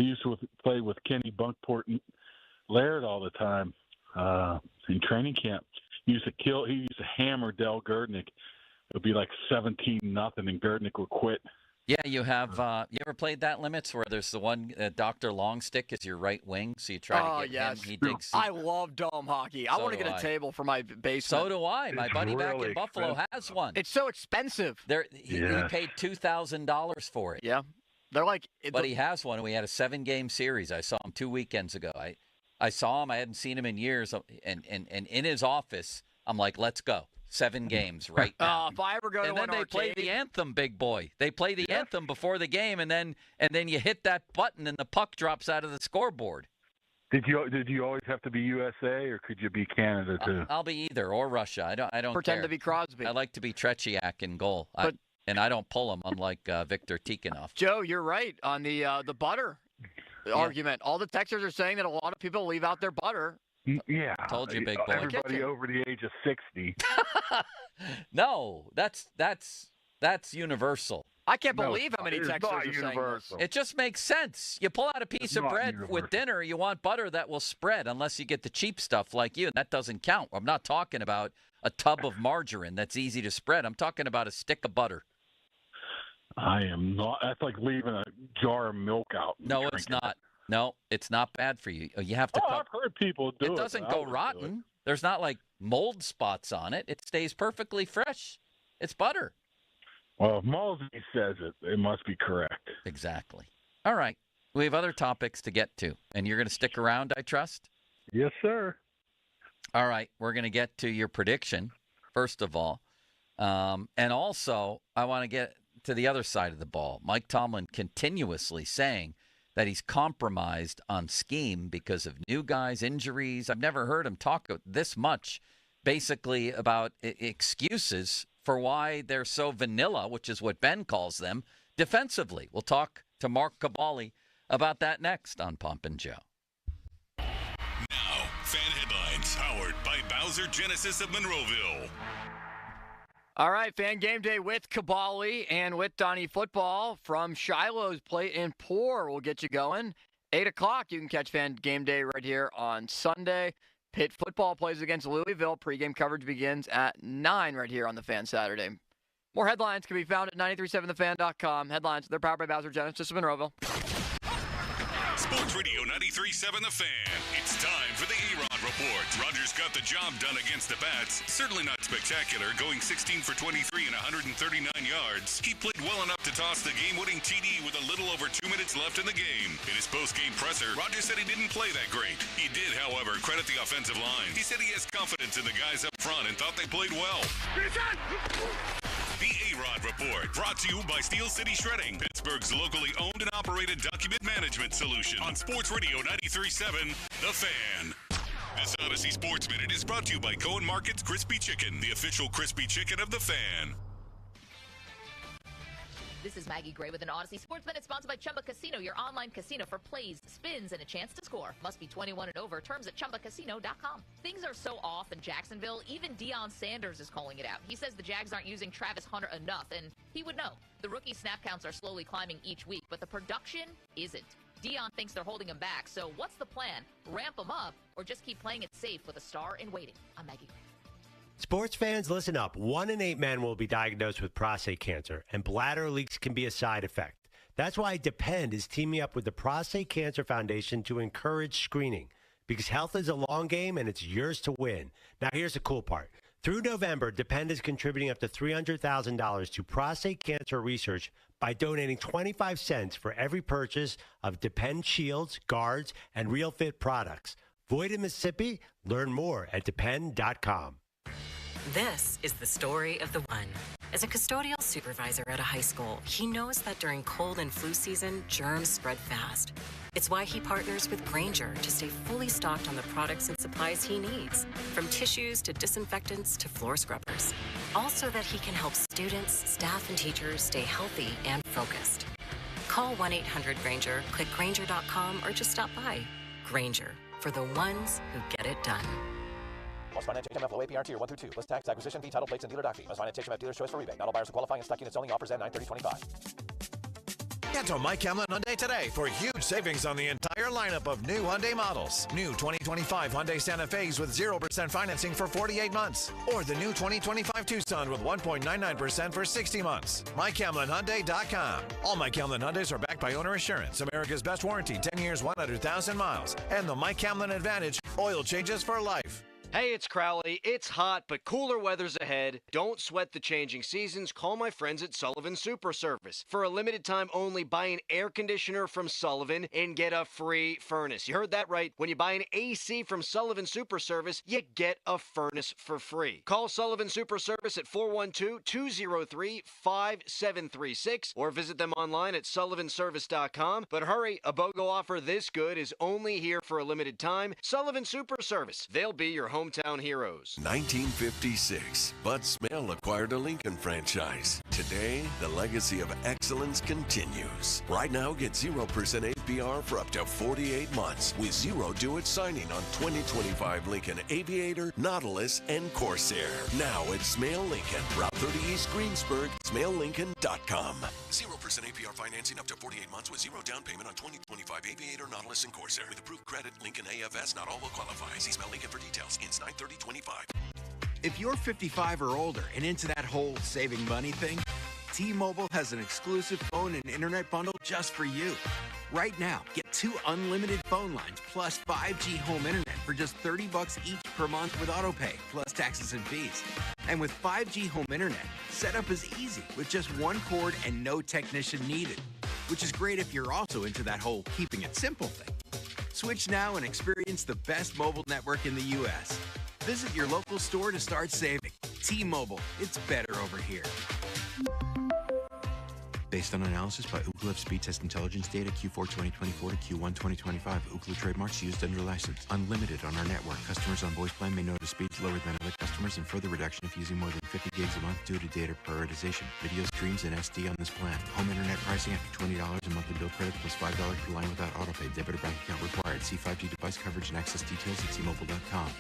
used to play with Kenny Bunkport and Laird all the time in training camp. He used to hammer Del Gerdnick. It would be like 17-0, and Gerdnick would quit. Yeah, you have. You ever played that, Limits, where there's the one Dr. Longstick is your right wing, so you try to get him. He digs. I love dome hockey. I want to get a table for my basement. So do I. My buddy back in Buffalo has one. It's so expensive. He paid $2,000 for it. Yeah, they're like. But he has one. We had a 7-game series. I saw him 2 weekends ago. I saw him. I hadn't seen him in years. And in his office, I'm like, let's go. 7 games right now. If I ever go to and then they play the anthem, big boy. They play the anthem before the game, and then you hit that button and the puck drops out of the scoreboard. Did you always have to be USA, or could you be Canada too? I'll be either or Russia. I don't Pretend care. to be Crosby. I like to be Tretiak in goal, and I don't pull him, unlike Viktor Tikhonov. Joe, you're right on the butter argument. All the texters are saying that a lot of people leave out their butter. Yeah, told you, big boy. Everybody over the age of 60. No, that's universal. I can't believe how many texters are saying this. It just makes sense. You pull out a piece of bread with dinner, you want butter that will spread, unless you get the cheap stuff like you, and that doesn't count. I'm not talking about a tub of margarine that's easy to spread. I'm talking about a stick of butter. I am not. That's like leaving a jar of milk out. No, it's not. No, it's not bad for you. You have to. I've heard people do it. It doesn't go rotten. There's not like mold spots on it. It stays perfectly fresh. It's butter. Well, if Malsey says it must be correct. Exactly. All right. We have other topics to get to, and you're going to stick around, I trust? Yes, sir. All right. We're going to get to your prediction, first of all. And also, I want to get to the other side of the ball. Mike Tomlin continuously saying that he's compromised on scheme because of new guys, injuries. I've never heard him talk this much, basically, about excuses for why they're so vanilla, which is what Ben calls them, defensively. We'll talk to Mark Cavalli about that next on Pomp and Joe. Now, fan headlines powered by Bowser Genesis of Monroeville. All right, Fan Game Day with Cavalli and with Donnie Football from Shiloh's Plate in Poor. We'll get you going. 8 o'clock, you can catch Fan Game Day right here on Sunday. Pitt football plays against Louisville. Pre-game coverage begins at 9 right here on the Fan Saturday. More headlines can be found at 937thefan.com. Headlines, they're powered by Bowser Genesis of Monroeville. Sports Radio 93.7 The Fan. It's time for the A-Rod Report. Rodgers got the job done against the Bats. Certainly not spectacular, going 16 for 23 and 139 yards. He played well enough to toss the game-winning TD with a little over 2 minutes left in the game. In his post-game presser, Rodgers said he didn't play that great. He did, however, credit the offensive line. He said he has confidence in the guys up front and thought they played well. The A-Rod Report, brought to you by Steel City Shredding, Pittsburgh's locally owned and operated document management solution. On Sports Radio 93.7 The Fan. This Odyssey Sports Minute is brought to you by Cohen Market's Crispy Chicken, the official crispy chicken of The Fan. This is Maggie Gray with an Odyssey Sports Minute sponsored by Chumba Casino, your online casino for plays, spins, and a chance to score. Must be 21 and over. Terms at ChumbaCasino.com. Things are so off in Jacksonville, even Deion Sanders is calling it out. He says the Jags aren't using Travis Hunter enough, and he would know. The rookie snap counts are slowly climbing each week, but the production isn't. Deion thinks they're holding him back, so what's the plan? Ramp him up, or just keep playing it safe with a star in waiting? I'm Maggie Gray. Sports fans, listen up. 1 in 8 men will be diagnosed with prostate cancer, and bladder leaks can be a side effect. That's why Depend is teaming up with the Prostate Cancer Foundation to encourage screening, because health is a long game and it's yours to win. Now, here's the cool part. Through November, Depend is contributing up to $300,000 to prostate cancer research by donating 25 cents for every purchase of Depend shields, guards, and Real Fit products. Void in Mississippi? Learn more at Depend.com. This is the story of the one. As a custodial supervisor at a high school, he knows that during cold and flu season, germs spread fast. It's why he partners with Grainger to stay fully stocked on the products and supplies he needs, from tissues to disinfectants to floor scrubbers. All so that he can help students, staff, and teachers stay healthy and focused. Call 1-800-GRAINGER, click Grainger.com, or just stop by. Grainger, for the ones who get it done. Must finance HMF low APR tier 1 through 2. List tax, acquisition fee, title plates, and dealer doc fee. Must finance HMF dealer's choice for rebate. Not all buyers are qualifying and stock units only. Offers end 9/30/25. Get to Mike Hamlin Hyundai today for huge savings on the entire lineup of new Hyundai models. New 2025 Hyundai Santa Fe's with 0% financing for 48 months. Or the new 2025 Tucson with 1.99% for 60 months. MikeHamlinHyundai.com. All Mike Hamlin Hyundais are backed by owner assurance, America's best warranty, 10 years, 100,000 miles. And the Mike Hamlin Advantage, oil changes for life. Hey, it's Crowley. It's hot, but cooler weather's ahead. Don't sweat the changing seasons. Call my friends at Sullivan Super Service. For a limited time only, buy an air conditioner from Sullivan and get a free furnace. You heard that right. When you buy an AC from Sullivan Super Service, you get a furnace for free. Call Sullivan Super Service at 412-203-5736 or visit them online at sullivanservice.com. But hurry, a BOGO offer this good is only here for a limited time. Sullivan Super Service. They'll be your hometown heroes. 1956, Bud Smale acquired a Lincoln franchise. Today, the legacy of excellence continues. Right now, get 0% APR for up to 48 months with zero due at signing on 2025 Lincoln Aviator, Nautilus, and Corsair. Now at Smale Lincoln, Route 30 East Greensburg, SmaleLincoln.com. 0% APR financing up to 48 months with zero down payment on 2025 Aviator, Nautilus, and Corsair. With approved credit, Lincoln AFS, not all will qualify. See Smale Lincoln for details. Ends 9/30/25. If you're 55 or older and into that whole saving money thing, T-Mobile has an exclusive phone and internet bundle just for you. Right now, get 2 unlimited phone lines plus 5G home internet for just $30 each per month with AutoPay, plus taxes and fees. And with 5G home internet, setup is easy with just one cord and no technician needed, which is great if you're also into that whole keeping it simple thing. Switch now and experience the best mobile network in the U.S. Visit your local store to start saving. T-Mobile, it's better over here. Based on analysis by Ookla Speed Test Intelligence data Q4 2024 to Q1 2025. Ookla trademarks used under license. Unlimited on our network. Customers on voice plan may notice speeds lower than other customers and further reduction if using more than 50 gigs a month due to data prioritization. Video streams and SD on this plan. Home internet pricing after $20 a monthly bill credit plus $5 per line without autopay. Debit or bank account required. See 5G device coverage and access details at T-Mobile.com.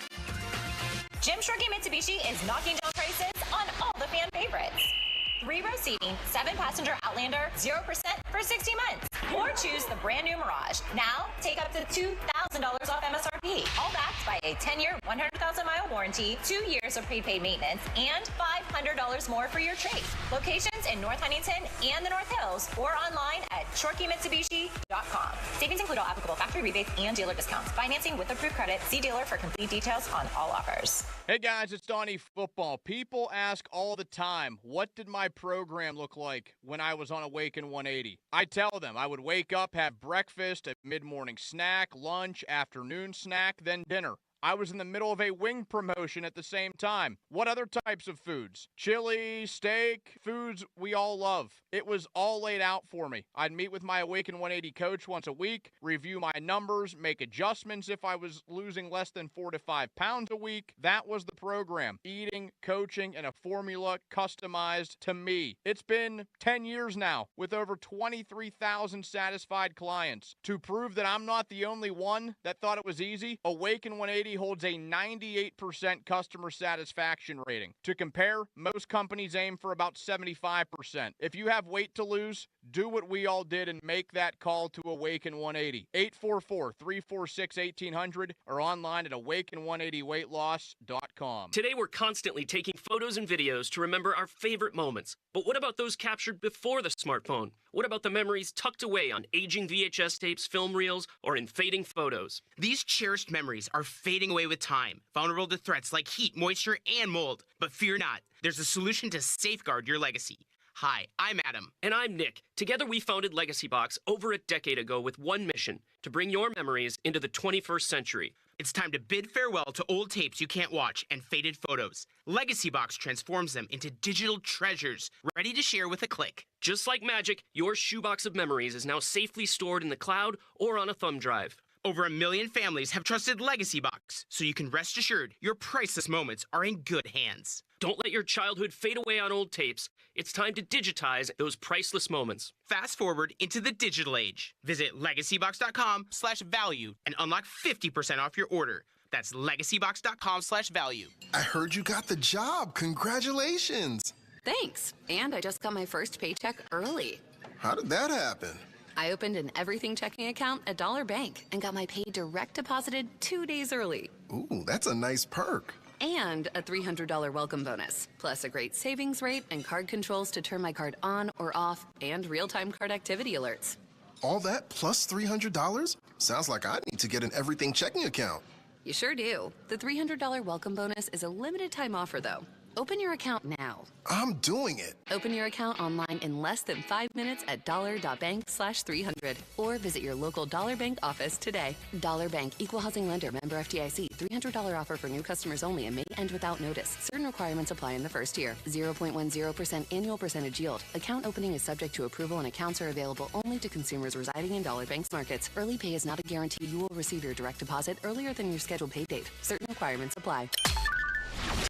Jim Shorty Mitsubishi is knocking down prices on all the fan favorites. 3-row seating, 7-passenger Outlander, 0% for 60 months. Or choose the brand new Mirage. Now, take up to $2,000 off MSRP. All backed by a 10-year, 100,000-mile warranty, 2 years of prepaid maintenance, and $500 more for your trade. Locations in North Huntington and the North Hills, or online at ShorkeyMitsubishi.com. Savings include all applicable factory rebates and dealer discounts. Financing with approved credit. See dealer for complete details on all offers. Hey guys, it's Donnie Football. People ask all the time, what did my program look like when I was on Awaken 180? I tell them I would wake up, have breakfast, a mid-morning snack, lunch, afternoon snack, then dinner. I was in the middle of a wing promotion at the same time. What other types of foods? Chili, steak, foods we all love. It was all laid out for me. I'd meet with my Awaken 180 coach once a week, review my numbers, make adjustments if I was losing less than 4 to 5 pounds a week. That was the program. Eating, coaching, and a formula customized to me. It's been 10 years now with over 23,000 satisfied clients. To prove that I'm not the only one that thought it was easy, Awaken 180 holds a 98% customer satisfaction rating. To compare, most companies aim for about 75%. If you have weight to lose, do what we all did and make that call to Awaken 180. 844-346-1800 or online at awaken180weightloss.com. Today we're constantly taking photos and videos to remember our favorite moments. But what about those captured before the smartphone? What about the memories tucked away on aging VHS tapes, film reels, or in fading photos? These cherished memories are fading away with time, vulnerable to threats like heat, moisture, and mold. But fear not, there's a solution to safeguard your legacy. Hi, I'm Adam. And I'm Nick. Together we founded Legacy Box over a decade ago with one mission, to bring your memories into the 21st century. It's time to bid farewell to old tapes you can't watch and faded photos. Legacy Box transforms them into digital treasures, ready to share with a click. Just like magic, your shoebox of memories is now safely stored in the cloud or on a thumb drive. Over 1 million families have trusted Legacy Box, so you can rest assured your priceless moments are in good hands. Don't let your childhood fade away on old tapes. It's time to digitize those priceless moments. Fast forward into the digital age. Visit legacybox.com/value and unlock 50% off your order. That's legacybox.com/value. I heard you got the job. Congratulations. Thanks. And I just got my first paycheck early. How did that happen? I opened an everything checking account at Dollar Bank and got my pay direct deposited 2 days early. Ooh, that's a nice perk. And a $300 welcome bonus, plus a great savings rate and card controls to turn my card on or off, and real-time card activity alerts. All that plus $300? Sounds like I need to get an everything checking account. You sure do. The $300 welcome bonus is a limited time offer, though. Open your account now. I'm doing it. Open your account online in less than 5 minutes at $bank/300 or visit your local Dollar Bank office today. Dollar Bank, Equal Housing Lender, member FDIC. $300 offer for new customers only and may end without notice. Certain requirements apply in the first year. 0.10% annual percentage yield. Account opening is subject to approval and accounts are available only to consumers residing in Dollar Bank's markets. Early pay is not a guarantee you will receive your direct deposit earlier than your scheduled pay date. Certain requirements apply.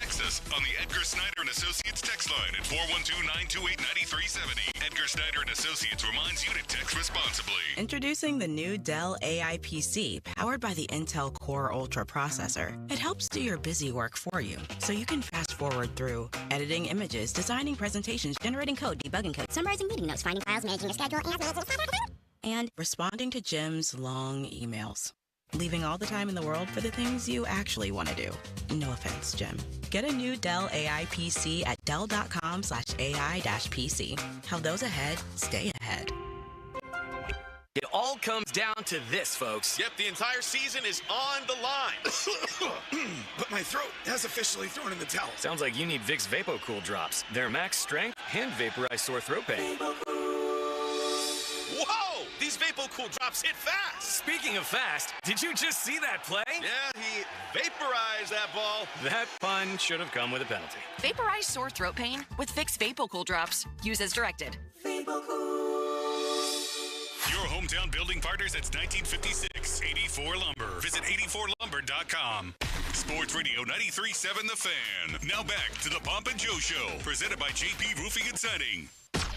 Text us on the Edgar Snyder and Associates text line at 412-928-9370. Edgar Snyder and Associates reminds you to text responsibly. Introducing the new Dell AI PC powered by the Intel Core Ultra processor. It helps do your busy work for you, so you can fast forward through editing images, designing presentations, generating code, debugging code, summarizing meeting notes, finding files, managing a schedule, and responding to Jim's long emails. Leaving all the time in the world for the things you actually want to do. No offense, Jim. Get a new Dell AI PC at Dell.com/AI-PC. How those ahead stay ahead. It all comes down to this, folks. Yep, the entire season is on the line. But my throat has officially thrown in the towel. Sounds like you need Vicks VapoCool drops. They're max strength and vaporize sore throat pain. Whoa! These VapoCool drops hit fast. Speaking of fast, did you just see that play? Yeah, he vaporized that ball. That pun should have come with a penalty. Vaporize sore throat pain with Vicks VapoCool drops. Use as directed. Your hometown building partners since 1956. 84 Lumber. Visit 84lumber.com. Sports Radio 93.7 The Fan. Now back to the Pomp and Joe Show. Presented by JP Roofing and Siding.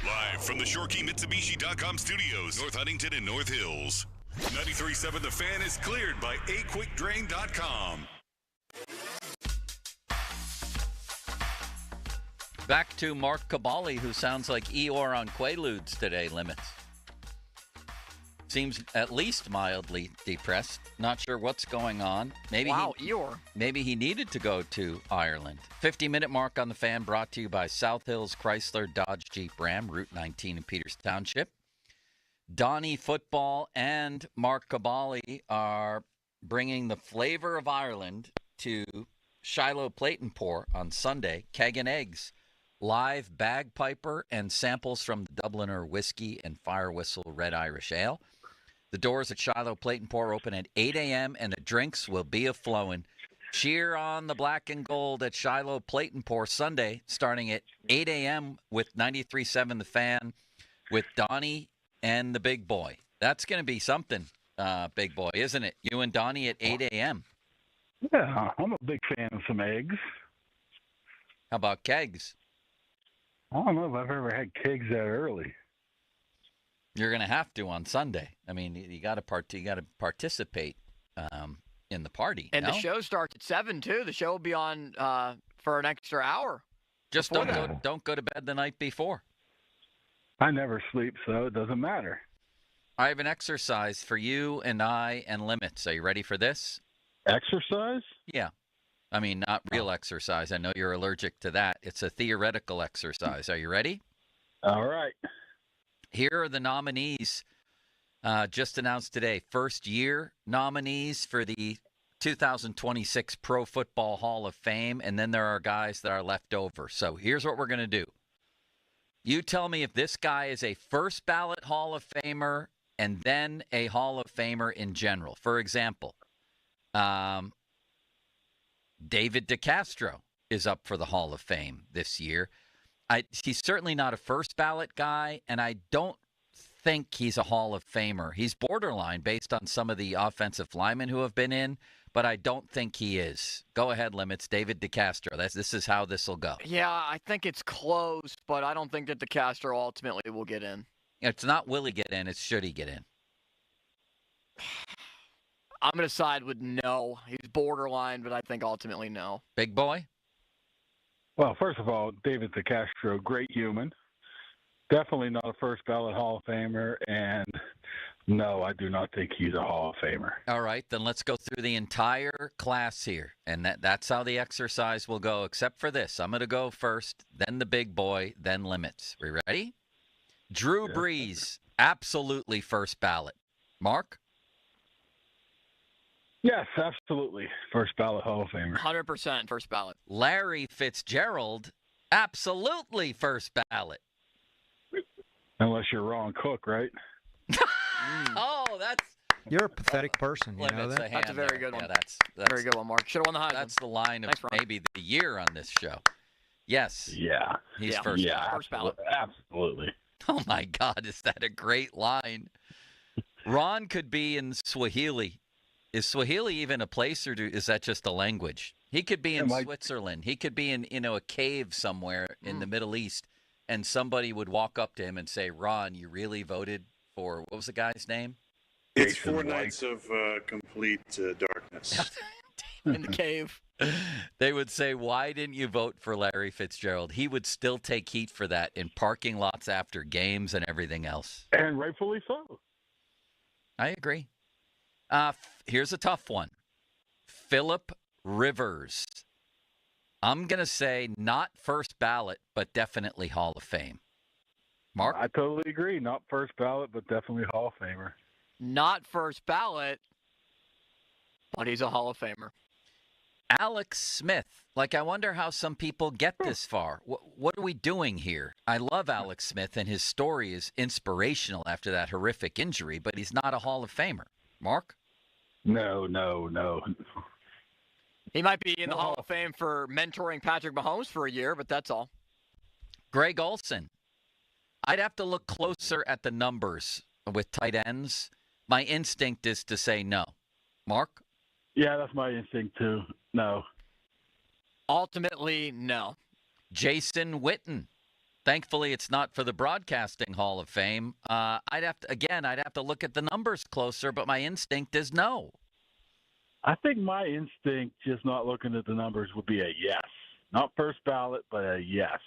Live from the ShoreKeyMitsubishi.com studios, North Huntington and North Hills. 93.7 The Fan is cleared by AQuickDrain.com. Back to Mark Kaboly, who sounds like Eeyore on Quaaludes today, Limits. Seems at least mildly depressed. Not sure what's going on. Maybe Eeyore. Maybe he needed to go to Ireland. 50-minute mark on the Fan brought to you by South Hills Chrysler Dodge Jeep Ram, Route 19 in Peters Township. Donnie Football and Mark Kaboly are bringing the flavor of Ireland to Shiloh Plate and Pour on Sunday. Keg and Eggs, live bagpiper and samples from the Dubliner Whiskey and Fire Whistle Red Irish Ale. The doors at Shiloh Plate and Pour open at 8 a.m. and the drinks will be a-flowing. Cheer on the black and gold at Shiloh Plate and Pour Sunday, starting at 8 a.m. with 93.7 The Fan with Donnie and the Big Boy. That's going to be something, Big Boy, isn't it? You and Donnie at 8 a.m. Yeah, I'm a big fan of some eggs. How about kegs? I don't know if I've ever had kegs that early. You're going to have to on Sunday. I mean, you got to participate in the party. And the show starts at 7 too. The show will be on for an extra hour. Just don't go to bed the night before. I never sleep, so it doesn't matter. I have an exercise for you and I and Limits. Are you ready for this? Exercise? Yeah. I mean, not real exercise. I know you're allergic to that. It's a theoretical exercise. Are you ready? All right. Here are the nominees just announced today. First-year nominees for the 2026 Pro Football Hall of Fame, and then there are guys that are left over. So here's what we're going to do. You tell me if this guy is a first-ballot Hall of Famer and then a Hall of Famer in general. For example, David DeCastro is up for the Hall of Fame this year. He's certainly not a first-ballot guy, and I don't think he's a Hall of Famer. He's borderline based on some of the offensive linemen who have been in, but I don't think he is. Go ahead, Limits. David DeCastro. This is how this will go. Yeah, I think it's close, but I don't think that DeCastro ultimately will get in. It's not will he get in, it's should he get in. I'm going to side with no. He's borderline, but I think ultimately no. Big Boy? Well, first of all, David DeCastro, great human. Definitely not a first ballot Hall of Famer, and no, I do not think he's a Hall of Famer. All right, then let's go through the entire class here, and that's how the exercise will go, except for this. I'm going to go first, then the Big Boy, then Limits. We ready? Drew Brees, absolutely first ballot. Mark? Yes, absolutely. First ballot Hall of Famer. 100% first ballot. Larry Fitzgerald, absolutely first ballot. Unless you're Ron Cook, right? Oh, that's... You're a pathetic person. You know that? That's a very good one. Yeah, that's very good one, Mark. Should have won the Heisman. That's the line of Thanks, Ron. maybe the year on this show. Yes. Yeah. He's Yeah. first Yeah, ballot. First ballot. Absolutely. Oh, my God. Is that a great line? Ron could be in Swahili. Is Swahili even a place, or is that just a language? He could be in Switzerland. He could be in a cave somewhere in the Middle East, and somebody would walk up to him and say, Ron, you really voted for, what was the guy's name? It's 4 nights of complete darkness. In the cave. They would say, why didn't you vote for Larry Fitzgerald? He would still take heat for that in parking lots after games and everything else. And rightfully so. I agree. Here's a tough one. Phillip Rivers. I'm going to say not first ballot, but definitely Hall of Fame. Mark? I totally agree. Not first ballot, but definitely Hall of Famer. Not first ballot, but he's a Hall of Famer. Alex Smith. Like, I wonder how some people get this far. What are we doing here? I love Alex Smith, and his story is inspirational after that horrific injury, but he's not a Hall of Famer. Mark? No. He might be in the Hall of Fame for mentoring Patrick Mahomes for a year, but that's all. Greg Olson. I'd have to look closer at the numbers with tight ends. My instinct is to say no. Mark? Yeah, that's my instinct too. No. Ultimately, no. Jason Witten. Thankfully, it's not for the Broadcasting Hall of Fame. I'd have to look at the numbers closer, but my instinct is no. I think my instinct, just not looking at the numbers, would be a yes. Not first ballot, but a yes.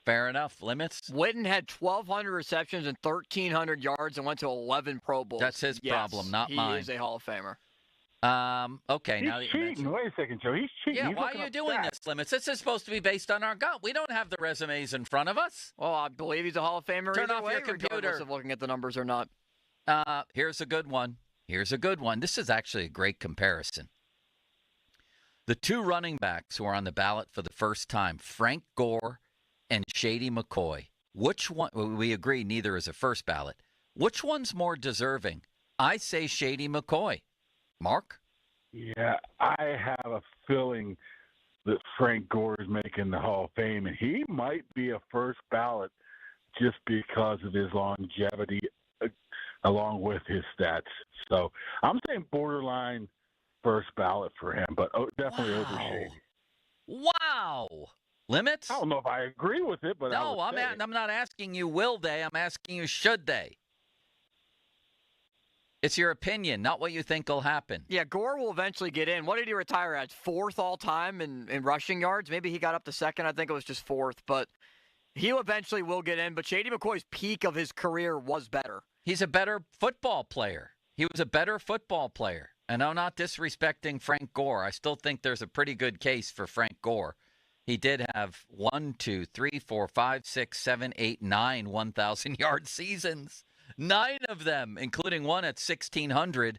Fair enough. Limits? Witten had 1,200 receptions and 1,300 yards and went to 11 Pro Bowls. That's his problem, not mine. He is a Hall of Famer. Okay. He's now that you cheating. mention- Wait a second, Joe. He's cheating. Yeah, He's why looking are you up doing stats. this, Limits? This is supposed to be based on our gut. We don't have the resumes in front of us. Well, I believe he's a Hall of Famer. Turn either off way, your computer. regardless of looking at the numbers or not. Here's a good one. This is actually a great comparison. The two running backs who are on the ballot for the first time, Frank Gore and Shady McCoy. Which one? We agree neither is a first ballot. Which one's more deserving? I say Shady McCoy. Mark? Yeah, I have a feeling that Frank Gore is making the Hall of Fame, and he might be a first ballot just because of his longevity along with his stats. So I'm saying borderline first ballot for him, but definitely over Shady. Wow. Limits? I don't know if I agree with it, but no, I would say. I'm not asking you will they. I'm asking you should they. It's your opinion, not what you think will happen. Yeah, Gore will eventually get in. What did he retire at? 4th all time in rushing yards? Maybe he got up to 2nd. I think it was just 4th. But he eventually will get in. But Shady McCoy's peak of his career was better. He's a better football player. He was a better football player. And I'm not disrespecting Frank Gore. I still think there's a pretty good case for Frank Gore. He did have 1, 2, 3, 4, 5, 6, 7, 8, 9 1,000-yard seasons. 9 of them, including one at 1,600.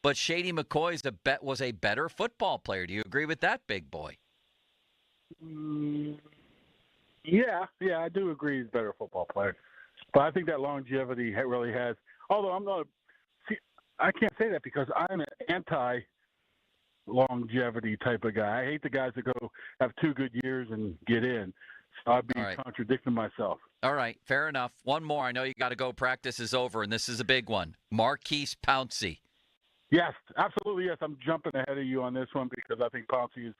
But Shady McCoy was a better football player. Do you agree with that, big boy? Yeah, I do agree he's a better football player. But I think that longevity really has. Although I'm not. See, I can't say that because I'm an anti-longevity type of guy. I hate the guys that go have 2 good years and get in. So I'd be contradicting myself. All right, fair enough. One more. I know you got to go. Practice is over, and this is a big one. Marquise Pouncey. Yes, absolutely. Yes, I'm jumping ahead of you on this one because I think Pouncey is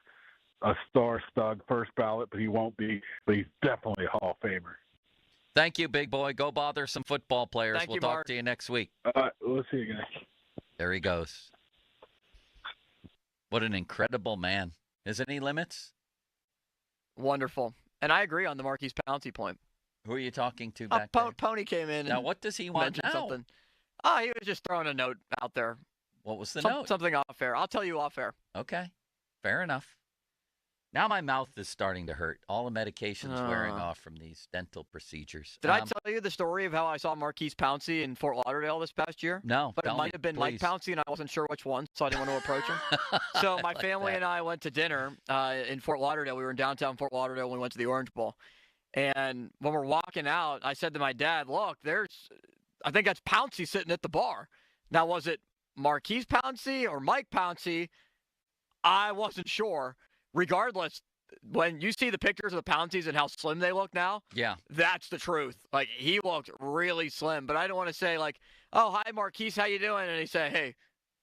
a star stud, first ballot, but he won't be. But he's definitely a Hall of Famer. Thank you, big boy. Go bother some football players. Thank we'll you, talk Mark. to you next week. We'll see you guys. There he goes. What an incredible man. Isn't he, Limits? Wonderful. And I agree on the Marquise Pouncey point. Who are you talking to back there? Pony came in. Now, and what does he want mentioned now? something. Oh, he was just throwing a note out there. What was the note? Something off air. I'll tell you off air. Okay. Fair enough. Now my mouth is starting to hurt. All the medication's wearing off from these dental procedures. Did I tell you the story of how I saw Marquise Pouncey in Fort Lauderdale this past year? No, but it might have been Mike Pouncey, and I wasn't sure which one, so I didn't want to approach him. So my family and I went to dinner in Fort Lauderdale. We were in downtown Fort Lauderdale when we went to the Orange Bowl. And when we're walking out, I said to my dad, look, I think that's Pouncey sitting at the bar. Now, was it Marquise Pouncey or Mike Pouncey? I wasn't sure. Regardless, when you see the pictures of the Pounceys and how slim they look now, that's the truth. Like, he looked really slim. But I don't want to say, like, oh, hi, Marquise, how you doing? And he say, hey,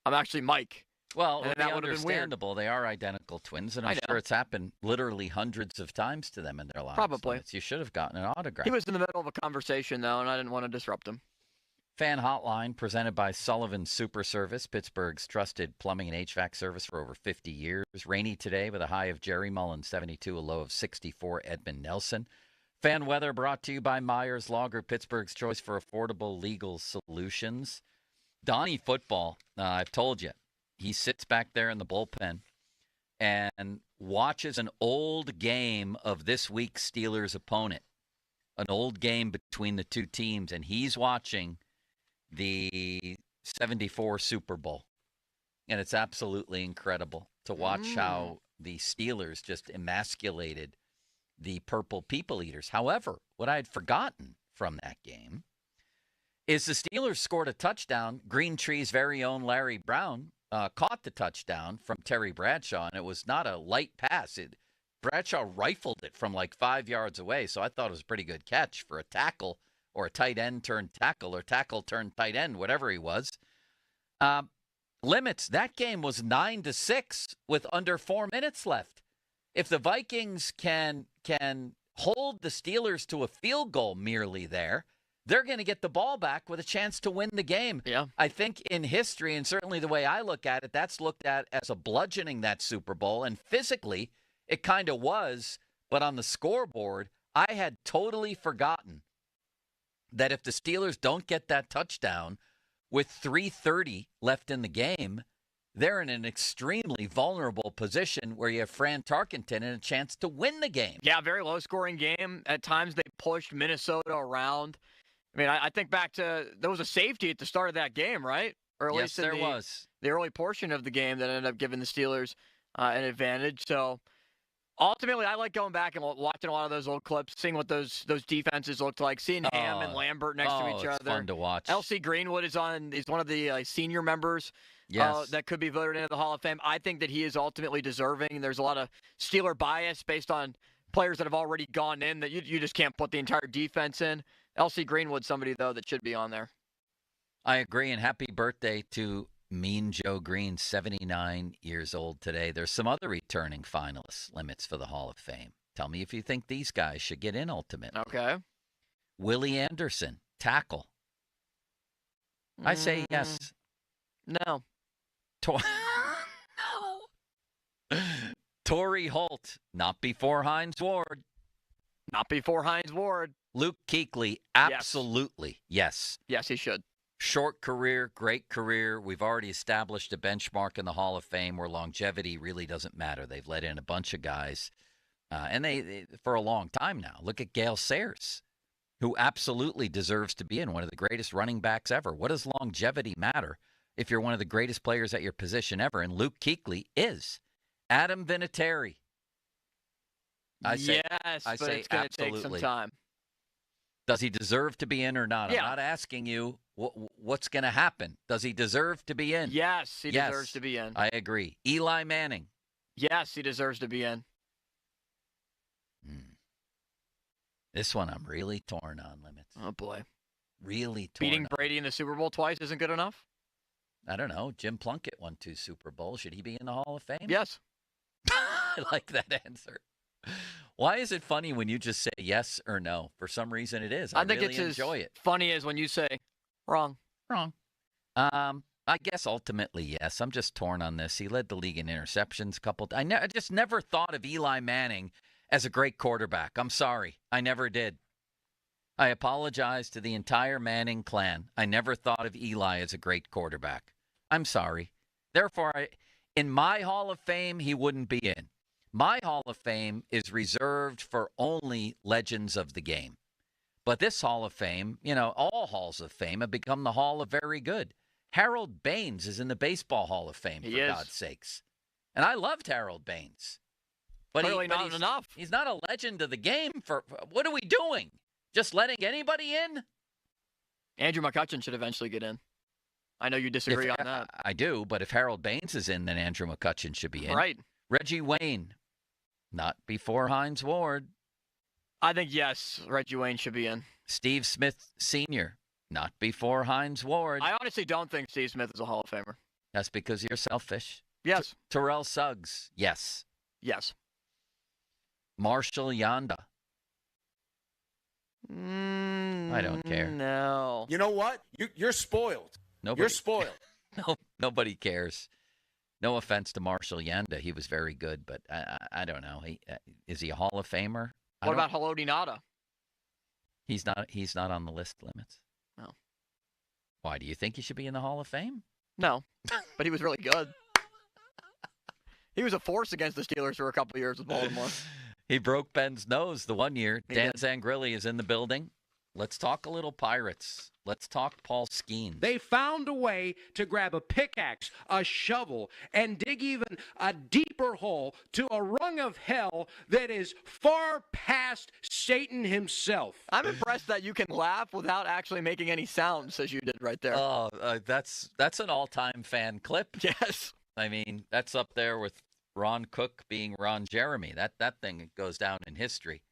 I'm actually Mike. Well, and it would be understandable. They are identical twins, and I'm sure it's happened literally hundreds of times to them in their lives. Probably. You should have gotten an autograph. He was in the middle of a conversation, though, and I didn't want to disrupt him. Fan Hotline, presented by Sullivan Super Service, Pittsburgh's trusted plumbing and HVAC service for over 50 years. Rainy today with a high of Jerry Mullen, 72, a low of 64, Edmund Nelson. Fan weather brought to you by Myers Lager, Pittsburgh's choice for affordable legal solutions. Donnie Football, I've told you, he sits back there in the bullpen and watches an old game of this week's Steelers opponent, an old game between the two teams, and he's watching the 74 Super Bowl. And it's absolutely incredible to watch how the Steelers just emasculated the Purple People Eaters. However, what I had forgotten from that game is the Steelers scored a touchdown. Green Tree's very own Larry Brown caught the touchdown from Terry Bradshaw, and it was not a light pass. Bradshaw rifled it from like 5 yards away, so I thought it was a pretty good catch for a tackle or a tight end turned tackle or tackle turned tight end, whatever he was. Limits, that game was 9-6 with under 4 minutes left. If the Vikings can hold the Steelers to a field goal merely there, they're going to get the ball back with a chance to win the game. Yeah. I think in history, and certainly the way I look at it, that's looked at as a bludgeoning that Super Bowl. And physically, it kind of was. But on the scoreboard, I had totally forgotten that if the Steelers don't get that touchdown with 3:30 left in the game, they're in an extremely vulnerable position where you have Fran Tarkenton and a chance to win the game. Yeah, very low-scoring game. At times, they pushed Minnesota around. I mean, I think back to there was a safety at the start of that game, right? Or at least there was. The early portion of the game that ended up giving the Steelers an advantage. So ultimately, I like going back and watching a lot of those old clips, seeing what those defenses looked like, seeing Ham and Lambert next to each other. It's fun to watch. L.C. Greenwood is one of the senior members that could be voted into the Hall of Fame. I think that he is ultimately deserving. There's a lot of Steeler bias based on players that have already gone in that you just can't put the entire defense in. L.C. Greenwood, somebody, though, that should be on there. I agree, and happy birthday to Mean Joe Green, 79 years old today. There's some other returning finalists, Limits, for the Hall of Fame. Tell me if you think these guys should get in ultimately. Okay. Willie Anderson, tackle. I say yes. No. No. Torrey Holt, not before Hines Ward. Not before Hines Ward. Luke Kuechly, absolutely yes. Yes, he should. Short career, great career. We've already established a benchmark in the Hall of Fame where longevity really doesn't matter. They've let in a bunch of guys, and they for a long time now. Look at Gale Sayers, who absolutely deserves to be in, one of the greatest running backs ever. What does longevity matter if you're one of the greatest players at your position ever? And Luke Kuechly is. Adam Vinatieri. I say it's going to take some time. Does he deserve to be in or not? Yeah. I'm not asking you what's going to happen. Does he deserve to be in? Yes, he deserves to be in. I agree. Eli Manning. Yes, he deserves to be in. This one I'm really torn on, Limits. Oh, boy. Really torn Beating Brady in the Super Bowl twice isn't good enough? I don't know. Jim Plunkett won 2 Super Bowls. Should he be in the Hall of Fame? Yes. I like that answer. Why is it funny when you just say yes or no? For some reason it is. I think really enjoy it. Funny as when you say wrong. Wrong. I guess ultimately yes. I'm just torn on this. He led the league in interceptions a couple times. I just never thought of Eli Manning as a great quarterback. I'm sorry. I never did. I apologize to the entire Manning clan. I never thought of Eli as a great quarterback. I'm sorry. Therefore, in my Hall of Fame, he wouldn't be in. My Hall of Fame is reserved for only legends of the game. But this Hall of Fame, all Halls of Fame have become the Hall of Very Good. Harold Baines is in the Baseball Hall of Fame, for God's sakes. And I loved Harold Baines. But Clearly not enough. He's not a legend of the game. What are we doing? Just letting anybody in? Andrew McCutchen should eventually get in. I know you disagree on that. I do, but if Harold Baines is in, then Andrew McCutchen should be in. Right. Reggie Wayne, not before Hines Ward. I think, yes, Reggie Wayne should be in. Steve Smith Sr., not before Hines Ward. I honestly don't think Steve Smith is a Hall of Famer. That's because you're selfish. Yes. Terrell Suggs, yes. Yes. Marshall Yanda. I don't care. No. You know what? You're spoiled. You're spoiled. No, nobody cares. No offense to Marshall Yanda. He was very good, but I don't know. Is he a Hall of Famer? What about Haloti Ngata? He's not on the list limits. No. Why? Do you think he should be in the Hall of Fame? No, but he was really good. He was a force against the Steelers for a couple of years with Baltimore. He broke Ben's nose the one year. Dan Zangrilli is in the building. Let's talk a little Pirates. Let's talk Paul Skeens. They found a way to grab a pickaxe, a shovel, and dig even a deeper hole to a rung of hell that is far past Satan himself. I'm impressed that you can laugh without actually making any sounds, as you did right there. Oh, that's an all-time fan clip. Yes. I mean, that's up there with Ron Cook being Ron Jeremy. That thing goes down in history.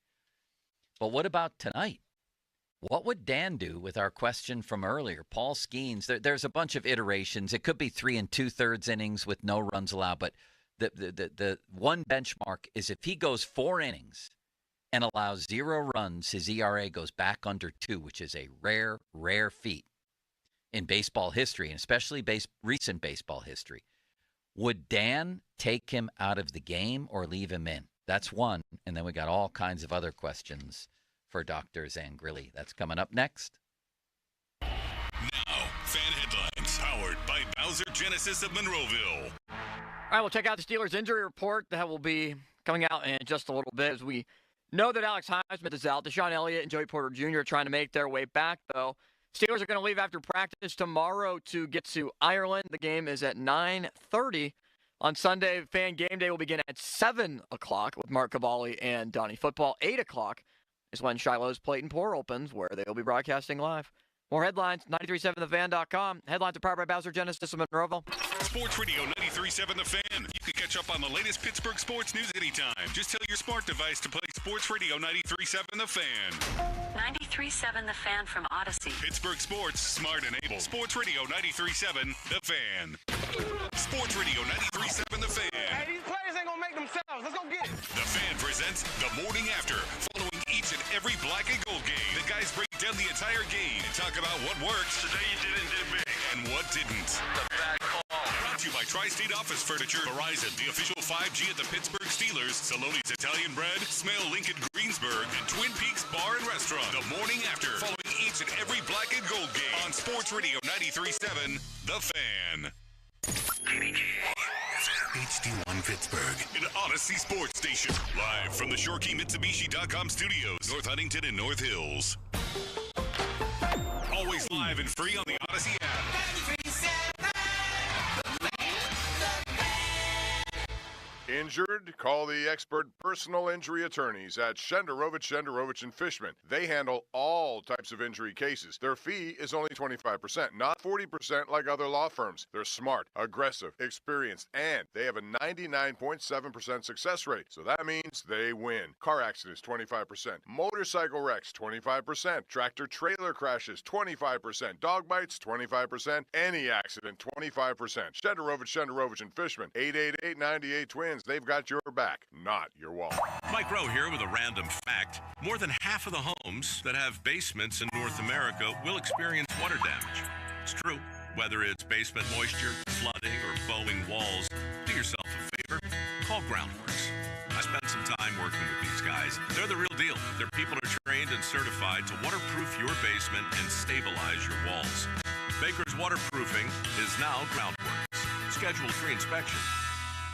But what about tonight? What would Dan do with our question from earlier? Paul Skeens, there's a bunch of iterations. It could be 3 2/3 innings with no runs allowed, but the one benchmark is if he goes 4 innings and allows 0 runs, his ERA goes back under 2, which is a rare, rare feat in baseball history, and especially recent baseball history. Would Dan take him out of the game or leave him in? That's one, and then we got all kinds of other questions for Dr. Zangrilli. That's coming up next. Now, fan headlines powered by Bowser Genesis of Monroeville. All right, we'll check out the Steelers injury report that will be coming out in just a little bit. As we know that Alex Highsmith is out. Deshaun Elliott and Joey Porter Jr. are trying to make their way back, though. Steelers are going to leave after practice tomorrow to get to Ireland. The game is at 9:30. On Sunday, Fan Game Day will begin at 7 o'clock with Mark Cavalli and Donnie Football. 8 o'clock is when Shiloh's Plate and Pour opens, where they will be broadcasting live. More headlines, 937thefan.com. Headlines are powered by Bowser Genesis of Monroeville. Sports Radio 93.7 The Fan. You can catch up on the latest Pittsburgh sports news anytime. Just tell your smart device to play Sports Radio 93.7 The Fan. 93.7 The Fan from Odyssey. Pittsburgh sports, smart and able. Sports Radio 93.7 The Fan. Sports Radio 93.7 The Fan. Hey, these players ain't gonna make themselves. Let's go get it. The Fan presents The Morning After. Following each and every black and gold game, the guys break down the entire game and talk about what works. Today you did big. And what didn't. The bad call. Brought to you by Tri-State Office Furniture, Verizon, the official 5G at the Pittsburgh Steelers, Saloni's Italian Bread, Smell Lincoln Greensburg, and Twin Peaks Bar and Restaurant. The Morning After. Following each and every black and gold game on Sports Radio 93.7 The Fan. HD1 Pittsburgh, an Odyssey sports station. Live from the ShoreKeyMitsubishi.com studios, North Huntington and North Hills. Always live and free on the Odyssey app. Injured? Call the expert personal injury attorneys at Shenderovich & Fishman. They handle all types of injury cases. Their fee is only 25%, not 40% like other law firms. They're smart, aggressive, experienced, and they have a 99.7% success rate. So that means they win. Car accidents, 25%. Motorcycle wrecks, 25%. Tractor-trailer crashes, 25%. Dog bites, 25%. Any accident, 25%. Shenderovich & Fishman, 888-98-TWINS. They've got your back, not your wallet. Mike Rowe here with a random fact. More than half of the homes that have basements in North America will experience water damage. It's true. Whether it's basement moisture, flooding, or bowing walls, do yourself a favor. Call Groundworks. I spent some time working with these guys. They're the real deal. Their people are trained and certified to waterproof your basement and stabilize your walls. Baker's Waterproofing is now Groundworks. Schedule a free inspection.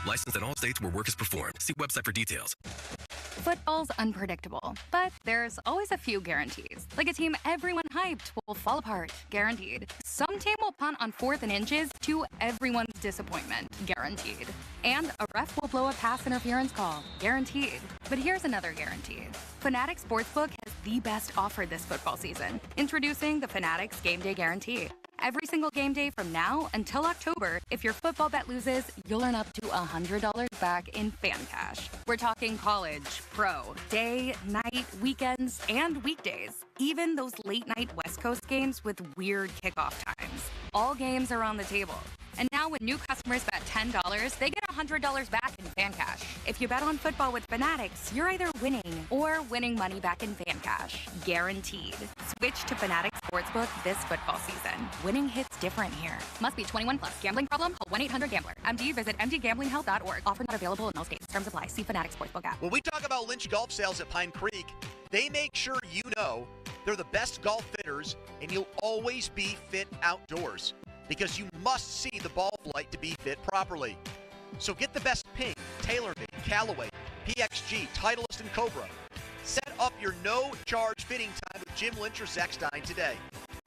Licensed in all states where work is performed. See website for details. Football's unpredictable, but there's always a few guarantees. Like a team everyone hyped will fall apart, guaranteed. Some team will punt on 4th and inches to everyone's disappointment, guaranteed. And a ref will blow a pass interference call, guaranteed. But here's another guaranteed. Fanatics Sportsbook has the best offer this football season. Introducing the Fanatics Game Day Guarantee. Every single game day from now until October, if your football bet loses, you'll earn up to $100 back in fan cash. We're talking college, pro, day, night, weekends, and weekdays. Even those late-night West Coast games with weird kickoff times. All games are on the table. And now when new customers bet $10, they get $100 back in fan cash. If you bet on football with Fanatics, you're either winning or winning money back in fan cash. Guaranteed. Switch to Fanatics Sportsbook this football season. Winning hits different here. Must be 21 plus. Gambling problem? Call 1-800-GAMBLER. MD, visit mdgamblinghelp.org. Offer not available in all states. Terms apply. See Fanatics Sportsbook app. When we talk about Lynch Golf Sales at Pine Creek, they make sure you know they're the best golf fitters and you'll always be fit outdoors. Because you must see the ball flight to be fit properly. So get the best Ping, TaylorMade, Callaway, PXG, Titleist, and Cobra. Set up your no-charge fitting time with Jim Lynch or Zach Stein today.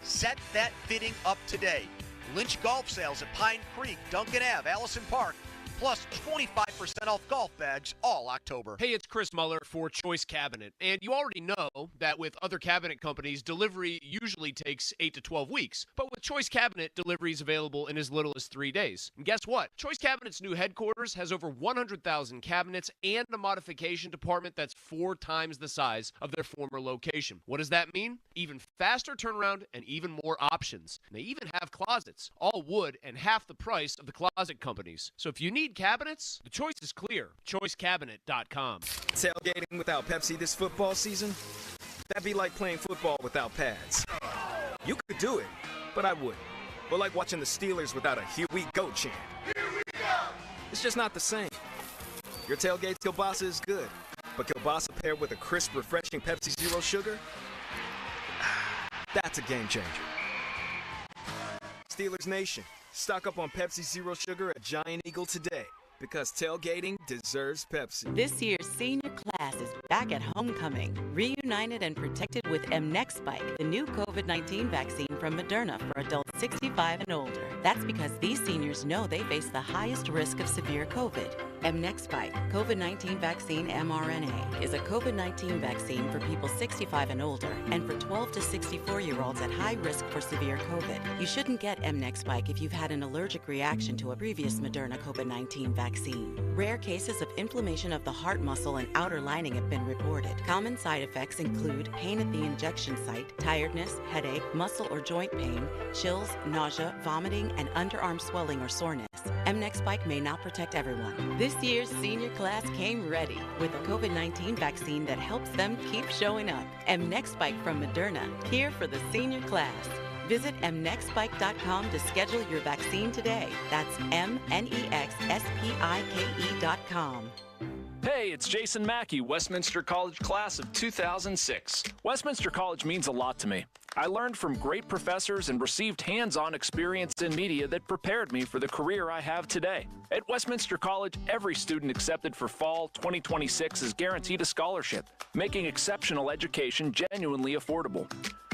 Set that fitting up today. Lynch Golf Sales at Pine Creek, Duncan Ave, Allison Park, plus 25% off golf bags all October. Hey, it's Chris Muller for Choice Cabinet. And you already know that with other cabinet companies, delivery usually takes 8 to 12 weeks. But with Choice Cabinet, delivery is available in as little as 3 days. And guess what? Choice Cabinet's new headquarters has over 100,000 cabinets and a modification department that's 4 times the size of their former location. What does that mean? Even faster turnaround and even more options. And they even have closets, all wood and half the price of the closet companies. So if you need cabinets, the choice is clear. ChoiceCabinet.com. Tailgating without Pepsi this football season? That'd be like playing football without pads. You could do it, but I wouldn't. Or like watching the Steelers without a "Here we go" chant. Here we go! It's just not the same. Your tailgate's kielbasa is good, but kielbasa paired with a crisp, refreshing Pepsi Zero Sugar? That's a game changer. Steelers Nation, stock up on Pepsi Zero Sugar at Giant Eagle today, because tailgating deserves Pepsi. This year's senior class is back at homecoming, reunited and protected with mNEXSpike, the new COVID-19 vaccine from Moderna for adults 65 and older. That's because these seniors know they face the highest risk of severe COVID. mNEXSpike, COVID-19 vaccine mRNA, is a COVID-19 vaccine for people 65 and older and for 12 to 64-year-olds at high risk for severe COVID. You shouldn't get mNEXSpike if you've had an allergic reaction to a previous Moderna COVID-19 vaccine. Rare cases of inflammation of the heart muscle and outer lining have been reported. Common side effects include pain at the injection site, tiredness, headache, muscle or joint pain, chills, nausea, vomiting, and underarm swelling or soreness. mNEXSpike may not protect everyone. This year's senior class came ready with a COVID-19 vaccine that helps them keep showing up. mNEXSpike from Moderna, here for the senior class. Visit mnexspike.com to schedule your vaccine today. That's mnexspike.com. Hey, it's Jason Mackey, Westminster College class of 2006. Westminster College means a lot to me. I learned from great professors and received hands-on experience in media that prepared me for the career I have today. At Westminster College, every student accepted for fall 2026 is guaranteed a scholarship, making exceptional education genuinely affordable.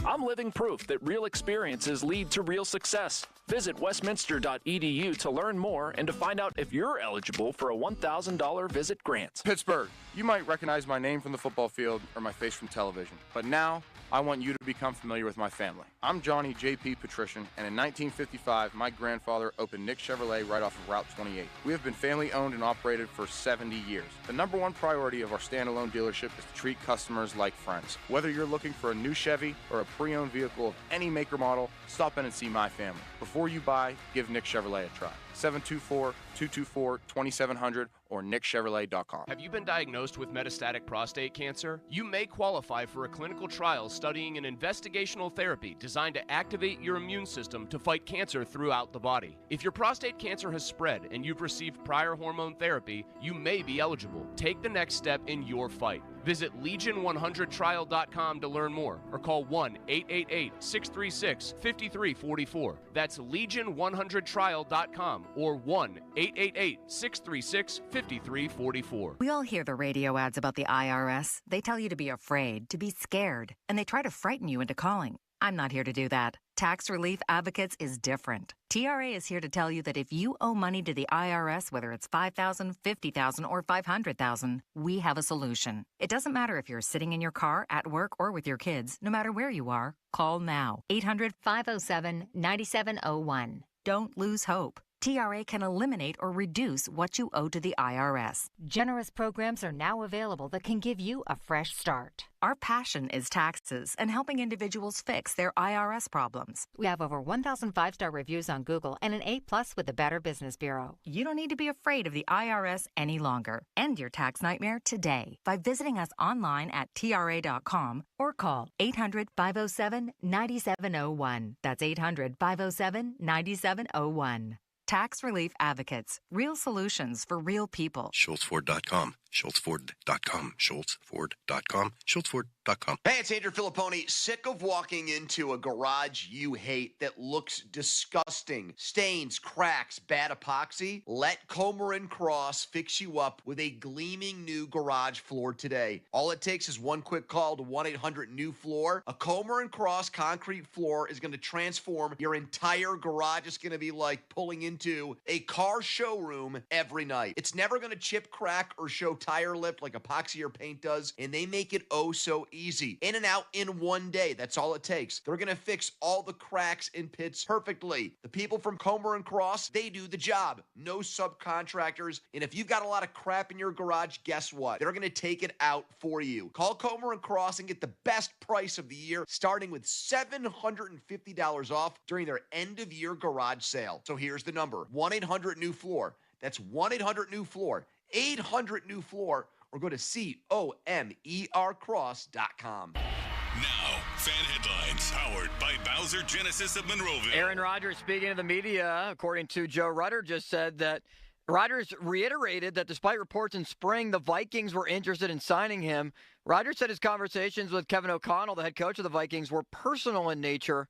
I'm living proof that real experiences lead to real success. Visit westminster.edu to learn more and to find out if you're eligible for a $1,000 visit grant. Pittsburgh, you might recognize my name from the football field or my face from television, but now I want you to become familiar with my family. I'm Johnny J.P. Patrician, and in 1955, my grandfather opened Nick Chevrolet right off of Route 28. We have been family-owned and operated for 70 years. The number one priority of our standalone dealership is to treat customers like friends. Whether you're looking for a new Chevy or a pre-owned vehicle of any make or model, stop in and see my family. Before you buy, give Nick Chevrolet a try. 724-224-2700 or nickchevrolet.com. Have you been diagnosed with metastatic prostate cancer? You may qualify for a clinical trial studying an investigational therapy designed to activate your immune system to fight cancer throughout the body. If your prostate cancer has spread and you've received prior hormone therapy, you may be eligible. Take the next step in your fight. Visit Legion100trial.com to learn more or call 1-888-636-5344. That's Legion100trial.com or 1-888-636-5344. We all hear the radio ads about the IRS. They tell you to be afraid, to be scared, and they try to frighten you into calling. I'm not here to do that. Tax Relief Advocates is different. TRA is here to tell you that if you owe money to the IRS, whether it's $5,000, $50,000, or $500,000, we have a solution. It doesn't matter if you're sitting in your car, at work, or with your kids. No matter where you are, call now. 800-507-9701. Don't lose hope. TRA can eliminate or reduce what you owe to the IRS. Generous programs are now available that can give you a fresh start. Our passion is taxes and helping individuals fix their IRS problems. We have over 1,000 5-star reviews on Google and an A+ with the Better Business Bureau. You don't need to be afraid of the IRS any longer. End your tax nightmare today by visiting us online at TRA.com or call 800-507-9701. That's 800-507-9701. Tax Relief Advocates. Real solutions for real people. SchultzFord.com. SchultzFord.com. SchultzFord.com. SchultzFord.com. Hey, it's Andrew Filipponi. Sick of walking into a garage you hate that looks disgusting? Stains, cracks, bad epoxy? Let Comer & Cross fix you up with a gleaming new garage floor today. All it takes is one quick call to 1-800-NEW-FLOOR. A Comer & Cross concrete floor is going to transform your entire garage. It's going to be like pulling into a car showroom every night. It's never going to chip, crack, or show tire lip like epoxy or paint does, and they make it oh so easy. In and out in one day. That's all it takes. They're going to fix all the cracks and pits perfectly. The people from Comer & Cross, they do the job. No subcontractors. And if you've got a lot of crap in your garage, guess what? They're going to take it out for you. Call Comer & Cross and get the best price of the year, starting with $750 off during their end-of-year garage sale. So here's the number. 1-800-NEW-FLOOR. That's 1-800-NEW-FLOOR. 800-NEW-FLOOR, or go to COMERcross.com. Now, fan headlines powered by Bowser Genesis of Monroeville. Aaron Rodgers, speaking to the media, according to Joe Rutter, just said that Rodgers reiterated that despite reports in spring the Vikings were interested in signing him, Rodgers said his conversations with Kevin O'Connell, the head coach of the Vikings, were personal in nature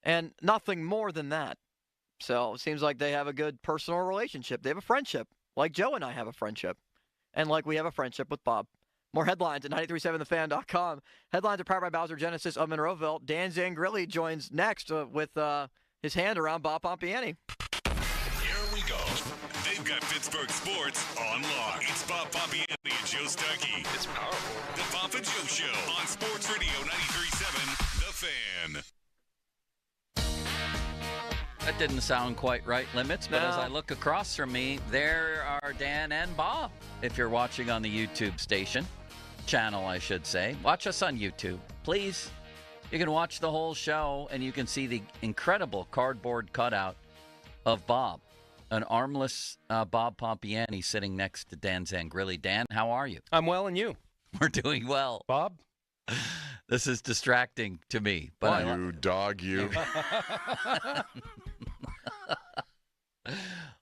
and nothing more than that. So it seems like they have a good personal relationship. They have a friendship, like Joe and I have a friendship, and like we have a friendship with Bob. More headlines at 937thefan.com. Headlines are powered by Bowser Genesis of Monroeville. Dan Zangrilli joins next with his hand around Bob Pompiani. Here we go. They've got Pittsburgh sports on lock. It's Bob Pompiani and Joe Starkey. It's powerful. The Pop and Joe Show on Sports Radio 93.7 The Fan. That didn't sound quite right, Limits, but as I look across from me, there are Dan and Bob. If you're watching on the YouTube channel, I should say, watch us on YouTube, please. You can watch the whole show, and you can see the incredible cardboard cutout of Bob, an armless Bob Pompiani sitting next to Dan Zangrilli. Dan, how are you? I'm well, and you? We're doing well. Bob? This is distracting to me. But you dog, you.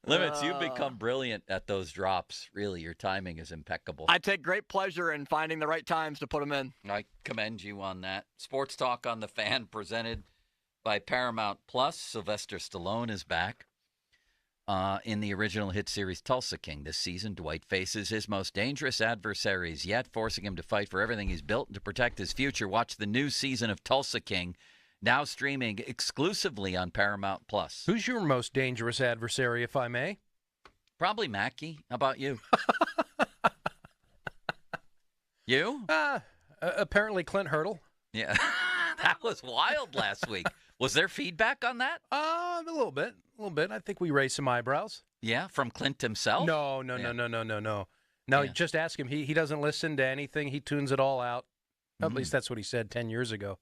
Limits, you've become brilliant at those drops. Really, your timing is impeccable. I take great pleasure in finding the right times to put them in. I commend you on that. Sports Talk on the Fan presented by Paramount Plus. Sylvester Stallone is back in the original hit series Tulsa King. This season, Dwight faces his most dangerous adversaries yet, forcing him to fight for everything he's built and to protect his future. Watch the new season of Tulsa King, now streaming exclusively on Paramount Plus. Who's your most dangerous adversary, if I may? Probably Mackie. How about you? You? Apparently Clint Hurdle. Yeah. That was wild last week. Was there feedback on that? A little bit. I think we raised some eyebrows. Yeah, from Clint himself? No. No, just ask him. He doesn't listen to anything. He tunes it all out. At least that's what he said 10 years ago.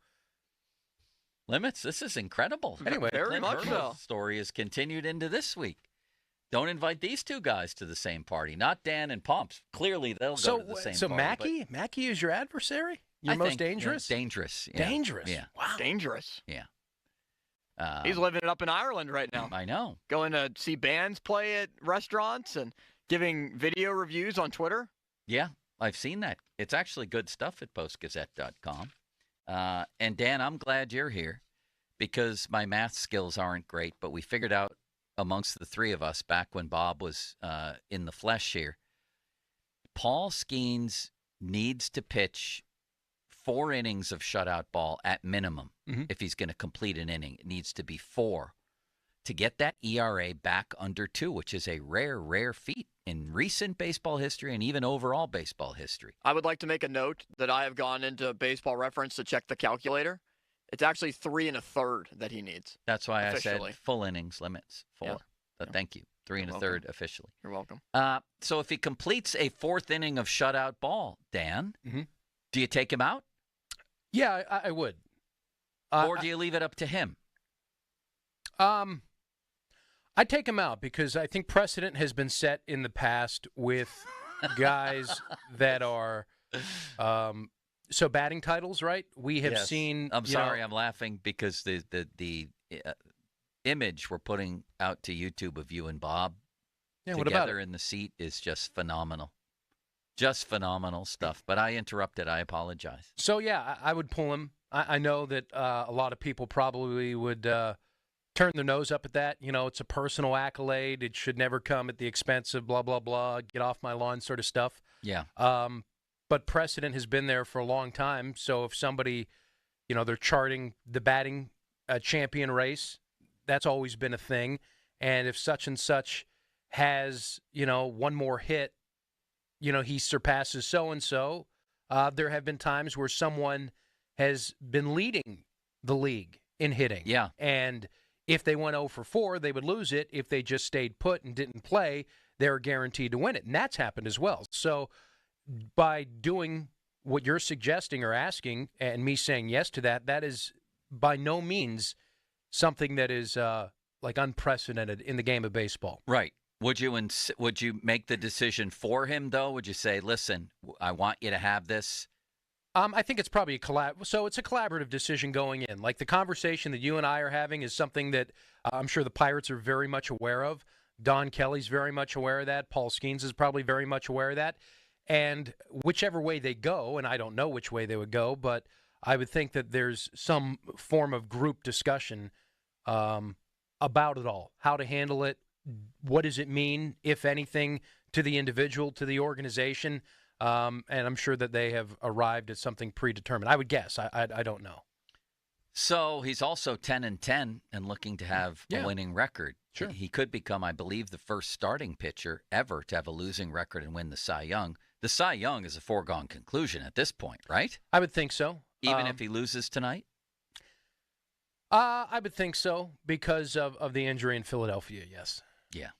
Limits, this is incredible. Anyway, very much so. Story has continued into this week. Don't invite these two guys to the same party. Not Dan and Pumps. Clearly, they'll go to the same party. So Mackie is your adversary? Your most dangerous? Yeah, dangerous. Yeah. Dangerous? Yeah. Wow. Dangerous. Yeah. He's living it up in Ireland right now. I know. Going to see bands play at restaurants and giving video reviews on Twitter. Yeah, I've seen that. It's actually good stuff at postgazette.com. And Dan, I'm glad you're here because my math skills aren't great, but we figured out amongst the three of us back when Bob was in the flesh here. Paul Skeens needs to pitch 4 innings of shutout ball at minimum. If he's going to complete an inning. It needs to be 4 to get that ERA back under 2, which is a rare feat in recent baseball history and even overall baseball history. I would like to make a note that I have gone into Baseball Reference to check the calculator. It's actually 3 1/3 that he needs. That's why officially. I said full innings limits, 4. Yeah. Thank you. 3 1/3 officially. You're welcome. So if he completes a 4th inning of shutout ball, Dan, do you take him out? Yeah, I would. Or do you leave it up to him? I'd take him out because I think precedent has been set in the past with guys that are so batting titles, right? We have seen. I'm sorry, I'm laughing because the image we're putting out to YouTube of you and Bob together in the seat is just phenomenal. Just phenomenal stuff. But I interrupted. I apologize. So, yeah, I would pull him. I know that a lot of people probably would turn their nose up at that. You know, it's a personal accolade. It should never come at the expense of blah, blah, blah, get off my lawn sort of stuff. Yeah. But precedent has been there for a long time. So if somebody, you know, they're charting the batting champion race, that's always been a thing. And if such and such has, you know, one more hit, you know, he surpasses so-and-so. There have been times where someone has been leading the league in hitting. Yeah. And if they went 0 for 4, they would lose it. If they just stayed put and didn't play, they were guaranteed to win it. And that's happened as well. So by doing what you're suggesting or asking and me saying yes to that, that is by no means something that is like unprecedented in the game of baseball. Right. Would you make the decision for him, though? Would you say, listen, I want you to have this? I think it's probably so it's a collaborative decision going in. Like the conversation that you and I are having is something that I'm sure the Pirates are very much aware of. Don Kelly's very much aware of that. Paul Skeens is probably very much aware of that. And whichever way they go, and I don't know which way they would go, but I would think that there's some form of group discussion about it all, how to handle it. What does it mean, if anything, to the individual, to the organization? And I'm sure that they have arrived at something predetermined. I would guess. I don't know. So he's also 10-10 and looking to have a winning record. Sure. He could become, I believe, the first starting pitcher ever to have a losing record and win the Cy Young. The Cy Young is a foregone conclusion at this point, right? I would think so. Even if he loses tonight? I would think so because of the injury in Philadelphia, yes. Yeah.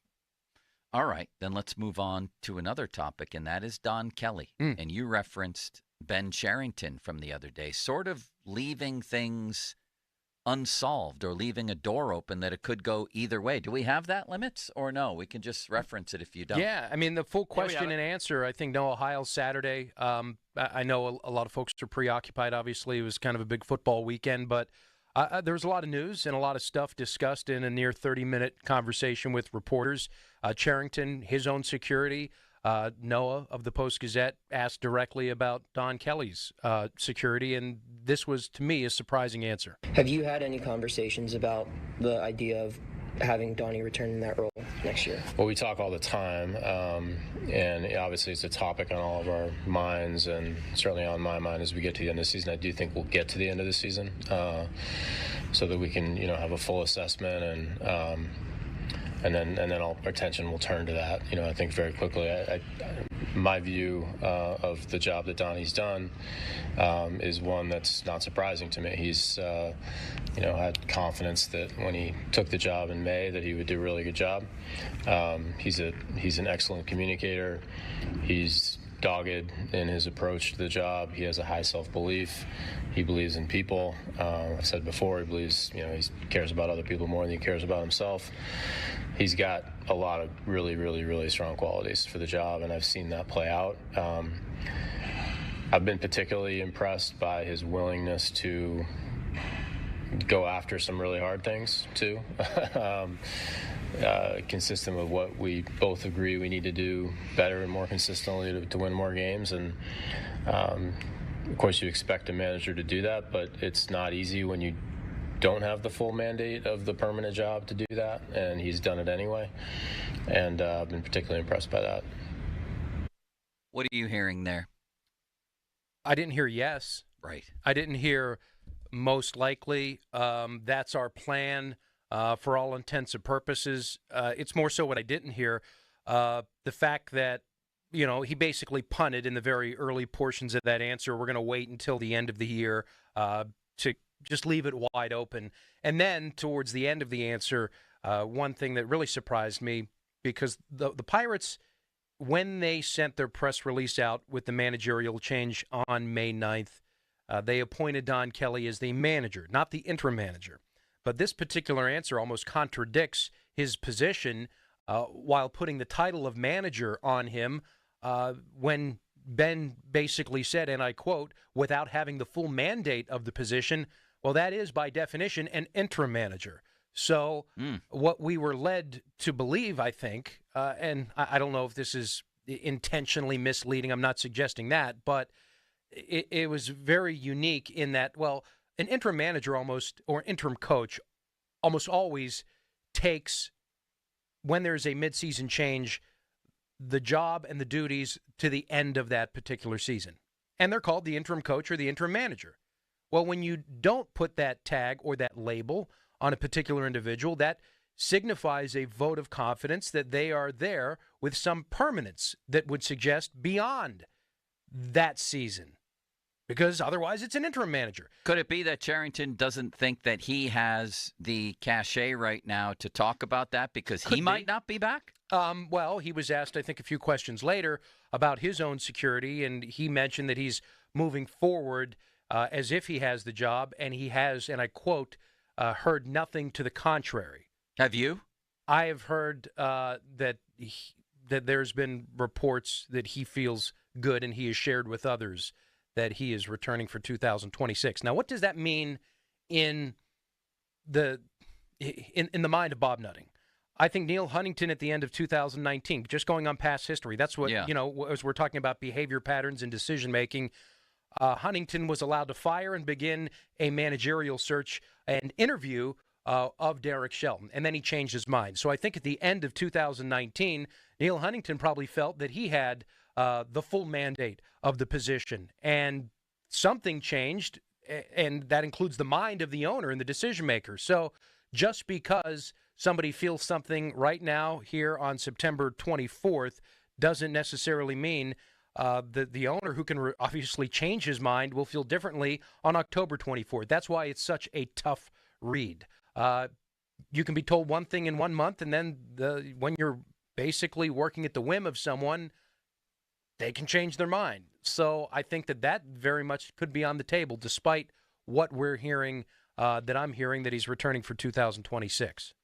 All right, then let's move on to another topic, and that is Don Kelly. And you referenced Ben Cherington from the other day, sort of leaving things unsolved or leaving a door open that it could go either way. Do we have that limits or no? We can just reference it if you don't. Yeah, I mean, the full question and answer, I think Noah Hiles Saturday. I know a lot of folks are preoccupied, obviously. It was kind of a big football weekend, but there was a lot of news and a lot of stuff discussed in a near 30-minute conversation with reporters. Cherington, his own security. Noah of the Post-Gazette asked directly about Don Kelly's security, and this was, to me, a surprising answer. Have you had any conversations about the idea of having Donnie return in that role next year? Well, we talk all the time, and obviously it's a topic on all of our minds, and certainly on my mind as we get to the end of the season. I do think we'll get to the end of the season so that we can, have a full assessment, and then our attention will turn to that. I think very quickly. My view of the job that Donnie's done is one that's not surprising to me. He's, had confidence that when he took the job in May that he would do a really good job. He's an excellent communicator. He's dogged in his approach to the job. He has a high self-belief. He believes in people. I've said before, he believes, he cares about other people more than he cares about himself. He's got a lot of really, really, really strong qualities for the job, and I've seen that play out. I've been particularly impressed by his willingness to go after some really hard things, too, consistent with what we both agree we need to do better and more consistently to win more games. And, of course, you expect a manager to do that, but it's not easy when you don't have the full mandate of the permanent job to do that, and he's done it anyway. And I've been particularly impressed by that. What are you hearing there? I didn't hear yes. Right. I didn't hear most likely. That's our plan for all intents and purposes. It's more so what I didn't hear. The fact that, he basically punted in the very early portions of that answer. We're going to wait until the end of the year to just leave it wide open. And then towards the end of the answer, one thing that really surprised me, because the Pirates, when they sent their press release out with the managerial change on May 9th, they appointed Don Kelly as the manager, not the interim manager. But this particular answer almost contradicts his position while putting the title of manager on him when Ben basically said, and I quote, without having the full mandate of the position, well, that is by definition an interim manager. So what we were led to believe, I think, and I don't know if this is intentionally misleading, I'm not suggesting that, but it was very unique in that, well, an interim manager or interim coach almost always takes, when there's a midseason change, the job and the duties to the end of that particular season. And they're called the interim coach or the interim manager. Well, when you don't put that tag or that label on a particular individual, that signifies a vote of confidence that they are there with some permanence that would suggest beyond that season. Because otherwise it's an interim manager. Could it be that Cherington doesn't think that he has the cachet right now to talk about that because he might not be back? Well, he was asked, I think, a few questions later about his own security, and he mentioned that he's moving forward as if he has the job, and he has, and I quote, heard nothing to the contrary. Have you? I have heard that there's been reports that he feels good, and he has shared with others that he is returning for 2026. Now, what does that mean in the mind of Bob Nutting? I think Neil Huntington at the end of 2019, just going on past history, that's what, as we're talking about behavior patterns and decision-making, Huntington was allowed to fire and begin a managerial search and interview of Derek Shelton, and then he changed his mind. So I think at the end of 2019, Neil Huntington probably felt that he had the full mandate of the position, and something changed, and that includes the mind of the owner and the decision maker. So just because somebody feels something right now here on September 24th doesn't necessarily mean that the owner, who can obviously change his mind, will feel differently on October 24th. That's why it's such a tough read. You can be told one thing in 1 month, and then when you're basically working at the whim of someone, they can change their mind. So I think that very much could be on the table, despite what we're hearing, that I'm hearing, that he's returning for 2026.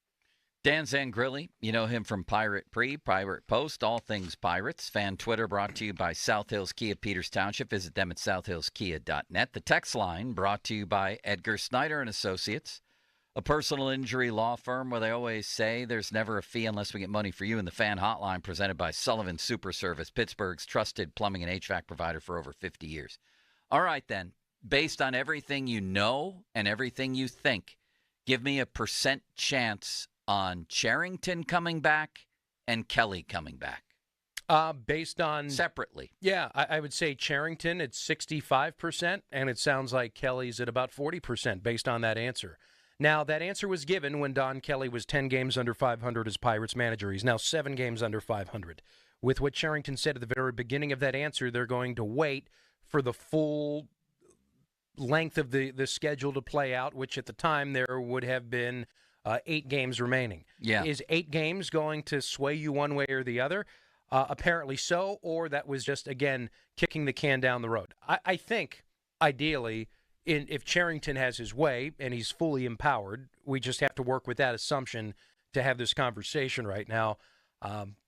Dan Zangrilli, you know him from Pirate Pre, Pirate Post, all things Pirates. Fan Twitter brought to you by South Hills Kia, Peters Township. Visit them at southhillskia.net. The text line brought to you by Edgar Snyder and Associates, a personal injury law firm where they always say there's never a fee unless we get money for you. And the fan hotline presented by Sullivan Super Service, Pittsburgh's trusted plumbing and HVAC provider for over 50 years. All right, then, based on everything you know and everything you think, give me a % chance on Cherington coming back and Kelly coming back. Based on... Separately. Yeah, I would say Cherington at 65%, and it sounds like Kelly's at about 40% based on that answer. Now, that answer was given when Don Kelly was 10 games under 500 as Pirates manager. He's now 7 games under 500. With what Cherington said at the very beginning of that answer, they're going to wait for the full length of the schedule to play out, which at the time there would have been 8 games remaining. Yeah. Is 8 games going to sway you one way or the other? Apparently so, or that was just, again, kicking the can down the road. I think, ideally, if Cherington has his way and he's fully empowered, we just have to work with that assumption to have this conversation right now.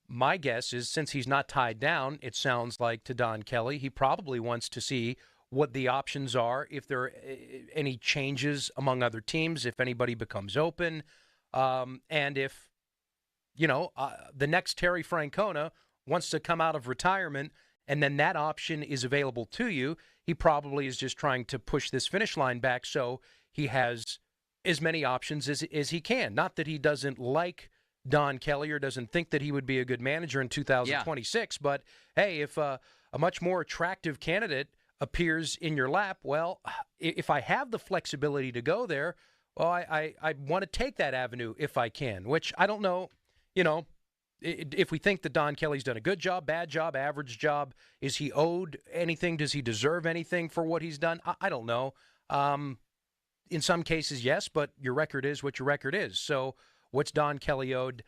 My guess is, since he's not tied down, it sounds like to Don Kelly, he probably wants to see what the options are, if there are any changes among other teams, if anybody becomes open, and if, the next Terry Francona wants to come out of retirement and then that option is available to you, he probably is just trying to push this finish line back so he has as many options as he can. Not that he doesn't like Don Kelly or doesn't think that he would be a good manager in 2026, but hey, if a much more attractive candidate appears in your lap, well, if I have the flexibility to go there, well, I want to take that avenue if I can, which I don't know, if we think that Don Kelly's done a good job, bad job, average job, is he owed anything? Does he deserve anything for what he's done? I don't know. In some cases, yes, but your record is what your record is. So what's Don Kelly owed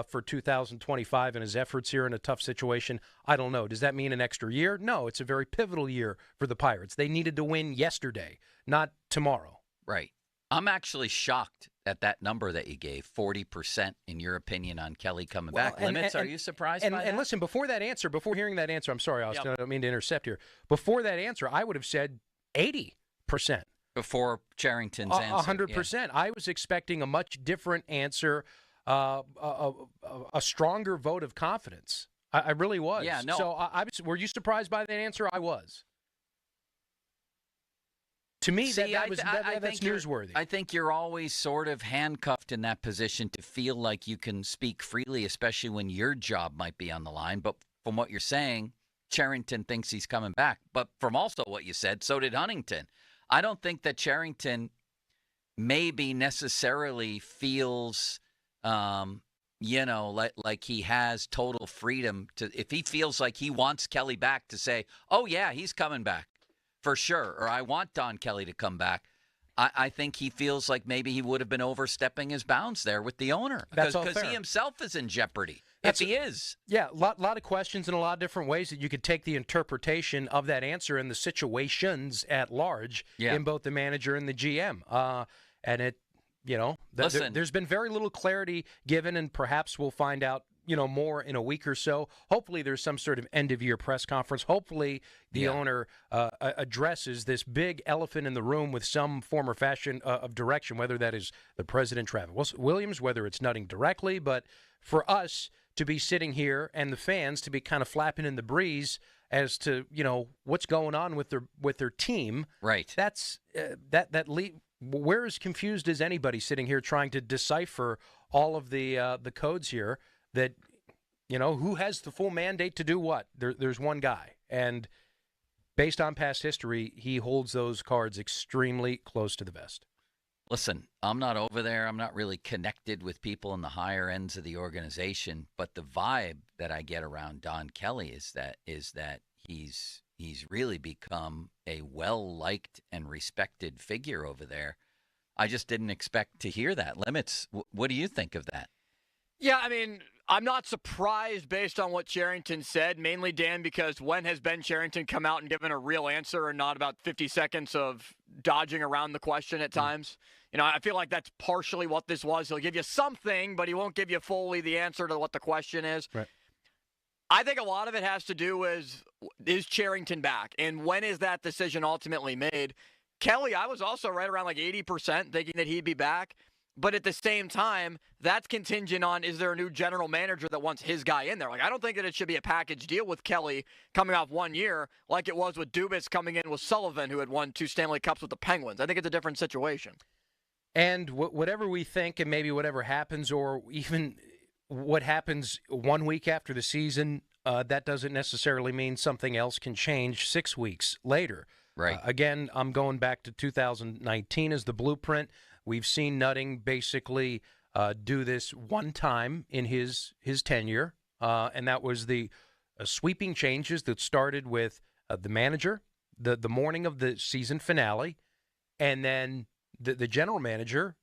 for 2025 and his efforts here in a tough situation? I don't know. Does that mean an extra year? No, it's a very pivotal year for the Pirates. They needed to win yesterday, not tomorrow. Right. I'm actually shocked at that number that you gave, 40% in your opinion on Kelly coming back. Limits, are you surprised by that? And listen, before hearing that answer, I'm sorry, Austin, I don't mean to intercept here. Before that answer, I would have said 80%. Before Cherington's answer. 100%. Yeah. I was expecting a much different answer, a stronger vote of confidence. I really was. Yeah, no. So were you surprised by that answer? I was. To me, that's newsworthy. I think you're always sort of handcuffed in that position to feel like you can speak freely, especially when your job might be on the line. But from what you're saying, Cherington thinks he's coming back. But from also what you said, so did Huntington. I don't think that Cherington maybe necessarily feels, like he has total freedom to, if he feels like he wants Kelly back, to say, oh, yeah, he's coming back. For sure, or I want Don Kelly to come back. I think he feels like maybe he would have been overstepping his bounds there with the owner. That's all fair. Because he himself is in jeopardy, if he is. Yeah, a lot of questions in a lot of different ways that you could take the interpretation of that answer and the situations at large in both the manager and the GM. And it, there's been very little clarity given, and perhaps we'll find out more in a week or so. Hopefully there's some sort of end-of-year press conference. Hopefully the owner addresses this big elephant in the room with some form or fashion of direction, whether that is the president, Travis Williams, whether it's Nutting directly. But for us to be sitting here and the fans to be kind of flapping in the breeze as to, what's going on with their team. Right. That's we're as confused as anybody sitting here trying to decipher all of the codes here. That, who has the full mandate to do what? There's one guy. And based on past history, he holds those cards extremely close to the vest. Listen, I'm not over there. I'm not really connected with people in the higher ends of the organization. But the vibe that I get around Don Kelly is that he's really become a well-liked and respected figure over there. I just didn't expect to hear that. Limits, what do you think of that? Yeah, I mean, I'm not surprised based on what Cherington said, mainly, Dan, because when has Ben Cherington come out and given a real answer and not about 50 seconds of dodging around the question at times? I feel like that's partially what this was. He'll give you something, but he won't give you fully the answer to what the question is. Right. I think a lot of it has to do with, is Cherington back? And when is that decision ultimately made? Kelly, I was also right around like 80% thinking that he'd be back. But at the same time, that's contingent on, is there a new general manager that wants his guy in there? Like, I don't think that it should be a package deal with Kelly coming off 1 year like it was with Dubas coming in with Sullivan, who had won 2 Stanley Cups with the Penguins. I think it's a different situation. And whatever we think, and maybe whatever happens, or even what happens 1 week after the season, that doesn't necessarily mean something else can change 6 weeks later. Right. Again, I'm going back to 2019 as the blueprint. We've seen Nutting basically do this one time in his tenure, and that was the sweeping changes that started with the manager, the morning of the season finale, and then the general manager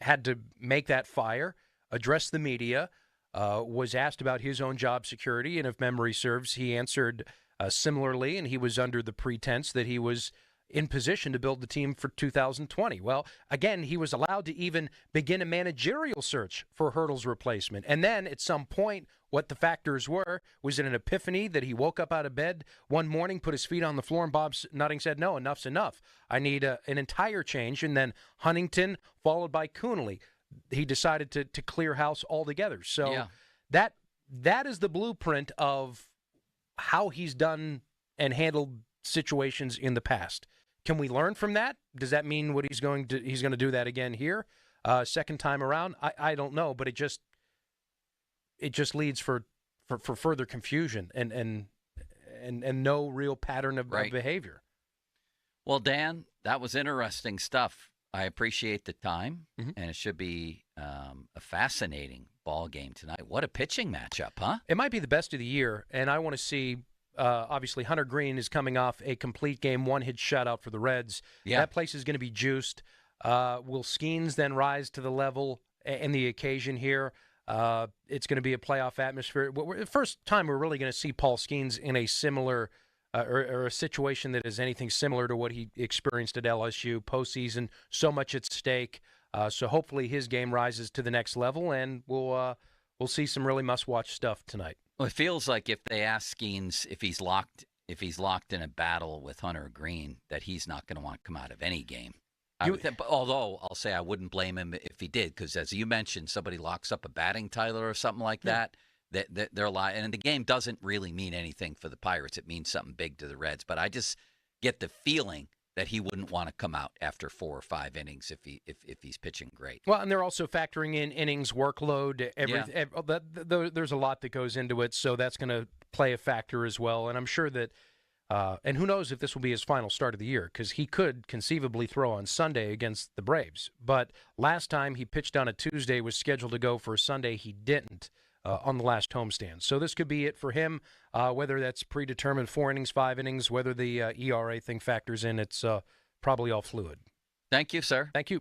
had to make that fire, address the media, was asked about his own job security, and if memory serves, he answered similarly, and he was under the pretense that he was in position to build the team for 2020. Well, again, he was allowed to even begin a managerial search for Hertl's replacement. And then at some point, what the factors were, was it an epiphany that he woke up out of bed one morning, put his feet on the floor, and Bob Nutting said, no, enough's enough. I need an entire change. And then Huntington, followed by Coonley. He decided to clear house altogether. So that is the blueprint of how he's done and handled situations in the past. Can we learn from that? Does that mean what he's going to do that again here, second time around? I don't know, but it just leads for further confusion and no real pattern of behavior. Well, Dan, that was interesting stuff. I appreciate the time, and it should be a fascinating ball game tonight. What a pitching matchup, huh? It might be the best of the year, and I want to see. Obviously, Hunter Green is coming off a complete game, 1-hit shutout for the Reds. Yeah. That place is going to be juiced. Will Skeens then rise to the level and the occasion here? It's going to be a playoff atmosphere. The first time we're really going to see Paul Skeens in a similar or a situation that is anything similar to what he experienced at LSU postseason. So much at stake. So hopefully his game rises to the next level, and we'll see some really must-watch stuff tonight. Well, it feels like if they ask Skeens if he's locked in a battle with Hunter Green, that he's not going to want to come out of any game. Although I'll say I wouldn't blame him if he did, because as you mentioned, somebody locks up a batting title or something like that. They're lying, and the game doesn't really mean anything for the Pirates. It means something big to the Reds. But I just get the feeling that he wouldn't want to come out after 4 or 5 innings if he's pitching great. Well, and they're also factoring in innings, workload. There's a lot that goes into it, so that's going to play a factor as well. And I'm sure that, and who knows if this will be his final start of the year, because he could conceivably throw on Sunday against the Braves. But last time he pitched on a Tuesday, was scheduled to go for a Sunday. He didn't on the last homestand. So this could be it for him, whether that's predetermined 4 innings, 5 innings, whether the ERA thing factors in. It's probably all fluid. Thank you, sir. Thank you.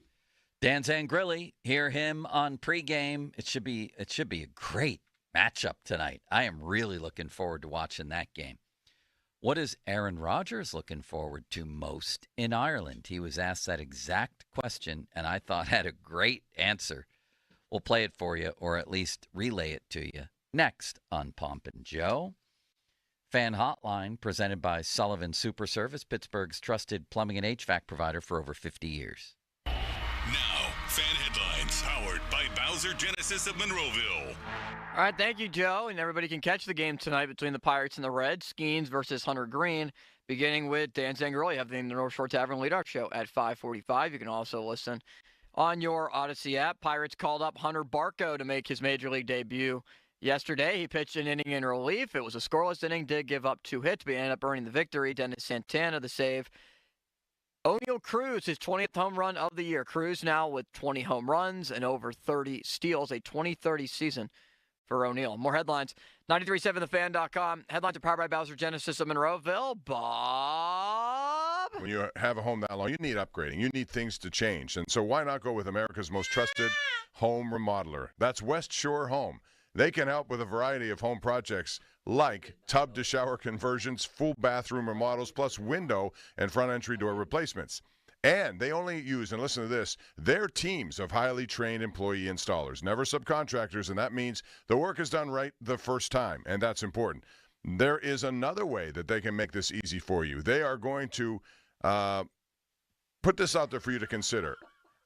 Dan Zangrilli, hear him on pregame. It should be a great matchup tonight. I am really looking forward to watching that game. What is Aaron Rodgers looking forward to most in Ireland? He was asked that exact question, and I thought had a great answer. We'll play it for you, or at least relay it to you, next on Pomp and Joe. Fan Hotline, presented by Sullivan Super Service, Pittsburgh's trusted plumbing and HVAC provider for over 50 years. Now, fan headlines, powered by Bowser Genesis of Monroeville. All right, thank you, Joe. And everybody can catch the game tonight between the Pirates and the Reds. Skeens versus Hunter Green, beginning with Dan Zangrilli, having the North Shore Tavern Leadoff Show at 5:45. You can also listen on your Odyssey app. Pirates called up Hunter Barco to make his Major League debut yesterday. He pitched an inning in relief. It was a scoreless inning, did give up 2 hits, but he ended up earning the victory. Dennis Santana, the save. O'Neill Cruz, his 20th home run of the year. Cruz now with 20 home runs and over 30 steals, a 2030 season for O'Neill. More headlines, 937thefan.com. Headlines are powered by Bowser Genesis of Monroeville. Bob? When you have a home that long, you need upgrading. You need things to change. And so why not go with America's most trusted home remodeler? That's West Shore Home. They can help with a variety of home projects like tub-to-shower conversions, full bathroom remodels, plus window and front entry door replacements. And they only use, and listen to this, their teams of highly trained employee installers, never subcontractors, and that means the work is done right the first time, and that's important. There is another way that they can make this easy for you. They are going to put this out there for you to consider.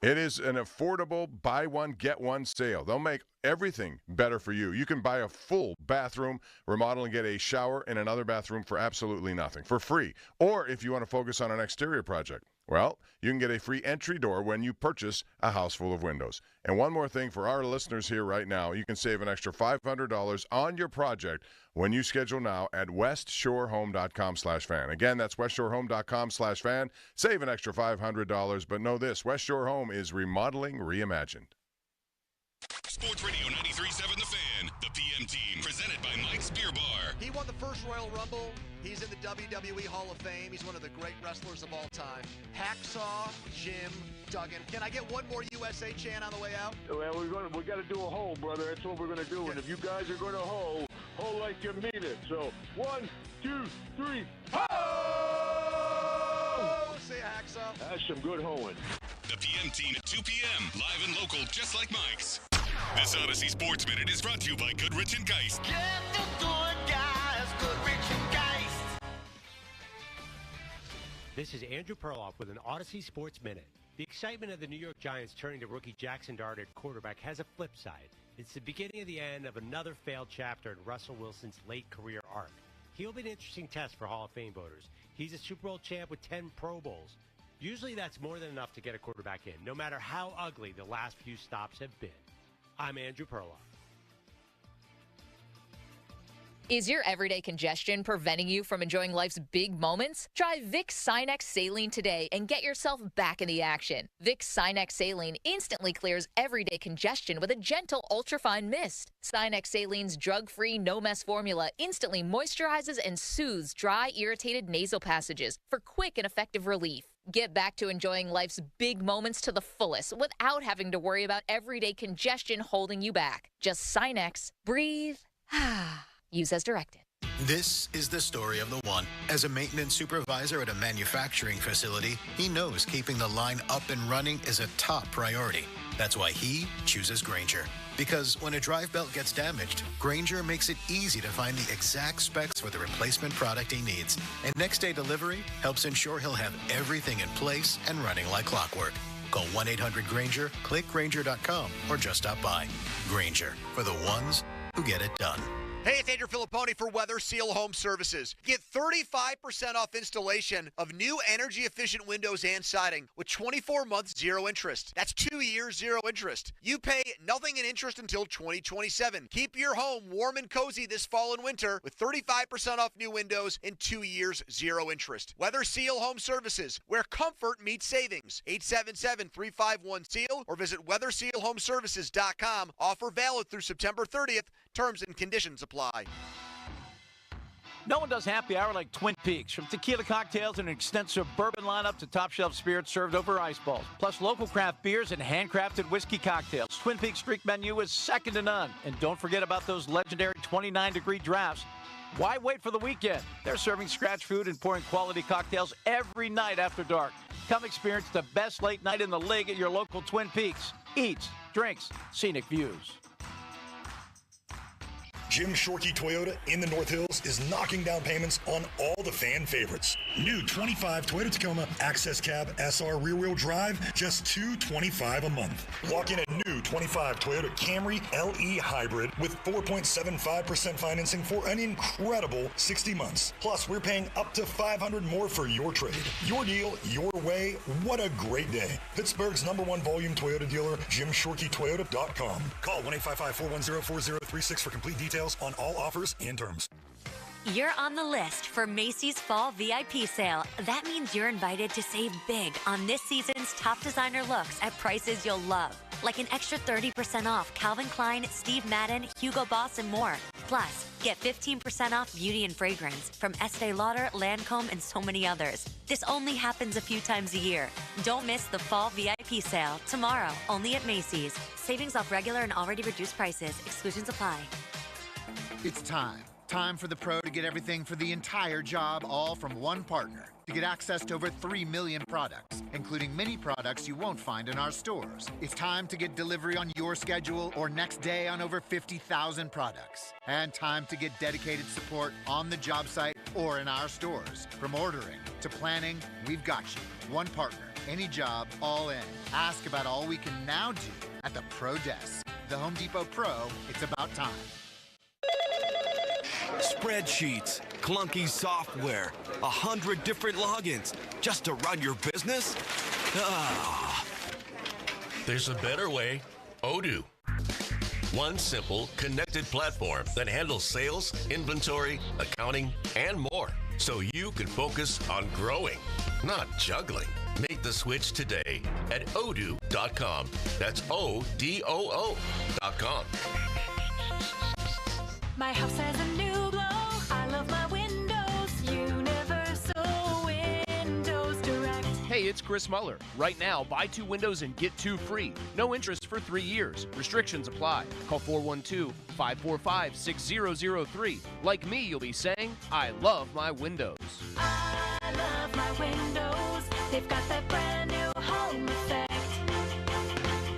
It is an affordable buy one, get one sale. They'll make everything better for you. You can buy a full bathroom remodel and get a shower and another bathroom for absolutely nothing, for free. Or if you want to focus on an exterior project, well, you can get a free entry door when you purchase a house full of windows. And one more thing for our listeners here right now, you can save an extra $500 on your project when you schedule now at westshorehome.com/fan. Again, that's westshorehome.com/fan. Save an extra $500, but know this, West Shore Home is remodeling reimagined. Sports Radio 93.7 The Fan, the PM team, presented by Mike's Beer Bar. He won the first Royal Rumble. He's in the WWE Hall of Fame. He's one of the great wrestlers of all time. Hacksaw Jim Duggan. Can I get one more USA chant on the way out? Well, we got to do a hoe, brother. That's what we're going to do. And if you guys are going to hoe like you mean it. So 1, 2, 3, ho! Say Hacksaw. That's some good hoeing. The PM team at 2 p.m. live and local, just like Mike's. This Odyssey Sports Minute is brought to you by Goodrich & Geist. Get the good guys, Goodrich & Geist. This is Andrew Perloff with an Odyssey Sports Minute. The excitement of the New York Giants turning to rookie Jackson Dart at quarterback has a flip side. It's the beginning of the end of another failed chapter in Russell Wilson's late career arc. He'll be an interesting test for Hall of Fame voters. He's a Super Bowl champ with 10 Pro Bowls. Usually that's more than enough to get a quarterback in, no matter how ugly the last few stops have been. I'm Andrew Perloff. Is your everyday congestion preventing you from enjoying life's big moments? Try Vicks Sinex Saline today and get yourself back in the action. Vicks Sinex Saline instantly clears everyday congestion with a gentle ultrafine mist. Sinex Saline's drug-free, no-mess formula instantly moisturizes and soothes dry, irritated nasal passages for quick and effective relief. Get back to enjoying life's big moments to the fullest without having to worry about everyday congestion holding you back. Just Sinex, breathe, use as directed. This is the story of the one. As a maintenance supervisor at a manufacturing facility, he knows keeping the line up and running is a top priority. That's why he chooses Grainger. Because when a drive belt gets damaged, Grainger makes it easy to find the exact specs for the replacement product he needs. And next day delivery helps ensure he'll have everything in place and running like clockwork. Call 1-800-GRAINGER, click Grainger.com, or just stop by. Grainger, for the ones who get it done. Hey, it's Andrew Filipponi for Weather Seal Home Services. Get 35% off installation of new energy-efficient windows and siding with 24 months, 0 interest. That's 2 years, 0 interest. You pay nothing in interest until 2027. Keep your home warm and cozy this fall and winter with 35% off new windows and 2 years, 0 interest. Weather Seal Home Services, where comfort meets savings. 877-351-SEAL or visit WeatherSealHomeservices.com. Offer valid through September 30th. Terms and conditions apply. No one does happy hour like Twin Peaks. From tequila cocktails and an extensive bourbon lineup to top shelf spirits served over ice balls, plus local craft beers and handcrafted whiskey cocktails. Twin Peaks Greek menu is second to none. And don't forget about those legendary 29-degree drafts. Why wait for the weekend? They're serving scratch food and pouring quality cocktails every night after dark. Come experience the best late night in the league at your local Twin Peaks. Eats, drinks, scenic views. Jim Shorkey Toyota in the North Hills is knocking down payments on all the fan favorites. New 25 Toyota Tacoma Access Cab SR rear-wheel drive, just $225 a month. Walk in a new 25 Toyota Camry LE Hybrid with 4.75% financing for an incredible 60 months. Plus, we're paying up to $500 more for your trade. Your deal, your way. What a great day. Pittsburgh's #1 volume Toyota dealer, JimShorkeyToyota.com. Call 1-855-410-4036 for complete details on all offers and terms. You're on the list for Macy's Fall VIP Sale. That means you're invited to save big on this season's top designer looks at prices you'll love. Like an extra 30% off Calvin Klein, Steve Madden, Hugo Boss, and more. Plus, get 15% off beauty and fragrance from Estee Lauder, Lancome, and so many others. This only happens a few times a year. Don't miss the Fall VIP Sale tomorrow, only at Macy's. Savings off regular and already reduced prices. Exclusions apply. It's time. Time for the pro to get everything for the entire job, all from one partner. To get access to over 3 million products, including many products you won't find in our stores. It's time to get delivery on your schedule or next day on over 50,000 products. And time to get dedicated support on the job site or in our stores. From ordering to planning, we've got you. One partner, any job, all in. Ask about all we can now do at the Pro Desk. The Home Depot Pro, it's about time. Spreadsheets, clunky software, 100 different logins just to run your business? Ah. There's a better way. Odoo. One simple, connected platform that handles sales, inventory, accounting, and more. So you can focus on growing, not juggling. Make the switch today at odoo.com. That's ODOO.com. My house has a new glow. I love my windows. Universal Windows Direct. Hey, it's Chris Muller. Right now, buy 2 windows and get 2 free. No interest for 3 years. Restrictions apply. Call 412-545-6003. Like me, you'll be saying, I love my windows. I love my windows. They've got that brand new home effect.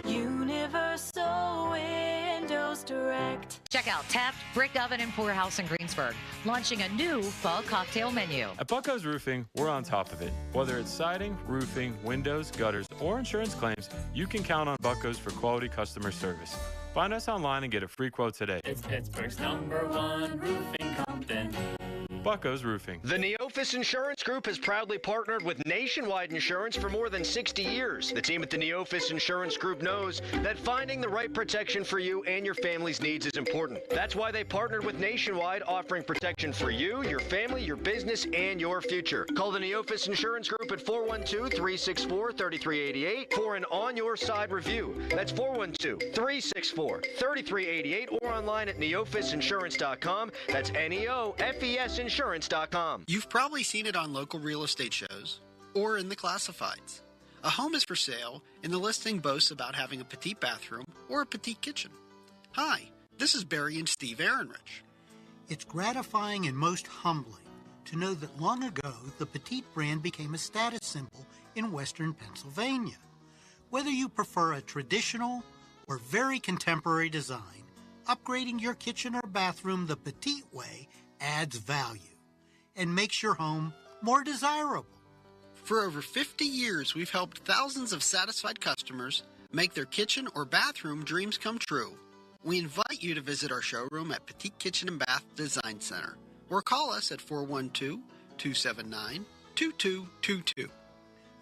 Universal Windows Direct. Check out Taft, Brick Oven, and Pour House in Greensburg, launching a new fall cocktail menu. At Bucko's Roofing, we're on top of it. Whether it's siding, roofing, windows, gutters, or insurance claims, you can count on Bucko's for quality customer service. Find us online and get a free quote today. It's Pittsburgh's #1 roofing company. Bucco's Roofing. The Neophis Insurance Group has proudly partnered with Nationwide Insurance for more than 60 years. The team at the Neophis Insurance Group knows that finding the right protection for you and your family's needs is important. That's why they partnered with Nationwide, offering protection for you, your family, your business, and your future. Call the Neophis Insurance Group at 412-364-3388 for an on-your-side review. That's 412-364-3388 or online at neophisinsurance.com. That's Neofes Insurance.com. You've probably seen it on local real estate shows or in the classifieds. A home is for sale, and the listing boasts about having a petite bathroom or a petite kitchen. Hi, this is Barry and Steve Ehrenrich. It's gratifying and most humbling to know that long ago the Petite brand became a status symbol in Western Pennsylvania. Whether you prefer a traditional or very contemporary design, upgrading your kitchen or bathroom the Petite way adds value and makes your home more desirable. For over 50 years, we've helped thousands of satisfied customers make their kitchen or bathroom dreams come true. We invite you to visit our showroom at Petite Kitchen and Bath Design Center or call us at 412-279-2222.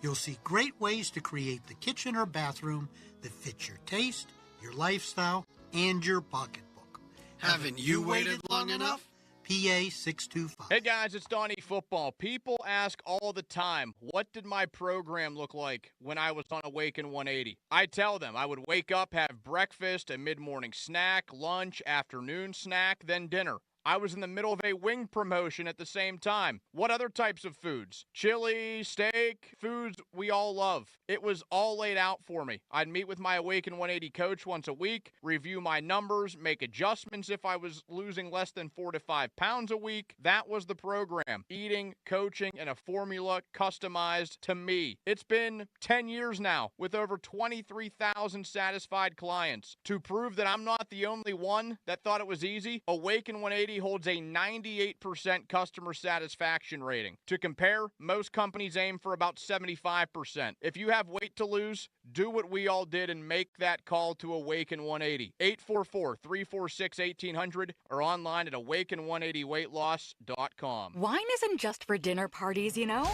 You'll see great ways to create the kitchen or bathroom that fits your taste, your lifestyle, and your pocketbook. Haven't you waited long enough? PA 625. Hey guys, it's Donnie Football. People ask all the time, what did my program look like when I was on Awaken 180? I tell them I would wake up, have breakfast, a mid-morning snack, lunch, afternoon snack, then dinner. I was in the middle of a wing promotion at the same time. What other types of foods? Chili, steak, foods we all love. It was all laid out for me. I'd meet with my Awaken 180 coach once a week, review my numbers, make adjustments if I was losing less than 4 to 5 pounds a week. That was the program. Eating, coaching, and a formula customized to me. It's been 10 years now with over 23,000 satisfied clients. To prove that I'm not the only one that thought it was easy, Awaken 180 holds a 98% customer satisfaction rating. To compare, most companies aim for about 75%. If you have weight to lose, do what we all did and make that call to Awaken 180. 844-346-1800 or online at awaken180weightloss.com. Wine isn't just for dinner parties, you know?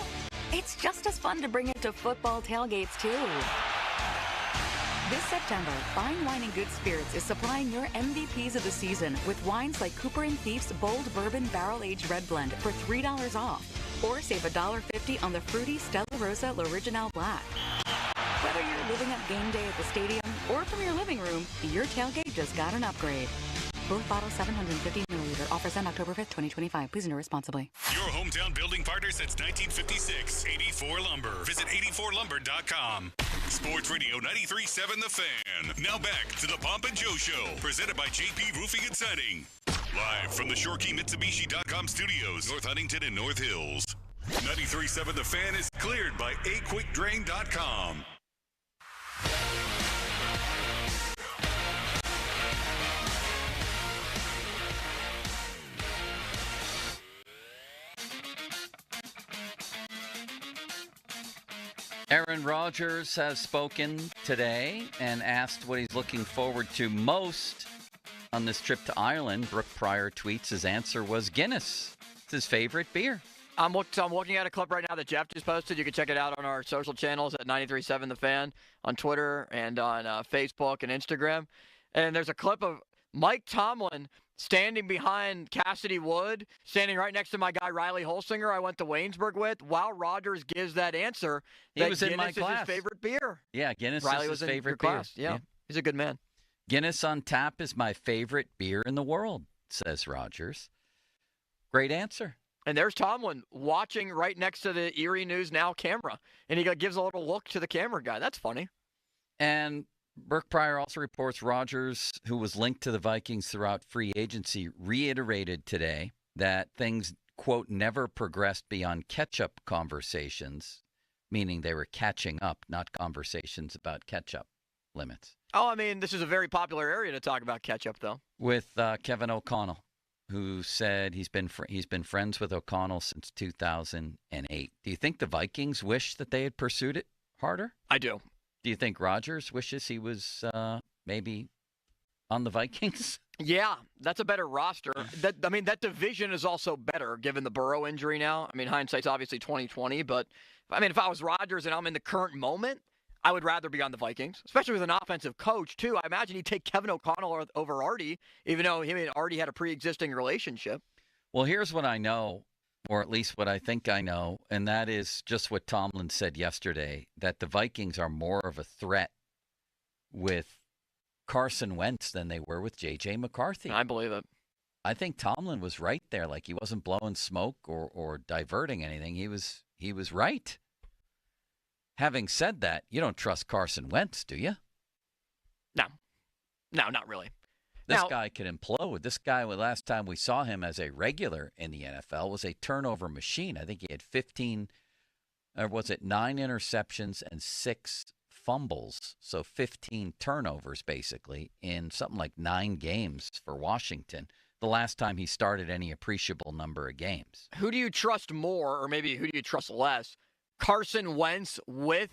It's just as fun to bring it to football tailgates, too. This September, Fine Wine and Good Spirits is supplying your MVPs of the season with wines like Cooper & Thief's Bold Bourbon Barrel-Aged Red Blend for $3 off. Or save $1.50 on the fruity Stella Rosa L'Original Black. Whether you're living up game day at the stadium or from your living room, your tailgate just got an upgrade. Both bottles 750 milliliter. Offers end October 5th, 2025. Please enter responsibly. Your hometown building partner since 1956. 84 Lumber. Visit 84lumber.com. Sports Radio 93.7 The Fan. Now back to the Pomp and Joe Show. Presented by JP Roofing and Siding. Live from the ShoreKeyMitsubishi.com studios. North Huntington and North Hills. 93.7 The Fan is cleared by AQuickDrain.com. Aaron Rodgers has spoken today and asked what he's looking forward to most on this trip to Ireland. Brooke Pryor tweets his answer was Guinness. It's his favorite beer. I'm looking at a clip right now that Jeff just posted. You can check it out on our social channels at 93.7 The Fan on Twitter and on Facebook and Instagram. And there's a clip of Mike Tomlin standing behind Cassidy Wood, standing right next to my guy Riley Holsinger I went to Waynesburg with, while Rodgers gives that answer. He was in my class. Guinness is his favorite beer. Yeah, Guinness Riley is was his in favorite your beer. class. Yeah, he's a good man. Guinness on tap is my favorite beer in the world, says Rodgers. Great answer. And there's Tomlin watching right next to the Erie News Now camera, and he gives a little look to the camera guy. That's funny. And Brooke Pryor also reports Rodgers, who was linked to the Vikings throughout free agency, reiterated today that things, quote, never progressed beyond catch-up conversations, meaning they were catching up, not conversations about catch-up limits. Oh, I mean, this is a very popular area to talk about catch-up, though. With Kevin O'Connell, who said he's been friends with O'Connell since 2008. Do you think the Vikings wish that they had pursued it harder? I do. Do you think Rodgers wishes he was maybe on the Vikings? Yeah, that's a better roster. That division is also better given the Burrow injury now. I mean, hindsight's obviously 2020, but if I was Rodgers and I'm in the current moment, I would rather be on the Vikings, especially with an offensive coach, too. I imagine he'd take Kevin O'Connell over Artie, even though him and Artie had a pre-existing relationship. Well, here's what I know, or at least what I think I know, and that is just what Tomlin said yesterday, that the Vikings are more of a threat with Carson Wentz than they were with J.J. McCarthy. I believe it. I think Tomlin was right there. Like, he wasn't blowing smoke or diverting anything. He was right. Having said that, you don't trust Carson Wentz, do you? No, not really. This guy could implode. This guy, the last time we saw him as a regular in the NFL, was a turnover machine. I think he had 9 interceptions and 6 fumbles. So 15 turnovers, basically, in something like 9 games for Washington. The last time he started any appreciable number of games. Who do you trust more, or maybe who do you trust less? Carson Wentz with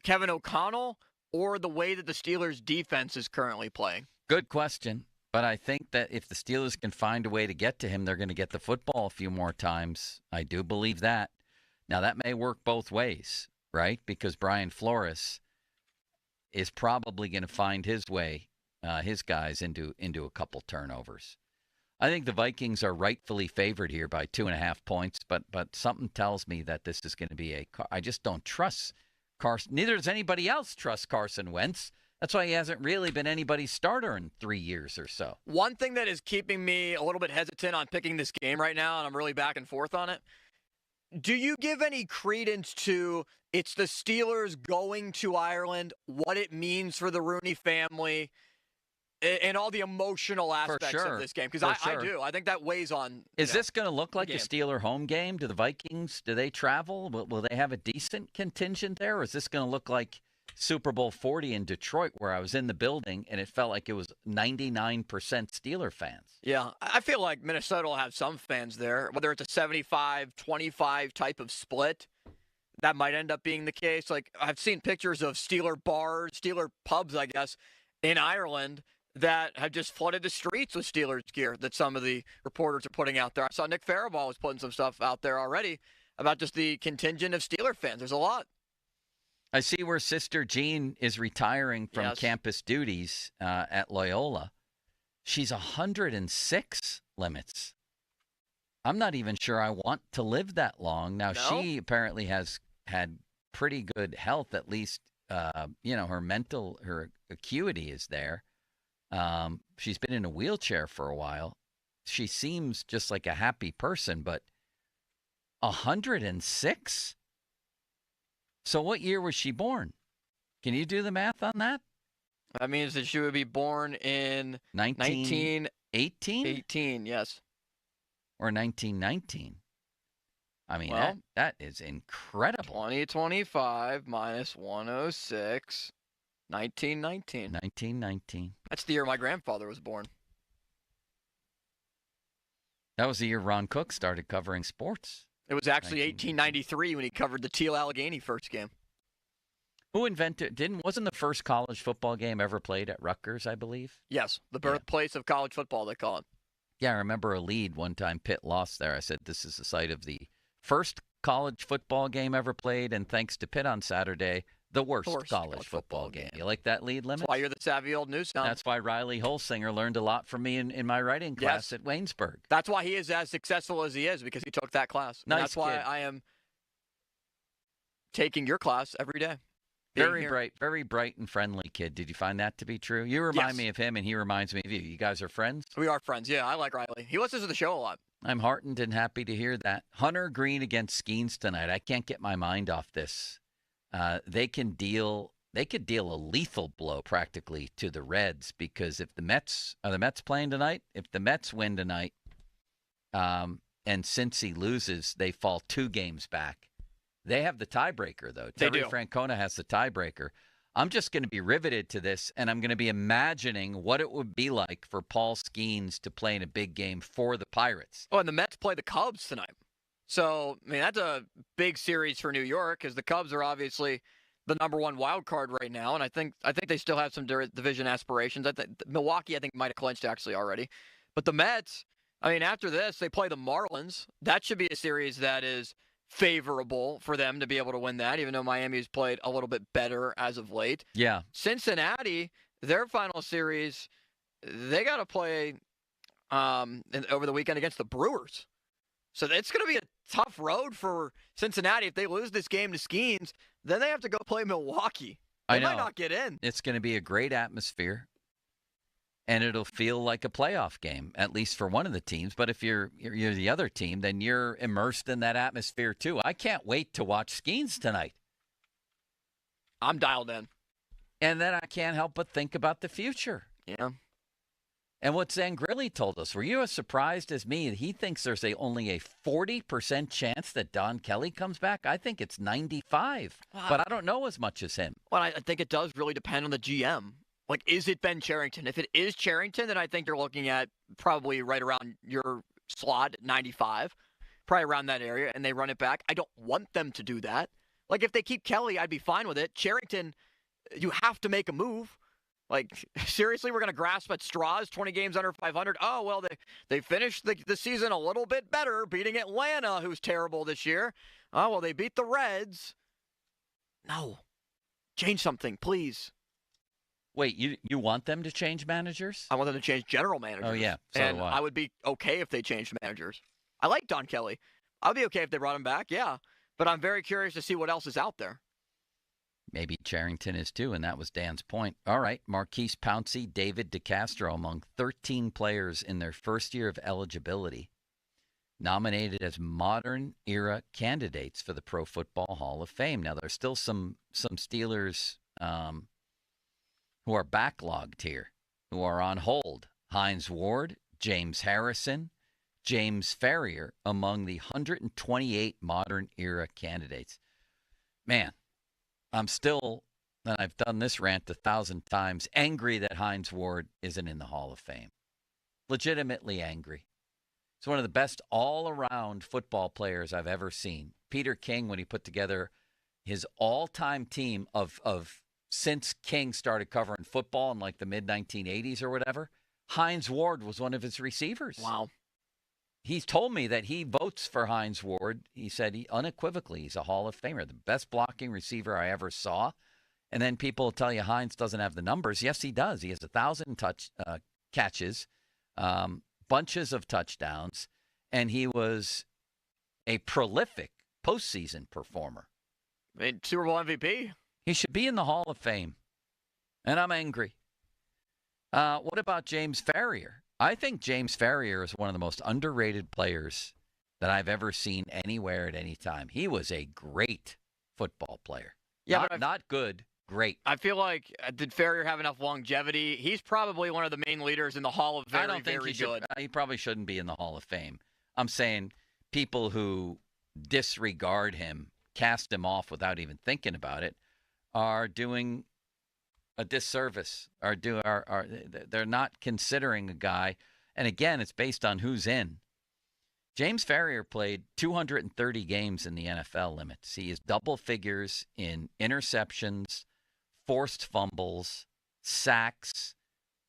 Kevin O'Connell, or the way that the Steelers' defense is currently playing? Good question. But I think that if the Steelers can find a way to get to him, they're going to get the football a few more times. I do believe that. Now, that may work both ways, right? Because Brian Flores is probably going to find his way, his guys, into a couple turnovers. I think the Vikings are rightfully favored here by 2.5 points, but something tells me that this is going to be I just don't trust Carson. Neither does anybody else trust Carson Wentz. That's why he hasn't really been anybody's starter in 3 years or so. One thing that is keeping me a little bit hesitant on picking this game right now, and I'm really back and forth on it, do you give any credence to it's the Steelers going to Ireland, what it means for the Rooney family, and all the emotional aspects of this game? Because I do. I think that weighs on. Is this going to look like a Steeler home game? Do the Vikings, do they travel? Will they have a decent contingent there? Or is this going to look like Super Bowl 40 in Detroit, where I was in the building and it felt like it was 99% Steeler fans? Yeah, I feel like Minnesota will have some fans there, whether it's a 75-25 type of split. That might end up being the case. Like, I've seen pictures of Steeler bars, Steeler pubs, I guess, in Ireland that have just flooded the streets with Steelers gear that some of the reporters are putting out there. I saw Nick Farabaugh was putting some stuff out there already about just the contingent of Steeler fans. There's a lot. I see where Sister Jean is retiring from campus duties at Loyola. She's 106 limits. I'm not even sure I want to live that long. Now, she apparently has had pretty good health, at least, her acuity is there. She's been in a wheelchair for a while. She seems just like a happy person, but 106? So what year was she born? Can you do the math on that? That means that she would be born in 1918? 18, yes. Or 1919. I mean, Well, that is incredible. 2025 minus 106, 1919. 1919. That's the year my grandfather was born. That was the year Ron Cook started covering sports. It was actually 1893 when he covered the Teal Allegheny first game. Who invented, wasn't the first college football game ever played at Rutgers, I believe? Yes, the birthplace of college football, they call it. Yeah, I remember a lead one time Pitt lost there. I said, this is the site of the first college football game ever played, and thanks to Pitt on Saturday, the worst college football game. You like that lead limit? That's why you're the savvy old news sound. That's why Riley Holsinger learned a lot from me in my writing class at Waynesburg. That's why he is as successful as he is, because he took that class. Nice And that's why kid. I am taking your class every day. Very bright and friendly kid. Did you find that to be true? You remind me of him, and he reminds me of you. You guys are friends? We are friends, yeah. I like Riley. He listens to the show a lot. I'm heartened and happy to hear that. Hunter Green against Skeens tonight. I can't get my mind off this. They could deal a lethal blow practically to the Reds, because if the Mets playing tonight, if the Mets win tonight, and Cincy loses, they fall 2 games back. They have the tiebreaker, though. They Terry do. Francona has the tiebreaker. I'm just going to be riveted to this, and I'm going to be imagining what it would be like for Paul Skeens to play in a big game for the Pirates. Oh, and the Mets play the Cubs tonight. So, I mean, that's a big series for New York, because the Cubs are obviously the number one wild card right now, and I think they still have some division aspirations. I think Milwaukee, might have clinched actually already, but the Mets, I mean, after this they play the Marlins. That should be a series that is favorable for them to be able to win that, even though Miami's played a little bit better as of late. Yeah. Cincinnati, their final series, they got to play over the weekend against the Brewers. So it's going to be a tough road for Cincinnati. If they lose this game to Skeens, then they have to go play Milwaukee. They might not get in. It's going to be a great atmosphere, and it'll feel like a playoff game, at least for one of the teams. But if you're the other team, then you're immersed in that atmosphere too. I can't wait to watch Skeens tonight. I'm dialed in. And then I can't help but think about the future. Yeah. And what Zangrilli told us, were you as surprised as me? He thinks there's only a 40% chance that Don Kelly comes back. I think it's 95, but I don't know as much as him. Well, I think it does really depend on the GM. Like, is it Ben Cherington? If it is Cherington, then I think they're looking at probably right around your slot, 95, probably around that area, and they run it back. I don't want them to do that. Like, if they keep Kelly, I'd be fine with it. Cherington, you have to make a move. Like, seriously, we're going to grasp at straws, 20 games under 500. Oh, well, they finished the season a little bit better, beating Atlanta, who's terrible this year. Oh, well, they beat the Reds. No. Change something, please. Wait, you want them to change managers? I want them to change general managers. Oh, yeah. So and I would be okay if they changed managers. I like Don Kelly. I'd be okay if they brought him back, yeah. But I'm very curious to see what else is out there. Maybe Cherington is too, and that was Dan's point. All right, Marquise Pouncey, David DeCastro among 13 players in their first year of eligibility, nominated as modern-era candidates for the Pro Football Hall of Fame. Now, there's still some Steelers who are backlogged here, who are on hold. Hines Ward, James Harrison, James Ferrier among the 128 modern-era candidates. Man. I'm still, and I've done this rant 1,000 times, angry that Hines Ward isn't in the Hall of Fame. Legitimately angry. He's one of the best all-around football players I've ever seen. Peter King, when he put together his all-time team of since King started covering football in like the mid-1980s or whatever, Hines Ward was one of his receivers. Wow. He's told me that he votes for Hines Ward. He said unequivocally he's a Hall of Famer, the best blocking receiver I ever saw. And then people will tell you Hines doesn't have the numbers. Yes, he does. He has 1,000 catches, bunches of touchdowns, and he was a prolific postseason performer. Super Bowl MVP. He should be in the Hall of Fame, and I'm angry. What about James Ferrier? I think James Ferrier is one of the most underrated players that I've ever seen anywhere at any time. He was a great football player. Yeah, not good, great. I feel like, did Ferrier have enough longevity? He's probably one of the main leaders in the Hall of Very, I don't think very he should, good. He probably shouldn't be in the Hall of Fame. I'm saying people who disregard him, cast him off without even thinking about it, are doing a disservice. They're not considering a guy. And again, it's based on who's in. James Ferrier played 230 games in the NFL limits. He is double figures in interceptions, forced fumbles, sacks,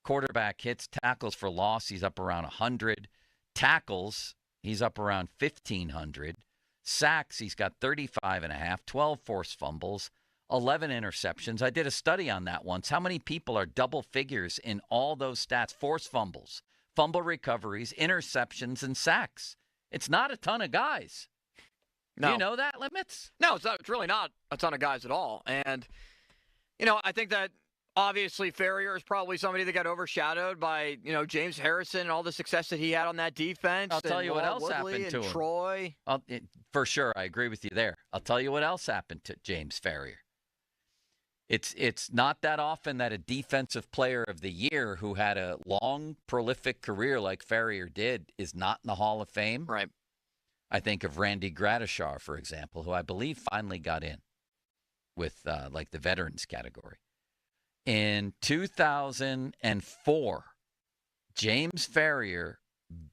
quarterback hits, tackles for loss. He's up around 100. Tackles, he's up around 1,500. Sacks, he's got 35.5, 12 forced fumbles, 11 interceptions. I did a study on that once. How many people are double figures in all those stats? Forced fumbles, fumble recoveries, interceptions, and sacks. It's not a ton of guys. No. Do you know that, Limits? No, it's really not a ton of guys at all. And, I think that obviously Ferrier is probably somebody that got overshadowed by, James Harrison and all the success that he had on that defense. I'll tell you what else Woodley happened to him. Troy. For sure, I agree with you there. I'll tell you what else happened to James Ferrier. It's not that often that a defensive player of the year who had a long, prolific career like Ferrier did is not in the Hall of Fame. Right. I think of Randy Gradishar, for example, who I believe finally got in with like the veterans category. In 2004, James Ferrier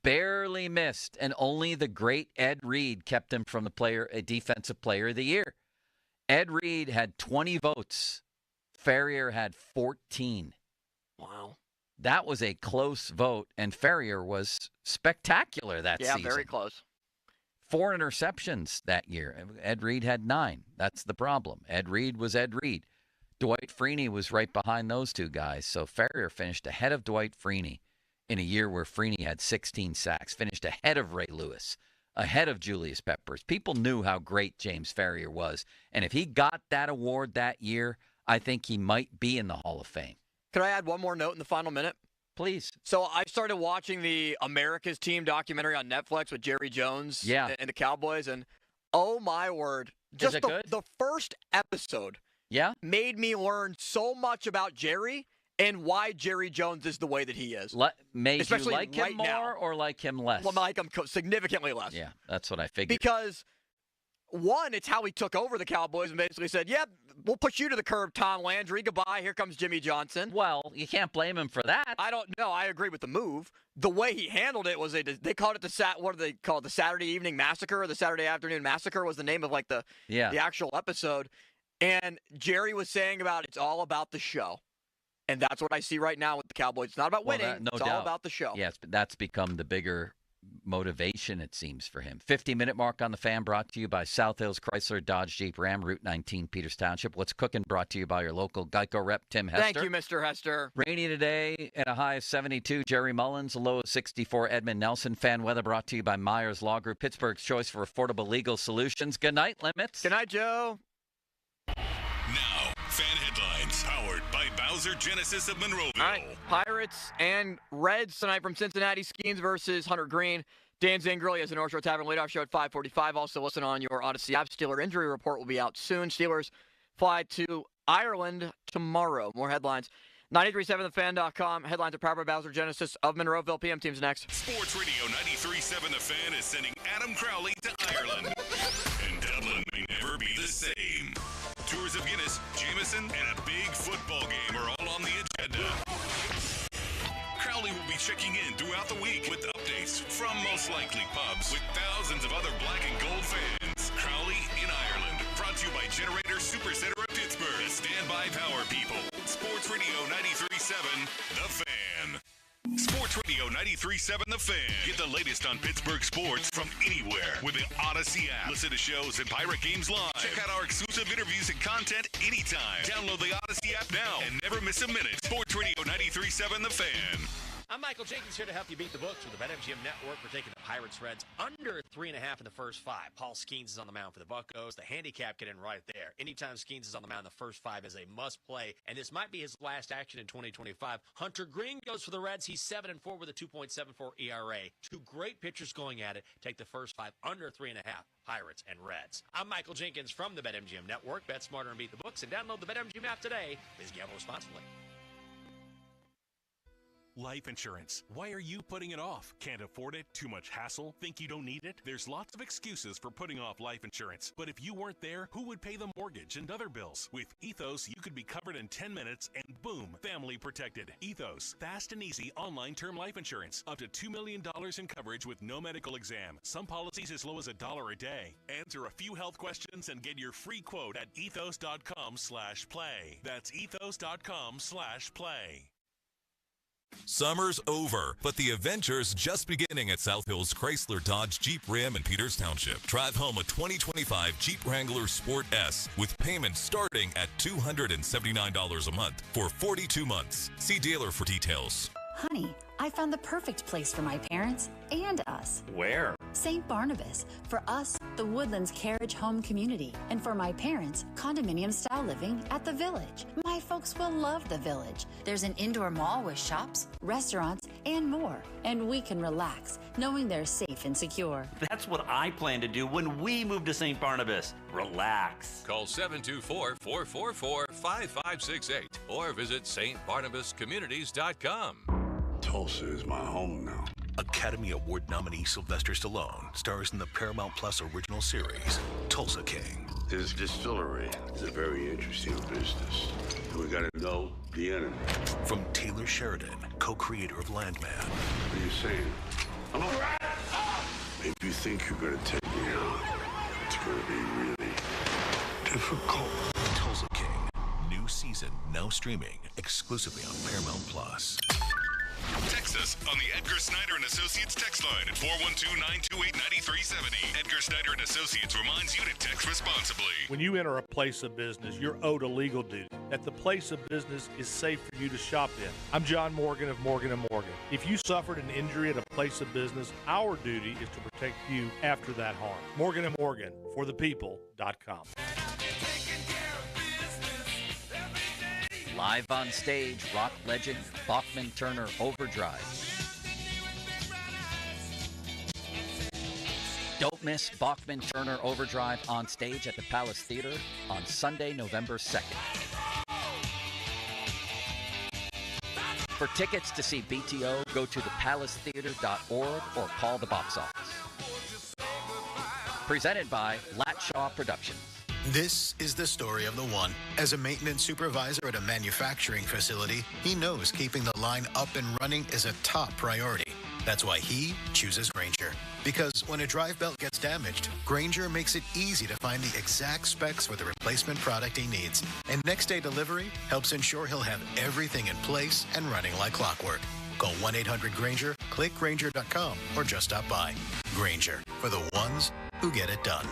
barely missed, and only the great Ed Reed kept him from a defensive player of the year. Ed Reed had 20 votes. Ferrier had 14. Wow. That was a close vote, and Ferrier was spectacular that season. Yeah, very close. 4 interceptions that year. Ed Reed had 9. That's the problem. Ed Reed was Ed Reed. Dwight Freeney was right behind those two guys. So Ferrier finished ahead of Dwight Freeney in a year where Freeney had 16 sacks, finished ahead of Ray Lewis, ahead of Julius Peppers. People knew how great James Ferrier was. And if he got that award that year, I think he might be in the Hall of Fame. Could I add one more note in the final minute? Please. So I started watching the America's Team documentary on Netflix with Jerry Jones and the Cowboys, and oh my word. Just Is it good? The first episode made me learn so much about Jerry and why Jerry Jones is the way that he is. Made Especially you like him right more now. or like him less? Well, like him significantly less. Yeah, that's what I figured. Because, one, it's how he took over the Cowboys and basically said, yeah, we'll push you to the curb, Tom Landry. Goodbye. Here comes Jimmy Johnson. Well, you can't blame him for that. I don't know. I agree with the move. The way he handled it was they called it what do they call it? The Saturday Evening Massacre or the Saturday Afternoon Massacre was the name of like the actual episode. And Jerry was saying about it's all about the show. And that's what I see right now with the Cowboys. It's not about winning. It's all about the show. Yes, but that's become the bigger motivation, it seems, for him. 50-minute mark on the Fan brought to you by South Hills Chrysler Dodge Jeep Ram, Route 19, Peters Township. What's Cooking brought to you by your local Geico rep, Tim Hester. Thank you, Mr. Hester. Rainy today and a high of 72. Jerry Mullins, a low of 64. Edmund Nelson. Fan weather brought to you by Myers Law Group, Pittsburgh's choice for affordable legal solutions. Good night, Limits. Good night, Joe. Now, fan headlines powered by Bowser Genesis of Monroeville. All right, Pirates and Reds tonight from Cincinnati. Skeens versus Hunter Green. Dan Zangrilli has a North Shore Tavern leadoff show at 5:45. Also listen on your Odyssey app. Steeler injury report will be out soon. Steelers fly to Ireland tomorrow. More headlines. 93.7thefan.com. Headlines are powered by Bowser Genesis of Monroeville. PM teams next. Sports Radio 93.7 The Fan is sending Adam Crowley to Ireland. And Dublin may never be the same. Tours of Guinness, Jameson, and a big football game are all on the agenda. Crowley will be checking in throughout the week with updates from most likely pubs with thousands of other black and gold fans. Crowley in Ireland. Brought to you by Generator Supercenter of Pittsburgh. The standby power people. Sports Radio 93.7 The Fan. Sports Radio 93.7 The Fan. Get the latest on Pittsburgh sports from anywhere with the Odyssey app. Listen to shows and Pirate Games live. Check out our exclusive interviews and content anytime. Download the Odyssey app now and never miss a minute. Sports Radio 93.7 The Fan. I'm Michael Jenkins here to help you beat the books with the BetMGM Network. We're taking the Pirates Reds under 3.5 in the first 5. Paul Skeens is on the mound for the Buccos. The handicap get in right there. Anytime Skeens is on the mound, the first 5 is a must play, and this might be his last action in 2025. Hunter Green goes for the Reds. He's 7-4 with a 2.74 ERA. Two great pitchers going at it. Take the first 5 under 3.5. Pirates and Reds. I'm Michael Jenkins from the BetMGM Network. Bet smarter and beat the books, and download the BetMGM app today. Please gamble responsibly. Life insurance. Why are you putting it off? Can't afford it? Too much hassle? Think you don't need it? There's lots of excuses for putting off life insurance. But if you weren't there, who would pay the mortgage and other bills? With Ethos, you could be covered in 10 minutes and boom, family protected. Ethos, fast and easy online term life insurance. Up to $2 million in coverage with no medical exam. Some policies as low as $1 a day. Answer a few health questions and get your free quote at ethos.com/play. That's ethos.com/play. Summer's over, but the adventure's just beginning at South Hills Chrysler Dodge Jeep Ram in Peters Township. Drive home a 2025 Jeep Wrangler Sport S with payments starting at $279 a month for 42 months. See dealer for details. Honey, I found the perfect place for my parents and us. Where? St. Barnabas. For us, the Woodlands Carriage Home Community. And for my parents, condominium-style living at the Village. My folks will love the Village. There's an indoor mall with shops, restaurants, and more. And we can relax, knowing they're safe and secure. That's what I plan to do when we move to St. Barnabas. Relax. Call 724-444-5568 or visit stbarnabascommunities.com. Tulsa is my home now. Academy Award nominee Sylvester Stallone stars in the Paramount Plus original series, Tulsa King. This distillery is a very interesting business. We gotta know the enemy. From Taylor Sheridan, co-creator of Landman. What are you saying? I'm a rat! If you think you're gonna take me out, it's gonna be really difficult. Tulsa King. New season now streaming exclusively on Paramount Plus. Text us on the Edgar Snyder and Associates text line at 412-928-9370. Edgar Snyder and Associates reminds you to text responsibly. When you enter a place of business, you're owed a legal duty that the place of business is safe for you to shop in. I'm John Morgan of Morgan & Morgan. If you suffered an injury at a place of business, our duty is to protect you after that harm. Morgan & Morgan, for the people.com. Live on stage, rock legend Bachman Turner Overdrive. Don't miss Bachman Turner Overdrive on stage at the Palace Theater on Sunday, November 2nd. For tickets to see BTO, go to thepalacetheater.org or call the box office. Presented by Latshaw Productions. This is the story of the one. As a maintenance supervisor at a manufacturing facility, he knows keeping the line up and running is a top priority. That's why he chooses Grainger. Because when a drive belt gets damaged, Grainger makes it easy to find the exact specs for the replacement product he needs. And next day delivery helps ensure he'll have everything in place and running like clockwork. Call 1-800-GRAINGER, click Grainger.com, or just stop by. Grainger, for the ones who get it done.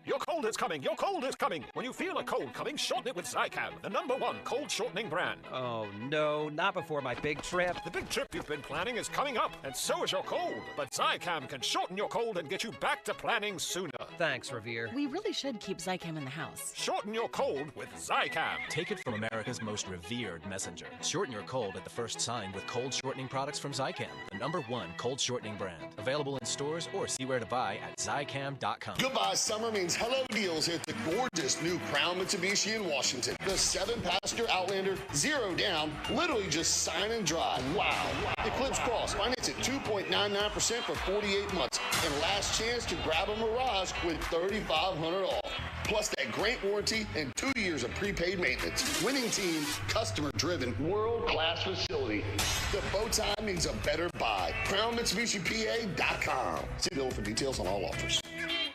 Your cold is coming. Your cold is coming. When you feel a cold coming, shorten it with Zycam, the #1 cold shortening brand. Oh, no, not before my big trip. The big trip you've been planning is coming up, and so is your cold. But Zycam can shorten your cold and get you back to planning sooner. Thanks, Revere. We really should keep Zycam in the house. Shorten your cold with Zycam. Take it from America's most revered messenger. Shorten your cold at the first sign with cold shortening products from Zycam, the #1 cold shortening brand. Available in stores or see where to buy at Zycam.com. Goodbye, summer means hello deals at the gorgeous new Crown Mitsubishi in Washington. The 7-passenger Outlander, 0 down, literally just sign and drive. Wow. Eclipse Cross, finance at 2.99% for 48 months. And last chance to grab a Mirage with $3,500 off. Plus that great warranty and 2 years of prepaid maintenance. Winning team, customer-driven, world-class facility. The bow tie means a better buy. CrownMitsubishiPA.com. See below for details on all offers.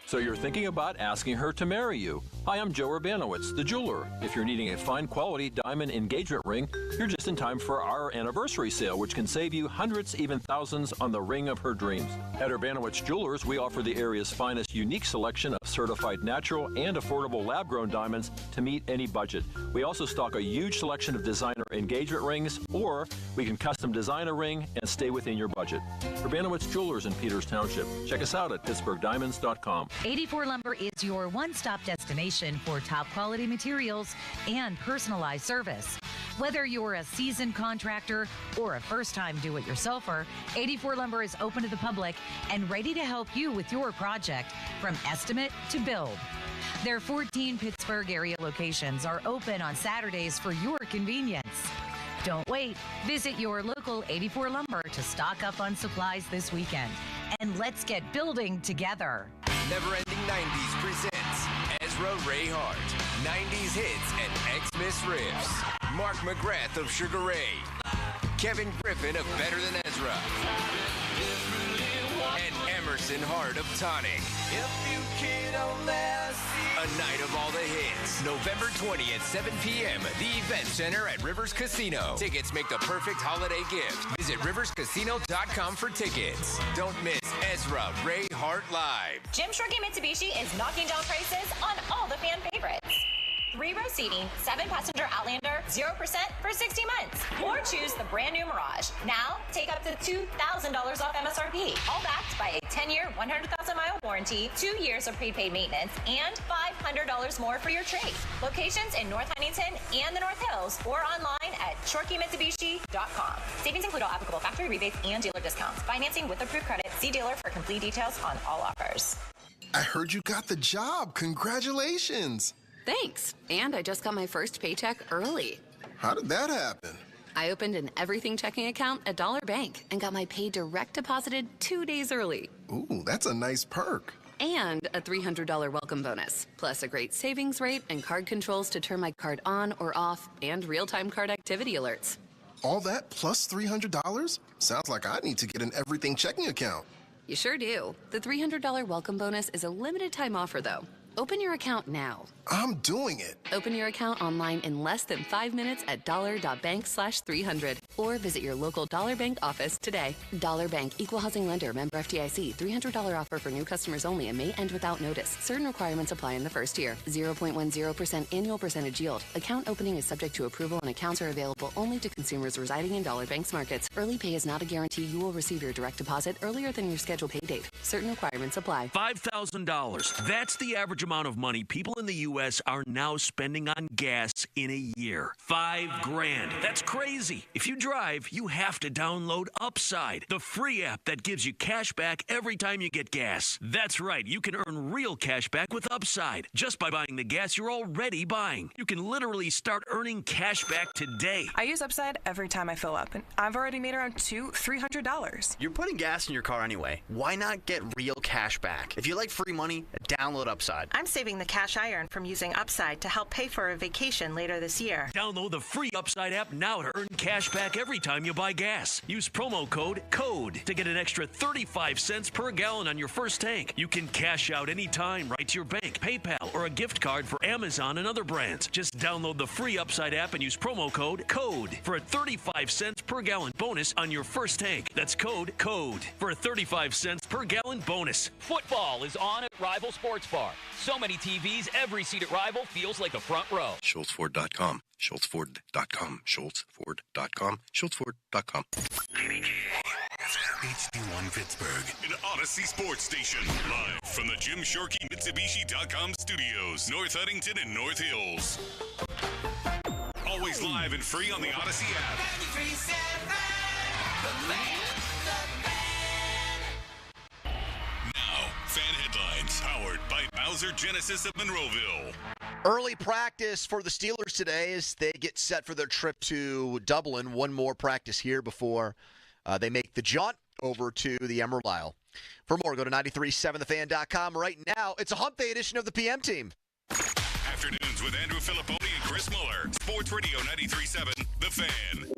So you're thinking about asking her to marry you. Hi, I'm Joe Urbanowitz, the jeweler. If you're needing a fine quality diamond engagement ring, you're just in time for our anniversary sale, which can save you hundreds, even thousands on the ring of her dreams. At Urbanowitz Jewelers, we offer the area's finest unique selection of certified natural and affordable lab-grown diamonds to meet any budget. We also stock a huge selection of designer engagement rings, or we can custom design a ring and stay within your budget. Urbanowitz Jewelers in Peters Township. Check us out at PittsburghDiamonds.com. 84 Lumber is your one-stop destination for top quality materials and personalized service. Whether you're a seasoned contractor or a first-time do-it-yourselfer, 84 Lumber is open to the public and ready to help you with your project from estimate to build. Their 14 Pittsburgh area locations are open on Saturdays for your convenience. Don't wait. Visit your local 84 Lumber to stock up on supplies this weekend. And let's get building together. Never Ending 90s presents Ezra Ray Hart, 90s hits and Xmas riffs. Mark McGrath of Sugar Ray, Kevin Griffin of Better Than Ezra, and Emerson Hart of Tonic. A night of all the hits. November 20th, 7 p.m. The Event Center at Rivers Casino. Tickets make the perfect holiday gift. Visit riverscasino.com for tickets. Don't miss Ezra Ray Hart Live. Jim Shorkey Mitsubishi is knocking down prices on all the fan favorites. 3-row seating, 7-passenger Outlander, 0% for 60 months. Or choose the brand new Mirage. Now, take up to $2,000 off MSRP. All backed by a 10-year, 100,000-mile warranty, 2 years of prepaid maintenance, and $500 more for your trade. Locations in North Huntington and the North Hills, or online at ShorkeyMitsubishi.com. Savings include all applicable factory rebates and dealer discounts. Financing with approved credit. See dealer for complete details on all offers. I heard you got the job. Congratulations. Thanks. And I just got my first paycheck early. How did that happen? I opened an everything checking account at Dollar Bank and got my pay direct deposited 2 days early. Ooh, that's a nice perk. And a $300 welcome bonus, plus a great savings rate and card controls to turn my card on or off, and real-time card activity alerts. All that plus $300? Sounds like I need to get an everything checking account. You sure do. The $300 welcome bonus is a limited time offer, though. Open your account now. I'm doing it. Open your account online in less than 5 minutes at $.bank/300 or visit your local Dollar Bank office today. Dollar Bank, Equal Housing Lender, member FDIC, $300 offer for new customers only and may end without notice. Certain requirements apply in the first year. 0.10% annual percentage yield. Account opening is subject to approval and accounts are available only to consumers residing in Dollar Bank's markets. Early pay is not a guarantee you will receive your direct deposit earlier than your scheduled pay date. Certain requirements apply. $5,000. That's the average amount of money people in the U.S. are now spending on gas in a year. $5,000. That's crazy. If you drive, you have to download Upside, the free app that gives you cash back every time you get gas. That's right. You can earn real cash back with Upside just by buying the gas you're already buying. You can literally start earning cash back today. I use Upside every time I fill up, and I've already made around $300. You're putting gas in your car anyway. Why not get real cash back? If you like free money, download Upside. I'm saving the cash I earn from using Upside to help pay for a vacation later this year. Download the free Upside app now to earn cash back every time you buy gas. Use promo code CODE to get an extra 35 cents per gallon on your first tank. You can cash out anytime right to your bank, PayPal, or a gift card for Amazon and other brands. Just download the free Upside app and use promo code CODE for a 35 cents per gallon bonus on your first tank. That's code CODE for a 35 cents per gallon bonus. Football is on at Rival Sports Bar. So many TVs, every seat at Rival feels like a front row. SchultzFord.com. SchultzFord.com. SchultzFord.com. SchultzFord.com. HD1 Pittsburgh, an Odyssey Sports Station, live from the Jim Shorkey Mitsubishi.com studios, North Huntington and North Hills. Always live and free on the Odyssey app. 93.7, the Now, fan headlines powered by Bowser Genesis of Monroeville. Early practice for the Steelers today as they get set for their trip to Dublin. One more practice here before they make the jaunt over to the Emerald Isle. For more, go to 937thefan.com. Right now, it's a hump day edition of the PM Team. Afternoons with Andrew Filipponi and Chris Muller. Sports Radio 93.7, The Fan.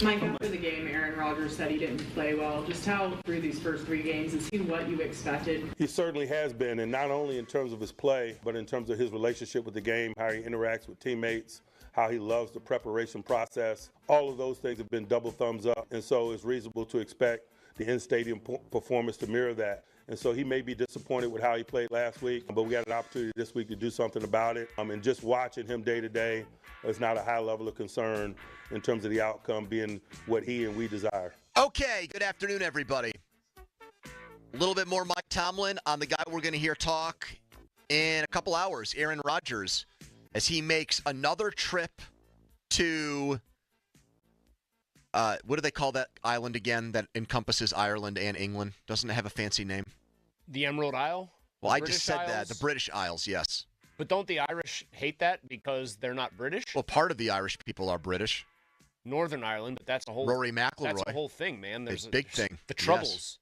Mike, after the game, Aaron Rodgers said he didn't play well. Just how, through these first 3 games, is he what you expected? He certainly has been, and not only in terms of his play, but in terms of his relationship with the game, how he interacts with teammates, how he loves the preparation process. All of those things have been double thumbs up, and so it's reasonable to expect the in-stadium performance to mirror that. And so he may be disappointed with how he played last week, but we got an opportunity this week to do something about it. And just watching him day to day is not a high level of concern in terms of the outcome being what he and we desire. Okay, good afternoon, everybody. A little bit more Mike Tomlin on the guy we're going to hear talk in a couple hours, Aaron Rodgers, as he makes another trip to what do they call that island again that encompasses Ireland and England? Doesn't it have a fancy name? The Emerald Isle? Well, I just said that. The British Isles, yes. But don't the Irish hate that because they're not British? Well, part of the Irish people are British. Northern Ireland, but that's a whole Rory McIlroy. That's a whole thing, man. There's a big thing. The Troubles.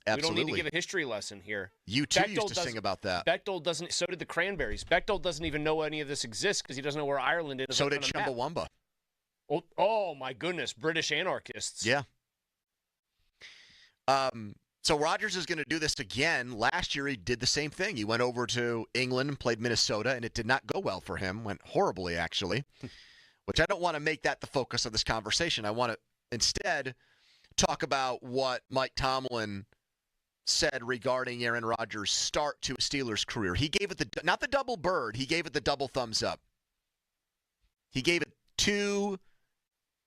Yes. Absolutely. We don't need to give a history lesson here. You too used to sing about that. Bechtel doesn't. So did the Cranberries. Bechtel doesn't even know any of this exists because he doesn't know where Ireland is. So did Chumbawamba. Oh my goodness, British anarchists. Yeah. So Rodgers is going to do this again. Last year he did the same thing. He went over to England and played Minnesota, and it did not go well for him. Went horribly, actually. Which I don't want to make that the focus of this conversation. I want to instead talk about what Mike Tomlin said regarding Aaron Rodgers' start to a Steelers career. He gave it not the double bird, he gave it the double thumbs up. He gave it 2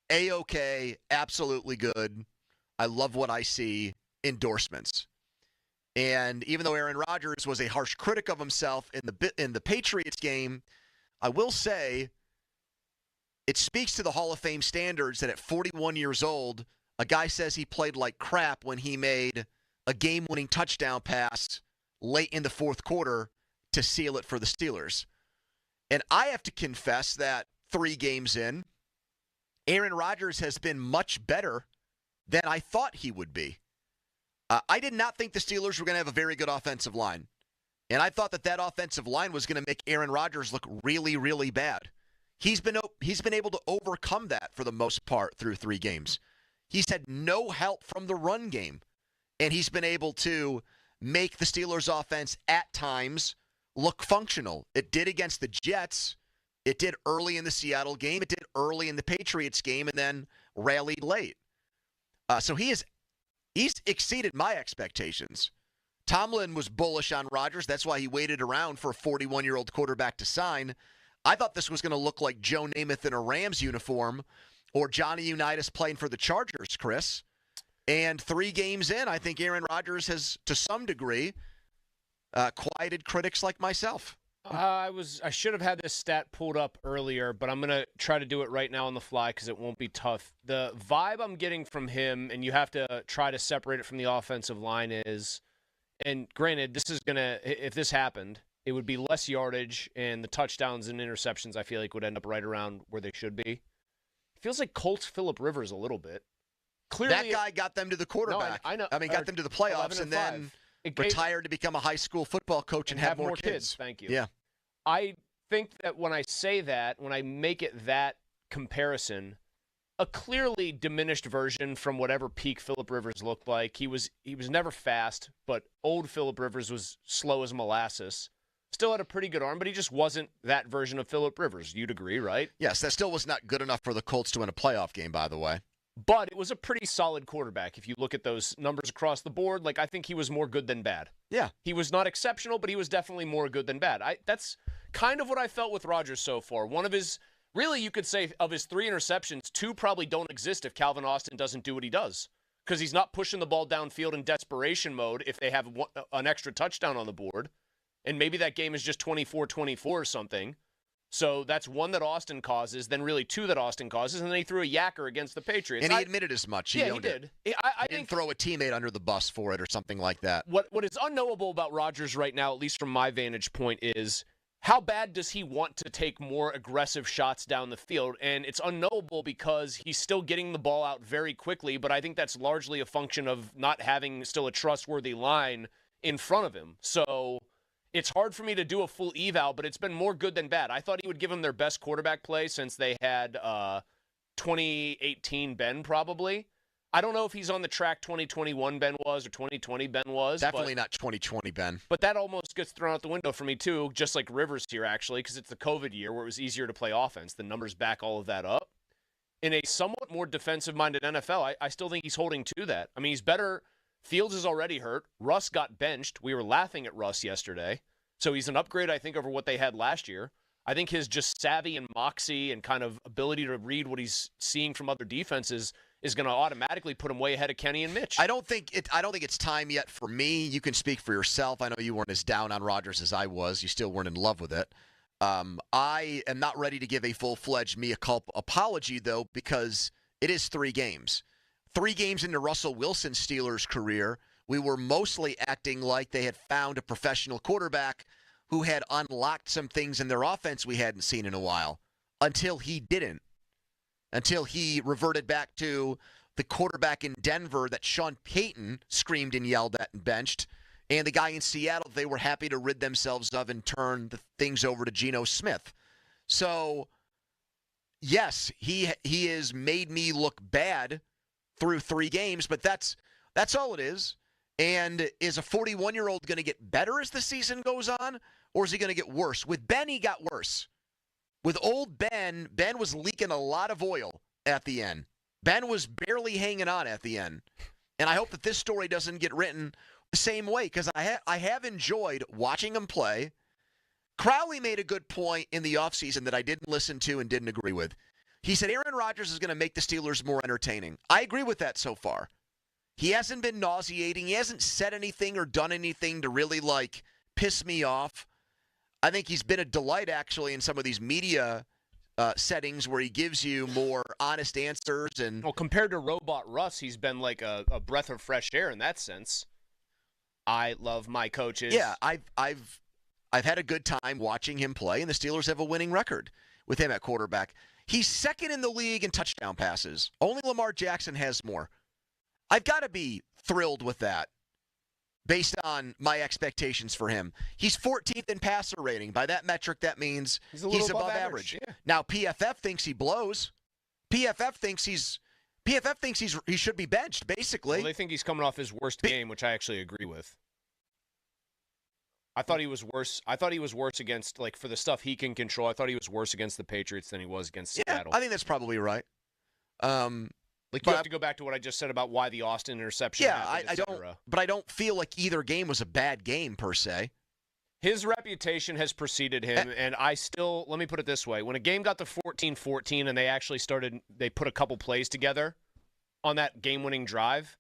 A-OK, absolutely good. I love what I see endorsements. And even though Aaron Rodgers was a harsh critic of himself in the Patriots game, I will say it speaks to the Hall of Fame standards that at 41 years old, a guy says he played like crap when he made a game-winning touchdown pass late in the fourth quarter to seal it for the Steelers. And I have to confess that 3 games in, Aaron Rodgers has been much better than I thought he would be. I did not think the Steelers were going to have a very good offensive line. And I thought that offensive line was going to make Aaron Rodgers look really, really bad. He's been able to overcome that for the most part through 3 games. He's had no help from the run game, and he's been able to make the Steelers' offense at times look functional. It did against the Jets. It did early in the Seattle game. It did early in the Patriots game, and then rallied late. So he's exceeded my expectations. Tomlin was bullish on Rodgers. That's why he waited around for a 41-year-old quarterback to sign. I thought this was going to look like Joe Namath in a Rams uniform or Johnny Unitas playing for the Chargers, Chris. And 3 games in, I think Aaron Rodgers has, to some degree, quieted critics like myself. I should have had this stat pulled up earlier, but I'm going to try to do it right now on the fly because it won't be tough. The vibe I'm getting from him, and you have to try to separate it from the offensive line, is, and granted, this is going to, if this happened, it would be less yardage, and the touchdowns and interceptions I feel like would end up right around where they should be. It feels like Colts Phillip Rivers a little bit. Clearly, that guy got them to the quarterback. No, I know. I mean, got them to the playoffs and then retired to become a high school football coach and have more kids. Thank you. Yeah. I think that when I say that, when I make it that comparison, a clearly diminished version from whatever peak Phillip Rivers looked like. He was never fast, but old Phillip Rivers was slow as molasses. Still had a pretty good arm, but he just wasn't that version of Phillip Rivers. You'd agree, right? Yes, that still was not good enough for the Colts to win a playoff game, by the way. But it was a pretty solid quarterback. If you look at those numbers across the board, like I think he was more good than bad. Yeah. He was not exceptional, but he was definitely more good than bad. That's kind of what I felt with Rodgers so far. One of his, really you could say of his 3 interceptions, 2 probably don't exist if Calvin Austin doesn't do what he does. Because he's not pushing the ball downfield in desperation mode if they have an extra touchdown on the board. And maybe that game is just 24-24 or something. So that's 1 that Austin causes, then really 2 that Austin causes, and then he threw a yacker against the Patriots. And he admitted as much. He did. I didn't throw a teammate under the bus for it or something like that. What is unknowable about Rodgers right now, at least from my vantage point, is how bad does he want to take more aggressive shots down the field? And it's unknowable because he's still getting the ball out very quickly, but I think that's largely a function of not having still a trustworthy line in front of him. So it's hard for me to do a full eval, but it's been more good than bad. I thought he would give them their best quarterback play since they had 2018 Ben, probably. I don't know if he's on the track 2021 Ben was or 2020 Ben was. Definitely not 2020 Ben. But that almost gets thrown out the window for me, too, just like Rivers here, actually, because it's the COVID year where it was easier to play offense. The numbers back all of that up. In a somewhat more defensive-minded NFL, I still think he's holding to that. I mean, he's better. Fields is already hurt. Russ got benched. We were laughing at Russ yesterday. So he's an upgrade, I think, over what they had last year. I think his just savvy and moxie and kind of ability to read what he's seeing from other defenses is going to automatically put him way ahead of Kenny and Mitch. I don't think it's time yet for me. You can speak for yourself. I know you weren't as down on Rodgers as I was. You still weren't in love with it. I am not ready to give a full-fledged mea culpa apology, though, because it is 3 games. 3 games into Russell Wilson's Steelers career, we were mostly acting like they had found a professional quarterback who had unlocked some things in their offense we hadn't seen in a while, until he didn't. Until he reverted back to the quarterback in Denver that Sean Payton screamed and yelled at and benched, and the guy in Seattle they were happy to rid themselves of and turn the things over to Geno Smith. So, yes, he has made me look bad through 3 games, but that's all it is. And is a 41-year-old going to get better as the season goes on, or is he going to get worse? With Ben, he got worse. With old Ben, Ben was leaking a lot of oil at the end. Ben was barely hanging on at the end. And I hope that this story doesn't get written the same way, because I have enjoyed watching him play. Crowley made a good point in the offseason that I didn't listen to and didn't agree with. He said Aaron Rodgers is going to make the Steelers more entertaining. I agree with that so far. He hasn't been nauseating. He hasn't said anything or done anything to really, piss me off. I think he's been a delight, actually, in some of these media settings where he gives you more honest answers. And well, compared to Robot Russ, he's been like a breath of fresh air in that sense. I love my coaches. Yeah, I've had a good time watching him play, and the Steelers have a winning record with him at quarterback. He's second in the league in touchdown passes. Only Lamar Jackson has more. I've got to be thrilled with that. based on my expectations for him. He's 14th in passer rating. By that metric, that means He's a little above above average. average, yeah. Now, PFF thinks he blows. PFF thinks he should be benched, basically. Well, they think he's coming off his worst game, which I actually agree with. I thought he was worse. I thought he was worse against, like, for the stuff he can control. I thought he was worse against the Patriots than he was against Seattle. I think that's probably right. Like, you have to go back to what I just said about why the Austin interception happened, I don't. But I don't feel like either game was a bad game per se. His reputation has preceded him, and I still, let me put it this way. When a game got to 14-14 and they actually they put a couple plays together on that game-winning drive,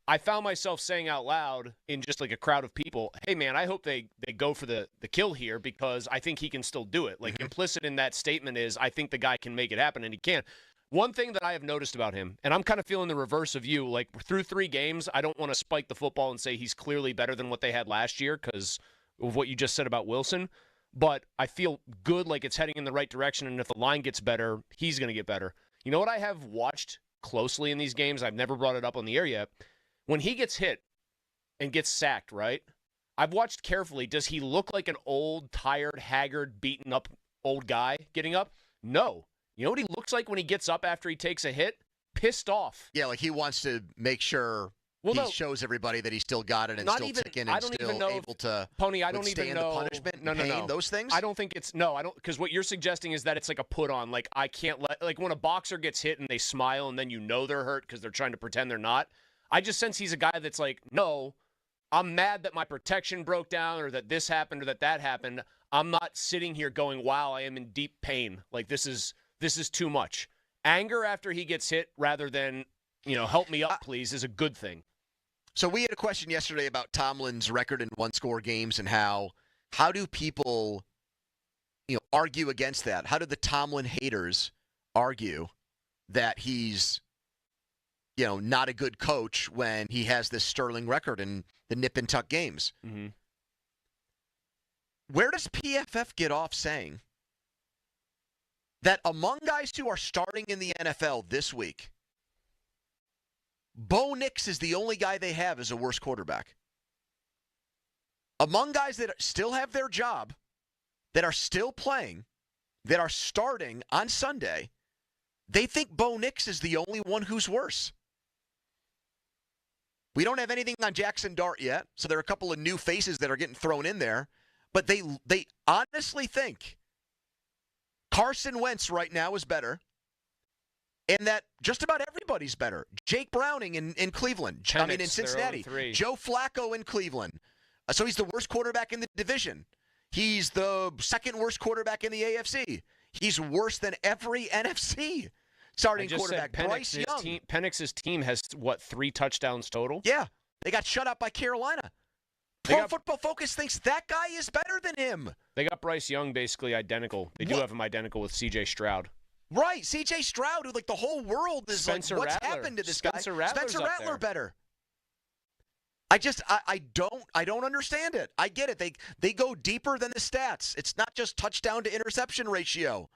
I found myself saying out loud in just like a crowd of people, hey, man, I hope they go for the kill here because I think he can still do it. Like, implicit in that statement is I think the guy can make it happen, and he can. One thing that I have noticed about him, and I'm kind of feeling the reverse of you, like through 3 games, I don't want to spike the football and say he's clearly better than what they had last year because of what you just said about Wilson, but I feel good, like it's heading in the right direction, and if the line gets better, he's going to get better. You know what I have watched closely in these games? I've never brought it up on the air yet. When he gets hit and gets sacked, right? I've watched carefully. Does he look like an old, tired, haggard, beaten up old guy getting up? No. You know what he looks like when he gets up after he takes a hit? Pissed off. Yeah, like he wants to make sure shows everybody that he still got it and still ticking and still able to Pony, I don't even know. the punishment and pain, those things? I don't think it's, because what you're suggesting is that it's like a put on. Like, I can't like when a boxer gets hit and they smile and then you know they're hurt because they're trying to pretend they're not. I just sense he's a guy that's like, no, I'm mad that my protection broke down or that this happened or that happened. I'm not sitting here going, wow, I am in deep pain. Like, this is too much. Anger after he gets hit rather than, help me up, please, is a good thing. So we had a question yesterday about Tomlin's record in one-score games and how do people, argue against that? How do the Tomlin haters argue that he's, not a good coach when he has this sterling record in the nip and tuck games? Mm-hmm. Where does PFF get off saying that among guys who are starting in the NFL this week, Bo Nix is the only guy they have as a worse quarterback? Among guys that still have their job, that are still playing, that are starting on Sunday, they think Bo Nix is the only one who's worse. We don't have anything on Jackson Dart yet, so there are a couple of new faces that are getting thrown in there, but they honestly think Carson Wentz right now is better, and that just about everybody's better. Jake Browning in Cleveland. In Cincinnati. Joe Flacco in Cleveland. So he's the worst quarterback in the division. He's the second worst quarterback in the AFC. He's worse than every NFC starting quarterback. Bryce Young. Penix's team has, 3 touchdowns total? Yeah. They got shut out by Carolina. Pro Football Focus thinks that guy is better than him. They got Bryce Young basically identical. They do have him identical with C.J. Stroud. Right, C.J. Stroud, who the whole world is Spencer what's Rattler. happened to this Spencer guy? Rattler's Spencer up Rattler there. better. I don't understand it. I get it. They go deeper than the stats. It's not just touchdown to interception ratio.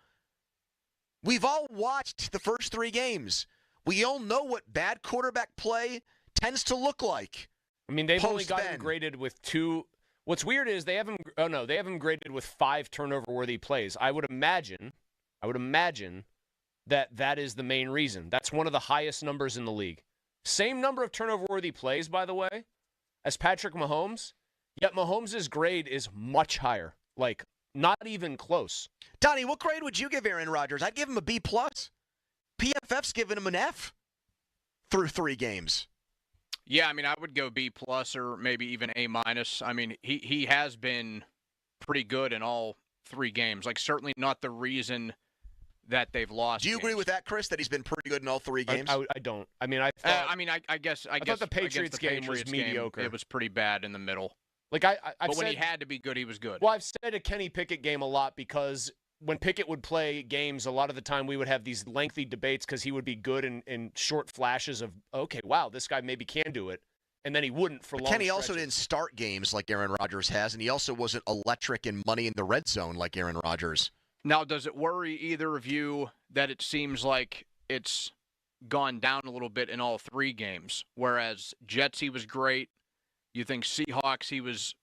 We've all watched the first 3 games. We all know what bad quarterback play tends to look like. I mean, they've only got him graded with 2. What's weird is they have him graded with 5 turnover-worthy plays. I would imagine that is the main reason. That's one of the highest numbers in the league. Same number of turnover-worthy plays, by the way, as Patrick Mahomes, yet Mahomes' grade is much higher. Like, not even close. Donnie, what grade would you give Aaron Rodgers? I'd give him a B+. PFF's giving him an F through 3 games. Yeah, I mean, I would go B+ or maybe even A-. I mean, he has been pretty good in all 3 games. Like, certainly not the reason that they've lost. Do you agree with that, Chris, that he's been pretty good in all 3 games? I don't. I mean, I guess the Patriots game was mediocre. It was pretty bad in the middle. Like but when he had to be good, he was good. Well, I've said a Kenny Pickett game a lot because when Pickett would play games, a lot of the time we would have these lengthy debates because he would be good in short flashes of, okay, wow, this guy maybe can do it. And then he wouldn't for long Kenny stretches. also didn't start games like Aaron Rodgers has, and he also wasn't electric and money in the red zone like Aaron Rodgers. Now, does it worry either of you that it seems like it's gone down a little bit in all 3 games? Whereas Jets, he was great. You think Seahawks, he was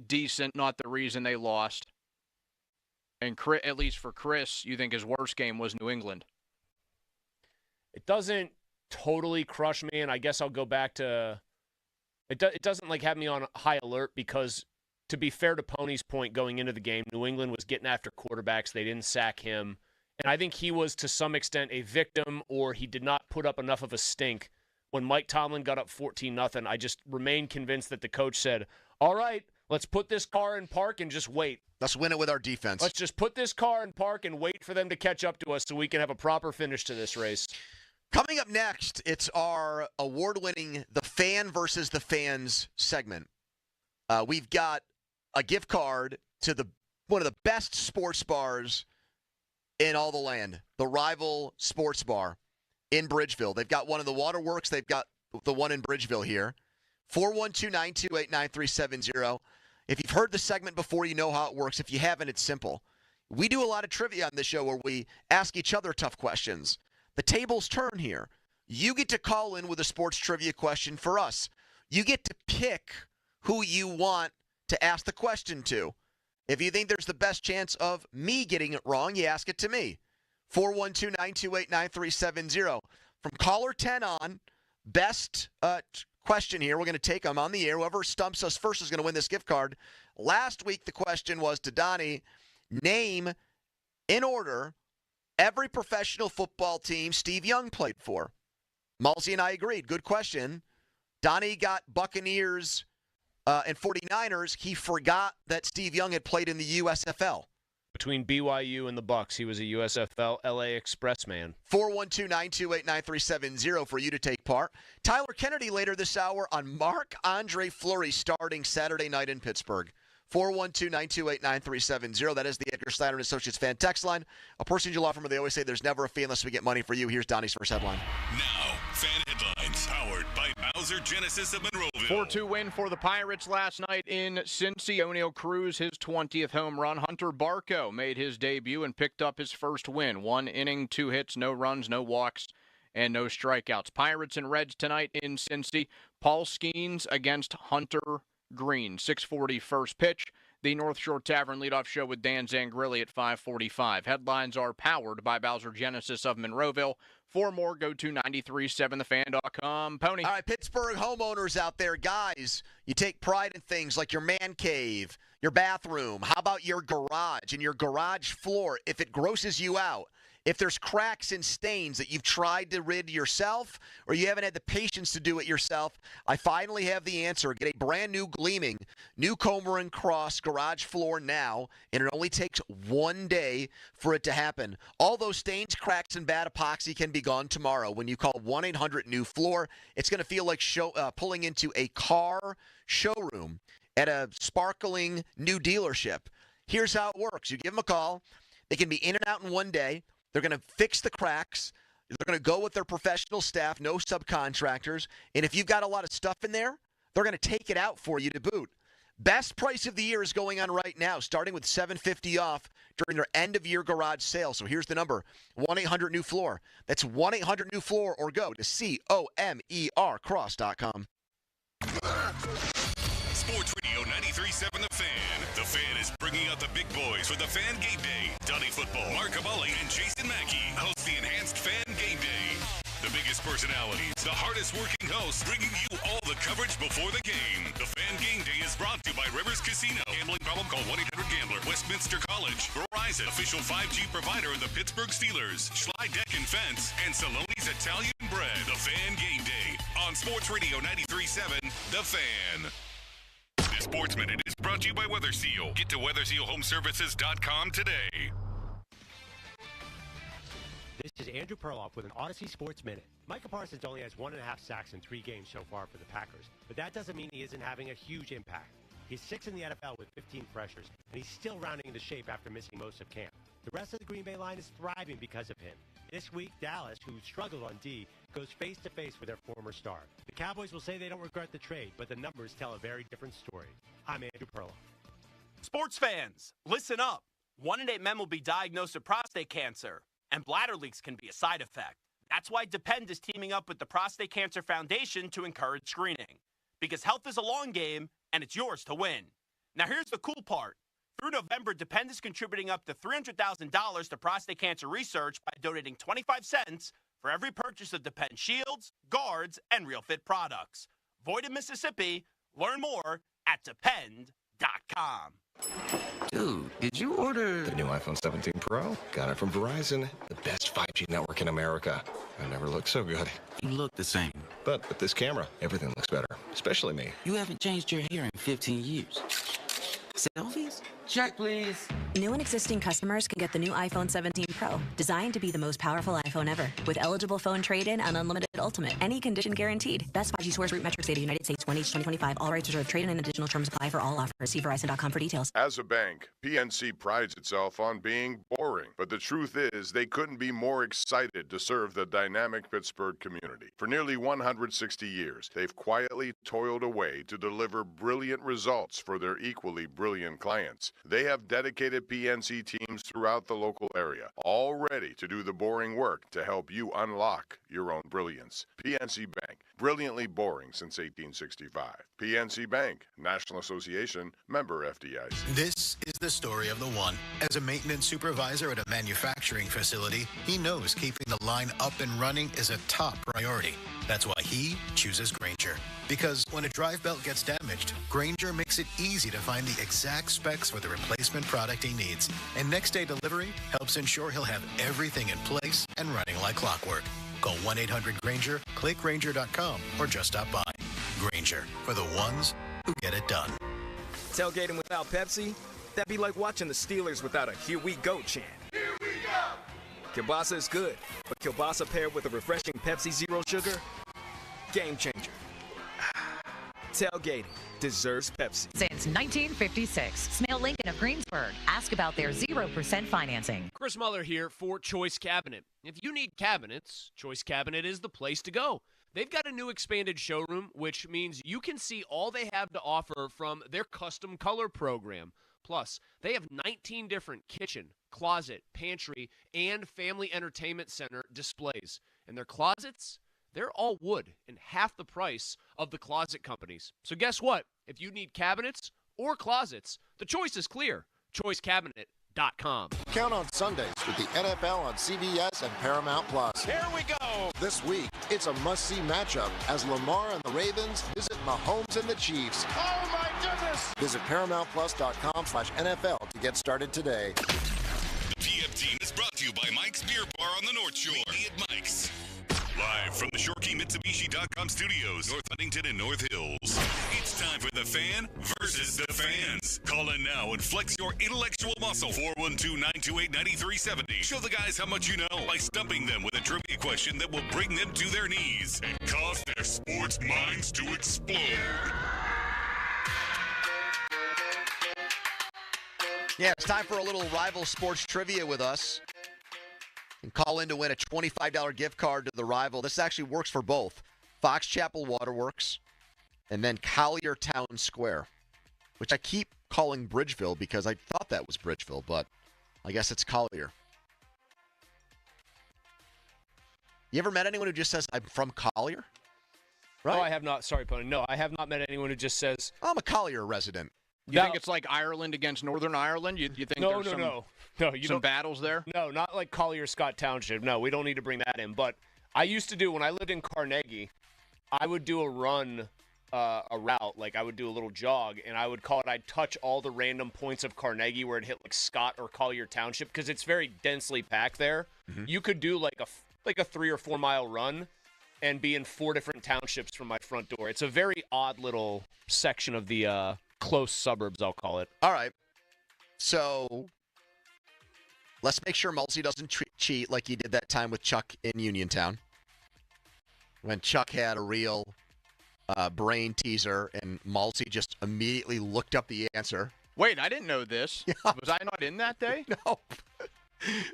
decent, not the reason they lost. And at least for Chris, you think his worst game was New England. It doesn't totally crush me, and I guess I'll go back to it doesn't like have me on high alert because, to be fair to Pony's point going into the game, New England was getting after quarterbacks. They didn't sack him. And I think he was, to some extent, a victim, or he did not put up enough of a stink. When Mike Tomlin got up 14-0, I just remain convinced that the coach said, all right, let's put this car in park and just wait. Let's win it with our defense. Let's just put this car in park and wait for them to catch up to us so we can have a proper finish to this race. Coming up next, it's our award-winning The Fan versus the Fans segment. We've got a gift card to one of the best sports bars in all the land, the Rival Sports Bar in Bridgeville. They've got one in the Waterworks. They've got the one in Bridgeville here. 412-928-9370. If you've heard the segment before, you know how it works. If you haven't, it's simple. We do a lot of trivia on this show where we ask each other tough questions. The tables turn here. You get to call in with a sports trivia question for us. You get to pick who you want to ask the question to. If you think there's the best chance of me getting it wrong, you ask it to me. 412-928-9370. From caller 10 on, best question here. We're going to take them on the air. Whoever stumps us first is going to win this gift card. Last week, the question was to Donnie, name in order every professional football team Steve Young played for. Malsey and I agreed. Good question. Donnie got Buccaneers and 49ers. He forgot that Steve Young had played in the USFL. Between BYU and the Bucs, he was a USFL LA Express man. 412-928-9370 for you to take part. Tyler Kennedy later this hour on Marc-Andre Fleury starting Saturday night in Pittsburgh. 412-928-9370. That is the Edgar Snyder & Associates fan text line. A person you love from, they always say there's never a fee unless we get money for you. Here's Donnie's first headline. Now, fan headlines powered by Bowser Genesis of Monroeville. 4-2 win for the Pirates last night in Cincy. O'Neal Cruz, his 20th home run. Hunter Barco made his debut and picked up his first win. 1 inning, 2 hits, no runs, no walks, and no strikeouts. Pirates and Reds tonight in Cincy. Paul Skeens against Hunter Green. 6:40 first pitch. The North Shore Tavern leadoff show with Dan Zangrilli at 5:45. Headlines are powered by Bowser Genesis of Monroeville. For more, go to 937thefan.com. Pony. All right, Pittsburgh homeowners out there, guys, you take pride in things like your man cave, your bathroom. How about your garage and your garage floor? If it grosses you out, if there's cracks and stains that you've tried to rid yourself or you haven't had the patience to do it yourself, I finally have the answer. Get a brand new gleaming, new Comer & Cross garage floor now, and it only takes 1 day for it to happen. All those stains, cracks, and bad epoxy can be gone tomorrow when you call 1-800-NEW-FLOOR. It's going to feel like pulling into a car showroom at a sparkling new dealership. Here's how it works. You give them a call. They can be in and out in 1 day. They're going to fix the cracks. They're going to go with their professional staff, no subcontractors. And if you've got a lot of stuff in there, they're going to take it out for you to boot. Best price of the year is going on right now, starting with $750 off during their end-of-year garage sale. So here's the number, 1-800-NEW-FLOOR. That's 1-800-NEW-FLOOR or go to COMERcross.com. Sports Radio 93.7 The Fan. The Fan is bringing out the big boys for the Fan Game Day. Donnie Football, Mark Abali, and Jason Mackey host the Enhanced Fan Game Day. The biggest personalities, the hardest working hosts, bringing you all the coverage before the game. The Fan Game Day is brought to you by Rivers Casino. Gambling problem? Call 1-800-GAMBLER. Westminster College, Verizon, official 5G provider of the Pittsburgh Steelers, Schley Deck and Fence, and Saloni's Italian Bread. The Fan Game Day on Sports Radio 93.7 The Fan. The Sports Minute is brought to you by Weather Seal. Get to WeatherSealHomeservices.com today. This is Andrew Perloff with an Odyssey Sports Minute. Micah Parsons only has 1.5 sacks in 3 games so far for the Packers, but that doesn't mean he isn't having a huge impact. He's 6th in the NFL with 15 pressures, and he's still rounding into shape after missing most of camp. The rest of the Green Bay line is thriving because of him. This week, Dallas, who struggled on D, goes face-to-face with their former star. The Cowboys will say they don't regret the trade, but the numbers tell a very different story. I'm Andrew Perloff. Sports fans, listen up. 1 in 8 men will be diagnosed with prostate cancer, and bladder leaks can be a side effect. That's why Depend is teaming up with the Prostate Cancer Foundation to encourage screening. because health is a long game, and it's yours to win. Now, here's the cool part. Through November, Depend is contributing up to $300,000 to prostate cancer research by donating 25 cents for every purchase of Depend shields, guards, and Real Fit products. Void in Mississippi. Learn more at Depend.com. Dude, did you order the new iPhone 17 Pro? Got it from Verizon. The best 5G network in America. I never looked so good. You look the same. But with this camera, everything looks better. Especially me. You haven't changed your hair in 15 years. Selfies? Check, please. New and existing customers can get the new iPhone 17 Pro, designed to be the most powerful iPhone ever, with eligible phone trade-in and unlimited ultimate. Any condition guaranteed. Best 5G source root metrics data, United States, 1H 2025. All rights reserved. Trade-in and additional terms apply for all offers. See Verizon.com for details. As a bank, PNC prides itself on being boring. But the truth is, they couldn't be more excited to serve the dynamic Pittsburgh community. For nearly 160 years, they've quietly toiled away to deliver brilliant results for their equally brilliant clients. They have dedicated PNC teams throughout the local area, all ready to do the boring work to help you unlock your own brilliance. PNC Bank, brilliantly boring since 1865. PNC Bank, National Association, member FDIC. This is the story of the one. As a maintenance supervisor at a manufacturing facility, he knows keeping the line up and running is a top priority. That's why he chooses Grainger. Because when a drive belt gets damaged, Grainger makes it easy to find the exact specs for the replacement product he needs. And next day delivery helps ensure he'll have everything in place and running like clockwork. Call 1-800-GRAINGER, click Grainger.com, or just stop by. Grainger, for the ones who get it done. Tailgating without Pepsi? That'd be like watching the Steelers without a Here We Go chant. Here we go! Kielbasa is good, but kielbasa paired with a refreshing Pepsi Zero Sugar? Game changer. Tailgating deserves Pepsi. Since 1956, Smale Lincoln of Greensburg. Ask about their 0% financing. Chris Muller here for Choice Cabinet. If you need cabinets, Choice Cabinet is the place to go. They've got a new expanded showroom, which means you can see all they have to offer from their custom color program. Plus, they have 19 different kitchen, closet, pantry, and family entertainment center displays. And their closets, they're all wood and half the price of the closet companies. So guess what? If you need cabinets or closets, the choice is clear. ChoiceCabinet.com. Count on Sundays with the NFL on CBS and Paramount Plus. Here we go. This week, it's a must-see matchup as Lamar and the Ravens visit Mahomes and the Chiefs. Oh, my goodness. Visit ParamountPlus.com/NFL to get started today. The PF team is brought to you by Mike's Beer Bar on the North Shore. Meet at Mike's. Live from the ShoreKeyMitsubishi.com studios, North Huntington and North Hills. It's time for the fan versus the fans. Call in now and flex your intellectual muscle. 412-928-9370. Show the guys how much you know by stumping them with a trivia question that will bring them to their knees and cause their sports minds to explode. Yeah, it's time for a little rival sports trivia with us. And call in to win a $25 gift card to the rival. This actually works for both Fox Chapel Waterworks and then Collier Town Square, which I keep calling Bridgeville because I thought that was Bridgeville, but I guess it's Collier. You ever met anyone who just says, I'm from Collier? Right? Oh, I have not. Sorry, Pony. No, I have not met anyone who just says, I'm a Collier resident. You think it's like Ireland against Northern Ireland? You think No, there's no. You some don't, battles there? No, not like Collier Scott Township. No, we don't need to bring that in. But I used to do, when I lived in Carnegie, I would do a run, a route. Like I would do a little jog, and I would call it, I'd touch all the random points of Carnegie where it hit like Scott or Collier Township because it's very densely packed there. Mm-hmm. You could do like a 3 or 4 mile run and be in 4 different townships from my front door. It's a very odd little section of the close suburbs, I'll call it. All right. So let's make sure Mulsey doesn't cheat like he did that time with Chuck in Uniontown. When Chuck had a real brain teaser and Mulsey just immediately looked up the answer. Wait, I didn't know this. Yeah. Was I not in that day? No.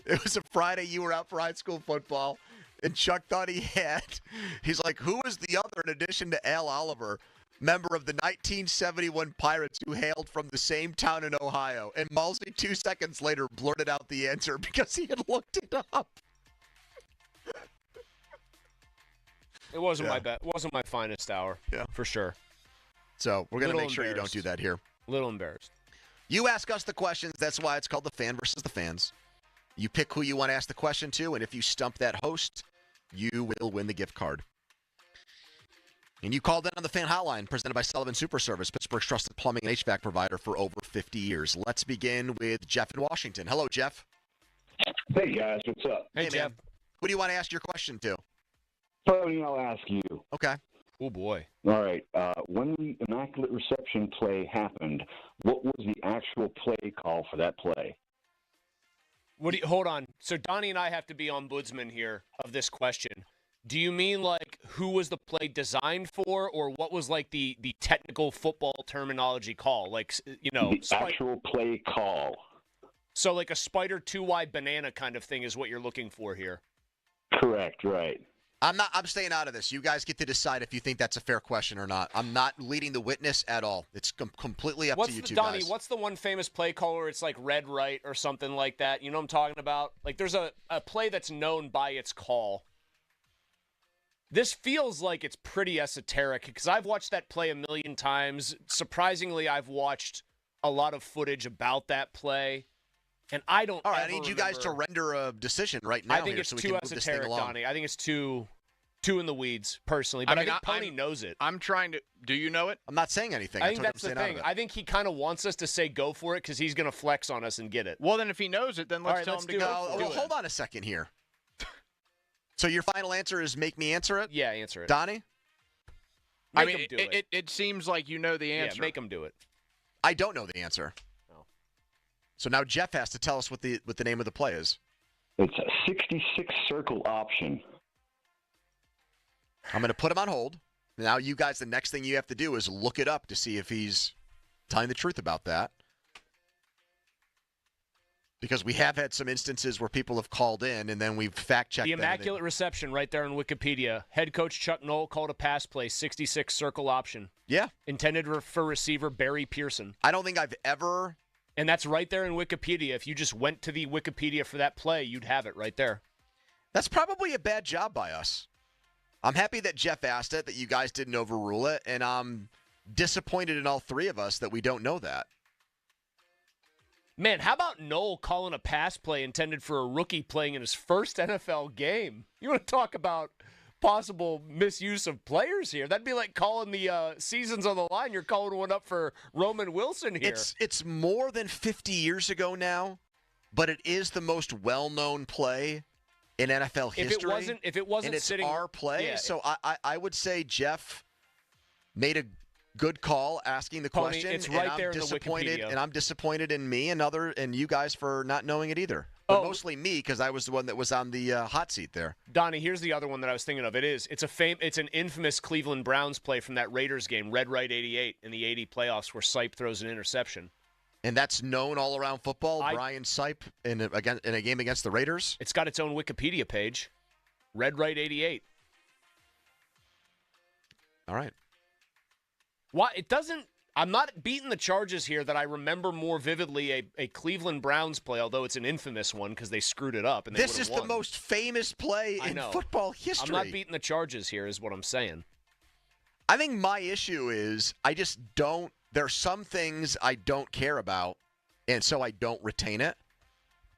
It was a Friday. You were out for high school football, and Chuck thought he's like, who was the other in addition to Al Oliver, member of the 1971 Pirates who hailed from the same town in Ohio? And Mulsey 2 seconds later blurted out the answer because he had looked it up. It wasn't my finest hour. Yeah, for sure. So we're going to Little make sure you don't do that here. Little embarrassed. You ask us the questions. That's why it's called the Fan versus the Fans. You pick who you want to ask the question to, and if you stump that host, you will win the gift card. And you called in on the Fan Hotline, presented by Sullivan Super Service, Pittsburgh's trusted plumbing and HVAC provider for over 50 years. Let's begin with Jeff in Washington. Hello, Jeff. Hey, guys. What's up? Hey, Jeff. Who do you want to ask your question to? Tony, I'll ask you. Okay. Oh, boy. All right. When the Immaculate Reception play happened, what was the actual play call for that play? Hold on. So Donnie and I have to be ombudsman here of this question. Do you mean like who was the play designed for, or what was like the technical football terminology call? Like, The actual play call. So like a spider 2-wide banana kind of thing is what you're looking for here. Correct, right. I'm staying out of this. You guys get to decide if you think that's a fair question or not. I'm not leading the witness at all. It's completely up to you two Donnie, guys. what's the one famous play call where it's like red right or something like that? You know what I'm talking about? Like there's a play that's known by its call. This feels like it's pretty esoteric because I've watched that play a million times. Surprisingly, I've watched a lot of footage about that play, and I don't. All right, I need you guys to render a decision right now. I think here it's so we too can move this thing esoteric, along. Donnie. I think it's too in the weeds, personally. But I think Pony knows it. I'm trying to. Do you know it? I'm not saying anything. I think that's the thing. I think he kind of wants us to say go for it because he's going to flex on us and get it. Well, then if he knows it, then let's tell him to go. Well, hold on a second here. So your final answer is make me answer it? Yeah, answer it. Donnie? I mean, it seems like you know the answer. Yeah, make him do it. I don't know the answer. Oh. So now Jeff has to tell us what the name of the play is. It's a 66 circle option. I'm going to put him on hold. Now you guys, the next thing you have to do is look it up to see if he's telling the truth about that. Because we have had some instances where people have called in and then we've fact-checked The them. Immaculate Reception right there on Wikipedia. Head coach Chuck Noll called a pass play, 66 circle option. Yeah. Intended for receiver Barry Pearson. I don't think I've ever... And that's right there in Wikipedia. If you just went to the Wikipedia for that play, you'd have it right there. That's probably a bad job by us. I'm happy that Jeff asked it, that you guys didn't overrule it, and I'm disappointed in all three of us that we don't know that. Man, how about Noel calling a pass play intended for a rookie playing in his first NFL game? You want to talk about possible misuse of players here? That'd be like calling the seasons on the line. You're calling one up for Roman Wilson here. It's more than 50 years ago now, but it is the most well-known play in NFL history. If it wasn't and it's sitting, our play, yeah, so I would say Jeff made a good call asking the Pony, question. it's right and there I'm in the disappointed, Wikipedia. and I'm disappointed in me and you guys for not knowing it either. But mostly me because I was the one that was on the hot seat there. Donnie, here's the other one that I was thinking of. It's an infamous Cleveland Browns play from that Raiders game, Red Right 88 in the 80 playoffs, where Sipe throws an interception. And that's known all around football. Brian Sipe in a game against the Raiders. It's got its own Wikipedia page. Red Right 88. All right. Why it doesn't? I'm not beating the charges here that I remember more vividly a Cleveland Browns play, although it's an infamous one because they screwed it up. And This is the most famous play in football history. I'm not beating the charges here, is what I'm saying. I think my issue is I just don't. There are some things I don't care about, and so I don't retain it.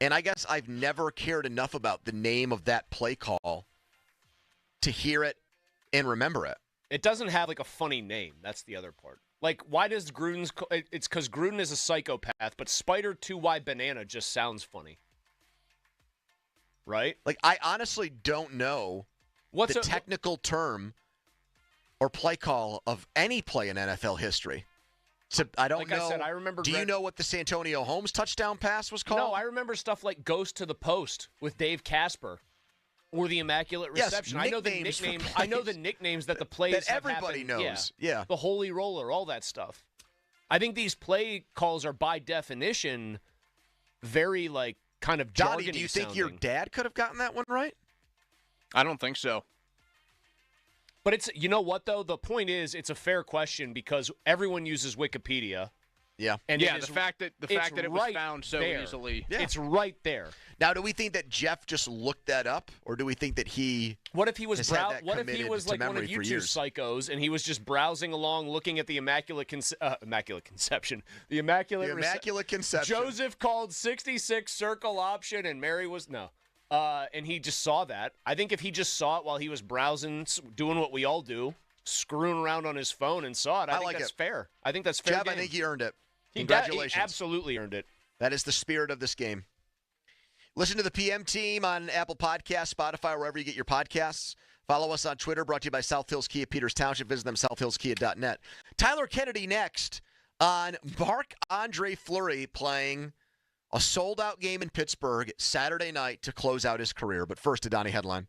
And I guess I've never cared enough about the name of that play call to hear it and remember it. It doesn't have like a funny name. That's the other part. Like, why does Gruden's? It's because Gruden is a psychopath, but Spider 2-wide banana just sounds funny, right? Like, I honestly don't know the technical term or play call of any play in NFL history. So I don't know. Like I said, I remember. Do you know what the Santonio Holmes touchdown pass was called? No, I remember stuff like "Ghost to the Post" with Dave Casper, or the Immaculate Reception. Yes, I know the nicknames. I know the nicknames that the plays that everybody have happened. knows. Yeah, the Holy Roller, all that stuff. I think these play calls are by definition very like kind of jargony. Donnie, do you think your sounding. dad could have gotten that one right? I don't think so. But it's, you know what, though? The point is, it's a fair question because everyone uses Wikipedia. Yeah. And yeah, it is, the fact that it was right found so there. easily. Yeah. It's right there. Now, do we think that Jeff just looked that up, or do we think that he? What if he was has had that What if he committed was to like one of memory you for two years? psychos, and he was just browsing along, looking at the Immaculate Conception, the Immaculate Conception. Joseph called 66 circle option, and Mary was no. And he just saw that. I think if he just saw it while he was browsing, doing what we all do, screwing around on his phone and saw it, I think like that's it. fair. I think that's fair. Jeff, game. I think he earned it. He Congratulations. absolutely earned it. That is the spirit of this game. Listen to the PM team on Apple Podcasts, Spotify, wherever you get your podcasts. Follow us on Twitter, brought to you by South Hills Kia, Peters Township. Visit them, southhillskia.net. Tyler Kennedy next on Marc-Andre Fleury playing a sold-out game in Pittsburgh Saturday night to close out his career. But first, a Donnie headline.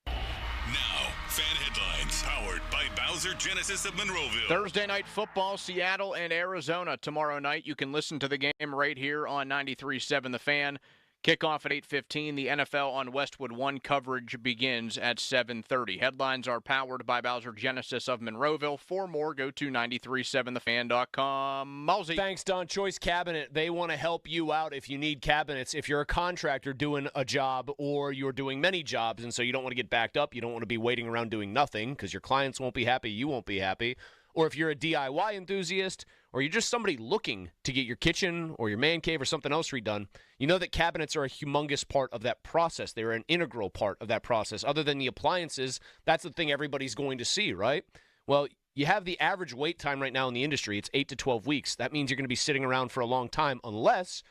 Now, fan headlines powered by Bowser Genesis of Monroeville. Thursday night football, Seattle and Arizona tomorrow night. You can listen to the game right here on 93.7 The Fan. Kickoff at 8:15. The NFL on Westwood 1 coverage begins at 7:30. Headlines are powered by Bowser Genesis of Monroeville. For more, go to 937thefan.com. Mulsey. Thanks, Don. Choice Cabinet. They want to help you out if you need cabinets. If you're a contractor doing a job or you're doing many jobs, and so you don't want to get backed up, you don't want to be waiting around doing nothing because your clients won't be happy, you won't be happy. Or if you're a DIY enthusiast, or you're just somebody looking to get your kitchen or your man cave or something else redone, you know that cabinets are a humongous part of that process. They're an integral part of that process. Other than the appliances, that's the thing everybody's going to see, right? Well, you have the average wait time right now in the industry. It's 8 to 12 weeks. That means you're going to be sitting around for a long time unless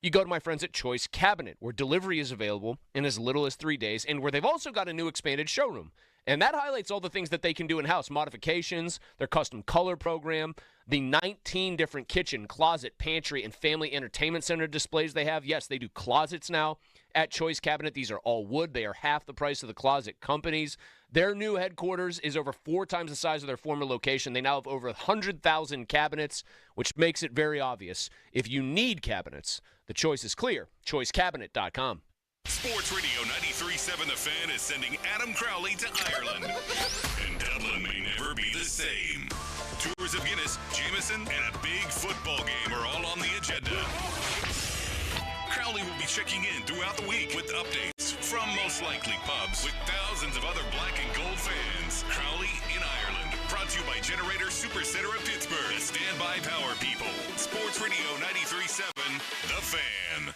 you go to my friends at Choice Cabinet, where delivery is available in as little as 3 days, and where they've also got a new expanded showroom. And that highlights all the things that they can do in-house. Modifications, their custom color program, the 19 different kitchen, closet, pantry, and family entertainment center displays they have. Yes, they do closets now at Choice Cabinet. These are all wood. They are half the price of the closet companies. Their new headquarters is over 4 times the size of their former location. They now have over 100,000 cabinets, which makes it very obvious. If you need cabinets, the choice is clear. ChoiceCabinet.com. Sports Radio 93.7 The Fan is sending Adam Crowley to Ireland. And Dublin may never be the same. Tours of Guinness, Jameson, and a big football game are all on the agenda. Crowley will be checking in throughout the week with updates from most likely pubs with thousands of other black and gold fans. Crowley in Ireland. Brought to you by Generator Supercenter of Pittsburgh. The standby power people. Sports Radio 93.7 The Fan.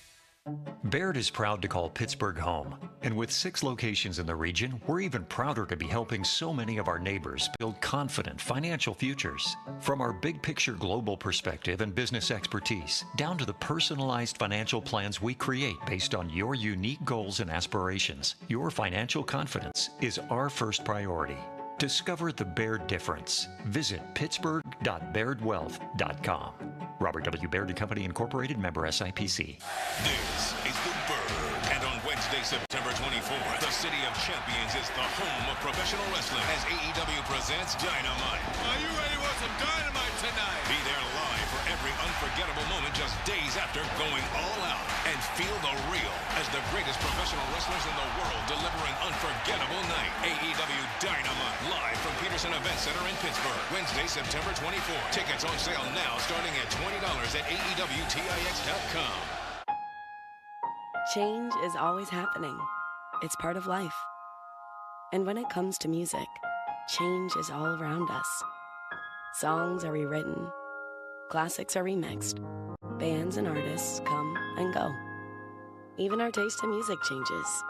Baird is proud to call Pittsburgh home. And with 6 locations in the region, we're even prouder to be helping so many of our neighbors build confident financial futures. From our big picture global perspective and business expertise, down to the personalized financial plans we create based on your unique goals and aspirations, your financial confidence is our first priority. Discover the Baird difference. Visit pittsburgh.bairdwealth.com. Robert W. Baird & Company Incorporated, member SIPC. This is the Bird, and on Wednesday, September 24th, the City of Champions is the home of professional wrestling as AEW presents Dynamite. Are you ready for some Dynamite tonight? Be there live for every unforgettable moment just days after going all out, and feel the real as the greatest professional wrestlers in the world deliver an unforgettable night. AEW Dynamite, live from Peterson Event Center in Pittsburgh, Wednesday, September 24th. Tickets on sale now, starting at $20 at AEWTIX.com. Change is always happening. It's part of life. And when it comes to music, change is all around us. Songs are rewritten. Classics are remixed. Bands and artists come and go. Even our taste in music changes.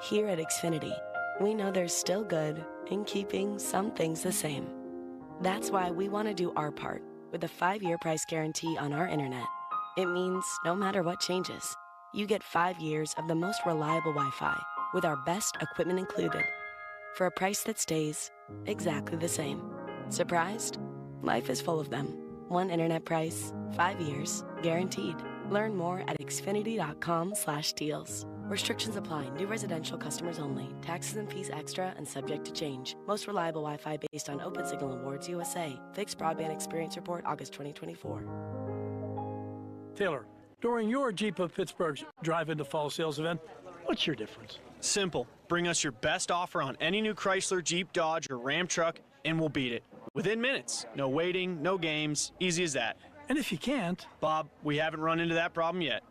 Here at Xfinity, we know there's still good in keeping some things the same. That's why we want to do our part with a 5-year price guarantee on our internet. It means no matter what changes, you get 5 years of the most reliable Wi-Fi with our best equipment included for a price that stays exactly the same. Surprised? Life is full of them. One internet price, 5 years, guaranteed. Learn more at xfinity.com/deals. Restrictions apply. New residential customers only. Taxes and fees extra and subject to change. Most reliable Wi-Fi based on Open Signal Awards USA. Fixed Broadband Experience Report, August 2024. Taylor, during your Jeep of Pittsburgh's Drive Into Fall sales event, what's your difference? Simple. Bring us your best offer on any new Chrysler, Jeep, Dodge, or Ram truck, and we'll beat it. Within minutes. No waiting, no games. Easy as that. And if you can't, Bob, we haven't run into that problem yet.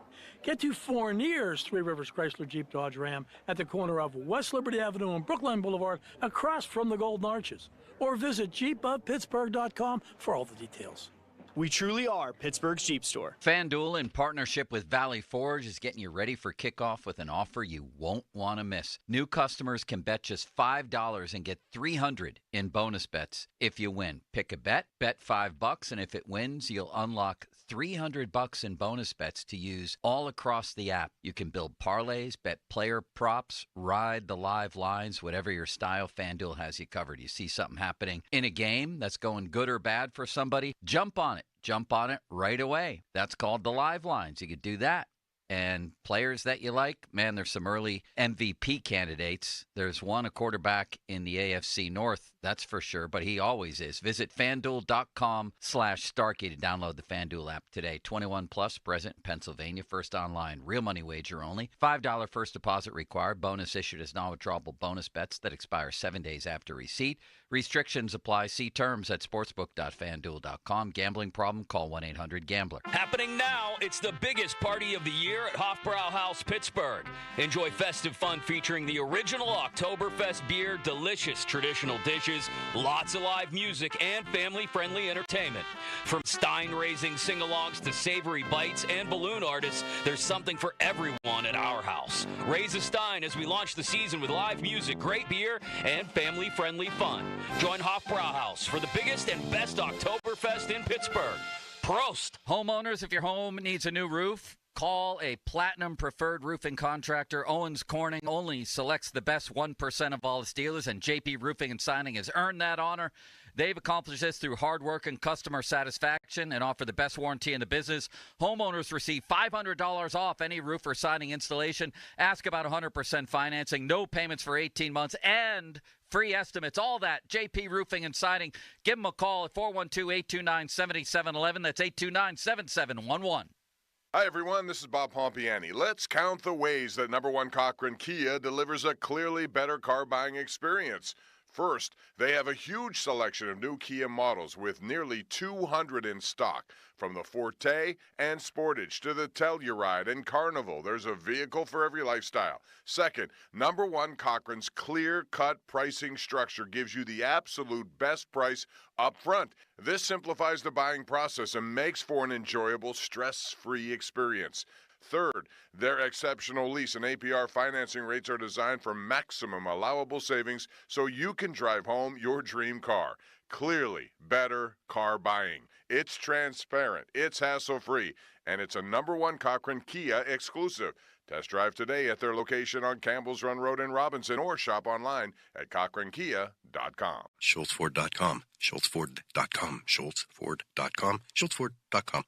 get to Fournier's Three Rivers Chrysler Jeep Dodge Ram at the corner of West Liberty Avenue and Brookline Boulevard across from the Golden Arches. Or visit jeepofpittsburgh.com for all the details. We truly are Pittsburgh's Jeep store. FanDuel, in partnership with Valley Forge, is getting you ready for kickoff with an offer you won't want to miss. New customers can bet just $5 and get $300 in bonus bets if you win. Pick a bet $5, and if it wins, you'll unlock $300 in bonus bets to use all across the app. You can build parlays, bet player props, ride the live lines, whatever your style. FanDuel has you covered. You see something happening in a game that's going good or bad for somebody, jump on it. Jump on it right away. That's called the live lines. You could do that. And players that you like, man, there's some early MVP candidates. There's one, a quarterback in the AFC North, that's for sure, but he always is. Visit FanDuel.com/Starkey to download the FanDuel app today. 21 plus, present in Pennsylvania, first online, real money wager only. $5 first deposit required. Bonus issued as non-withdrawable bonus bets that expire 7 days after receipt. Restrictions apply. See terms at sportsbook.fanduel.com. Gambling problem? Call 1-800-GAMBLER. Happening now, it's the biggest party of the year at Hofbrauhaus Pittsburgh. Enjoy festive fun featuring the original Oktoberfest beer, delicious traditional dishes, lots of live music, and family-friendly entertainment. From stein-raising sing-alongs to savory bites and balloon artists, there's something for everyone at our house. Raise a stein as we launch the season with live music, great beer, and family-friendly fun. Join Hofbrauhaus for the biggest and best Oktoberfest in Pittsburgh. Prost! Homeowners, if your home needs a new roof, call a Platinum Preferred Roofing Contractor. Owens Corning only selects the best 1% of all its dealers, and JP Roofing and Signing has earned that honor. They've accomplished this through hard work and customer satisfaction and offer the best warranty in the business. Homeowners receive $500 off any roof or siding installation. Ask about 100% financing, no payments for 18 months, and free estimates. All that, JP Roofing and Siding. Give them a call at 412-829-7711. That's 829-7711. Hi, everyone. This is Bob Pompiani. Let's count the ways that number one Cochran Kia delivers a clearly better car buying experience. First, they have a huge selection of new Kia models with nearly 200 in stock. From the Forte and Sportage to the Telluride and Carnival, there's a vehicle for every lifestyle. Second, number one Cochran's clear-cut pricing structure gives you the absolute best price up front. This simplifies the buying process and makes for an enjoyable, stress-free experience. Third, their exceptional lease and APR financing rates are designed for maximum allowable savings so you can drive home your dream car. Clearly better car buying. It's transparent, it's hassle-free, and it's a number one Cochran Kia exclusive. Test drive today at their location on Campbell's Run Road in Robinson or shop online at CochranKia.com. SchultzFord.com. SchultzFord.com. SchultzFord.com. SchultzFord.com.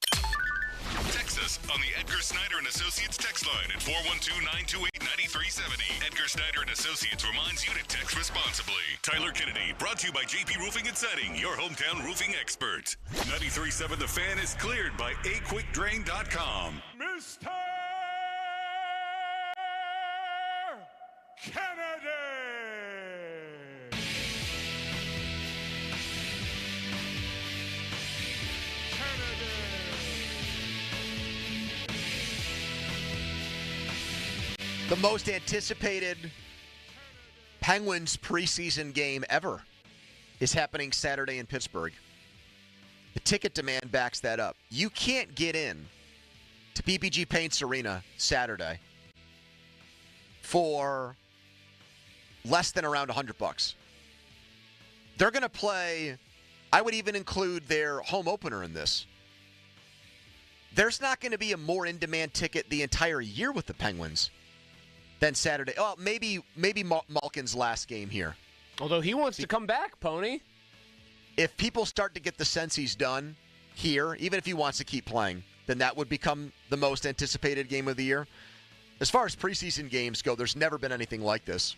Text us on the Edgar Snyder and Associates text line at 412-928-9370. Edgar Snyder and Associates reminds you to text responsibly. Tyler Kennedy, brought to you by JP Roofing and Siding, your hometown roofing expert. 93.7 The Fan is cleared by aquickdrain.com. Mr. Kennedy! The most anticipated Penguins preseason game ever is happening Saturday in Pittsburgh. The ticket demand backs that up. You can't get in to PPG Paints Arena Saturday for less than around $100. They're going to play, I would even include their home opener in this. There's not going to be a more in-demand ticket the entire year with the Penguins than Saturday. Oh, maybe Malkin's last game here. Although he wants to come back, Pony. If people start to get the sense he's done here, even if he wants to keep playing, then that would become the most anticipated game of the year. As far as preseason games go, there's never been anything like this.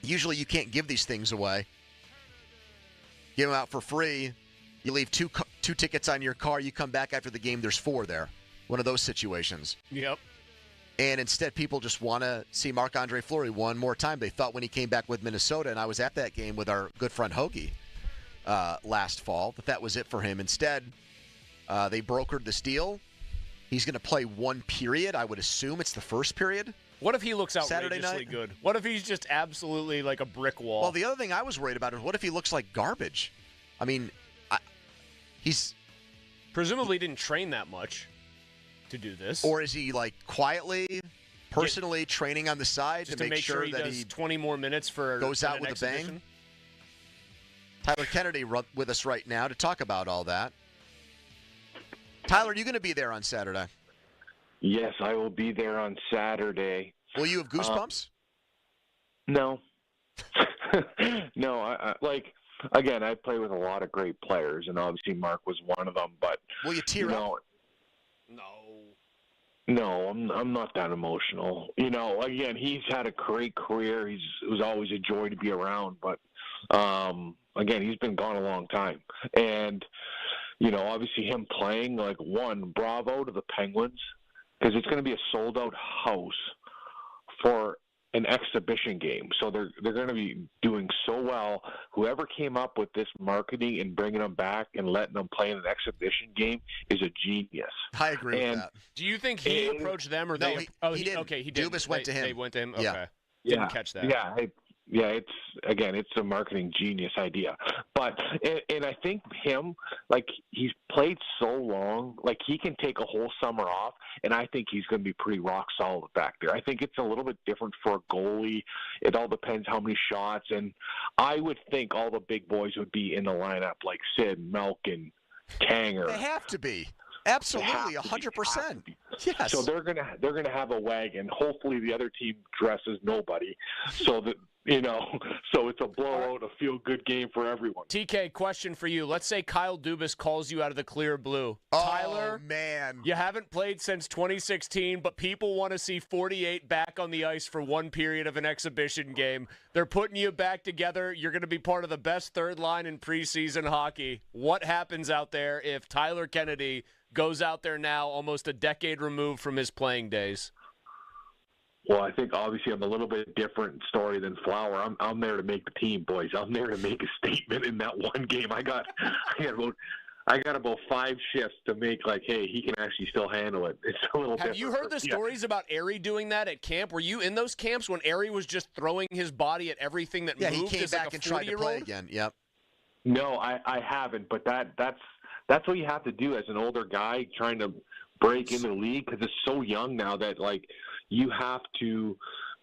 Usually you can't give these things away. Give them out for free. You leave two tickets on your car. You come back after the game, there's 4 there. One of those situations. Yep. And instead, people just want to see Marc-Andre Fleury one more time. They thought when he came back with Minnesota, and I was at that game with our good friend Hoagie last fall, that was it for him. Instead, They brokered this deal. He's going to play one period. I would assume it's the first period. What if he looks Saturday outrageously night? good? What if he's just absolutely like a brick wall? Well, the other thing I was worried about is what if he looks like garbage? I mean, he's presumably didn't train that much to do this. Or is he like quietly, personally training on the side just to make sure he that does he 20 more minutes for goes out an with exhibition? a bang? Tyler Kennedy with us right now to talk about all that. Tyler, are you going to be there on Saturday? Yes, I will be there on Saturday. Will you have goosebumps? No. No, I again, I play with a lot of great players, and obviously Mark was one of them, but will you tear up? No, I'm not that emotional. Again, he's had a great career. It was always a joy to be around, but again, he's been gone a long time. And obviously him playing, bravo to the Penguins, because it's going to be a sold-out house for an exhibition game. So they're going to be doing so well. Whoever came up with this marketing and bringing them back and letting them play in an exhibition game is a genius. I agree with that. Do you think he approached them or No, they? he didn't. Okay, he did. Dubas went to him. They went to him. Yeah. Okay. Didn't catch that. Yeah, it's a marketing genius idea. But and I think him, he's played so long, he can take a whole summer off, and I think he's going to be pretty rock solid back there. I think it's a little bit different for a goalie. It all depends how many shots, and I would think all the big boys would be in the lineup, like Sid, Malkin, Tanger. They have to be. Absolutely, 100%. Yes. So they're gonna have a wagon. Hopefully, the other team dresses nobody, so that so it's a blowout, a feel-good game for everyone. TK, question for you. Let's say Kyle Dubas calls you out of the clear blue. Tyler, man, you haven't played since 2016, but people want to see 48 back on the ice for one period of an exhibition game. They're putting you back together. You're going to be part of the best third line in preseason hockey. What happens out there if Tyler Kennedy goes out there now almost a decade removed from his playing days? Well, I think obviously I'm a little bit different story than Flower. I'm there to make the team, boys. I'm there to make a statement in that one game. I got about 5 shifts to make hey, he can actually still handle it. It's a little different. Have you heard the stories about Arie doing that at camp? Were you in those camps when Arie was just throwing his body at everything that moved? Yeah, he came back like and tried to play again. Yep. No, I haven't, but that's what you have to do as an older guy trying to break into the league, because it's so young now that you have to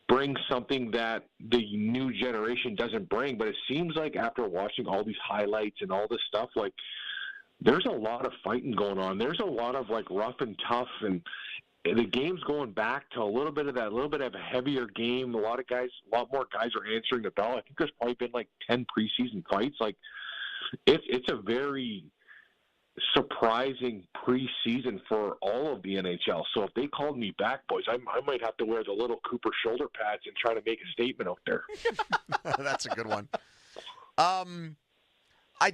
bring something that the new generation doesn't bring. But it seems like after watching all these highlights and all this stuff, there's a lot of fighting going on. There's a lot of rough and tough, and the game's going back to a little bit of a heavier game. A lot more guys are answering the bell. I think there's probably been 10 preseason fights. It's a very surprising preseason for all of the NHL. So if they called me back, boys, I might have to wear the little Cooper shoulder pads and try to make a statement out there. That's a good one. I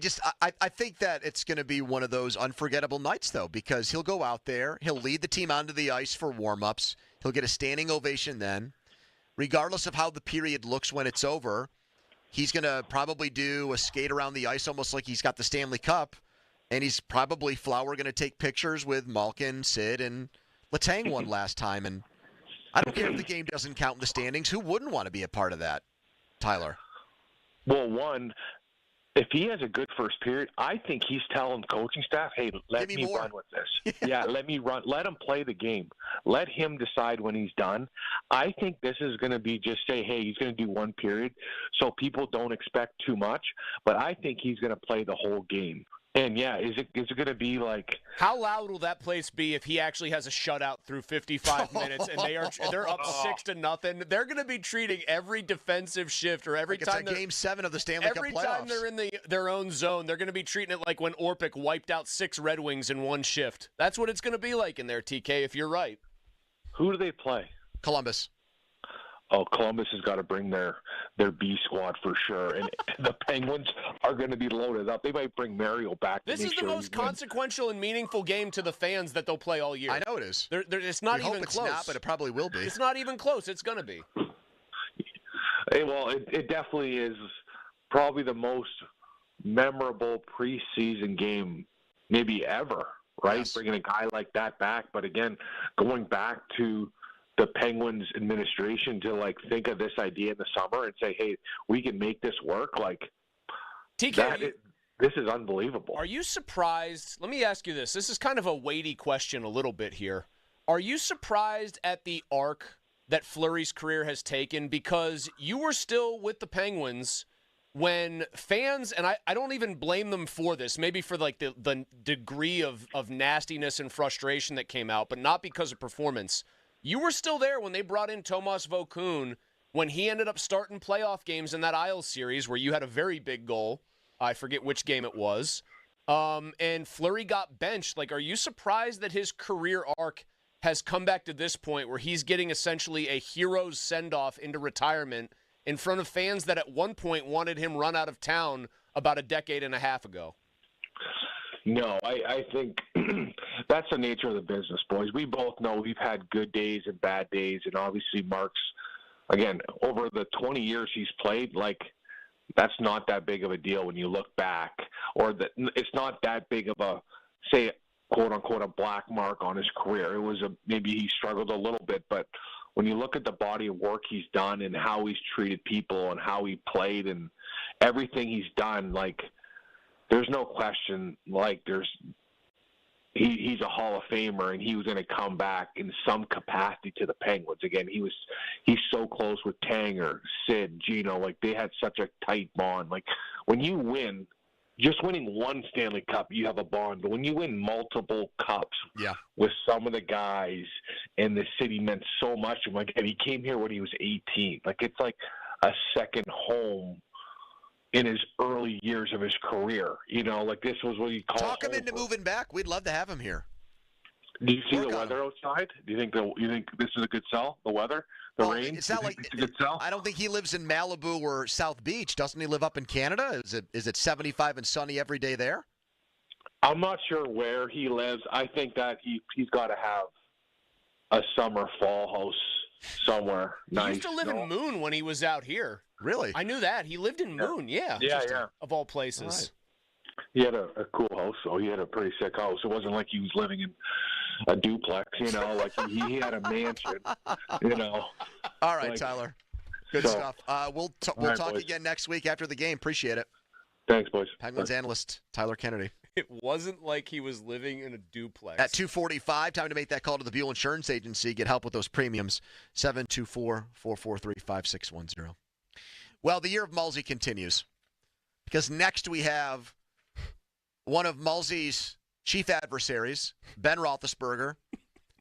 think that it's going to be one of those unforgettable nights, though, because he'll go out there, he'll lead the team onto the ice for warm-ups, he'll get a standing ovation then. Regardless of how the period looks when it's over, he's going to probably do a skate around the ice almost like he's got the Stanley Cup. And he's probably, Flower, going to take pictures with Malkin, Sid, and Letang one last time. And I don't care if the game doesn't count in the standings. Who wouldn't want to be a part of that, Tyler? Well, one, if he has a good first period, I think he's telling the coaching staff, hey, let me run with this. Yeah, let me run. Let him play the game. Let him decide when he's done. I think this is going to be just say, hey, he's going to do one period so people don't expect too much. But I think he's going to play the whole game. And, yeah, is it going to be How loud will that place be if he actually has a shutout through 55 minutes and they're up 6-0? They're going to be treating every defensive shift or every time it's Game 7 of the Stanley Cup playoffs. Every time they're in their own zone, they're going to be treating it like when Orpik wiped out 6 Red Wings in one shift. That's what it's going to be like in there, TK, if you're right. Who do they play? Columbus. Oh, Columbus has got to bring their B squad for sure, and the Penguins are going to be loaded up. They might bring Mario back. This is the most consequential and meaningful game to the fans that they'll play all year. I know it is. It's not even it's close. Not, but it probably will be. It's not even close. It's going to be. Well, it definitely is probably the most memorable preseason game maybe ever. right? Yes. Bringing a guy like that back. But again, going back to the Penguins administration to like think of this idea in the summer and say, hey, we can make this work. Like TK, this is unbelievable. Are you surprised? Let me ask you this. This is kind of a weighty question a little bit here. Are you surprised at the arc that Fleury's career has taken? Because you were still with the Penguins when fans, and I don't even blame them for this, maybe for like the degree of nastiness and frustration that came out, but not because of performance. You were still there when they brought in Tomas Vokoun, when he ended up starting playoff games in that Isles series where you had a very big goal. I forget which game it was. And Fleury got benched. Like, are you surprised that his career arc has come back to this point where he's getting essentially a hero's send-off into retirement in front of fans that at one point wanted him run out of town about a decade and a half ago? No, I think that's the nature of the business, boys. We both know we've had good days and bad days, and obviously Mark's, again, over the 20 years he's played, like, that's not that big of a deal when you look back, or that it's not that big of a, say, quote-unquote, a black mark on his career. It was maybe he struggled a little bit, but when you look at the body of work he's done and how he's treated people and how he played and everything he's done, like, there's no question, like, he's a Hall of Famer, and he was going to come back in some capacity to the Penguins. Again, he's so close with Tanger, Sid, Gino. Like, they had such a tight bond. Like, when you win, just winning one Stanley Cup, you have a bond. But when you win multiple cups with some of the guys, and the city meant so much to him. Like, and he came here when he was 18. Like, it's like a second home in his early years of his career. You know, like, this was what he called. Talk him into moving back. We'd love to have him here. Do you see the weather outside? Do you think this is a good sell? The weather, the rain. It's not like it's a good sell. I don't think he lives in Malibu or South Beach. Doesn't he live up in Canada? Is it 75 and sunny every day there? I'm not sure where he lives. I think that he's got to have a summer fall house somewhere. He used to live in Moon when he was out here. Really? I knew that. He lived in Moon, yeah. Of all places. He had a cool house, so he had a pretty sick house. It wasn't like he was living in a duplex, you know, like he had a mansion, you know. All right, like, Tyler. Good stuff. We'll talk again next week after the game. Appreciate it. Thanks, boys. Penguins analyst Tyler Kennedy. It wasn't like he was living in a duplex. At 2:45, time to make that call to the Buell Insurance Agency. Get help with those premiums. 724-443-5610. Well, the year of Mulsey continues because next we have one of Mulsey's chief adversaries, Ben Roethlisberger,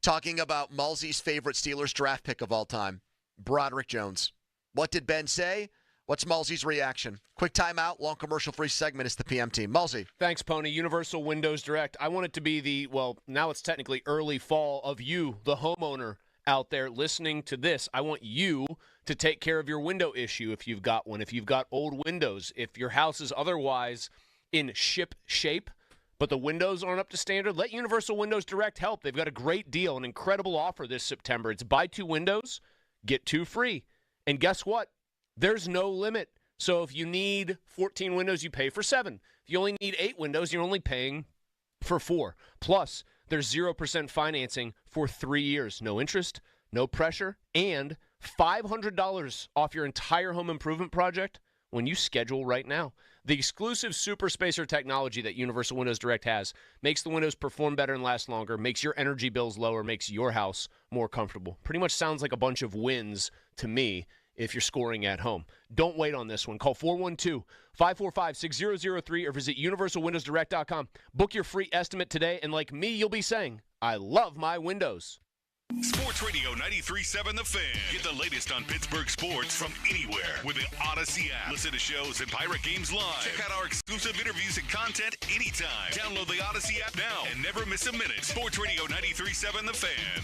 talking about Mulsey's favorite Steelers draft pick of all time, Broderick Jones. What did Ben say? What's Mulsey's reaction? Quick timeout, long commercial-free segment. It's the PM team. Mulsey. Thanks, Pony. Universal Windows Direct. I want it to be now it's technically early fall of you, the homeowner out there listening to this. I want you to take care of your window issue if you've got one, if you've got old windows, if your house is otherwise in ship shape, but the windows aren't up to standard, let Universal Windows Direct help. They've got a great deal, an incredible offer this September. It's buy 2 windows, get 2 free. And guess what? There's no limit. So if you need 14 windows, you pay for 7. If you only need 8 windows, you're only paying for 4. Plus, there's 0% financing for 3 years. No interest, no pressure, and $500 off your entire home improvement project when you schedule right now. The exclusive Super Spacer technology that Universal Windows Direct has makes the windows perform better and last longer, makes your energy bills lower, makes your house more comfortable. Pretty much sounds like a bunch of wins to me if you're scoring at home. Don't wait on this one. Call 412-545-6003 or visit universalwindowsdirect.com. Book your free estimate today, and like me, you'll be saying, I love my windows. Sports Radio 93.7 The Fan. Get the latest on Pittsburgh sports from anywhere with the Odyssey app. Listen to shows and Pirate Games live. Check out our exclusive interviews and content anytime. Download the Odyssey app now and never miss a minute. Sports Radio 93.7 The Fan.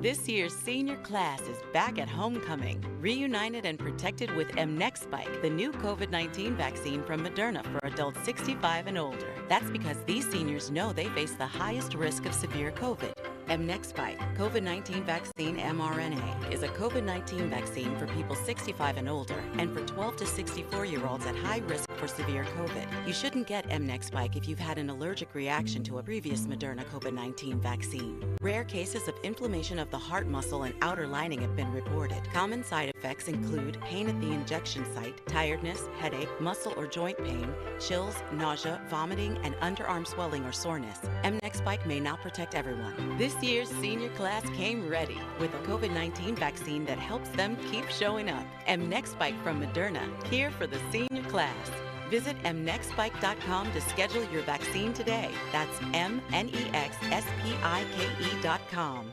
This year's senior class is back at homecoming, reunited and protected with mNEXSpike, the new COVID-19 vaccine from Moderna for adults 65 and older. That's because these seniors know they face the highest risk of severe COVID. Mnexpike COVID-19 vaccine mRNA is a COVID-19 vaccine for people 65 and older and for 12 to 64-year-olds at high risk for severe COVID. You shouldn't get Mnexpike if you've had an allergic reaction to a previous Moderna COVID-19 vaccine. Rare cases of inflammation of the heart muscle and outer lining have been reported. Common side effects include pain at the injection site, tiredness, headache, muscle or joint pain, chills, nausea, vomiting, and underarm swelling or soreness. Mnexpike may not protect everyone. This year's senior class came ready with a COVID-19 vaccine that helps them keep showing up. Mnexpike from Moderna, here for the senior class. Visit mnexpike.com to schedule your vaccine today. That's mnexspike.com.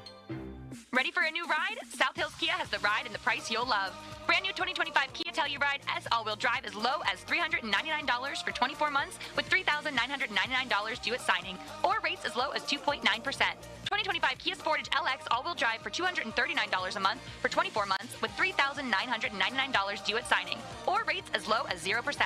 Ready for a new ride? South Hills Kia has the ride and the price you'll love. Brand new 2025 Kia Telluride S all-wheel drive as low as $399 for 24 months with $3,999 due at signing, or rates as low as 2.9%. 2025 Kia Sportage LX all-wheel drive for $239 a month for 24 months with $3,999 due at signing, or rates as low as 0%.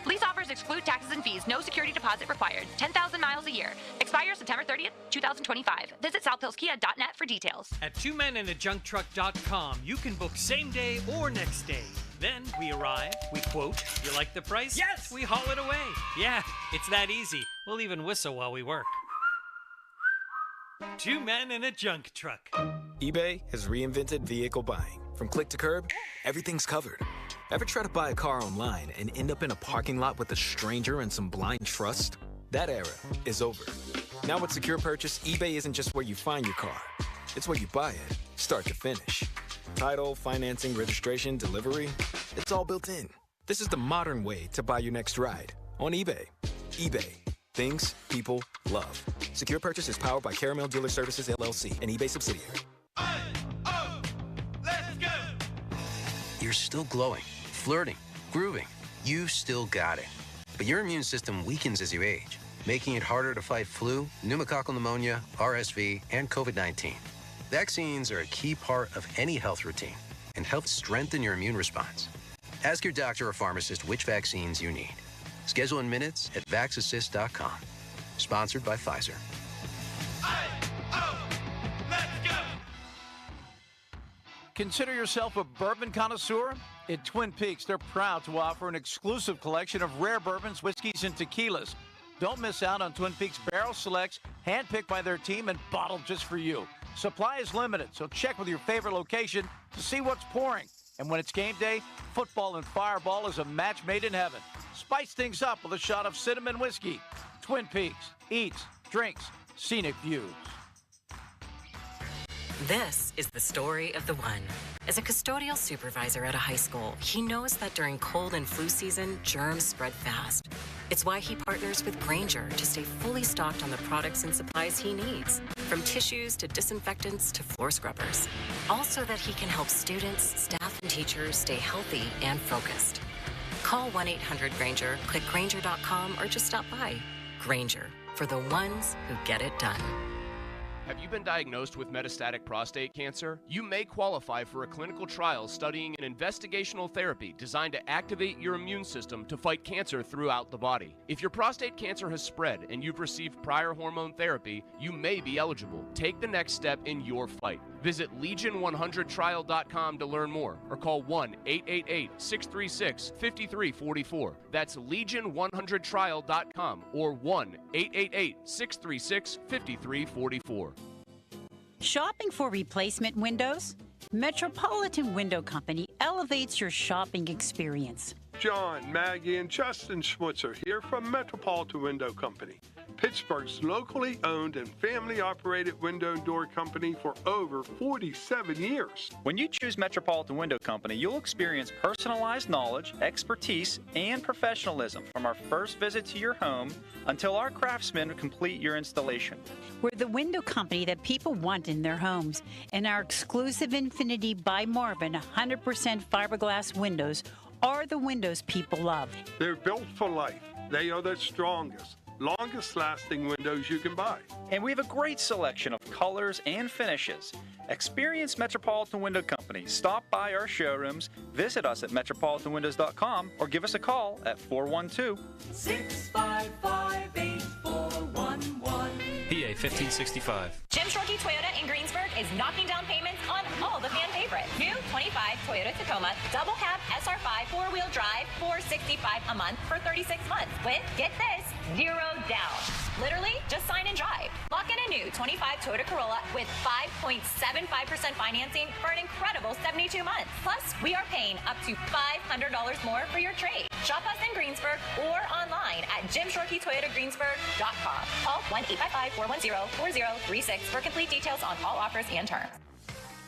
Lease offers exclude taxes and fees. No security deposit required. 10,000 miles a year. Expires September 30th, 2025. Visit southhillskia.net for details. At twomeninthejunktruck.com, you can book same day or next day. Then we arrive, we quote, "You like the price?" Yes! We haul it away. Yeah, it's that easy. We'll even whistle while we work. 2 men in a junk truck. eBay has reinvented vehicle buying. From click to curb, everything's covered. Ever try to buy a car online and end up in a parking lot with a stranger and some blind trust? That era is over. Now with Secure Purchase, eBay isn't just where you find your car. It's where you buy it, start to finish. Title, financing, registration, delivery, it's all built in. This is the modern way to buy your next ride on eBay. eBay. Things people love. Secure Purchase is powered by Caramel Dealer Services, LLC, an eBay subsidiary. You're still glowing, flirting, grooving. You've still got it. But your immune system weakens as you age, making it harder to fight flu, pneumococcal pneumonia, RSV, and COVID-19. Vaccines are a key part of any health routine and help strengthen your immune response. Ask your doctor or pharmacist which vaccines you need. Schedule in minutes at vaxassist.com. Sponsored by Pfizer. Consider yourself a bourbon connoisseur? At Twin Peaks, they're proud to offer an exclusive collection of rare bourbons, whiskeys, and tequilas. Don't miss out on Twin Peaks barrel selects, handpicked by their team and bottled just for you. Supply is limited, so check with your favorite location to see what's pouring. And when it's game day, football and Fireball is a match made in heaven. Spice things up with a shot of cinnamon whiskey. Twin Peaks, eats, drinks, scenic views. This is the story of the one. As a custodial supervisor at a high school, he knows that during cold and flu season, germs spread fast. It's why he partners with Grainger to stay fully stocked on the products and supplies he needs, from tissues to disinfectants to floor scrubbers. Also that he can help students, staff, and teachers stay healthy and focused. Call 1-800-GRAINGER, click Grainger.com, or just stop by. Grainger, for the ones who get it done. Have you been diagnosed with metastatic prostate cancer? You may qualify for a clinical trial studying an investigational therapy designed to activate your immune system to fight cancer throughout the body. If your prostate cancer has spread and you've received prior hormone therapy, you may be eligible. Take the next step in your fight. Visit Legion100trial.com to learn more, or call 1-888-636-5344. That's Legion100trial.com or 1-888-636-5344. Shopping for replacement windows? Metropolitan Window Company elevates your shopping experience. John, Maggie, and Justin Schmutzer here from Metropolitan Window Company, Pittsburgh's locally owned and family-operated window and door company for over 47 years. When you choose Metropolitan Window Company, you'll experience personalized knowledge, expertise, and professionalism from our first visit to your home until our craftsmen complete your installation. We're the window company that people want in their homes, and our exclusive Infinity by Marvin 100% fiberglass windows are the windows people love. They're built for life. They are the strongest, longest lasting windows you can buy. And we have a great selection of colors and finishes. Experience Metropolitan Window Company. Stop by our showrooms, visit us at metropolitanwindows.com, or give us a call at 412-655-8411. PA 1565. Jim Shorkey Toyota in Greensburg is knocking down payments on all the fan favorites. New 25 Toyota Tacoma, double cab SR5 4-wheel drive, $465 a month for 36 months with, get this, 0 down. Literally, just sign and drive. Lock in a new 25 Toyota Corolla with 5.75% financing for an incredible 72 months. Plus, we are paying up to $500 more for your trade. Shop us in Greensburg or online at JimShorkeyToyotaGreensburg.com. Call 1-855-410-4036 for complete details on all offers and terms.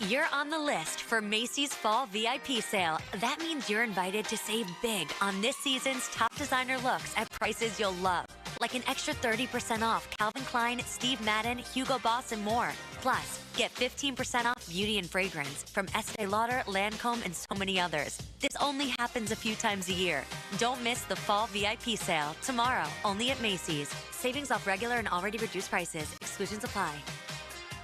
You're on the list for Macy's Fall VIP Sale. That means you're invited to save big on this season's top designer looks at prices you'll love. Like an extra 30% off Calvin Klein, Steve Madden, Hugo Boss, and more. Plus, get 15% off beauty and fragrance from Estee Lauder, Lancome, and so many others. This only happens a few times a year. Don't miss the Fall VIP Sale tomorrow, only at Macy's. Savings off regular and already reduced prices. Exclusions apply.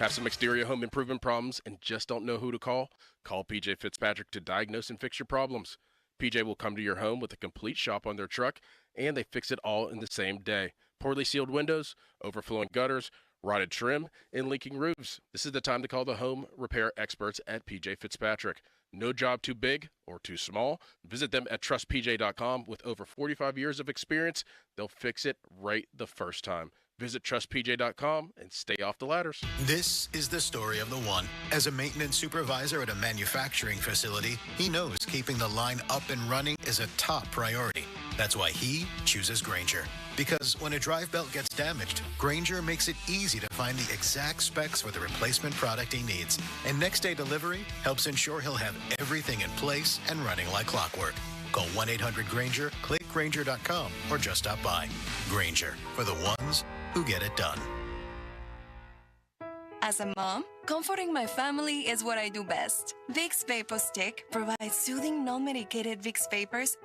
Have some exterior home improvement problems and just don't know who to call? Call PJ Fitzpatrick to diagnose and fix your problems. PJ will come to your home with a complete shop on their truck, and they fix it all in the same day. Poorly sealed windows, overflowing gutters, rotted trim, and leaking roofs. This is the time to call the home repair experts at PJ Fitzpatrick. No job too big or too small. Visit them at trustpj.com. With over 45 years of experience, they'll fix it right the first time. Visit trustpj.com and stay off the ladders. This is the story of the one. As a maintenance supervisor at a manufacturing facility, he knows keeping the line up and running is a top priority. That's why he chooses Grainger. Because when a drive belt gets damaged, Grainger makes it easy to find the exact specs for the replacement product he needs. And next day delivery helps ensure he'll have everything in place and running like clockwork. Call 1-800-GRAINGER, click Grainger.com, or just stop by. Grainger, for the ones who get it done. As a mom, comforting my family is what I do best. Vicks Vapor Stick provides soothing, non-medicated Vicks Vapors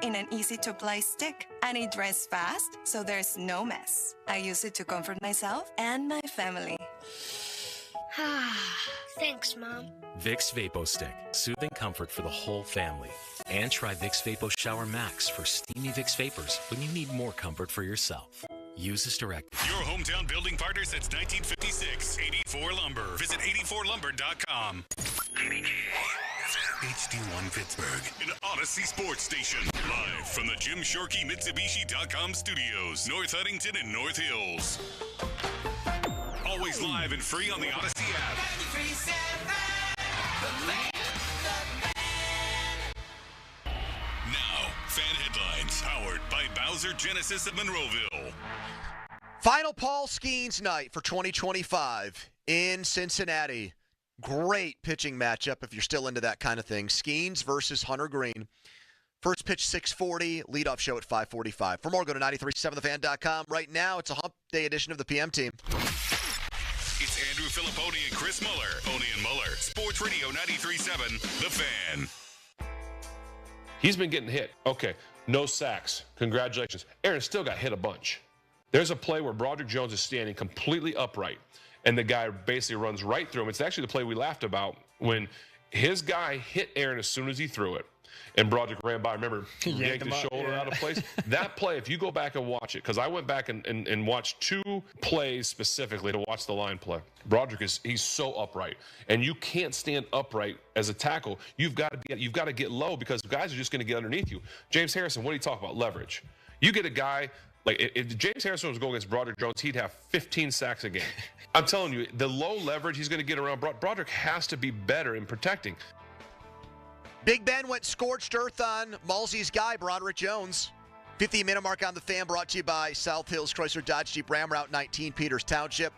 in an easy-to-apply stick, and it dries fast, so there's no mess. I use it to comfort myself and my family. Thanks, Mom. Vicks VapoStick, soothing comfort for the whole family. And try Vicks Vapo Shower Max for steamy Vicks Vapors when you need more comfort for yourself. Use this directive. Your hometown building partner since 1956, 84 Lumber. Visit 84lumber.com. HD1 Pittsburgh, an Odyssey Sports Station. Live from the Jim Shorkey Mitsubishi.com studios, North Huntington and North Hills. Always live and free on the Odyssey app. Now, fan headlines powered by Bowser Genesis of Monroeville. Final Paul Skeens night for 2025 in Cincinnati. Great pitching matchup if you're still into that kind of thing. Skeens versus Hunter Green. First pitch 6:40, leadoff show at 5:45. For more, go to 937thefan.com. Right now, it's a hump day edition of the PM team. It's Andrew Filipponi and Chris Muller. Poni and Muller. Sports Radio 93.7, The Fan. He's been getting hit. Okay, no sacks. Congratulations. Aaron still got hit a bunch. There's a play where Broderick Jones is standing completely upright, and the guy basically runs right through him. It's actually the play we laughed about when his guy hit Aaron as soon as he threw it. And Broderick ran by. Remember, he yanked his shoulder out of place. That play, if you go back and watch it, because I went back and watched two plays specifically to watch the line play. Broderick he's so upright, and you can't stand upright as a tackle. You've got to get low because guys are just going to get underneath you. James Harrison, what do you talk about? Leverage. You get a guy like if James Harrison was going against Broderick Jones, he'd have 15 sacks a game. I'm telling you, the low leverage he's going to get around Broderick has to be better in protecting. Big Ben went scorched earth on Malsey's guy, Broderick Jones. 50-minute mark on the Fan, brought to you by South Hills Chrysler Dodge Jeep Ram Route 19, Peters Township.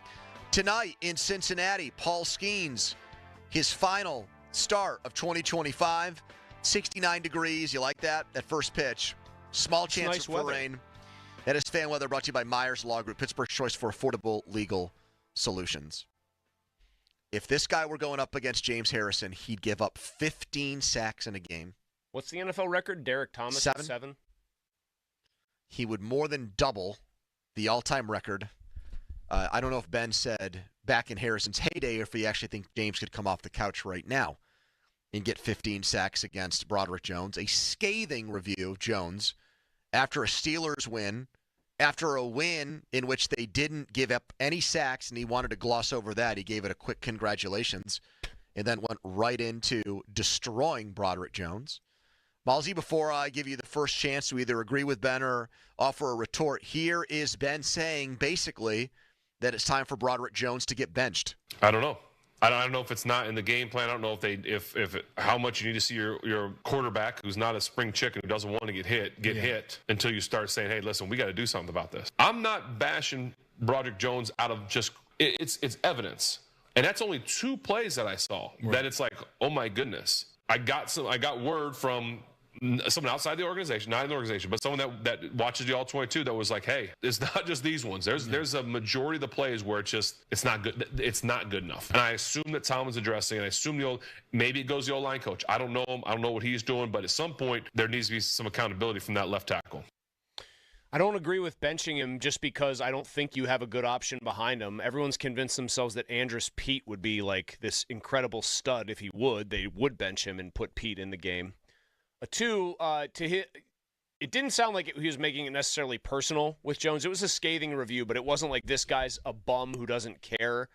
Tonight in Cincinnati, Paul Skeens, his final start of 2025. 69 degrees. You like that? That first pitch. Small chance for rain. That is Fan Weather, brought to you by Myers Law Group, Pittsburgh's choice for affordable legal solutions. If this guy were going up against James Harrison, he'd give up 15 sacks in a game. What's the NFL record? Derek Thomas 7. 7. He would more than double the all-time record. I don't know if Ben said back in Harrison's heyday or if he actually thinks James could come off the couch right now and get 15 sacks against Broderick Jones. A scathing review of Jones after a Steelers win after a win in which they didn't give up any sacks, and he wanted to gloss over that. He gave it a quick congratulations and then went right into destroying Broderick Jones. Malzy, before I give you the first chance to either agree with Ben or offer a retort, here is Ben saying basically that it's time for Broderick Jones to get benched. I don't know. I don't know if it's not in the game plan. I don't know how much you need to see your quarterback, who's not a spring chicken, who doesn't want to get hit until you start saying, hey, listen, we got to do something about this. I'm not bashing Broderick Jones out of just it's evidence. And that's only 2 plays that I saw that it's like, oh my goodness. I got word from someone outside the organization, not in the organization, but someone that watches the All-22 that was like, hey, it's not just these ones. There's a majority of the plays where it's not good. It's not good enough. And I assume that Tomlin's addressing, and I assume maybe it goes the O-line coach. I don't know him. I don't know what he's doing, but at some point there needs to be some accountability from that left tackle. I don't agree with benching him just because I don't think you have a good option behind him. Everyone's convinced themselves that Andrus Peat would be like this incredible stud. If he would, they would bench him and put Peat in the game. 2, it didn't sound like he was making it necessarily personal with Jones. It was a scathing review, but it wasn't like this guy's a bum who doesn't care.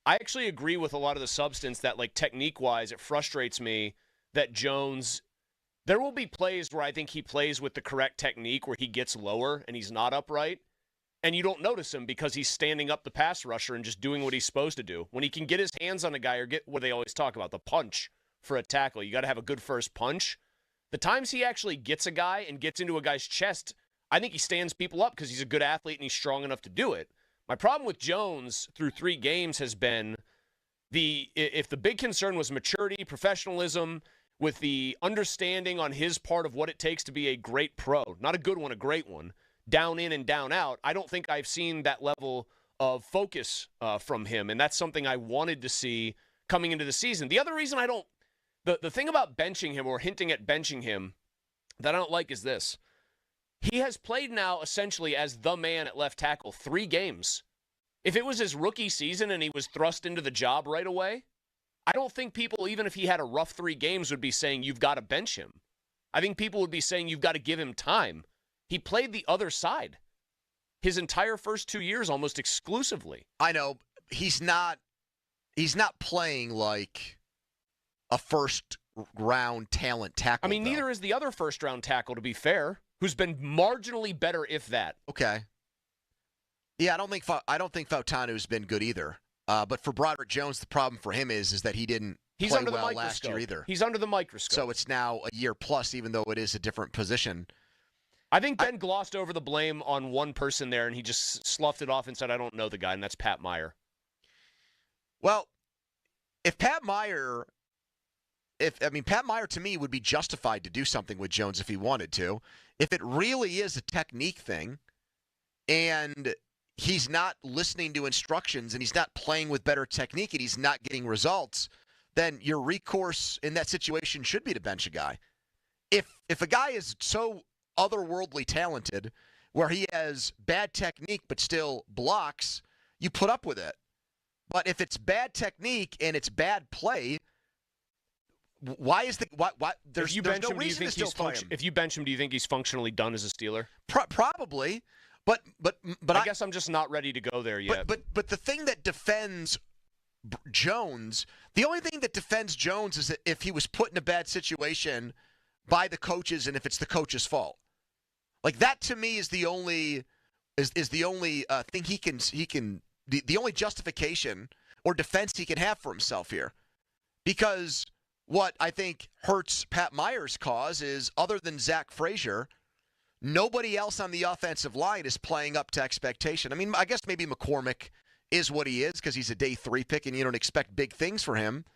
I actually agree with a lot of the substance that, like, technique-wise, it frustrates me that Jones, there will be plays where I think he plays with the correct technique where he gets lower and he's not upright, and you don't notice him because he's standing up the pass rusher and just doing what he's supposed to do. When he can get his hands on a guy or get what they always talk about, the punch for a tackle, you got to have a good first punch. The times he actually gets a guy and gets into a guy's chest, I think he stands people up because he's a good athlete and he's strong enough to do it. My problem with Jones through 3 games has been if the big concern was maturity, professionalism, with the understanding on his part of what it takes to be a great pro, not a good one, a great one, down in and down out, I don't think I've seen that level of focus from him, and that's something I wanted to see coming into the season. The other reason the thing about benching him or hinting at benching him that I don't like is this. He has played now essentially as the man at left tackle 3 games. If it was his rookie season and he was thrust into the job right away, I don't think people, even if he had a rough 3 games, would be saying you've got to bench him. I think people would be saying you've got to give him time. He played the other side his entire first 2 years almost exclusively. I know. He's not playing like a first-round talent tackle. I mean, neither is the other first-round tackle, to be fair, who's been marginally better, if that. Okay. Yeah, I don't think Fautanu's been good either. But for Broderick Jones, the problem for him is that he didn't play under the well microscope last year either. He's under the microscope. So it's now a year plus, even though it is a different position. I think Ben glossed over the blame on one person there, and he just sloughed it off and said, I don't know the guy, and that's Pat Meyer. Well, if Pat Meyer to me would be justified to do something with Jones if he wanted to. If it really is a technique thing and he's not listening to instructions and he's not playing with better technique and he's not getting results, then your recourse in that situation should be to bench a guy. If a guy is so otherworldly talented where he has bad technique but still blocks, you put up with it. But if it's bad technique and it's bad play, why there's no reason to still play him. If you bench him, do you think he's functionally done as a Steeler? Probably, but I guess I'm just not ready to go there yet. But the thing that defends Jones, the only thing that defends Jones is that if he was put in a bad situation by the coaches and if it's the coach's fault. Like that to me is the only thing he can the only justification or defense he can have for himself here. Because what I think hurts Pat Meyer's cause is, other than Zach Frazier, nobody else on the offensive line is playing up to expectation. I mean, I guess maybe McCormick is what he is because he's a day 3 pick and you don't expect big things for him.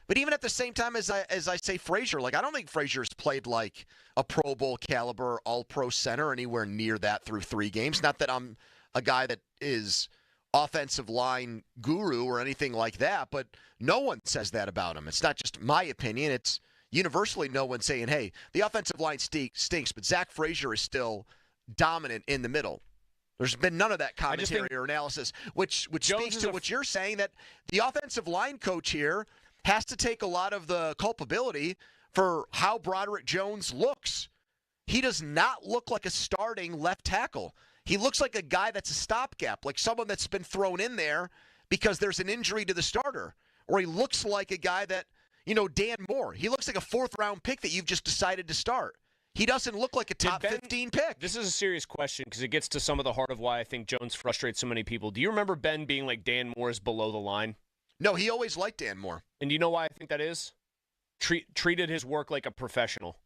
But even at the same time as I say Frazier, like I don't think Frazier's played like a Pro Bowl caliber All-Pro center anywhere near that through 3 games. Not that I'm a guy that is offensive line guru or anything like that, but no one says that about him. It's not just my opinion. It's universally no one saying, hey, the offensive line stinks, but Zach Frazier is still dominant in the middle. There's been none of that commentary or analysis, which speaks to what you're saying, that the offensive line coach here has to take a lot of the culpability for how Broderick Jones looks. He does not look like a starting left tackle. He looks like a guy that's a stopgap, like someone that's been thrown in there because there's an injury to the starter. Or he looks like a guy that, Dan Moore. He looks like a fourth-round pick that you've just decided to start. He doesn't look like a top 15 pick. This is a serious question because it gets to some of the heart of why I think Jones frustrates so many people. Do you remember Ben being like Dan Moore is below the line? No, he always liked Dan Moore. And do you know why I think that is? Treated his work like a professional.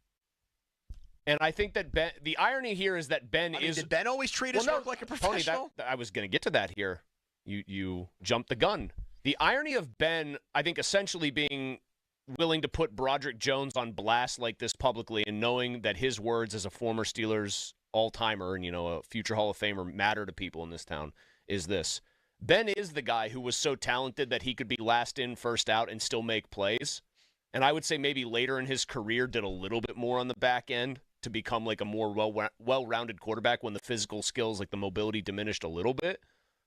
And I think that Ben, the irony here is that Ben did Ben always treat his work like a professional? Tony, I was going to get to that here. You jumped the gun. The irony of Ben, I think, essentially being willing to put Broderick Jones on blast like this publicly and knowing that his words as a former Steelers all-timer and, a future Hall of Famer matter to people in this town is this. Ben is the guy who was so talented that he could be last in, first out, and still make plays. And I would say maybe later in his career did a little bit more on the back end to become like a more well-rounded quarterback when the physical skills, like the mobility, diminished a little bit.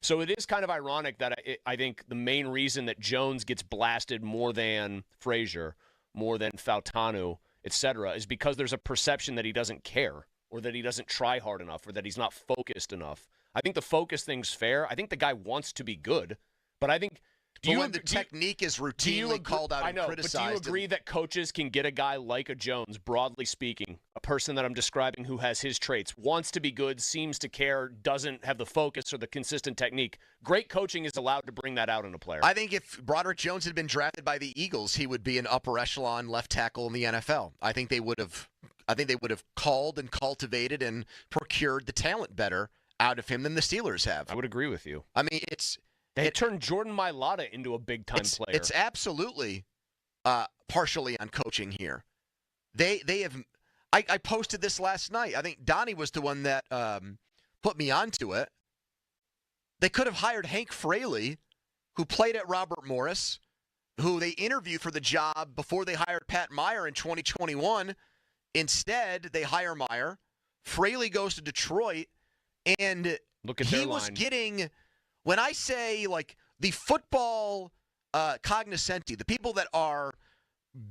So it is kind of ironic that I think the main reason that Jones gets blasted more than Frazier, more than Fautanu, etc., is because there's a perception that he doesn't care or that he doesn't try hard enough or that he's not focused enough. I think the focus thing's fair. I think the guy wants to be good, but I think the technique is routinely called out and criticized. But do you agree that coaches can get a guy like a Jones, broadly speaking, a person that I'm describing who has his traits, wants to be good, seems to care, doesn't have the focus or the consistent technique? Great coaching is allowed to bring that out in a player. I think if Broderick Jones had been drafted by the Eagles, he would be an upper echelon left tackle in the NFL. I think they would have called and cultivated and procured the talent better out of him than the Steelers have. I would agree with you. I mean, They turned Jordan Mailata into a big-time player. It's absolutely partially on coaching here. They have. I posted this last night. I think Donnie was the one that put me onto it. They could have hired Hank Fraley, who played at Robert Morris, who they interviewed for the job before they hired Pat Meyer in 2021. Instead, they hire Meyer. Fraley goes to Detroit, and he was getting. When I say, like, the football cognoscenti, the people that are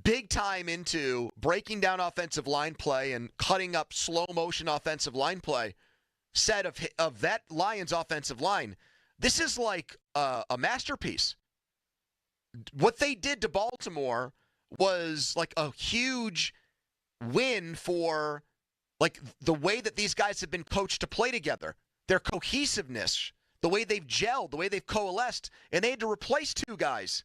big time into breaking down offensive line play and cutting up slow-motion offensive line play, said of that Lions offensive line, this is like a masterpiece. What they did to Baltimore was like a huge win for, like, the way that these guys have been coached to play together, their cohesiveness, the way they've gelled, the way they've coalesced, and they had to replace two guys.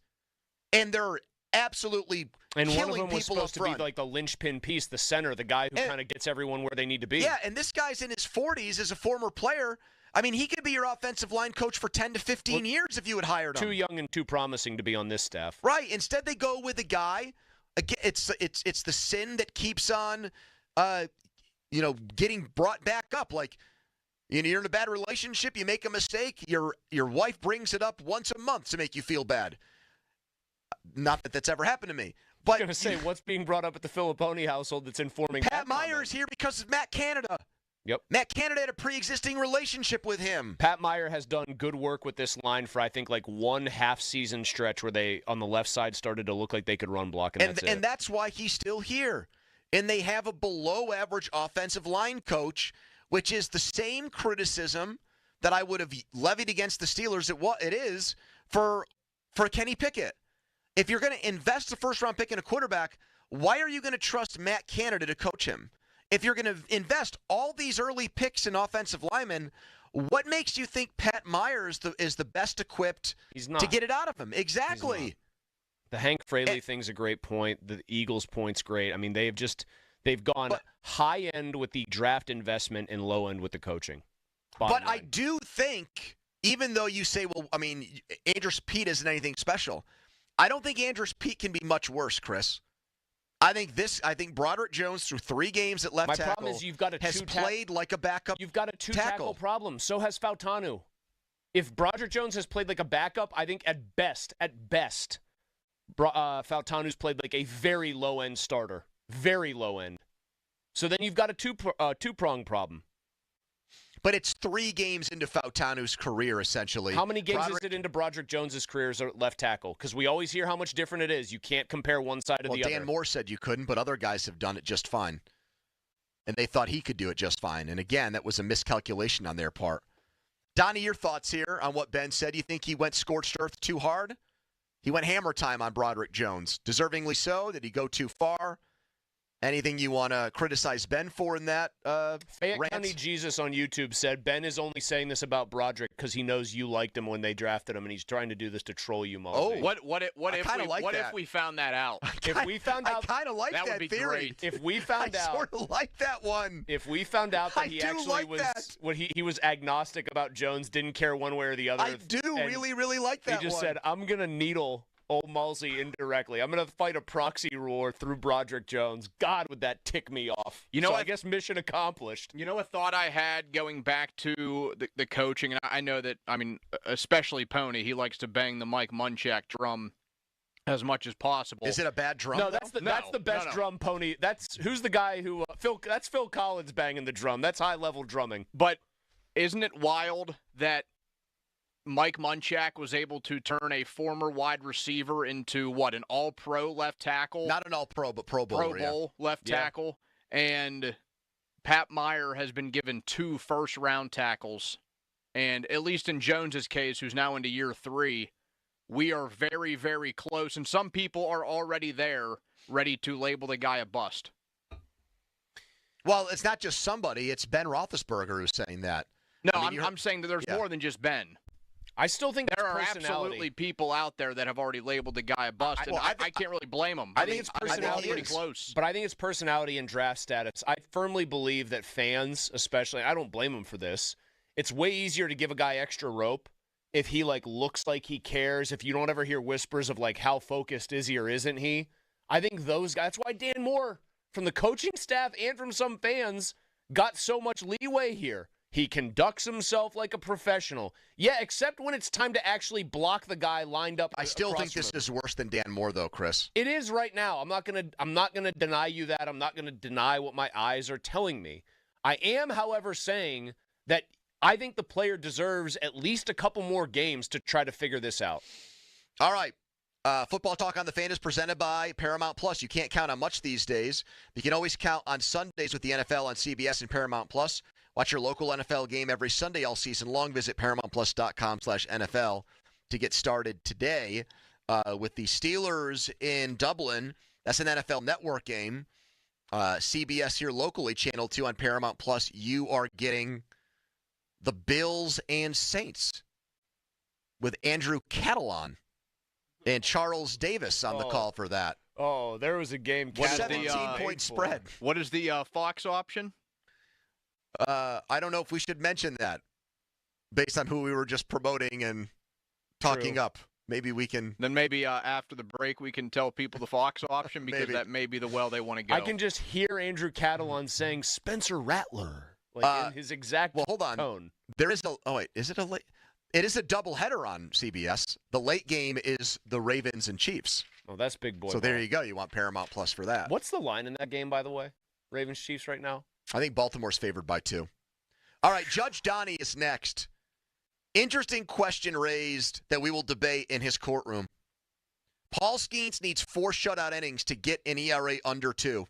And they're absolutely and killing one of them was supposed to be front. like the linchpin piece, the center, the guy who kind of gets everyone where they need to be. Yeah, and this guy's in his 40s as a former player. I mean, he could be your offensive line coach for 10 to 15 years if you had hired him. Too young and too promising to be on this staff. Right. Instead, they go with a guy. Again, it's the sin that keeps on, getting brought back up. Like, you're in a bad relationship, you make a mistake, your wife brings it up once a month to make you feel bad. Not that that's ever happened to me. But I was going to say, what's being brought up at the Filipponi household that's informing Pat Meyer is here because of Matt Canada. Yep. Matt Canada had a pre-existing relationship with him. Pat Meyer has done good work with this line for, I think, like 1 half-season stretch where they, on the left side, started to look like they could run block, and that's why he's still here. And they have a below-average offensive line coach, which is the same criticism that I would have levied against the Steelers it is for Kenny Pickett. If you're going to invest a first-round pick in a quarterback, why are you going to trust Matt Canada to coach him? If you're going to invest all these early picks in offensive linemen, what makes you think Pat Myers is the best equipped to get it out of him? Exactly. The Hank Fraley thing's a great point. The Eagles point's great. I mean, they've gone high end with the draft investment and low end with the coaching. But I do think, even though you say, well, I mean, Andrus Peat isn't anything special, I don't think Andrus Peat can be much worse, Chris. I think Broderick Jones through 3 games at left tackle problem is you've got has played like a backup. You've got a two-tackle problem. So has Fautanu. If Broderick Jones has played like a backup, I think at best, Fautanu's played like a very low-end starter. Very low-end. So then you've got a two-prong problem. But it's 3 games into Fautanu's career, essentially. How many games is it into Broderick Jones' career as a left tackle? Because we always hear how much different it is. You can't compare one side to the other. Dan Moore said you couldn't, but other guys have done it just fine. and they thought he could do it just fine. And again, that was a miscalculation on their part. Donnie, your thoughts here on what Ben said. You think he went scorched earth too hard? He went hammer time on Broderick Jones. Deservingly so. Did he go too far? Anything you want to criticize Ben for in that Fayette rant? County Jesus on YouTube said, Ben is only saying this about Broderick because he knows you liked him when they drafted him, and he's trying to do this to troll you, Mulvey. What if we found that out? If we found out, I kind of like that would be theory. great. If we found out, I sort of like that one. If we found out that he actually like was that. what he was agnostic about Jones, didn't care one way or the other. I do really, really like that one. He just said, I'm gonna needle old Mulsey indirectly. I'm going to fight a proxy war through Broderick Jones. God, would that tick me off. You know, I guess mission accomplished. You know, a thought I had going back to the coaching, and I know that, especially Pony, he likes to bang the Mike Munchak drum as much as possible. Is it a bad drum? No, that's the best drum, Pony. Who's the guy who that's Phil Collins banging the drum. That's high-level drumming. But isn't it wild that Mike Munchak was able to turn a former wide receiver into, an all-pro left tackle? Not an all-pro, but Pro Bowler. Pro Bowl left tackle. And Pat Meyer has been given 2 first-round tackles. And at least in Jones's case, who's now into year 3, we are very, very close. And some people are already there, ready to label the guy a bust. Well, it's not just somebody. It's Ben Roethlisberger who's saying that. No, I'm saying that there's more than just Ben. I still think there are absolutely people out there that have already labeled the guy a bust, and I can't really blame them. I think it's personality. Pretty close. But I think it's personality and draft status. I firmly believe that fans, especially, I don't blame them for this. It's way easier to give a guy extra rope if he looks like he cares. If you don't ever hear whispers of how focused is he or isn't he. I think those guys. That's why Dan Moore, from the coaching staff and from some fans, got so much leeway here. He conducts himself like a professional. Yeah, except when it's time to actually block the guy lined up. I still think this is worse than Dan Moore, though, Chris. It is right now. I'm not gonna deny you that. I'm not gonna deny what my eyes are telling me. I am, however, saying that I think the player deserves at least a couple more games to try to figure this out. All right. Football Talk on the Fan is presented by Paramount Plus. You can't count on much these days. You can always count on Sundays with the NFL on CBS and Paramount Plus. Watch your local NFL game every Sunday all season long. Visit ParamountPlus.com/NFL to get started today with the Steelers in Dublin. That's an NFL Network game. CBS here locally, Channel 2 on Paramount Plus. You are getting the Bills and Saints with Andrew Catalon and Charles Davis on the call for that. Oh, there was a game. 17-point spread. What is the Fox option? I don't know if we should mention that based on who we were just promoting and talking up. Maybe we can. Then maybe after the break we can tell people the Fox option because that may be the well they want to go. I can just hear Andrew Catalon saying Spencer Rattler in his exact hold on. tone. There is is it a late? It is a doubleheader on CBS. The late game is the Ravens and Chiefs. Oh, that's big boy. So there you go. You want Paramount Plus for that. What's the line in that game, by the way? Ravens Chiefs right now? I think Baltimore's favored by 2. All right, Judge Donnie is next. Interesting question raised that we will debate in his courtroom. Paul Skeens needs 4 shutout innings to get an ERA under 2.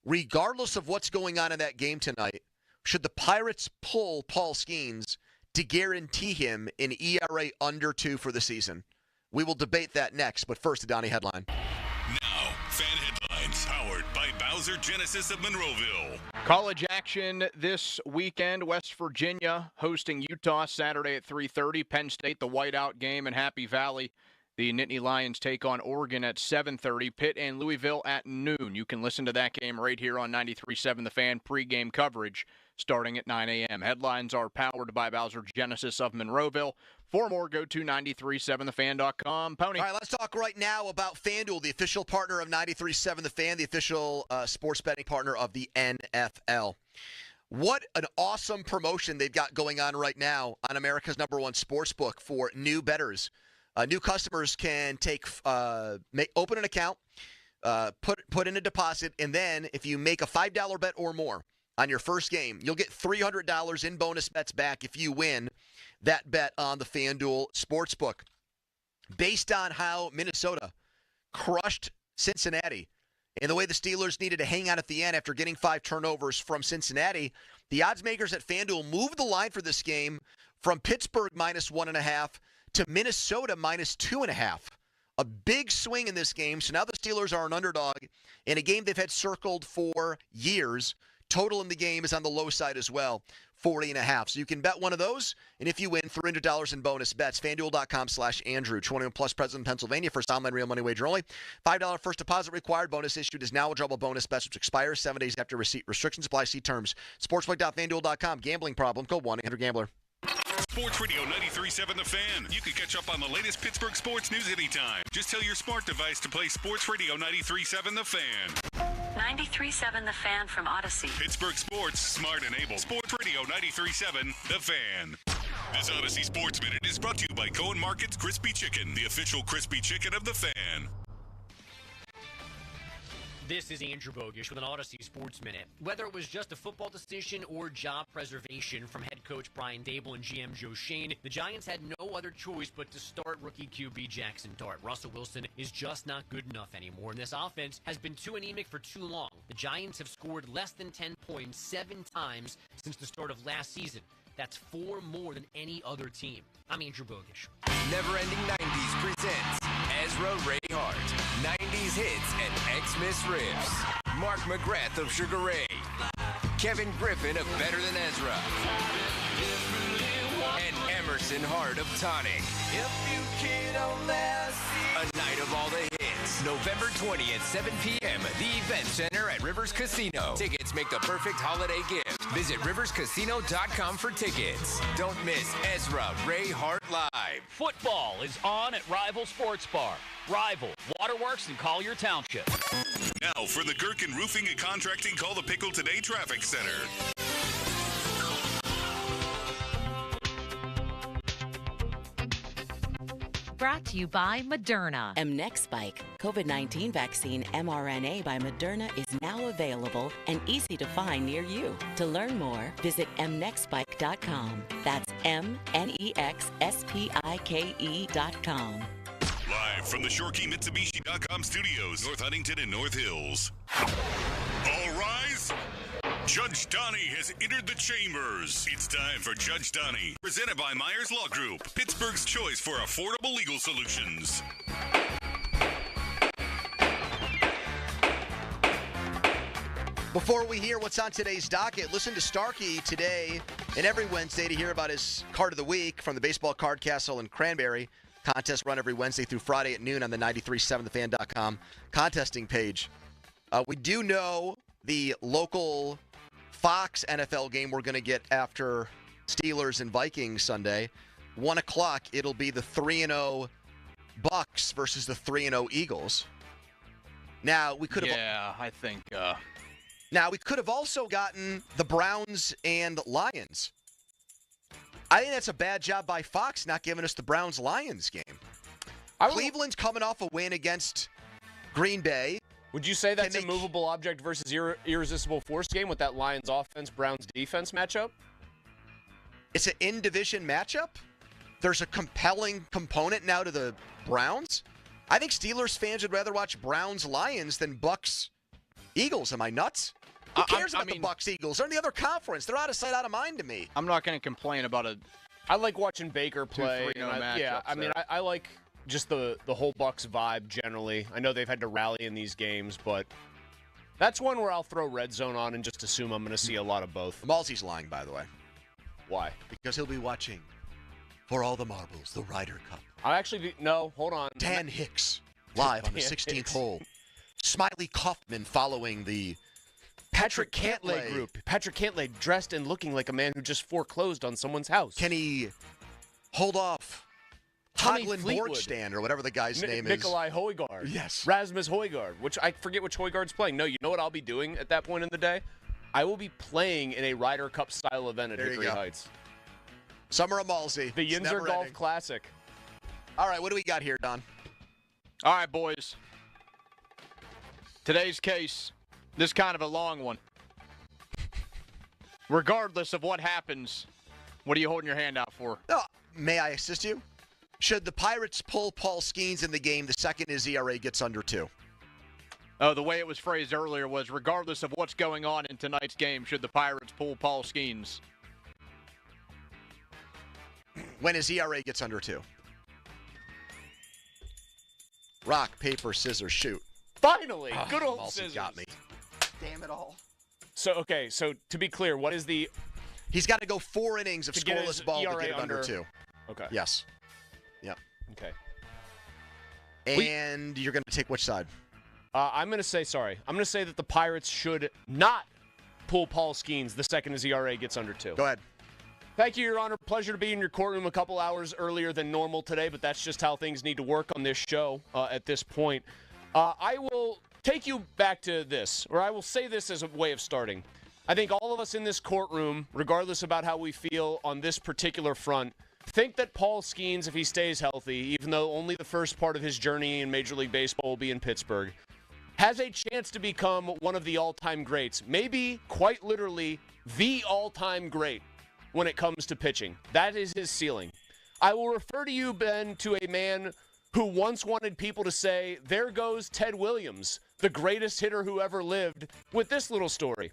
Regardless of what's going on in that game tonight, should the Pirates pull Paul Skeens to guarantee him an ERA under 2 for the season? We will debate that next, but first, a Donnie headline. Now, fan headlines powered by Bowser Genesis of Monroeville. College action this weekend. West Virginia hosting Utah Saturday at 3:30. Penn State, the whiteout game in Happy Valley. The Nittany Lions take on Oregon at 7:30. Pitt and Louisville at noon. You can listen to that game right here on 93.7 The Fan. Pregame coverage starting at 9 a.m. Headlines are powered by Bowser Genesis of Monroeville. For more, go to 937thefan.com. Pony. All right, let's talk right now about FanDuel, the official partner of 93.7 The Fan, the official sports betting partner of the NFL. What an awesome promotion they've got going on right now on America's #1 sportsbook for new bettors. New customers can open an account, put in a deposit, and then if you make a $5 bet or more on your first game, you'll get $300 in bonus bets back if you win that bet on the FanDuel Sportsbook. Based on how Minnesota crushed Cincinnati And the way the Steelers needed to hang out at the end after getting 5 turnovers from Cincinnati, the odds makers at FanDuel moved the line for this game from Pittsburgh -1.5 to Minnesota -2.5. A big swing in this game. So now the Steelers are an underdog in a game they've had circled for years. Total in the game is on the low side as well, 40.5. So you can bet one of those, and if you win, $300 in bonus bets. FanDuel.com/Andrew. 21 plus, present in Pennsylvania. First online real money wager only. $5 first deposit required. Bonus issued is now eligible bonus bets, which expires 7 days after receipt. Restrictions apply. See terms. Sportsbook.FanDuel.com. Gambling problem? Call 1-800-GAMBLER. Sports Radio 93.7 The Fan. You can catch up on the latest Pittsburgh sports news anytime. Just tell your smart device to play Sports Radio 93.7 The Fan. 93.7 The Fan from Odyssey. Pittsburgh sports, smart and able. Sports Radio 93.7 The Fan. This Odyssey Sports Minute is brought to you by Cohen Market's Crispy Chicken, the official crispy chicken of The Fan. This is Andrew Bogish with an Odyssey Sports Minute. Whether it was just a football decision or job preservation from head coach Brian Dable and GM Joe Schoen, the Giants had no other choice but to start rookie QB Jackson Dart. Russell Wilson is just not good enough anymore, and this offense has been too anemic for too long. The Giants have scored less than 10 points 7 times since the start of last season. That's 4 more than any other team. I'm Andrew Bogish. Never Ending 90s presents Ezra Ray Hart. 90s hits and Xmas riffs. Mark McGrath of Sugar Ray. Kevin Griffin of Better Than Ezra. And Emerson Hart of Tonic. A night of all the hits. November 20th, 7 p.m. The Event Center at Rivers Casino. Tickets make the perfect holiday gift. Visit riverscasino.com for tickets. Don't miss Ezra Ray Hart Live. Football is on at Rival Sports Bar. Rival, Waterworks in Collier Township. Now for the Gherkin Roofing and Contracting, call the Pickle Today Traffic Center. Brought to you by Moderna. Mnexspike, COVID-19 vaccine mRNA by Moderna, is now available and easy to find near you. To learn more, visit mnexspike.com. That's MNEXSPIKE.com. Live from the ShoreKeyMitsubishi.com studios, North Huntington and North Hills. All rise. Judge Donnie has entered the chambers. It's time for Judge Donnie, presented by Myers Law Group, Pittsburgh's choice for affordable legal solutions. Before we hear what's on today's docket, listen to Starkey today and every Wednesday to hear about his card of the week from the Baseball Card Castle in Cranberry. Contest run every Wednesday through Friday at noon on the 937thefan.com contesting page. We do know the local Fox NFL game we're going to get after Steelers and Vikings Sunday. 1 o'clock, it'll be the 3-0 Bucks versus the 3-0 Eagles. Now, we could have... Yeah, I think... Now, we could have also gotten the Browns and Lions. I think that's a bad job by Fox not giving us the Browns-Lions game. Cleveland's coming off a win against Green Bay. Would you say that's a movable object versus irresistible force game with that Lions offense, Browns defense matchup? It's an in-division matchup? There's a compelling component now to the Browns? I think Steelers fans would rather watch Browns-Lions than Bucks-Eagles. Am I nuts? Who cares about the Bucks-Eagles? They're in the other conference. They're out of sight, out of mind to me. I'm not going to complain about a... I like watching Baker play. I like just the whole Bucks vibe generally. I know they've had to rally in these games, but that's one where I'll throw Red Zone on and just assume I'm going to see a lot of both. Malsey's lying, by the way. Why? Because he'll be watching For All the Marbles, the Ryder Cup. No, hold on. Dan Hicks, live on the 16th hole. Smiley Kaufman following the Patrick Cantlay group. Patrick Cantlay dressed and looking like a man who just foreclosed on someone's house. Can he hold off Hagelin Borgstand or whatever the guy's name is? Nikolai Højgaard. Yes. Rasmus Højgaard, which I forget which Højgaard's playing. No, you know what I'll be doing at that point in the day? I will be playing in a Ryder Cup style event at Hickory Heights. Summer of Malsey. The Yinzer Golf Classic. All right, what do we got here, Don? All right, boys. Today's case, this is kind of a long one. Regardless of what happens, what are you holding your hand out for? May I assist you? Should the Pirates pull Paul Skeens in the game, the second his ERA gets under 2? Oh, the way it was phrased earlier was, regardless of what's going on in tonight's game, should the Pirates pull Paul Skeens? When his ERA gets under 2. Rock, paper, scissors, shoot. Finally! Good old Malsey scissors. got me. Damn it all. So to be clear, what is the... He's got to go 4 innings of to get his scoreless ball ERA to get it under 2. Okay. Yes. Yep. Okay. And you're going to take which side? I'm going to say that the Pirates should not pull Paul Skeens the second his ERA gets under 2. Go ahead. Thank you, Your Honor. Pleasure to be in your courtroom a couple hours earlier than normal today, but that's just how things need to work on this show at this point. I will take you back to this, or I will say this as a way of starting. I think all of us in this courtroom, regardless about how we feel on this particular front, think that Paul Skeens, if he stays healthy, even though only the first part of his journey in Major League Baseball will be in Pittsburgh, has a chance to become one of the all-time greats. Maybe, quite literally, the all-time great when it comes to pitching. That is his ceiling. I will refer to you, Ben, to a man who once wanted people to say, there goes Ted Williams, the greatest hitter who ever lived, with this little story.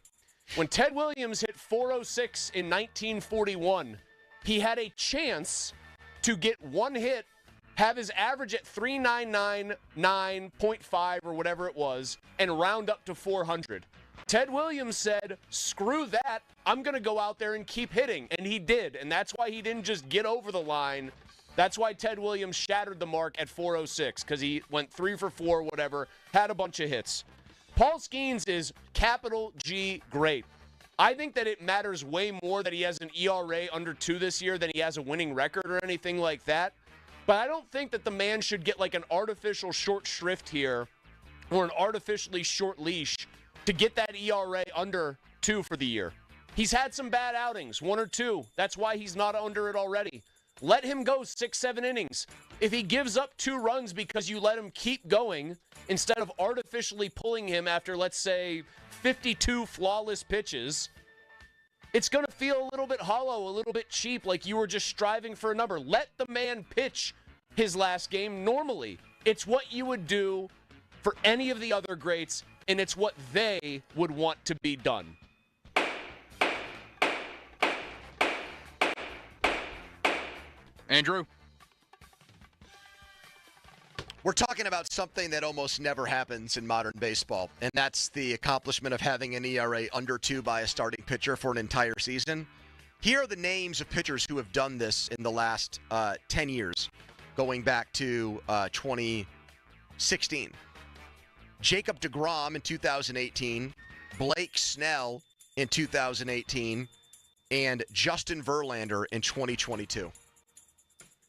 When Ted Williams hit 406 in 1941, he had a chance to get one hit, have his average at 3,999.5 or whatever it was, and round up to 400. Ted Williams said, screw that, I'm going to go out there and keep hitting. And he did, and that's why he didn't just get over the line. That's why Ted Williams shattered the mark at 406, because he went 3 for 4, whatever, had a bunch of hits. Paul Skeens is capital G great. I think that it matters way more that he has an ERA under 2 this year than he has a winning record or anything like that. But I don't think that the man should get like an artificial short shrift here or an artificially short leash to get that ERA under 2 for the year. He's had some bad outings, 1 or 2. That's why he's not under it already. Let him go 6-7 innings. If he gives up 2 runs because you let him keep going instead of artificially pulling him after, let's say, 52 flawless pitches, it's going to feel a little bit hollow, a little bit cheap, like you were just striving for a number. Let the man pitch his last game normally. It's what you would do for any of the other greats, and it's what they would want to be done. Andrew? We're talking about something that almost never happens in modern baseball, and that's the accomplishment of having an ERA under 2 by a starting pitcher for an entire season. Here are the names of pitchers who have done this in the last 10 years, going back to 2016. Jacob deGrom in 2018, Blake Snell in 2018, and Justin Verlander in 2022.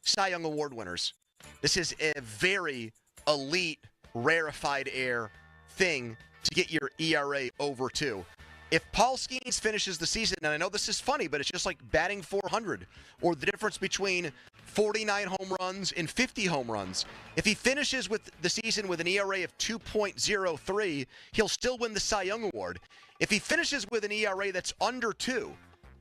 Cy Young Award winners. This is a very elite, rarefied air thing to get your ERA over 2. If Paul Skeens finishes the season, and I know this is funny, but it's just like batting 400, or the difference between 49 home runs and 50 home runs. If he finishes with the season with an ERA of 2.03, he'll still win the Cy Young Award. If he finishes with an ERA that's under 2,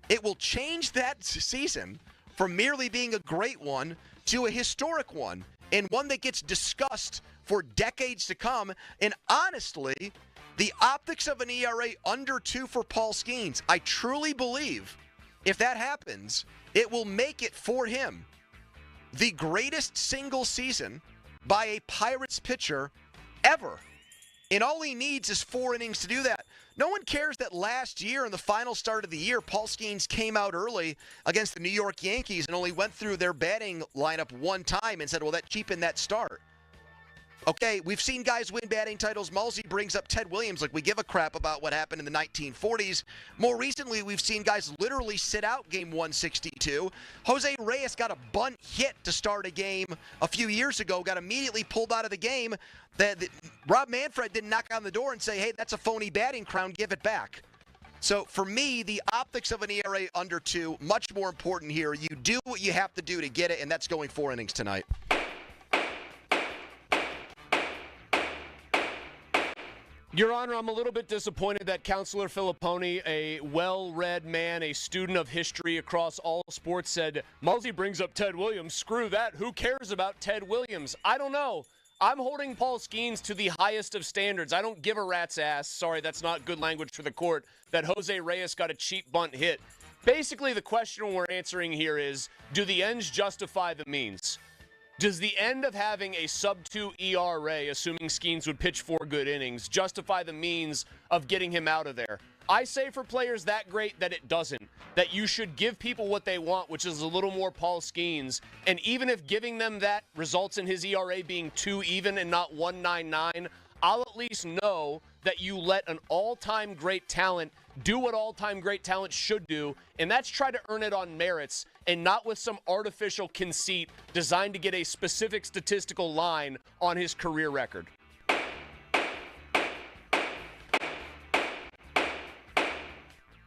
it will change that season from merely being a great one to a historic one, and one that gets discussed for decades to come. And honestly, the optics of an ERA under 2 for Paul Skeens, I truly believe if that happens, it will make it for him the greatest single season by a Pirates pitcher ever. And all he needs is 4 innings to do that. No one cares that last year in the final start of the year, Paul Skeens came out early against the New York Yankees and only went through their batting lineup one time and said, well, that cheapened that start. Okay, we've seen guys win batting titles. Malsey brings up Ted Williams like we give a crap about what happened in the 1940s. More recently, we've seen guys literally sit out game 162. Jose Reyes got a bunt hit to start a game a few years ago, got immediately pulled out of the game. Rob Manfred didn't knock on the door and say, hey, that's a phony batting crown, give it back. So for me, the optics of an ERA under 2, much more important here. You do what you have to do to get it, and that's going 4 innings tonight. Your Honor, I'm a little bit disappointed that Counselor Filippone, a well-read man, a student of history across all sports, said, Malsey brings up Ted Williams. Screw that. Who cares about Ted Williams? I don't know. I'm holding Paul Skeens to the highest of standards. I don't give a rat's ass. Sorry, that's not good language for the court. That Jose Reyes got a cheap bunt hit. Basically, the question we're answering here is, do the ends justify the means? Does the end of having a sub-2 ERA, assuming Skeens would pitch 4 good innings, justify the means of getting him out of there? I say for players that great that it doesn't. That you should give people what they want, which is a little more Paul Skeens. And even if giving them that results in his ERA being 2 even and not 1.99, I'll at least know that you let an all-time great talent do what all-time great talent should do, and that's try to earn it on merits and not with some artificial conceit designed to get a specific statistical line on his career record.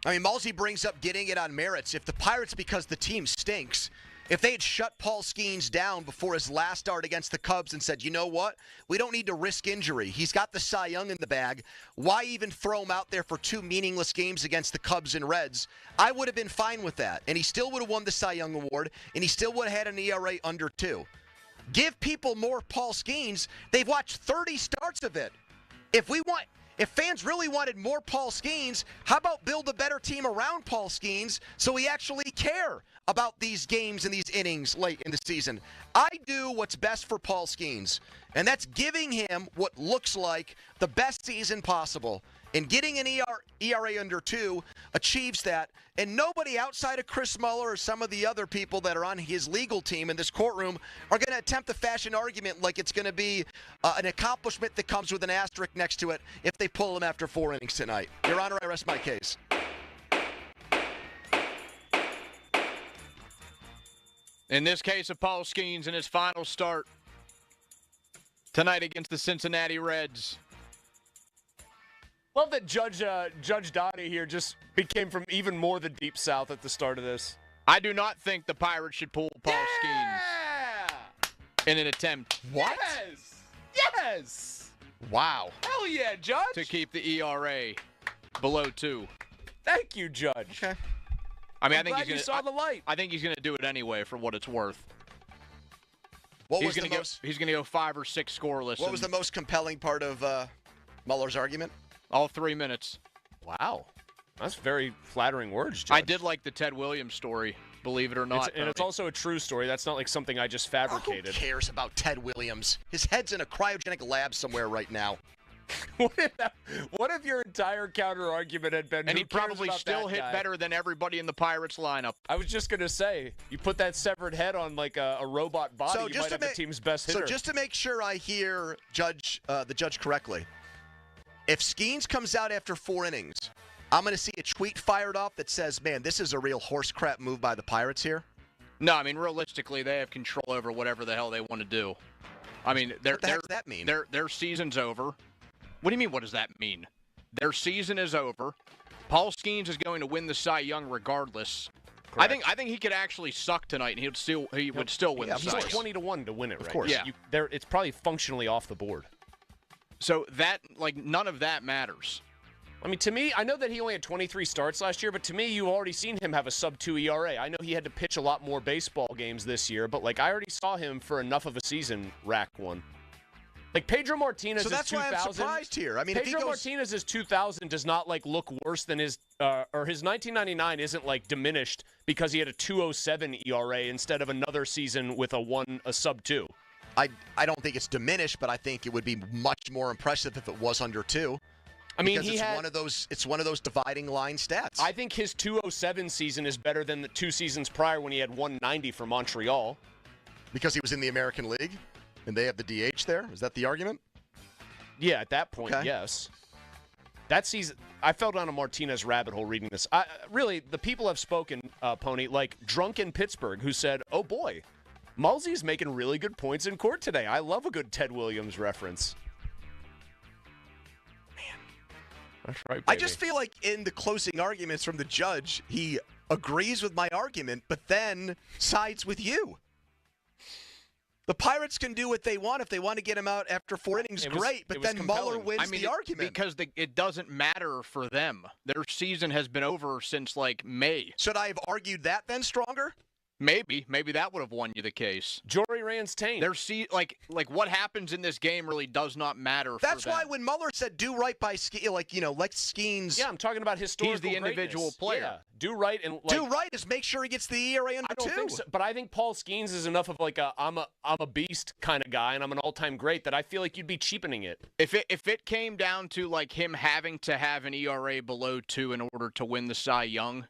I mean, Malsey brings up getting it on merits. If the Pirates, because the team stinks, if they had shut Paul Skeens down before his last start against the Cubs and said, you know what, we don't need to risk injury. He's got the Cy Young in the bag. Why even throw him out there for 2 meaningless games against the Cubs and Reds? I would have been fine with that. And he still would have won the Cy Young Award, and he still would have had an ERA under 2. Give people more Paul Skeens. They've watched 30 starts of it. If fans really wanted more Paul Skeens, how about build a better team around Paul Skeens so we actually care about these games and these innings late in the season? I do what's best for Paul Skeens, and that's giving him what looks like the best season possible. And getting an ERA under 2 achieves that. And nobody outside of Chris Muller or some of the other people that are on his legal team in this courtroom are going to attempt to fashion an argument like it's going to be an accomplishment that comes with an asterisk next to it if they pull him after 4 innings tonight. Your Honor, I rest my case. In this case of Paul Skeens in his final start tonight against the Cincinnati Reds. Love that Judge Dottie here just became from even more the Deep South at the start of this. I do not think the Pirates should pull Paul Skeens in an attempt. What? Yes! Wow. Hell yeah, Judge! To keep the ERA below 2. Thank you, Judge. Okay. I mean, I'm glad you saw the light. I think he's going to do it anyway for what it's worth. He's going to go 5 or 6 scoreless. What was the most compelling part of Muller's argument? All 3 minutes. Wow. That's very flattering words, Judge. I did like the Ted Williams story, believe it or not. It's also a true story. That's not like something I just fabricated. Who cares about Ted Williams? His head's in a cryogenic lab somewhere right now. What if your entire counter-argument had been, and he'd probably still hit better than everybody in the Pirates lineup. I was just going to say, you put that severed head on like a robot body, so you might have the team's best hitter. So just to make sure I hear the judge correctly, if Skeens comes out after 4 innings, I'm going to see a tweet fired off that says, man, this is a real horse crap move by the Pirates here? No, I mean, realistically, they have control over whatever the hell they want to do. I mean, what the heck does that mean? Their season's over. What do you mean, what does that mean? Their season is over. Paul Skeens is going to win the Cy Young regardless. Correct. I think he could actually suck tonight, and he would still win the Cy Young. He's 20-1 to win it, right? Of course. Yeah. It's probably functionally off the board. So none of that matters. I mean, to me, I know that he only had 23 starts last year, but to me, you've already seen him have a sub-2 ERA. I know he had to pitch a lot more baseball games this year, but, I already saw him for enough of a season rack one. Pedro Martinez. So that's why I'm surprised here. I mean, Pedro Martinez's 2000 does not look worse than his or his 1999 isn't diminished because he had a 2.07 ERA instead of another season with a sub-2. I don't think it's diminished, but I think it would be much more impressive if it was under 2. I mean, it's one of those dividing line stats. I think his 2.07 season is better than the 2 seasons prior when he had 190 for Montreal. Because he was in the American League? And they have the DH there? Is that the argument? Yeah, at that point, yes. That season, I fell down a Martinez rabbit hole reading this. Really, the people have spoken, Pony, like Drunken Pittsburgh, who said, oh boy, Mulsey's making really good points in court today. I love a good Ted Williams reference. Man. That's right, baby. I just feel like in the closing arguments from the judge, he agrees with my argument, but then sides with you. The Pirates can do what they want. If they want to get him out after 4 innings, great. But then Muller wins the argument. Because it doesn't matter for them. Their season has been over since, May. Should I have argued that then stronger? Maybe that would have won you the case. Jory Rance-Taint. There's like what happens in this game really does not matter. That's for them. why when Mueller said do right by let Skeens. Yeah, I'm talking about historical. He's the individual greatness. player. Yeah. Do right and do right is make sure he gets the ERA under 2. I don't think so, but I think Paul Skeens is enough of like I'm a beast kind of guy and I'm an all-time great that I feel like you'd be cheapening it. If it came down to like him having to have an ERA below 2 in order to win the Cy Young.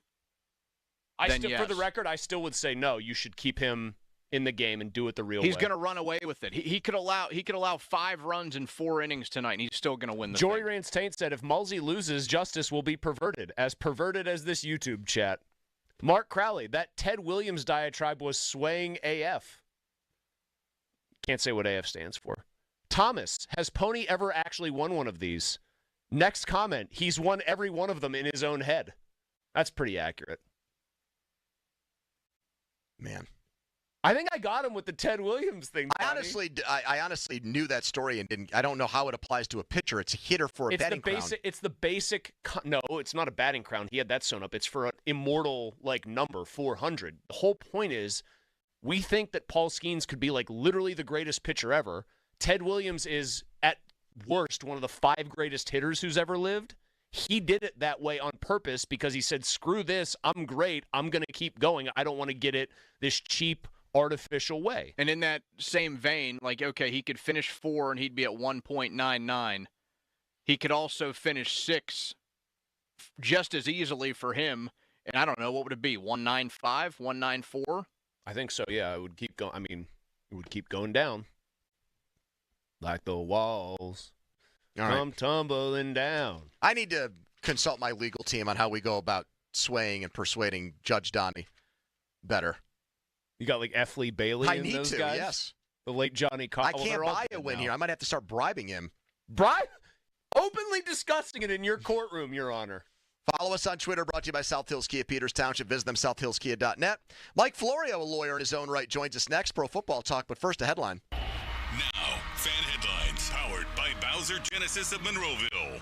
Yes. For the record, I still would say no. You should keep him in the game and do it the real way. He's going to run away with it. He could allow 5 runs in 4 innings tonight, and he's still going to win the Jory Rance-Taint said, if Mulsey loses, justice will be perverted as this YouTube chat. Mark Crowley, that Ted Williams diatribe was swaying AF. Can't say what AF stands for. Thomas, has Pony ever actually won one of these? Next comment, he's won every one of them in his own head. That's pretty accurate. Man. I think I got him with the Ted Williams thing. I honestly knew that story and didn't. I don't know how it applies to a pitcher. It's a hitter for a batting crown. It's the basic. No, it's not a batting crown. He had that sewn up. It's for an immortal number 400. The whole point is, we think that Paul Skeens could be literally the greatest pitcher ever. Ted Williams is at worst one of the 5 greatest hitters who's ever lived. He did it that way on purpose because he said, screw this, I'm great, I'm going to keep going. I don't want to get it this cheap, artificial way. And in that same vein, he could finish 4 and he'd be at 1.99. He could also finish 6 just as easily for him. And I don't know, what would it be, 195, 194? I think so, yeah. It would keep going. I mean, it would keep going down. Like the walls. Come tumbling down. I need to consult my legal team on how we go about swaying and persuading Judge Donnie better. You got F. Lee Bailey I and need those to, guys? Yes. The late Johnny Cox. I can't buy a win here. I might have to start bribing him. Openly discussing it in your courtroom, Your Honor. Follow us on Twitter, brought to you by South Hills Kia Peters Township. Visit them, southhillskia.net. Mike Florio, a lawyer in his own right, joins us next. Pro Football Talk, but first a headline. Now, fan headlines, powered by Bowser Genesis of Monroeville.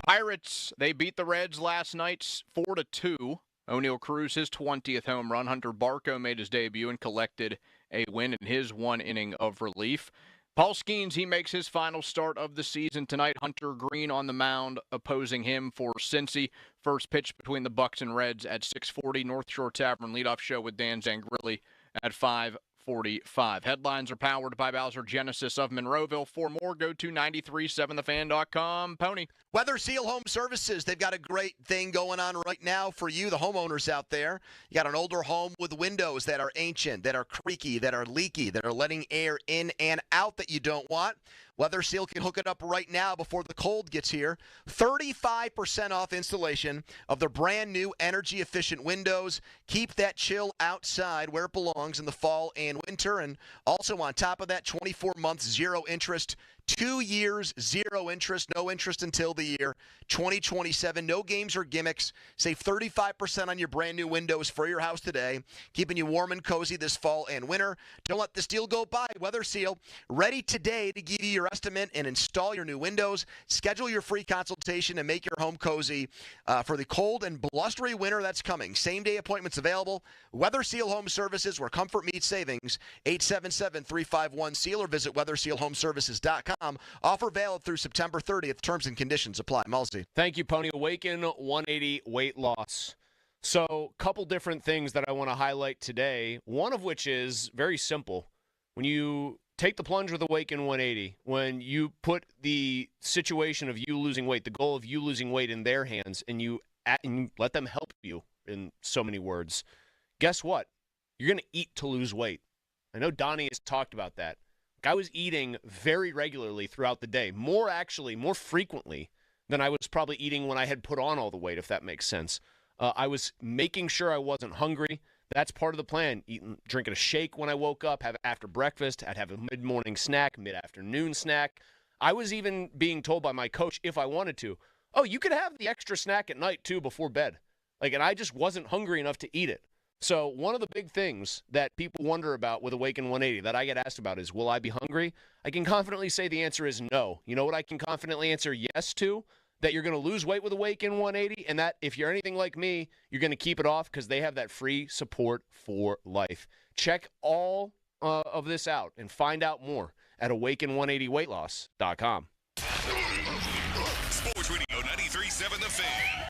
Pirates, they beat the Reds last night 4-2. O'Neal Cruz, his 20th home run. Hunter Barco made his debut and collected a win in his 1 inning of relief. Paul Skeens, he makes his final start of the season tonight. Hunter Green on the mound opposing him for Cincy. First pitch between the Bucks and Reds at 6:40. North Shore Tavern leadoff show with Dan Zangrilli at 5:45. Headlines are powered by Bowser Genesis of Monroeville. For more, go to 937thefan.com. Pony. Weather Seal Home Services. They've got a great thing going on right now for you, the homeowners out there. You got an older home with windows that are ancient, that are creaky, that are leaky, that are letting air in and out that you don't want. Weather Seal can hook it up right now before the cold gets here. 35% off installation of their brand new energy-efficient windows. Keep that chill outside where it belongs in the fall and winter. And also on top of that, 24 months, 0 interest. 2 years, 0 interest, no interest until the year 2027. No games or gimmicks. Save 35% on your brand new windows for your house today, keeping you warm and cozy this fall and winter. Don't let this deal go by. Weather Seal, ready today to give you your estimate and install your new windows. Schedule your free consultation and make your home cozy for the cold and blustery winter that's coming. Same-day appointments available. Weather Seal Home Services, where comfort meets savings. 877-351-SEAL or visit weathersealhomeservices.com. Offer valid through September 30th. Terms and conditions apply. Mulsey. Thank you, Pony. Awaken 180 weight loss. So, couple different things that I want to highlight today, one of which is very simple. When you take the plunge with Awaken 180, when you put the situation of you losing weight, the goal of you losing weight in their hands, and you let them help you, in so many words, guess what? You're going to eat to lose weight. I know Donnie has talked about that. I was eating very regularly throughout the day, more frequently than I was probably eating when I had put on all the weight, if that makes sense. I was making sure I wasn't hungry. That's part of the plan. Drinking a shake when I woke up, have it after breakfast. I'd have a mid-morning snack, mid-afternoon snack. I was even being told by my coach, if I wanted to, oh, you could have the extra snack at night, too, before bed. And I just wasn't hungry enough to eat it. So one of the big things that people wonder about with Awaken 180 that I get asked about is, will I be hungry? I can confidently say the answer is no. You know what I can confidently answer yes to? that you're going to lose weight with Awaken 180, and that if you're anything like me, you're going to keep it off because they have that free support for life. Check all of this out and find out more at awaken180weightloss.com. Sports Radio 93.7 The Fan.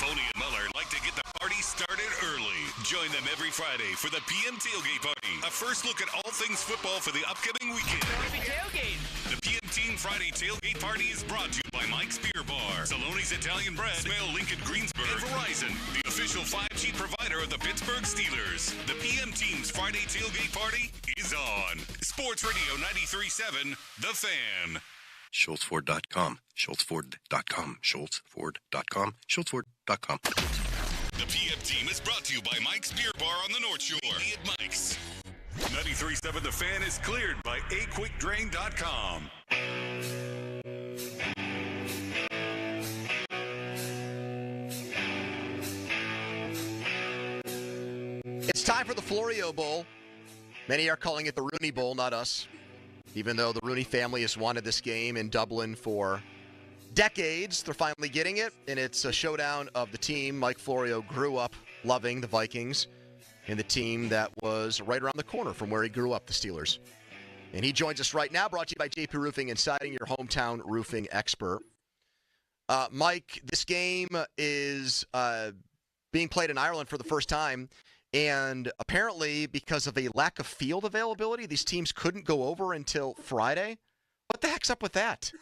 Pony and Muller like to get the party started early. Join them every Friday for the PM Tailgate Party. A first look at all things football for the upcoming weekend. Tailgate. The PM Team Friday Tailgate Party is brought to you by Mike's Beer Bar, Salone's Italian Bread, Smell Lincoln Greensburg, and Verizon, the official 5G provider of the Pittsburgh Steelers. The PM Team's Friday Tailgate Party is on. Sports Radio 93.7 The Fan. SchultzFord.com, SchultzFord.com, SchultzFord.com, SchultzFord.com. The PM Team is brought to you by Mike's Beer Bar on the North Shore. Be at Mike's. 93.7 The Fan is cleared by aquickdrain.com. It's time for the Florio Bowl. Many are calling it the Rooney Bowl, not us. Even though the Rooney family has wanted this game in Dublin for decades, they're finally getting it, and it's a showdown of the team Mike Florio grew up loving, the Vikings, and the team that was right around the corner from where he grew up, the Steelers. And he joins us right now, brought to you by JP Roofing and Siding, your hometown roofing expert. Mike, this game is being played in Ireland for the first time. And apparently, because of a lack of field availability, these teams couldn't go over until Friday. What the heck's up with that?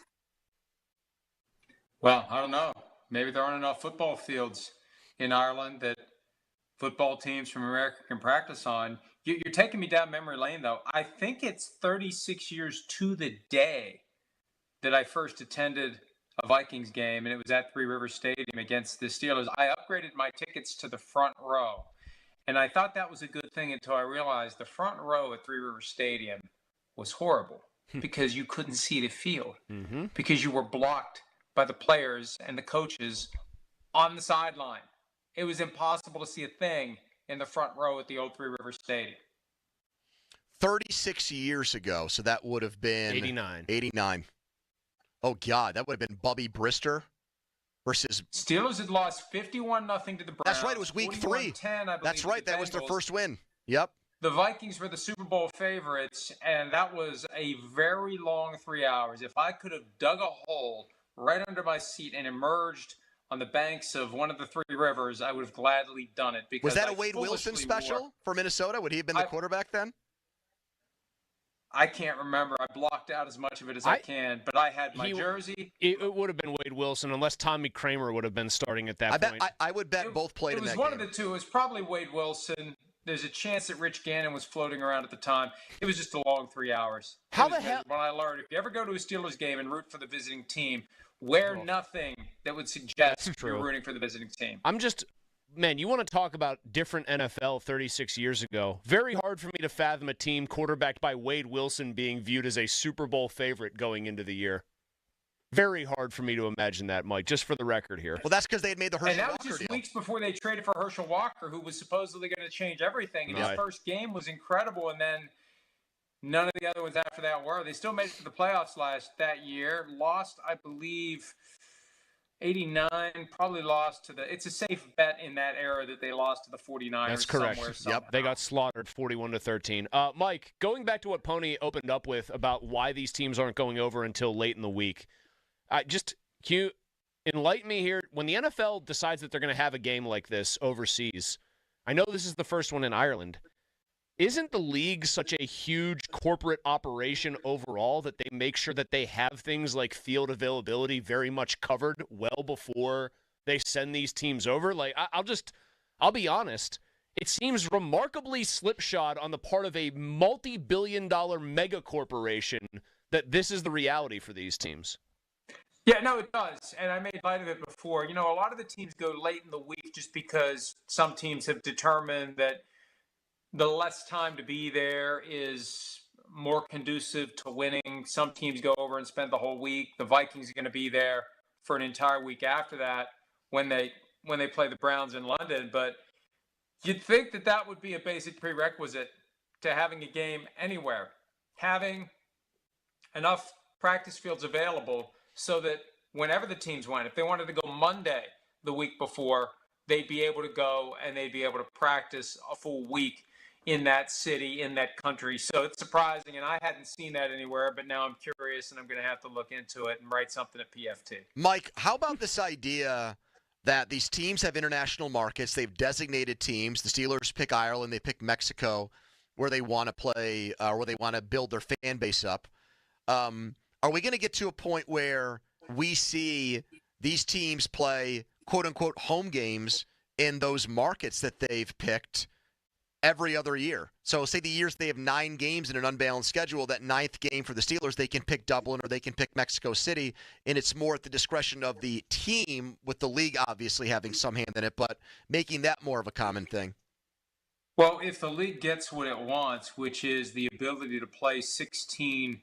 Well, I don't know. Maybe there aren't enough football fields in Ireland that football teams from America can practice on. You're taking me down memory lane, though. I think it's 36 years to the day that I first attended a Vikings game, and it was at Three Rivers Stadium against the Steelers. I upgraded my tickets to the front row. And I thought that was a good thing until I realized the front row at Three Rivers Stadium was horrible because you couldn't see the field because you were blocked by the players and the coaches on the sideline. It was impossible to see a thing in the front row at the old Three Rivers Stadium. 36 years ago, so that would have been 89. Oh, God, that would have been Bubby Brister. Versus Steelers had lost 51-0 to the Browns. That's right. It was week 3. That's right. That was their first win. Yep. The Vikings were the Super Bowl favorites, and that was a very long 3 hours. If I could have dug a hole right under my seat and emerged on the banks of one of the Three Rivers, I would have gladly done it. Because was that a Wade Wilson special for Minnesota? Would he have been the quarterback then? I can't remember. I blocked out as much of it as I can, but I had my jersey. It would have been Wade Wilson unless Tommy Kramer would have been starting at that point. I would bet both played in that game. It was one of the two. It was probably Wade Wilson. There's a chance that Rich Gannon was floating around at the time. It was just a long 3 hours. How the hell? When I learned, if you ever go to a Steelers game and root for the visiting team, wear nothing that would suggest you're rooting for the visiting team. Man, you want to talk about different NFL 36 years ago. Very hard for me to fathom a team quarterbacked by Wade Wilson being viewed as a Super Bowl favorite going into the year. Very hard for me to imagine that, Mike, just for the record here. Well, that's because they had made the Herschel Walker deal. And that was just weeks before they traded for Herschel Walker, who was supposedly going to change everything. And his first game was incredible, and then none of the other ones after that were. They still made it to the playoffs that year. Lost, I believe, 89, probably lost to it's a safe bet in that era that they lost to the 49ers. That's correct. Somewhere. Yep, they got slaughtered 41-13. Mike, going back to what Pony opened up with about why these teams aren't going over until late in the week, can you enlighten me here? When the NFL decides that they're going to have a game like this overseas, I know this is the first one in Ireland. Isn't the league such a huge corporate operation overall that they make sure that they have things like field availability very much covered well before they send these teams over? Like, I'll be honest. It seems remarkably slipshod on the part of a multi-billion-dollar mega corporation that this is the reality for these teams. Yeah, no, it does. And I made light of it before. You know, a lot of the teams go late in the week just because some teams have determined that the less time to be there is more conducive to winning. Some teams go over and spend the whole week. The Vikings are going to be there for an entire week after that when they play the Browns in London. But you'd think that would be a basic prerequisite to having a game anywhere. Having enough practice fields available so that whenever the teams went. If they wanted to go Monday the week before, they'd be able to go and they'd be able to practice a full week in that city, in that country. So it's surprising, and I hadn't seen that anywhere, but now I'm curious, and I'm going to have to look into it and write something at PFT. Mike, how about this idea that these teams have international markets? They've designated teams. The Steelers pick Ireland. They pick Mexico, where they want to play, where they want to build their fan base up. Are we going to get to a point where we see these teams play, quote-unquote, home games in those markets that they've picked every other year? So say the years they have 9 games in an unbalanced schedule, that 9th game for the Steelers, they can pick Dublin or they can pick Mexico City, and it's more at the discretion of the team, with the league obviously having some hand in it, but making that more of a common thing. Well, if the league gets what it wants, which is the ability to play 16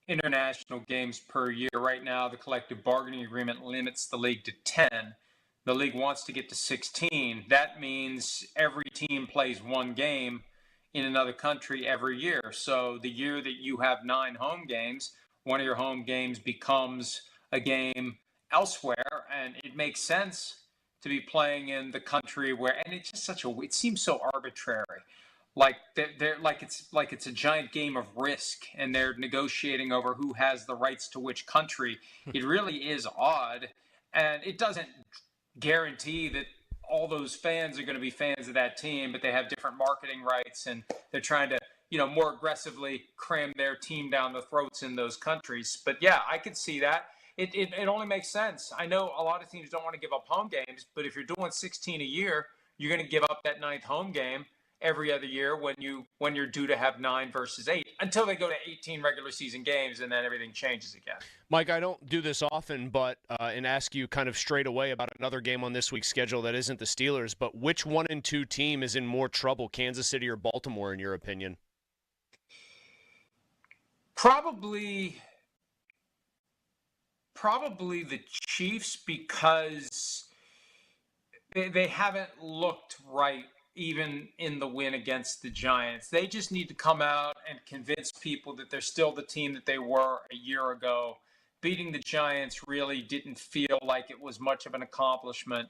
international games per year, right now the collective bargaining agreement limits the league to 10. The league wants to get to 16. That means every team plays 1 game in another country every year. So the year that you have 9 home games, one of your home games becomes a game elsewhere, and it makes sense to be playing in the country where, and it's just it seems so arbitrary. Like they're like it's a giant game of Risk, and they're negotiating over who has the rights to which country. It really is odd, and it doesn't guarantee that all those fans are going to be fans of that team, but they have different marketing rights, and they're trying to, more aggressively cram their team down the throats in those countries. But yeah, I could see that. It only makes sense. I know a lot of teams don't want to give up home games, but if you're doing 16 a year, you're going to give up that 9th home game every other year when you're due to have 9 versus 8, until they go to 18 regular season games, and then everything changes again. Mike, I don't do this often, but and ask you kind of straight away about another game on this week's schedule that isn't the Steelers, but which 1 and 2 team is in more trouble, Kansas City or Baltimore, in your opinion? Probably the Chiefs, because they haven't looked right even in the win against the Giants. They just need to come out and convince people that they're still the team that they were a year ago. Beating the Giants really didn't feel like it was much of an accomplishment.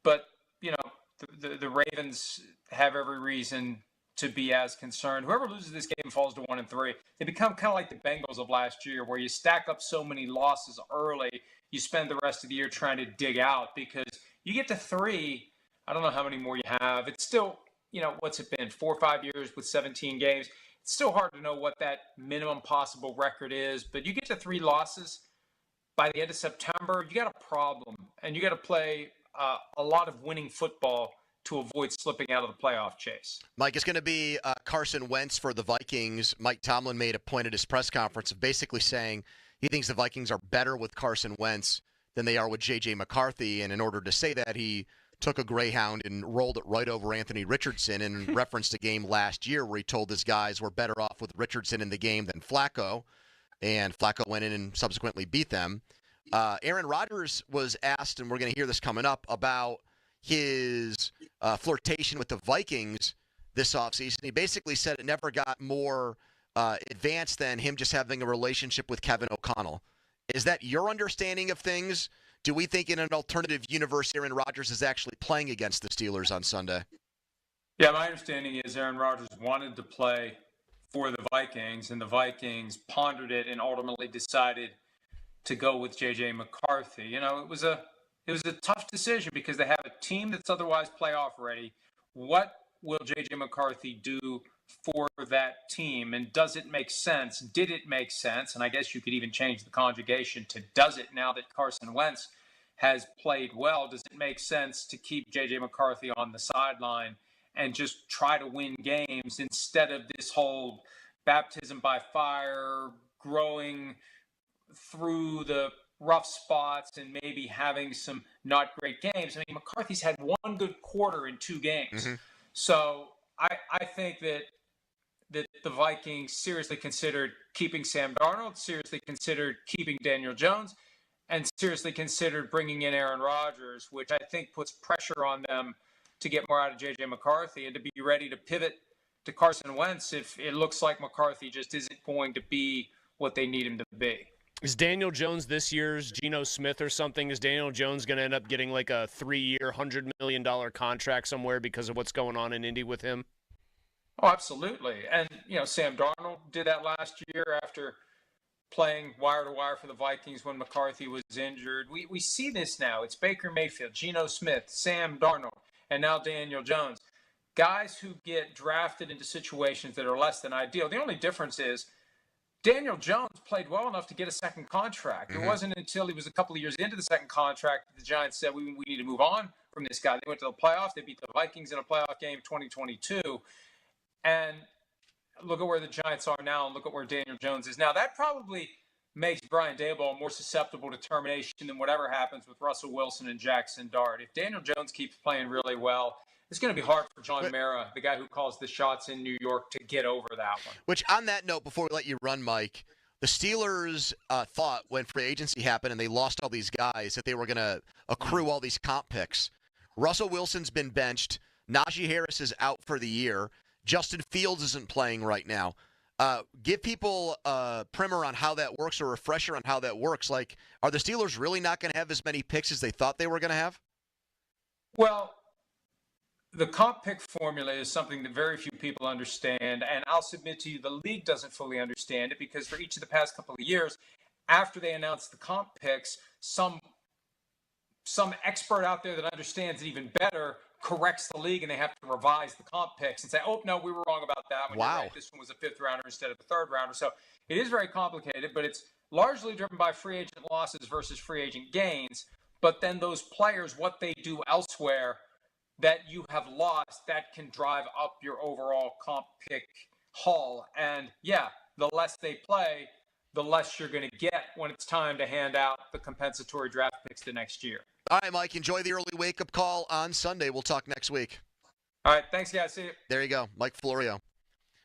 But, the Ravens have every reason to be as concerned. Whoever loses this game falls to 1 and 3. They become kind of like the Bengals of last year, where you stack up so many losses early, you spend the rest of the year trying to dig out, because you get to 3, I don't know how many more you have. It's still, what's it been, 4 or 5 years with 17 games. It's still hard to know what that minimum possible record is, but you get to 3 losses by the end of September, you got a problem, and you got to play a lot of winning football to avoid slipping out of the playoff chase. Mike, it's going to be Carson Wentz for the Vikings. Mike Tomlin made a point at his press conference of basically saying he thinks the Vikings are better with Carson Wentz than they are with J.J. McCarthy, and in order to say that, he took a Greyhound and rolled it right over Anthony Richardson and referenced a game last year where he told his guys we're better off with Richardson in the game than Flacco, and Flacco went in and subsequently beat them. Aaron Rodgers was asked, and we're going to hear this coming up, about his flirtation with the Vikings this offseason. He basically said it never got more advanced than him just having a relationship with Kevin O'Connell. Is that your understanding of things? Do we think in an alternative universe Aaron Rodgers is actually playing against the Steelers on Sunday? Yeah, my understanding is Aaron Rodgers wanted to play for the Vikings, and the Vikings pondered it and ultimately decided to go with J.J. McCarthy. It was a tough decision because they have a team that's otherwise playoff ready. What will J.J. McCarthy do for that team, and does it make sense? Did it make sense? And I guess you could even change the conjugation to does it, now that Carson Wentz has played well. Does it make sense to keep J.J. McCarthy on the sideline and just try to win games instead of this whole baptism by fire, growing through the rough spots and maybe having some not great games? I mean, McCarthy's had 1 good quarter in 2 games. Mm-hmm. So I think that the Vikings seriously considered keeping Sam Darnold, seriously considered keeping Daniel Jones, and seriously considered bringing in Aaron Rodgers, which I think puts pressure on them to get more out of J.J. McCarthy and to be ready to pivot to Carson Wentz if it looks like McCarthy just isn't going to be what they need him to be. Is Daniel Jones this year's Geno Smith or something? Is Daniel Jones going to end up getting like a 3-year, $100 million contract somewhere because of what's going on in Indy with him? Oh, absolutely. And, Sam Darnold did that last year after playing wire to wire for the Vikings when McCarthy was injured. We see this now. It's Baker Mayfield, Geno Smith, Sam Darnold, and now Daniel Jones. Guys who get drafted into situations that are less than ideal. The only difference is Daniel Jones played well enough to get a second contract. It wasn't until he was a couple of years into the second contract that the Giants said, we need to move on from this guy. They went to the playoffs. They beat the Vikings in a playoff game 2022. And look at where the Giants are now and look at where Daniel Jones is now. That probably makes Brian Daboll more susceptible to termination than whatever happens with Russell Wilson and Jackson Dart. If Daniel Jones keeps playing really well, it's going to be hard for John Mara, the guy who calls the shots in New York, to get over that one. Which, on that note, before we let you run, Mike, the Steelers thought when free agency happened and they lost all these guys that they were going to accrue all these comp picks. Russell Wilson's been benched. Najee Harris is out for the year. Justin Fields isn't playing right now. Give people a primer on how that works, or a refresher on how that works. Like, are the Steelers really not going to have as many picks as they thought they were going to have? Well, the comp pick formula is something that very few people understand, and I'll submit to you the league doesn't fully understand it, because for each of the past couple of years, after they announced the comp picks, some expert out there that understands it even better corrects the league, and they have to revise the comp picks and say, oh, no, we were wrong about that one. Wow. Right. This one was a 5th rounder instead of a 3rd rounder. So it is very complicated, but it's largely driven by free agent losses versus free agent gains. But then those players, what they do elsewhere that you have lost, that can drive up your overall comp pick haul. And yeah, the less they play, the less you're going to get when it's time to hand out the compensatory draft picks the next year. All right, Mike, enjoy the early wake-up call on Sunday. We'll talk next week. All right, thanks, guys. See you. There you go, Mike Florio.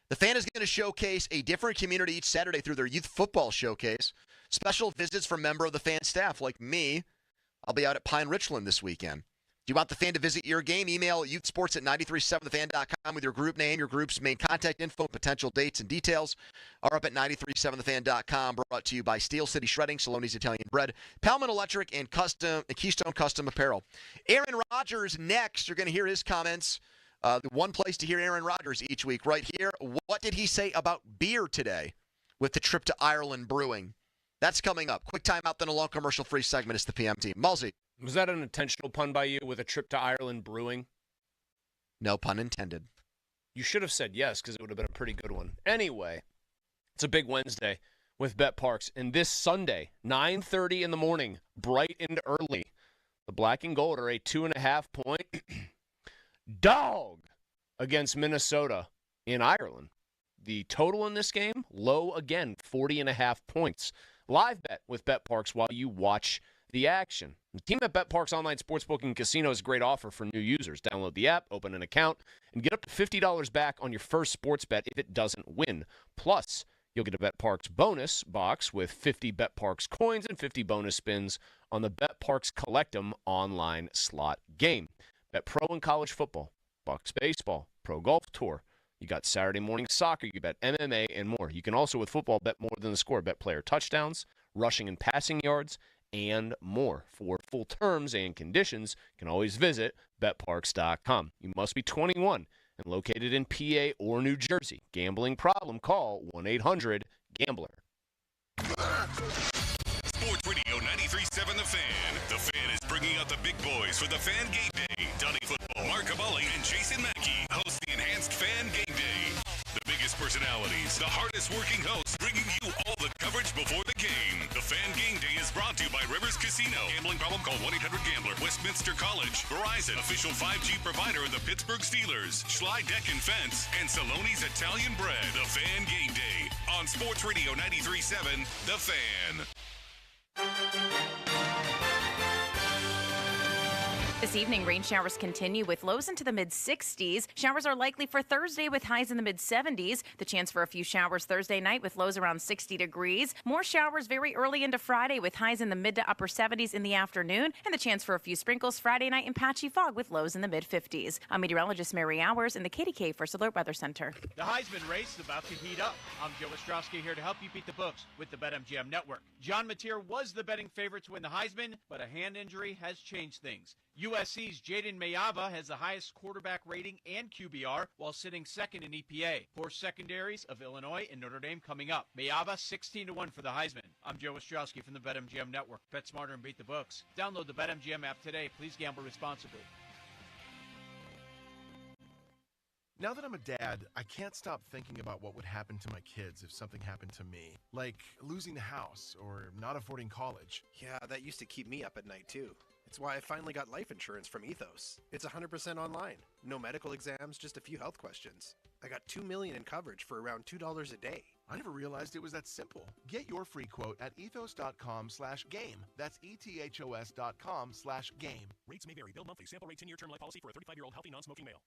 The Fan is going to showcase a different community each Saturday through their youth football showcase. Special visits from member of the Fan staff like me. I'll be out at Pine Richland this weekend. Do you want the Fan to visit your game? Email youthsports@937thefan.com with your group name, your group's main contact info, potential dates, and details are up at 937thefan.com. Brought to you by Steel City Shredding, Saloni's Italian Bread, Palman Electric, and Keystone Custom Apparel. Aaron Rodgers next. You're going to hear his comments. The one place to hear Aaron Rodgers each week, right here. What did he say about beer today with the trip to Ireland brewing? That's coming up. Quick timeout, then a long commercial-free segment. It's the PM team. Mulsey. Was that an intentional pun by you with a trip to Ireland brewing? No pun intended. You should have said yes, because it would have been a pretty good one. Anyway, it's a big Wednesday with BetParx. And this Sunday, 9:30 in the morning, bright and early, the Black and Gold are a 2.5-point dog against Minnesota in Ireland. The total in this game, low again, 40.5 points. Live bet with BetParx while you watch the action. The team at BetParx Online Sportsbook and Casino is a great offer for new users. Download the app, open an account, and get up to $50 back on your first sports bet if it doesn't win. Plus, you'll get a BetParx bonus box with 50 BetParx coins and 50 bonus spins on the BetParx Collect'em online slot game. Bet pro in college football, Bucks baseball, pro golf tour. You got Saturday morning soccer, you bet MMA, and more. You can also, with football, bet more than the score. Bet player touchdowns, rushing and passing yards, and more. For full terms and conditions, you can always visit betparx.com. You must be 21 and located in PA or New Jersey. Gambling problem? Call 1-800-GAMBLER. Sports Radio 93.7 The Fan. The Fan is bringing out the big boys for the Fan Game Day. Donnie Football, Mark Cavalli, and Jason Mackey host the Enhanced Fan Game Day. The biggest personalities, the hardest working hosts, bringing you all the coverage before the game. The Fan Game Day is brought to you by Rivers Casino. Gambling problem? Call 1-800-GAMBLER. Westminster College, Verizon, official 5G provider of the Pittsburgh Steelers, Schley Deck and Fence, and Saloni's Italian Bread. The Fan Game Day on Sports Radio 93.7 The Fan. This evening, rain showers continue with lows into the mid-60s. Showers are likely for Thursday with highs in the mid-70s. The chance for a few showers Thursday night with lows around 60 degrees. More showers very early into Friday with highs in the mid to upper 70s in the afternoon. And the chance for a few sprinkles Friday night and patchy fog with lows in the mid-50s. I'm meteorologist Mary Hours in the KDK First Alert Weather Center. The Heisman race is about to heat up. I'm Joe Ostrowski here to help you beat the books with the BetMGM Network. John Mateer was the betting favorite to win the Heisman, but a hand injury has changed things. USC's Jaden Mayava has the highest quarterback rating and QBR while sitting second in EPA. Poor secondaries of Illinois and Notre Dame coming up. Mayava 16-1 for the Heisman. I'm Joe Ostrowski from the BetMGM Network. Bet smarter and beat the books. Download the BetMGM app today. Please gamble responsibly. Now that I'm a dad, I can't stop thinking about what would happen to my kids if something happened to me. Like losing the house or not affording college. Yeah, that used to keep me up at night too. It's why I finally got life insurance from Ethos. It's 100% online. No medical exams, just a few health questions. I got $2 million in coverage for around $2 a day. I never realized it was that simple. Get your free quote at ethos.com/game. That's ethos.com/game. Rates may vary. Bill monthly. Sample rate 10-year term life policy for a 35-year-old healthy non-smoking male.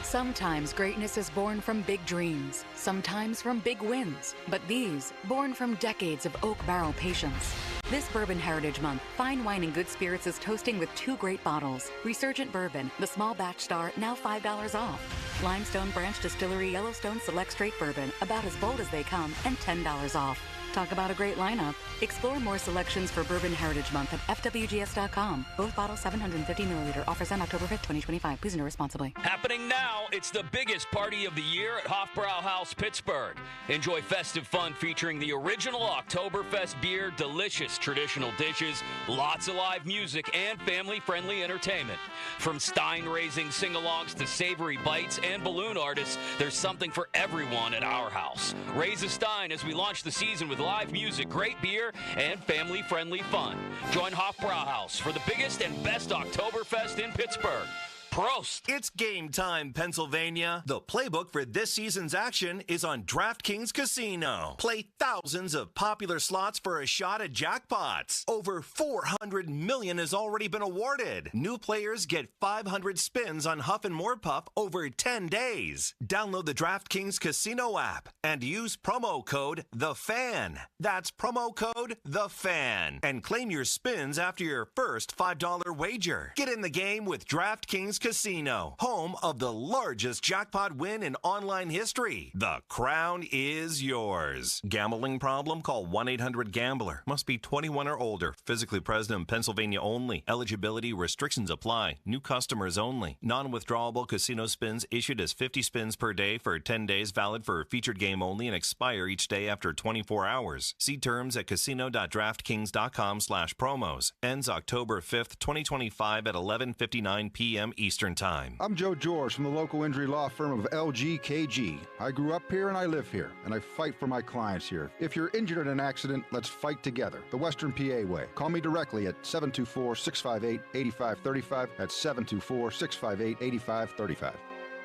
Sometimes greatness is born from big dreams, sometimes from big wins, but these born from decades of oak barrel patience. This Bourbon Heritage Month, Fine Wine and Good Spirits is toasting with 2 great bottles. Resurgent Bourbon, the small batch star, now $5 off. Limestone Branch Distillery Yellowstone Select Straight Bourbon, about as bold as they come, and $10 off. Talk about a great lineup. Explore more selections for Bourbon Heritage Month at FWGS.com. Both bottles 750 milliliter. Offers on October 5th, 2025. Please enter responsibly. Happening now, it's the biggest party of the year at Hofbrauhaus Pittsburgh. Enjoy festive fun featuring the original Oktoberfest beer, delicious traditional dishes, lots of live music, and family-friendly entertainment. From stein-raising sing-alongs to savory bites and balloon artists, there's something for everyone at our house. Raise a stein as we launch the season with live music, great beer, and family-friendly fun. Join Hofbrauhaus for the biggest and best Oktoberfest in Pittsburgh. Prost! It's game time, Pennsylvania. The playbook for this season's action is on DraftKings Casino. Play thousands of popular slots for a shot at jackpots. Over $400 million has already been awarded. New players get 500 spins on Huff and More Puff over 10 days. Download the DraftKings Casino app and use promo code THEFAN. That's promo code THEFAN. And claim your spins after your first $5 wager. Get in the game with DraftKings Casino, home of the largest jackpot win in online history. The crown is yours. Gambling problem? Call 1-800-GAMBLER. Must be 21 or older. Physically present in Pennsylvania only. Eligibility restrictions apply. New customers only. Non-withdrawable casino spins issued as 50 spins per day for 10 days, valid for a featured game only, and expire each day after 24 hours. See terms at casino.draftkings.com/promos. Ends October 5th, 2025 at 11:59 p.m. Eastern Time. I'm Joe George from the local injury law firm of LGKG. I grew up here and I live here, and I fight for my clients here. If you're injured in an accident, let's fight together. The Western PA way. Call me directly at 724-658-8535. That's 724-658-8535.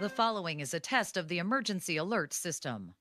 The following is a test of the emergency alert system.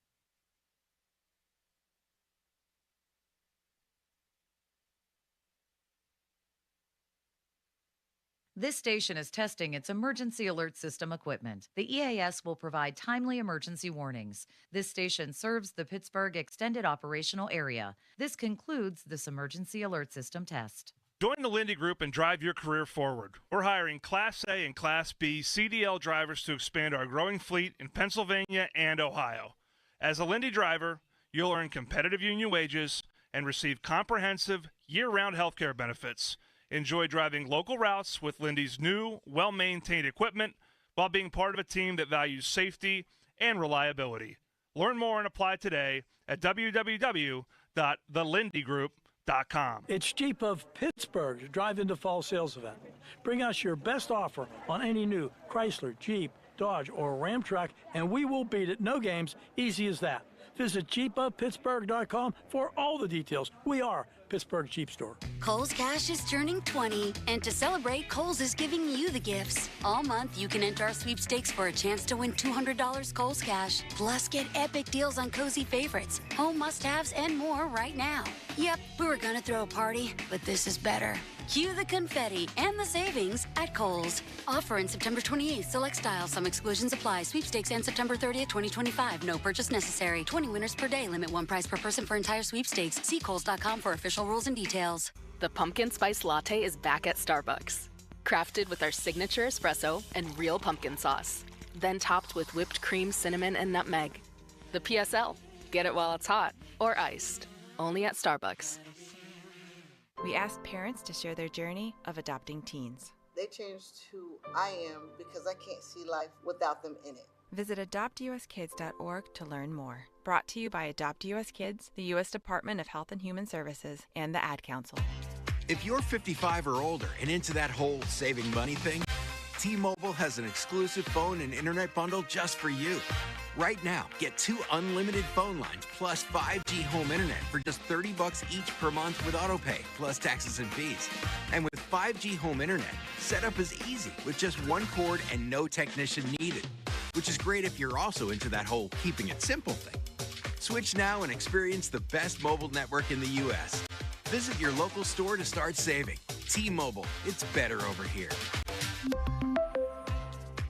This station is testing its emergency alert system equipment. The EAS will provide timely emergency warnings. This station serves the Pittsburgh Extended Operational Area. This concludes this emergency alert system test. Join the Lindy Group and drive your career forward. We're hiring Class A and Class B CDL drivers to expand our growing fleet in Pennsylvania and Ohio. As a Lindy driver, you'll earn competitive union wages and receive comprehensive year-round health care benefits. Enjoy driving local routes with Lindy's new, well-maintained equipment while being part of a team that values safety and reliability. Learn more and apply today at www.thelindygroup.com. It's Jeep of Pittsburgh's Drive Into Fall sales event. Bring us your best offer on any new Chrysler, Jeep, Dodge, or Ram truck, and we will beat it. No games, easy as that. Visit JeepUpPittsburgh.com for all the details. We are Pittsburgh Jeep Store. Kohl's Cash is turning 20, and to celebrate, Kohl's is giving you the gifts. All month, you can enter our sweepstakes for a chance to win $200 Kohl's Cash. Plus, get epic deals on cozy favorites, home must-haves, and more right now. Yep, we were gonna throw a party, but this is better. Cue the confetti and the savings at Kohl's. Offer in September 28th. Select styles. Some exclusions apply. Sweepstakes ends September 30th, 2025. No purchase necessary. 20 winners per day. Limit one prize per person for entire sweepstakes. See Kohls.com for official rules and details. The pumpkin spice latte is back at Starbucks. Crafted with our signature espresso and real pumpkin sauce. Then topped with whipped cream, cinnamon, and nutmeg. The PSL. Get it while it's hot or iced. Only at Starbucks. We asked parents to share their journey of adopting teens. They changed who I am because I can't see life without them in it. Visit adoptuskids.org to learn more. Brought to you by Adopt US Kids, the U.S. Department of Health and Human Services, and the Ad Council. If you're 55 or older and into that whole saving money thing, T-Mobile has an exclusive phone and internet bundle just for you. Right now, get 2 unlimited phone lines plus 5G home internet for just $30 each per month with autopay, plus taxes and fees. And with 5G home internet, setup is easy with just one cord and no technician needed, which is great if you're also into that whole keeping it simple thing. Switch now and experience the best mobile network in the U.S. Visit your local store to start saving. T-Mobile, it's better over here.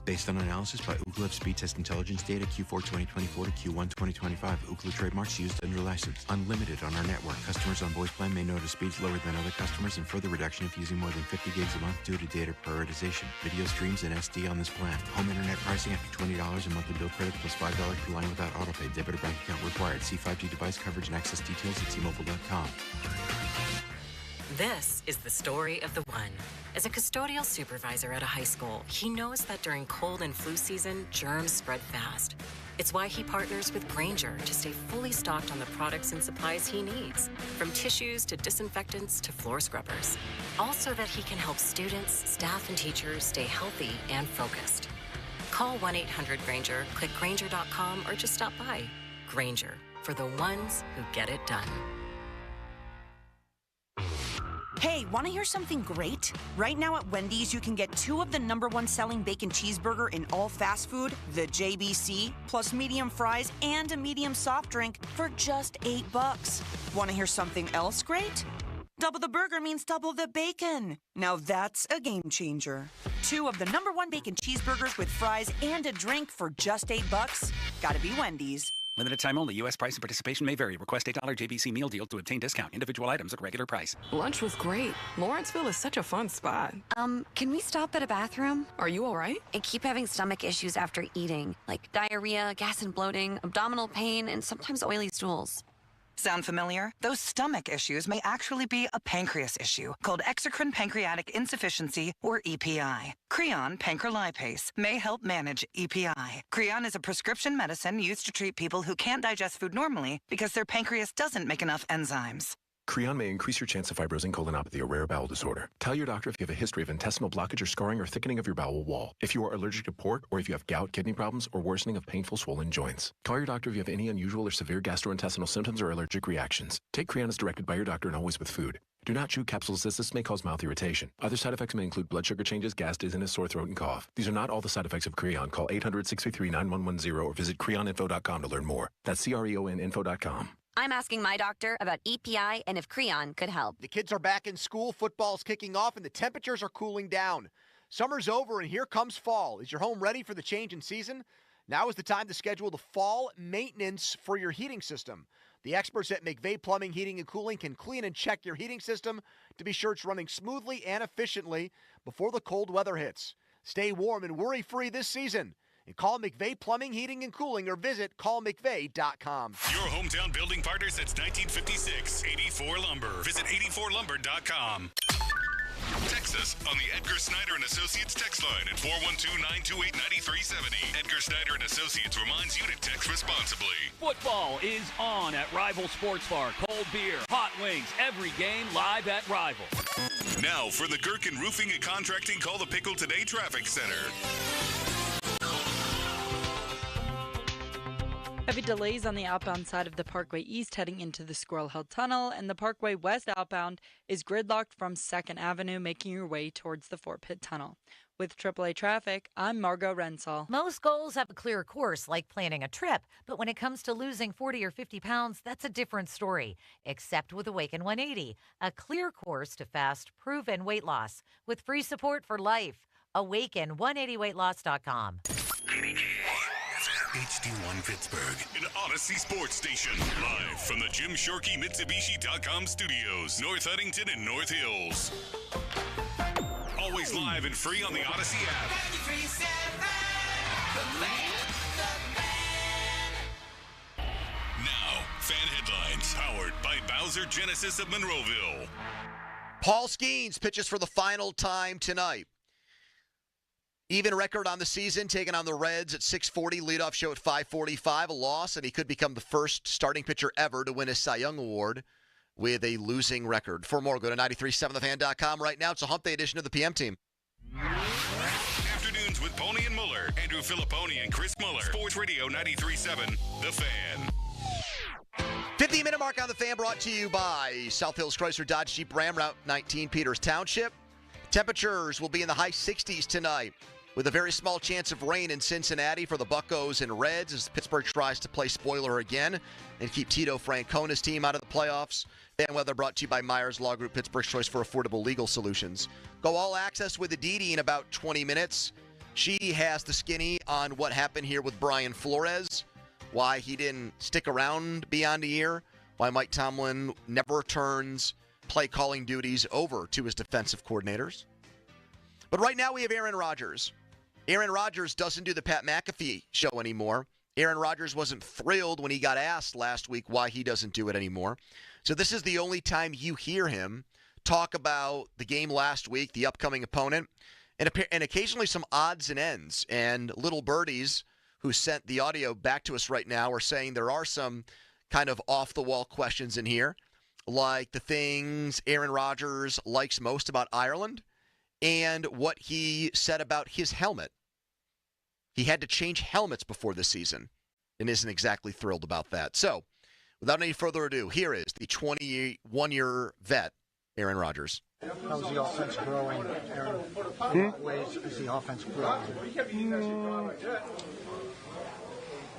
Based on analysis by Ookla of speed test intelligence data Q4 2024 to Q1 2025, Ookla trademarks used under license. Unlimited on our network. Customers on voice plan may notice speeds lower than other customers and further reduction if using more than 50 gigs a month due to data prioritization. Video streams and SD on this plan. Home internet pricing after $20 a monthly bill credit plus $5 per line without autopay. Debit or bank account required. See 5G device coverage and access details at T-Mobile.com. This is the story of the one. As a custodial supervisor at a high school, he knows that during cold and flu season, germs spread fast. It's why he partners with Grainger to stay fully stocked on the products and supplies he needs, from tissues to disinfectants to floor scrubbers. All so that he can help students, staff, and teachers stay healthy and focused. Call 1-800-GRAINGER, click Grainger.com, or just stop by. Grainger, for the ones who get it done. Hey, want to hear something great? Right now at Wendy's, you can get 2 of the #1 selling bacon cheeseburger in all fast food, the JBC, plus medium fries and a medium soft drink for just $8. Want to hear something else great? Double the burger means double the bacon. Now that's a game changer. 2 of the #1 bacon cheeseburgers with fries and a drink for just $8. Gotta be Wendy's. Limited time only. U.S. price and participation may vary. Request $8 JBC meal deal to obtain discount. Individual items at regular price. Lunch was great. Lawrenceville is such a fun spot. Can we stop at a bathroom? Are you all right? I keep having stomach issues after eating, like diarrhea, gas and bloating, abdominal pain, and sometimes oily stools. Sound familiar? Those stomach issues may actually be a pancreas issue called exocrine pancreatic insufficiency, or EPI. Creon pancrelipase may help manage EPI. Creon is a prescription medicine used to treat people who can't digest food normally because their pancreas doesn't make enough enzymes. Creon may increase your chance of fibrosing colonopathy, a rare bowel disorder. Tell your doctor if you have a history of intestinal blockage or scarring or thickening of your bowel wall, if you are allergic to pork, or if you have gout, kidney problems, or worsening of painful swollen joints. Call your doctor if you have any unusual or severe gastrointestinal symptoms or allergic reactions. Take Creon as directed by your doctor and always with food. Do not chew capsules as this may cause mouth irritation. Other side effects may include blood sugar changes, gas, dizziness, sore throat, and cough. These are not all the side effects of Creon. Call 800-633-9110 or visit creoninfo.com to learn more. That's CREONinfo.com. I'm asking my doctor about EPI and if Creon could help. The kids are back in school, football's kicking off, and the temperatures are cooling down. Summer's over, and here comes fall. Is your home ready for the change in season? Now is the time to schedule the fall maintenance for your heating system. The experts at McVeigh Plumbing, Heating, and Cooling can clean and check your heating system to be sure it's running smoothly and efficiently before the cold weather hits. Stay warm and worry-free this season. And call McVeigh Plumbing, Heating, and Cooling or visit callmcveigh.com. Your hometown building partner since 1956, 84 Lumber. Visit 84lumber.com. Text us on the Edgar Snyder & Associates text line at 412-928-9370. Edgar Snyder & Associates reminds you to text responsibly. Football is on at Rival Sports Bar. Cold beer, hot wings, every game live at Rival. Now for the Gherkin Roofing and Contracting Call the Pickle Today Traffic Center. Heavy delays on the outbound side of the Parkway East heading into the Squirrel Hill Tunnel, and the Parkway West outbound is gridlocked from 2nd Avenue, making your way towards the Fort Pitt Tunnel. With AAA Traffic, I'm Margot Rensall. Most goals have a clear course, like planning a trip, but when it comes to losing 40 or 50 pounds, that's a different story. Except with Awaken 180, a clear course to fast, proven weight loss with free support for life. Awaken180weightloss.com. HD1 Pittsburgh, an Odyssey Sports Station. Live from the Jim Shorkey Mitsubishi.com studios, North Huntington and North Hills. Always live and free on the Odyssey app. Now, fan headlines powered by Bowser Genesis of Monroeville. Paul Skeens pitches for the final time tonight. Even record on the season, taking on the Reds at 6:40, leadoff show at 5:45, a loss, and he could become the first starting pitcher ever to win a Cy Young Award with a losing record. For more, go to 937thefan.com right now. It's a hump day edition of the PM Team. Afternoons with Pony and Muller, Andrew Filipponi and Chris Muller. Sports Radio 93.7, The Fan. 15-minute mark on The Fan, brought to you by South Hills Chrysler Dodge Jeep Ram, Route 19, Peters Township. Temperatures will be in the high 60s tonight, with a very small chance of rain in Cincinnati for the Buccos and Reds as Pittsburgh tries to play spoiler again and keep Tito Francona's team out of the playoffs. Fan weather brought to you by Myers Law Group, Pittsburgh's choice for affordable legal solutions. Go all access with Aditi in about 20 minutes. She has the skinny on what happened here with Brian Flores, why he didn't stick around beyond a year, why Mike Tomlin never turns play calling duties over to his defensive coordinators. But right now we have Aaron Rodgers. Aaron Rodgers doesn't do the Pat McAfee show anymore. Aaron Rodgers wasn't thrilled when he got asked last week why he doesn't do it anymore. So this is the only time you hear him talk about the game last week, the upcoming opponent, and occasionally some odds and ends. And little birdies who sent the audio back to us right now are saying there are some kind of off-the-wall questions in here, like the things Aaron Rodgers likes most about Ireland and what he said about his helmet. He had to change helmets before this season and isn't exactly thrilled about that. So, without any further ado, here is the 21-year vet, Aaron Rodgers. How's the offense growing, Aaron? In what ways is the offense growing?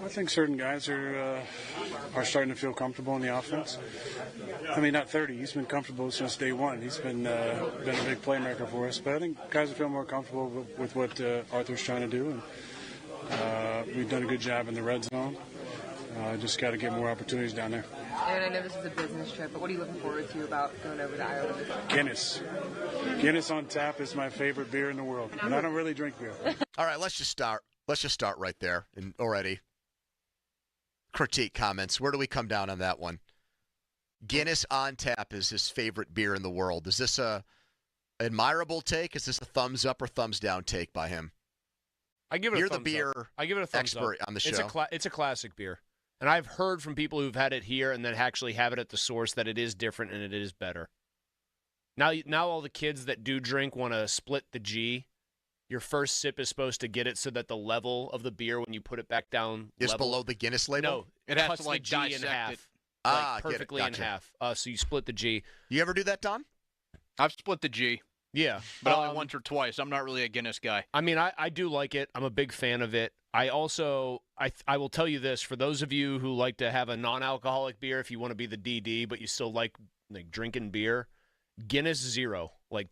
I think certain guys are starting to feel comfortable in the offense. I mean, not 30. He's been comfortable since day one. He's been a big playmaker for us. But I think guys feel more comfortable with what Arthur's trying to do. And we've done a good job in the red zone. Just got to get more opportunities down there. Aaron, I know this is a business trip, but what are you looking forward to about going over to Ireland? Guinness. Guinness on tap is my favorite beer in the world. And I don't really drink beer. All right, let's just start right there and already. Critique comments. Where do we come down on that one? Guinness on tap is his favorite beer in the world. Is this a admirable take? Is this a thumbs up or thumbs down take by him? I give it You're a thumbs the beer up. I give it a thumbs expert up. on the show. It's a classic beer. And I've heard from people who've had it here and then actually have it at the source that it is different and it is better. Now all the kids that do drink want to split the G. Your first sip is supposed to get it so that the level of the beer when you put it back down is below the Guinness label? No, it has cuts to like the G in dissect half. it. Perfectly Gotcha. in half. So you split the G. You ever do that, Don? I've split the G. Yeah. But only once or twice. I'm not really a Guinness guy. I mean, I do like it. I'm a big fan of it. I also, I will tell you this, for those of you who like to have a non-alcoholic beer, if you want to be the DD, but you still like drinking beer, Guinness Zero, like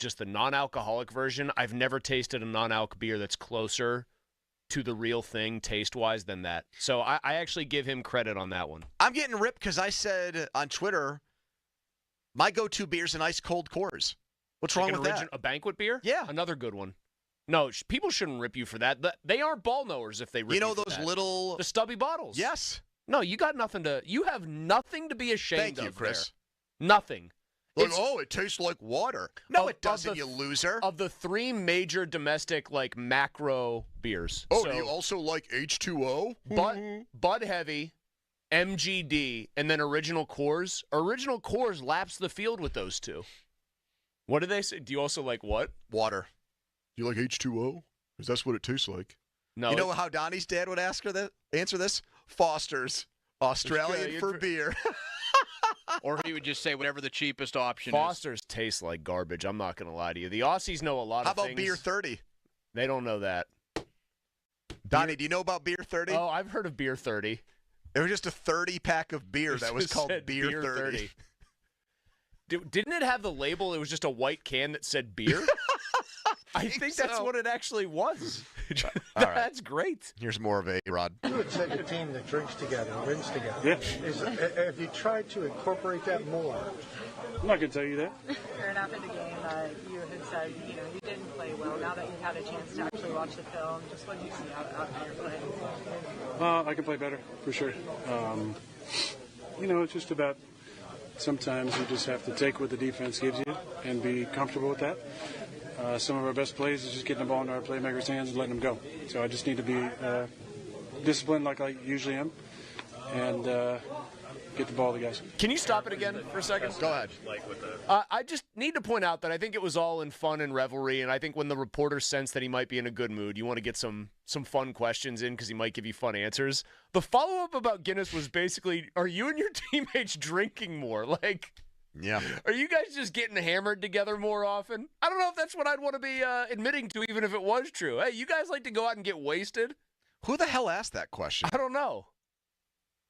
just the non-alcoholic version. I've never tasted a non-alc beer that's closer to the real thing taste-wise than that. So I actually give him credit on that one. I'm getting ripped because I said on Twitter, my go-to beer is an ice cold Coors. What's wrong with that? A banquet beer? Yeah. Another good one. No, people shouldn't rip you for that. They aren't ball knowers if they rip you for those that. little... The stubby bottles. Yes. No, you have nothing to be ashamed of. Thank you, Chris. There. Nothing. Like, it tastes like water. No, it doesn't, you loser. Of the three major domestic, macro beers. Oh, do you also like H2O? Bud Heavy, MGD, and then Original Coors. Original Coors laps the field with those two. What do they say? Do you also like what? Water. Do you like H2O? Because that's what it tastes like. No. You know how Donnie's dad would answer this? Foster's. Australian for beer. Or he would just say whatever the cheapest option Foster's taste like garbage. I'm not going to lie to you. The Aussies know a lot How of things. about Beer 30? They don't know that. Donnie, do you know about Beer 30? Oh, I've heard of Beer 30. It was just a 30-pack of beer that was called Beer 30. Didn't it have the label? It was just a white can that said beer? I think that's what it actually was. All right. That's great. Here's more of A-Rod. You would say a team that drinks together, wins together. Yeah. Have you tried to incorporate that more? I'm not going to tell you that. Aaron, after the game, you had said, you didn't play well. Now that you've had a chance to actually watch the film, just what do you see out of your play? I can play better, for sure. It's just about sometimes you just have to take what the defense gives you and be comfortable with that. Some of our best plays is just getting the ball into our playmakers' hands and letting them go. So I just need to be disciplined like I usually am and get the ball to the guys. Can you stop it again for a second? Go ahead. I just need to point out that I think it was all in fun and revelry, and I think when the reporter sense that he might be in a good mood, you want to get some fun questions in because he might give you fun answers. The follow-up about Guinness was basically, are you and your teammates drinking more? Yeah. Are you guys just getting hammered together more often? I don't know if that's what I'd want to be admitting to, even if it was true. Hey, you guys like to go out and get wasted? Who the hell asked that question? I don't know.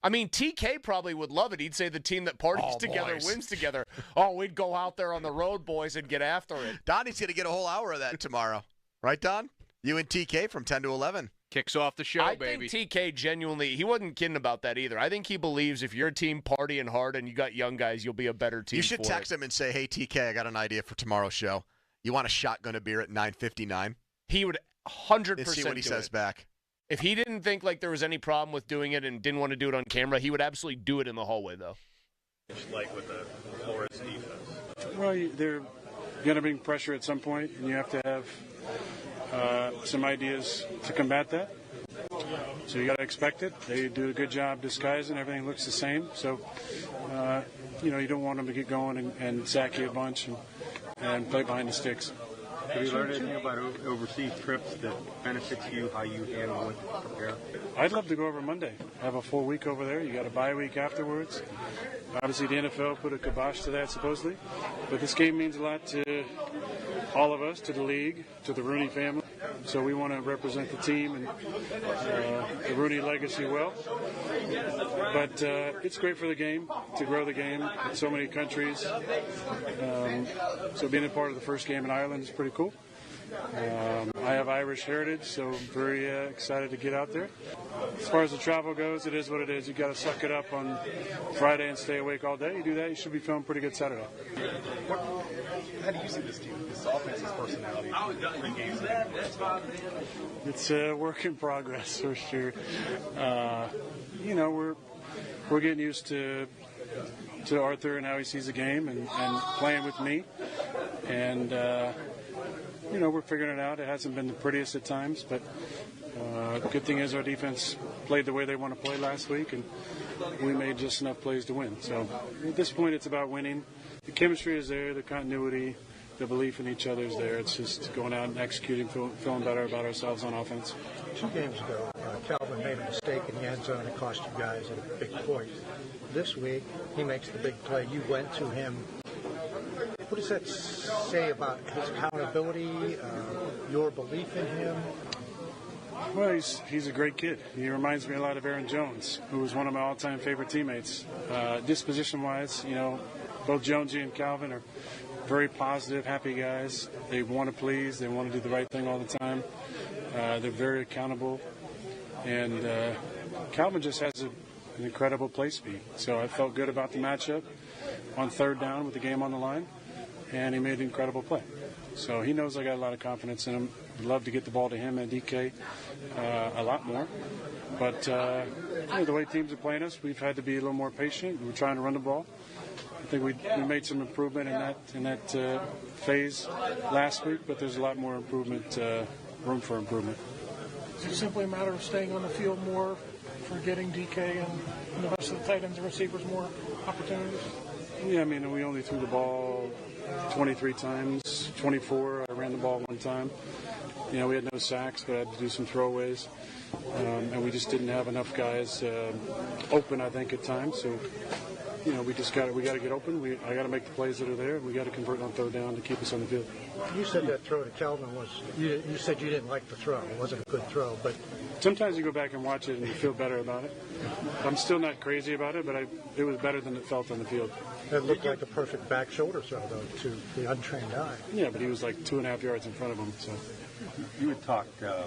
I mean, TK probably would love it. He'd say the team that parties together wins together. Oh, we'd go out there on the road, boys, and get after it. Donnie's going to get a whole hour of that tomorrow. Right, Don? You and TK from 10 to 11. Kicks off the show, baby. I think TK genuinely, he wasn't kidding about that either. I think he believes if your team partying hard and you got young guys, you'll be a better team. You should text him and say, hey, TK, I got an idea for tomorrow's show. You want a shotgun of beer at 9:59? He would 100% Let's see what he says back. If he didn't think like there was any problem with doing it and didn't want to do it on camera, he would absolutely do it in the hallway, though. Like with the Flores defense. Well, they're going to bring pressure at some point, and you have to have some ideas to combat that. So you got to expect it. They do a good job disguising. Everything looks the same. So, you don't want them to get going and sack you a bunch and play behind the sticks. Have you learned anything about overseas trips that benefits you, how you handle it, prepare? I'd love to go over Monday. Have a full week over there. You got a bye week afterwards. Obviously, the NFL put a kibosh to that, supposedly. But this game means a lot to all of us, to the league, to the Rooney family. So we want to represent the team and the Rooney legacy well. But it's great for the game, to grow the game in so many countries. So being a part of the first game in Ireland is pretty cool. I have Irish heritage, so I'm very excited to get out there. As far as the travel goes, it is what it is. You got to suck it up on Friday and stay awake all day. You do that, you should be feeling pretty good Saturday. How do you see this team, this offense's personality? It's a work in progress for sure. We're getting used to Arthur and how he sees the game and playing with me, and we're figuring it out. It hasn't been the prettiest at times, but good thing is our defense played the way they want to play last week, and we made just enough plays to win. So at this point, it's about winning. The chemistry is there, the continuity, the belief in each other is there. It's just going out and executing, feeling better about ourselves on offense. 2 games ago, Calvin made a mistake in the end zone and cost you guys a big point. This week, he makes the big play. You went to him. What does that say about his accountability, your belief in him? Well, he's a great kid. He reminds me a lot of Aaron Jones, who was one of my all-time favorite teammates. Disposition-wise, both Jonesy and Calvin are very positive, happy guys. They want to please. They want to do the right thing all the time. They're very accountable. And Calvin just has an incredible play speed. So I felt good about the matchup on 3rd down with the game on the line. And he made an incredible play. So he knows I got a lot of confidence in him. I'd love to get the ball to him and DK a lot more. But the way teams are playing us, we've had to be a little more patient. We're trying to run the ball. I think we made some improvement in that phase last week, but there's a lot more improvement, room for improvement. Is it simply a matter of staying on the field more for getting DK and the rest of the tight ends and receivers more opportunities? Yeah, we only threw the ball 23 times, 24. I ran the ball 1 time. You know, we had no sacks, but I had to do some throwaways. And we just didn't have enough guys open, I think, at times. So, you know, we got to get open. I got to make the plays that are there. We got to convert on third down to keep us on the field. You said that throw to Calvin was, you said you didn't like the throw. It wasn't a good throw, but sometimes you go back and watch it and you feel better about it. I'm still not crazy about it, but it was better than it felt on the field. It looked like a perfect back shoulder throw, though, to the untrained eye. Yeah, but he was like 2.5 yards in front of him. So you had talked, I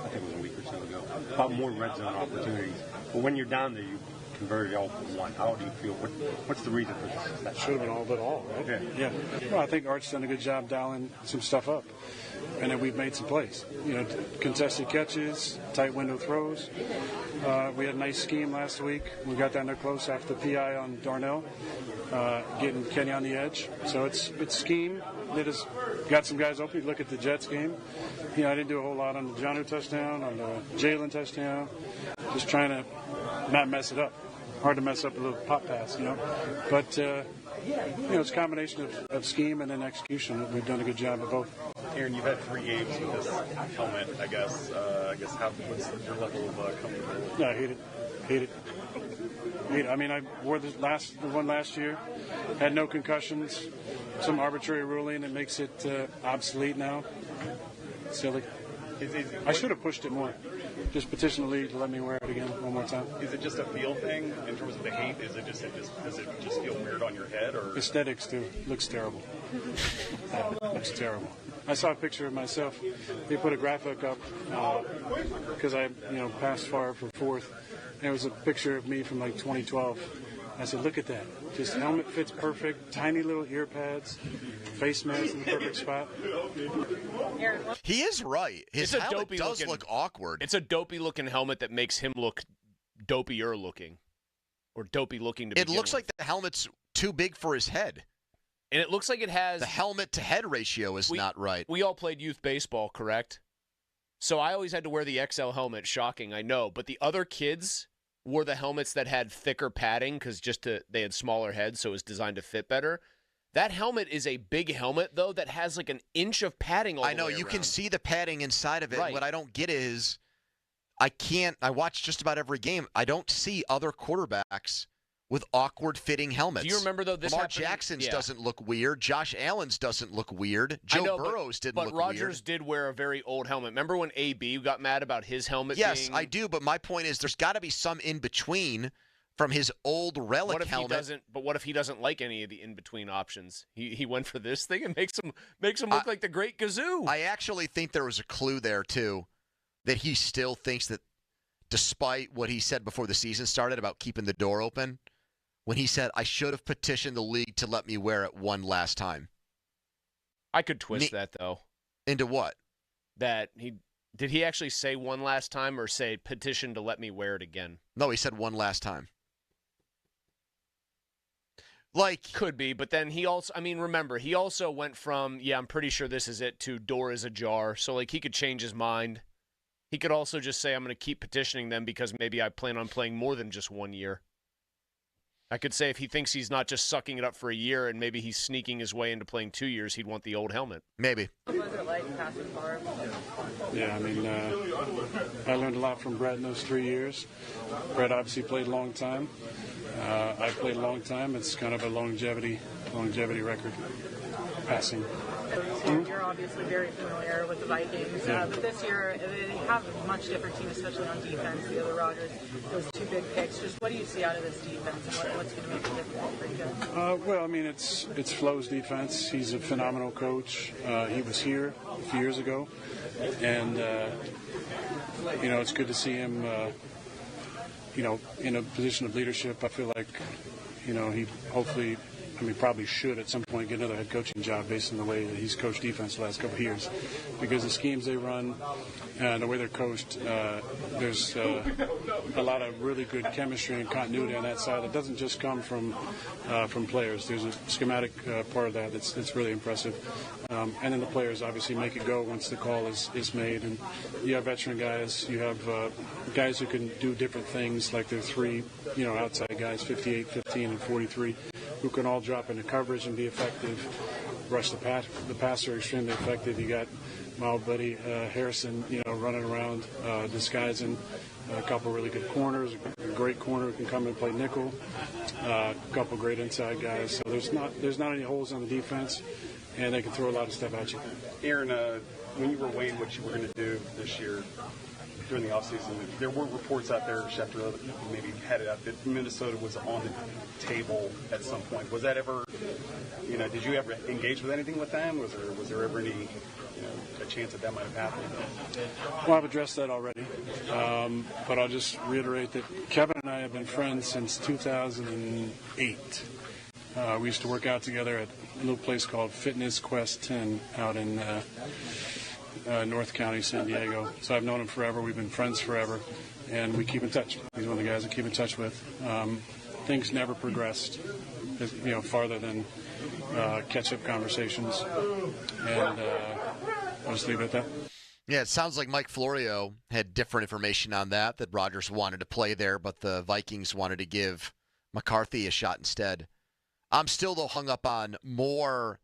think it was a week or so ago, about more red zone opportunities. But when you're down there, you converted all from one. How do you feel? What's the reason for this? That should have been all but all, right? Yeah. Well, I think Art's done a good job dialing some stuff up. And then we've made some plays. You know, contested catches, tight window throws. We had a nice scheme last week. We got down there close after the PI on Darnell, getting Kenny on the edge. So it's scheme that has got some guys open. You look at the Jets game. You know, I didn't do a whole lot on the Jonnu touchdown, on the Jalen touchdown. Just trying to not mess it up. Hard to mess up a little pop pass, you know. But, you know, it's a combination of scheme and then execution. We've done a good job of both. Aaron, you've had 3 games with this helmet, I guess. What's your level of comfort? No, I hate it. I mean, I wore the one last year, had no concussions, some arbitrary ruling that makes it obsolete now. Silly. I should have pushed it more. Just petition the league to let me wear it again one more time. Is it just a feel thing in terms of the hate? Does it just feel weird on your head? Or aesthetics too. Looks terrible. Looks terrible. I saw a picture of myself. They put a graphic up because I, passed far for fourth. And it was a picture of me from like 2012. I said, look at that. Just helmet fits perfect, tiny little ear pads, face mask in the perfect spot. He is right. His helmet does look awkward. It's a dopey-looking helmet that makes him look dopier looking. Or dopey-looking to begin It looks with. like the helmet's too big for his head. And it looks like it has... The helmet-to-head ratio is not right. We all played youth baseball, correct? So I always had to wear the XL helmet. Shocking, I know. But the other kids wore the helmets that had thicker padding because they had smaller heads, so it was designed to fit better. That helmet is a big helmet, though, that has like an inch of padding all the way around. I know, you can see the padding inside of it. Right. What I don't get is I watch just about every game. I don't see other quarterbacks with awkward-fitting helmets. Do you remember, though, this Lamar happened? Jackson's doesn't look weird. Josh Allen's doesn't look weird. Joe Burrow's didn't look weird. But Rodgers did wear a very old helmet. Remember when AB got mad about his helmet Yes, I do, but my point is there's got to be some in-between from his old relic helmet. What if he doesn't like any of the in-between options? He went for this thing and makes him look like the Great Gazoo. I actually think there was a clue there, too, that he still thinks that despite what he said before the season started about keeping the door open, when he said, I should have petitioned the league to let me wear it one last time. I could twist that, though. Into what? Did he actually say one last time or say petition to let me wear it again? No, he said one last time. Could be, but then remember, he also went from, I'm pretty sure this is it, to door is ajar. So, he could change his mind. He could also just say, I'm going to keep petitioning them because maybe I plan on playing more than just 1 year. I could say if he thinks he's not just sucking it up for a year and maybe he's sneaking his way into playing 2 years, he'd want the old helmet. Maybe. What was it like passing Favre? Yeah, I learned a lot from Brett in those 3 years. Brett obviously played a long time. I played a long time. It's kind of a longevity record, passing. You're obviously very familiar with the Vikings, but this year they have a much different team, especially on defense. The other Rodgers, those 2 big picks. Just what do you see out of this defense, and what's going to make it difficult for you guys? It's Flo's defense. He's a phenomenal coach. He was here a few years ago, and it's good to see him. In a position of leadership. I feel like, he hopefully. Probably should at some point get another head coaching job based on the way that he's coached defense the last couple of years. Because the schemes they run and the way they're coached, there's a lot of really good chemistry and continuity on that side that doesn't just come from players. There's a schematic part of that that's really impressive. And then the players obviously make it go once the call is made. And you have veteran guys. You have guys who can do different things, like they're 3 outside guys, 58, 15, and 43, who can all drop into coverage and be effective, rush the passer extremely effective. You got my old buddy Harrison, running around, disguising a couple really good corners, a great corner who can come and play nickel, a couple great inside guys. So there's not any holes on the defense, and they can throw a lot of stuff at you. Aaron, when you were weighing what you were going to do this year during the offseason, there were reports out there, Schefter maybe had it out, that Minnesota was on the table at some point. Was that ever, did you ever engage with anything with them? Was there ever any, a chance that might have happened? Well, I've addressed that already, but I'll just reiterate that Kevin and I have been friends since 2008. We used to work out together at a little place called Fitness Quest 10 out in North County, San Diego. So I've known him forever. We've been friends forever, and we keep in touch. He's one of the guys I keep in touch with. Things never progressed, farther than catch-up conversations, and I'll just leave it at that. Yeah, it sounds like Mike Florio had different information on that Rodgers wanted to play there, but the Vikings wanted to give McCarthy a shot instead. I'm still, though, hung up on more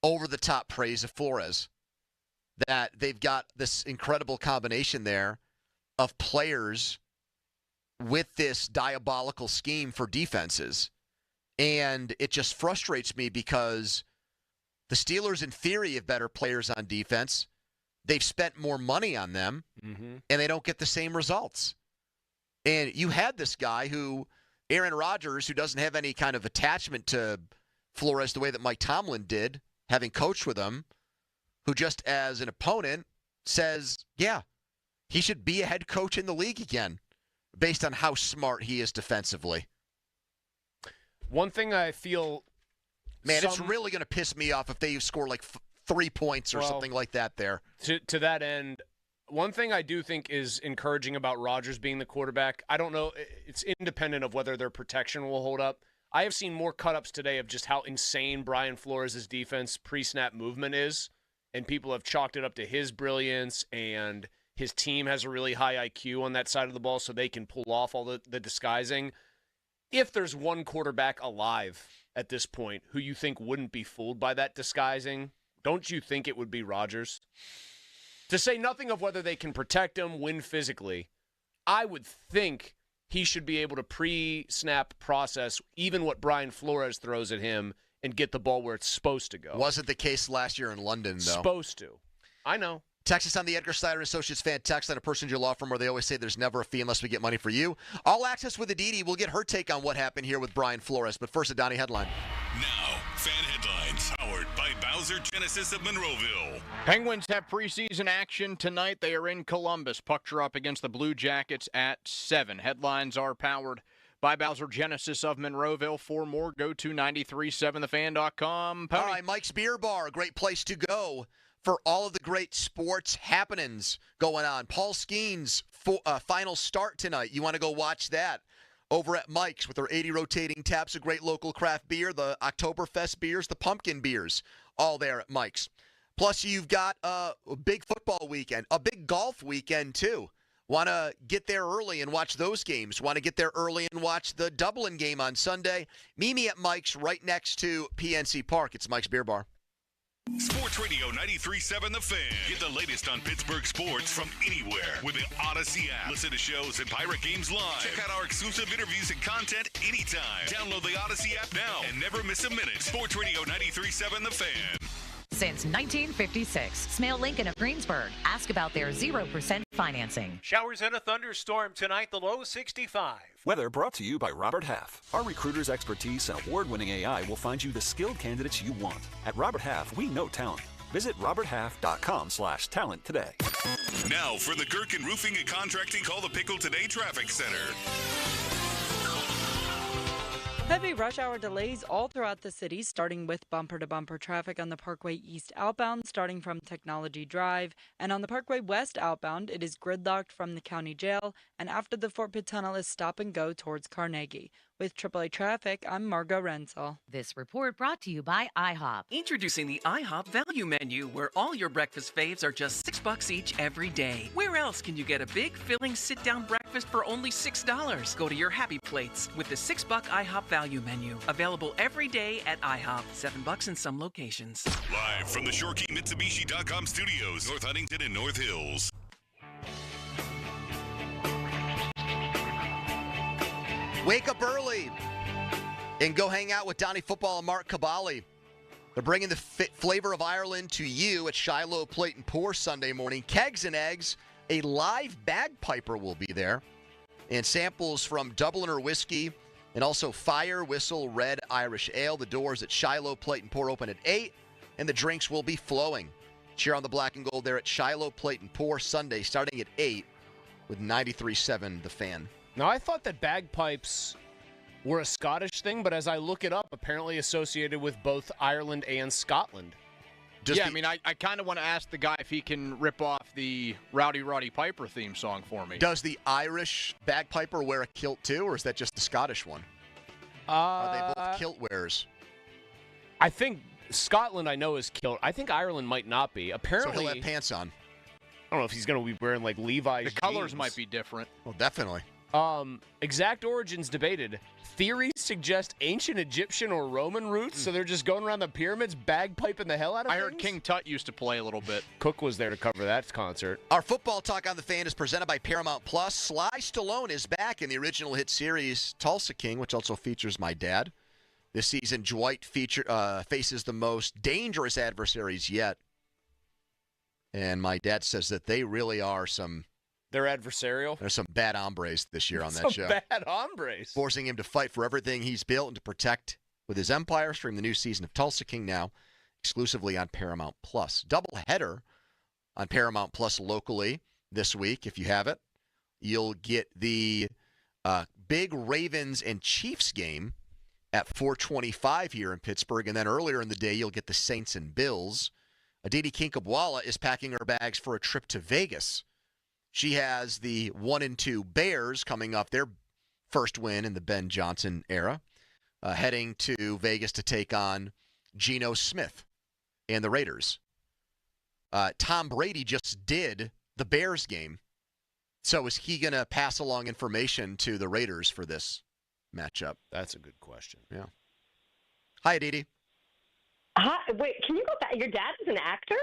over-the-top praise of Flores, that they've got this incredible combination there of players with this diabolical scheme for defenses. And it just frustrates me because the Steelers, in theory, have better players on defense. They've spent more money on them, and they don't get the same results. And you had this guy Aaron Rodgers, who doesn't have any kind of attachment to Flores the way that Mike Tomlin did, having coached with him, who just as an opponent says, yeah, he should be a head coach in the league again based on how smart he is defensively. One thing I feel... Man, it's really going to piss me off if they score like 3 points or something like that there. To that end, one thing I do think is encouraging about Rodgers being the quarterback, I don't know, it's independent of whether their protection will hold up. I have seen more cut-ups today of just how insane Brian Flores' defense pre-snap movement is. And people have chalked it up to his brilliance, and his team has a really high IQ on that side of the ball, so they can pull off all the disguising. If there's one quarterback alive at this point who you think wouldn't be fooled by that disguising, don't you think it would be Rodgers? To say nothing of whether they can protect him, win physically, I would think he should be able to pre-snap process even what Brian Flores throws at him and get the ball where it's supposed to go. Wasn't the case last year in London, though. Supposed to. I know. Text us on the Edgar Snyder Associates fan text line, a person in your law firm where they always say there's never a fee unless we get money for you. All Access with Aditi. We'll get her take on what happened here with Brian Flores. But first, a Donnie headline. Now, fan headlines powered by Bowser Genesis of Monroeville. Penguins have preseason action tonight. They are in Columbus. Pucks are up against the Blue Jackets at 7. Headlines are powered by Bowser Genesis of Monroeville. For more, go to 937thefan.com. All right, Mike's Beer Bar, a great place to go for all of the great sports happenings going on. Paul Skeens' final start tonight. You want to go watch that over at Mike's with their 80 rotating taps of great local craft beer, the Oktoberfest beers, the pumpkin beers, all there at Mike's. Plus, you've got a big football weekend, a big golf weekend, too. Want to get there early and watch those games. Want to get there early and watch the Dublin game on Sunday. Meet me at Mike's right next to PNC Park. It's Mike's Beer Bar. Sports Radio 93.7 The Fan. Get the latest on Pittsburgh sports from anywhere with the Odyssey app. Listen to shows and Pirate Games live. Check out our exclusive interviews and content anytime. Download the Odyssey app now and never miss a minute. Sports Radio 93.7 The Fan. Since 1956, Smale Lincoln of Greensburg. Ask about their 0% financing. Showers and a thunderstorm tonight, the low 65. Weather brought to you by Robert Half. Our recruiters' expertise and award-winning AI will find you the skilled candidates you want. At Robert Half, we know talent. Visit roberthalf.com/talent today. Now for the Gherkin Roofing and Contracting Call the Pickle Today Traffic Center. Heavy rush hour delays all throughout the city, starting with bumper-to-bumper traffic on the Parkway East outbound, starting from Technology Drive. And on the Parkway West outbound, it is gridlocked from the county jail, and after the Fort Pitt Tunnel is stop and go towards Carnegie. With AAA Traffic, I'm Margot Renzel. This report brought to you by IHOP. Introducing the IHOP Value Menu, where all your breakfast faves are just $6 each every day. Where else can you get a big, filling, sit-down breakfast for only $6? Go to your happy plates with the $6 IHOP Value Menu. Available every day at IHOP. $7 in some locations. Live from the ShoreKeyMitsubishi.com studios, North Huntington and North Hills. Wake up early and go hang out with Donnie Football and Mark Caballi. They're bringing the flavor of Ireland to you at Shiloh Plate and Pour Sunday morning. Kegs and Eggs, a live bagpiper will be there. And samples from Dubliner whiskey and also Fire Whistle Red Irish Ale. The doors at Shiloh Plate and Pour open at 8, and the drinks will be flowing. Cheer on the black and gold there at Shiloh Plate and Pour Sunday starting at 8 with 93.7 The Fan. Now, I thought that bagpipes were a Scottish thing, but as I look it up, apparently associated with both Ireland and Scotland. I kind of want to ask the guy if he can rip off the Rowdy Roddy Piper theme song for me. Does the Irish bagpiper wear a kilt too, or is that just the Scottish one? Are they both kilt wearers? I think Scotland, I know, is kilt. I think Ireland might not be. Apparently, so he'll have pants on. I don't know if he's going to be wearing like Levi's The colors jeans. might be different. Well, definitely. Exact origins debated. Theories suggest ancient Egyptian or Roman roots, so they're just going around the pyramids bagpiping the hell out of I things? heard King Tut used to play a little bit. Cook was there to cover that concert. Our football talk on the Fan is presented by Paramount Plus. Sly Stallone is back in the original hit series Tulsa King, which also features my dad. This season, Dwight faces the most dangerous adversaries yet. And my dad says that they really are They're adversarial? There's some bad hombres this year on that Some show. bad hombres. Forcing him to fight for everything he's built and to protect with his empire. Stream the new season of Tulsa King now exclusively on Paramount Plus. Doubleheader on Paramount Plus locally this week, if you have it. You'll get the big Ravens and Chiefs game at 4:25 here in Pittsburgh. And then earlier in the day, you'll get the Saints and Bills. Aditi Kinkhabwala is packing her bags for a trip to Vegas. She has the 1-2 Bears coming off their first win in the Ben Johnson era, heading to Vegas to take on Geno Smith and the Raiders. Tom Brady just did the Bears game. So is he going to pass along information to the Raiders for this matchup? That's a good question. Yeah. Hi, Aditi. Hi, wait, can you go back? Your dad is an actor?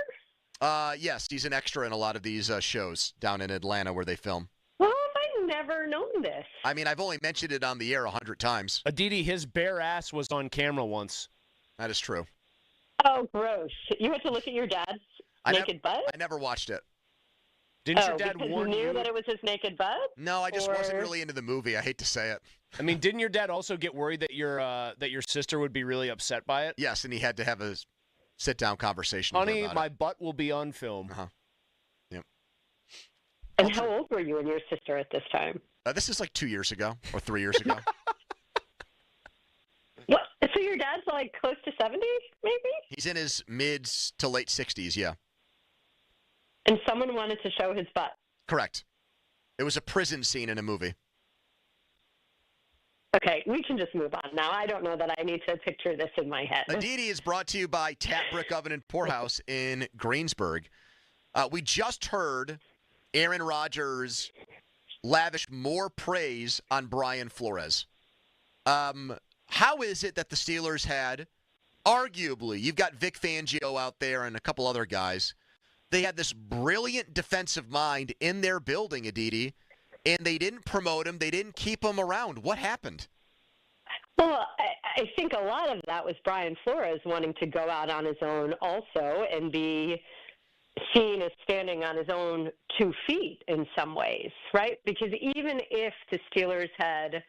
Yes, he's an extra in a lot of these shows down in Atlanta where they film. Well, I've never known this. I mean, I've only mentioned it on the air 100 times. Aditi, his bare ass was on camera once. That is true. Oh, gross. You had to look at your dad's naked butt? I never watched it. Didn't your dad because warn you you? knew that it was his naked butt? No, I just wasn't really into the movie. I hate to say it. I mean, didn't your dad also get worried that your sister would be really upset by it? Yes, and he had to have a sit-down conversation Honey, with her about my butt will be on film. Uh-huh. Yep. And how old were you and your sister at this time? This is like 2 years ago or 3 years ago. What? So your dad's like close to 70, maybe? He's in his mid to late 60s, yeah. And someone wanted to show his butt. Correct. It was a prison scene in a movie. Okay, we can just move on now. I don't know that I need to picture this in my head. Aditi is brought to you by Tap Brick Oven and Poorhouse in Greensburg. We just heard Aaron Rodgers lavish more praise on Brian Flores. How is it that the Steelers had, arguably, you've got Vic Fangio out there and a couple other guys, they had this brilliant defensive mind in their building, Aditi, and they didn't promote him, they didn't keep him around. What happened? Well, I think a lot of that was Brian Flores wanting to go out on his own also and be seen as standing on his own 2 feet in some ways, right? Because even if the Steelers had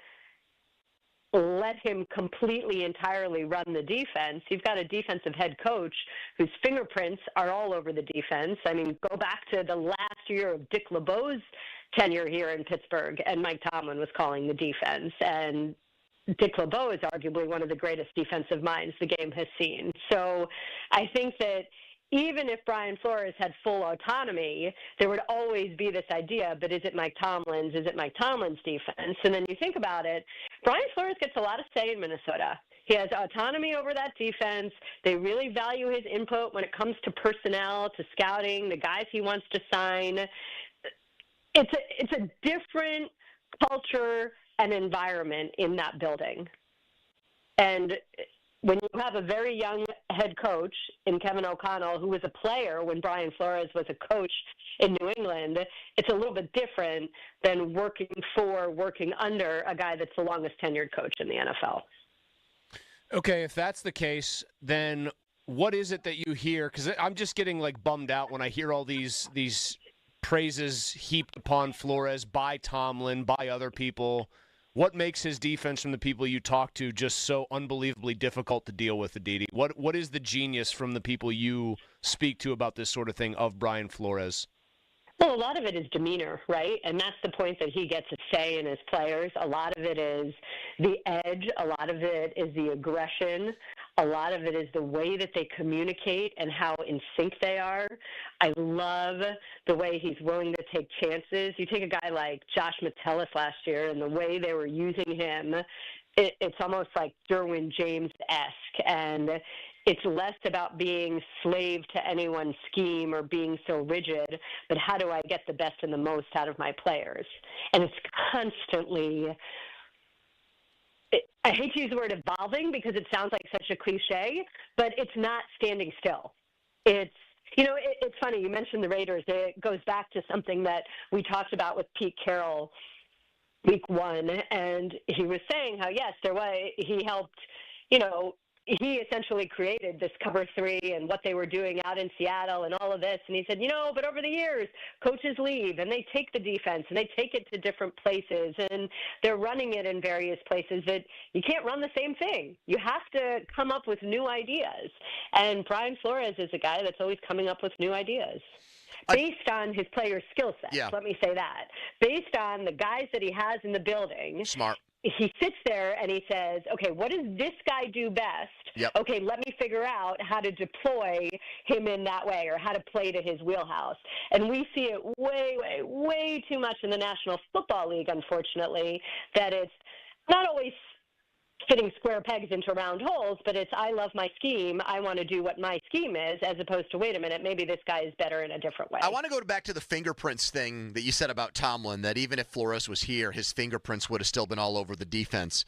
let him completely, entirely run the defense, you've got a defensive head coach whose fingerprints are all over the defense. I mean, go back to the last year of Dick LeBeau's tenure here in Pittsburgh, and Mike Tomlin was calling the defense. And Dick LeBeau is arguably one of the greatest defensive minds the game has seen. So I think that even if Brian Flores had full autonomy, there would always be this idea, but is it Mike Tomlin's? Is it Mike Tomlin's defense? And then you think about it, Brian Flores gets a lot of say in Minnesota. He has autonomy over that defense. They really value his input when it comes to personnel, to scouting, the guys he wants to sign. It's a different culture and environment in that building. And when you have a very young head coach in Kevin O'Connell, who was a player when Brian Flores was a coach in New England, it's a little bit different than working under a guy that's the longest tenured coach in the NFL. Okay, if that's the case, then what is it that you hear? Because I'm just getting bummed out when I hear all these praises heaped upon Flores by Tomlin, by other people. What makes his defense from the people you talk to just so unbelievably difficult to deal with, Aditi? What is the genius from the people you speak to about this sort of thing of Brian Flores? Well, a lot of it is demeanor, right? And that's the point that he gets a say in his players. A lot of it is the edge. A lot of it is the aggression. A lot of it is the way that they communicate and how in sync they are. I love the way he's willing to take chances. You take a guy like Josh Metellus last year and the way they were using him, it's almost like Derwin James-esque. And it's less about being slave to anyone's scheme or being so rigid, but how do I get the best and the most out of my players? And it's constantly, I hate to use the word evolving because it sounds like such a cliche, but it's not standing still. It's funny, you mentioned the Raiders. It goes back to something that we talked about with Pete Carroll week one, and he was saying how, yes, he helped, he essentially created this cover three and what they were doing out in Seattle and all of this. And he said, but over the years, coaches leave and they take the defense and they take it to different places and they're running it in various places that you can't run the same thing. You have to come up with new ideas. And Brian Flores is a guy that's always coming up with new ideas. Based on his player's skill set, let me say that. Based on the guys that he has in the building. Smart. He sits there and he says, okay, what does this guy do best? Yep. Okay, let me figure out how to deploy him in that way or how to play to his wheelhouse. And we see it way, way, way too much in the National Football League, unfortunately, that it's not always fitting square pegs into round holes, but it's I love my scheme. I want to do what my scheme is, as opposed to, wait a minute, maybe this guy is better in a different way. I want to go back to the fingerprints thing that you said about Tomlin, that even if Flores was here, his fingerprints would have still been all over the defense.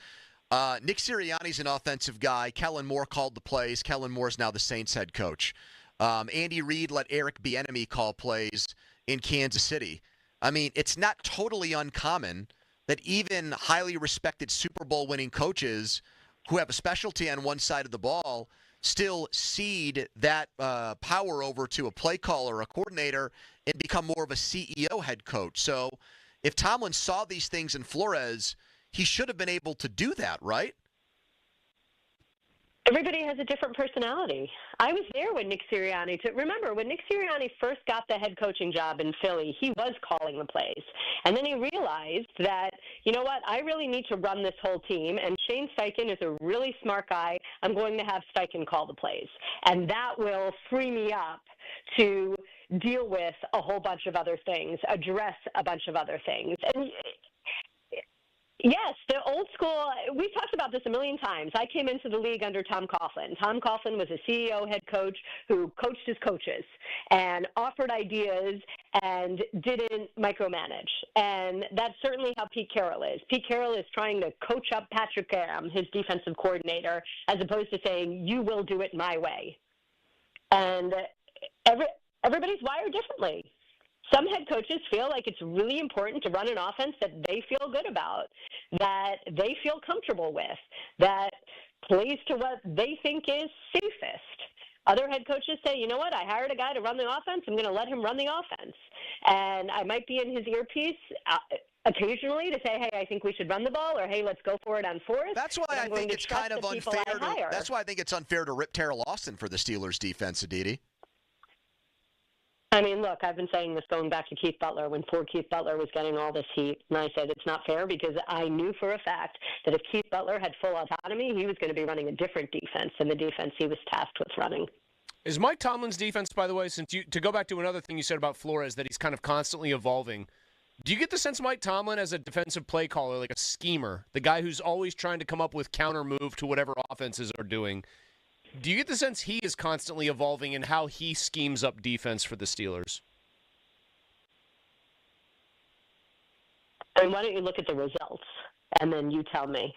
Nick Sirianni's an offensive guy. Kellen Moore called the plays. Kellen Moore's now the Saints head coach. Andy Reid let Eric Bieniemy call plays in Kansas City. I mean, it's not totally uncommon that even highly respected Super Bowl winning coaches who have a specialty on one side of the ball still cede that power over to a play caller, a coordinator, and become more of a CEO head coach. So if Tomlin saw these things in Flores, he should have been able to do that, right? Everybody has a different personality. I was there when Nick Sirianni remember, when Nick Sirianni first got the head coaching job in Philly, he was calling the plays. And then he realized that, you know what, I really need to run this whole team, and Shane Steichen is a really smart guy. I'm going to have Steichen call the plays. And that will free me up to deal with a whole bunch of other things, address a bunch of other things. And yes, the old school, we've talked about this a million times. I came into the league under Tom Coughlin. Tom Coughlin was a CEO head coach who coached his coaches and offered ideas and didn't micromanage. And that's certainly how Pete Carroll is. Pete Carroll is trying to coach up Patrick Graham, his defensive coordinator, as opposed to saying, you will do it my way. And everybody's wired differently. Some head coaches feel like it's really important to run an offense that they feel good about, that they feel comfortable with, that plays to what they think is safest. Other head coaches say, you know what, I hired a guy to run the offense. I'm going to let him run the offense. And I might be in his earpiece occasionally to say, hey, I think we should run the ball, or hey, let's go for it on fourth. That's why I think it's kind of unfair. That's why I think it's unfair to rip Terrell Austin for the Steelers' defense, Aditi. I mean, look, I've been saying this going back to Keith Butler when poor Keith Butler was getting all this heat. And I said it's not fair because I knew for a fact that if Keith Butler had full autonomy, he was going to be running a different defense than the defense he was tasked with running. Is Mike Tomlin's defense, by the way, to go back to another thing you said about Flores, that he's kind of constantly evolving, do you get the sense Mike Tomlin as a defensive play caller, like a schemer, the guy who's always trying to come up with counter move to whatever offenses are doing, do you get the sense he is constantly evolving in how he schemes up defense for the Steelers? And why don't you look at the results, and then you tell me.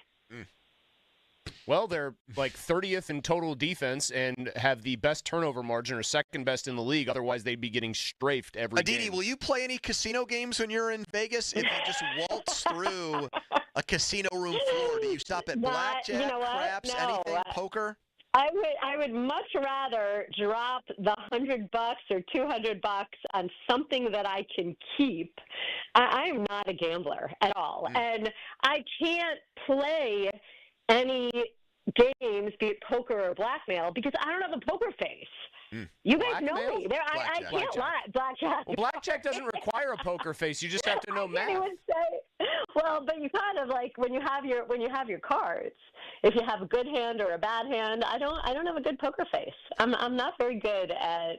Well, they're like 30th in total defense and have the best turnover margin, or second best in the league. Otherwise, they'd be getting strafed every Aditi, game. will you play any casino games when you're in Vegas? If you just waltz through a casino room floor, do you stop at blackjack, craps, anything, poker? I would much rather drop the $100 or $200 on something that I can keep. I'm not a gambler at all, and I can't play any games, be it poker or blackmail, because I don't have a poker face. You guys know me. I can't lie. Blackjack. Well, blackjack doesn't require a poker face. You just have to know math. Well, but you kind of like when you have your cards. If you have a good hand or a bad hand, I don't have a good poker face. I'm not very good at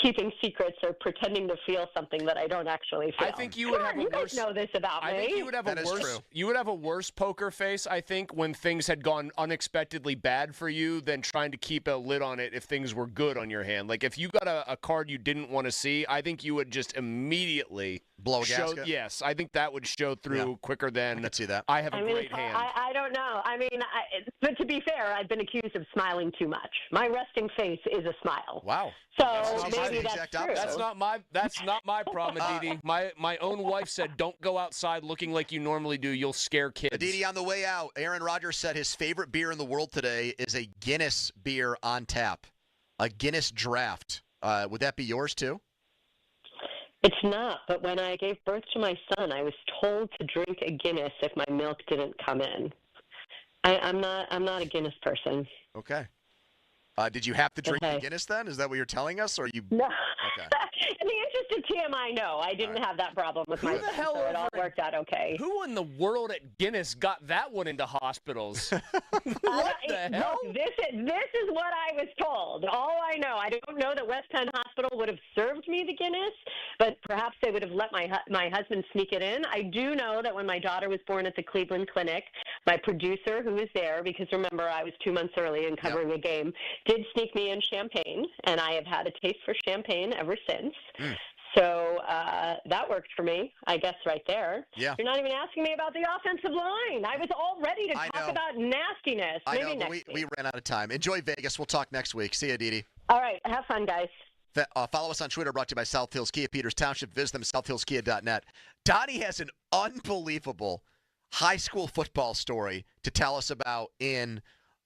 keeping secrets or pretending to feel something that I don't actually feel. I think you would have a you worse. guys know this about me. I think you would have a worse. You would have a worse poker face, I think, when things had gone unexpectedly bad for you than trying to keep a lid on it if things were good on your hand. Like if you got a card you didn't want to see, I think you would just immediately blow a gasket. Yes, I think that would show through quicker than. I could see that. I have a great hand. I don't know. I mean, but to be fair, I've been accused of smiling too much. My resting face is a smile. Wow. So maybe that's true. That's not my problem, Aditi. My own wife said, "Don't go outside looking like you normally do. You'll scare kids." Aditi, on the way out, Aaron Rodgers said his favorite beer in the world today is a Guinness beer on tap, a Guinness Draft. Would that be yours too? It's not, but when I gave birth to my son, I was told to drink a Guinness if my milk didn't come in. I'm not a Guinness person. Okay. Did you have to drink the Guinness then? Is that what you're telling us, or you? No. Okay. In the interest of TMI, no, I didn't have that problem with my son, so it all worked out okay. Who in the world at Guinness got that one into hospitals? What the hell? Look, this is what I was told. All I know, I don't know that West Penn Hospital would have served me the Guinness, but perhaps they would have let my husband sneak it in. I do know that when my daughter was born at the Cleveland Clinic, my producer, who was there, because remember I was 2 months early and covering a game, did sneak me in champagne, and I have had a taste for champagne ever since. So that worked for me, I guess, right there. Yeah. You're not even asking me about the offensive line. I was all ready to talk about nastiness. Maybe next week. We ran out of time. Enjoy Vegas. We'll talk next week. See you, Aditi. All right. Have fun, guys. Follow us on Twitter, brought to you by South Hills Kia, Peters Township. Visit them at southhillskia.net. Donnie has an unbelievable high school football story to tell us about in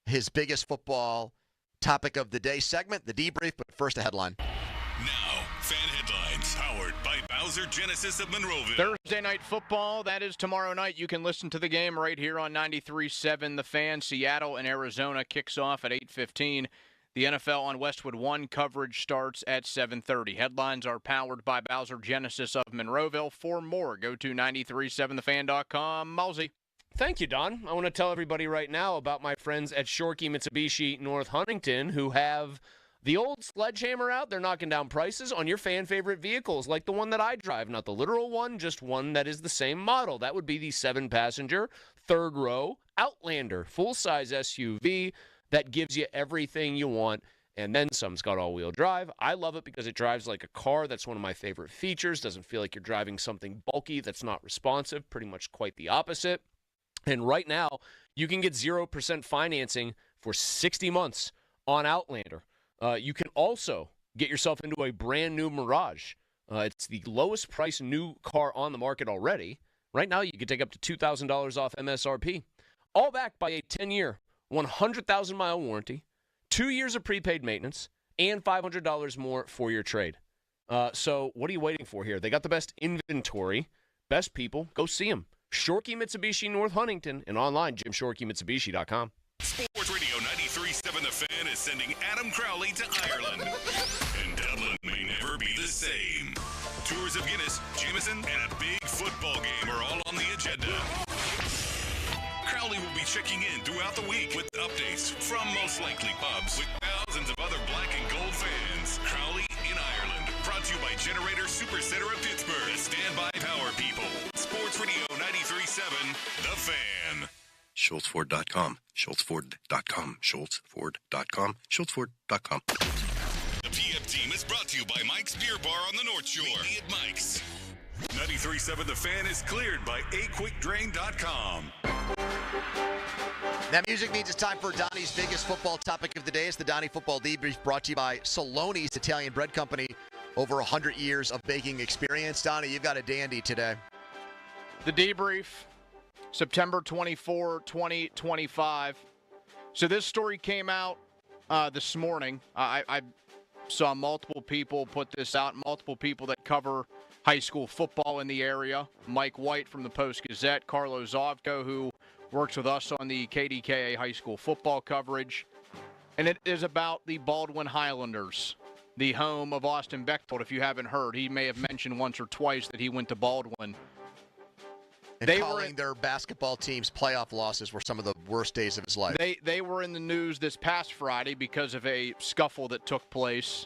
his biggest football topic of the day segment, the debrief, but first a headline. Now, fan headlines powered by Bowser Genesis of Monroeville. Thursday night football, that is tomorrow night. You can listen to the game right here on 93.7 The Fan. Seattle and Arizona kicks off at 8:15. The NFL on Westwood 1 coverage starts at 7:30. Headlines are powered by Bowser Genesis of Monroeville. For more, go to 937thefan.com. Malsey. Thank you, Don. I want to tell everybody right now about my friends at Shorkey Mitsubishi North Huntington who have the old sledgehammer out. They're knocking down prices on your fan favorite vehicles, like the one that I drive. Not the literal one, just one that is the same model. That would be the 7-passenger, third row Outlander, full-size SUV that gives you everything you want. And then some. It's got all-wheel drive. I love it because it drives like a car. That's one of my favorite features. Doesn't feel like you're driving something bulky that's not responsive. Pretty much quite the opposite. And right now, you can get 0% financing for 60 months on Outlander. You can also get yourself into a brand new Mirage. It's the lowest price new car on the market already. Right now, you can take up to $2,000 off MSRP. All backed by a 10-year, 100,000-mile warranty, 2 years of prepaid maintenance, and $500 more for your trade. So what are you waiting for here? They got the best inventory, best people. Go see them. Shorkey Mitsubishi North Huntington and online, JimShorkeyMitsubishi.com. Sports Radio 93.7 The Fan is sending Adam Crowley to Ireland. And Dublin may never be the same. Tours of Guinness, Jameson, and a big football game are all on the agenda. Crowley will be checking in throughout the week with updates from most likely pubs with Bowser thousands of other black and gold fans. Crowley in Ireland. Brought to you by Generator Supercenter of Pittsburgh. The Standby Power People. Sports Radio 93.7, The Fan. SchultzFord.com. SchultzFord.com. SchultzFord.com. SchultzFord.com. The PF Team is brought to you by Mike's Beer Bar on the North Shore. Meet me at Mike's. 93.7 The Fan is cleared by aquickdrain.com. That music means it's time for Donnie's biggest football topic of the day. It's the Donnie Football Debrief, brought to you by Saloni's Italian Bread Company. Over 100 years of baking experience. Donnie, you've got a dandy today. The debrief, September 24, 2025. So this story came out this morning. I saw multiple people put this out, multiple people that cover high school football in the area. Mike White from the Post-Gazette, Carlo Zovko, who works with us on the KDKA high school football coverage. And it is about the Baldwin Highlanders, the home of Austin Bechtold. If you haven't heard, he may have mentioned once or twice that he went to Baldwin. And calling their basketball team's playoff losses were some of the worst days of his life. They were in the news this past Friday because of a scuffle that took place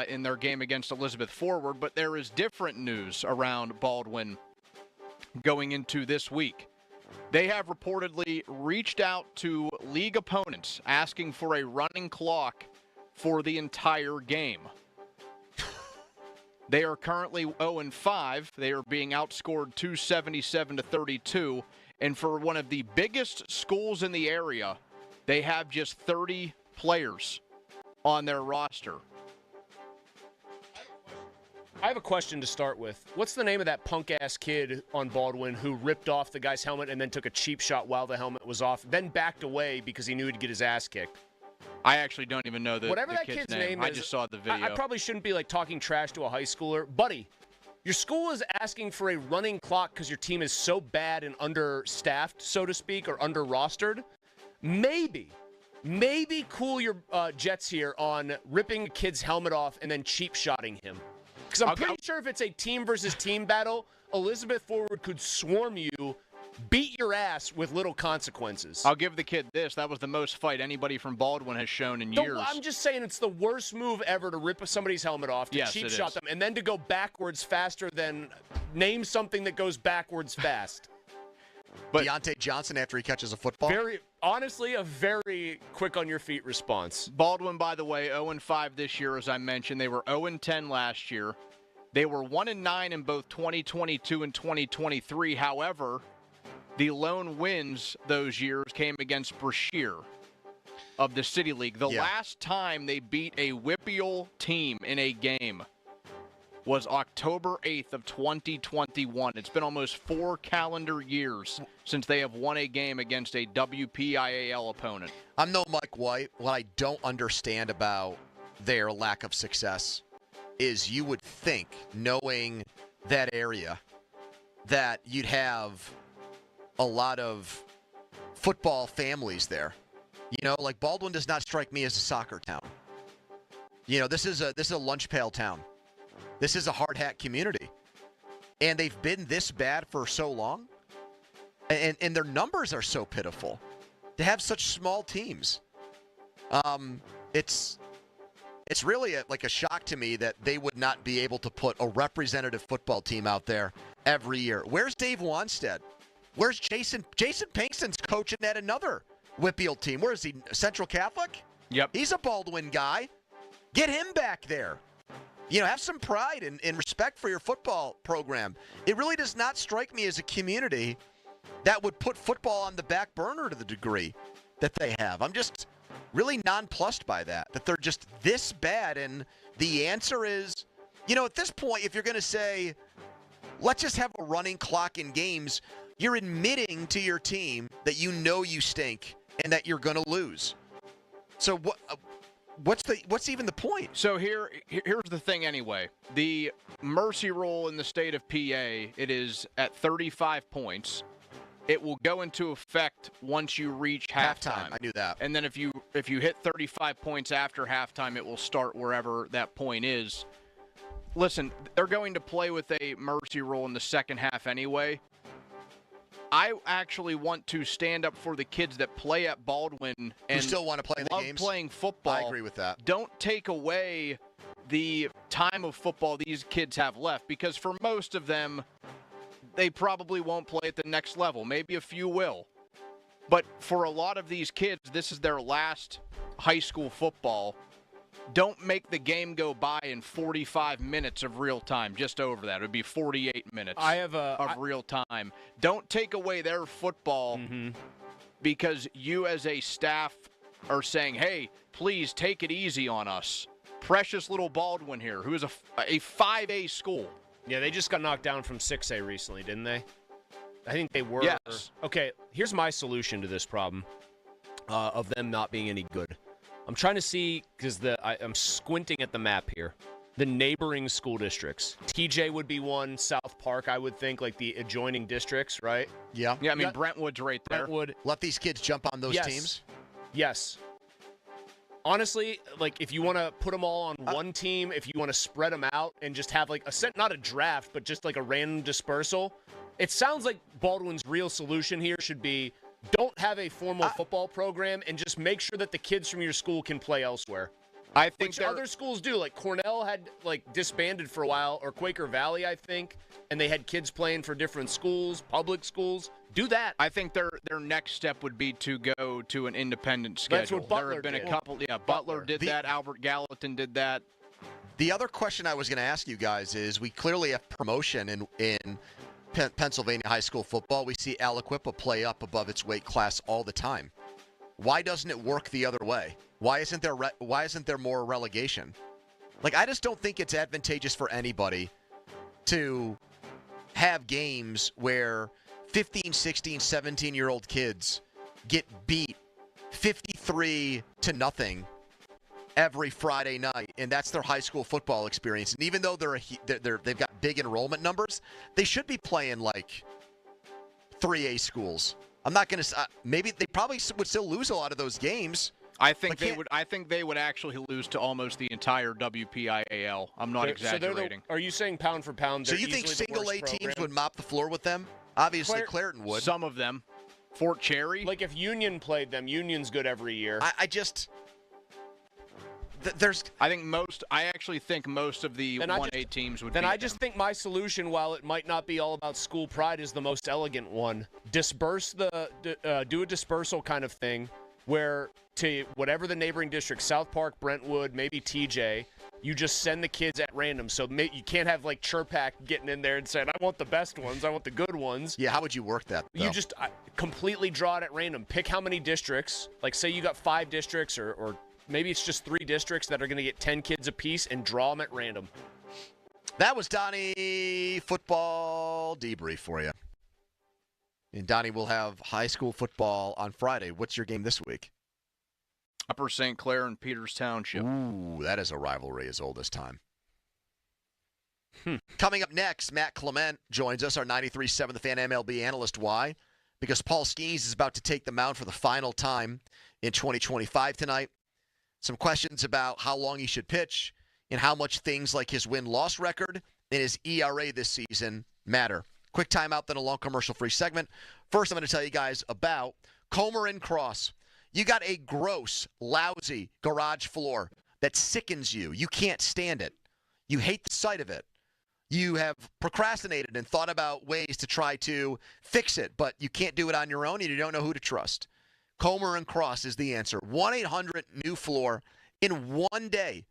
in their game against Elizabeth Forward. But there is different news around Baldwin going into this week. They have reportedly reached out to league opponents asking for a running clock for the entire game. They are currently 0-5. They are being outscored 277-32. And for one of the biggest schools in the area, they have just 30 players on their roster. I have a question to start with. What's the name of that punk-ass kid on Baldwin who ripped off the guy's helmet and then took a cheap shot while the helmet was off, then backed away because he knew he'd get his ass kicked? I actually don't even know the Whatever that kid's name is. I just saw the video. I probably shouldn't be talking trash to a high schooler. Buddy, your school is asking for a running clock because your team is so bad and understaffed, so to speak, or under-rostered. Maybe cool your jets here on ripping a kid's helmet off and then cheap-shotting him. Because I'm pretty sure if it's a team versus team battle, Elizabeth Forward could swarm you, beat your ass with little consequences. I'll give the kid this. That was the most fight anybody from Baldwin has shown in years. I'm just saying it's the worst move ever to rip somebody's helmet off, to cheap shot them, and then to go backwards faster than name something that goes backwards fast. But Deontay Johnson after he catches a football? Honestly, a very quick on your feet response. Baldwin, by the way, 0-5 this year, as I mentioned. They were 0-10 last year. They were 1-9 in both 2022 and 2023. However, the lone wins those years came against Brashear of the City League. The last time they beat a WPIAL team in a game was October 8th of 2021. It's been almost 4 calendar years since they have won a game against a WPIAL opponent. I'm no Mike White. What I don't understand about their lack of success is you would think, knowing that area, that you'd have a lot of football families there. Like Baldwin does not strike me as a soccer town. This is a lunch pail town. This is a hard hat community. And they've been this bad for so long. And their numbers are so pitiful. To have such small teams. It's really a shock to me that they would not be able to put a representative football team out there every year. Where's Dave Wanstead? Where's Jason? Jason Pinkston's coaching at another WPIAL team. Where is he? Central Catholic? Yep. He's a Baldwin guy. Get him back there. Have some pride and respect for your football program. It really does not strike me as a community that would put football on the back burner to the degree that they have. I'm just really nonplussed by that they're just this bad. And the answer is, at this point, if you're going to say, let's just have a running clock in games, you're admitting to your team that you stink and that you're going to lose. So what's even the point? So here's the thing anyway. The mercy rule in the state of PA, it is at 35 points. It will go into effect once you reach halftime. I knew that. And then if you hit 35 points after halftime, it will start wherever that point is. Listen, they're going to play with a mercy rule in the second half anyway. I actually want to stand up for the kids that play at Baldwin and who still want to play in the love games. playing football. I agree with that. Don't take away the time of football these kids have left, because for most of them, they probably won't play at the next level. Maybe a few will. But for a lot of these kids, this is their last high school football. Don't make the game go by in 45 minutes of real time, just over that. It would be 48 minutes of real time. Don't take away their football because you as a staff are saying, hey, please take it easy on us. Precious little Baldwin here, who is a 5A school. Yeah, they just got knocked down from 6A recently, didn't they? I think they were. Yes. Okay, here's my solution to this problem of them not being any good. I'm trying to see, because I'm squinting at the map here, the neighboring school districts. TJ would be one, South Park, I would think, like the adjoining districts, right? Yeah. Yeah, I mean, Brentwood's right there. Brentwood. Let these kids jump on those teams? Yes. Honestly, like, if you want to put them all on one team, if you want to spread them out and just have, like, not a draft, but just, like, a random dispersal, it sounds like Baldwin's real solution here should be don't have a formal football program and just make sure that the kids from your school can play elsewhere. I think Which other schools do. Like, Cornell had, like, disbanded for a while, or Quaker Valley, I think, and they had kids playing for different schools, public schools. Do that. I think their next step would be to go to an independent schedule. That's what Butler there have been did. a couple. Yeah, Butler did that. Albert Gallatin did that. The other question I was going to ask you guys is, we clearly have promotion in Pennsylvania high school football. We see Aliquippa play up above its weight class all the time. Why doesn't it work the other way? Why isn't there more relegation? Like, I just don't think it's advantageous for anybody to have games where 15, 16, 17-year-old kids get beat 53-0 every Friday night, and that's their high school football experience. And even though they've got big enrollment numbers, they should be playing like 3A schools. I'm not going to. Maybe they probably would still lose a lot of those games. I think they would. I think they would actually lose to almost the entire WPIAL. I'm not exaggerating. Are you saying pound for pound? So you think single A teams would mop the floor with them? Obviously, Clairton would. Some of them. Fort Cherry. Like if Union played them, Union's good every year. I just. There's. I actually think most of the 1A teams would. Then I just think my solution, while it might not be all about school pride, is the most elegant one. Disperse do a dispersal kind of thing, where to whatever the neighboring district, South Park, Brentwood, maybe TJ, you just send the kids at random. So you can't have like Chirpak getting in there and saying, "I want the best ones, I want the good ones." Yeah, how would you work that, though? You just completely draw it at random. Pick how many districts. Like, say you got 5 districts, or maybe it's just 3 districts that are going to get 10 kids apiece, and draw them at random. That was Donnie football debrief for you. And Donnie will have high school football on Friday. What's your game this week? Upper St. Clair and Peters Township. Ooh, that is a rivalry as old as time. Coming up next, Matt Clement joins us, our 93.7 The Fan MLB analyst. Why? Because Paul Skenes is about to take the mound for the final time in 2025 tonight. Some questions about how long he should pitch and how much things like his win-loss record and his ERA this season matter. Quick timeout, then a long commercial-free segment. First, I'm going to tell you guys about Comer and Cross. You got a gross, lousy garage floor that sickens you. You can't stand it. You hate the sight of it. You have procrastinated and thought about ways to try to fix it, but you can't do it on your own and you don't know who to trust. Comer and Cross is the answer. 1-800-NEW-FLOOR in one day.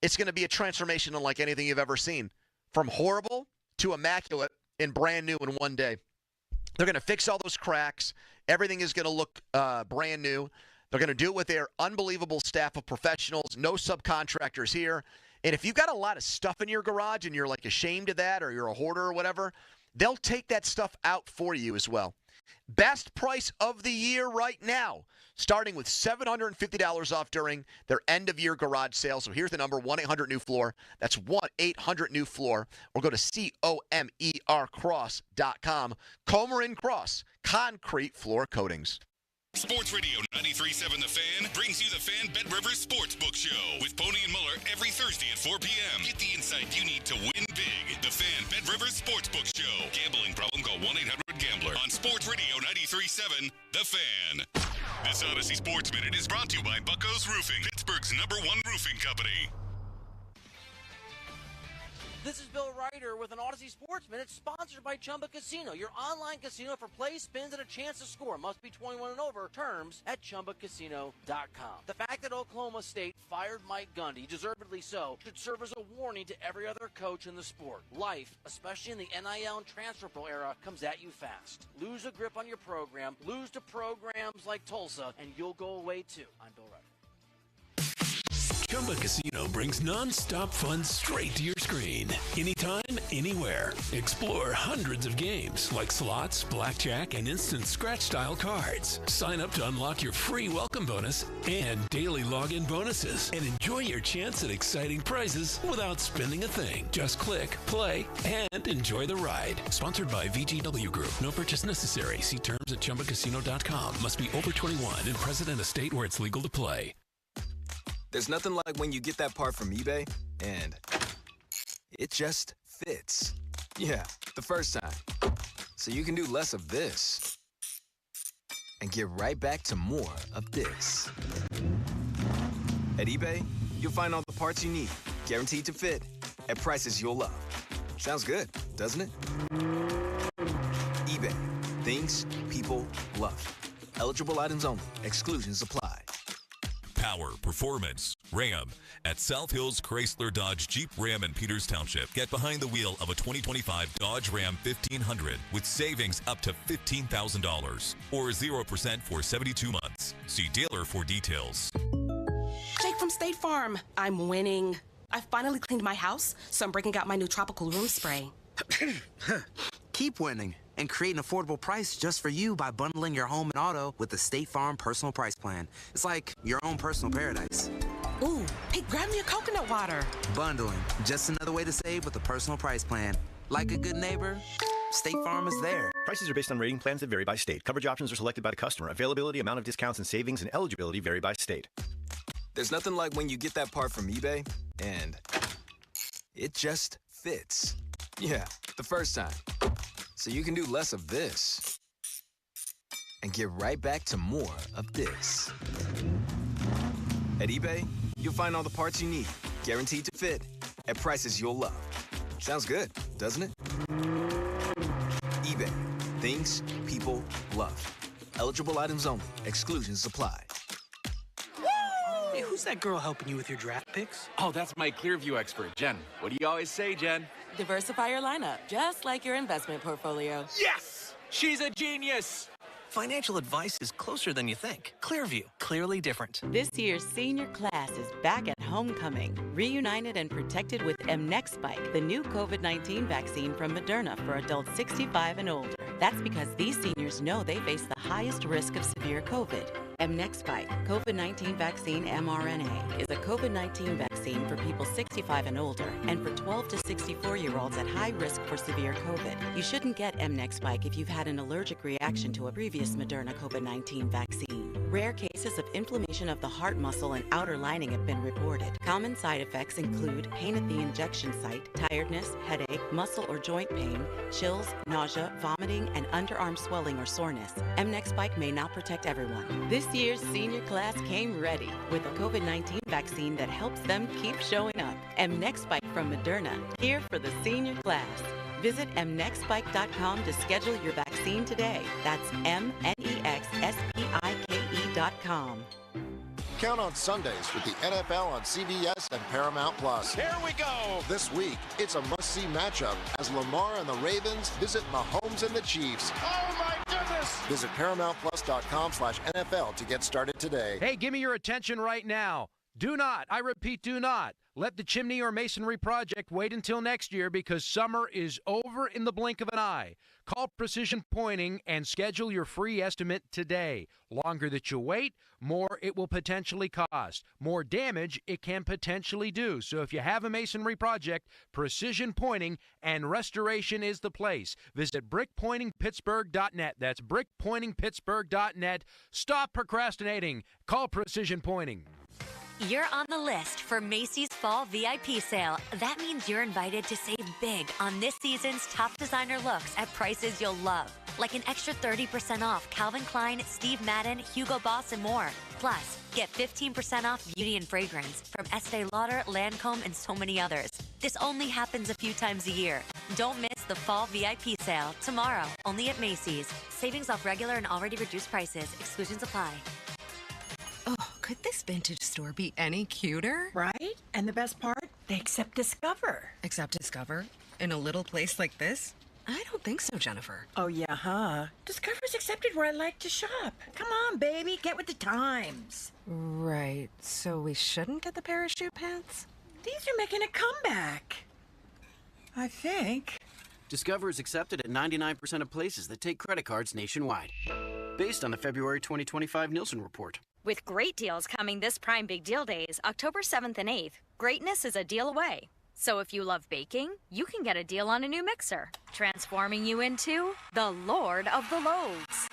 It's going to be a transformation unlike anything you've ever seen. From horrible to immaculate and brand new in one day. They're going to fix all those cracks. Everything is going to look brand new. They're going to do it with their unbelievable staff of professionals. No subcontractors here. And if you've got a lot of stuff in your garage and you're like ashamed of that, or you're a hoarder or whatever, they'll take that stuff out for you as well. Best price of the year right now, starting with $750 off during their end-of-year garage sale. So here's the number, 1-800-NEW-FLOOR. That's 1-800-NEW-FLOOR. Or go to COMERcross.com. Comer and Cross, concrete floor coatings. Sports Radio 93.7 The Fan brings you the Fan Bet Rivers Sportsbook Show with Pony and Muller every Thursday at 4 p.m. Get the insight you need to win big. The Fan Bet Rivers Sportsbook Show. Gambling problem? Call 1-800-GAMBLER. On Sports Radio 93.7 The Fan. This Odyssey Sports Minute is brought to you by Bucko's Roofing, Pittsburgh's #1 roofing company. This is Bill Ryder with an Odyssey Sports Minute sponsored by Chumba Casino, your online casino for play, spins, and a chance to score. Must be 21 and over. Terms at ChumbaCasino.com. The fact that Oklahoma State fired Mike Gundy, deservedly so, should serve as a warning to every other coach in the sport. Life, especially in the NIL and transfer portal era, comes at you fast. Lose a grip on your program, lose to programs like Tulsa, and you'll go away too. I'm Bill Ryder. Chumba Casino brings non-stop fun straight to your screen. Anytime, anywhere. Explore hundreds of games like slots, blackjack, and instant scratch-style cards. Sign up to unlock your free welcome bonus and daily login bonuses. And enjoy your chance at exciting prizes without spending a thing. Just click, play, and enjoy the ride. Sponsored by VGW Group. No purchase necessary. See terms at ChumbaCasino.com. Must be over 21 and present in a state where it's legal to play. There's nothing like when you get that part from eBay and it just fits. Yeah, the first time. So you can do less of this and get right back to more of this. At eBay, you'll find all the parts you need, guaranteed to fit, at prices you'll love. Sounds good, doesn't it? eBay. Things people love. Eligible items only. Exclusions apply. Power, performance, Ram. At South Hills Chrysler Dodge Jeep Ram in Peters Township. Get behind the wheel of a 2025 Dodge Ram 1500 with savings up to $15,000 or 0% for 72 months. See dealer for details. Jake from State Farm. I'm winning. I finally cleaned my house, so I'm breaking out my new tropical room spray. Keep winning and create an affordable price just for you by bundling your home and auto with the State Farm Personal Price Plan. It's like your own personal paradise. Ooh, hey, grab me a coconut water. Bundling, just another way to save with a personal price plan. Like a good neighbor, State Farm is there. Prices are based on rating plans that vary by state. Coverage options are selected by the customer. Availability, amount of discounts and savings, and eligibility vary by state. There's nothing like when you get that part from eBay and it just fits. Yeah, the first time. So you can do less of this and get right back to more of this. At eBay, you'll find all the parts you need, guaranteed to fit, at prices you'll love. Sounds good, doesn't it? eBay. Things people love. Eligible items only. Exclusions apply. Hey, who's that girl helping you with your draft picks? Oh, that's my Clearview expert, Jen. What do you always say, Jen? Diversify your lineup, just like your investment portfolio. Yes! She's a genius! Financial advice is closer than you think. Clearview, clearly different. This year's senior class is back at homecoming, reunited and protected with mNEXSpike, the new COVID-19 vaccine from Moderna for adults 65 and older. That's because these seniors know they face the highest risk of severe COVID. mNEXSpike, COVID-19 vaccine mRNA, is a COVID-19 vaccine for people 65 and older and for 12 to 64-year-olds at high risk for severe COVID. You shouldn't get mNEXSpike if you've had an allergic reaction to a previous Moderna COVID-19 vaccine. Rare cases of inflammation of the heart muscle and outer lining have been reported. Common side effects include pain at the injection site, tiredness, headache, muscle or joint pain, chills, nausea, vomiting, and underarm swelling or soreness. mNEXSpike may not protect everyone. This year's senior class came ready with a COVID-19 vaccine that helps them keep showing up. mNEXSpike from Moderna, here for the senior class. Visit mnexspike.com to schedule your vaccine today. That's mnexspike.com. Count on Sundays with the NFL on CBS and Paramount Plus. Here we go. This week, it's a must-see matchup as Lamar and the Ravens visit Mahomes and the Chiefs. Oh, my goodness. Visit ParamountPlus.com/NFL to get started today. Hey, give me your attention right now. Do not, I repeat, do not let the chimney or masonry project wait until next year because summer is over in the blink of an eye. Call Precision Pointing and schedule your free estimate today. Longer that you wait, more it will potentially cost. More damage it can potentially do. So if you have a masonry project, Precision Pointing and Restoration is the place. Visit brickpointingpittsburgh.net. That's brickpointingpittsburgh.net. Stop procrastinating. Call Precision Pointing. You're on the list for Macy's Fall VIP Sale. That means you're invited to save big on this season's top designer looks at prices you'll love. Like an extra 30% off Calvin Klein, Steve Madden, Hugo Boss, and more. Plus, get 15% off beauty and fragrance from Estee Lauder, Lancome, and so many others. This only happens a few times a year. Don't miss the Fall VIP Sale tomorrow, only at Macy's. Savings off regular and already reduced prices. Exclusions apply. Oh, could this vintage store be any cuter? Right? And the best part? They accept Discover. Accept Discover? In a little place like this? I don't think so, Jennifer. Oh, yeah, huh? Discover's accepted where I like to shop. Come on, baby, get with the times. Right, so we shouldn't get the parachute pants? These are making a comeback. I think. Discover is accepted at 99% of places that take credit cards nationwide. Based on the February 2025 Nielsen report. With great deals coming this Prime Big Deal Days, October 7th and 8th, greatness is a deal away. So if you love baking, you can get a deal on a new mixer, transforming you into the Lord of the Loaves.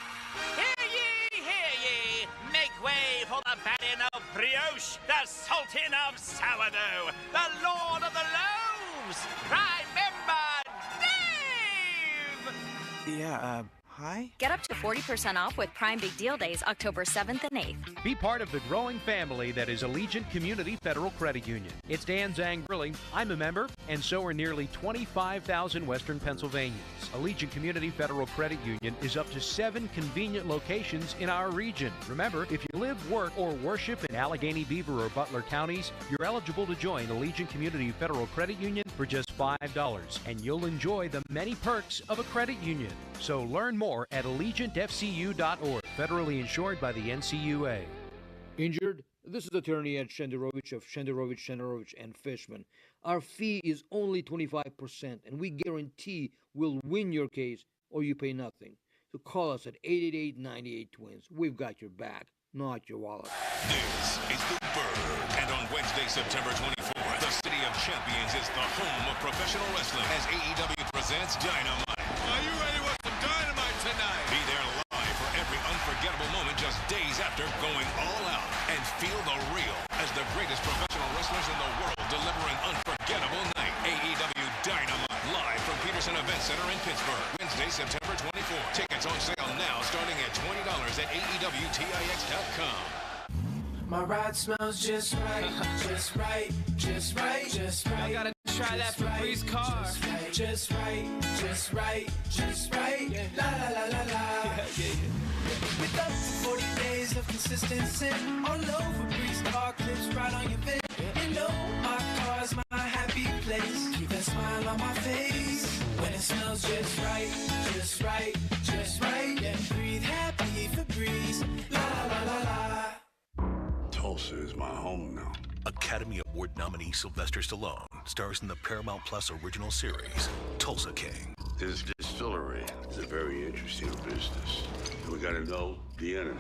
Hear ye! Make way for the Baron of Brioche, the Sultan of Sourdough, the Lord of the Loaves, Prime Member Dave! Yeah, hi? Get up to 40% off with Prime Big Deal Days, October 7th and 8th. Be part of the growing family that is Allegiant Community Federal Credit Union. It's Dan Zangrilli. I'm a member, and so are nearly 25,000 Western Pennsylvanians. Allegiant Community Federal Credit Union is up to 7 convenient locations in our region. Remember, if you live, work, or worship in Allegheny, Beaver, or Butler counties, you're eligible to join Allegiant Community Federal Credit Union for just $5, and you'll enjoy the many perks of a credit union. So learn more at AllegiantFCU.org, federally insured by the NCUA. Injured? This is attorney Ed Shenderovich of Shenderovich, and Fishman. Our fee is only 25%, and we guarantee we'll win your case or you pay nothing. So call us at 888-98-TWINS. We've got your back, not your wallet. This is the Bird, and on Wednesday, September 24th, the City of Champions is the home of professional wrestling as AEW presents Dynamite. Are you ready with some Dynamite tonight? Be there live for every unforgettable moment just days after going all out, and feel the real as the greatest professional wrestlers in the world deliver an unforgettable night. AEW Dynamite, live from Peterson Event Center in Pittsburgh. Wednesday, September 24th. Tickets on sale now, starting at $20 at AEWTIX.com. My ride smells just right, just right, just right, just right. I gotta try that Febreze car. Just right, just right, just right. La la la la la. With up to 40 days of consistency, all over Febreze car clips right on your bed. You know my car's my happy place. Keep that smile on my face when it smells just right, just right, just right. Yeah, breathe happy Febreze. La la la la la. Tulsa is my home now. Academy Award nominee Sylvester Stallone stars in the Paramount Plus original series, Tulsa King. This distillery is a very interesting business. We gotta know the enemy.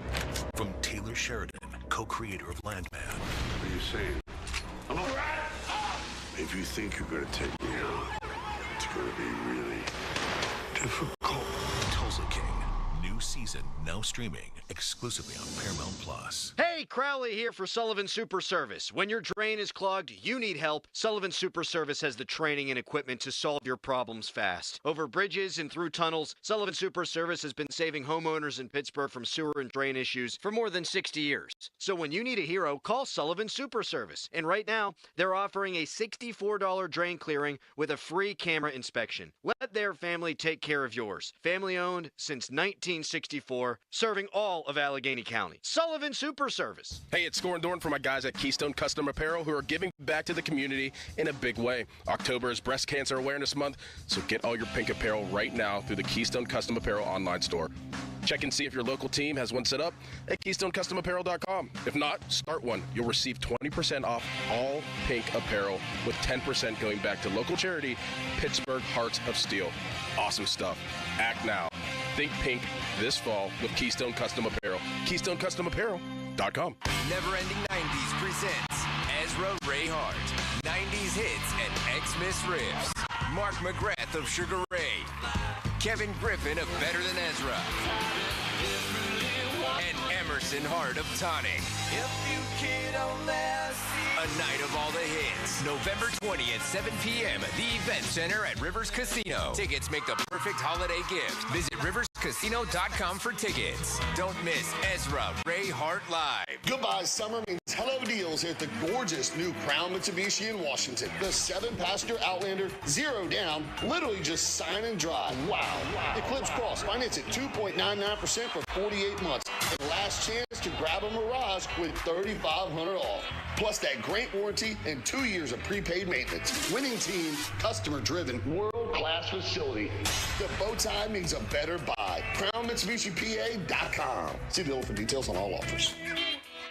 From Taylor Sheridan, co-creator of Landman. What are you saying? I'm a rat! If you think you're gonna take me out, it's gonna be really difficult. Tulsa King. New season now streaming exclusively on Paramount Plus. Hey, Crowley here for Sullivan Super Service. When your drain is clogged, you need help. Sullivan Super Service has the training and equipment to solve your problems fast. Over bridges and through tunnels, Sullivan Super Service has been saving homeowners in Pittsburgh from sewer and drain issues for more than 60 years. So when you need a hero, call Sullivan Super Service. And right now, they're offering a $64 drain clearing with a free camera inspection. Let their family take care of yours. Family owned since 1964, serving all of Allegheny County. Sullivan Super Service. Hey, it's Scorin' Dorn for my guys at Keystone Custom Apparel who are giving back to the community in a big way. October is Breast Cancer Awareness Month, so get all your pink apparel right now through the Keystone Custom Apparel online store. Check and see if your local team has one set up at KeystoneCustomApparel.com. If not, start one. You'll receive 20% off all pink apparel with 10% going back to local charity, Pittsburgh Hearts of Steel. Awesome stuff. Act now. Think pink this fall with Keystone Custom Apparel. KeystoneCustomApparel.com. Never Ending 90s presents Ezra Ray Hart. 90s hits and Xmas riffs. Mark McGrath of Sugar Ray. Kevin Griffin of Better Than Ezra. And Emerson Hart of Tonic. If you kid a night of all the hits. November 20th, 7 p.m. at the Event Center at Rivers Casino. Tickets make the perfect holiday gift. Visit riverscasino.com for tickets. Don't miss Ezra Ray Hart Live. Goodbye summer means hello deals at the gorgeous new Crown Mitsubishi in Washington. The 7-passenger Outlander, 0 down, literally just sign and drive. Wow. Eclipse Cross, finance at 2.99% for 48 months. And last chance to grab a Mirage with $3,500 off. Plus that great warranty and 2 years of prepaid maintenance. Winning team, customer-driven, world-class facility. The bow tie means a better buy. CrownMitsubishiPA.com. See the dealer for details on all offers.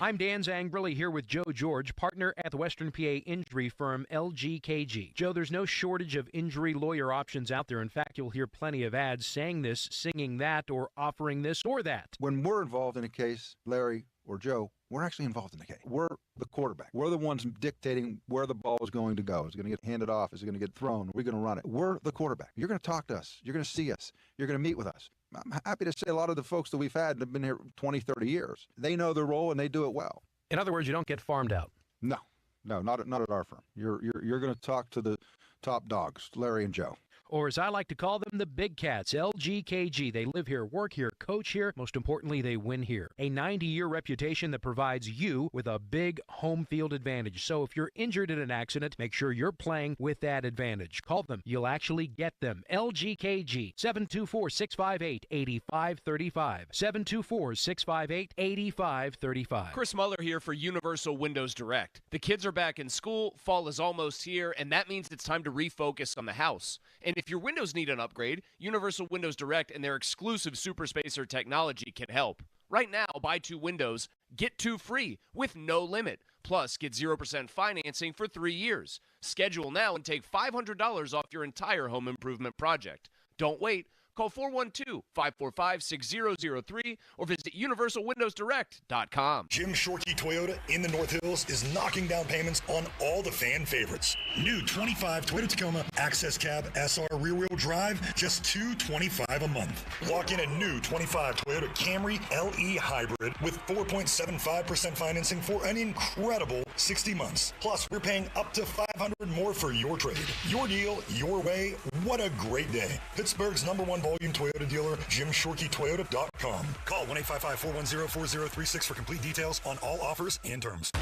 I'm Dan Zangrilli here with Joe George, partner at the Western PA injury firm LGKG. Joe, there's no shortage of injury lawyer options out there. In fact, you'll hear plenty of ads saying this, singing that, or offering this or that. When we're involved in a case, Larry or Joe, we're actually involved in the case. We're the quarterback. We're the ones dictating where the ball is going to go. Is it going to get handed off? Is it going to get thrown? We're going to run it. We're the quarterback. You're going to talk to us. You're going to see us. You're going to meet with us. I'm happy to say a lot of the folks that we've had have been here 20, 30 years. They know their role and they do it well. In other words, you don't get farmed out. No, not at our firm. You're going to talk to the top dogs, Larry and Joe. Or as I like to call them, the big cats, LGKG. They live here, work here, coach here. Most importantly, they win here. A 90-year reputation that provides you with a big home field advantage. So if you're injured in an accident, make sure you're playing with that advantage. Call them. You'll actually get them. LGKG, 724-658-8535. 724-658-8535. Chris Muller here for Universal Windows Direct. The kids are back in school, fall is almost here, and that means it's time to refocus on the house. And if your windows need an upgrade, Universal Windows Direct and their exclusive Super Spacer technology can help. Right now, buy 2 windows, get 2 free with no limit. Plus, get 0% financing for 3 years. Schedule now and take $500 off your entire home improvement project. Don't wait. Call 412-545-6003 or visit universalwindowsdirect.com. Jim Shorkey Toyota in the North Hills is knocking down payments on all the fan favorites. New 25 Toyota Tacoma Access Cab SR rear-wheel drive, just $225 a month. Lock in a new 25 Toyota Camry LE Hybrid with 4.75% financing for an incredible 60 months. Plus, we're paying up to $500 more for your trade. Your deal, your way. What a great day. Pittsburgh's #1 volume Toyota dealer, JimShorkeyToyota.com. Call 1-855-410-4036 for complete details on all offers and terms.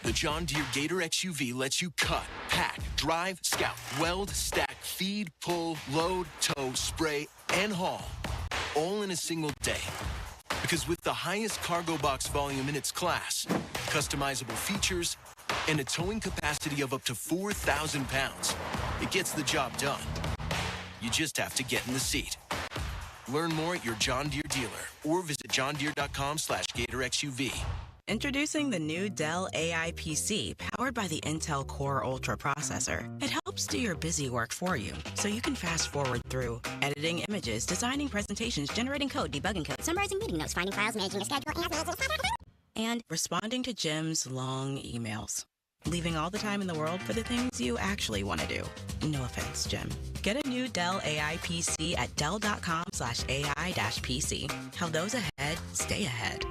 The John Deere Gator XUV lets you cut, pack, drive, scout, weld, stack, feed, pull, load, tow, spray, and haul, all in a single day. Because with the highest cargo box volume in its class, customizable features, and a towing capacity of up to 4,000 pounds, it gets the job done. You just have to get in the seat. Learn more at your John Deere dealer or visit johndeere.com/GatorXUV. Introducing the new Dell AI PC powered by the Intel Core Ultra processor. It helps do your busy work for you, so you can fast forward through editing images, designing presentations, generating code, debugging code, summarizing meeting notes, finding files, managing a schedule, and responding to Jim's long emails. Leaving all the time in the world for the things you actually want to do. No offense, Jim. Get a new Dell AI PC at dell.com/AI-PC. How those ahead stay ahead.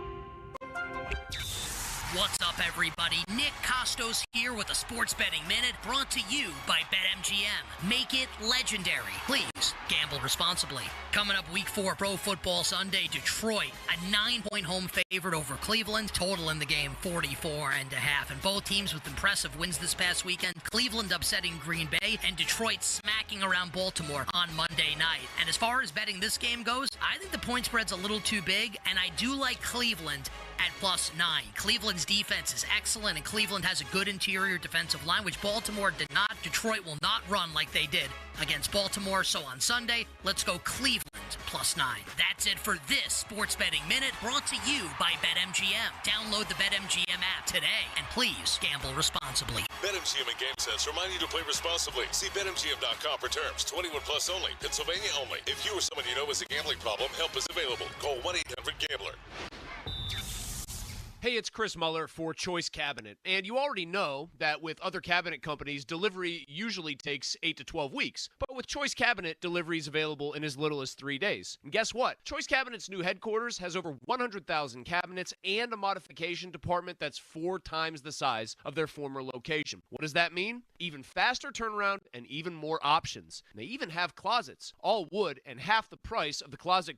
What's up, everybody? Nick Costos here with a Sports Betting Minute brought to you by BetMGM. Make it legendary. Please, gamble responsibly. Coming up week 4, Pro Football Sunday, Detroit, a 9-point home favorite over Cleveland. Total in the game, 44.5. And both teams with impressive wins this past weekend. Cleveland upsetting Green Bay and Detroit smacking around Baltimore on Monday night. And as far as betting this game goes, I think the point spread's a little too big, and I do like Cleveland at +9. Cleveland's defense is excellent, and Cleveland has a good interior defensive line, which Baltimore did not. Detroit will not run like they did against Baltimore. So on Sunday, let's go Cleveland +9. That's it for this Sports Betting Minute, brought to you by BetMGM. Download the BetMGM app today, and please gamble responsibly. BetMGM and GameSense remind you to play responsibly. See BetMGM.com for terms. 21 plus only. Pennsylvania only. If you or someone you know has a gambling problem, help is available. Call 1-800-GAMBLER. Hey, it's Chris Muller for Choice Cabinet. And you already know that with other cabinet companies, delivery usually takes 8 to 12 weeks. But with Choice Cabinet, delivery is available in as little as 3 days. And guess what? Choice Cabinet's new headquarters has over 100,000 cabinets and a modification department that's 4 times the size of their former location. What does that mean? Even faster turnaround and even more options. And they even have closets, all wood and half the price of the closet